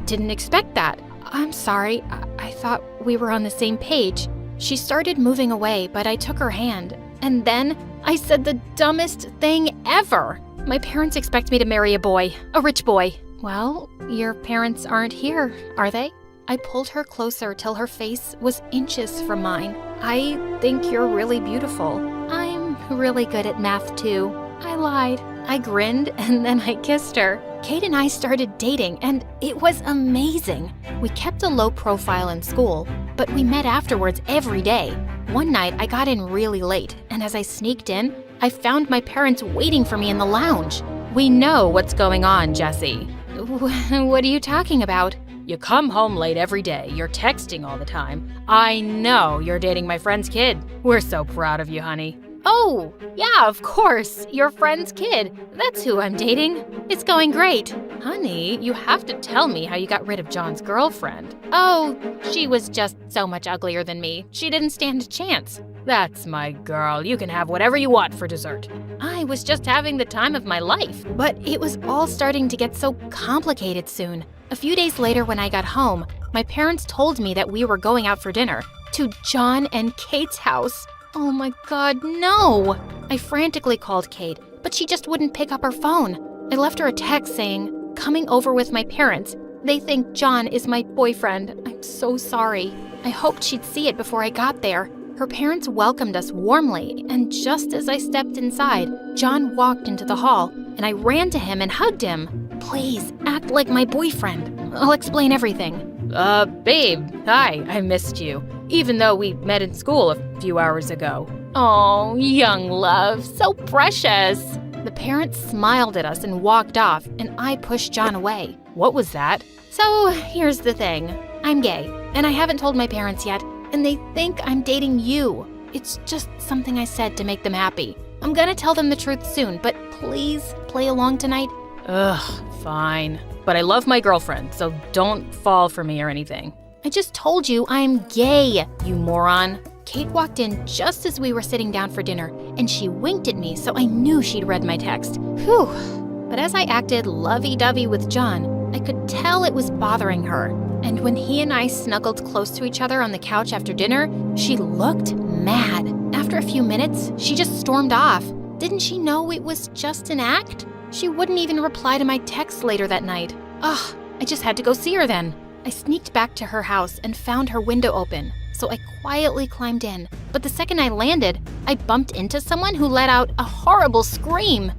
didn't expect that. I'm sorry, I thought we were on the same page. She started moving away, but I took her hand. And then I said the dumbest thing ever. My parents expect me to marry a boy, a rich boy. Well, your parents aren't here, are they? I pulled her closer till her face was inches from mine. I think you're really beautiful. I'm really good at math too. I lied. I grinned and then I kissed her. Kate and I started dating and it was amazing. We kept a low profile in school, but we met afterwards every day. One night I got in really late, and as I sneaked in, I found my parents waiting for me in the lounge. We know what's going on, Jessie. What are you talking about? You come home late every day, you're texting all the time. I know you're dating my friend's kid. We're so proud of you, honey. Oh, yeah, of course. Your friend's kid. That's who I'm dating. It's going great. Honey, you have to tell me how you got rid of John's girlfriend. Oh, she was just so much uglier than me. She didn't stand a chance. That's my girl. You can have whatever you want for dessert. I was just having the time of my life. But it was all starting to get so complicated soon. A few days later when I got home, my parents told me that we were going out for dinner to John and Kate's house. Oh my God, no! I frantically called Kate, but she just wouldn't pick up her phone. I left her a text saying, coming over with my parents. They think John is my boyfriend. I'm so sorry. I hoped she'd see it before I got there. Her parents welcomed us warmly, and just as I stepped inside, John walked into the hall, and I ran to him and hugged him. Please, act like my boyfriend. I'll explain everything. Babe, hi, I missed you. Even though we met in school a few hours ago. Oh, young love, so precious. The parents smiled at us and walked off, and I pushed John away. What was that? So, here's the thing. I'm gay, and I haven't told my parents yet, and they think I'm dating you. It's just something I said to make them happy. I'm gonna tell them the truth soon, but please play along tonight. Ugh, fine. But I love my girlfriend, so don't fall for me or anything. I just told you I'm gay, you moron. Kate walked in just as we were sitting down for dinner, and she winked at me, so I knew she'd read my text. Whew. But as I acted lovey-dovey with John, I could tell it was bothering her. And when he and I snuggled close to each other on the couch after dinner, she looked mad. After a few minutes, she just stormed off. Didn't she know it was just an act? She wouldn't even reply to my texts later that night. Ugh, I just had to go see her then. I sneaked back to her house and found her window open, so I quietly climbed in. But the second I landed, I bumped into someone who let out a horrible scream.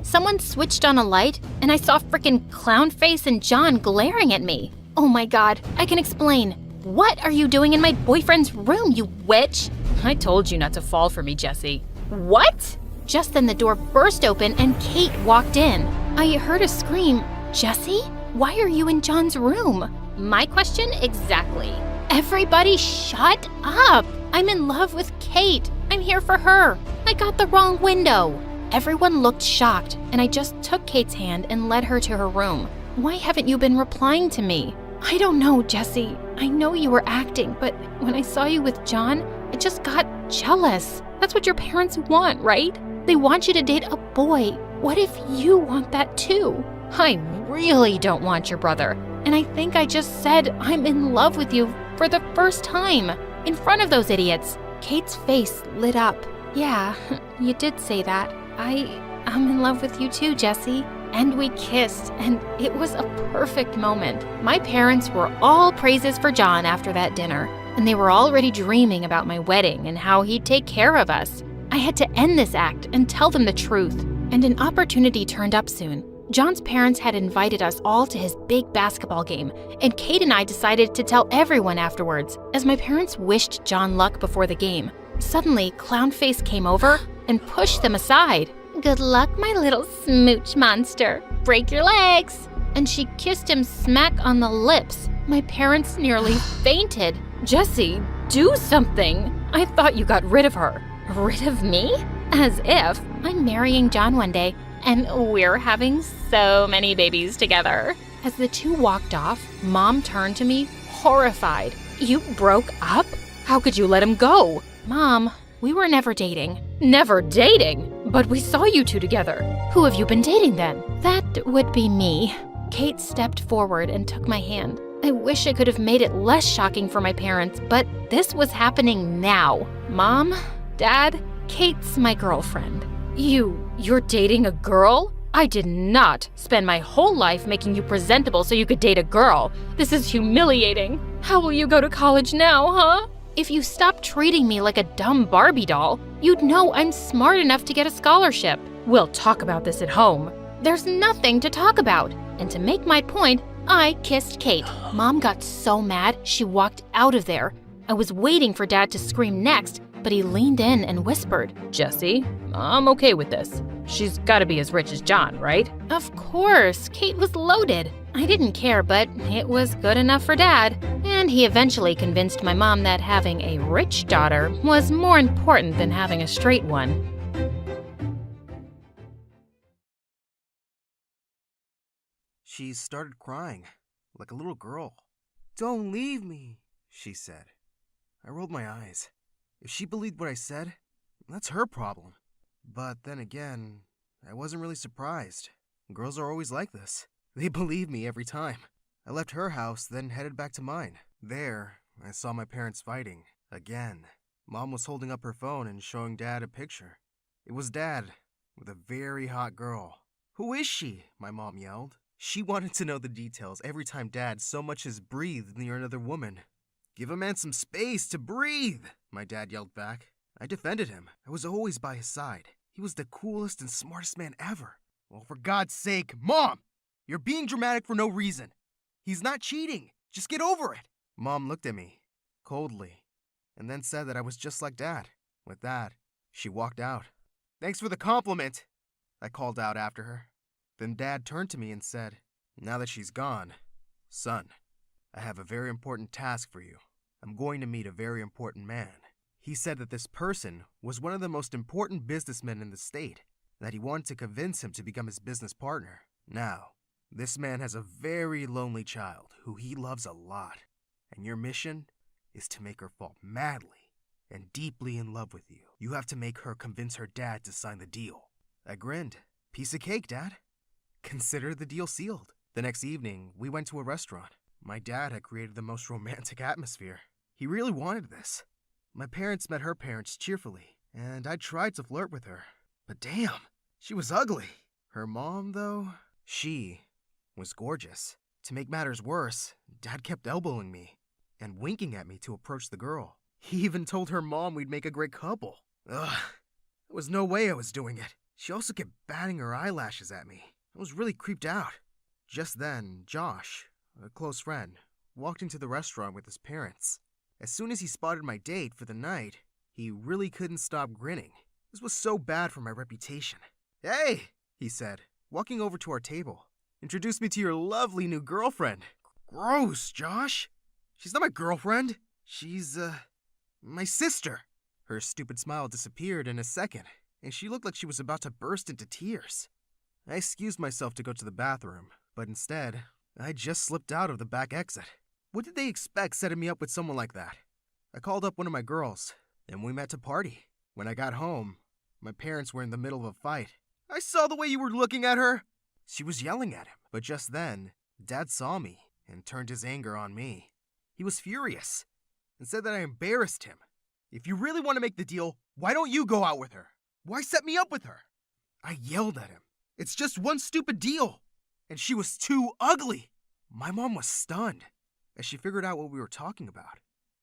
Someone switched on a light, and I saw frickin' Clownface and John glaring at me. Oh my god, I can explain. What are you doing in my boyfriend's room, you witch? I told you not to fall for me, Jessie. What? Just then the door burst open and Kate walked in. I heard a scream. Jessie? Why are you in John's room? My question exactly. Everybody shut up! I'm in love with Kate. I'm here for her. I got the wrong window. Everyone looked shocked, and I just took Kate's hand and led her to her room. Why haven't you been replying to me? I don't know, Jessie. I know you were acting, but when I saw you with John, I just got jealous. That's what your parents want, right? They want you to date a boy. What if you want that too? I really don't want your brother. And I think I just said I'm in love with you for the first time. In front of those idiots. Kate's face lit up. Yeah, you did say that. I'm in love with you too, Jessie. And we kissed, and it was a perfect moment. My parents were all praises for John after that dinner, and they were already dreaming about my wedding and how he'd take care of us. I had to end this act and tell them the truth, and an opportunity turned up soon. John's parents had invited us all to his big basketball game, and Kate and I decided to tell everyone afterwards, as my parents wished John luck before the game. Suddenly, Clownface came over and pushed them aside. Good luck, my little smooch monster. Break your legs. And she kissed him smack on the lips. My parents nearly fainted. Jessie, do something. I thought you got rid of her. Rid of me? As if. I'm marrying John one day, and we're having so many babies together. As the two walked off, Mom turned to me, horrified. You broke up? How could you let him go? Mom, we were never dating. Never dating? But we saw you two together. Who have you been dating then? That would be me. Kate stepped forward and took my hand. I wish I could have made it less shocking for my parents, but this was happening now. Mom, Dad, Kate's my girlfriend. You're dating a girl? I did not spend my whole life making you presentable so you could date a girl. This is humiliating. How will you go to college now, huh? If you stopped treating me like a dumb Barbie doll, you'd know I'm smart enough to get a scholarship. We'll talk about this at home. There's nothing to talk about. And to make my point, I kissed Kate. Mom got so mad, she walked out of there. I was waiting for Dad to scream next, but he leaned in and whispered, Jessie, I'm okay with this. She's gotta be as rich as John, right? Of course, Kate was loaded. I didn't care, but it was good enough for Dad. And he eventually convinced my mom that having a rich daughter was more important than having a straight one. She started crying, like a little girl. "Don't leave me," she said. I rolled my eyes. If she believed what I said, that's her problem. But then again, I wasn't really surprised. Girls are always like this. They believe me every time. I left her house, then headed back to mine. There, I saw my parents fighting. Again. Mom was holding up her phone and showing Dad a picture. It was Dad, with a very hot girl. "Who is she?" my mom yelled. She wanted to know the details every time Dad so much as breathed near another woman. "Give a man some space to breathe," my dad yelled back. I defended him. I was always by his side. He was the coolest and smartest man ever. "Well, for God's sake, Mom! You're being dramatic for no reason. He's not cheating. Just get over it." Mom looked at me, coldly, and then said that I was just like Dad. With that, she walked out. "Thanks for the compliment," I called out after her. Then Dad turned to me and said, "Now that she's gone, son, I have a very important task for you. I'm going to meet a very important man." He said that this person was one of the most important businessmen in the state, and that he wanted to convince him to become his business partner. Now, this man has a very lonely child who he loves a lot, and your mission is to make her fall madly and deeply in love with you. You have to make her convince her dad to sign the deal. I grinned. "Piece of cake, Dad. Consider the deal sealed." The next evening, we went to a restaurant. My dad had created the most romantic atmosphere. He really wanted this. My parents met her parents cheerfully, and I tried to flirt with her. But damn, she was ugly. Her mom, though, she was gorgeous. To make matters worse, Dad kept elbowing me and winking at me to approach the girl. He even told her mom we'd make a great couple. Ugh, there was no way I was doing it. She also kept batting her eyelashes at me. I was really creeped out. Just then, Josh, a close friend, walked into the restaurant with his parents. As soon as he spotted my date for the night, he really couldn't stop grinning. This was so bad for my reputation. "Hey," he said, walking over to our table. "Introduce me to your lovely new girlfriend." "Gross, Josh. She's not my girlfriend. She's, my sister." Her stupid smile disappeared in a second, and she looked like she was about to burst into tears. I excused myself to go to the bathroom, but instead, I just slipped out of the back exit. What did they expect setting me up with someone like that? I called up one of my girls, and we met to party. When I got home, my parents were in the middle of a fight. "I saw the way you were looking at her!" She was yelling at him, but just then, Dad saw me and turned his anger on me. He was furious and said that I embarrassed him. "If you really want to make the deal, why don't you go out with her? Why set me up with her?" I yelled at him. "It's just one stupid deal." And she was too ugly. My mom was stunned as she figured out what we were talking about.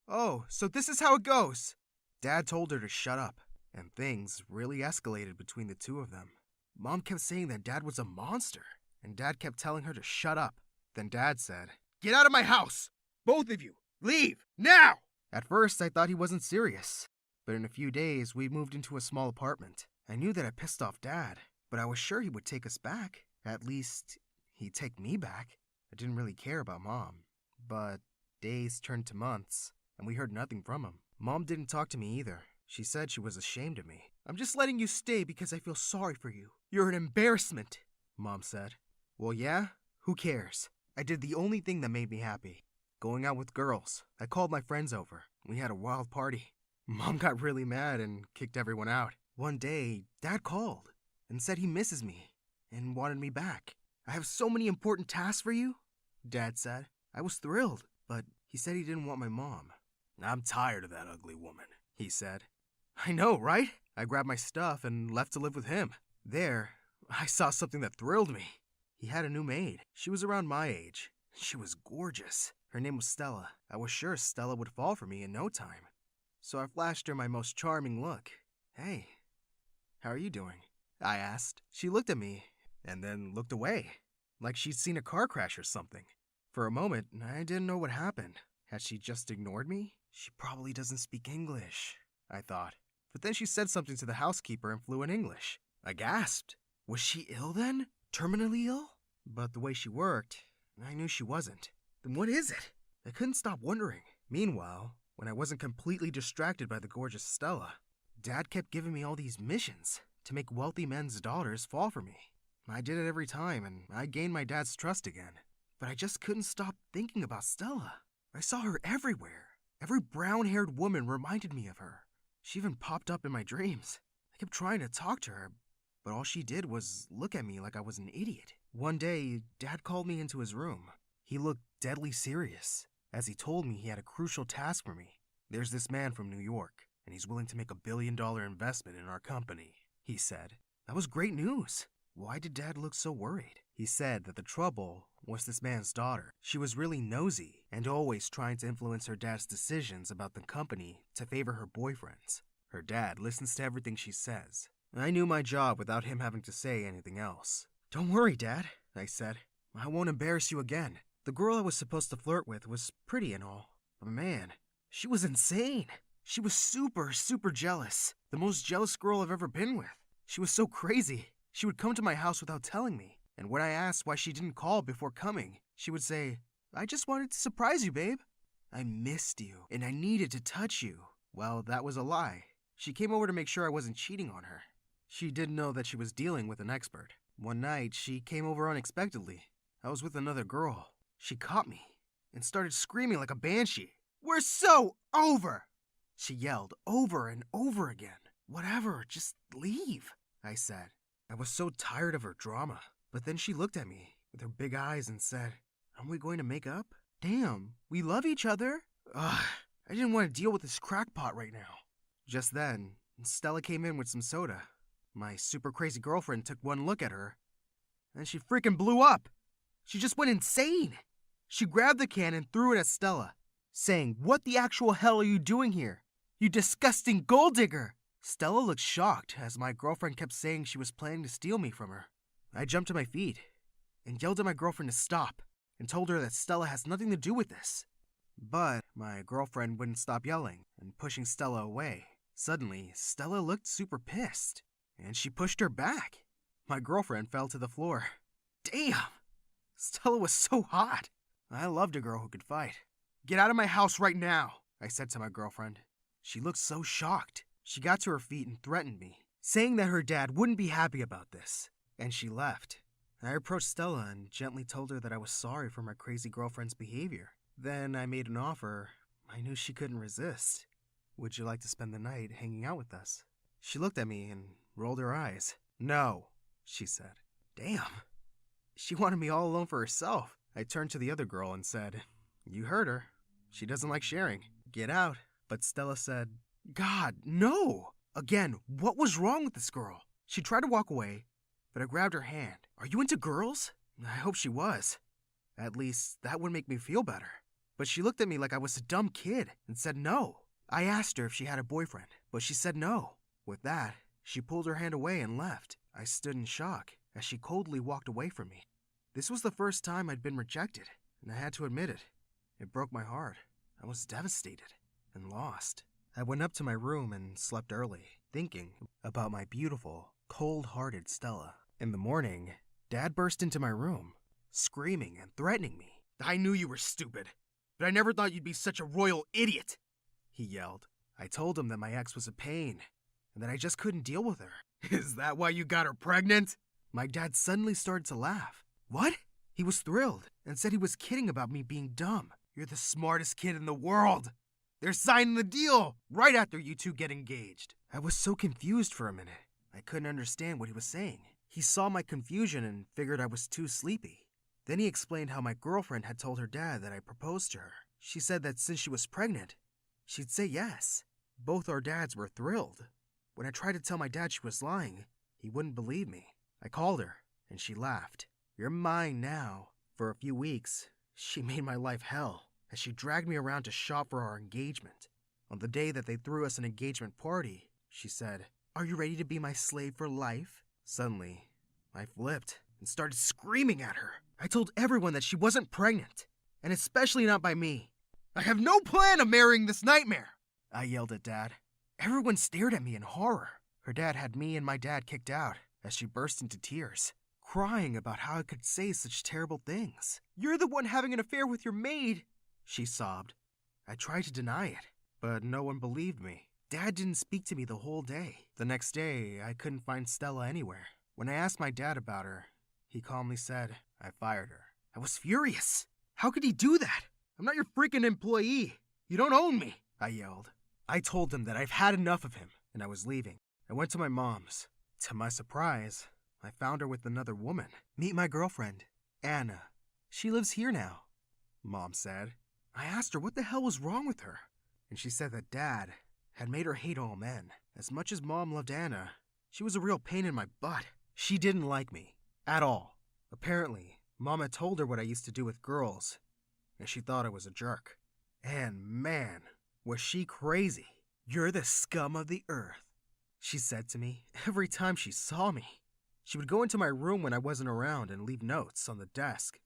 "Oh, so this is how it goes." Dad told her to shut up, and things really escalated between the two of them. Mom kept saying that Dad was a monster, and Dad kept telling her to shut up. Then Dad said, "Get out of my house! Both of you! Leave! Now!" At first, I thought he wasn't serious, but in a few days, we moved into a small apartment. I knew that I pissed off Dad, but I was sure he would take us back. At least, he'd take me back. I didn't really care about Mom, but days turned to months, and we heard nothing from him. Mom didn't talk to me either. She said she was ashamed of me. "I'm just letting you stay because I feel sorry for you. You're an embarrassment," Mom said. Well, yeah? Who cares? I did the only thing that made me happy. Going out with girls. I called my friends over. We had a wild party. Mom got really mad and kicked everyone out. One day, Dad called and said he misses me and wanted me back. "I have so many important tasks for you," Dad said. I was thrilled, but he said he didn't want my mom. "I'm tired of that ugly woman," he said. I know, right? I grabbed my stuff and left to live with him. There, I saw something that thrilled me. He had a new maid. She was around my age. She was gorgeous. Her name was Stella. I was sure Stella would fall for me in no time. So I flashed her my most charming look. "Hey, how are you doing?" I asked. She looked at me and then looked away, like she'd seen a car crash or something. For a moment, I didn't know what happened. Had she just ignored me? She probably doesn't speak English, I thought. But then she said something to the housekeeper in fluent English. I gasped. Was she ill then? Terminally ill? But the way she worked, I knew she wasn't. Then what is it? I couldn't stop wondering. Meanwhile, when I wasn't completely distracted by the gorgeous Stella, Dad kept giving me all these missions to make wealthy men's daughters fall for me. I did it every time, and I gained my dad's trust again. But I just couldn't stop thinking about Stella. I saw her everywhere. Every brown-haired woman reminded me of her. She even popped up in my dreams. I kept trying to talk to her, but all she did was look at me like I was an idiot. One day, Dad called me into his room. He looked deadly serious, as he told me he had a crucial task for me. "There's this man from New York, and he's willing to make $1 billion investment in our company," he said. That was great news. Why did Dad look so worried? He said that the trouble was this man's daughter. She was really nosy and always trying to influence her dad's decisions about the company to favor her boyfriends. Her dad listens to everything she says. I knew my job without him having to say anything else. "Don't worry, Dad," I said. "I won't embarrass you again. The girl I was supposed to flirt with was pretty and all, but man, she was insane. She was super jealous. The most jealous girl I've ever been with. She was so crazy. She would come to my house without telling me, and when I asked why she didn't call before coming, she would say, 'I just wanted to surprise you, babe. I missed you, and I needed to touch you.' Well, that was a lie. She came over to make sure I wasn't cheating on her. She didn't know that she was dealing with an expert. One night, she came over unexpectedly. I was with another girl. She caught me and started screaming like a banshee. 'We're so over!' She yelled over and over again. 'Whatever, just leave,' I said. I was so tired of her drama. But then she looked at me with her big eyes and said, 'Aren't we going to make up? Damn, we love each other.' Ugh, I didn't want to deal with this crackpot right now. Just then, Stella came in with some soda. My super crazy girlfriend took one look at her, and she freaking blew up. She just went insane. She grabbed the can and threw it at Stella, saying, 'What the actual hell are you doing here? You disgusting gold digger!' Stella looked shocked as my girlfriend kept saying she was planning to steal me from her. I jumped to my feet and yelled at my girlfriend to stop, and told her that Stella has nothing to do with this. But my girlfriend wouldn't stop yelling and pushing Stella away. Suddenly, Stella looked super pissed, and she pushed her back. My girlfriend fell to the floor. Damn! Stella was so hot. I loved a girl who could fight. Get out of my house right now, I said to my girlfriend. She looked so shocked. She got to her feet and threatened me, saying that her dad wouldn't be happy about this, and she left. I approached Stella and gently told her that I was sorry for my crazy girlfriend's behavior. Then I made an offer I knew she couldn't resist. Would you like to spend the night hanging out with us? She looked at me and rolled her eyes. No, she said. Damn. She wanted me all alone for herself. I turned to the other girl and said, you heard her. She doesn't like sharing. Get out. But Stella said, God, no! Again, what was wrong with this girl? She tried to walk away, but I grabbed her hand. Are you into girls? I hope she was. At least, that would make me feel better. But she looked at me like I was a dumb kid and said no. I asked her if she had a boyfriend, but she said no. With that, she pulled her hand away and left. I stood in shock as she coldly walked away from me. This was the first time I'd been rejected, and I had to admit it. It broke my heart. I was devastated and lost. I went up to my room and slept early, thinking about my beautiful, cold-hearted Stella. In the morning, Dad burst into my room, screaming and threatening me. I knew you were stupid, but I never thought you'd be such a royal idiot, he yelled. I told him that my ex was a pain, and that I just couldn't deal with her. Is that why you got her pregnant? My dad suddenly started to laugh. What? He was thrilled and said he was kidding about me being dumb. You're the smartest kid in the world. They're signing the deal right after you two get engaged. I was so confused for a minute. I couldn't understand what he was saying. He saw my confusion and figured I was too sleepy. Then he explained how my girlfriend had told her dad that I proposed to her. She said that since she was pregnant, she'd say yes. Both our dads were thrilled. When I tried to tell my dad she was lying, he wouldn't believe me. I called her, and she laughed. You're mine now. For a few weeks, she made my life hell as she dragged me around to shop for our engagement. On the day that they threw us an engagement party, she said, Are you ready to be my slave for life? Suddenly, I flipped and started screaming at her. I told everyone that she wasn't pregnant, and especially not by me. I have no plan of marrying this nightmare, I yelled at Dad. Everyone stared at me in horror. Her dad had me and my dad kicked out as she burst into tears, crying about how I could say such terrible things. You're the one having an affair with your maid, she sobbed. I tried to deny it, but no one believed me. Dad didn't speak to me the whole day. The next day, I couldn't find Stella anywhere. When I asked my dad about her, he calmly said, I fired her. I was furious. How could he do that? I'm not your freaking employee. You don't own me, I yelled. I told him that I've had enough of him, and I was leaving. I went to my mom's. To my surprise, I found her with another woman. Meet my girlfriend, Anna. She lives here now, Mom said. I asked her what the hell was wrong with her, and she said that Dad had made her hate all men. As much as Mom loved Anna, she was a real pain in my butt. She didn't like me, at all. Apparently, Mom had told her what I used to do with girls, and she thought I was a jerk. And man, was she crazy. You're the scum of the earth, she said to me every time she saw me. She would go into my room when I wasn't around and leave notes on the desk.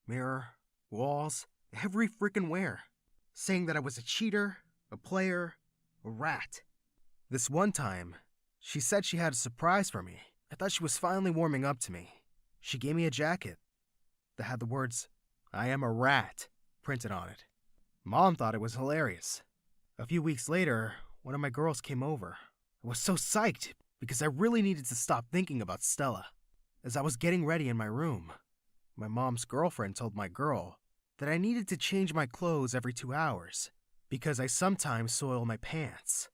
Mirror, walls, every freaking where, saying that I was a cheater, a player, a rat. This one time, she said she had a surprise for me. I thought she was finally warming up to me. She gave me a jacket that had the words, I am a rat, printed on it. Mom thought it was hilarious. A few weeks later, one of my girls came over. I was so psyched because I really needed to stop thinking about Stella. As I was getting ready in my room, my mom's girlfriend told my girl that I needed to change my clothes every 2 hours because I sometimes soil my pants.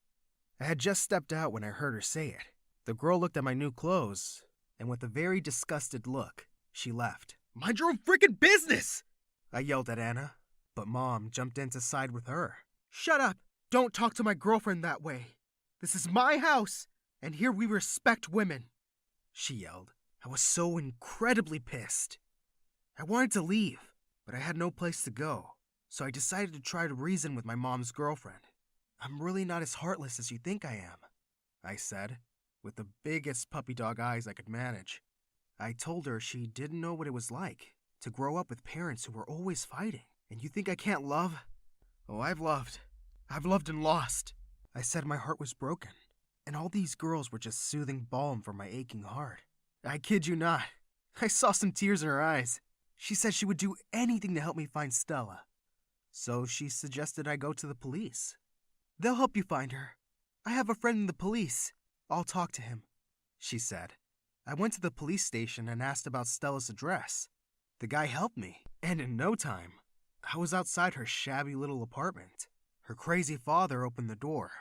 I had just stepped out when I heard her say it. The girl looked at my new clothes, and with a very disgusted look, she left. Mind your own freaking business! I yelled at Anna, but Mom jumped in to side with her. Shut up! Don't talk to my girlfriend that way. This is my house, and here we respect women, she yelled. I was so incredibly pissed. I wanted to leave, but I had no place to go, so I decided to try to reason with my mom's girlfriend. I'm really not as heartless as you think I am, I said, with the biggest puppy dog eyes I could manage. I told her she didn't know what it was like to grow up with parents who were always fighting. And you think I can't love? Oh, I've loved. I've loved and lost. I said my heart was broken, and all these girls were just soothing balm for my aching heart. I kid you not. I saw some tears in her eyes. She said she would do anything to help me find Stella. So she suggested I go to the police. They'll help you find her. I have a friend in the police. I'll talk to him, she said. I went to the police station and asked about Stella's address. The guy helped me, and in no time, I was outside her shabby little apartment. Her crazy father opened the door.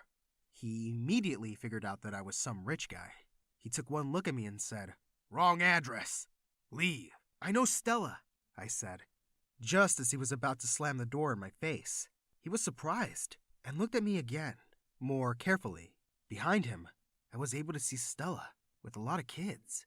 He immediately figured out that I was some rich guy. He took one look at me and said, "Wrong address. Leave." "I know Stella," I said, just as he was about to slam the door in my face. He was surprised and looked at me again, more carefully. Behind him, I was able to see Stella with a lot of kids.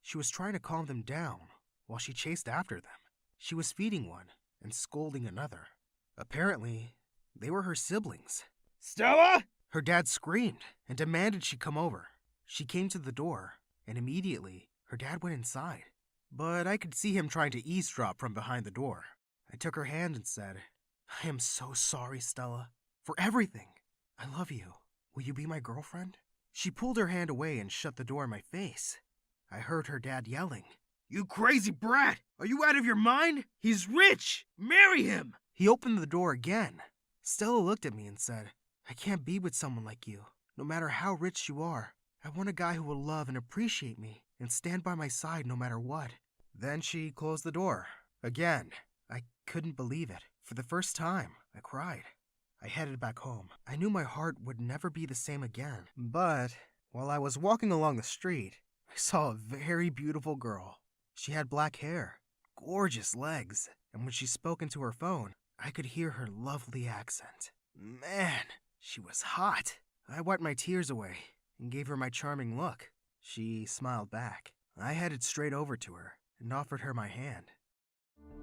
She was trying to calm them down while she chased after them. She was feeding one and scolding another. Apparently, they were her siblings. "Stella!" Her dad screamed and demanded she come over. She came to the door, and immediately, her dad went inside. But I could see him trying to eavesdrop from behind the door. I took her hand and said, "I am so sorry, Stella, for everything. I love you. Will you be my girlfriend?" She pulled her hand away and shut the door in my face. I heard her dad yelling, "You crazy brat! Are you out of your mind? He's rich! Marry him!" He opened the door again. Stella looked at me and said, "I can't be with someone like you. No matter how rich you are, I want a guy who will love and appreciate me and stand by my side no matter what." Then she closed the door. Again, I couldn't believe it. For the first time, I cried. I headed back home. I knew my heart would never be the same again. But while I was walking along the street, I saw a very beautiful girl. She had black hair, gorgeous legs, and when she spoke into her phone, I could hear her lovely accent. Man, she was hot. I wiped my tears away and gave her my charming look. She smiled back. I headed straight over to her and offered her my hand.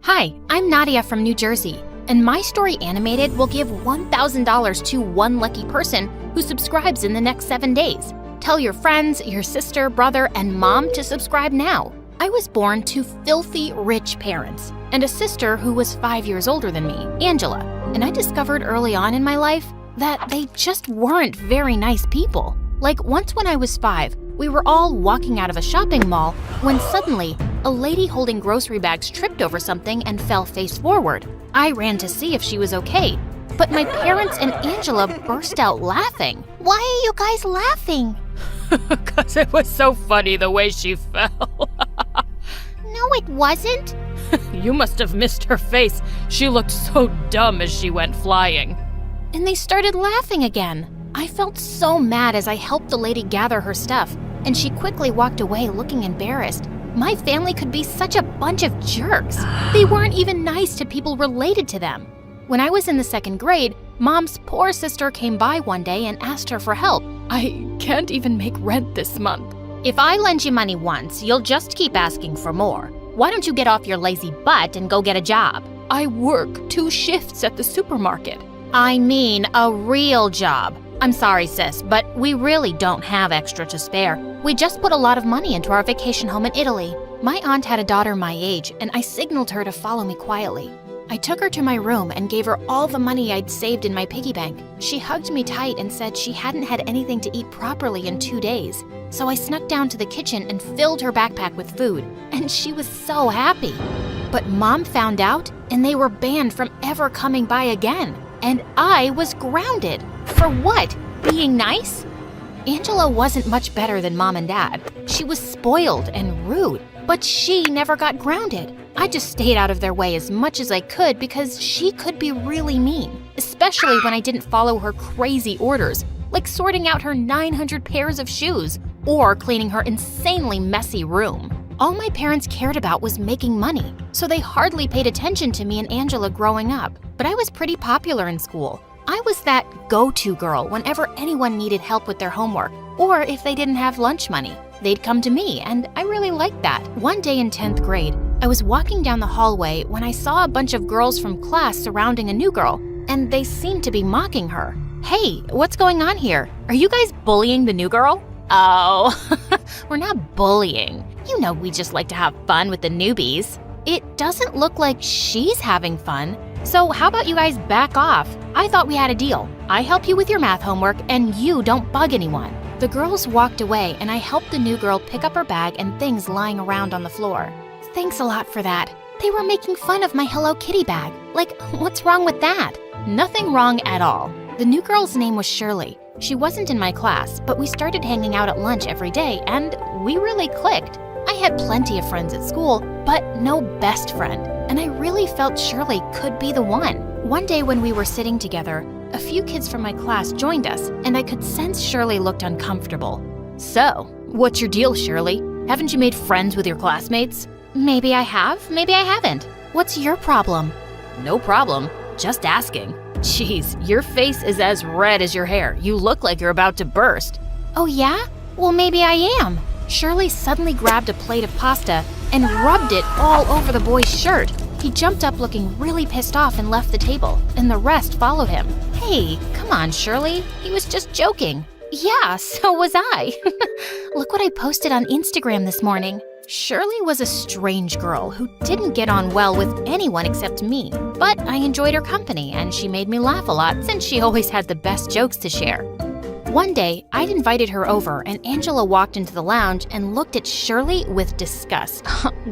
Hi, I'm Nadia from New Jersey, and My Story Animated will give $1,000 to one lucky person who subscribes in the next 7 days. Tell your friends, your sister, brother, and mom to subscribe now. I was born to filthy rich parents and a sister who was 5 years older than me, Angela, and I discovered early on in my life that they just weren't very nice people. Like once when I was 5, we were all walking out of a shopping mall when suddenly a lady holding grocery bags tripped over something and fell face forward. I ran to see if she was okay, but my parents and Angela burst out laughing. Why are you guys laughing? Because it was so funny the way she fell. No, it wasn't. You must have missed her face. She looked so dumb as she went flying. And they started laughing again. I felt so mad as I helped the lady gather her stuff, and she quickly walked away looking embarrassed. My family could be such a bunch of jerks. They weren't even nice to people related to them. When I was in the 2nd grade, Mom's poor sister came by one day and asked her for help. I can't even make rent this month. If I lend you money once, you'll just keep asking for more. Why don't you get off your lazy butt and go get a job? I work 2 shifts at the supermarket. I mean a real job. I'm sorry, sis, but we really don't have extra to spare. We just put a lot of money into our vacation home in Italy. My aunt had a daughter my age, and I signaled her to follow me quietly. I took her to my room and gave her all the money I'd saved in my piggy bank. She hugged me tight and said she hadn't had anything to eat properly in 2 days. So I snuck down to the kitchen and filled her backpack with food, and she was so happy. But Mom found out, and they were banned from ever coming by again. And I was grounded. For what? Being nice? Angela wasn't much better than Mom and Dad. She was spoiled and rude, but she never got grounded. I just stayed out of their way as much as I could because she could be really mean, especially when I didn't follow her crazy orders, like sorting out her 900 pairs of shoes or cleaning her insanely messy room. All my parents cared about was making money, so they hardly paid attention to me and Angela growing up. But I was pretty popular in school. I was that go-to girl whenever anyone needed help with their homework, or if they didn't have lunch money. They'd come to me, and I really liked that. One day in 10th grade, I was walking down the hallway when I saw a bunch of girls from class surrounding a new girl, and they seemed to be mocking her. Hey, what's going on here? Are you guys bullying the new girl? Oh, we're not bullying. You know we just like to have fun with the newbies. It doesn't look like she's having fun. So how about you guys back off? I thought we had a deal. I help you with your math homework and you don't bug anyone. The girls walked away and I helped the new girl pick up her bag and things lying around on the floor. Thanks a lot for that. They were making fun of my Hello Kitty bag. Like, what's wrong with that? Nothing wrong at all. The new girl's name was Shirley. She wasn't in my class, but we started hanging out at lunch every day and we really clicked. I had plenty of friends at school, but no best friend, and I really felt Shirley could be the one. One day when we were sitting together, a few kids from my class joined us, and I could sense Shirley looked uncomfortable. So, what's your deal, Shirley? Haven't you made friends with your classmates? Maybe I have, maybe I haven't. What's your problem? No problem, just asking. Jeez, your face is as red as your hair. You look like you're about to burst. Oh yeah? Well, maybe I am. Shirley suddenly grabbed a plate of pasta and rubbed it all over the boy's shirt. He jumped up looking really pissed off and left the table, and the rest followed him. Hey, come on, Shirley. He was just joking. Yeah, so was I. Look what I posted on Instagram this morning. Shirley was a strange girl who didn't get on well with anyone except me, but I enjoyed her company and she made me laugh a lot since she always had the best jokes to share. One day, I'd invited her over and Angela walked into the lounge and looked at Shirley with disgust.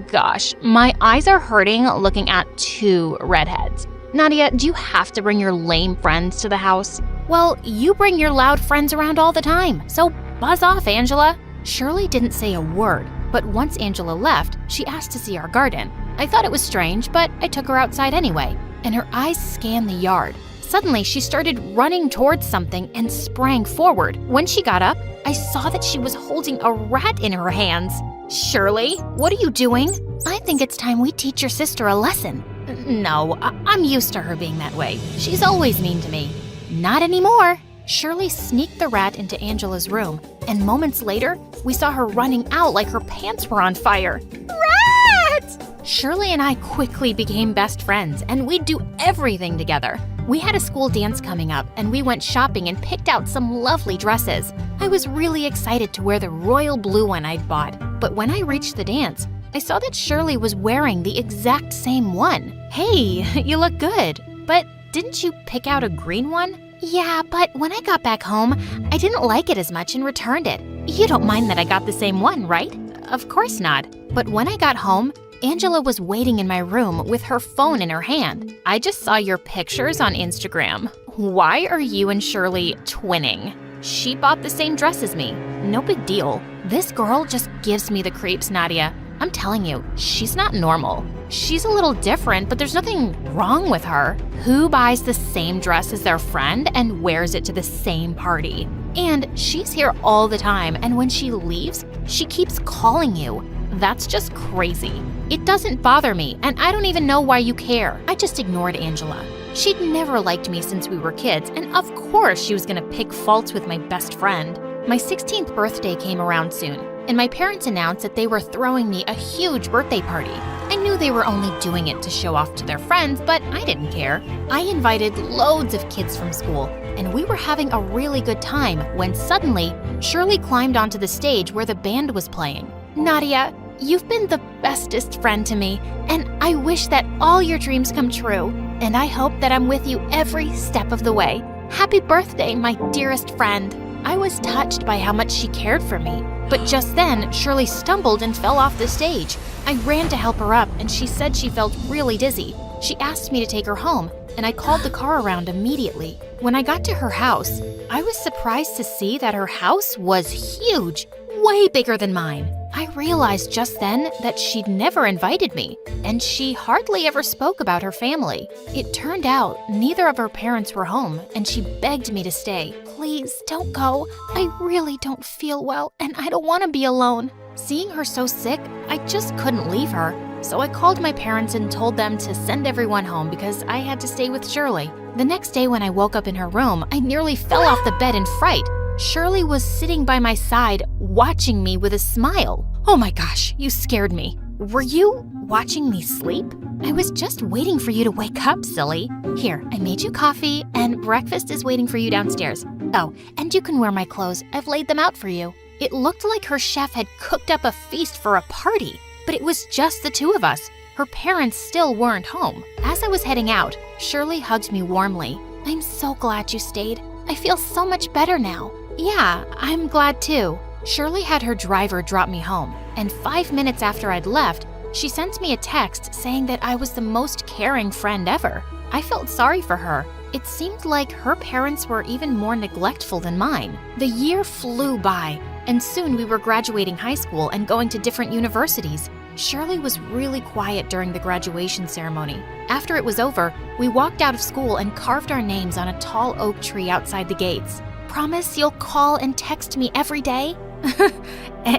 Gosh, my eyes are hurting looking at two redheads. Nadia, do you have to bring your lame friends to the house? Well, you bring your loud friends around all the time, so buzz off, Angela. Shirley didn't say a word, but once Angela left, she asked to see our garden. I thought it was strange, but I took her outside anyway, and her eyes scanned the yard. Suddenly, she started running towards something and sprang forward. When she got up, I saw that she was holding a rat in her hands. Shirley, what are you doing? I think it's time we teach your sister a lesson. No, I'm used to her being that way. She's always mean to me. Not anymore. Shirley sneaked the rat into Angela's room, and moments later, we saw her running out like her pants were on fire. Rat! Shirley and I quickly became best friends, and we'd do everything together. We had a school dance coming up, and we went shopping and picked out some lovely dresses. I was really excited to wear the royal blue one I'd bought, but when I reached the dance, I saw that Shirley was wearing the exact same one. Hey, you look good, but didn't you pick out a green one? Yeah, but when I got back home, I didn't like it as much and returned it. You don't mind that I got the same one, right? Of course not. But when I got home, Angela was waiting in my room with her phone in her hand. I just saw your pictures on Instagram. Why are you and Shirley twinning? She bought the same dress as me. No big deal. This girl just gives me the creeps, Nadia. I'm telling you, she's not normal. She's a little different, but there's nothing wrong with her. Who buys the same dress as their friend and wears it to the same party? And she's here all the time, and when she leaves, she keeps calling you. That's just crazy. It doesn't bother me, and I don't even know why you care. I just ignored Angela. She'd never liked me since we were kids, and of course she was gonna pick faults with my best friend. My 16th birthday came around soon, and my parents announced that they were throwing me a huge birthday party. I knew they were only doing it to show off to their friends, but I didn't care. I invited loads of kids from school, and we were having a really good time when suddenly, Shirley climbed onto the stage where the band was playing. Nadia, you've been the bestest friend to me, and I wish that all your dreams come true, and I hope that I'm with you every step of the way. Happy birthday, my dearest friend. I was touched by how much she cared for me, but just then, Shirley stumbled and fell off the stage. I ran to help her up, and she said she felt really dizzy. She asked me to take her home, and I called the car around immediately. When I got to her house, I was surprised to see that her house was huge, way bigger than mine. I realized just then that she'd never invited me, and she hardly ever spoke about her family. It turned out neither of her parents were home, and she begged me to stay. Please, don't go. I really don't feel well, and I don't want to be alone. Seeing her so sick, I just couldn't leave her. So I called my parents and told them to send everyone home because I had to stay with Shirley. The next day when I woke up in her room, I nearly fell off the bed in fright. Shirley was sitting by my side, watching me with a smile. Oh my gosh, you scared me. Were you watching me sleep? I was just waiting for you to wake up, silly. Here, I made you coffee, and breakfast is waiting for you downstairs. Oh, and you can wear my clothes. I've laid them out for you. It looked like her chef had cooked up a feast for a party, but it was just the two of us. Her parents still weren't home. As I was heading out, Shirley hugged me warmly. I'm so glad you stayed. I feel so much better now. Yeah, I'm glad too. Shirley had her driver drop me home, and 5 minutes after I'd left, she sent me a text saying that I was the most caring friend ever. I felt sorry for her. It seemed like her parents were even more neglectful than mine. The year flew by, and soon we were graduating high school and going to different universities. Shirley was really quiet during the graduation ceremony. After it was over, we walked out of school and carved our names on a tall oak tree outside the gates. Promise you'll call and text me every day?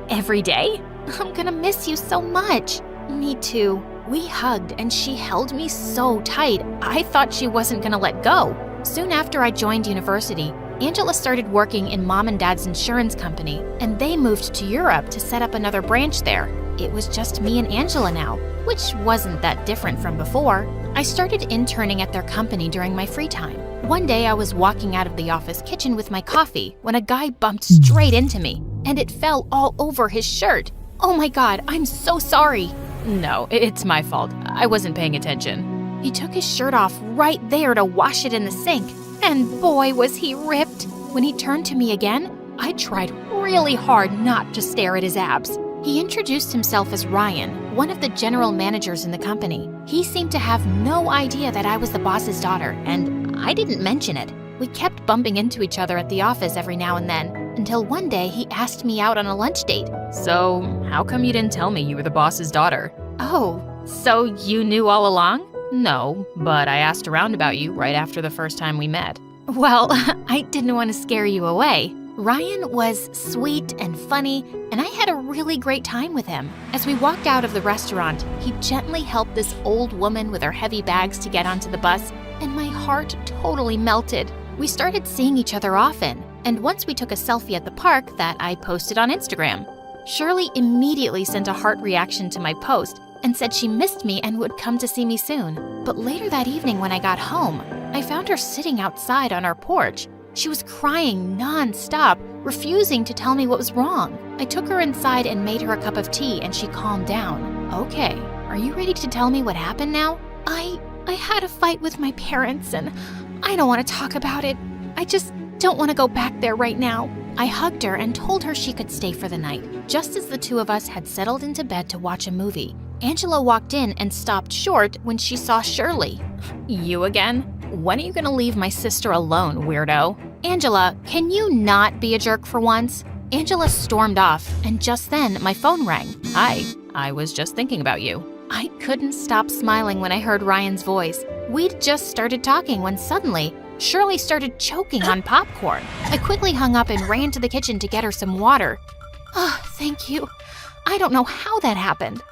Every day? I'm gonna miss you so much. Me too. We hugged and she held me so tight, I thought she wasn't gonna let go. Soon after I joined university, Angela started working in Mom and Dad's insurance company, and they moved to Europe to set up another branch there. It was just me and Angela now, which wasn't that different from before. I started interning at their company during my free time. One day I was walking out of the office kitchen with my coffee when a guy bumped straight into me, and it fell all over his shirt. Oh my God, I'm so sorry. No, it's my fault. I wasn't paying attention. He took his shirt off right there to wash it in the sink, and boy was he ripped. When he turned to me again, I tried really hard not to stare at his abs. He introduced himself as Ryan, one of the general managers in the company. He seemed to have no idea that I was the boss's daughter, and I didn't mention it. We kept bumping into each other at the office every now and then, until one day he asked me out on a lunch date. So, how come you didn't tell me you were the boss's daughter? Oh, so you knew all along? No, but I asked around about you right after the first time we met. Well, I didn't want to scare you away. Ryan was sweet and funny, and I had a really great time with him. As we walked out of the restaurant, he gently helped this old woman with her heavy bags to get onto the bus, and my heart totally melted. We started seeing each other often, and once we took a selfie at the park that I posted on Instagram. Shirley immediately sent a heart reaction to my post and said she missed me and would come to see me soon. But later that evening when I got home, I found her sitting outside on our porch. She was crying non-stop, refusing to tell me what was wrong. I took her inside and made her a cup of tea, and she calmed down. Okay, are you ready to tell me what happened now? I had a fight with my parents, and I don't want to talk about it. I just don't want to go back there right now. I hugged her and told her she could stay for the night. Just as the two of us had settled into bed to watch a movie, Angela walked in and stopped short when she saw Shirley. You again? When are you gonna leave my sister alone, weirdo? Angela, can you not be a jerk for once? Angela stormed off, and just then my phone rang. Hi, I was just thinking about you. I couldn't stop smiling when I heard Ryan's voice. We'd just started talking when suddenly, Shirley started choking on popcorn. I quickly hung up and ran to the kitchen to get her some water. Oh, thank you. I don't know how that happened.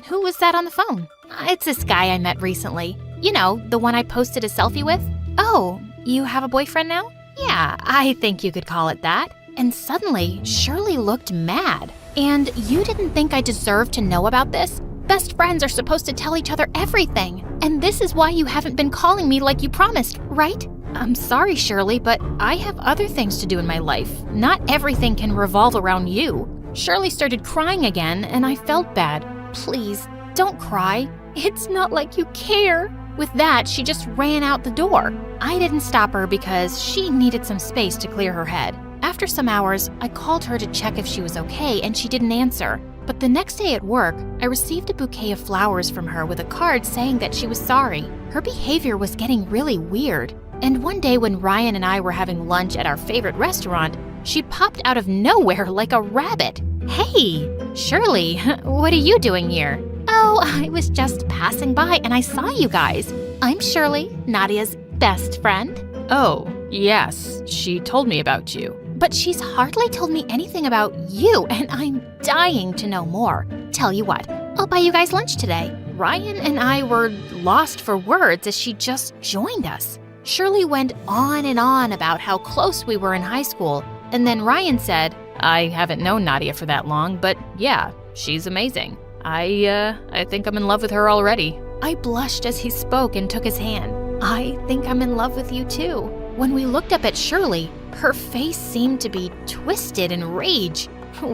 Who was that on the phone? It's this guy I met recently. You know, the one I posted a selfie with? Oh, you have a boyfriend now? Yeah, I think you could call it that. And suddenly, Shirley looked mad. And you didn't think I deserved to know about this? Best friends are supposed to tell each other everything. And this is why you haven't been calling me like you promised, right? I'm sorry, Shirley, but I have other things to do in my life. Not everything can revolve around you. Shirley started crying again, and I felt bad. Please, don't cry. It's not like you care. With that, she just ran out the door. I didn't stop her because she needed some space to clear her head. After some hours, I called her to check if she was okay, and she didn't answer. But the next day at work, I received a bouquet of flowers from her with a card saying that she was sorry. Her behavior was getting really weird. And one day when Ryan and I were having lunch at our favorite restaurant, she popped out of nowhere like a rabbit. Hey, Shirley, what are you doing here? Oh, I was just passing by and I saw you guys. I'm Shirley, Nadia's best friend. Oh, yes, she told me about you. But she's hardly told me anything about you, and I'm dying to know more. Tell you what, I'll buy you guys lunch today. Ryan and I were lost for words as she just joined us. Shirley went on and on about how close we were in high school, and then Ryan said, I haven't known Nadia for that long, but yeah, she's amazing. I think I'm in love with her already. I blushed as he spoke and took his hand. I think I'm in love with you too. When we looked up at Shirley, her face seemed to be twisted in rage.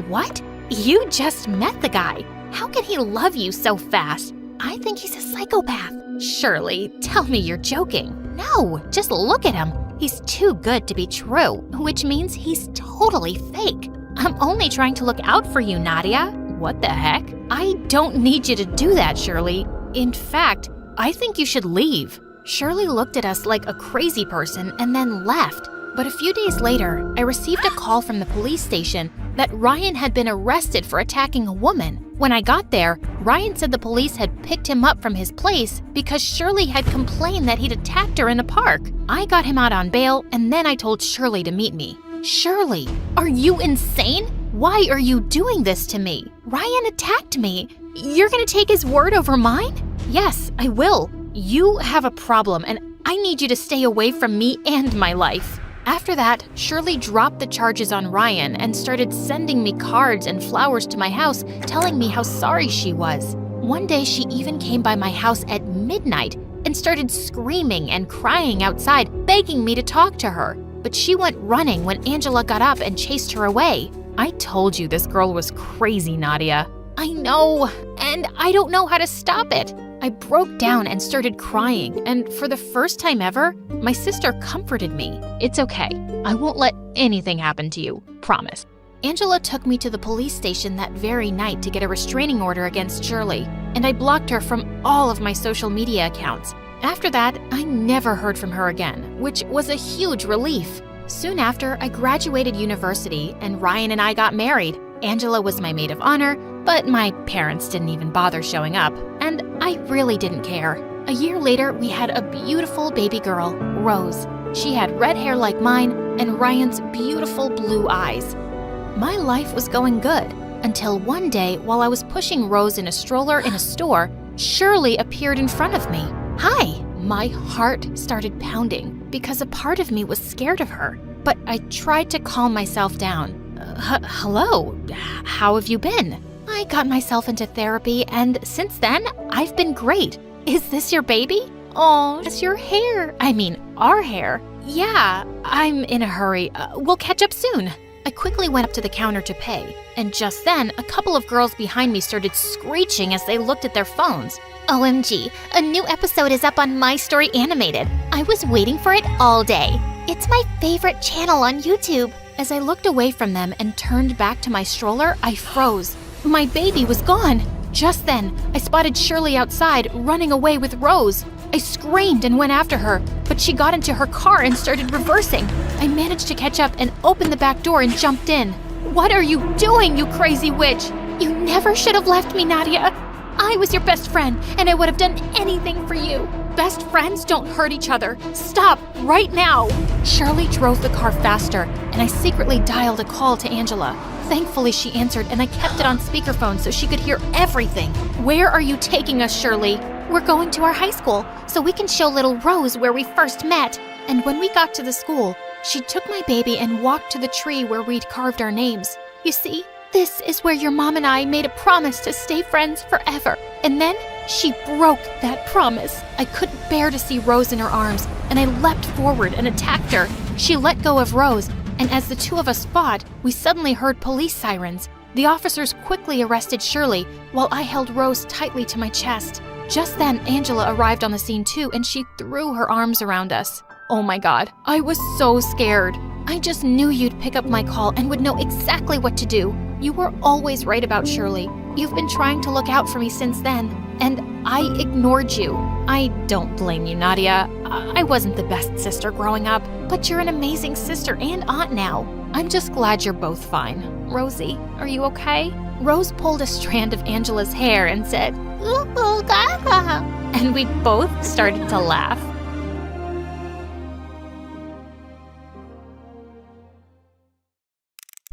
What? You just met the guy. How can he love you so fast? I think he's a psychopath. Shirley, tell me you're joking. No, just look at him. He's too good to be true, which means he's totally fake. I'm only trying to look out for you, Nadia. What the heck? I don't need you to do that, Shirley. In fact, I think you should leave. Shirley looked at us like a crazy person and then left. But a few days later, I received a call from the police station that Ryan had been arrested for attacking a woman. When I got there, Ryan said the police had picked him up from his place because Shirley had complained that he'd attacked her in a park. I got him out on bail, and then I told Shirley to meet me. Shirley, are you insane? Why are you doing this to me? Ryan attacked me. You're gonna take his word over mine? Yes, I will. You have a problem, and I need you to stay away from me and my life. After that, Shirley dropped the charges on Ryan and started sending me cards and flowers to my house, telling me how sorry she was. One day, she even came by my house at midnight and started screaming and crying outside, begging me to talk to her. But she went running when Angela got up and chased her away. I told you this girl was crazy, Nadia. I know, and I don't know how to stop it. I broke down and started crying, and for the first time ever, my sister comforted me. It's okay. I won't let anything happen to you. Promise. Angela took me to the police station that very night to get a restraining order against Shirley, and I blocked her from all of my social media accounts. After that, I never heard from her again, which was a huge relief. Soon after, I graduated university, and Ryan and I got married. Angela was my maid of honor, but my parents didn't even bother showing up, and I really didn't care. A year later, we had a beautiful baby girl, Rose. She had red hair like mine and Ryan's beautiful blue eyes. My life was going good until one day, while I was pushing Rose in a stroller in a store, Shirley appeared in front of me. Hi! My heart started pounding because a part of me was scared of her, but I tried to calm myself down. Hello, how have you been? I got myself into therapy, and since then, I've been great. Is this your baby? Oh, it's your hair. I mean, our hair. Yeah, I'm in a hurry. We'll catch up soon. I quickly went up to the counter to pay, and just then, a couple of girls behind me started screeching as they looked at their phones. OMG, a new episode is up on My Story Animated. I was waiting for it all day. It's my favorite channel on YouTube. As I looked away from them and turned back to my stroller, I froze. My baby was gone. Just then, I spotted Shirley outside, running away with Rose. I screamed and went after her, but she got into her car and started reversing. I managed to catch up and opened the back door and jumped in. What are you doing, you crazy witch? You never should have left me, Nadia. I was your best friend, and I would have done anything for you. Best friends don't hurt each other. Stop, right now. Shirley drove the car faster, and I secretly dialed a call to Angela. Thankfully, she answered, and I kept it on speakerphone so she could hear everything. Where are you taking us, Shirley? We're going to our high school, so we can show little Rose where we first met. And when we got to the school, she took my baby and walked to the tree where we'd carved our names. You see, this is where your mom and I made a promise to stay friends forever. And then she broke that promise. I couldn't bear to see Rose in her arms, and I leapt forward and attacked her. She let go of Rose, and as the two of us fought, we suddenly heard police sirens. The officers quickly arrested Shirley, while I held Rose tightly to my chest. Just then, Angela arrived on the scene too, and she threw her arms around us. Oh my God, I was so scared. I just knew you'd pick up my call and would know exactly what to do. You were always right about Shirley. You've been trying to look out for me since then, and I ignored you. I don't blame you, Nadia. I wasn't the best sister growing up, but you're an amazing sister and aunt now. I'm just glad you're both fine. Rosie, are you okay? Rose pulled a strand of Angela's hair and said, "Ooh, gaga," and we both started to laugh.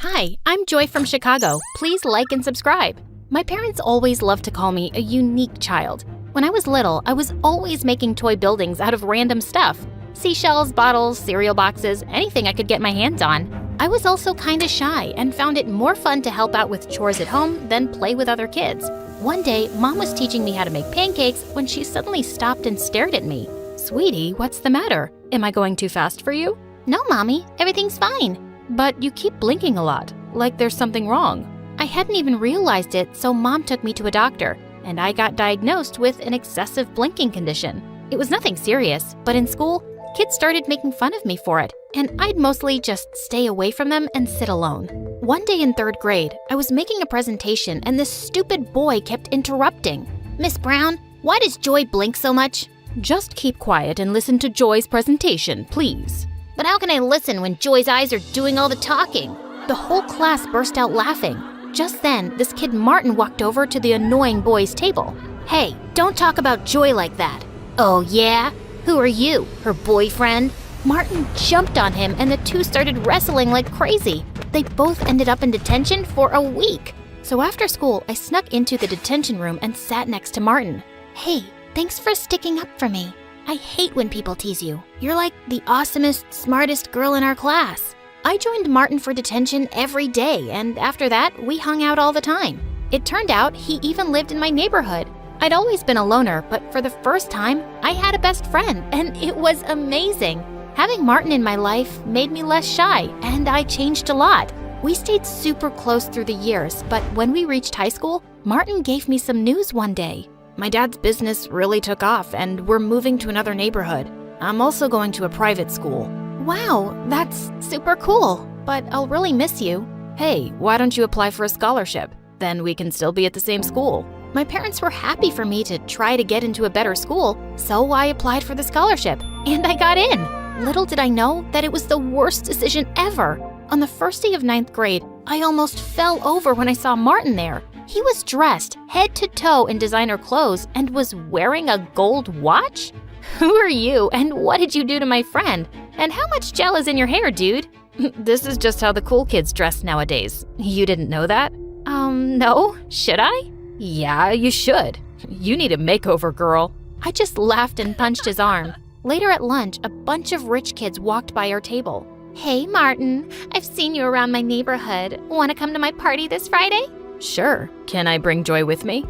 Hi, I'm Joy from Chicago. Please like and subscribe. My parents always loved to call me a unique child. When I was little, I was always making toy buildings out of random stuff. Seashells, bottles, cereal boxes, anything I could get my hands on. I was also kinda shy and found it more fun to help out with chores at home than play with other kids. One day, Mom was teaching me how to make pancakes when she suddenly stopped and stared at me. Sweetie, what's the matter? Am I going too fast for you? No, Mommy, everything's fine. But you keep blinking a lot, like there's something wrong. I hadn't even realized it, so Mom took me to a doctor. and I got diagnosed with an excessive blinking condition. It was nothing serious, but in school, kids started making fun of me for it, and I'd mostly just stay away from them and sit alone. One day in 3rd grade, I was making a presentation and this stupid boy kept interrupting. Miss Brown, why does Joy blink so much? Just keep quiet and listen to Joy's presentation, please. But how can I listen when Joy's eyes are doing all the talking? The whole class burst out laughing. Just then, this kid Martin walked over to the annoying boy's table. Hey, don't talk about Joy like that. Oh yeah? Who are you, her boyfriend? Martin jumped on him and the two started wrestling like crazy. They both ended up in detention for a week. So after school, I snuck into the detention room and sat next to Martin. Hey, thanks for sticking up for me. I hate when people tease you. You're like the awesomest, smartest girl in our class. I joined Martin for detention every day, and after that, we hung out all the time. It turned out he even lived in my neighborhood. I'd always been a loner, but for the first time, I had a best friend, and it was amazing. Having Martin in my life made me less shy, and I changed a lot. We stayed super close through the years, but when we reached high school, Martin gave me some news one day. My dad's business really took off, and we're moving to another neighborhood. I'm also going to a private school. Wow, that's super cool, but I'll really miss you. Hey, why don't you apply for a scholarship? Then we can still be at the same school. My parents were happy for me to try to get into a better school, so I applied for the scholarship, and I got in. Little did I know that it was the worst decision ever. On the first day of 9th grade, I almost fell over when I saw Martin there. He was dressed head to toe in designer clothes and was wearing a gold watch? Who are you, and what did you do to my friend? And how much gel is in your hair, dude? This is just how the cool kids dress nowadays. You didn't know that? No. Should I? Yeah, you should. You need a makeover, girl. I just laughed and punched his arm. Later at lunch, a bunch of rich kids walked by our table. Hey, Martin, I've seen you around my neighborhood. Want to come to my party this Friday? Sure. Can I bring Joy with me?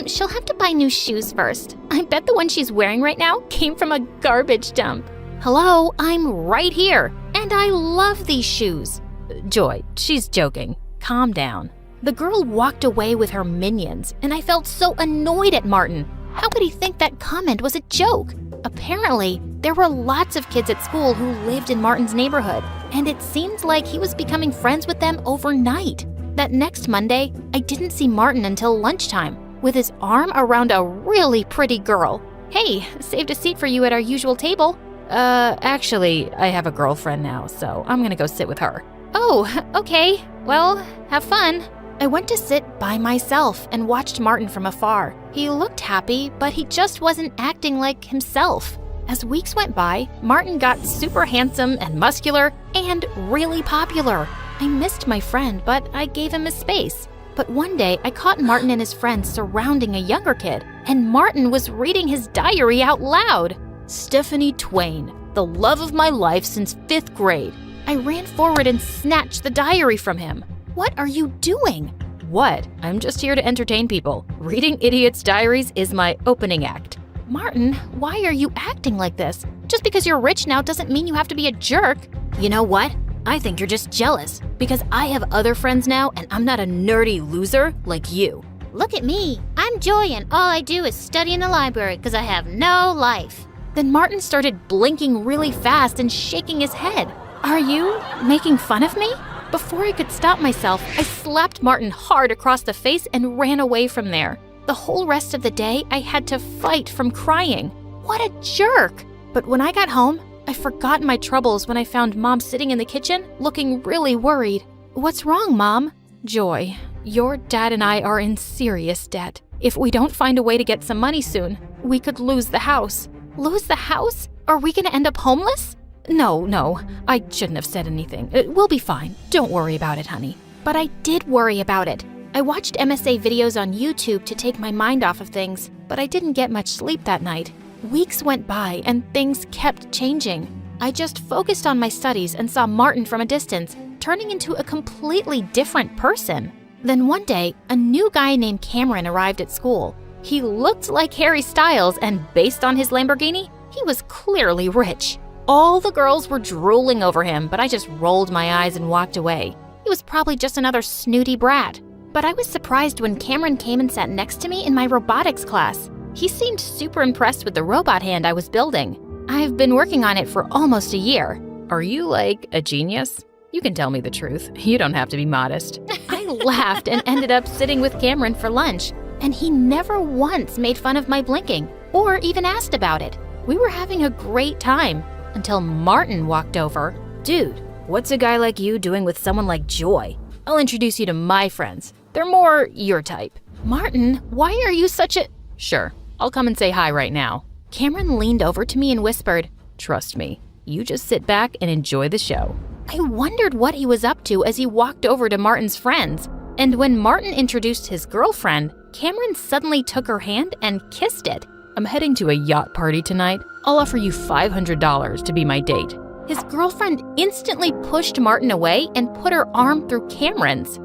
She'll have to buy new shoes first. I bet the one she's wearing right now came from a garbage dump. Hello, I'm right here, and I love these shoes. Joy, she's joking. Calm down. The girl walked away with her minions, and I felt so annoyed at Martin. How could he think that comment was a joke? Apparently, there were lots of kids at school who lived in Martin's neighborhood, and it seemed like he was becoming friends with them overnight. That next Monday, I didn't see Martin until lunchtime, with his arm around a really pretty girl. Hey, saved a seat for you at our usual table. Actually, I have a girlfriend now, so I'm gonna go sit with her. Oh, okay. Well, have fun. I went to sit by myself and watched Martin from afar. He looked happy, but he just wasn't acting like himself. As weeks went by, Martin got super handsome and muscular and really popular. I missed my friend, but I gave him his space. But one day, I caught Martin and his friends surrounding a younger kid, and Martin was reading his diary out loud. Stephanie Twain, the love of my life since 5th grade. I ran forward and snatched the diary from him. What are you doing? What? I'm just here to entertain people. Reading idiots' diaries is my opening act. Martin, why are you acting like this? Just because you're rich now doesn't mean you have to be a jerk. You know what? I think you're just jealous because I have other friends now and I'm not a nerdy loser like you. Look at me. I'm Joy and all I do is study in the library because I have no life. Then Martin started blinking really fast and shaking his head. Are you making fun of me? Before I could stop myself, I slapped Martin hard across the face and ran away from there. The whole rest of the day, I had to fight from crying. What a jerk! But when I got home, I forgot my troubles when I found Mom sitting in the kitchen, looking really worried. What's wrong, Mom? Joy, your dad and I are in serious debt. If we don't find a way to get some money soon, we could lose the house. Lose the house? Are we gonna end up homeless? No, I shouldn't have said anything. We'll be fine. Don't worry about it, honey. But I did worry about it. I watched MSA videos on YouTube to take my mind off of things, but I didn't get much sleep that night. Weeks went by and things kept changing. I just focused on my studies and saw Martin from a distance, turning into a completely different person. Then one day, a new guy named Cameron arrived at school. He looked like Harry Styles, and based on his Lamborghini, he was clearly rich. All the girls were drooling over him, but I just rolled my eyes and walked away. He was probably just another snooty brat. But I was surprised when Cameron came and sat next to me in my robotics class. He seemed super impressed with the robot hand I was building. I've been working on it for almost a year. Are you like a genius? You can tell me the truth. You don't have to be modest. I laughed and ended up sitting with Cameron for lunch, and he never once made fun of my blinking or even asked about it. We were having a great time until Martin walked over. Dude, what's a guy like you doing with someone like Joy? I'll introduce you to my friends. They're more your type. Martin, why are you such a... Sure, I'll come and say hi right now. Cameron leaned over to me and whispered, Trust me, you just sit back and enjoy the show. I wondered what he was up to as he walked over to Martin's friends. And when Martin introduced his girlfriend, Cameron suddenly took her hand and kissed it. I'm heading to a yacht party tonight. I'll offer you $500 to be my date. His girlfriend instantly pushed Martin away and put her arm through Cameron's.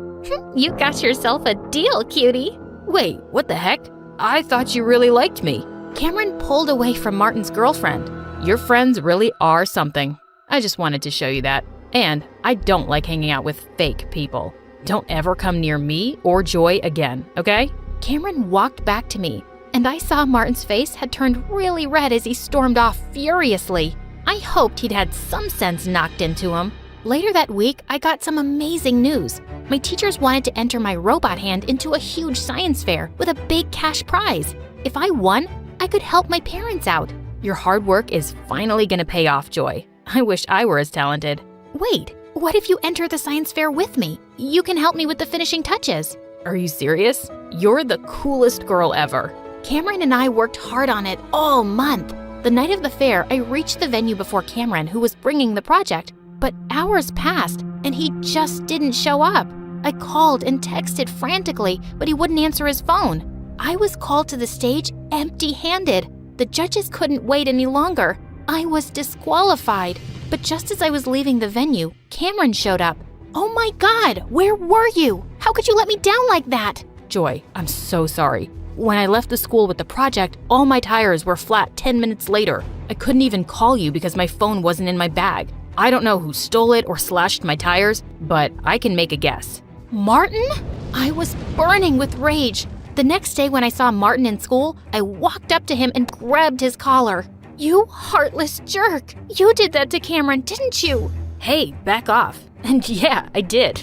You got yourself a deal, cutie. Wait, what the heck? I thought you really liked me. Cameron pulled away from Martin's girlfriend. Your friends really are something. I just wanted to show you that. And I don't like hanging out with fake people. Don't ever come near me or Joy again, okay? Cameron walked back to me, and I saw Martin's face had turned really red as he stormed off furiously. I hoped he'd had some sense knocked into him. Later that week, I got some amazing news. My teachers wanted to enter my robot hand into a huge science fair with a big cash prize. If I won, I could help my parents out. Your hard work is finally gonna pay off, Joy. I wish I were as talented. Wait, what if you enter the science fair with me? You can help me with the finishing touches. Are you serious? You're the coolest girl ever. Cameron and I worked hard on it all month. The night of the fair, I reached the venue before Cameron, who was bringing the project. But hours passed, and he just didn't show up. I called and texted frantically, but he wouldn't answer his phone. I was called to the stage empty-handed. The judges couldn't wait any longer. I was disqualified. But just as I was leaving the venue, Cameron showed up. Oh my God, where were you? How could you let me down like that? Joy, I'm so sorry. When I left the school with the project, all my tires were flat 10 minutes later. I couldn't even call you because my phone wasn't in my bag. I don't know who stole it or slashed my tires, but I can make a guess. Martin? I was burning with rage. The next day when I saw Martin in school, I walked up to him and grabbed his collar. You heartless jerk! You did that to Cameron, didn't you? Hey, back off. And yeah, I did.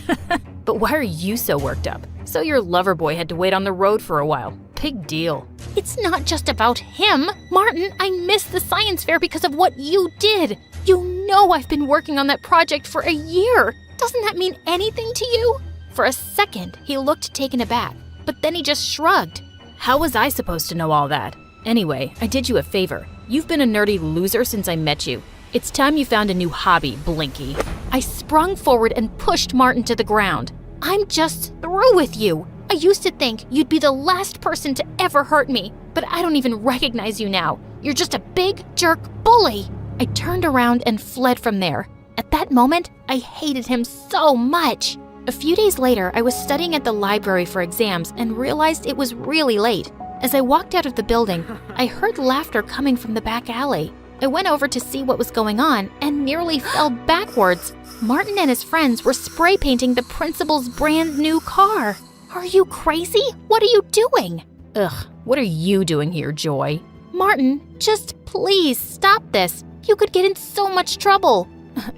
But why are you so worked up? So your lover boy had to wait on the road for a while. Big deal. It's not just about him. Martin, I missed the science fair because of what you did. You know I've been working on that project for a year. Doesn't that mean anything to you? For a second, he looked taken aback, but then he just shrugged. How was I supposed to know all that? Anyway, I did you a favor. You've been a nerdy loser since I met you. It's time you found a new hobby, Blinky. I sprung forward and pushed Martin to the ground. I'm just through with you. I used to think you'd be the last person to ever hurt me, but I don't even recognize you now. You're just a big jerk bully. I turned around and fled from there. At that moment, I hated him so much. A few days later, I was studying at the library for exams and realized it was really late. As I walked out of the building, I heard laughter coming from the back alley. I went over to see what was going on and nearly fell backwards. Martin and his friends were spray painting the principal's brand new car. Are you crazy? What are you doing? Ugh, what are you doing here, Joy? Martin, just please stop this. You could get in so much trouble.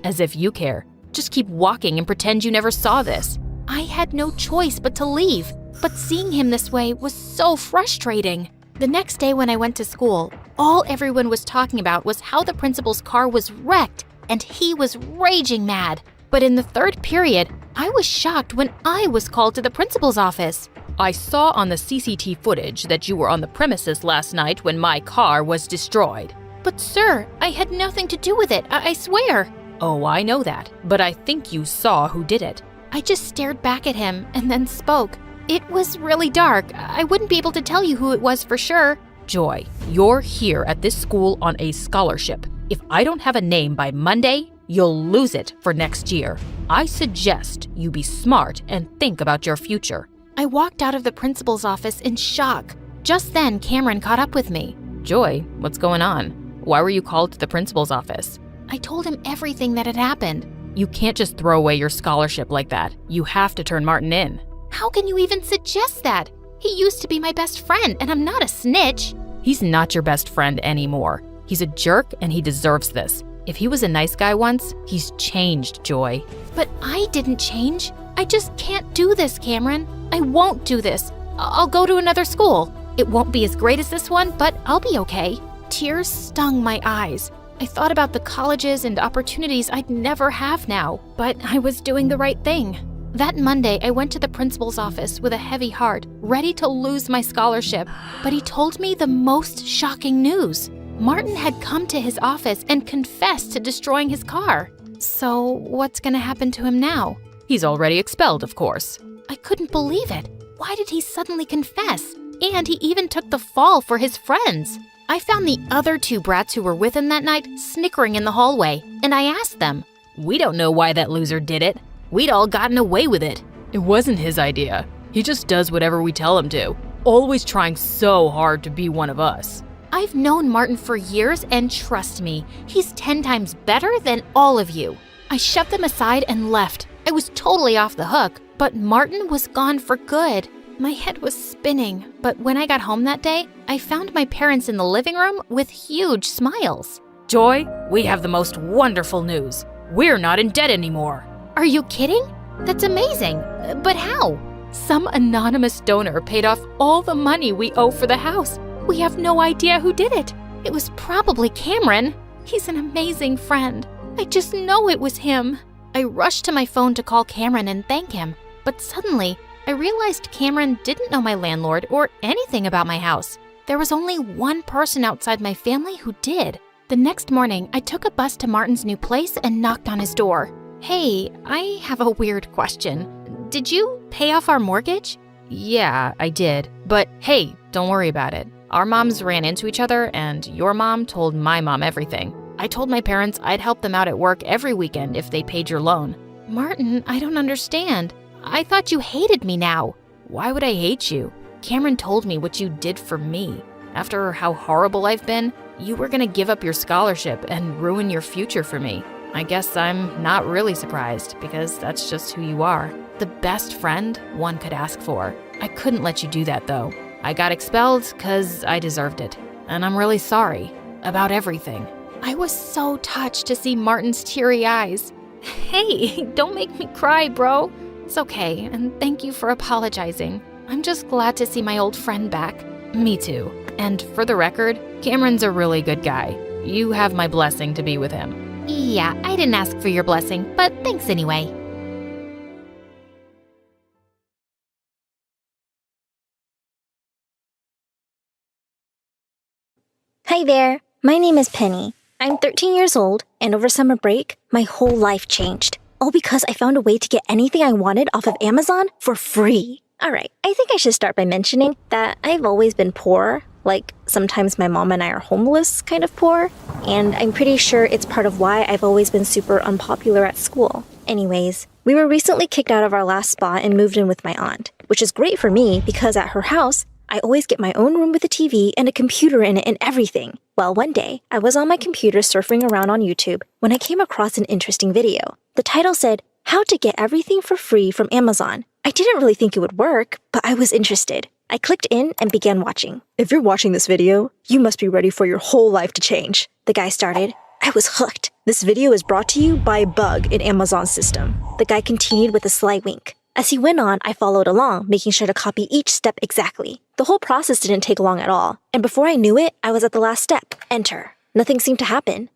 As if you care. Just keep walking and pretend you never saw this. I had no choice but to leave, but seeing him this way was so frustrating. The next day when I went to school, all everyone was talking about was how the principal's car was wrecked, and he was raging mad. But in the third period, I was shocked when I was called to the principal's office. I saw on the CCTV footage that you were on the premises last night when my car was destroyed. But sir, I had nothing to do with it, I swear. Oh, I know that, but I think you saw who did it. I just stared back at him and then spoke. It was really dark. I wouldn't be able to tell you who it was for sure. Joy, you're here at this school on a scholarship. If I don't have a name by Monday, you'll lose it for next year. I suggest you be smart and think about your future. I walked out of the principal's office in shock. Just then, Cameron caught up with me. Joy, what's going on? Why were you called to the principal's office? I told him everything that had happened. You can't just throw away your scholarship like that. You have to turn Martin in. How can you even suggest that? He used to be my best friend, and I'm not a snitch. He's not your best friend anymore. He's a jerk, and he deserves this. If he was a nice guy once, he's changed, Joy. But I didn't change. I just can't do this, Cameron. I won't do this. I'll go to another school. It won't be as great as this one, but I'll be okay. Tears stung my eyes. I thought about the colleges and opportunities I'd never have now, but I was doing the right thing. That Monday, I went to the principal's office with a heavy heart, ready to lose my scholarship. But he told me the most shocking news. Martin had come to his office and confessed to destroying his car. So what's gonna happen to him now? He's already expelled, of course. I couldn't believe it. Why did he suddenly confess? And he even took the fall for his friends. I found the other two brats who were with him that night snickering in the hallway, and I asked them, "We don't know why that loser did it. We'd all gotten away with it. It wasn't his idea. He just does whatever we tell him to, always trying so hard to be one of us." I've known Martin for years, and trust me, he's 10 times better than all of you. I shoved them aside and left. I was totally off the hook, but Martin was gone for good. My head was spinning, but when I got home that day, I found my parents in the living room with huge smiles. "Joy, we have the most wonderful news. We're not in debt anymore." Are you kidding? That's amazing. But how? Some anonymous donor paid off all the money we owe for the house. We have no idea who did it. It was probably Cameron. He's an amazing friend. I just know it was him. I rushed to my phone to call Cameron and thank him, but suddenly I realized Cameron didn't know my landlord or anything about my house. There was only one person outside my family who did. The next morning, I took a bus to Martin's new place and knocked on his door. Hey, I have a weird question. Did you pay off our mortgage? Yeah, I did. But hey, don't worry about it. Our moms ran into each other, and your mom told my mom everything. I told my parents I'd help them out at work every weekend if they paid your loan. Martin, I don't understand. I thought you hated me now. Why would I hate you? Cameron told me what you did for me. After how horrible I've been, you were gonna give up your scholarship and ruin your future for me. I guess I'm not really surprised, because that's just who you are. The best friend one could ask for. I couldn't let you do that, though. I got expelled because I deserved it. And I'm really sorry about everything. I was so touched to see Martin's teary eyes. Hey, don't make me cry, bro. It's okay, and thank you for apologizing. I'm just glad to see my old friend back. Me too. And for the record, Cameron's a really good guy. You have my blessing to be with him. Yeah, I didn't ask for your blessing, but thanks anyway. Hi there, my name is Penny. I'm 13 years old, and over summer break, my whole life changed. All because I found a way to get anything I wanted off of Amazon for free. Alright, I think I should start by mentioning that I've always been poor. Like, sometimes my mom and I are homeless, kind of poor. And I'm pretty sure it's part of why I've always been super unpopular at school. Anyways, we were recently kicked out of our last spot and moved in with my aunt, which is great for me because at her house, I always get my own room with a TV and a computer in it and everything. Well, one day, I was on my computer surfing around on YouTube when I came across an interesting video. The title said, "How to Get Everything for Free from Amazon." I didn't really think it would work, but I was interested. I clicked in and began watching. "If you're watching this video, you must be ready for your whole life to change," the guy started. I was hooked. "This video is brought to you by a bug in Amazon's system," the guy continued with a sly wink. As he went on, I followed along, making sure to copy each step exactly. The whole process didn't take long at all, and before I knew it, I was at the last step, enter. Nothing seemed to happen.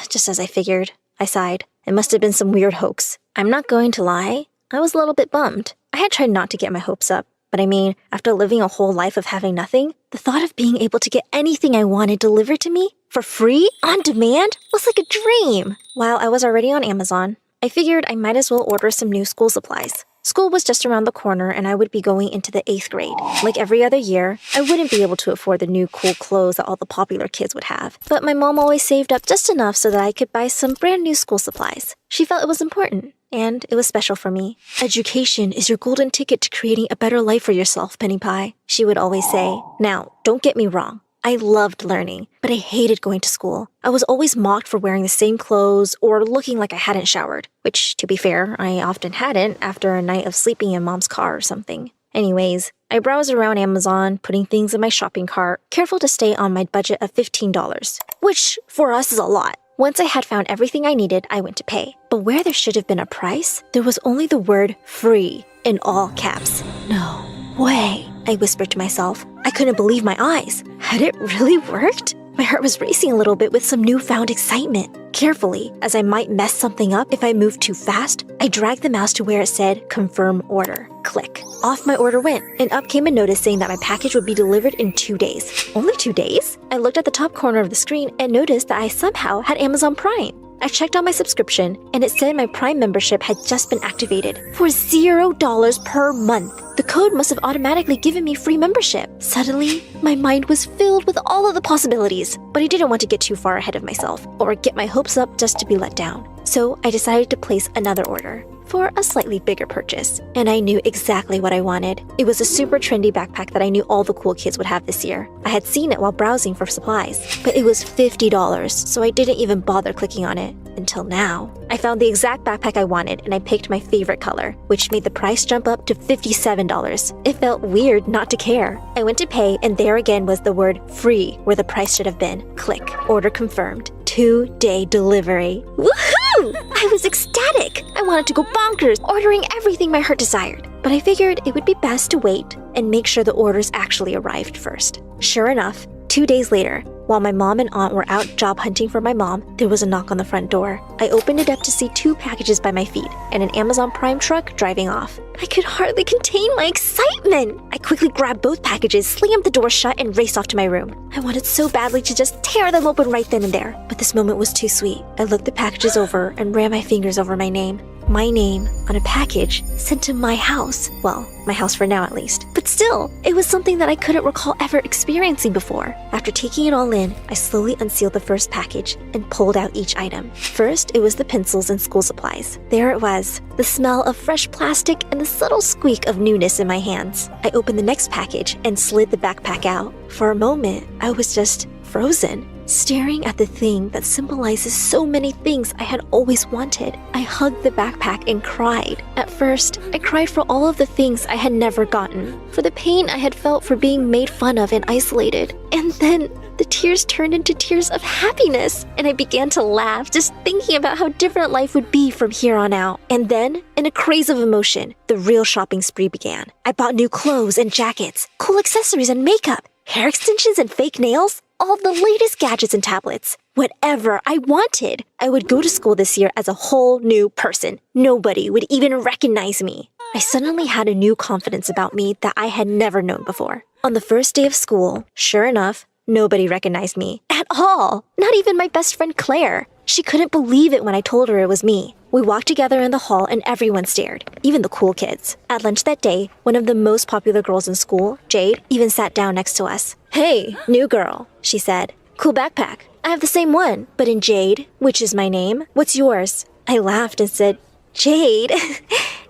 Just as I figured. I sighed. It must have been some weird hoax. I'm not going to lie, I was a little bit bummed. I had tried not to get my hopes up, but I mean, after living a whole life of having nothing, the thought of being able to get anything I wanted delivered to me, for free, on demand, was like a dream. While I was already on Amazon, I figured I might as well order some new school supplies. School was just around the corner and I would be going into the 8th grade. Like every other year, I wouldn't be able to afford the new cool clothes that all the popular kids would have. But my mom always saved up just enough so that I could buy some brand new school supplies. She felt it was important, and it was special for me. "Education is your golden ticket to creating a better life for yourself, Penny Pie," she would always say. Now, don't get me wrong. I loved learning, but I hated going to school. I was always mocked for wearing the same clothes or looking like I hadn't showered, which, to be fair, I often hadn't after a night of sleeping in Mom's car or something. Anyways, I browsed around Amazon, putting things in my shopping cart, careful to stay on my budget of $15, which for us is a lot. Once I had found everything I needed, I went to pay. But where there should have been a price, there was only the word free in all caps. No way, I whispered to myself. I couldn't believe my eyes. Had it really worked? My heart was racing a little bit with some newfound excitement. Carefully, as I might mess something up if I moved too fast, I dragged the mouse to where it said confirm order. Click. Off my order went, and up came a notice saying that my package would be delivered in 2 days. Only 2 days? I looked at the top corner of the screen and noticed that I somehow had Amazon Prime. I checked on my subscription, and it said my Prime membership had just been activated for $0 per month. The code must have automatically given me free membership. Suddenly, my mind was filled with all of the possibilities, but I didn't want to get too far ahead of myself or get my hopes up just to be let down. So I decided to place another order for a slightly bigger purchase, and I knew exactly what I wanted. It was a super trendy backpack that I knew all the cool kids would have this year. I had seen it while browsing for supplies, but it was $50, so I didn't even bother clicking on it. Until now. I found the exact backpack I wanted, and I picked my favorite color, which made the price jump up to $57. It felt weird not to care. I went to pay, and there again was the word free where the price should have been. Click. Order confirmed. 2-day delivery. Woohoo! I was ecstatic. I wanted to go bonkers, ordering everything my heart desired. But I figured it would be best to wait and make sure the orders actually arrived first. Sure enough, 2 days later, while my mom and aunt were out job hunting for my mom, there was a knock on the front door. I opened it up to see 2 packages by my feet and an Amazon Prime truck driving off. I could hardly contain my excitement. I quickly grabbed both packages, slammed the door shut, and raced off to my room. I wanted so badly to just tear them open right then and there, but this moment was too sweet. I looked the packages over and ran my fingers over my name. My name on a package sent to my house. Well, my house for now at least. But still, it was something that I couldn't recall ever experiencing before. After taking it all in, I slowly unsealed the first package and pulled out each item. First, it was the pencils and school supplies. There it was, the smell of fresh plastic and the subtle squeak of newness in my hands. I opened the next package and slid the backpack out. For a moment, I was just frozen, staring at the thing that symbolizes so many things I had always wanted. I hugged the backpack and cried. At first, I cried for all of the things I had never gotten, for the pain I had felt for being made fun of and isolated. And then the tears turned into tears of happiness, and I began to laugh just thinking about how different life would be from here on out. And then, in a craze of emotion, the real shopping spree began. I bought new clothes and jackets, cool accessories and makeup, hair extensions and fake nails, all the latest gadgets and tablets. Whatever I wanted. I would go to school this year as a whole new person. Nobody would even recognize me. I suddenly had a new confidence about me that I had never known before. On the first day of school, sure enough, nobody recognized me at all. Not even my best friend Claire. She couldn't believe it when I told her it was me. We walked together in the hall and everyone stared, even the cool kids. At lunch that day, one of the most popular girls in school, Jade, even sat down next to us. "Hey, new girl," she said. "Cool backpack. I have the same one. But in Jade, which is my name, what's yours?" I laughed and said, "Jade."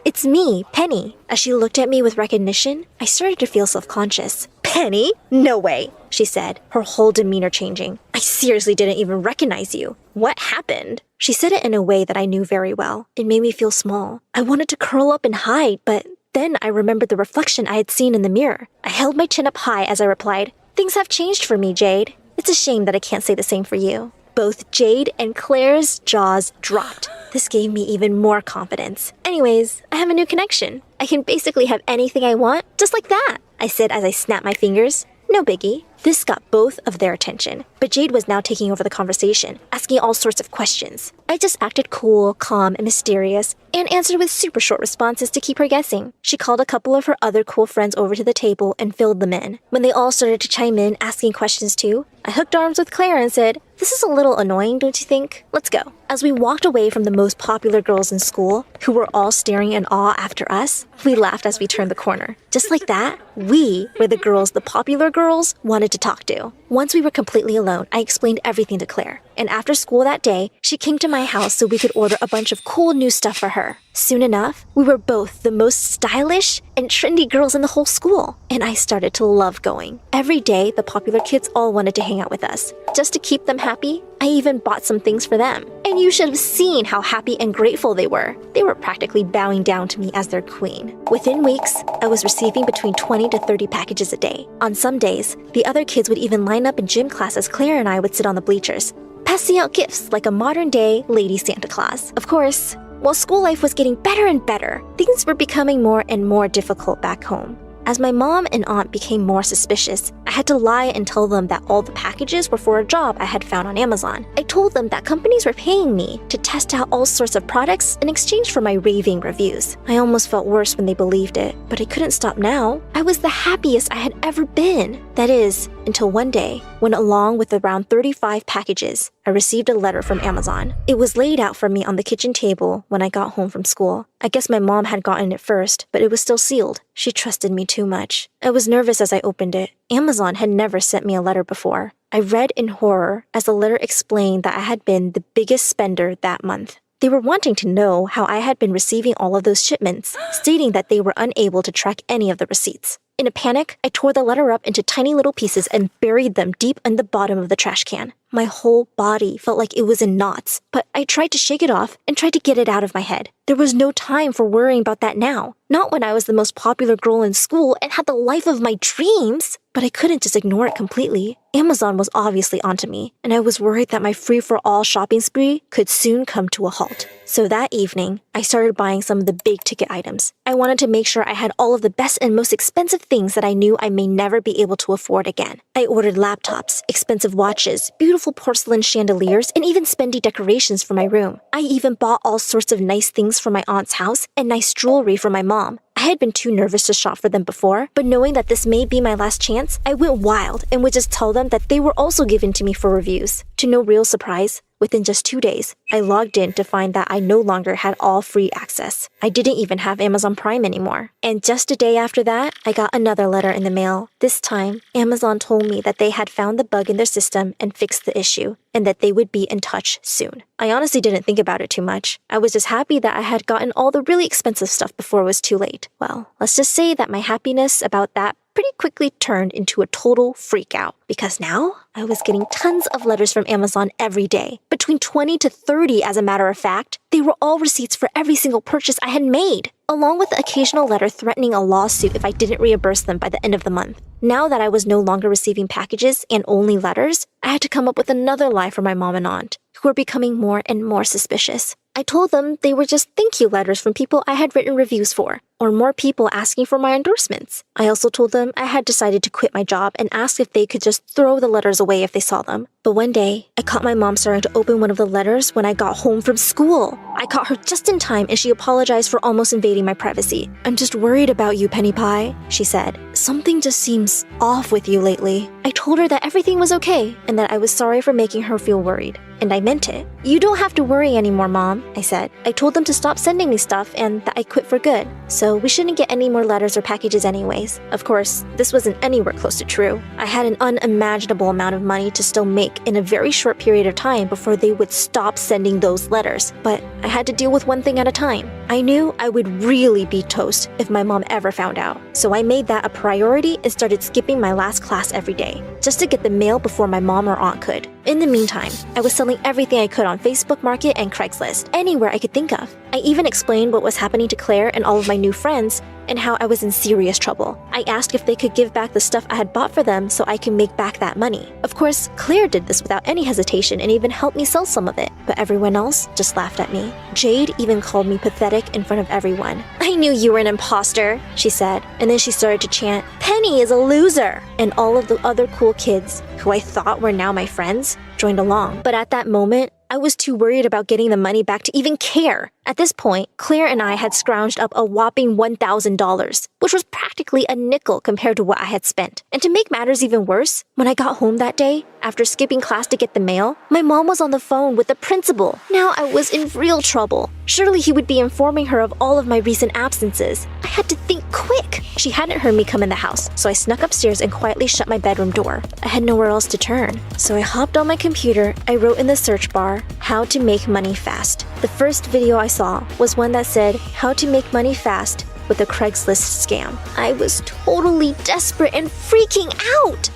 "It's me, Penny." As she looked at me with recognition, I started to feel self-conscious. "Penny? No way," she said, her whole demeanor changing. "I seriously didn't even recognize you. What happened?" She said it in a way that I knew very well. It made me feel small. I wanted to curl up and hide, but then I remembered the reflection I had seen in the mirror. I held my chin up high as I replied, "Things have changed for me, Jade. It's a shame that I can't say the same for you." Both Jade and Claire's jaws dropped. This gave me even more confidence. "Anyways, I have a new connection. I can basically have anything I want, just like that," I said as I snapped my fingers. No biggie. This got both of their attention, but Jade was now taking over the conversation, asking all sorts of questions. I just acted cool, calm, and mysterious, and answered with super short responses to keep her guessing. She called a couple of her other cool friends over to the table and filled them in. When they all started to chime in, asking questions too, I hooked arms with Claire and said, "This is a little annoying, don't you think? Let's go." As we walked away from the most popular girls in school, who were all staring in awe after us, we laughed as we turned the corner. Just like that, we were the girls the popular girls wanted to talk to. Once we were completely alone, I explained everything to Claire. And after school that day, she came to my house so we could order a bunch of cool new stuff for her. Soon enough, we were both the most stylish and trendy girls in the whole school. And I started to love going. Every day, the popular kids all wanted to hang out with us. Just to keep them happy, I even bought some things for them. And you should have seen how happy and grateful they were. They were practically bowing down to me as their queen. Within weeks, I was receiving between 20 to 30 packages a day. On some days, the other kids would even line up in gym class as Claire and I would sit on the bleachers, passing out gifts like a modern-day Lady Santa Claus. Of course, while school life was getting better and better, things were becoming more and more difficult back home. As my mom and aunt became more suspicious, I had to lie and tell them that all the packages were for a job I had found on Amazon. I told them that companies were paying me to test out all sorts of products in exchange for my raving reviews. I almost felt worse when they believed it, but I couldn't stop now. I was the happiest I had ever been. That is, until one day, when along with around 35 packages, I received a letter from Amazon. It was laid out for me on the kitchen table when I got home from school. I guess my mom had gotten it first, but it was still sealed. She trusted me too much. I was nervous as I opened it. Amazon had never sent me a letter before. I read in horror as the letter explained that I had been the biggest spender that month. They were wanting to know how I had been receiving all of those shipments, stating that they were unable to track any of the receipts. In a panic, I tore the letter up into tiny little pieces and buried them deep in the bottom of the trash can. My whole body felt like it was in knots, but I tried to shake it off and tried to get it out of my head. There was no time for worrying about that now. Not when I was the most popular girl in school and had the life of my dreams. But I couldn't just ignore it completely. Amazon was obviously onto me, and I was worried that my free-for-all shopping spree could soon come to a halt. So that evening, I started buying some of the big-ticket items. I wanted to make sure I had all of the best and most expensive things that I knew I may never be able to afford again. I ordered laptops, expensive watches, beautiful porcelain chandeliers, and even spendy decorations for my room. I even bought all sorts of nice things for my aunt's house and nice jewelry for my mom. I had been too nervous to shop for them before, but knowing that this may be my last chance, I went wild and would just tell them that they were also given to me for reviews. To no real surprise, within just 2 days, I logged in to find that I no longer had all free access. I didn't even have Amazon Prime anymore. And just a day after that, I got another letter in the mail. This time, Amazon told me that they had found the bug in their system and fixed the issue, and that they would be in touch soon. I honestly didn't think about it too much. I was just happy that I had gotten all the really expensive stuff before it was too late. Well, let's just say that my happiness about that pretty quickly turned into a total freak out, because now I was getting tons of letters from Amazon every day. Between 20 to 30, as a matter of fact. They were all receipts for every single purchase I had made, along with the occasional letter threatening a lawsuit if I didn't reimburse them by the end of the month. Now that I was no longer receiving packages and only letters, I had to come up with another lie for my mom and aunt, who were becoming more and more suspicious. I told them they were just thank you letters from people I had written reviews for, or more people asking for my endorsements. I also told them I had decided to quit my job and asked if they could just throw the letters away if they saw them. But one day, I caught my mom starting to open one of the letters when I got home from school. I caught her just in time and she apologized for almost invading my privacy. "I'm just worried about you, Penny Pie," she said. "Something just seems off with you lately." I told her that everything was okay and that I was sorry for making her feel worried. And I meant it. "You don't have to worry anymore, Mom," I said. I told them to stop sending me stuff and that I quit for good. So we shouldn't get any more letters or packages anyways. Of course, this wasn't anywhere close to true. I had an unimaginable amount of money to still make in a very short period of time before they would stop sending those letters. But I had to deal with one thing at a time. I knew I would really be toast if my mom ever found out. So I made that a priority and started skipping my last class every day, just to get the mail before my mom or aunt could. In the meantime, I was selling everything I could on Facebook Market and Craigslist, anywhere I could think of. I even explained what was happening to Claire and all of my new friends, and how I was in serious trouble. I asked if they could give back the stuff I had bought for them so I could make back that money. Of course, Claire did this without any hesitation and even helped me sell some of it, but everyone else just laughed at me. Jade even called me pathetic in front of everyone. "I knew you were an imposter," she said, and then she started to chant, "Penny is a loser!" And all of the other cool kids, who I thought were now my friends, joined along. But at that moment, I was too worried about getting the money back to even care. At this point, Claire and I had scrounged up a whopping $1,000, which was practically a nickel compared to what I had spent. And to make matters even worse, when I got home that day, after skipping class to get the mail, my mom was on the phone with the principal. Now I was in real trouble. Surely he would be informing her of all of my recent absences. I had to think quick. She hadn't heard me come in the house, so I snuck upstairs and quietly shut my bedroom door. I had nowhere else to turn. So I hopped on my computer, I wrote in the search bar, how to make money fast. The first video I saw was one that said, how to make money fast with a Craigslist scam. I was totally desperate and freaking out.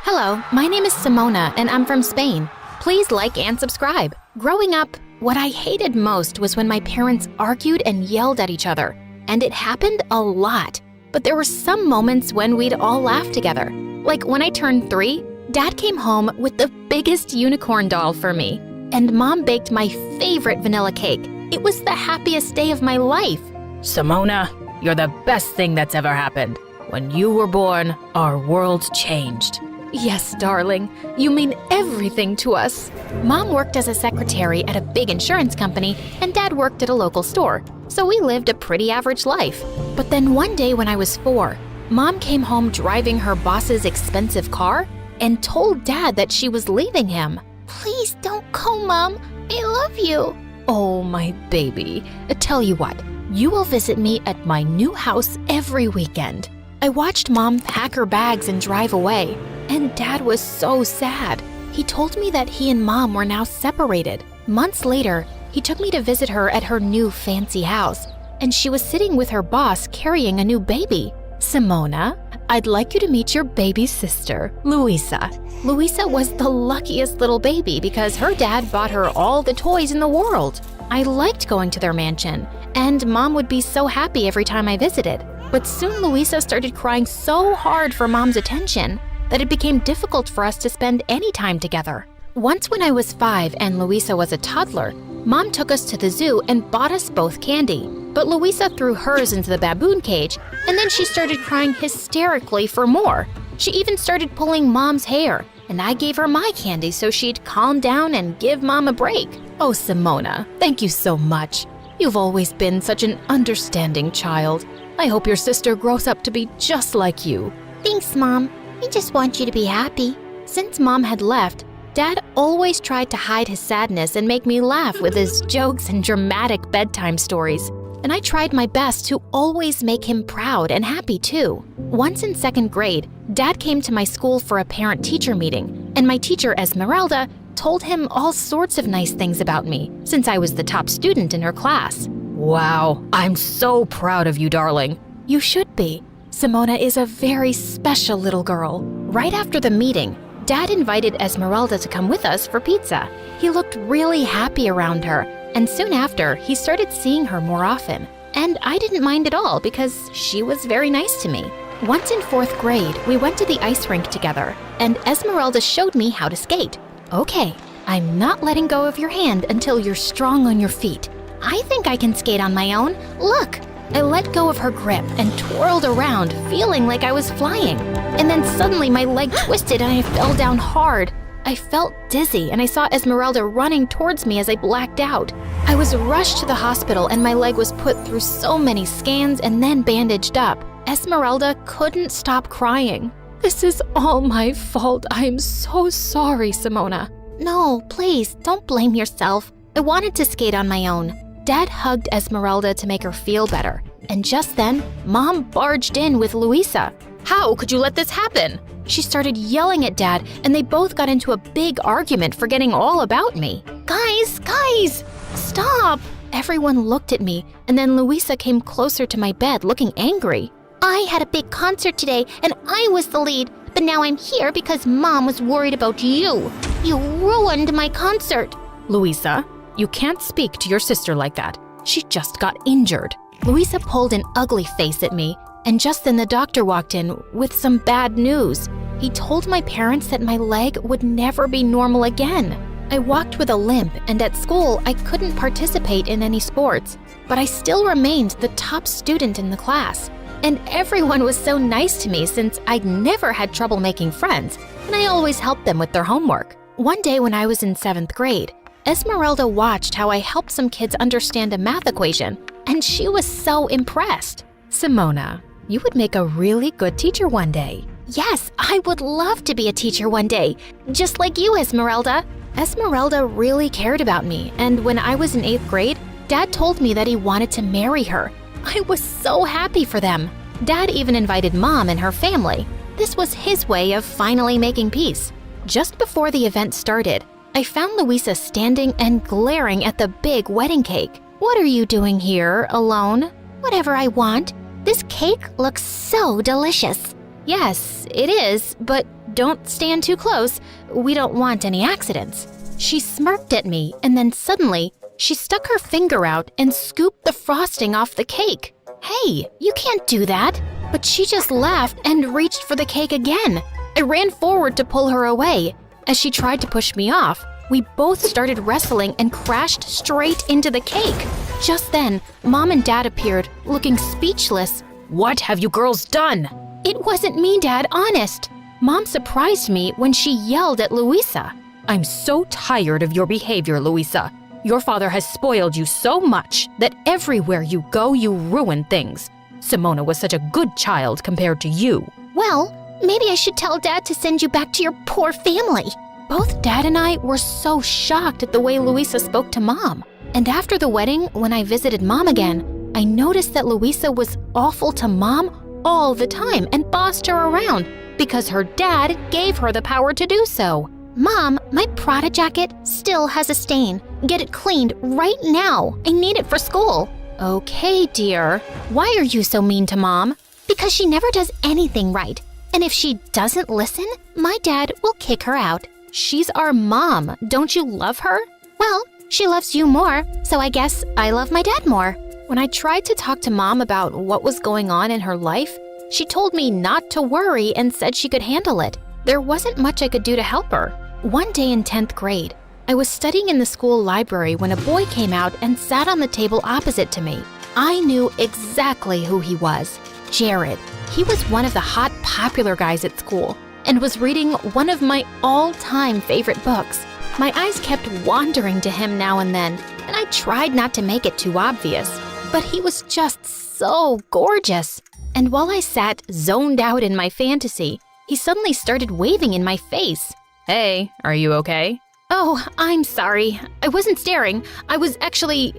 Hello, my name is Simona and I'm from Spain. Please like and subscribe. Growing up, what I hated most was when my parents argued and yelled at each other. And it happened a lot. But there were some moments when we'd all laugh together. Like when I turned 3, Dad came home with the biggest unicorn doll for me. And Mom baked my favorite vanilla cake. It was the happiest day of my life. Simona, you're the best thing that's ever happened. When you were born, our world changed. Yes, darling. You mean everything to us. Mom worked as a secretary at a big insurance company, and Dad worked at a local store. So we lived a pretty average life. But then one day when I was 4, Mom came home driving her boss's expensive car and told Dad that she was leaving him. Please don't go, Mom. I love you. Oh, my baby. Tell you what, you will visit me at my new house every weekend. I watched Mom pack her bags and drive away, and Dad was so sad. He told me that he and Mom were now separated. Months later, he took me to visit her at her new fancy house, and she was sitting with her boss carrying a new baby. Simona, I'd like you to meet your baby sister, Luisa. Luisa was the luckiest little baby because her dad bought her all the toys in the world. I liked going to their mansion, and Mom would be so happy every time I visited. But soon Luisa started crying so hard for Mom's attention that it became difficult for us to spend any time together. Once when I was 5 and Luisa was a toddler, Mom took us to the zoo and bought us both candy. But Luisa threw hers into the baboon cage, and then she started crying hysterically for more. She even started pulling Mom's hair, and I gave her my candy so she'd calm down and give Mom a break. Oh, Simona, thank you so much. You've always been such an understanding child. I hope your sister grows up to be just like you. Thanks, Mom. I just want you to be happy. Since Mom had left, Dad always tried to hide his sadness and make me laugh with his jokes and dramatic bedtime stories. And I tried my best to always make him proud and happy too. Once in 2nd grade, Dad came to my school for a parent-teacher meeting, and my teacher, Esmeralda, told him all sorts of nice things about me, since I was the top student in her class. Wow, I'm so proud of you, darling. You should be. Simona is a very special little girl. Right after the meeting, Dad invited Esmeralda to come with us for pizza. He looked really happy around her, and soon after, he started seeing her more often. And I didn't mind at all because she was very nice to me. Once in 4th grade, we went to the ice rink together, and Esmeralda showed me how to skate. Okay, I'm not letting go of your hand until you're strong on your feet. I think I can skate on my own. Look! I let go of her grip and twirled around, feeling like I was flying. And then suddenly my leg twisted and I fell down hard. I felt dizzy and I saw Esmeralda running towards me as I blacked out. I was rushed to the hospital and my leg was put through so many scans and then bandaged up. Esmeralda couldn't stop crying. This is all my fault. I am so sorry, Simona. No, please, don't blame yourself. I wanted to skate on my own. Dad hugged Esmeralda to make her feel better. And just then, Mom barged in with Luisa. How could you let this happen? She started yelling at Dad, and they both got into a big argument forgetting all about me. Guys, stop! Everyone looked at me, and then Luisa came closer to my bed looking angry. I had a big concert today, and I was the lead, but now I'm here because Mom was worried about you. You ruined my concert. Luisa, you can't speak to your sister like that. She just got injured. Luisa pulled an ugly face at me, and just then the doctor walked in with some bad news. He told my parents that my leg would never be normal again. I walked with a limp, and at school I couldn't participate in any sports, but I still remained the top student in the class. And everyone was so nice to me since I'd never had trouble making friends, and I always helped them with their homework. One day when I was in 7th grade, Esmeralda watched how I helped some kids understand a math equation, and she was so impressed. Simona, you would make a really good teacher one day. Yes, I would love to be a teacher one day, just like you, Esmeralda. Esmeralda really cared about me, and when I was in 8th grade, Dad told me that he wanted to marry her. I was so happy for them. Dad even invited Mom and her family. This was his way of finally making peace. Just before the event started, I found Louisa standing and glaring at the big wedding cake. What are you doing here, alone? Whatever I want. This cake looks so delicious. Yes, it is, but don't stand too close. We don't want any accidents. She smirked at me, and then suddenly, she stuck her finger out and scooped the frosting off the cake. Hey, you can't do that. But she just laughed and reached for the cake again. I ran forward to pull her away. As she tried to push me off, we both started wrestling and crashed straight into the cake. Just then, Mom and Dad appeared, looking speechless. What have you girls done? It wasn't me, Dad, honest. Mom surprised me when she yelled at Louisa. I'm so tired of your behavior, Louisa. Your father has spoiled you so much that everywhere you go, you ruin things. Simona was such a good child compared to you. Well, maybe I should tell Dad to send you back to your poor family. Both Dad and I were so shocked at the way Louisa spoke to Mom. And after the wedding, when I visited Mom again, I noticed that Louisa was awful to Mom all the time and bossed her around because her dad gave her the power to do so. Mom, my Prada jacket still has a stain. Get it cleaned right now. I need it for school. Okay, dear. Why are you so mean to Mom? Because she never does anything right. And if she doesn't listen, my dad will kick her out. She's our mom. Don't you love her? Well, she loves you more, so I guess I love my dad more. When I tried to talk to Mom about what was going on in her life, she told me not to worry and said she could handle it. There wasn't much I could do to help her. One day in 10th grade, I was studying in the school library when a boy came out and sat on the table opposite to me. I knew exactly who he was. Jared. He was one of the hot, popular guys at school and was reading one of my all-time favorite books. My eyes kept wandering to him now and then, and I tried not to make it too obvious. But he was just so gorgeous. And while I sat zoned out in my fantasy, he suddenly started waving in my face. Hey, are you okay? Oh, I'm sorry. I wasn't staring. I was actually,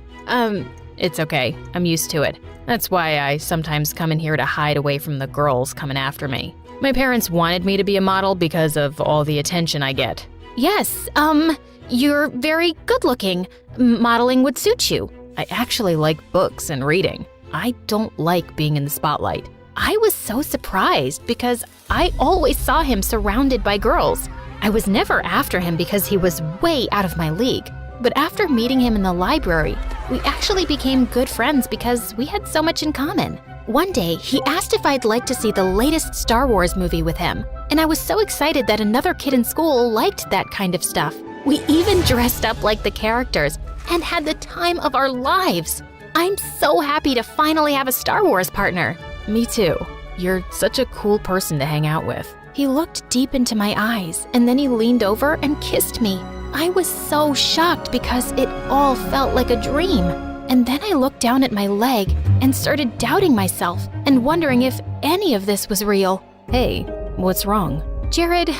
It's okay. I'm used to it. That's why I sometimes come in here to hide away from the girls coming after me. My parents wanted me to be a model because of all the attention I get. Yes, you're very good looking. Modeling would suit you. I actually like books and reading. I don't like being in the spotlight. I was so surprised because I always saw him surrounded by girls. I was never after him because he was way out of my league. But after meeting him in the library, we actually became good friends because we had so much in common. One day, he asked if I'd like to see the latest Star Wars movie with him, and I was so excited that another kid in school liked that kind of stuff. We even dressed up like the characters and had the time of our lives. I'm so happy to finally have a Star Wars partner. Me too. You're such a cool person to hang out with. He looked deep into my eyes, and then he leaned over and kissed me. I was so shocked because it all felt like a dream. And then I looked down at my leg and started doubting myself and wondering if any of this was real. Hey, what's wrong? Jared,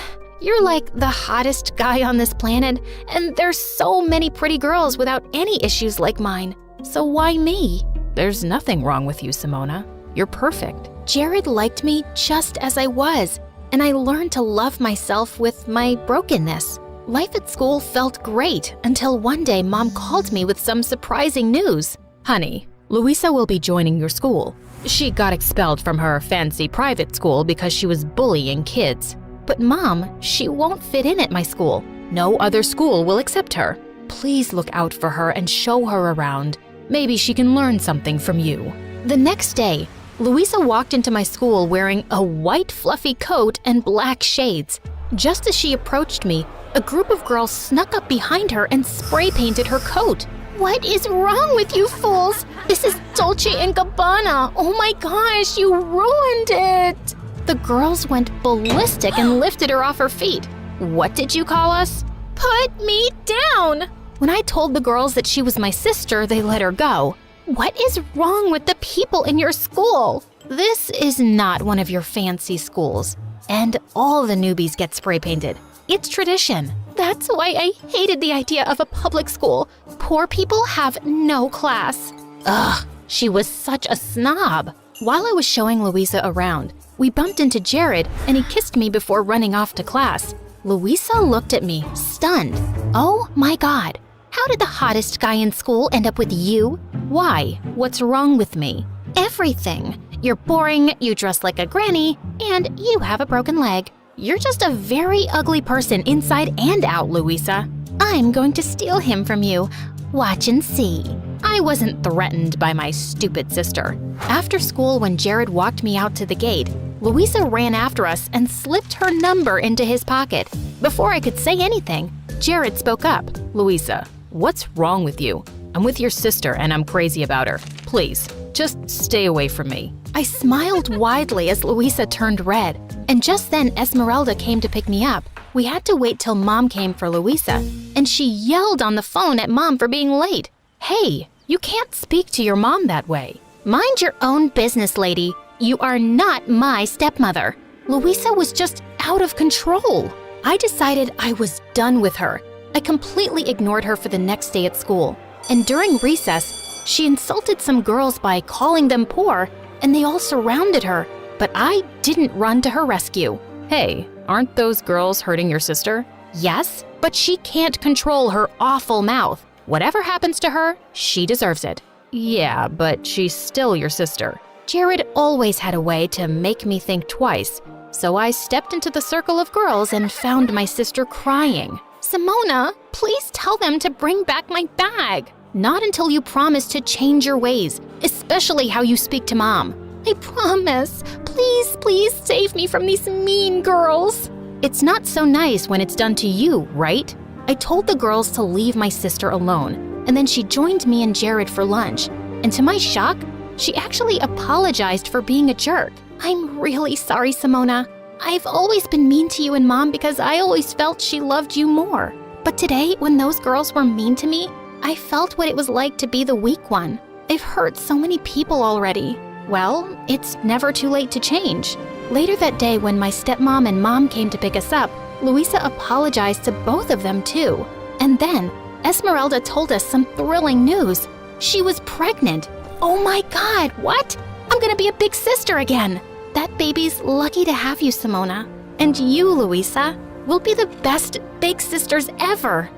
you're like the hottest guy on this planet, and there's so many pretty girls without any issues like mine. So why me? There's nothing wrong with you, Simona. You're perfect. Jared liked me just as I was, and I learned to love myself with my brokenness. Life at school felt great until one day Mom called me with some surprising news. Honey, Louisa will be joining your school. She got expelled from her fancy private school because she was bullying kids. But Mom, she won't fit in at my school. No other school will accept her. Please look out for her and show her around. Maybe she can learn something from you. The next day, Louisa walked into my school wearing a white fluffy coat and black shades. Just as she approached me, a group of girls snuck up behind her and spray painted her coat. What is wrong with you fools? This is Dolce & Gabbana. Oh my gosh, you ruined it. The girls went ballistic and lifted her off her feet. What did you call us? Put me down. When I told the girls that she was my sister, they let her go. What is wrong with the people in your school? This is not one of your fancy schools. And all the newbies get spray painted. It's tradition. That's why I hated the idea of a public school. Poor people have no class. Ugh, she was such a snob. While I was showing Louisa around, we bumped into Jared and he kissed me before running off to class. Louisa looked at me, stunned. Oh my God, how did the hottest guy in school end up with you? Why? What's wrong with me? Everything. You're boring, you dress like a granny, and you have a broken leg. You're just a very ugly person inside and out, Louisa. I'm going to steal him from you. Watch and see. I wasn't threatened by my stupid sister. After school, when Jared walked me out to the gate, Louisa ran after us and slipped her number into his pocket. Before I could say anything, Jared spoke up. Louisa, what's wrong with you? I'm with your sister and I'm crazy about her. Please, just stay away from me. I smiled widely as Louisa turned red, and just then Esmeralda came to pick me up. We had to wait till Mom came for Louisa, and she yelled on the phone at Mom for being late. Hey, you can't speak to your mom that way. Mind your own business, lady. You are not my stepmother. Louisa was just out of control. I decided I was done with her. I completely ignored her for the next day at school, and during recess, she insulted some girls by calling them poor, and they all surrounded her, but I didn't run to her rescue. Hey, aren't those girls hurting your sister? Yes, but she can't control her awful mouth. Whatever happens to her, she deserves it. Yeah, but she's still your sister. Jared always had a way to make me think twice, so I stepped into the circle of girls and found my sister crying. Simona, please tell them to bring back my bag. Not until you promise to change your ways, especially how you speak to Mom. I promise. Please, please save me from these mean girls. It's not so nice when it's done to you, right? I told the girls to leave my sister alone, and then she joined me and Jared for lunch. And to my shock, she actually apologized for being a jerk. I'm really sorry, Simona. I've always been mean to you and Mom because I always felt she loved you more. But today, when those girls were mean to me, I felt what it was like to be the weak one. I've hurt so many people already. Well, it's never too late to change. Later that day, when my stepmom and Mom came to pick us up, Louisa apologized to both of them too. And then, Esmeralda told us some thrilling news. She was pregnant. Oh my God, what? I'm gonna be a big sister again. That baby's lucky to have you, Simona. And you, Louisa, will be the best big sisters ever.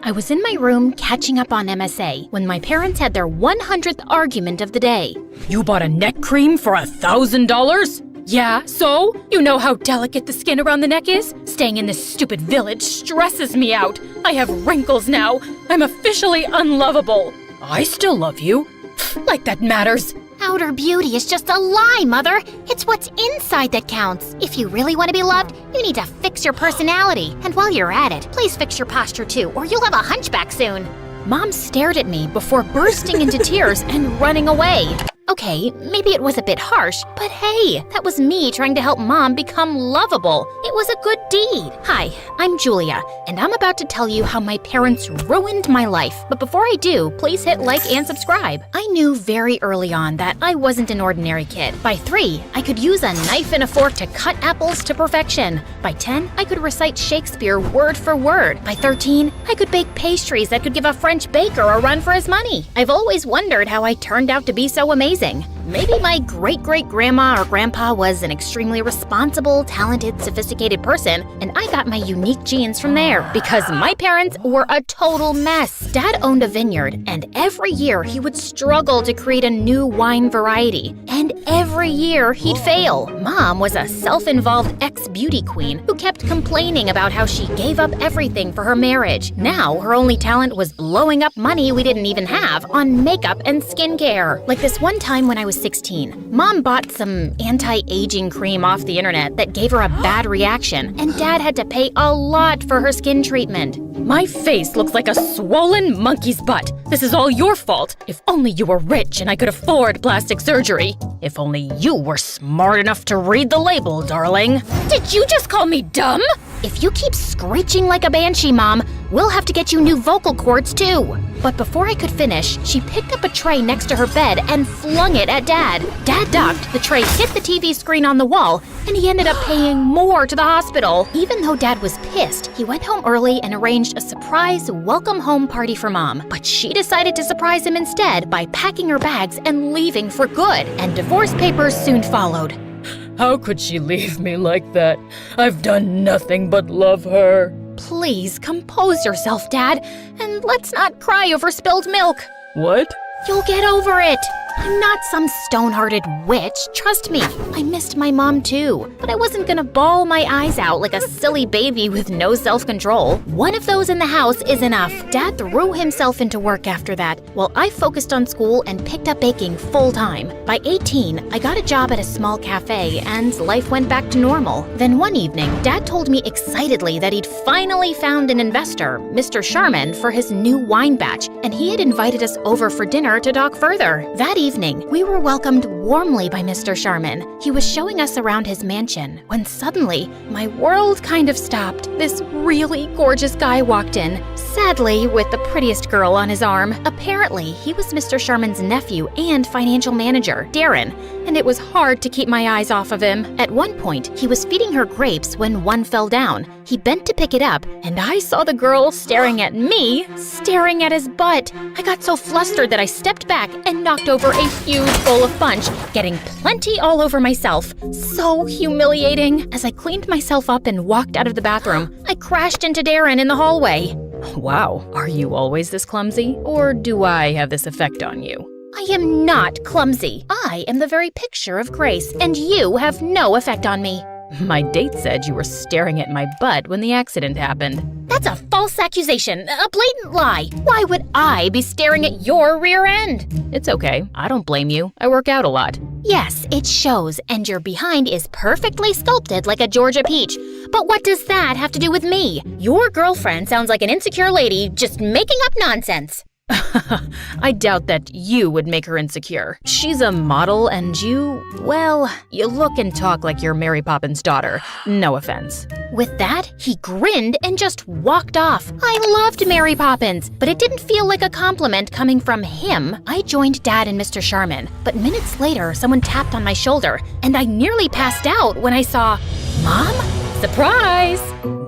I was in my room catching up on MSA when my parents had their 100th argument of the day. You bought a neck cream for $1,000? Yeah, so? You know how delicate the skin around the neck is? Staying in this stupid village stresses me out. I have wrinkles now. I'm officially unlovable. I still love you. Like that matters. Outer beauty is just a lie, Mother. It's what's inside that counts. If you really want to be loved, you need to fix your personality. And while you're at it, please fix your posture too, or you'll have a hunchback soon. Mom stared at me before bursting into tears and running away. Okay, maybe it was a bit harsh, but hey, that was me trying to help Mom become lovable. It was a good deed. Hi, I'm Julia, and I'm about to tell you how my parents ruined my life. But before I do, please hit like and subscribe. I knew very early on that I wasn't an ordinary kid. By 3, I could use a knife and a fork to cut apples to perfection. By 10, I could recite Shakespeare word for word. By 13, I could bake pastries that could give a French baker a run for his money. I've always wondered how I turned out to be so amazing. Maybe my great-great-grandma or grandpa was an extremely responsible, talented, sophisticated person, and I got my unique genes from there, because my parents were a total mess. Dad owned a vineyard, and every year he would struggle to create a new wine variety, and every year he'd fail. Mom was a self-involved ex-beauty queen who kept complaining about how she gave up everything for her marriage. Now, her only talent was blowing up money we didn't even have on makeup and skincare. Like this one time when I was 16, Mom bought some anti-aging cream off the internet that gave her a bad reaction, and Dad had to pay a lot for her skin treatment. My face looks like a swollen monkey's butt. This is all your fault. If only you were rich and I could afford plastic surgery. If only you were smart enough to read the label, darling. Did you just call me dumb? If you keep screeching like a banshee, Mom, we'll have to get you new vocal cords too. But before I could finish, she picked up a tray next to her bed and flung it at Dad. Dad ducked, the tray hit the TV screen on the wall, and he ended up paying more to the hospital. Even though Dad was pissed, he went home early and arranged a surprise welcome home party for Mom. But she decided to surprise him instead by packing her bags and leaving for good. And divorce papers soon followed. How could she leave me like that? I've done nothing but love her. Please compose yourself, Dad, and let's not cry over spilled milk. What? You'll get over it. I'm not some stone-hearted witch, trust me. I missed my mom too, but I wasn't gonna bawl my eyes out like a silly baby with no self-control. One of those in the house is enough. Dad threw himself into work after that, while I focused on school and picked up baking full-time. By 18, I got a job at a small cafe, and life went back to normal. Then one evening, Dad told me excitedly that he'd finally found an investor, Mr. Sharman, for his new wine batch, and he had invited us over for dinner to talk further. That evening, we were welcomed warmly by Mr. Sharman. He was showing us around his mansion, when suddenly, my world kind of stopped. This really gorgeous guy walked in, sadly with the prettiest girl on his arm. Apparently, he was Mr. Sharman's nephew and financial manager, Darren, and it was hard to keep my eyes off of him. At one point, he was feeding her grapes when one fell down. He bent to pick it up, and I saw the girl staring at me, staring at his butt. I got so flustered that I stepped back and knocked over a huge bowl of punch, getting plenty all over myself. So humiliating. As I cleaned myself up and walked out of the bathroom, I crashed into Darren in the hallway. Wow, are you always this clumsy? Or do I have this effect on you? I am not clumsy. I am the very picture of grace, and you have no effect on me. My date said you were staring at my butt when the accident happened. That's a false accusation, a blatant lie. Why would I be staring at your rear end? It's okay. I don't blame you. I work out a lot. Yes, it shows, and your behind is perfectly sculpted like a Georgia peach. But what does that have to do with me? Your girlfriend sounds like an insecure lady just making up nonsense. I doubt that you would make her insecure. She's a model and you, well, you look and talk like you're Mary Poppins' daughter. No offense. With that, he grinned and just walked off. I loved Mary Poppins, but it didn't feel like a compliment coming from him. I joined Dad and Mr. Sharman, but minutes later, someone tapped on my shoulder, and I nearly passed out when I saw Mom? Surprise!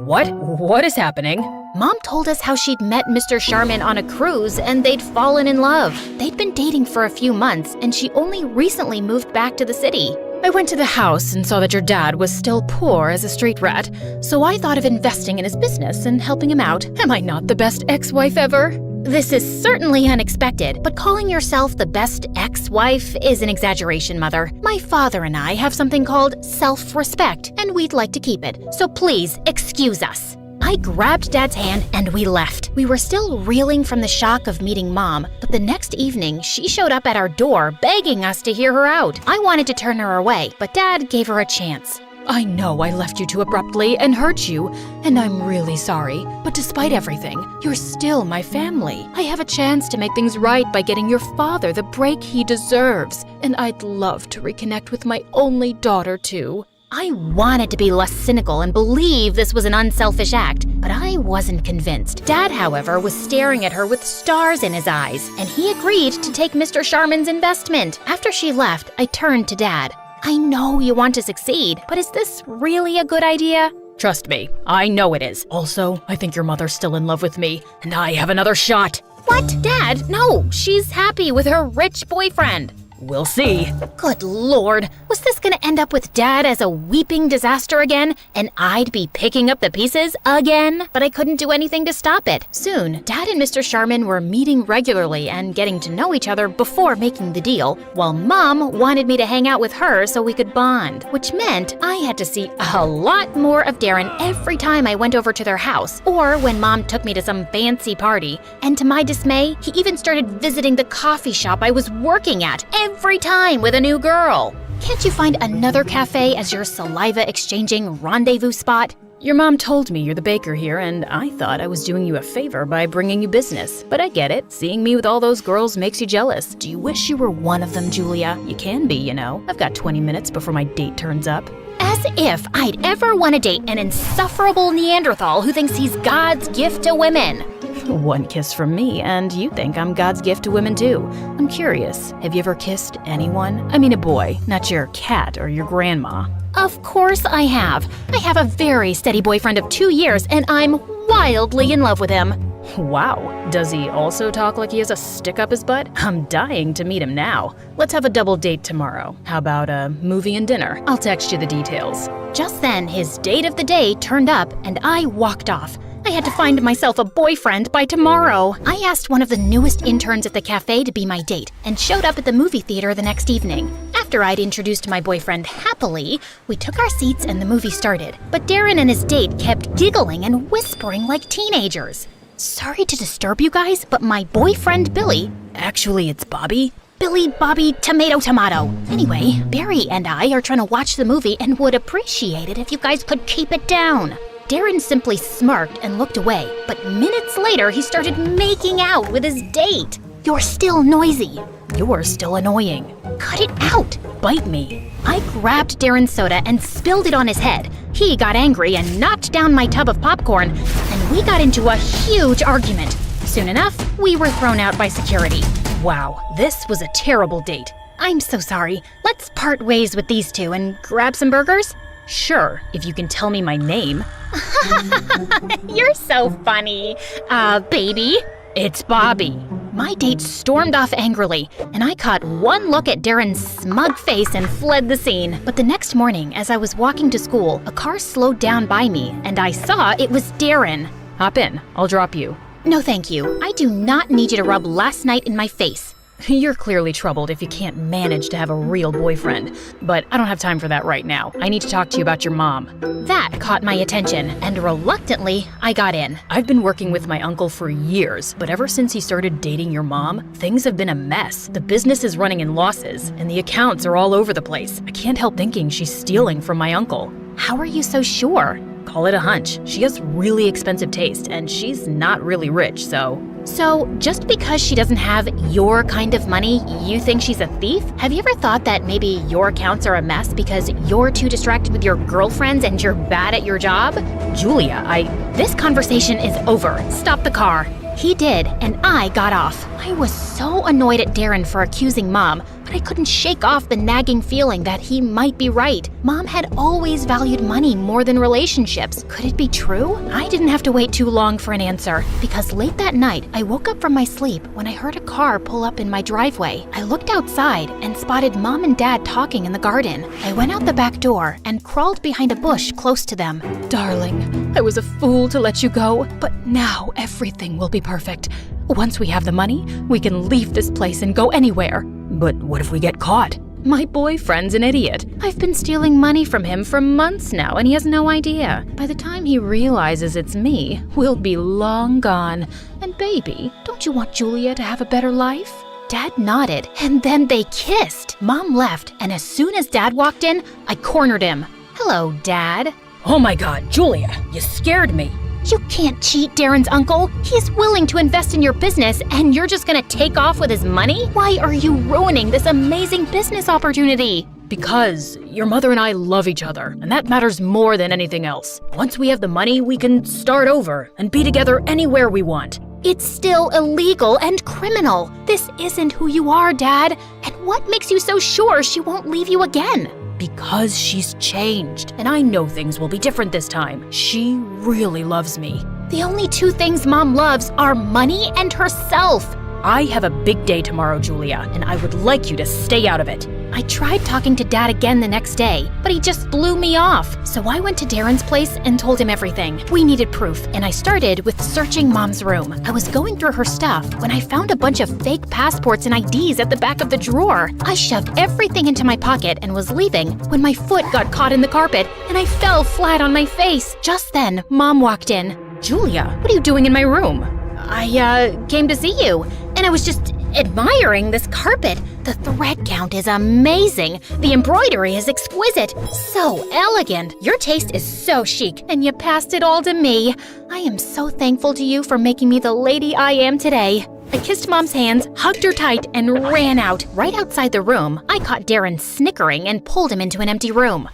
What is happening? Mom told us how she'd met Mr. Sharman on a cruise and they'd fallen in love. They'd been dating for a few months and she only recently moved back to the city. I went to the house and saw that your dad was still poor as a street rat, so I thought of investing in his business and helping him out. Am I not the best ex-wife ever? This is certainly unexpected, but calling yourself the best ex-wife is an exaggeration, Mother. My father and I have something called self-respect, and we'd like to keep it, so please excuse us. I grabbed Dad's hand and we left. We were still reeling from the shock of meeting Mom, but the next evening, she showed up at our door begging us to hear her out. I wanted to turn her away, but Dad gave her a chance. I know I left you too abruptly and hurt you, and I'm really sorry. But despite everything, you're still my family. I have a chance to make things right by getting your father the break he deserves, and I'd love to reconnect with my only daughter too. I wanted to be less cynical and believe this was an unselfish act, but I wasn't convinced. Dad, however, was staring at her with stars in his eyes, and he agreed to take Mr. Sharman's investment. After she left, I turned to Dad. I know you want to succeed, but is this really a good idea? Trust me, I know it is. Also, I think your mother's still in love with me, and I have another shot. What? Dad, no, she's happy with her rich boyfriend. We'll see. Good Lord, was this gonna end up with Dad as a weeping disaster again, and I'd be picking up the pieces again? But I couldn't do anything to stop it. Soon, Dad and Mr. Sharman were meeting regularly and getting to know each other before making the deal, while Mom wanted me to hang out with her so we could bond, which meant I had to see a lot more of Darren every time I went over to their house, or when Mom took me to some fancy party. And to my dismay, he even started visiting the coffee shop I was working at every time with a new girl. Can't you find another cafe as your saliva-exchanging rendezvous spot? Your mom told me you're the baker here, and I thought I was doing you a favor by bringing you business. But I get it. Seeing me with all those girls makes you jealous. Do you wish you were one of them, Julia? You can be, you know. I've got 20 minutes before my date turns up. As if I'd ever want to date an insufferable Neanderthal who thinks he's God's gift to women. One kiss from me, and you think I'm God's gift to women too. I'm curious, have you ever kissed anyone? I mean a boy, not your cat or your grandma. Of course I have. I have a very steady boyfriend of 2 years, and I'm wildly in love with him. Wow, does he also talk like he has a stick up his butt? I'm dying to meet him now. Let's have a double date tomorrow. How about a movie and dinner? I'll text you the details. Just then, his date of the day turned up, and I walked off. I had to find myself a boyfriend by tomorrow. I asked one of the newest interns at the cafe to be my date and showed up at the movie theater the next evening. After I'd introduced my boyfriend happily, we took our seats and the movie started. But Darren and his date kept giggling and whispering like teenagers. Sorry to disturb you guys, but my boyfriend Billy— Actually, it's Bobby. Billy, Bobby, tomato. Anyway, Barry and I are trying to watch the movie and would appreciate it if you guys could keep it down. Darren simply smirked and looked away, but minutes later he started making out with his date. You're still noisy. You're still annoying. Cut it out. Bite me. I grabbed Darren's soda and spilled it on his head. He got angry and knocked down my tub of popcorn, and we got into a huge argument. Soon enough, we were thrown out by security. Wow, this was a terrible date. I'm so sorry. Let's part ways with these two and grab some burgers? Sure, if you can tell me my name. You're so funny. Baby? It's Bobby. My date stormed off angrily, and I caught one look at Darren's smug face and fled the scene. But the next morning, as I was walking to school, a car slowed down by me, and I saw it was Darren. Hop in, I'll drop you. No, thank you. I do not need you to rub last night in my face. You're clearly troubled if you can't manage to have a real boyfriend. But I don't have time for that right now. I need to talk to you about your mom. That caught my attention, and reluctantly, I got in. I've been working with my uncle for years, but ever since he started dating your mom, things have been a mess. The business is running in losses, and the accounts are all over the place. I can't help thinking she's stealing from my uncle. How are you so sure? Call it a hunch. She has really expensive taste, and she's not really rich, so... So, just because she doesn't have your kind of money, you think she's a thief? Have you ever thought that maybe your accounts are a mess because you're too distracted with your girlfriends and you're bad at your job? Julia, This conversation is over. Stop the car. He did, and I got off. I was so annoyed at Darren for accusing Mom, but I couldn't shake off the nagging feeling that he might be right. Mom had always valued money more than relationships. Could it be true? I didn't have to wait too long for an answer, because late that night, I woke up from my sleep when I heard a car pull up in my driveway. I looked outside and spotted Mom and Dad talking in the garden. I went out the back door and crawled behind a bush close to them. Darling, I was a fool to let you go, but now everything will be perfect. Once we have the money, we can leave this place and go anywhere. But what if we get caught? My boyfriend's an idiot. I've been stealing money from him for months now, and he has no idea. By the time he realizes it's me, we'll be long gone. And baby, don't you want Julia to have a better life? Dad nodded, and then they kissed. Mom left, and as soon as Dad walked in, I cornered him. Hello, Dad. Oh my God, Julia, you scared me. You can't cheat Darren's uncle. He's willing to invest in your business, and you're just gonna take off with his money? Why are you ruining this amazing business opportunity? Because your mother and I love each other, and that matters more than anything else. Once we have the money, we can start over and be together anywhere we want. It's still illegal and criminal. This isn't who you are, Dad. And what makes you so sure she won't leave you again? Because she's changed, and I know things will be different this time. She really loves me. The only two things Mom loves are money and herself. I have a big day tomorrow, Julia, and I would like you to stay out of it. I tried talking to Dad again the next day, but he just blew me off. So I went to Darren's place and told him everything. We needed proof, and I started with searching Mom's room. I was going through her stuff when I found a bunch of fake passports and IDs at the back of the drawer. I shoved everything into my pocket and was leaving when my foot got caught in the carpet and I fell flat on my face. Just then, Mom walked in. Julia, what are you doing in my room? I came to see you, and I was just admiring this carpet. The thread count is amazing. The embroidery is exquisite. So elegant. Your taste is so chic, and you passed it all to me. I am so thankful to you for making me the lady I am today. I kissed Mom's hands, hugged her tight, and ran out. Right outside the room, I caught Darren snickering and pulled him into an empty room.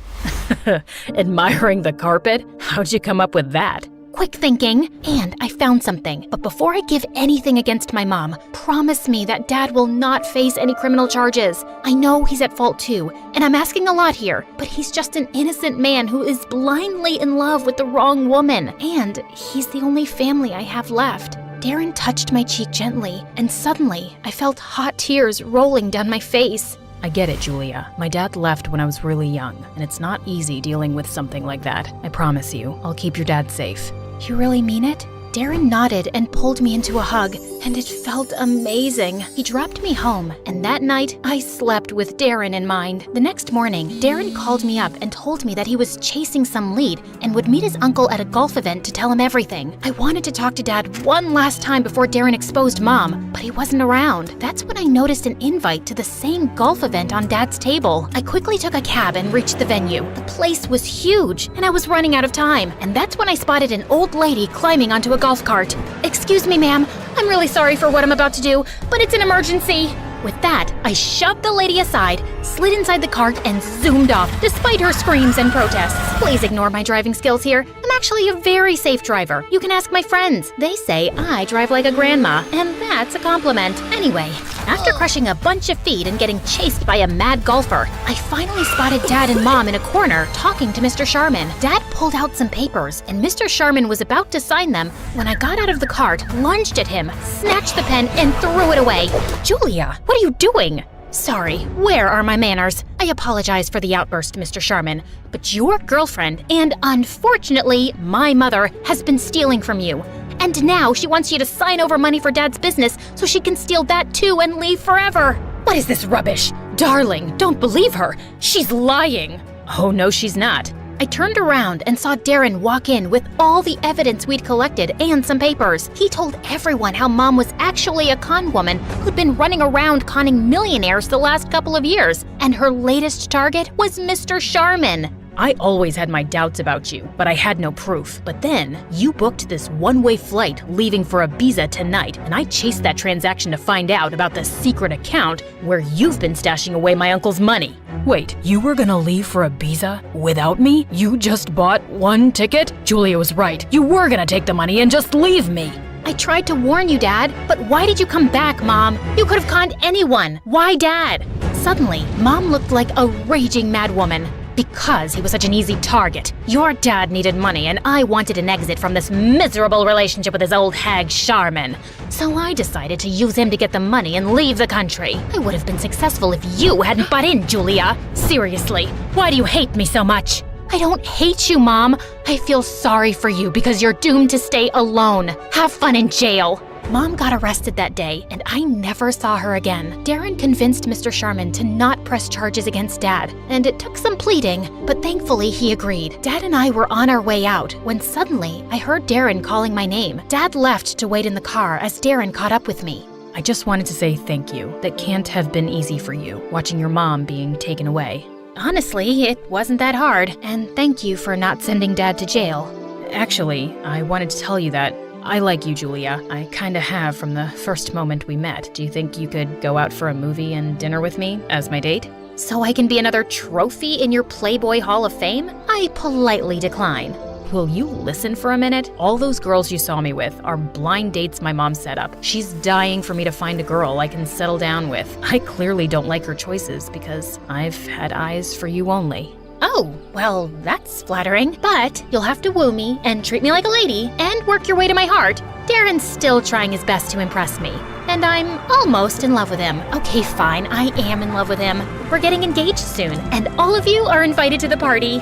Admiring the carpet? How'd you come up with that? Quick thinking, and I found something. But before I give anything against my mom, promise me that Dad will not face any criminal charges. I know he's at fault too, and I'm asking a lot here, but he's just an innocent man who is blindly in love with the wrong woman, and he's the only family I have left. Darren touched my cheek gently, and suddenly I felt hot tears rolling down my face. I get it, Julia. My dad left when I was really young, and it's not easy dealing with something like that. I promise you, I'll keep your dad safe. You really mean it? Darren nodded and pulled me into a hug, and it felt amazing. He dropped me home, and that night, I slept with Darren in mind. The next morning, Darren called me up and told me that he was chasing some lead and would meet his uncle at a golf event to tell him everything. I wanted to talk to Dad one last time before Darren exposed Mom, but he wasn't around. That's when I noticed an invite to the same golf event on Dad's table. I quickly took a cab and reached the venue. The place was huge, and I was running out of time, and that's when I spotted an old lady climbing onto a golf cart. "Excuse me, ma'am. I'm really sorry for what I'm about to do, but it's an emergency." With that, I shoved the lady aside, slid inside the cart, and zoomed off, despite her screams and protests. Please ignore my driving skills here. I'm actually a very safe driver. You can ask my friends. They say I drive like a grandma, and that's a compliment. Anyway, after crushing a bunch of feet and getting chased by a mad golfer, I finally spotted Dad and Mom in a corner talking to Mr. Sharman. Dad pulled out some papers, and Mr. Sharman was about to sign them when I got out of the cart, lunged at him, snatched the pen, and threw it away. "Julia, what are you doing?" "Sorry, where are my manners? I apologize for the outburst, Mr. Sharman, but your girlfriend, and unfortunately, my mother, has been stealing from you. And now she wants you to sign over money for Dad's business so she can steal that too and leave forever." What is this rubbish? Darling, don't believe her. She's lying. Oh, no, she's not. I turned around and saw Darren walk in with all the evidence we'd collected and some papers. He told everyone how Mom was actually a con woman who'd been running around conning millionaires the last couple of years, and her latest target was Mr. Sharman. I always had my doubts about you, but I had no proof. But then, you booked this one-way flight leaving for Ibiza tonight, and I chased that transaction to find out about the secret account where you've been stashing away my uncle's money. Wait, you were gonna leave for Ibiza without me? You just bought one ticket? Julia was right. You were gonna take the money and just leave me. I tried to warn you, Dad, but why did you come back, Mom? You could have conned anyone. Why Dad? Suddenly, Mom looked like a raging mad woman. Because he was such an easy target. Your dad needed money, and I wanted an exit from this miserable relationship with his old hag Sharman. So I decided to use him to get the money and leave the country. I would have been successful if you hadn't butt in, Julia. Seriously, why do you hate me so much? I don't hate you, Mom. I feel sorry for you because you're doomed to stay alone. Have fun in jail. Mom got arrested that day, and I never saw her again. Darren convinced Mr. Sharman to not press charges against Dad, and it took some pleading, but thankfully he agreed. Dad and I were on our way out when suddenly I heard Darren calling my name. Dad left to wait in the car as Darren caught up with me. I just wanted to say thank you. That can't have been easy for you, watching your mom being taken away. Honestly, it wasn't that hard, and thank you for not sending Dad to jail. Actually, I wanted to tell you that I like you, Julia. I kinda have from the first moment we met. Do you think you could go out for a movie and dinner with me as my date? So I can be another trophy in your Playboy Hall of Fame? I politely decline. Will you listen for a minute? All those girls you saw me with are blind dates my mom set up. She's dying for me to find a girl I can settle down with. I clearly don't like her choices because I've had eyes for you only. Oh, well, that's flattering, but you'll have to woo me and treat me like a lady and work your way to my heart. Darren's still trying his best to impress me, and I'm almost in love with him. Okay, fine, I am in love with him. We're getting engaged soon, and all of you are invited to the party.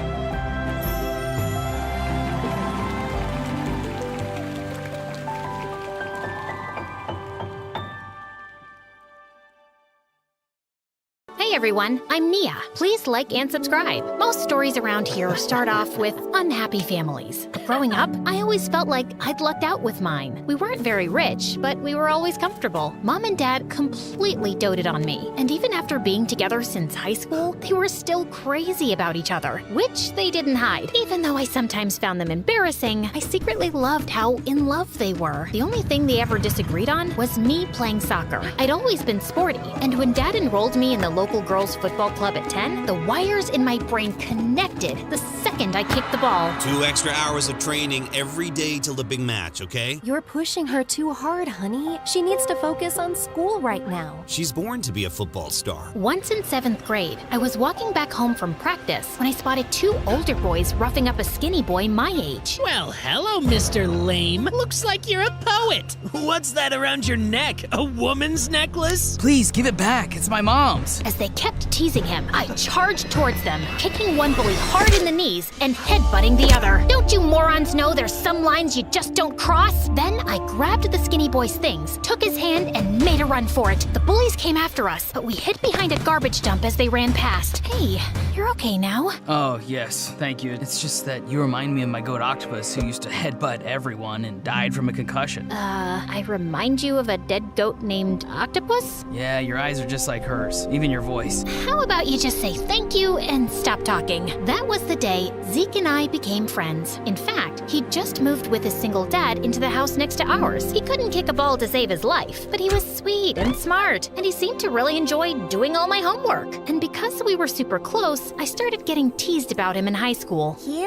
Hey everyone, I'm Nia. Please like and subscribe. Most stories around here start off with unhappy families. Growing up, I always felt like I'd lucked out with mine. We weren't very rich, but we were always comfortable. Mom and Dad completely doted on me, and even after being together since high school, they were still crazy about each other, which they didn't hide. Even though I sometimes found them embarrassing, I secretly loved how in love they were. The only thing they ever disagreed on was me playing soccer. I'd always been sporty, and when Dad enrolled me in the local girls' football club at 10, the wires in my brain connected the second I kicked the ball. 2 extra hours of training every day till the big match, okay? You're pushing her too hard, honey. She needs to focus on school right now. She's born to be a football star. Once in 7th grade, I was walking back home from practice when I spotted 2 older boys roughing up a skinny boy my age. Well, hello, Mr. Lame. Looks like you're a poet. What's that around your neck? A woman's necklace? Please, give it back. It's my mom's. As they kept teasing him, I charged towards them, kicking one bully hard in the knees and headbutting the other. Don't you morons know there's some lines you just don't cross? Then I grabbed the skinny boy's things, took his hand, and made a run for it. The bullies came after us, but we hid behind a garbage dump as they ran past. Hey, you're okay now? Oh, yes, thank you. It's just that you remind me of my goat Octopus who used to headbutt everyone and died from a concussion. I remind you of a dead goat named Octopus? Yeah, your eyes are just like hers, even your voice. How about you just say thank you and stop talking? That was the day Zeke and I became friends. In fact, he'd just moved with his single dad into the house next to ours. He couldn't kick a ball to save his life, but he was sweet and smart, and he seemed to really enjoy doing all my homework. And because we were super close, I started getting teased about him in high school. He,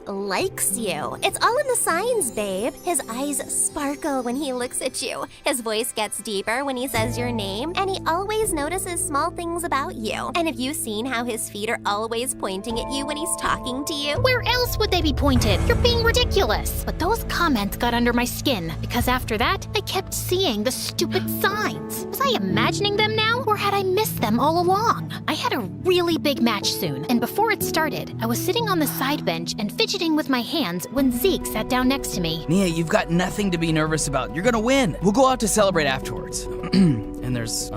likes you. It's all in the signs, babe. His eyes sparkle when he looks at you. His voice gets deeper when he says your name, and he always notices small things about you. And have you seen how his feet are always pointing at you when he's talking to you? Where else would they be pointed? You're being ridiculous. But those comments got under my skin, because after that, I kept seeing the stupid signs. Was I imagining them now, or had I missed them all along? I had a really big match soon, and before it started, I was sitting on the side bench and fidgeting with my hands when Zeke sat down next to me. Nia, you've got nothing to be nervous about. You're gonna win. We'll go out to celebrate afterwards. And there's,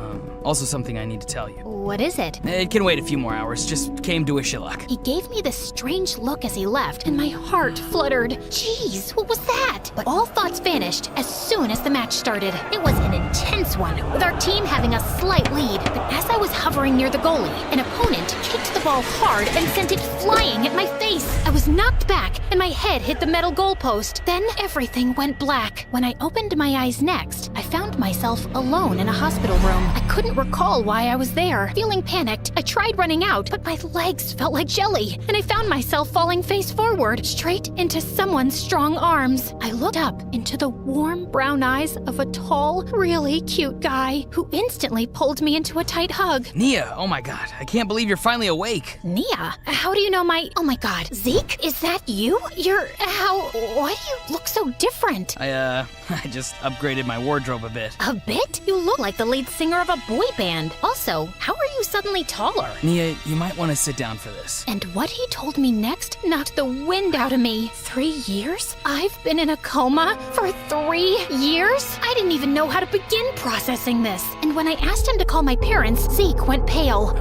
also something I need to tell you. What is it? It can wait a few more hours. Just came to wish you luck. He gave me this strange look as he left, and my heart fluttered. Jeez, what was that? But all thoughts vanished as soon as the match started. It was an intense one, with our team having a slight lead. But as I was hovering near the goalie, an opponent kicked the ball hard and sent it flying at my face. I was knocked back, and my head hit the metal goalpost. Then everything went black. When I opened my eyes next, I found myself alone in a hospital room. I couldn't recall why I was there. Feeling panicked, I tried running out, but my legs felt like jelly, and I found myself falling face forward, straight into someone's strong arms. I looked up into the warm brown eyes of a tall, really cute guy who instantly pulled me into a tight hug. Nia, oh my god, I can't believe you're finally awake. Nia, how do you know my... Oh my god, Zeke, is that you? Why do you look so different? I just upgraded my wardrobe a bit. A bit? You look like the lead singer of a boy band. Also, how are you suddenly taller? Nia, you might want to sit down for this. And what he told me next knocked the wind out of me. 3 years? I've been in a coma for 3 years? I didn't even know how to begin processing this. And when I asked him to call my parents, Zeke went pale.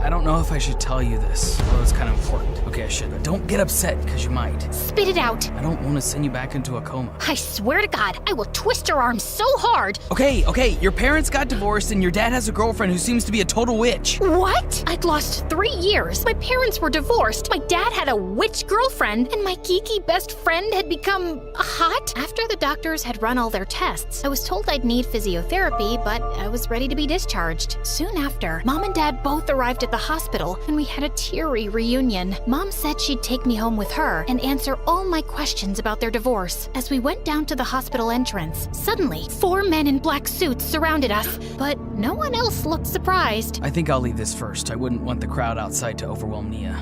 I don't know if I should tell you this, although it's kind of important. Okay, I should. Don't get upset, because you might. Spit it out. I don't want to send you back into a coma. I swear to God, I will twist your arm so hard. Okay, your parents got divorced and your dad has a girlfriend who seems to be a total witch. What? I'd lost 3 years. My parents were divorced. My dad had a witch girlfriend, and my geeky best friend had become hot. After the doctors had run all their tests, I was told I'd need physiotherapy, but I was ready to be discharged. Soon after, Mom and Dad both arrived at the hospital, and we had a teary reunion. Mom said she'd take me home with her and answer all my questions about their divorce. As we went down to the hospital entrance, suddenly 4 men in black suits surrounded us, but no one else looked surprised. I think I'll leave this first. I wouldn't want the crowd outside to overwhelm Nia.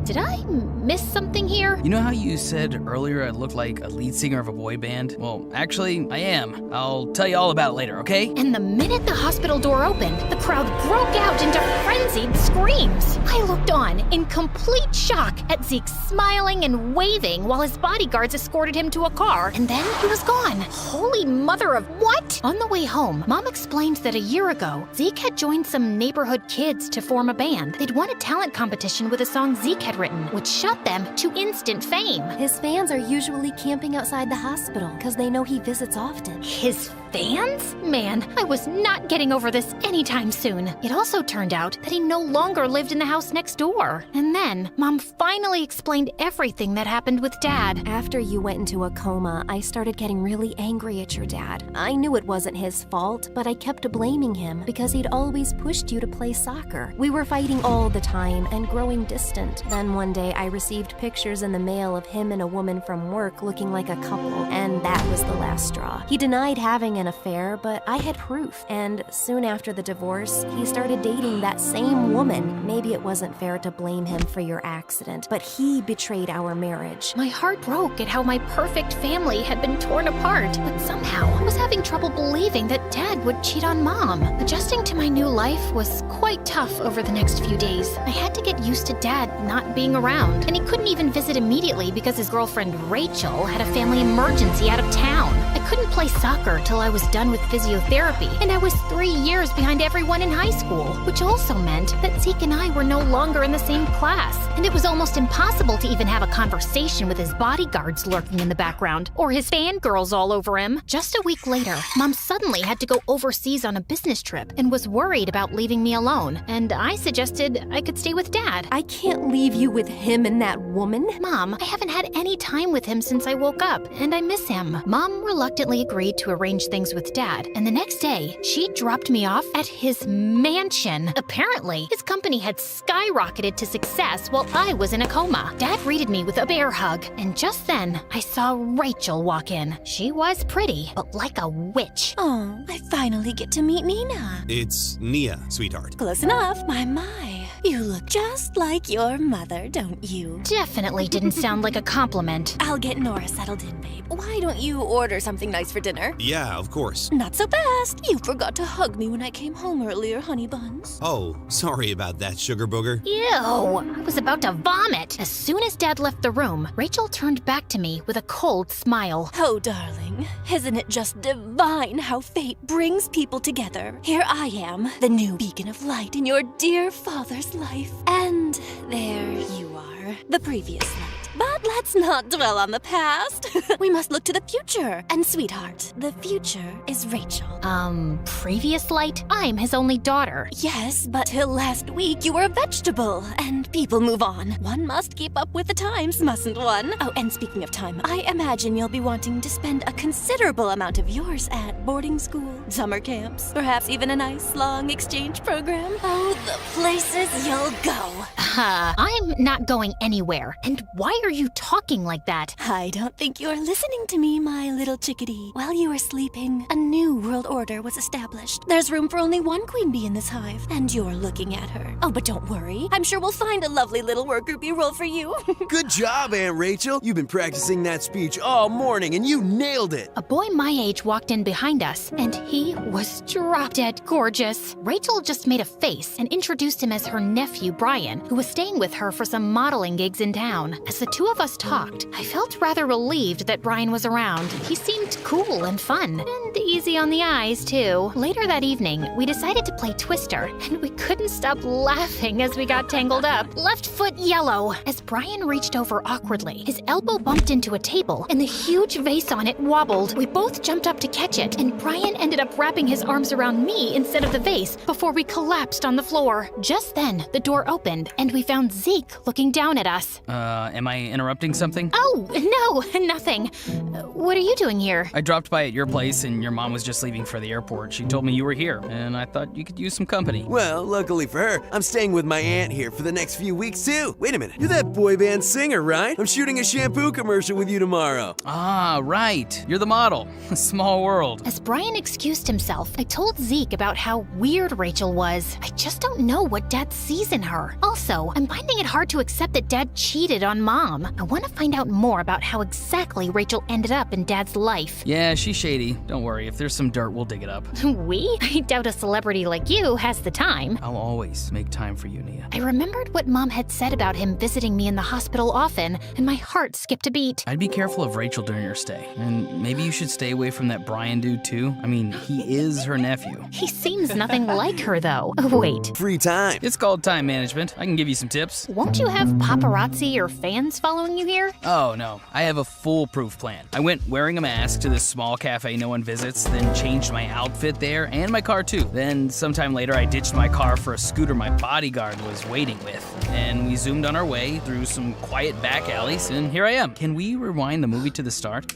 Did I miss something here? You know how you said earlier I looked like a lead singer of a boy band? Well, actually, I am. I'll tell you all about it later, okay? And the minute the hospital door opened, the crowd broke out into frenzy frenzied screams. I looked on in complete shock at Zeke smiling and waving while his bodyguards escorted him to a car, and then he was gone. Holy mother of what? On the way home, Mom explained that a year ago, Zeke had joined some neighborhood kids to form a band. They'd won a talent competition with a song Zeke had written, which shot them to instant fame. His fans are usually camping outside the hospital because they know he visits often. His fans? Man, I was not getting over this anytime soon. It also turned out that he no longer lived in the house next door. And then, Mom finally explained everything that happened with Dad. After you went into a coma, I started getting really angry at your dad. I knew it wasn't his fault, but I kept blaming him because he'd always pushed you to play soccer. We were fighting all the time and growing distant. Then one day I received pictures in the mail of him and a woman from work looking like a couple, and that was the last straw. He denied having an affair, but I had proof, and soon after the divorce, he started dating that same woman. Maybe it wasn't fair to blame him for your accident, but he betrayed our marriage. My heart broke at how my perfect family had been torn apart, but somehow I was having trouble believing that Dad would cheat on Mom. Adjusting to my new life was quite tough over the next few days. I had to get used to Dad not being around, and he couldn't even visit immediately because his girlfriend Rachel had a family emergency out of town. I couldn't play soccer till I was done with physiotherapy, and I was 3 years behind everyone in high school, which also meant that Zeke and I were no longer in the same class, and it was almost impossible to even have a conversation with his bodyguards lurking in the background, or his fangirls all over him. Just a week later, Mom suddenly had to go overseas on a business trip and was worried about leaving me alone, and I suggested I could stay with Dad. I can't leave you with him and that woman. Mom, I haven't had any time with him since I woke up, and I miss him. Mom reluctantly agreed to arrange things with Dad, and the next day, she dropped me off at his mansion. Apparently, his company had skyrocketed to success while I was in a coma. Dad greeted me with a bear hug, and just then, I saw Rachel walk in. She was pretty, but like a witch. Oh, I finally get to meet Nina. It's Nia, sweetheart. Close enough, my. You look just like your mother, don't you? Definitely didn't sound like a compliment. I'll get Nora settled in, babe. Why don't you order something nice for dinner? Yeah, of course. Not so fast. You forgot to hug me when I came home earlier, honey buns. Oh, sorry about that, sugar booger. Ew, I was about to vomit. As soon as Dad left the room, Rachel turned back to me with a cold smile. Oh, darling, isn't it just divine how fate brings people together? Here I am, the new beacon of light in your dear father's life. And there you are, the previous light. But let's not dwell on the past. We must look to the future. And sweetheart, the future is Rachel. Previous light? I'm his only daughter. Yes, but till last week you were a vegetable. And people move on. One must keep up with the times, mustn't one? Oh, and speaking of time, I imagine you'll be wanting to spend a considerable amount of yours at boarding school, summer camps, perhaps even a nice long exchange program. Oh, the places you'll go. I'm not going anywhere. And why are you talking like that? I don't think you're listening to me, my little chickadee. While you were sleeping, a new world order was established. There's room for only one queen bee in this hive, and you're looking at her. Oh, but don't worry. I'm sure we'll find a lovely little worker bee role for you. Good job, Aunt Rachel. You've been practicing that speech all morning, and you nailed it. A boy my age walked in behind us, and he was drop-dead gorgeous. Rachel just made a face and introduced him as her nephew, Brian, who was staying with her for some modeling gigs in town. As the two of us talked, I felt rather relieved that Brian was around. He seemed cool and fun, and easy on the eyes, too. Later that evening, we decided to play Twister, and we couldn't stop laughing as we got tangled up. Left foot yellow. As Brian reached over awkwardly, his elbow bumped into a table, and the huge vase on it wobbled. We both jumped up to catch it, and Brian ended up wrapping his arms around me instead of the vase before we collapsed on the floor. Just then, the door opened, and we found Zeke looking down at us. Am I interrupting something? Oh, no, nothing. What are you doing here? I dropped by at your place and your mom was just leaving for the airport. She told me you were here, and I thought you could use some company. Well, luckily for her, I'm staying with my aunt here for the next few weeks, too. Wait a minute, you're that boy band singer, right? I'm shooting a shampoo commercial with you tomorrow. Ah, right. You're the model. A small world. As Brian excused himself, I told Zeke about how weird Rachel was. I just don't know what Dad sees in her. Also, I'm finding it hard to accept that Dad cheated on Mom. I want to find out more about how exactly Rachel ended up in Dad's life. Yeah, she's shady. Don't worry, if there's some dirt, we'll dig it up. We? I doubt a celebrity like you has the time. I'll always make time for you, Nia. I remembered what Mom had said about him visiting me in the hospital often, and my heart skipped a beat. I'd be careful of Rachel during your stay. And maybe you should stay away from that Brian dude, too. I mean, he is her nephew. He seems nothing like her, though. Wait. Free time. It's called time management. I can give you some tips. Won't you have paparazzi or fans following you here? Oh, no. I have a foolproof plan. I went wearing a mask to this small cafe no one visits, then changed my outfit there and my car, too. Then sometime later, I ditched my car for a scooter my bodyguard was waiting with. And we zoomed on our way through some quiet back alleys, and here I am. Can we rewind the movie to the start?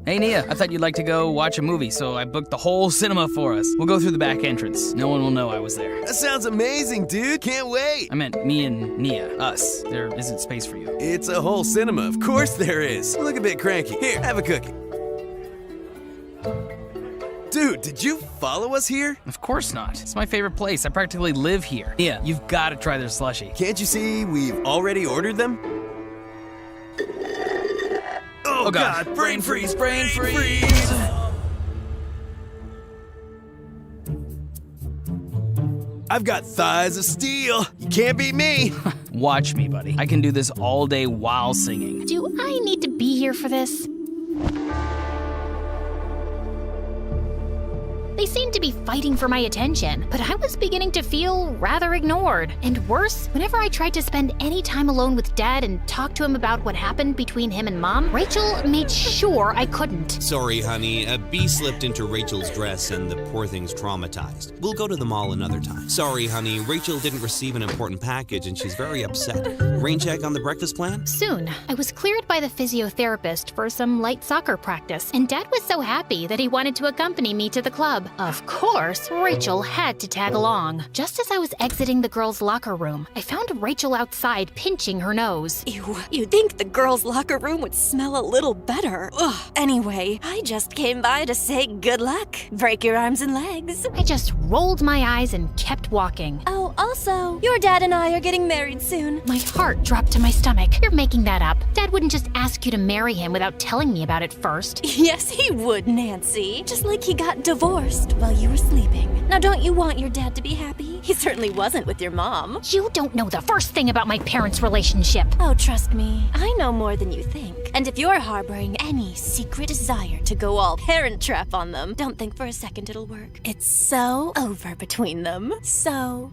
Hey, Nia, I thought you'd like to go watch a movie, so I booked the whole cinema for us. We'll go through the back entrance. No one will know I was there. That sounds amazing, dude. Can't wait. I meant me and Nia, us. There isn't space for you. It's a whole cinema. Of course there is. You look a bit cranky. Here, have a cookie. Dude, did you follow us here? Of course not. It's my favorite place. I practically live here. Nia, you've got to try their slushie. Can't you see we've already ordered them? Oh God, brain freeze, brain freeze! I've got thighs of steel. You can't beat me. Watch me, buddy. I can do this all day while singing. Do I need to be here for this? They seemed to be fighting for my attention, but I was beginning to feel rather ignored. And worse, whenever I tried to spend any time alone with Dad and talk to him about what happened between him and Mom, Rachel made sure I couldn't. Sorry, honey. A bee slipped into Rachel's dress and the poor thing's traumatized. We'll go to the mall another time. Sorry, honey. Rachel didn't receive an important package and she's very upset. Rain check on the breakfast plan? Soon, I was cleared by the physiotherapist for some light soccer practice, and Dad was so happy that he wanted to accompany me to the club. Of course, Rachel had to tag along. Just as I was exiting the girls' locker room, I found Rachel outside pinching her nose. Ew, you'd think the girls' locker room would smell a little better. Ugh. Anyway, I just came by to say good luck. Break your arms and legs. I just rolled my eyes and kept walking. Oh, also, your dad and I are getting married soon. My heart dropped to my stomach. You're making that up. Dad wouldn't just ask you to marry him without telling me about it first. Yes, he would, Nancy. Just like he got divorced while you were sleeping. Now, don't you want your dad to be happy? He certainly wasn't with your mom. You don't know the first thing about my parents' relationship. Oh, trust me, I know more than you think. And if you're harboring any secret desire to go all Parent Trap on them, don't think for a second it'll work. It's so over between them. So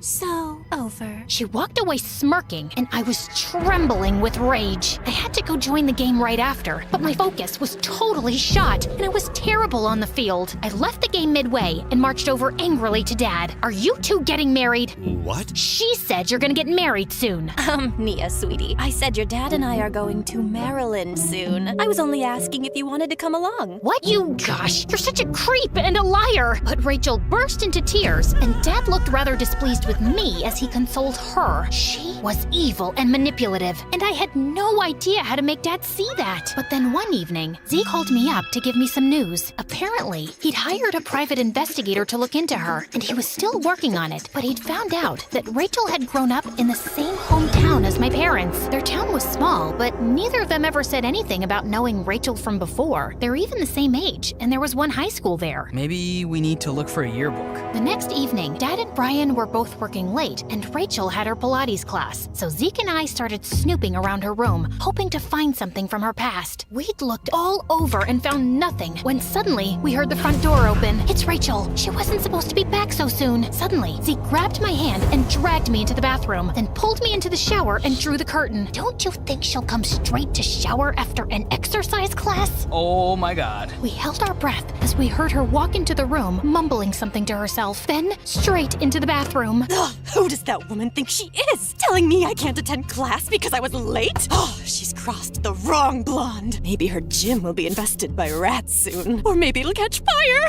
over. She walked away smirking, and I was trembling with rage. I had to go join the game right after, but my focus was totally shot, and I was terrible on the field. I left the game midway and marched over angrily to Dad. Are you two getting married? What? She said you're gonna get married soon. Nia, sweetie, I said your dad and I are going to Maryland soon. I was only asking if you wanted to come along. What? Gosh, you're such a creep and a liar. But Rachel burst into tears, and Dad looked rather displeased with me as he consoled her. She was evil and manipulative, and I had no idea how to make Dad see that. But then one evening, Z called me up to give me some news. Apparently, he'd hired a private investigator to look into her, and he was still working on it, but he'd found out that Rachel had grown up in the same hometown as my parents. Their town was small, but neither of them ever said anything about knowing Rachel from before. They're even the same age, and there was one high school there. Maybe we need to look for a yearbook. The next evening, Dad and Brian were both working late, and Rachel had her Pilates class, so Zeke and I started snooping around her room, hoping to find something from her past. We'd looked all over and found nothing, when suddenly we heard the front door open. It's Rachel. She wasn't supposed to be back so soon. Suddenly, Zeke grabbed my hand and dragged me into the bathroom, then pulled me into the shower and drew the curtain. Don't you think she'll come straight to shower after an exercise class? Oh my God. We held our breath as we heard her walk into the room, mumbling something to herself, then straight into the bathroom. Ugh, who does that woman think she is? Telling me I can't attend class because I was late? Oh, she's crossed the wrong blonde. Maybe her gym will be infested by rats soon. Or maybe it'll catch fire.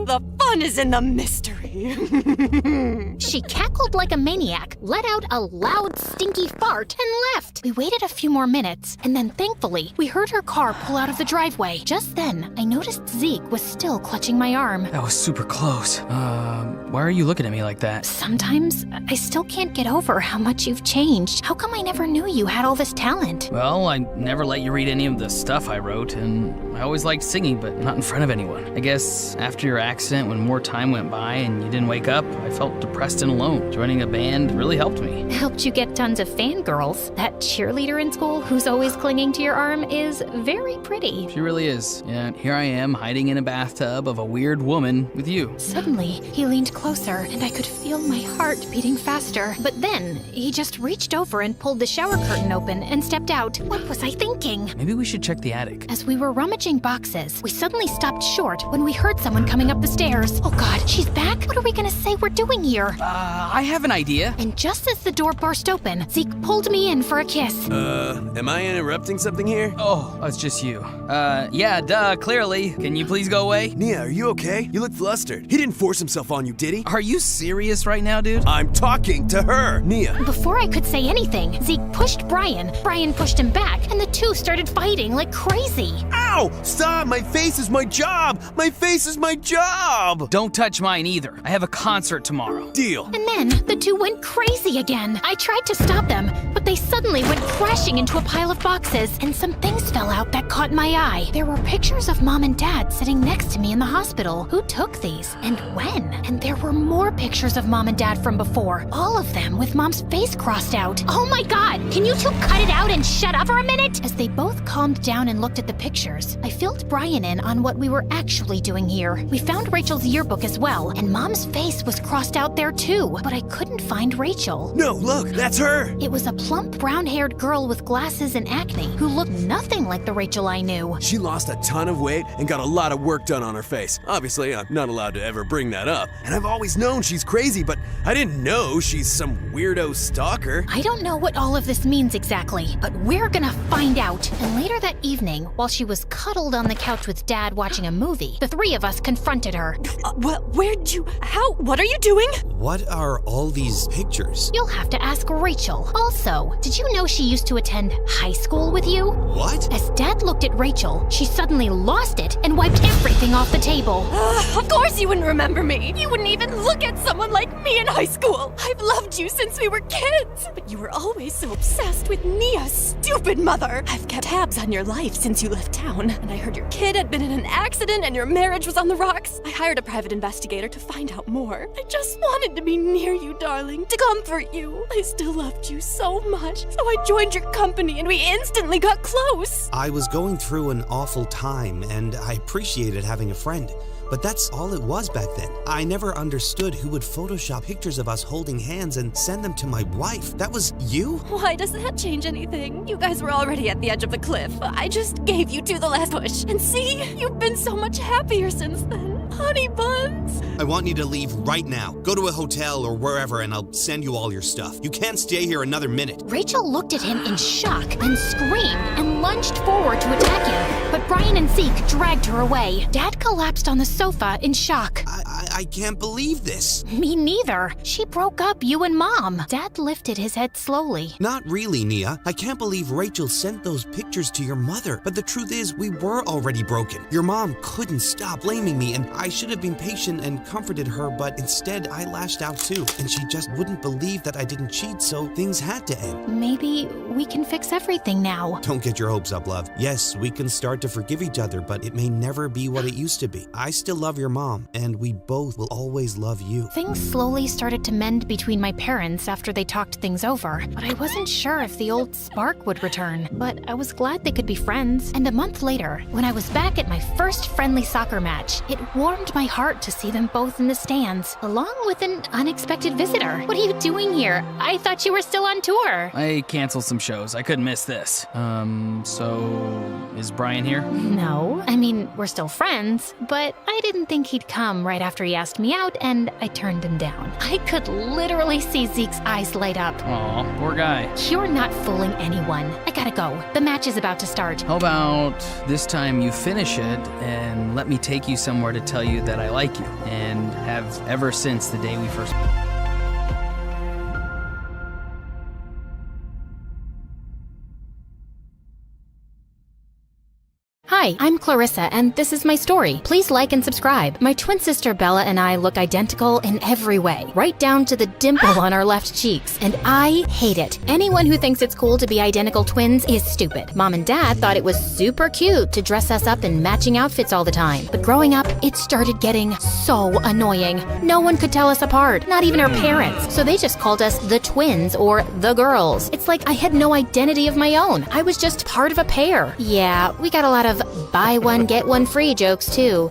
The fun is in the mystery. She cackled like a maniac, let out a loud, stinky fart, and left. We waited a few more minutes, and then thankfully, quickly. We heard her car pull out of the driveway. Just then, I noticed Zeke was still clutching my arm. That was super close. Why are you looking at me like that? Sometimes, I still can't get over how much you've changed. How come I never knew you had all this talent? Well, I never let you read any of the stuff I wrote, and I always liked singing, but not in front of anyone. I guess after your accident, when more time went by and you didn't wake up, I felt depressed and alone. Joining a band really helped me. Helped you get tons of fangirls. That cheerleader in school who's always clinging to your arm is very pretty. She really is. Yeah, here I am, hiding in a bathtub of a weird woman with you. Suddenly, he leaned closer, and I could feel my heart beating faster. But then, he just reached over and pulled the shower curtain open and stepped out. What was I thinking? Maybe we should check the attic. As we were rummaging boxes, we suddenly stopped short when we heard someone coming up the stairs. Oh God, she's back? What are we gonna say we're doing here? I have an idea. And just as the door burst open, Zeke pulled me in for a kiss. Am I interrupting something here? Oh, it's just you. Yeah, duh, clearly. Can you please go away? Nia, are you okay? You look flustered. He didn't force himself on you, did he? Are you serious right now, dude? I'm talking to her, Nia. Before I could say anything, Zeke pushed Brian. Brian pushed him back, and the two started fighting like crazy. Ow! Stop! My face is my job! My face is my job! Don't touch mine either. I have a concert tomorrow. Deal. And then the two went crazy again. I tried to stop them, but they suddenly went crashing into a pile of boxes, and some things fell out that caught my eye. There were pictures of Mom and Dad sitting next to me in the hospital. Who took these? And when? And there were more pictures of Mom and Dad from before. All of them with Mom's face crossed out. Oh my God! Can you two cut it out and shut up for a minute? As they both calmed down and looked at the pictures, I filled Brian in on what we were actually doing here. We found Rachel's yearbook as well, and Mom's face was crossed out there too, but I couldn't find Rachel. No, look, that's her! It was a plump, brown-haired girl with glasses and acne who looked nothing like the Rachel I knew. She lost a ton of weight and got a lot of work done on her face. Obviously, I'm not allowed to ever bring that up. And I've always known she's crazy, but I didn't know she's some weirdo stalker. I don't know what all of this means exactly, but we're gonna find out. And later that evening, while she was cuddled on the couch with Dad watching a movie, the three of us confronted her. What are you doing? What are all these pictures? You'll have to ask Rachel. Also, did you know she used to attend high school with you? What? As Dad looked at Rachel, she suddenly lost it and wiped everything off the table. Of course you wouldn't remember me. You wouldn't even look at someone like me in high school. I've loved you since we were kids. But you were always so obsessed with Nia's stupid mother. I've kept tabs on your life since you left town. And I heard your kid had been in an accident and your marriage was on the rocks. I hired a private investigator to find out more. I just wanted to be near you, darling, to comfort you. I still loved you so much. So I joined your company and we instantly got close. I was going through an awful time, and I appreciated having a friend. But that's all it was back then. I never understood who would Photoshop pictures of us holding hands and send them to my wife. That was you? Why does that change anything? You guys were already at the edge of the cliff. I just gave you to the last push. And see, you've been so much happier since then. Honey buns. I want you to leave right now. Go to a hotel or wherever and I'll send you all your stuff. You can't stay here another minute. Rachel looked at him in shock, then screamed and lunged forward to attack him. But Brian and Zeke dragged her away. Dad collapsed on the sofa in shock. I can't believe this. Me neither. She broke up you and Mom. Dad lifted his head slowly. Not really, Nia. I can't believe Rachel sent those pictures to your mother. But the truth is, we were already broken. Your mom couldn't stop blaming me, and I should have been patient and comforted her, but instead I lashed out too. And she just wouldn't believe that I didn't cheat, so things had to end. Maybe we can fix everything now. Don't get your hopes up, love. Yes, we can start to forgive each other, but it may never be what it used to be. I still love your mom, and we both will always love you. Things slowly started to mend between my parents after they talked things over, but I wasn't sure if the old spark would return. But I was glad they could be friends. And a month later, when I was back at my first friendly soccer match, it warmed my heart to see them both in the stands, along with an unexpected visitor. What are you doing here? I thought you were still on tour. I canceled some shows. I couldn't miss this. So is Brian here? No. I mean, we're still friends, but I didn't think he'd come right after he asked me out, and I turned him down. I could literally see Zeke's eyes light up. Aw, poor guy. You're not fooling anyone. I gotta go. The match is about to start. How about this time you finish it and let me take you somewhere to tell you that I like you, and have ever since the day we first... Hi, I'm Clarissa, and this is my story. Please like and subscribe. My twin sister Bella and I look identical in every way, right down to the dimple on our left cheeks, and I hate it. Anyone who thinks it's cool to be identical twins is stupid. Mom and Dad thought it was super cute to dress us up in matching outfits all the time, but growing up, it started getting so annoying. No one could tell us apart, not even our parents, so they just called us the twins or the girls. It's like I had no identity of my own. I was just part of a pair. Yeah, we got a lot of buy one, get one free jokes too.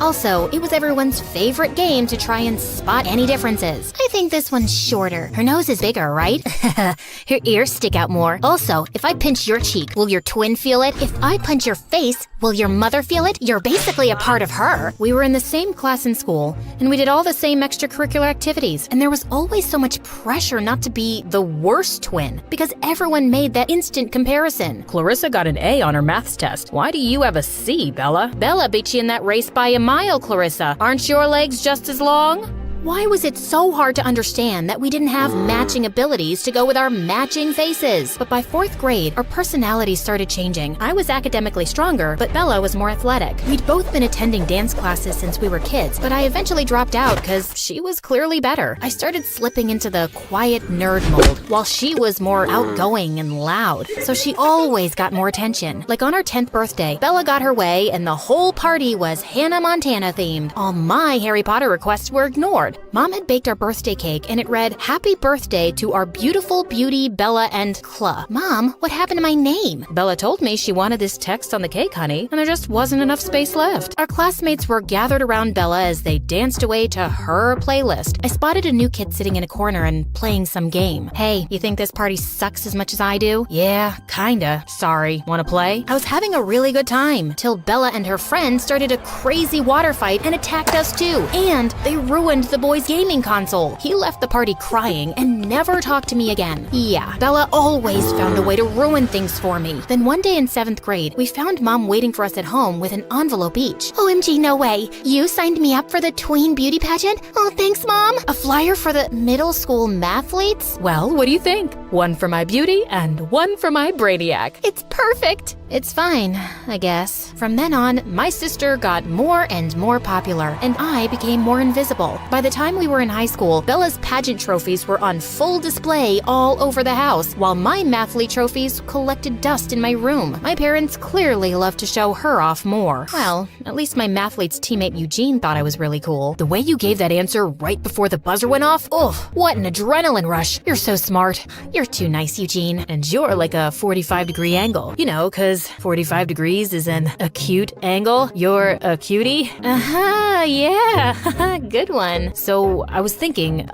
Also, it was everyone's favorite game to try and spot any differences. I think this one's shorter. Her nose is bigger, right? Her ears stick out more. Also, if I pinch your cheek, will your twin feel it? If I punch your face, will your mother feel it? You're basically a part of her. We were in the same class in school, and we did all the same extracurricular activities, and there was always so much pressure not to be the worst twin, because everyone made that instant comparison. Clarissa got an A on her maths test. Why do you have a C, Bella? Bella beat you in that race by a mile, Clarissa. Aren't your legs just as long? Why was it so hard to understand that we didn't have matching abilities to go with our matching faces? But by 4th grade, our personalities started changing. I was academically stronger, but Bella was more athletic. We'd both been attending dance classes since we were kids, but I eventually dropped out because she was clearly better. I started slipping into the quiet nerd mold, while she was more outgoing and loud, so she always got more attention. Like on our 10th birthday, Bella got her way, and the whole party was Hannah Montana themed. All my Harry Potter requests were ignored. Mom had baked our birthday cake, and it read, "Happy birthday to our beautiful beauty Bella and Cla." Mom, what happened to my name? Bella told me she wanted this text on the cake, honey, and there just wasn't enough space left. Our classmates were gathered around Bella as they danced away to her playlist. I spotted a new kid sitting in a corner and playing some game. Hey, you think this party sucks as much as I do? Yeah, kinda. Sorry. Wanna play? I was having a really good time, till Bella and her friend started a crazy water fight and attacked us too. And they ruined the boy's gaming console. He left the party crying and never talked to me again. Yeah, Bella always found a way to ruin things for me. Then one day in 7th grade, we found Mom waiting for us at home with an envelope each. OMG, no way. You signed me up for the tween beauty pageant? Oh, thanks, Mom. A flyer for the middle school mathletes? Well, what do you think? One for my beauty and one for my brainiac. It's perfect. It's fine, I guess. From then on, my sister got more and more popular, and I became more invisible. By the time we were in high school, Bella's pageant trophies were on full display all over the house, while my mathlete trophies collected dust in my room. My parents clearly loved to show her off more. Well, at least my mathlete's teammate Eugene thought I was really cool. The way you gave that answer right before the buzzer went off, what an adrenaline rush. You're so smart. You're too nice, Eugene. And you're like a 45-degree angle. You know, 'cause 45 degrees is an acute angle. You're a cutie? Yeah. Good one. So I was thinking,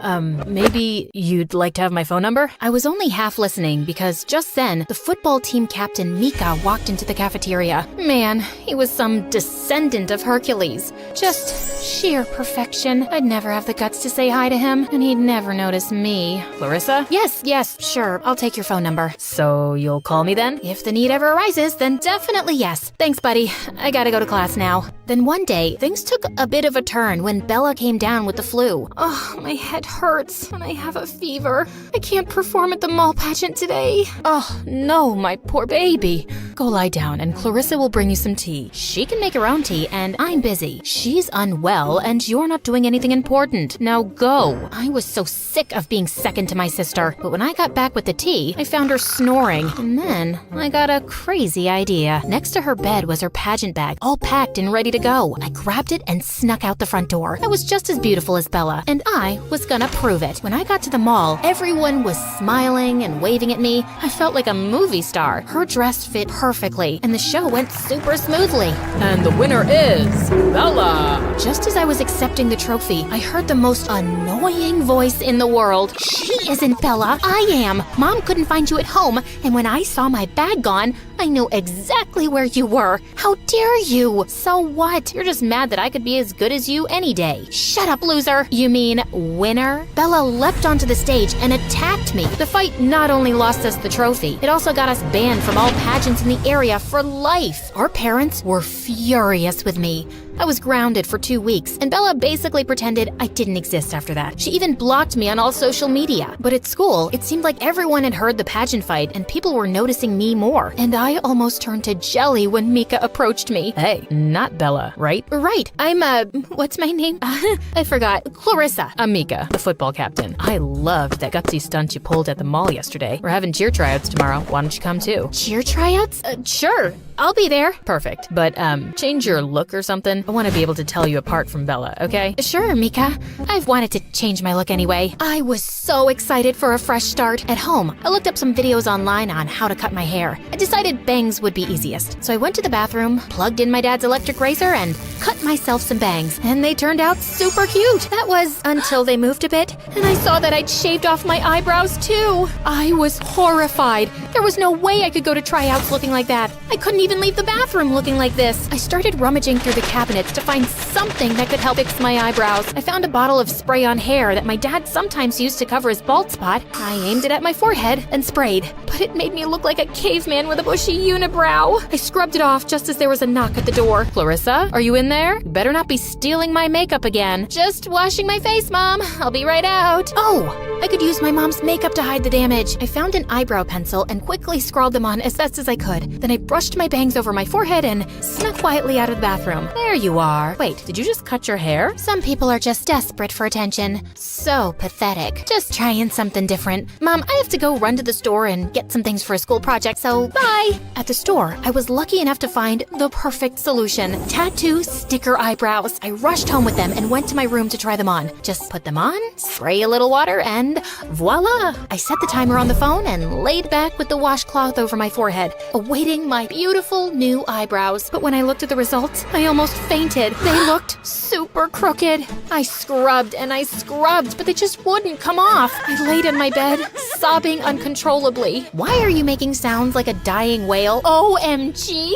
maybe you'd like to have my phone number? I was only half listening because just then, the football team captain Mika walked into the cafeteria. Man, he was some descendant of Hercules. Just sheer perfection. I'd never have the guts to say hi to him, and he'd never notice me. Clarissa? Yes, sure. I'll take your phone number. So you'll call me then? If the need ever arises, then definitely yes. Thanks, buddy. I gotta go to class now. Then one day, things took a bit of a turn when Bella came down with the flu. Oh, my head hurts, and I have a fever. I can't perform at the mall pageant today. Oh, no, my poor baby. Go lie down, and Clarissa will bring you some tea. She can make her own tea, and I'm busy. She's unwell, and you're not doing anything important. Now go. I was so sick of being second to my sister, but when I got back with the tea, I found her snoring, and then I got a crazy idea. Next to her bed was her pageant bag, all packed and ready to go. I grabbed it and snuck out the front door. I was just as beautiful as Bella, and I was gonna prove it. When I got to the mall, everyone was smiling and waving at me. I felt like a movie star. Her dress fit perfectly, and the show went super smoothly. And the winner is Bella! Just as I was accepting the trophy, I heard the most annoying voice in the world. She isn't Bella, I am. Mom couldn't find you at home, and when I saw my bag gone, I knew exactly where you were. How dare you? So what? You're just mad that I could be as good as you any day. Shut up, loser. You mean winner? Bella leapt onto the stage and attacked me. The fight not only lost us the trophy, it also got us banned from all pageants in the area for life. Our parents were furious with me. I was grounded for 2 weeks, and Bella basically pretended I didn't exist after that. She even blocked me on all social media. But at school, it seemed like everyone had heard the pageant fight and people were noticing me more. And I almost turned to jelly when Mika approached me. Hey, not Bella, right? Right. I'm, what's my name? I forgot. Clarissa. I'm Mika, the football captain. I loved that gutsy stunt you pulled at the mall yesterday. We're having cheer tryouts tomorrow. Why don't you come too? Cheer tryouts? Sure. I'll be there. Perfect. But, change your look or something. I want to be able to tell you apart from Bella, okay? Sure, Mika. I've wanted to change my look anyway. I was so excited for a fresh start. At home, I looked up some videos online on how to cut my hair. I decided bangs would be easiest. So I went to the bathroom, plugged in my dad's electric razor, and cut myself some bangs. And they turned out super cute. That was until they moved a bit, and I saw that I'd shaved off my eyebrows too. I was horrified. There was no way I could go to tryouts looking like that. I couldn't even leave the bathroom looking like this. I started rummaging through the cabinets to find something that could help fix my eyebrows. I found a bottle of spray on hair that my dad sometimes used to cover his bald spot. I aimed it at my forehead and sprayed, but it made me look like a caveman with a bushy unibrow. I scrubbed it off just as there was a knock at the door. Clarissa, are you in there? You better not be stealing my makeup again. Just washing my face, Mom. I'll be right out. Oh, I could use my mom's makeup to hide the damage. I found an eyebrow pencil and quickly scrawled them on as best as I could. Then I brushed my bangs over my forehead and snuck quietly out of the bathroom. There you are. Wait, did you just cut your hair? Some people are just desperate for attention. So pathetic. Just trying something different. Mom, I have to go run to the store and get some things for a school project, so bye. At the store, I was lucky enough to find the perfect solution. Tattoo sticker eyebrows. I rushed home with them and went to my room to try them on. Just put them on, spray a little water, and voila! I set the timer on the phone and laid back with the washcloth over my forehead, awaiting my beautiful new eyebrows. But when I looked at the results, I almost fainted. They looked super crooked. I scrubbed and I scrubbed, but they just wouldn't come off. I laid in my bed, sobbing uncontrollably. Why are you making sounds like a dying whale? OMG!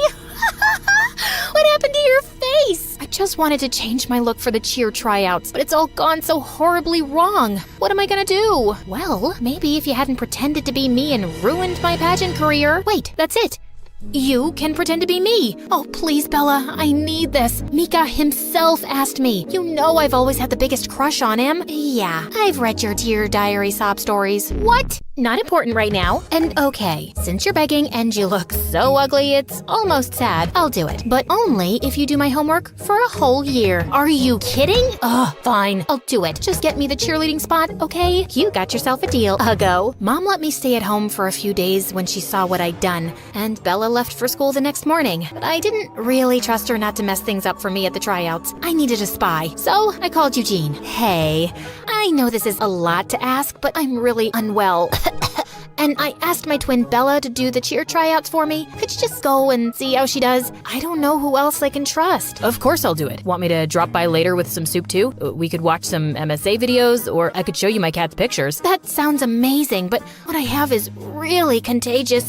What happened to your face? I just wanted to change my look for the cheer tryouts, but it's all gone so horribly wrong. What am I gonna do? Well, maybe if you hadn't pretended to be me and ruined my pageant career. Wait, that's it. You can pretend to be me. Oh, please, Bella, I need this. Mika himself asked me. You know I've always had the biggest crush on him. Yeah, I've read your Dear Diary sob stories. What? Not important right now. And okay, since you're begging and you look so ugly, it's almost sad. I'll do it, but only if you do my homework for a whole year. Are you kidding? Ugh, fine, I'll do it. Just get me the cheerleading spot, okay? You got yourself a deal, Uggo. Mom let me stay at home for a few days when she saw what I'd done, and Bella left for school the next morning. But I didn't really trust her not to mess things up for me at the tryouts. I needed a spy, so I called Eugene. Hey, I know this is a lot to ask, but I'm really unwell. And I asked my twin Bella to do the cheer tryouts for me. Could you just go and see how she does? I don't know who else I can trust. Of course I'll do it. Want me to drop by later with some soup too? We could watch some MSA videos, or I could show you my cat's pictures. That sounds amazing, but what I have is really contagious.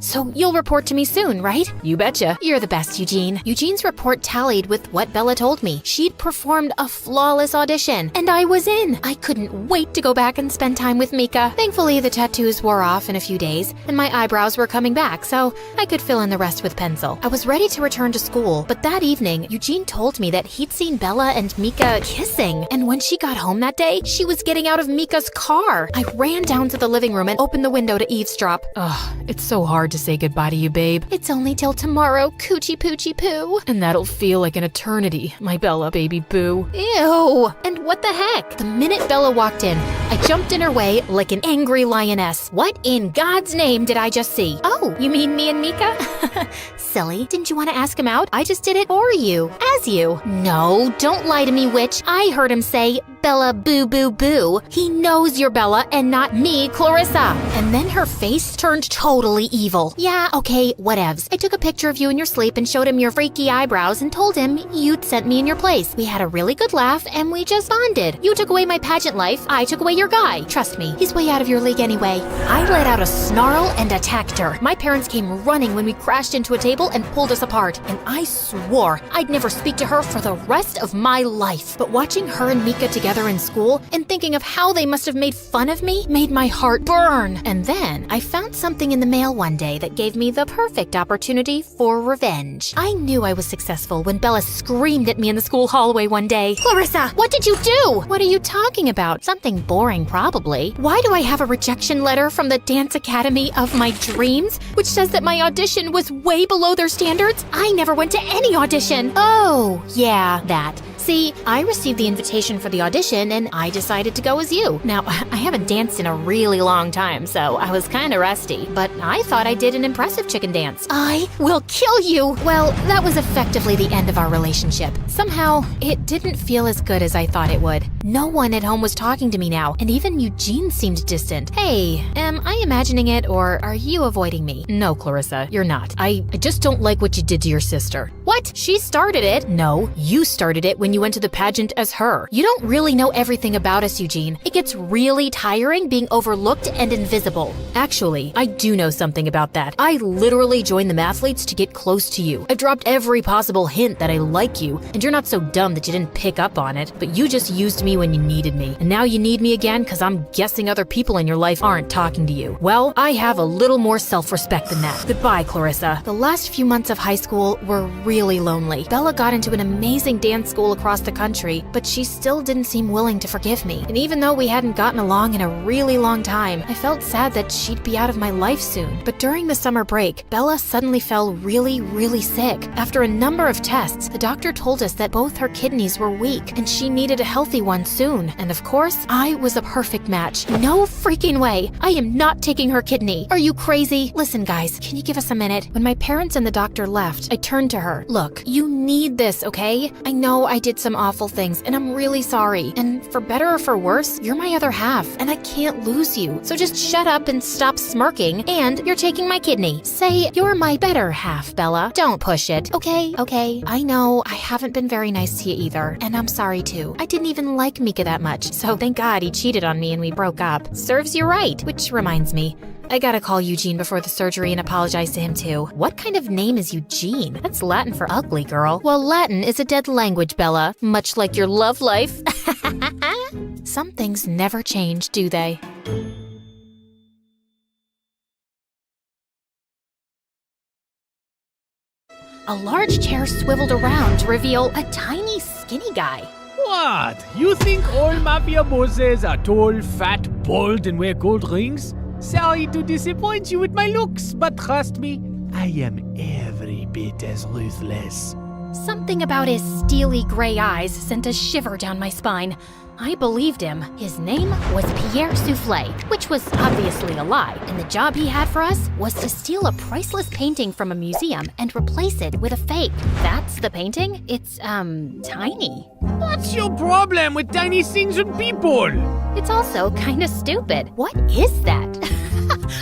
So you'll report to me soon, right? You betcha. You're the best, Eugene. Eugene's report tallied with what Bella told me. She'd performed a flawless audition, and I was in. I couldn't wait to go back and spend time with Mika. Thankfully, the tattoos wore off in a few days, and my eyebrows were coming back, so I could fill in the rest with pencil. I was ready to return to school, but that evening, Eugene told me that he'd seen Bella and Mika kissing, and when she got home that day, she was getting out of Mika's car. I ran down to the living room and opened the window to eavesdrop. Ugh, it's so hard to say goodbye to you, babe. It's only till tomorrow, coochie poochie poo. And that'll feel like an eternity, my Bella baby boo. Ew. And what the heck? The minute Bella walked in, I jumped in her way like an angry lioness. What in God's name did I just see? Oh, you mean me and Mika? Silly. Didn't you want to ask him out? I just did it for you. As you. No, don't lie to me, witch. I heard him say, Bella boo boo boo. He knows you're Bella and not me, Clarissa. And then her face turned totally evil. Yeah, okay, whatevs. I took a picture of you in your sleep and showed him your freaky eyebrows and told him you'd sent me in your place. We had a really good laugh and we just bonded. You took away my pageant life, I took away your your guy. Trust me, he's way out of your league anyway. I let out a snarl and attacked her. My parents came running when we crashed into a table and pulled us apart, and I swore I'd never speak to her for the rest of my life. But watching her and Mika together in school and thinking of how they must have made fun of me made my heart burn. And then I found something in the mail one day that gave me the perfect opportunity for revenge. I knew I was successful when Bella screamed at me in the school hallway one day. Clarissa, what did you do? What are you talking about? Something boring, probably. Why do I have a rejection letter from the dance academy of my dreams, which says that my audition was way below their standards? I never went to any audition. Oh, yeah, that. See, I received the invitation for the audition and I decided to go as you. Now, I haven't danced in a really long time, so I was kinda rusty, but I thought I did an impressive chicken dance. I will kill you! Well, that was effectively the end of our relationship. Somehow, it didn't feel as good as I thought it would. No one at home was talking to me now, and even Eugene seemed distant. Hey, am I imagining it, or are you avoiding me? No, Clarissa, you're not. I just don't like what you did to your sister. What? She started it? No, you started it when you went to the pageant as her. You don't really know everything about us, Eugene. It gets really tiring being overlooked and invisible. Actually, I do know something about that. I literally joined the mathletes to get close to you. I dropped every possible hint that I like you, and you're not so dumb that you didn't pick up on it, but you just used me when you needed me. And now you need me again because I'm guessing other people in your life aren't talking to you. Well, I have a little more self-respect than that. Goodbye, Clarissa. The last few months of high school were really lonely. Bella got into an amazing dance school across the country, but she still didn't seem willing to forgive me. And even though we hadn't gotten along in a really long time, I felt sad that she'd be out of my life soon. But during the summer break, Bella suddenly fell really sick. After a number of tests, the doctor told us that both her kidneys were weak and she needed a healthy one soon. And of course, I was a perfect match. No freaking way. I am not taking her kidney. Are you crazy? Listen, guys, can you give us a minute? When my parents and the doctor left, I turned to her. Look, you need this, okay? I know I did some awful things, and I'm really sorry. And for better or for worse, you're my other half, and I can't lose you. So just shut up and stop smirking, and you're taking my kidney. Say, you're my better half, Bella. Don't push it, okay? Okay, I know I haven't been very nice to you either, and I'm sorry too. I didn't even like Mika that much, so thank God he cheated on me and we broke up. Serves you right, which reminds me, I gotta call Eugene before the surgery and apologize to him too. What kind of name is Eugene? That's Latin for ugly, girl. Well, Latin is a dead language, Bella, much like your love life. Some things never change, do they? A large chair swiveled around to reveal a tiny, skinny guy. What? You think all mafia bosses are tall, fat, bald, and wear gold rings? Sorry to disappoint you with my looks, but trust me, I am every bit as ruthless. Something about his steely gray eyes sent a shiver down my spine. I believed him. His name was Pierre Soufflet, which was obviously a lie, and the job he had for us was to steal a priceless painting from a museum and replace it with a fake. That's the painting? It's, tiny. What's your problem with tiny things and people? It's also kinda stupid. What is that?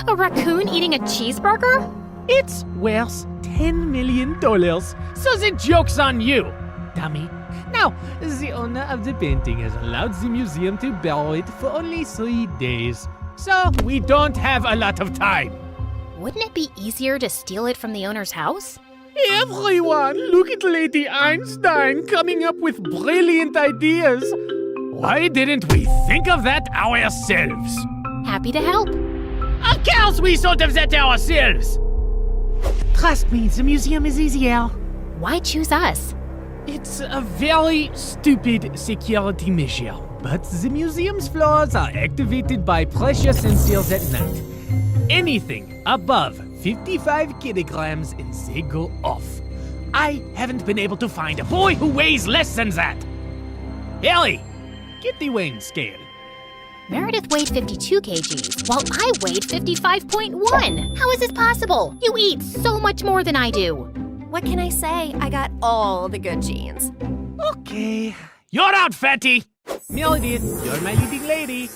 A raccoon eating a cheeseburger? It's worth $10 million, so the joke's on you, dummy. Now, the owner of the painting has allowed the museum to borrow it for only 3 days, so we don't have a lot of time. Wouldn't it be easier to steal it from the owner's house? Everyone, look at Lady Einstein coming up with brilliant ideas. Why didn't we think of that ourselves? Happy to help. Of course we thought of that ourselves! Trust me, the museum is easier. Why choose us? It's a very stupid security measure, but the museum's floors are activated by pressure sensors at night. Anything above 55 kilograms and they go off. I haven't been able to find a boy who weighs less than that. Ellie, get the weighing scale. Meredith weighed 52 kgs, while I weighed 55.1. How is this possible? You eat so much more than I do. What can I say? I got all the good genes. Okay. You're out, fatty! Meredith, you're my leading lady.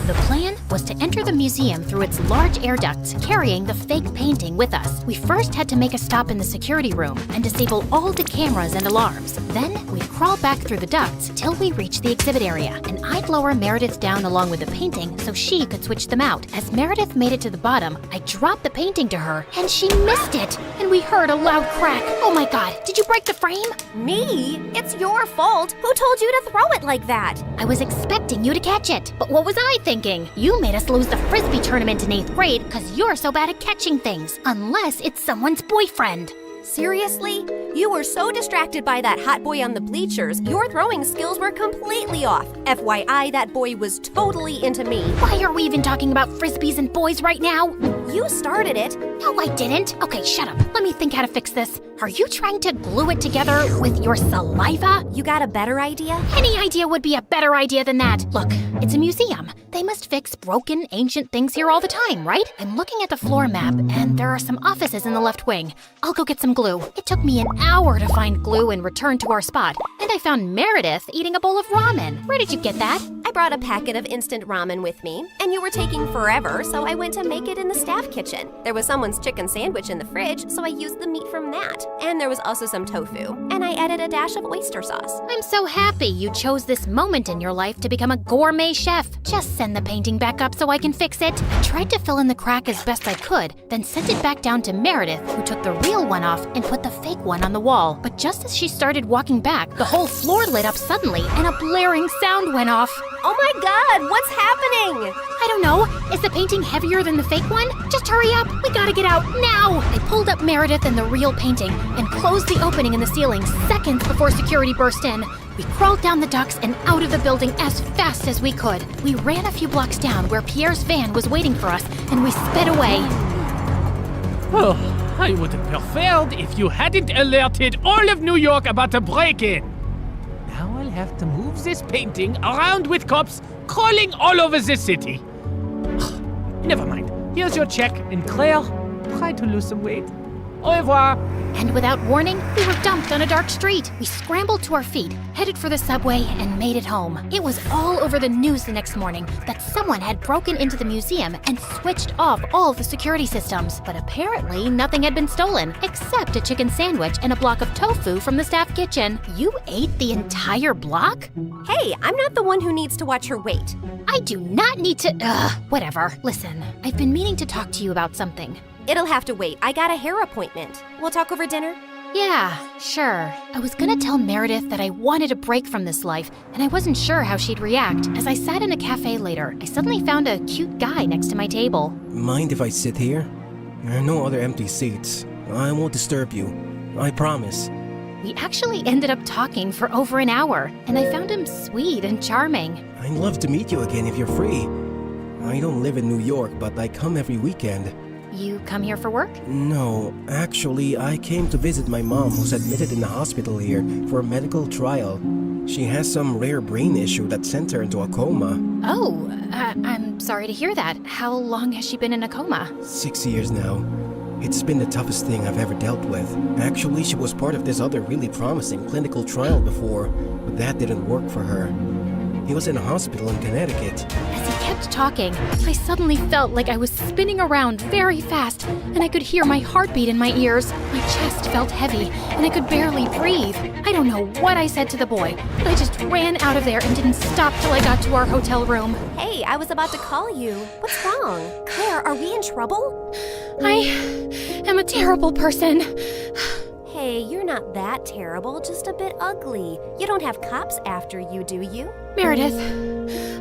The plan was to enter the museum through its large air ducts, carrying the fake painting with us. We first had to make a stop in the security room and disable all the cameras and alarms. Then we'd crawl back through the ducts till we reached the exhibit area, and I'd lower Meredith down along with the painting so she could switch them out. As Meredith made it to the bottom, I dropped the painting to her, and she missed it, and we heard a loud crack. Oh my god, did you break the frame? Me? It's your fault. Who told you to throw it like that? I was expecting you to catch it, but what was I thinking? You made us lose the frisbee tournament in 8th grade because you're so bad at catching things, unless it's someone's boyfriend. Seriously? You were so distracted by that hot boy on the bleachers, your throwing skills were completely off. FYI, that boy was totally into me. Why are we even talking about frisbees and boys right now? You started it. No, I didn't. Okay, shut up. Let me think how to fix this. Are you trying to glue it together with your saliva? You got a better idea? Any idea would be a better idea than that. Look, it's a museum. They must fix broken, ancient things here all the time, right? I'm looking at the floor map, and there are some offices in the left wing. I'll go get some glue. It took me an hour to find glue and return to our spot, and I found Meredith eating a bowl of ramen. Where did you get that? I brought a packet of instant ramen with me, and you were taking forever, so I went to make it in the staff kitchen. There was someone's chicken sandwich in the fridge, so I used the meat from that. And there was also some tofu, and I added a dash of oyster sauce. I'm so happy you chose this moment in your life to become a gourmet chef. Just send the painting back up so I can fix it. I tried to fill in the crack as best I could, then sent it back down to Meredith, who took the real one off and put the fake one on the wall. But just as she started walking back, the whole floor lit up suddenly and a blaring sound went off. Oh my god, what's happening? I don't know. Is the painting heavier than the fake one? Just hurry up. We gotta get out now. I pulled up Meredith and the real painting and closed the opening in the ceiling seconds before security burst in. We crawled down the ducts and out of the building as fast as we could. We ran a few blocks down where Pierre's van was waiting for us, and we sped away. Oh, I would have preferred if you hadn't alerted all of New York about the break-in. Now I'll have to move this painting around with cops crawling all over the city. Never mind. Here's your check, and Claire, try to lose some weight. Au revoir. And without warning, we were dumped on a dark street. We scrambled to our feet, headed for the subway, and made it home. It was all over the news the next morning that someone had broken into the museum and switched off all the security systems. But apparently, nothing had been stolen, except a chicken sandwich and a block of tofu from the staff kitchen. You ate the entire block? Hey, I'm not the one who needs to watch her weight. I do not need to. Whatever. Listen, I've been meaning to talk to you about something. It'll have to wait. I got a hair appointment. We'll talk over dinner? Yeah, sure. I was gonna tell Meredith that I wanted a break from this life, and I wasn't sure how she'd react. As I sat in a cafe later, I suddenly found a cute guy next to my table. Mind if I sit here? There are no other empty seats. I won't disturb you. I promise. We actually ended up talking for over an hour, and I found him sweet and charming. I'd love to meet you again if you're free. I don't live in New York, but I come every weekend. You come here for work? No, actually, I came to visit my mom who's admitted in the hospital here for a medical trial. She has some rare brain issue that sent her into a coma. Oh, I'm sorry to hear that. How long has she been in a coma? 6 years now. It's been the toughest thing I've ever dealt with. Actually, she was part of this other really promising clinical trial before, but that didn't work for her. He was in a hospital in Connecticut. As he kept talking, I suddenly felt like I was spinning around very fast, and I could hear my heartbeat in my ears. My chest felt heavy, and I could barely breathe. I don't know what I said to the boy, but I just ran out of there and didn't stop till I got to our hotel room. Hey, I was about to call you. What's wrong? Claire, are we in trouble? I am a terrible person. Hey, you're not that terrible, just a bit ugly. You don't have cops after you, do you? Meredith,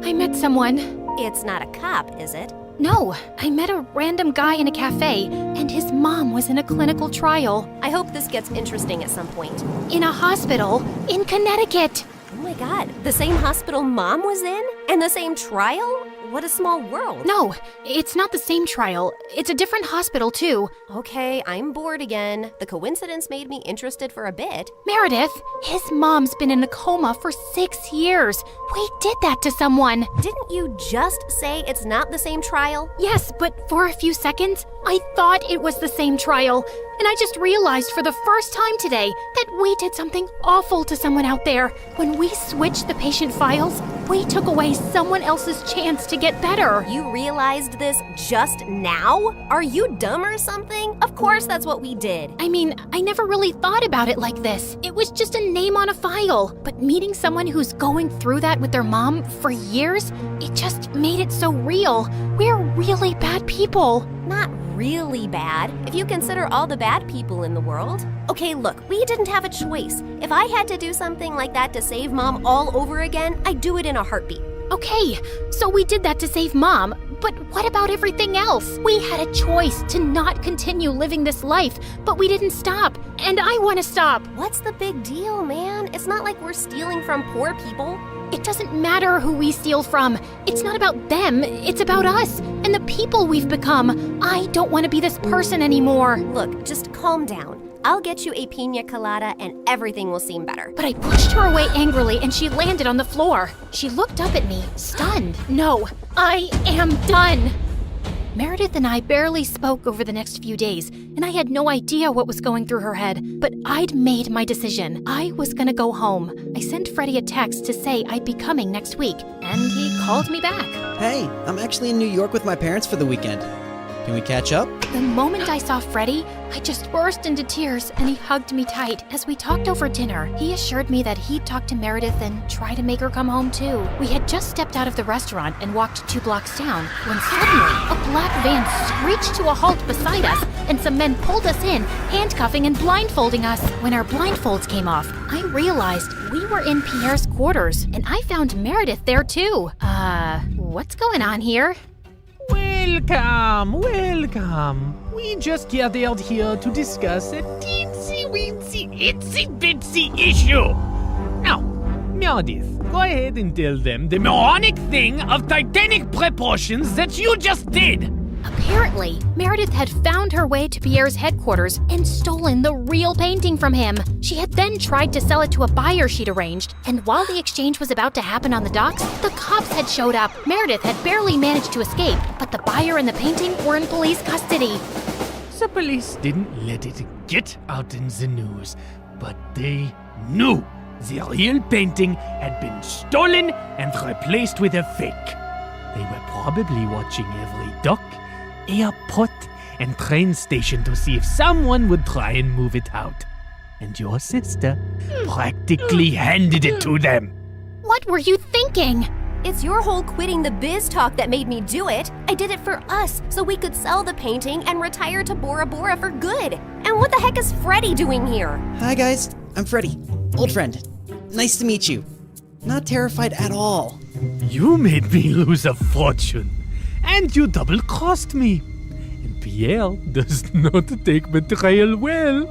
I met someone. It's not a cop, is it? No, I met a random guy in a cafe, and his mom was in a clinical trial. I hope this gets interesting at some point. In a hospital in Connecticut. Oh my god, the same hospital Mom was in? And the same trial? What a small world. No, it's not the same trial. It's a different hospital, too. Okay, I'm bored again. The coincidence made me interested for a bit. Meredith, his mom's been in a coma for 6 years. We did that to someone. Didn't you just say it's not the same trial? Yes, but for a few seconds, I thought it was the same trial, and I just realized for the first time today that we did something awful to someone out there. When we switched the patient files, we took away someone else's chance to get better. You realized this just now? Are you dumb or something? Of course that's what we did. I mean, I never really thought about it like this. It was just a name on a file. But meeting someone who's going through that with their mom for years, it just made it so real. We're really bad people. Not really bad, if you consider all the bad people in the world. Okay, look, we didn't have a choice. If I had to do something like that to save Mom all over again, I'd do it in a heartbeat. Okay, so we did that to save Mom, but what about everything else? We had a choice to not continue living this life, but we didn't stop, and I want to stop. What's the big deal, man? It's not like we're stealing from poor people. It doesn't matter who we steal from. It's not about them, it's about us and the people we've become. I don't want to be this person anymore. Look, just calm down. I'll get you a pina colada and everything will seem better. But I pushed her away angrily and she landed on the floor. She looked up at me, stunned. No, I am done. Meredith and I barely spoke over the next few days, and I had no idea what was going through her head, but I'd made my decision. I was gonna go home. I sent Freddie a text to say I'd be coming next week, and he called me back. Hey, I'm actually in New York with my parents for the weekend. Can we catch up? The moment I saw Freddie, I just burst into tears and he hugged me tight. As we talked over dinner, he assured me that he'd talk to Meredith and try to make her come home too. We had just stepped out of the restaurant and walked 2 blocks down when suddenly a black van screeched to a halt beside us and some men pulled us in, handcuffing and blindfolding us. When our blindfolds came off, I realized we were in Pierre's quarters and I found Meredith there too. What's going on here? Welcome. We just gathered here to discuss a teensy-weensy, itsy-bitsy issue. Now, Meredith, go ahead and tell them the moronic thing of titanic proportions that you just did. Apparently, Meredith had found her way to Pierre's headquarters and stolen the real painting from him. She had then tried to sell it to a buyer she'd arranged, and while the exchange was about to happen on the docks, the cops had showed up. Meredith had barely managed to escape, but the buyer and the painting were in police custody. The police didn't let it get out in the news, but they knew the real painting had been stolen and replaced with a fake. They were probably watching every dock, airport, and train station to see if someone would try and move it out. And your sister practically handed it to them. What were you thinking? It's your whole quitting the biz talk that made me do it. I did it for us, so we could sell the painting and retire to Bora Bora for good. And what the heck is Freddie doing here? Hi guys, I'm Freddie, old friend. Nice to meet you. Not terrified at all. You made me lose a fortune, and you double-crossed me. And Pierre does not take betrayal well.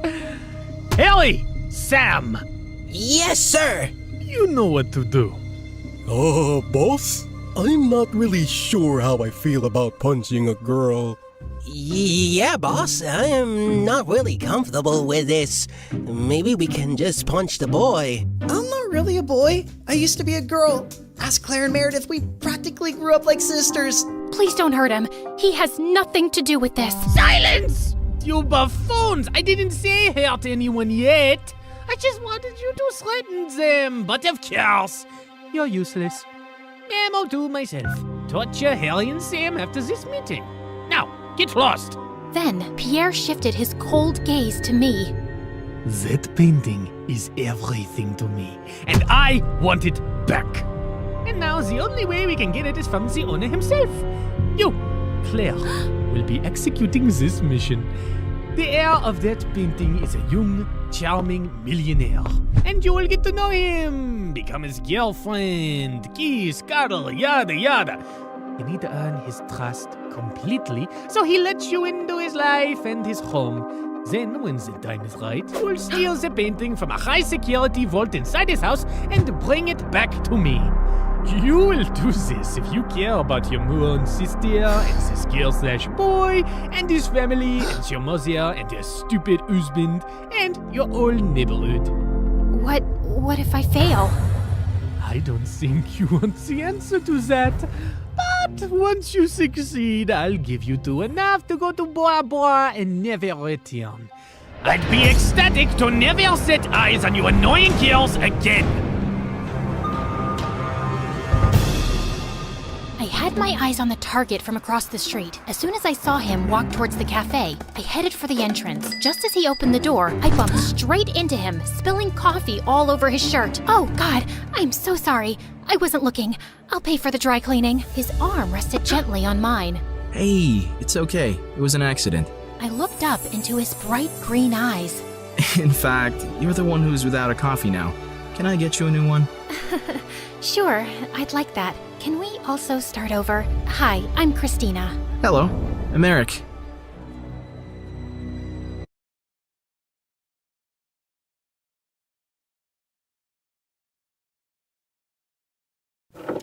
Harry! Sam! Yes, sir! You know what to do. Boss? I'm not really sure how I feel about punching a girl. Yeah, boss, I am not really comfortable with this. Maybe we can just punch the boy. I'm not really a boy. I used to be a girl. Ask Claire and Meredith, we practically grew up like sisters. Please don't hurt him. He has nothing to do with this. Silence! You buffoons! I didn't say hurt anyone yet. I just wanted you to threaten them. But of course, you're useless. I'll do myself. Torture Harry and Sam after this meeting. Now, get lost. Then Pierre shifted his cold gaze to me. That painting is everything to me, and I want it back. And now the only way we can get it is from the owner himself. You, Claire, will be executing this mission. The heir of that painting is a young, charming millionaire. And you will get to know him, become his girlfriend, kiss, cuddle, yada yada. You need to earn his trust completely, so he lets you into his life and his home. Then, when the time is right, you'll steal the painting from a high-security vault inside his house and bring it back to me. You will do this if you care about your moron sister and this girl/boy and his family and your mother and your stupid husband and your whole neighborhood. What if I fail? I don't think you want the answer to that, but But once you succeed, I'll give you two enough to go to Bora Bora and never return. I'd be ecstatic to never set eyes on you annoying girls again. I had my eyes on the target from across the street. As soon as I saw him walk towards the cafe, I headed for the entrance. Just as he opened the door, I bumped straight into him, spilling coffee all over his shirt. Oh, God, I'm so sorry. I wasn't looking. I'll pay for the dry cleaning. His arm rested gently on mine. Hey, it's okay. It was an accident. I looked up into his bright green eyes. In fact, you're the one who's without a coffee now. Can I get you a new one? Sure, I'd like that. Can we also start over? Hi, I'm Christina. Hello, I'm Eric.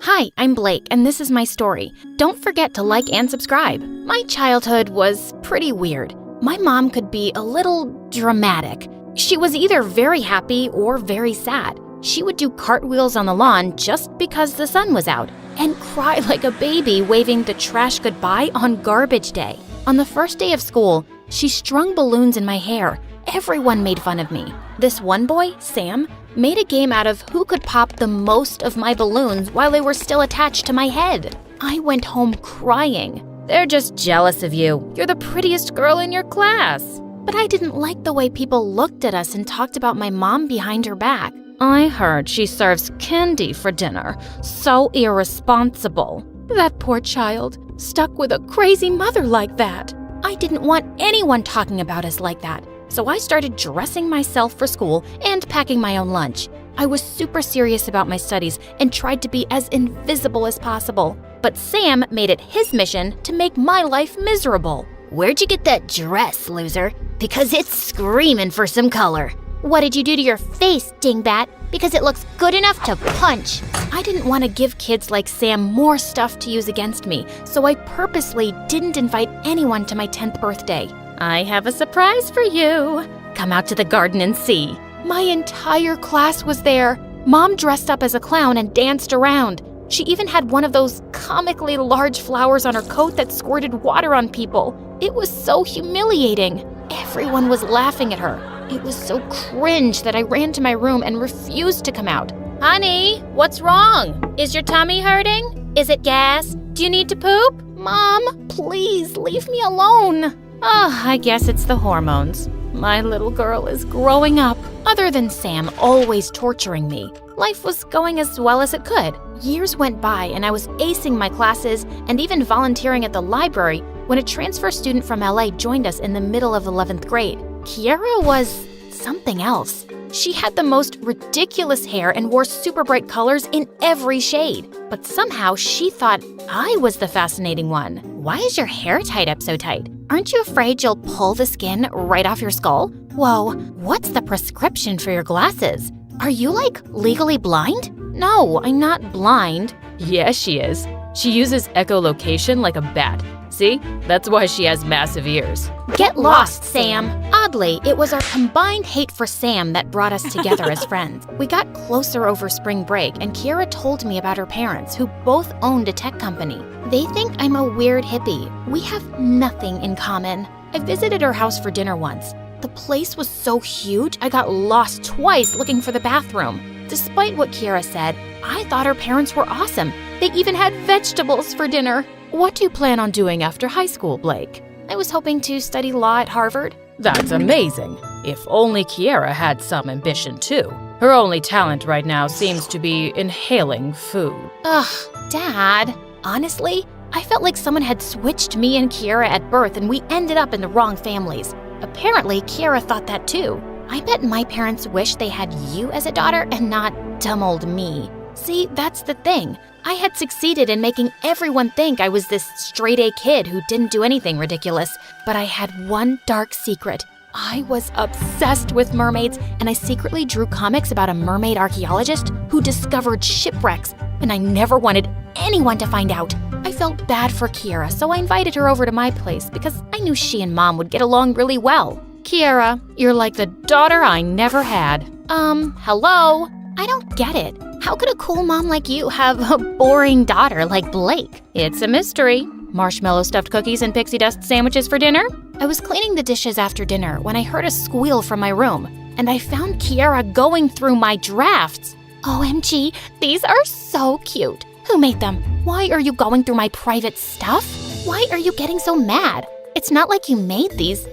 Hi, I'm Blake, and this is my story. Don't forget to like and subscribe. My childhood was pretty weird. My mom could be a little dramatic. She was either very happy or very sad. She would do cartwheels on the lawn just because the sun was out, and cry like a baby waving the trash goodbye on garbage day. On the first day of school, she strung balloons in my hair. Everyone made fun of me. This one boy, Sam, made a game out of who could pop the most of my balloons while they were still attached to my head. I went home crying. They're just jealous of you. You're the prettiest girl in your class. But I didn't like the way people looked at us and talked about my mom behind her back. I heard she serves candy for dinner. So irresponsible. That poor child, stuck with a crazy mother like that. I didn't want anyone talking about us like that. So I started dressing myself for school and packing my own lunch. I was super serious about my studies and tried to be as invisible as possible. But Sam made it his mission to make my life miserable. Where'd you get that dress, loser? Because it's screaming for some color. What did you do to your face, dingbat? Because it looks good enough to punch. I didn't want to give kids like Sam more stuff to use against me, so I purposely didn't invite anyone to my 10th birthday. I have a surprise for you. Come out to the garden and see. My entire class was there. Mom dressed up as a clown and danced around. She even had one of those comically large flowers on her coat that squirted water on people. It was so humiliating. Everyone was laughing at her. It was so cringe that I ran to my room and refused to come out. Honey, what's wrong? Is your tummy hurting? Is it gas? Do you need to poop? Mom, please leave me alone. Oh, I guess it's the hormones. My little girl is growing up. Other than Sam always torturing me, life was going as well as it could. Years went by and I was acing my classes and even volunteering at the library when a transfer student from LA joined us in the middle of 11th grade. Kiara was something else. She had the most ridiculous hair and wore super bright colors in every shade. But somehow she thought I was the fascinating one. Why is your hair tied up so tight? Aren't you afraid you'll pull the skin right off your skull? Whoa, what's the prescription for your glasses? Are you like legally blind? No, I'm not blind. Yeah, she is. She uses echolocation like a bat. See? That's why she has massive ears. Get lost, Sam. Oddly, it was our combined hate for Sam that brought us together as friends. We got closer over spring break, and Kiara told me about her parents, who both owned a tech company. They think I'm a weird hippie. We have nothing in common. I visited her house for dinner once. The place was so huge, I got lost twice looking for the bathroom. Despite what Kiara said, I thought her parents were awesome. They even had vegetables for dinner. What do you plan on doing after high school, Blake? I was hoping to study law at Harvard. That's amazing. If only Kiara had some ambition too. Her only talent right now seems to be inhaling food. Ugh, Dad. Honestly, I felt like someone had switched me and Kiara at birth and we ended up in the wrong families. Apparently, Kiara thought that too. I bet my parents wish they had you as a daughter and not dumb old me. See, that's the thing. I had succeeded in making everyone think I was this straight-A kid who didn't do anything ridiculous. But I had one dark secret. I was obsessed with mermaids, and I secretly drew comics about a mermaid archaeologist who discovered shipwrecks, and I never wanted anyone to find out. I felt bad for Kiara, so I invited her over to my place because I knew she and Mom would get along really well. Kiara, you're like the daughter I never had. Hello? I don't get it. How could a cool mom like you have a boring daughter like Blake? It's a mystery. Marshmallow stuffed cookies and pixie dust sandwiches for dinner? I was cleaning the dishes after dinner when I heard a squeal from my room, and I found Kiara going through my drafts. OMG, these are so cute. Who made them? Why are you going through my private stuff? Why are you getting so mad? It's not like you made these.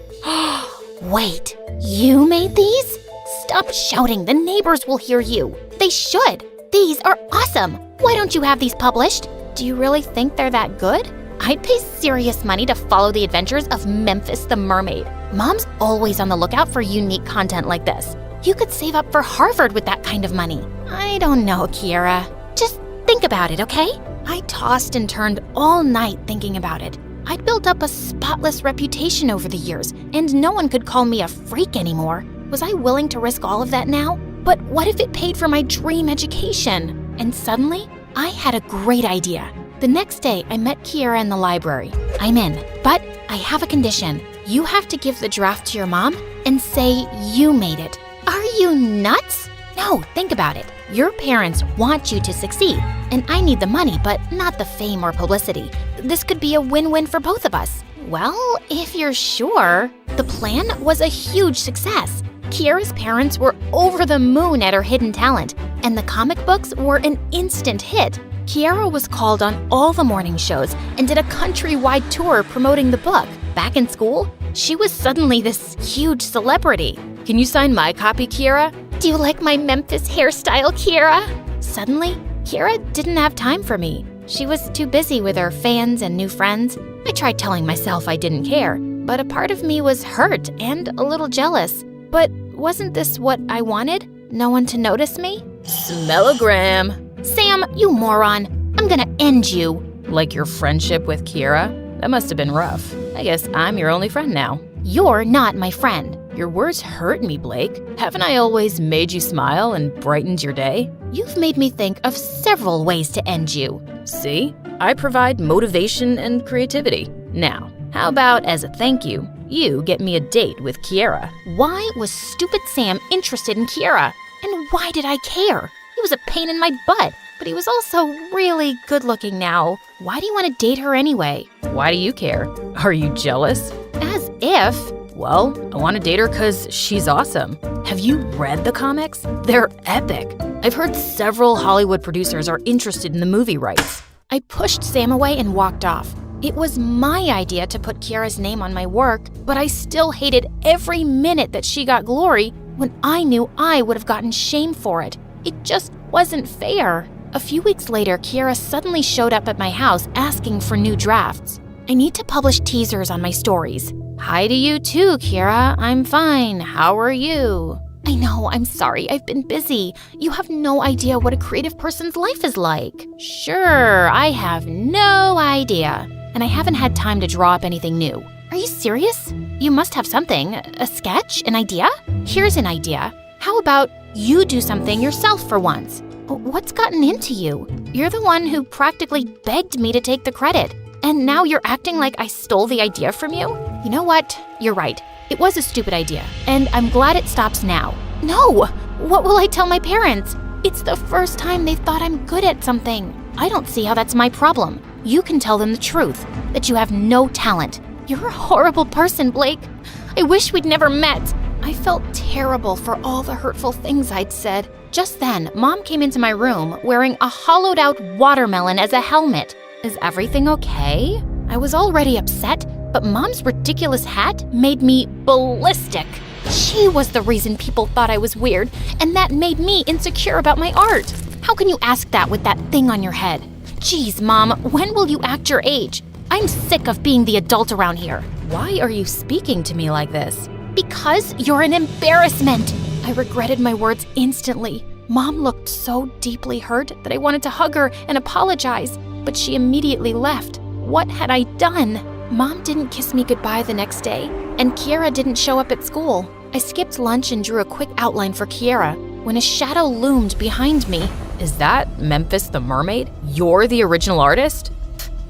Wait, you made these? Stop shouting, the neighbors will hear you. They should. These are awesome. Why don't you have these published? Do you really think they're that good? I'd pay serious money to follow the adventures of Memphis the Mermaid. Mom's always on the lookout for unique content like this. You could save up for Harvard with that kind of money. I don't know, Kiara. Just think about it, okay? I tossed and turned all night thinking about it. I'd built up a spotless reputation over the years, and no one could call me a freak anymore. Was I willing to risk all of that now? But what if it paid for my dream education? And suddenly, I had a great idea. The next day, I met Kiara in the library. I'm in, but I have a condition. You have to give the draft to your mom and say you made it. Are you nuts? No, think about it. Your parents want you to succeed, and I need the money, but not the fame or publicity. This could be a win-win for both of us. Well, if you're sure. The plan was a huge success. Kiara's parents were over the moon at her hidden talent, and the comic books were an instant hit. Kiara was called on all the morning shows and did a countrywide tour promoting the book. Back in school, she was suddenly this huge celebrity. Can you sign my copy, Kiara? Do you like my Memphis hairstyle, Kiara? Suddenly, Kiara didn't have time for me. She was too busy with her fans and new friends. I tried telling myself I didn't care, but a part of me was hurt and a little jealous. But wasn't this what I wanted? No one to notice me? Smellogram. Sam, you moron. I'm gonna end you. Like your friendship with Kiara? That must have been rough. I guess I'm your only friend now. You're not my friend. Your words hurt me, Blake. Haven't I always made you smile and brightened your day? You've made me think of several ways to end you. See? I provide motivation and creativity. Now, how about as a thank you, you get me a date with Kiara? Why was stupid Sam interested in Kiara? And why did I care? He was a pain in my butt, but he was also really good looking now. Why do you want to date her anyway? Why do you care? Are you jealous? As if. Well, I want to date her because she's awesome. Have you read the comics? They're epic. I've heard several Hollywood producers are interested in the movie rights. I pushed Sam away and walked off. It was my idea to put Kiara's name on my work, but I still hated every minute that she got glory when I knew I would have gotten shame for it. It just wasn't fair. A few weeks later, Kiara suddenly showed up at my house asking for new drafts. I need to publish teasers on my stories. Hi to you too, Kiara. I'm fine. How are you? I know, I'm sorry. I've been busy. You have no idea what a creative person's life is like. Sure, I have no idea. And I haven't had time to draw up anything new. Are you serious? You must have something. A sketch? An idea? Here's an idea. How about you do something yourself for once? What's gotten into you? You're the one who practically begged me to take the credit. And now you're acting like I stole the idea from you? You know what? You're right. It was a stupid idea, and I'm glad it stops now. No! What will I tell my parents? It's the first time they've thought I'm good at something. I don't see how that's my problem. You can tell them the truth, that you have no talent. You're a horrible person, Blake. I wish we'd never met. I felt terrible for all the hurtful things I'd said. Just then, Mom came into my room wearing a hollowed-out watermelon as a helmet. Is everything okay? I was already upset, but Mom's ridiculous hat made me ballistic. She was the reason people thought I was weird, and that made me insecure about my art. How can you ask that with that thing on your head? Geez, Mom, when will you act your age? I'm sick of being the adult around here. Why are you speaking to me like this? Because you're an embarrassment. I regretted my words instantly. Mom looked so deeply hurt that I wanted to hug her and apologize, but she immediately left. What had I done? Mom didn't kiss me goodbye the next day, and Kiara didn't show up at school. I skipped lunch and drew a quick outline for Kiara when a shadow loomed behind me. Is that Memphis the Mermaid? You're the original artist?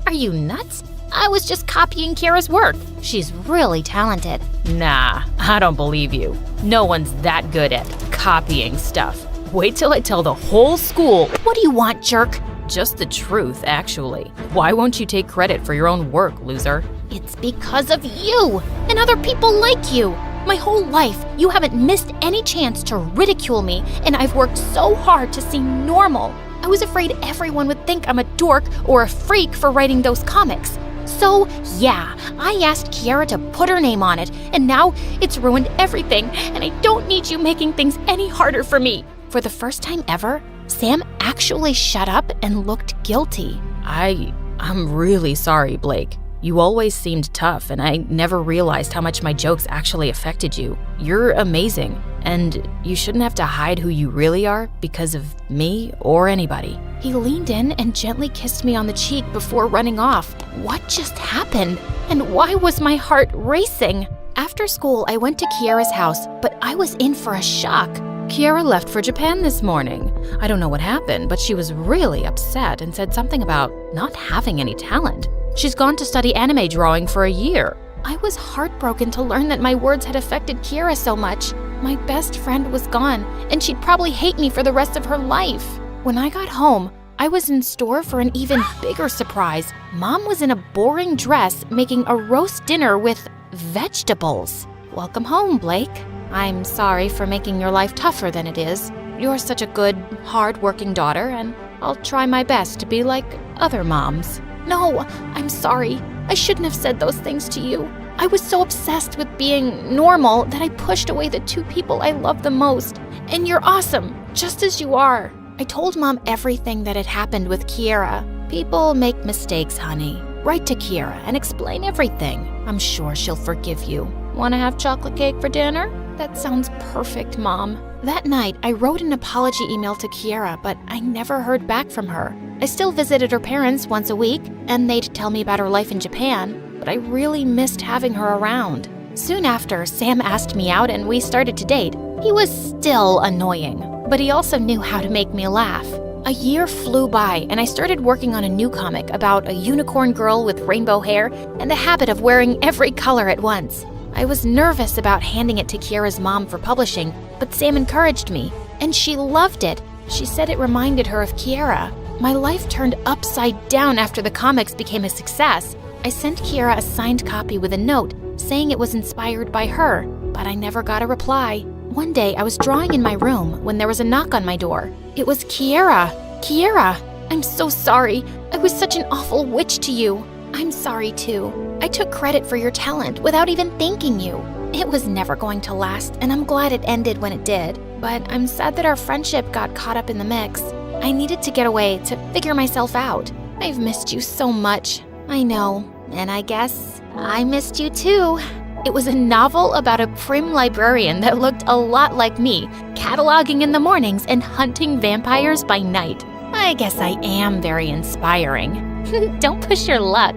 Are you nuts? I was just copying Kiara's work. She's really talented. Nah, I don't believe you. No one's that good at copying stuff. Wait till I tell the whole school. What do you want, jerk? Just the truth, actually. Why won't you take credit for your own work, loser? It's because of you and other people like you. My whole life, you haven't missed any chance to ridicule me, and I've worked so hard to seem normal. I was afraid everyone would think I'm a dork or a freak for writing those comics. So, yeah, I asked Kiara to put her name on it, and now it's ruined everything, and I don't need you making things any harder for me. For the first time ever, Sam actually shut up and looked guilty. I'm really sorry, Blake. You always seemed tough, and I never realized how much my jokes actually affected you. You're amazing, and you shouldn't have to hide who you really are because of me or anybody. He leaned in and gently kissed me on the cheek before running off. What just happened? And why was my heart racing? After school, I went to Kiara's house, but I was in for a shock. Kiara left for Japan this morning. I don't know what happened, but she was really upset and said something about not having any talent. She's gone to study anime drawing for a year. I was heartbroken to learn that my words had affected Kiara so much. My best friend was gone, and she'd probably hate me for the rest of her life. When I got home, I was in store for an even bigger surprise. Mom was in a boring dress making a roast dinner with vegetables. Welcome home, Blake. I'm sorry for making your life tougher than it is. You're such a good, hard-working daughter, and I'll try my best to be like other moms. No, I'm sorry. I shouldn't have said those things to you. I was so obsessed with being normal that I pushed away the two people I love the most. And you're awesome, just as you are. I told Mom everything that had happened with Kiara. People make mistakes, honey. Write to Kiara and explain everything. I'm sure she'll forgive you. Want to have chocolate cake for dinner? That sounds perfect, Mom. That night, I wrote an apology email to Kiara, but I never heard back from her. I still visited her parents once a week, and they'd tell me about her life in Japan, but I really missed having her around. Soon after, Sam asked me out and we started to date. He was still annoying, but he also knew how to make me laugh. A year flew by, and I started working on a new comic about a unicorn girl with rainbow hair and the habit of wearing every color at once. I was nervous about handing it to Kiara's mom for publishing, but Sam encouraged me, and she loved it. She said it reminded her of Kiara. My life turned upside down after the comics became a success. I sent Kiara a signed copy with a note saying it was inspired by her, but I never got a reply. One day, I was drawing in my room when there was a knock on my door. It was Kiara. Kiara, I'm so sorry. I was such an awful witch to you. I'm sorry too. I took credit for your talent without even thanking you. It was never going to last, and I'm glad it ended when it did. But I'm sad that our friendship got caught up in the mix. I needed to get away to figure myself out. I've missed you so much. I know, and I guess I missed you too. It was a novel about a prim librarian that looked a lot like me, cataloging in the mornings and hunting vampires by night. I guess I am very inspiring. Don't push your luck.